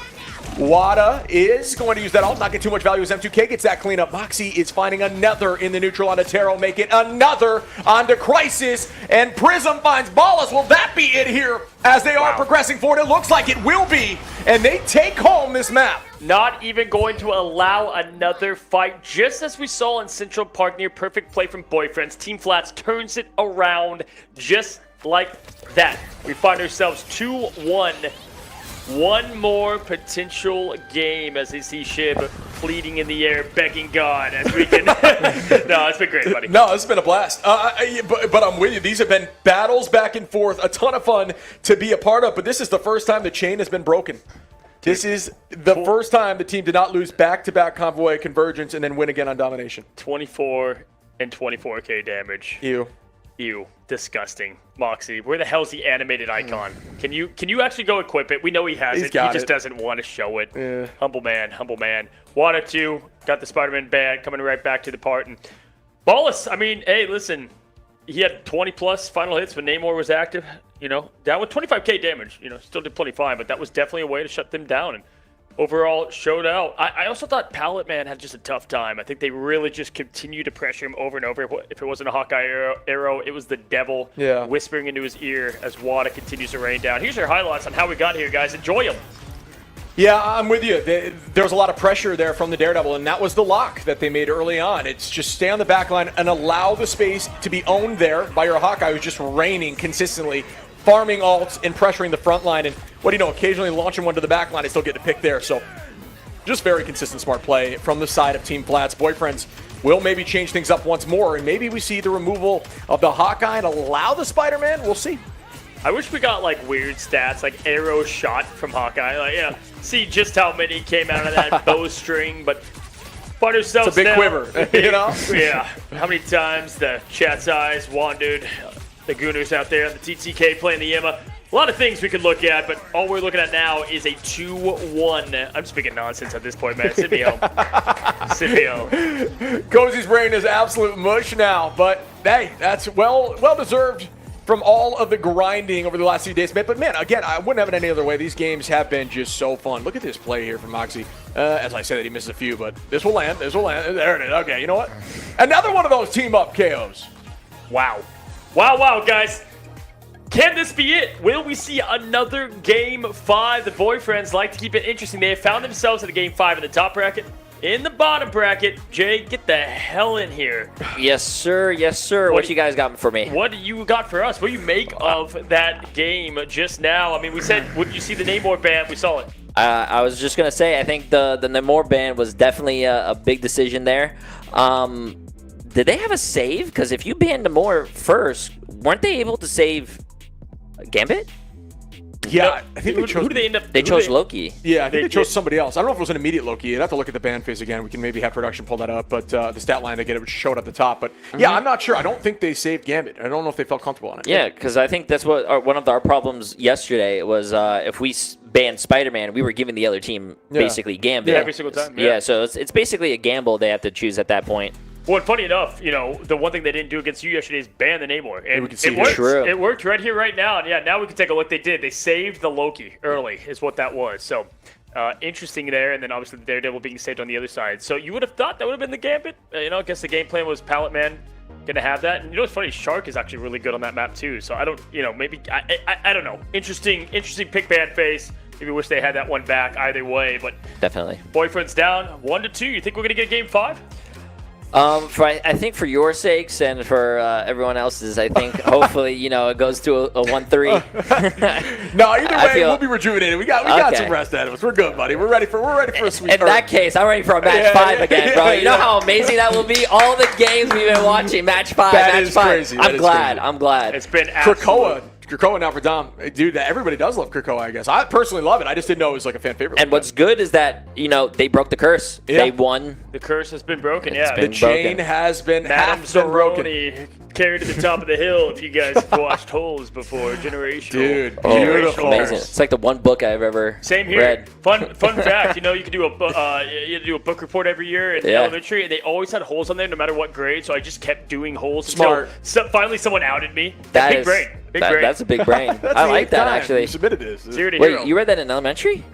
Wada is going to use that ult, not get too much value as M2K gets that cleanup. Moxie is finding another in the neutral onto Taro, make it another onto Crisis, and Prism finds Ballas. Will that be it here as they are progressing forward? It looks like it will be, and they take home this map. Not even going to allow another fight, just as we saw in Central Park near perfect play from Boyfriends. Team Flats turns it around just like that. We find ourselves 2-1 One more potential game as they see Shib pleading in the air, begging God as we can. No, it's been great, buddy. No, this has been a blast. But I'm with you. These have been battles back and forth, a ton of fun to be a part of. But this is the first time the chain has been broken. This is the first time the team did not lose back-to-back convoy convergence and then win again on domination. 24 and 24k damage. Ew. Disgusting. Moxie, where the hell's the animated icon? Can you actually go equip it? We know he has it. He just doesn't want to show it. Yeah. Humble man. Wanted to. Got the Spider-Man band coming right back to the part. And Ballas, I mean, hey, listen. He had 20-plus final hits when Namor was active. Down with 25k damage. Still did plenty fine, but that was definitely a way to shut them down. And overall, showed out. I also thought Pallet Man had just a tough time. I think they really just continued to pressure him over and over. If it wasn't a Hawkeye arrow, it was the devil whispering into his ear as Wada continues to rain down. Here's your highlights on how we got here, guys. Enjoy them. Yeah, I'm with you. There was a lot of pressure there from the Daredevil, and that was the lock that they made early on. It's just stay on the back line and allow the space to be owned there by your Hawkeye, who's just raining consistently, farming ults and pressuring the front line. And what do you know, occasionally launching one to the back line and still get to pick there. So just very consistent, smart play from the side of Team Flats. Boyfriends will maybe change things up once more, and maybe we see the removal of the Hawkeye and allow the Spider-Man. We'll see. I wish we got like weird stats, like arrow shot from Hawkeye. Like, see just how many came out of that bowstring, but find yourself it's a big quiver, Yeah. How many times the chat's eyes wandered, the Gooners out there, the TTK playing the Yema. A lot of things we could look at, but all we're looking at now is a 2-1. I'm speaking nonsense at this point, man. Send me home. Send me home. Cozy's brain is absolute mush now, but hey, that's well deserved from all of the grinding over the last few days. But man, again, I wouldn't have it any other way. These games have been just so fun. Look at this play here from Moxie. As I said, that he misses a few, but this will land. There it is. Okay, you know what? Another one of those team-up KOs. Wow, guys. Can this be it? Will we see another Game 5? The Boyfriends like to keep it interesting. They have found themselves in the Game 5 in the top bracket. In the bottom bracket, Jay, get the hell in here. Yes, sir. What you guys got for me? What do you got for us? What do you make of that game just now? I mean, we said, would you see the Namor ban? We saw it. I was just going to say, I think the Namor ban was definitely a big decision there. Did they have a save? Because if you banned Namor first, weren't they able to save Gambit? Yeah, I think who did they end up? They chose Loki. Yeah, I think they chose somebody else. I don't know if it was an immediate Loki. You'd have to look at the ban phase again. We can maybe have production pull that up, but the stat line to get it showed at the top. But yeah, I'm not sure. I don't think they saved Gambit. I don't know if they felt comfortable on it. Yeah, because I think that's what one of our problems yesterday was. If we banned Spider-Man, we were giving the other team basically Gambit. Yeah, every single time. Yeah, so it's basically a gamble they have to choose at that point. Well, funny enough, the one thing they didn't do against you yesterday is ban the Namor. And we can see it worked. True. It worked right here, right now. And yeah, now we can take a look. They did. They saved the Loki early is what that was. So interesting there. And then obviously the Daredevil being saved on the other side. So you would have thought that would have been the Gambit. I guess the game plan was Pallet Man going to have that. And what's funny? Shark is actually really good on that map too. So I don't, maybe, I don't know. Interesting pick ban phase. Maybe wish they had that one back either way. But definitely. Boyfriend's down 1-2. You think we're going to get Game 5? I think for your sakes and for everyone else's, I think hopefully it goes to a 1-3. No, either way, we'll be rejuvenated. We got some rest out of us. We're good, buddy. We're ready for a sweet. In that case, I'm ready for a match 5 again, bro. You know how amazing that will be. All the games we've been watching, match 5. That is crazy. I'm glad. It's been Krakoa now for Dom. Dude, everybody does love Krakoa, I guess. I personally love it. I just didn't know it was like a fan favorite. And what's good is that, they broke the curse. Yeah. They won. The curse has been broken, The chain has been Madame half been broken. Zaroni carried to the top of the hill if you guys have watched Holes before. Generational. Dude, beautiful. Amazing. It's like the one book I've ever read. Fun fact, you could do a book report every year in elementary, and they always had Holes on there no matter what grade, so I just kept doing Holes Smart. until finally someone outed me. Big brain. That's a big brain. I like that, actually. You submitted this. Wait, you read that in elementary?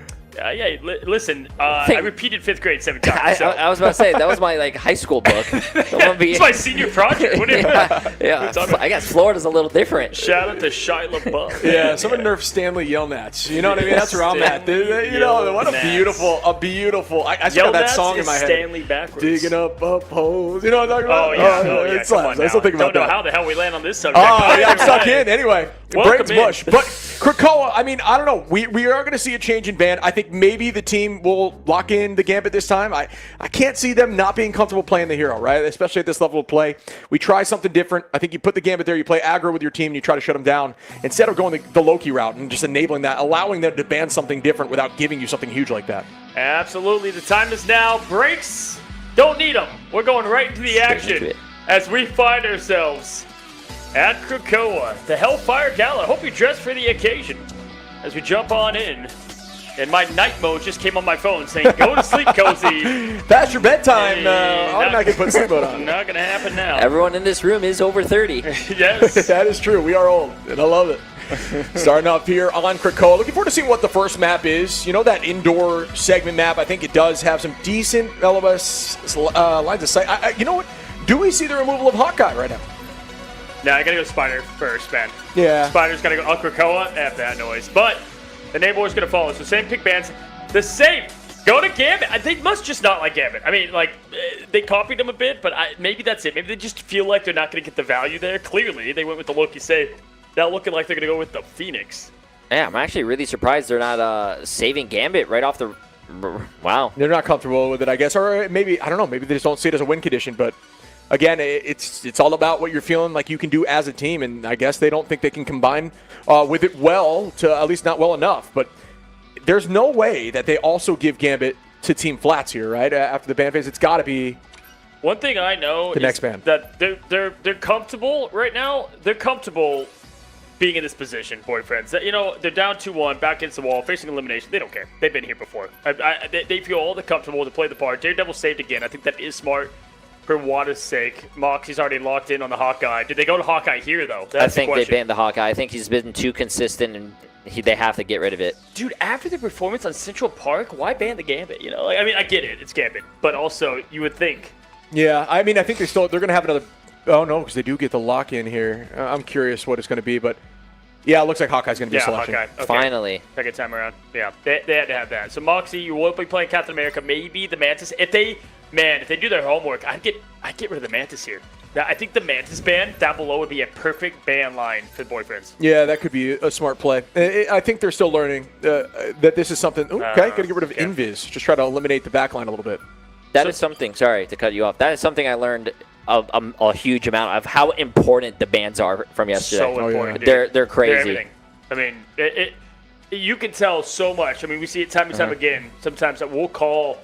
Listen, I repeated 5th grade 7 times. I was about to say, that was my high school book. It's my senior project. What I guess Florida's a little different. Shout out to Shia LaBeouf. Yeah, someone nerf Stanley Yelnats. You know what I mean? That's where I'm at. What a beautiful. I just got that song in my head. Stanley backwards. Digging up holes. You know what I'm talking about? Oh, yeah. It's I still think about that. Don't know how the hell we land on this subject. Oh, yeah, I'm stuck in. Anyway, Welcome Brain's in. mush. But Krakoa, I mean, I don't know. We are going to see a change in ban. I think maybe the team will lock in the Gambit this time. I can't see them not being comfortable playing the hero, right? Especially at this level of play. We try something different. I think you put the Gambit there, you play aggro with your team, and you try to shut them down. Instead of going the Loki route and just enabling that, allowing them to ban something different without giving you something huge like that. Absolutely. The time is now. Breaks. Don't need them. We're going right into the action as we find ourselves at Krakoa, the Hellfire Gala. Hope you're dressed for the occasion as we jump on in. And my night mode just came on my phone saying, go to sleep, Cozy. That's your bedtime. Automatically put sleep mode on. Not going to happen now. Everyone in this room is over 30. Yes. That is true. We are old, and I love it. Starting off here on Krakoa. Looking forward to seeing what the first map is. You know, that indoor segment map, I think it does have some decent LOS lines of sight. You know what? Do we see the removal of Hawkeye right now? Now I got to go Spider first, man. Yeah. Spider's got to go on Krakoa. F that noise. But the neighbor's going to follow. So same pick bands. The same. Go to Gambit. They must just not like Gambit. I mean, like, they copied him a bit, but maybe that's it. Maybe they just feel like they're not going to get the value there. Clearly, they went with the Loki save. Now looking like they're going to go with the Phoenix. Yeah, I'm actually really surprised they're not saving Gambit right off the... Wow. They're not comfortable with it, I guess. Or maybe, I don't know, maybe they just don't see it as a win condition. But, again, it's all about what you're feeling like you can do as a team. And I guess they don't think they can combine with it well, to at least not well enough. But there's no way that they also give Gambit to Team Flats here, right? After the ban phase, it's got to be... One thing I know is that they're comfortable right now. They're comfortable being in this position, boyfriends. You know, they're down 2-1, back against the wall, facing elimination. They don't care. They've been here before. They feel all the comfortable to play the part. Daredevil saved again. I think that is smart for Wada's sake. Moxie's already locked in on the Hawkeye. Did they go to Hawkeye here, though? That's I think they banned the Hawkeye. I think he's been too consistent, and they have to get rid of it. Dude, after the performance on Central Park, why ban the Gambit? You know, like, I mean, I get it. It's Gambit. But also, you would think. Yeah, I mean, I think they're going to have another... Oh, no, because they do get the lock-in here. I'm curious what it's going to be, but... Yeah, it looks like Hawkeye's going to be a selection. Hawkeye. Okay. Finally. Second time around. Yeah, they had to have that. So Moxie, you will be playing Captain America, maybe the Mantis. If they do their homework, I'd get rid of the Mantis here. Now, I think the Mantis ban down below would be a perfect ban line for the boyfriends. Yeah, that could be a smart play. I think they're still learning that this is something. Okay, got to get rid of Invis. Just try to eliminate the backline a little bit. That is something. Sorry to cut you off. That is something I learned a huge amount of how important the bans are from yesterday. So important. They're crazy. They're everything. I mean, you can tell so much. I mean, we see it time and time again. Sometimes that we'll call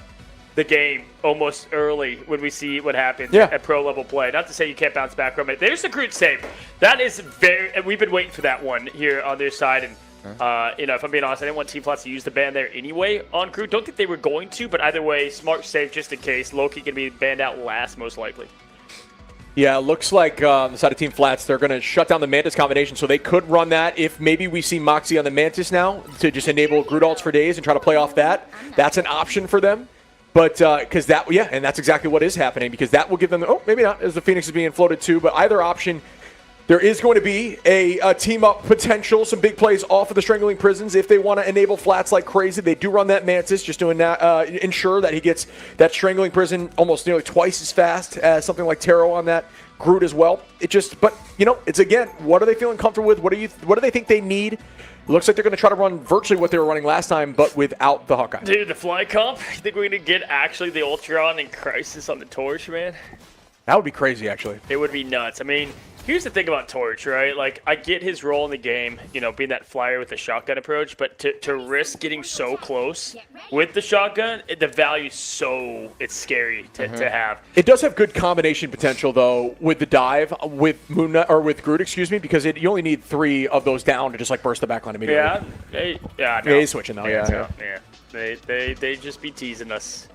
the game almost early when we see what happens at pro level play. Not to say you can't bounce back from it. There's the crude save. That is and we've been waiting for that one here on their side. And you know, if I'm being honest, I didn't want Team Flats to use the ban there anyway on crude. Don't think they were going to, but either way, smart save just in case. Loki can be banned out last, most likely. Yeah, it looks like on the side of Team Flats, they're going to shut down the Mantis combination, so they could run that if maybe we see Moxie on the Mantis now to just enable Groot ults for days and try to play off that. That's an option for them. But because and that's exactly what is happening, because that will give them, maybe not, as the Phoenix is being floated too, but either option, there is going to be a team-up potential, some big plays off of the Strangling Prisons if they want to enable Flats like crazy. They do run that Mantis, just doing that, ensure that he gets that Strangling Prison almost nearly twice as fast as something like Taro on that Groot as well. But, you know, it's again, what are they feeling comfortable with? What do they think they need? Looks like they're going to try to run virtually what they were running last time, but without the Hawkeye. Dude, the fly comp, you think we're going to get actually the Ultron and Crisis on the Torch, man? That would be crazy, actually. It would be nuts. I mean, here's the thing about Torch, right? Like, I get his role in the game, you know, being that flyer with the shotgun approach, but to risk getting so close with the shotgun, the value's it's scary to have. It does have good combination potential, though, with the dive, with with Groot, because you only need 3 of those down to just, like, burst the backline immediately. Yeah, he's switching, though. Yeah. They just be teasing us.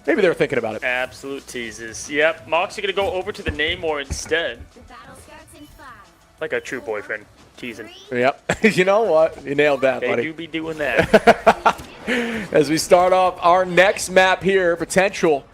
Maybe they were thinking about it. Absolute teases. Yep, Moxie gonna go over to the Namor instead. Like a true boyfriend, teasing. Yep. You know what? You nailed that, buddy. They do be doing that. As we start off our next map here, potential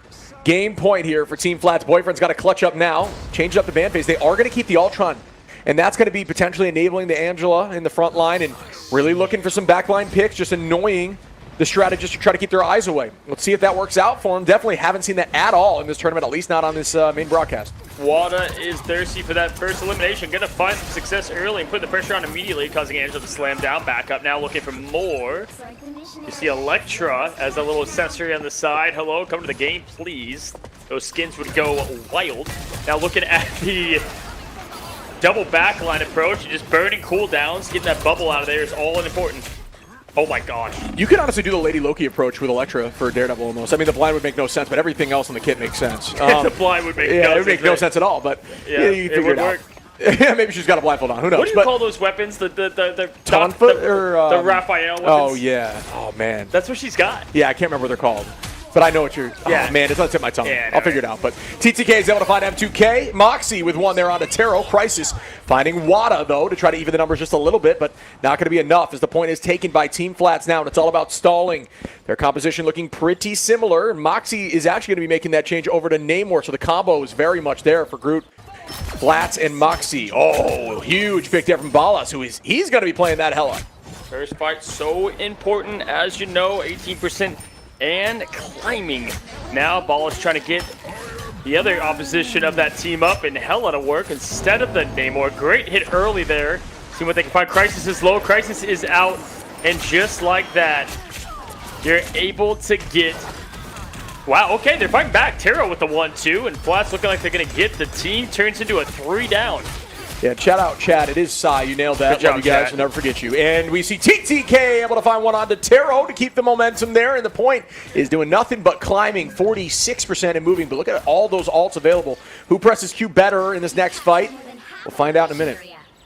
game point here for Team Flats. Boyfriend's got to clutch up now, change up the ban phase. They are going to keep the Ultron, and that's going to be potentially enabling the Angela in the front line and really looking for some backline picks, just annoying the strategists to try to keep their eyes away. Let's see if that works out for them. Definitely haven't seen that at all in this tournament, at least not on this main broadcast. Wada is thirsty for that first elimination. Gonna find some success early and put the pressure on immediately, causing Angela to slam down. Back up now, looking for more. You see Electra as a little accessory on the side. Hello, come to the game, please. Those skins would go wild. Now looking at the double backline approach, just burning cooldowns, getting that bubble out of there is all important. Oh my gosh. You could honestly do the Lady Loki approach with Electra for Daredevil almost. I mean, the blind would make no sense, but everything else in the kit makes sense. The blind would make it would make no sense at all, but yeah, you figure it out. work. Yeah, maybe she's got a blindfold on. Who knows? What do you call those weapons? The Tonfoot or the Raphael weapons? Oh yeah. Oh man. That's what she's got. Yeah, I can't remember what they're called. But I know what you're. Yeah. Oh man, it's on the tip of my tongue. Yeah, I'll figure it out. But TTK is able to find M2K. Moxie with one there onto Taro. Crisis finding Wada though to try to even the numbers just a little bit, but not going to be enough as the point is taken by Team Flats now, and it's all about stalling. Their composition looking pretty similar. Moxie is actually going to be making that change over to Namor, so the combo is very much there for Groot. Flats and Moxie. Oh, huge pick there from Ballas, he's going to be playing that hella. First fight so important, as you know, 18% and climbing. Now Ballas trying to get the other opposition of that team up and hella to work instead of the Namor. Great hit early there. See what they can find. Crisis is low, Crisis is out, and just like that, you're able to get. Wow, okay, they're fighting back. Taro with the 1-2, and Flats looking like they're going to get the team. Turns into a 3 down. Yeah, shout out, Chad. It is Sai. You nailed that. Good job, Love you guys. Chad. We'll never forget you. And we see TTK able to find one onto Taro to keep the momentum there. And the point is doing nothing but climbing 46% and moving. But look at all those ults available. Who presses Q better in this next fight? We'll find out in a minute.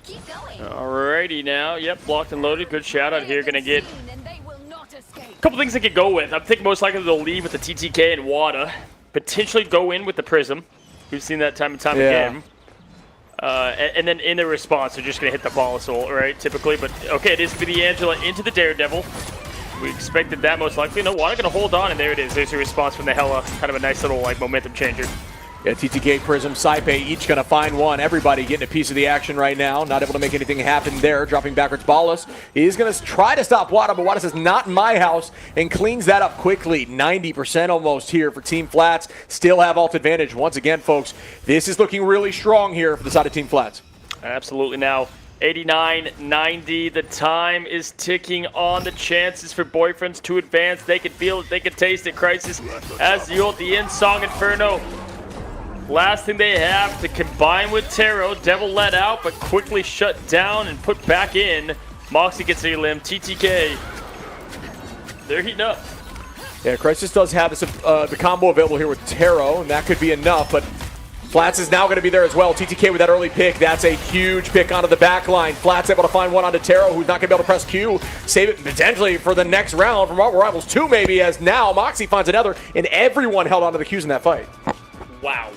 Alrighty now. Yep, blocked and loaded. Good shout out here. Going to get a couple things they could go with. I think most likely they'll leave with the TTK and Wada. Potentially go in with the Prism. We've seen that time and time again. And then in the response, they're just going to hit the Ballas ult, right, typically. But, okay, it is for the Angela into the Daredevil. We expected that most likely. No, Wada going to hold on, and there it is. There's a response from the Hela. Kind of a nice little, like, momentum changer. Yeah, TTK, Prism, Saipe each going to find one. Everybody getting a piece of the action right now. Not able to make anything happen there. Dropping backwards Ballas. He's going to try to stop Wada, but Wada says, not in my house, and cleans that up quickly. 90% almost here for Team Flats. Still have ult advantage. Once again, folks, this is looking really strong here for the side of Team Flats. Absolutely. Now, 89-90. The time is ticking on. The chances for boyfriends to advance. They can feel it. They can taste it. Crisis as the ult, the end song Inferno. Last thing they have to combine with Taro. Devil let out, but quickly shut down and put back in. Moxie gets a limb. TTK, they're heating up. Yeah, Crisis does have this, the combo available here with Taro, and that could be enough, but Flats is now going to be there as well. TTK with that early pick. That's a huge pick onto the back line. Flats able to find one onto Taro, who's not going to be able to press Q. Save it potentially for the next round from Rivals 2 maybe, as now Moxie finds another, and everyone held onto the Qs in that fight. Wow.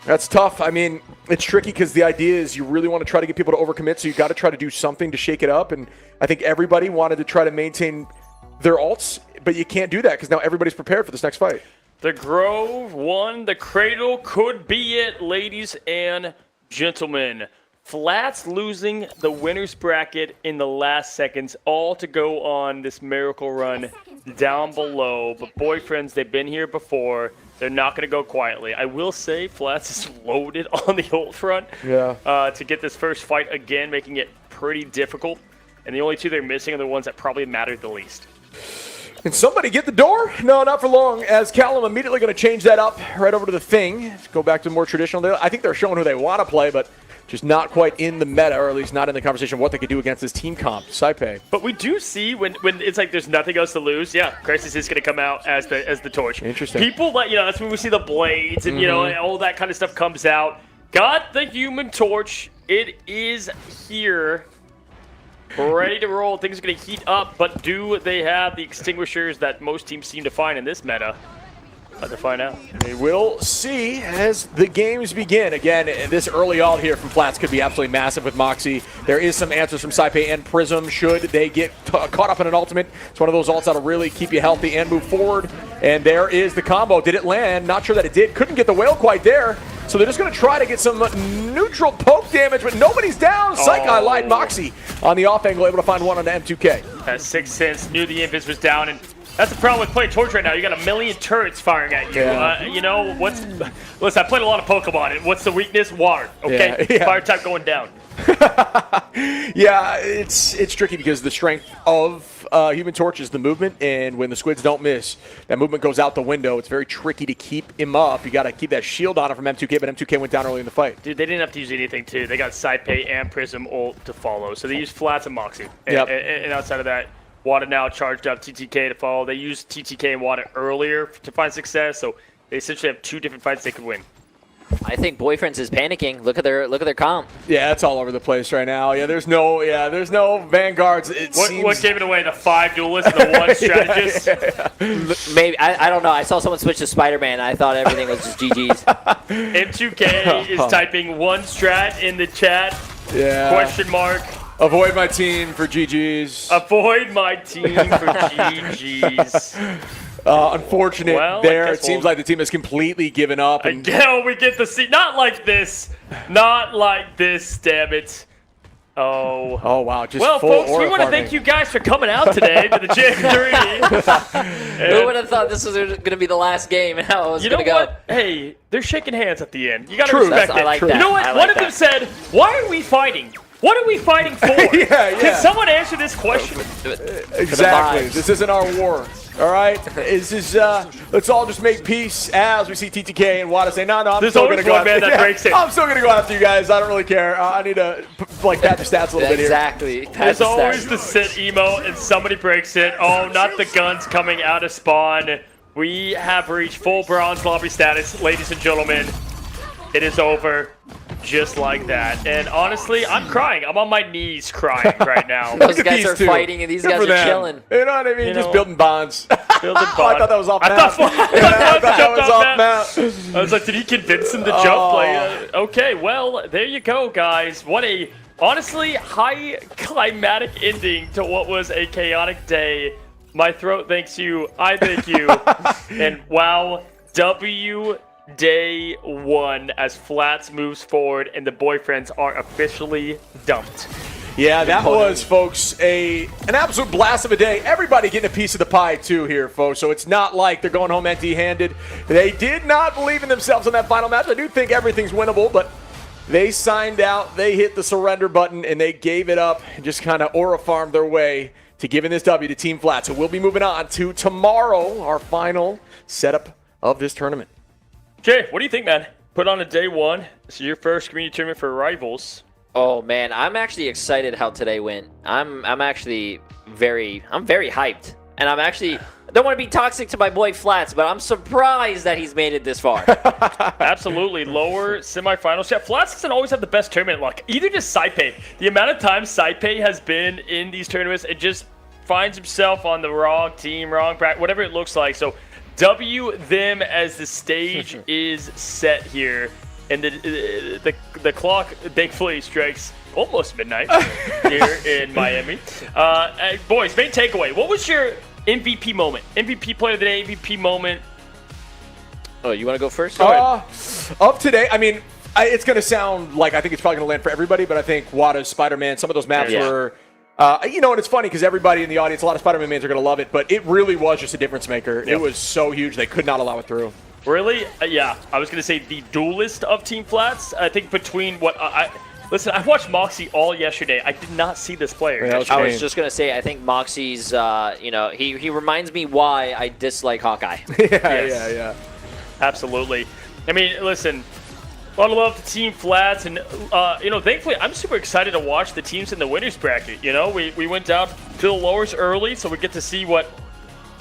That's tough. I mean, it's tricky because the idea is you really want to try to get people to overcommit, so you got to try to do something to shake it up. And I think everybody wanted to try to maintain their ults, but you can't do that because now everybody's prepared for this next fight. The Grove won. The Cradle could be it, ladies and gentlemen. Flats losing the winner's bracket in the last seconds, all to go on this miracle run down below. But boyfriends, they've been here before. They're not going to go quietly. I will say Flats is loaded on the ult front to get this first fight again, making it pretty difficult. And the only two they're missing are the ones that probably matter the least. Can somebody get the door? No, not for long, as Callum immediately going to change that up right over to the Thing. Go back to more traditional. I think they're showing who they want to play, but just not quite in the meta, or at least not in the conversation of what they could do against this team comp, Saipe. But we do see when it's like there's nothing else to lose, yeah, Crisis is going to come out as the torch. Interesting. People, that's when we see the blades and, and all that kind of stuff comes out. Got the human torch. It is here. Ready to roll. Things are going to heat up, but do they have the extinguishers that most teams seem to find in this meta? About to find out. We will see as the games begin. Again, this early ult here from Flats could be absolutely massive with Moxie. There is some answers from Saipe and Prism should they get caught up in an ultimate. It's one of those ults that'll really keep you healthy and move forward. And there is the combo. Did it land? Not sure that it did. Couldn't get the whale quite there. So they're just going to try to get some neutral poke damage, but nobody's down. Psych-Eye lied Moxie on the off angle, able to find one on the M2K. That 6th Sense knew the Invis was down, and That's the problem with playing Torch right now. You got a million turrets firing at you. Yeah. You know, listen, I played a lot of Pokemon, and what's the weakness? Water, okay? Yeah. Fire type going down. Yeah, it's tricky because the strength of Human Torch is the movement, and when the squids don't miss, that movement goes out the window. It's very tricky to keep him up. You got to keep that shield on him from M2K, but M2K went down early in the fight. Dude, they didn't have to use anything, too. They got Saipei and Prism ult to follow, so they used Flats and Moxie. Yep. And outside of that, Wada now charged up TTK to follow. They used TTK and Wada earlier to find success, so they essentially have 2 different fights they could win. I think Boyfriends is panicking. Look at their comp. Yeah, it's all over the place right now. Yeah, there's no vanguards. What gave it away? The 5 duelists and the 1 strategist? Maybe I don't know. I saw someone switch to Spider-Man. I thought everything was just GG's. M2K is typing 1 strat in the chat. Yeah. Question mark. Avoid my team for GG's. Avoid my team for GG's. Unfortunate Well, there. It seems like the team has completely given up. And Again, we get to see. Not like this. Not like this, damn it. Oh, wow. Just well, full folks, we aura want to farming. thank you guys for coming out today to the Jay3. Who would have thought this was going to be the last game and how it was You know going to go? what? Hey, they're shaking hands at the end. You got to True. respect I it. like You that. know what? I like One of that. them said, "Why are we fighting? What are we fighting for?" Yeah. Can someone answer this question? Exactly. vibes. This isn't our war. All right. This is. Let's all just make peace. As we see TTK and Wada say, "No, I'm There's still always gonna go one after man that yeah, breaks it. I'm still gonna go after you guys. I don't really care. I need to pat the stats a little bit here." Exactly. There's always the sit emo, and somebody breaks it. Oh, not the guns coming out of spawn. We have reached full bronze lobby status, ladies and gentlemen. It is over. Just like that. And honestly, I'm crying. I'm on my knees crying right now. Those Look at guys these are two. fighting and these Good guys for are them. chilling. You know what I mean? You Just know- building bonds. Building I thought that was off map. I thought that was off map. I was like, did he convince him to jump? Like, okay, well, there you go, guys. What a, honestly, high climatic ending to what was a chaotic day. My throat thanks you. I thank you. And wow, W day 1 as Flats moves forward and the boyfriends are officially dumped. Yeah, that was, folks, an absolute blast of a day. Everybody getting a piece of the pie, too, here, folks. So it's not like they're going home empty-handed. They did not believe in themselves in that final match. I do think everything's winnable, but they signed out, they hit the surrender button, and they gave it up and just kind of aura farmed their way to giving this W to Team Flat. So we'll be moving on to tomorrow, our final setup of this tournament. Jay, what do you think, man? Put on a day 1. This is your first community tournament for Rivals. Oh man, I'm actually excited how today went. I'm actually very hyped. And I'm actually I don't want to be toxic to my boy Flats, but I'm surprised that he's made it this far. Absolutely. Lower semifinals. Yeah, Flats doesn't always have the best tournament luck. Either just Saipei. The amount of times Saipei has been in these tournaments, it just finds himself on the wrong team, wrong bracket, whatever it looks like. So W them as the stage is set here. And the clock thankfully strikes almost midnight here in Miami. Boys, main takeaway. What was your MVP moment? MVP player of the day, MVP moment. Oh, you want to go first? Of today, I mean, it's going to sound like I think it's probably going to land for everybody, but I think Wada's Spider-Man, some of those maps were, and it's funny because everybody in the audience, a lot of Spider-Man fans are going to love it, but it really was just a difference maker. Yep. It was so huge, they could not allow it through. Really? Yeah. I was going to say the duelist of Team Flats. I think between what listen, I watched Moxie all yesterday. I did not see this player. Yeah, I was just going to say, I think Moxie's, he reminds me why I dislike Hawkeye. Yeah. Absolutely. I mean, listen, a lot of love to Team Flats, and thankfully, I'm super excited to watch the teams in the winners bracket. We went down to the lowers early, so we get to see what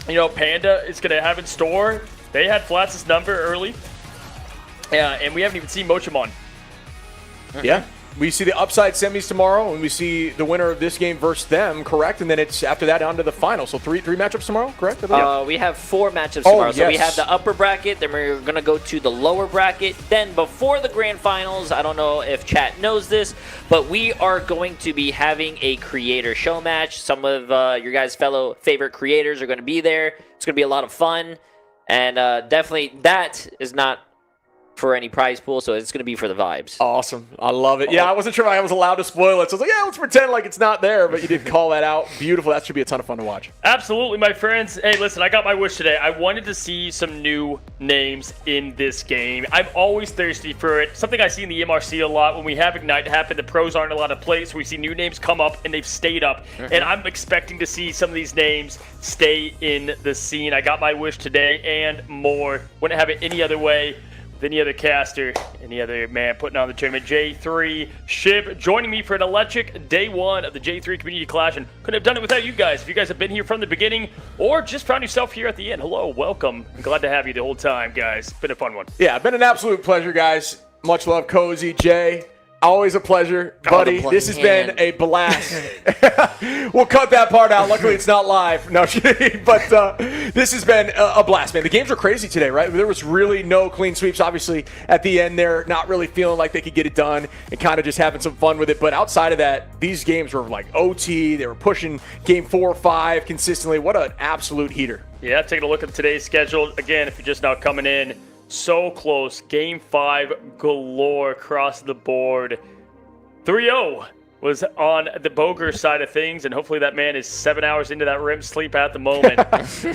Panda is going to have in store. They had Flats' number early, and we haven't even seen Mochimon. Yeah. We see the upside semis tomorrow, and we see the winner of this game versus them, correct? And then it's after that on to the final. So three matchups tomorrow, correct? We have 4 matchups tomorrow. So we yes. have the upper bracket, then we're going to go to the lower bracket. Then before the grand finals, I don't know if chat knows this, but we are going to be having a creator show match. Some of your guys' fellow favorite creators are going to be there. It's going to be a lot of fun. And definitely that is not for any prize pool, so it's going to be for the vibes. Awesome. I love it. Yeah, I wasn't sure if I was allowed to spoil it. So I was like, yeah, let's pretend like it's not there. But you did call that out. Beautiful. That should be a ton of fun to watch. Absolutely, my friends. Hey, listen, I got my wish today. I wanted to see some new names in this game. I'm always thirsty for it. Something I see in the MRC a lot when we have Ignite happen. The pros aren't allowed to play, so we see new names come up, and they've stayed up. And I'm expecting to see some of these names stay in the scene. I got my wish today and more. Wouldn't have it any other way. Any other caster, any other man putting on the tournament. J3 Shib joining me for an electric day one of the J3 Community Clash, and couldn't have done it without you guys. If you guys have been here from the beginning or just found yourself here at the end, hello, welcome. I'm glad to have you the whole time, guys. Been a fun one. Yeah, been an absolute pleasure, guys. Much love, Cozy, Jay. Always a pleasure, buddy. This has been a blast. We'll cut that part out. Luckily, it's not live. No, but this has been a blast, man. The games were crazy today, right? There was really no clean sweeps. Obviously, at the end there, not really feeling like they could get it done and kind of just having some fun with it. But outside of that, these games were like OT. They were pushing game 4 or 5 consistently. What an absolute heater. Yeah, taking a look at today's schedule. Again, if you're just now coming in, so close. Game 5 galore across the board. 3-0 was on the Boger side of things, and hopefully that man is 7 hours into that REM sleep at the moment.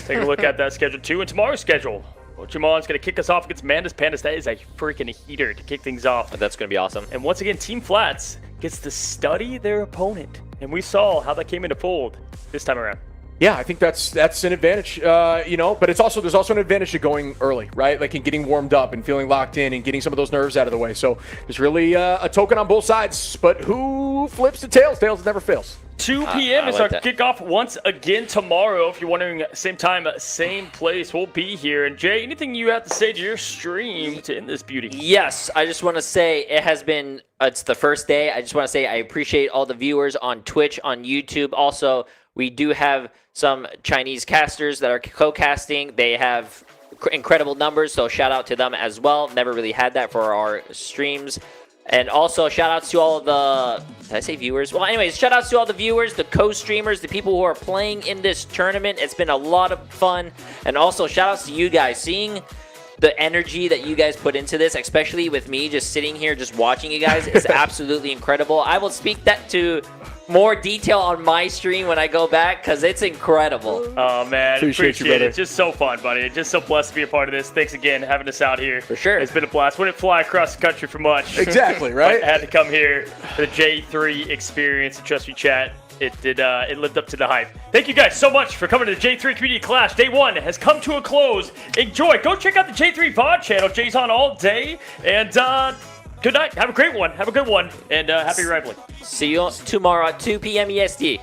Take a look at that schedule, too. And tomorrow's schedule. Ochimon's going to kick us off against Mandas Pandas. That is a freaking heater to kick things off. That's going to be awesome. And once again, Team Flats gets to study their opponent. And we saw how that came into fold this time around. Yeah, I think that's an advantage, but there's also an advantage to going early, right? Like in getting warmed up and feeling locked in and getting some of those nerves out of the way. So there's really a token on both sides. But who flips the tails? Tails never fails. 2 p.m. is like our that. kickoff once again tomorrow. If you're wondering, same time, same place, we'll be here. And Jay, anything you have to say to your stream to end this beauty? Yes, I just want to say it's the first day. I just want to say I appreciate all the viewers on Twitch, on YouTube. Also, we do have some Chinese casters that are co-casting. They have incredible numbers, so shout out to them as well. Never really had that for our streams. And also, shout outs to all of the, did I say viewers? Well, anyways, shout outs to all the viewers, the co-streamers, the people who are playing in this tournament. It's been a lot of fun. And also, shout outs to you guys. Seeing the energy that you guys put into this, especially with me just sitting here, just watching you guys, is absolutely incredible. I will speak that to more detail on my stream when I go back, because it's incredible. Oh, man. Appreciate you, brother. it. Just so fun, buddy. Just so blessed to be a part of this. Thanks again having us out here. For sure. It's been a blast. Wouldn't fly across the country for much. Exactly, right? I had to come here for the J3 experience. Trust me, chat. It lived up to the hype. Thank you guys so much for coming to the J3 Community Clash. Day 1 has come to a close. Enjoy. Go check out the J3 VOD channel. Jay's on all day. And good night. Have a great one. Have a good one. And happy rivaling. See you tomorrow at 2 p.m. EST.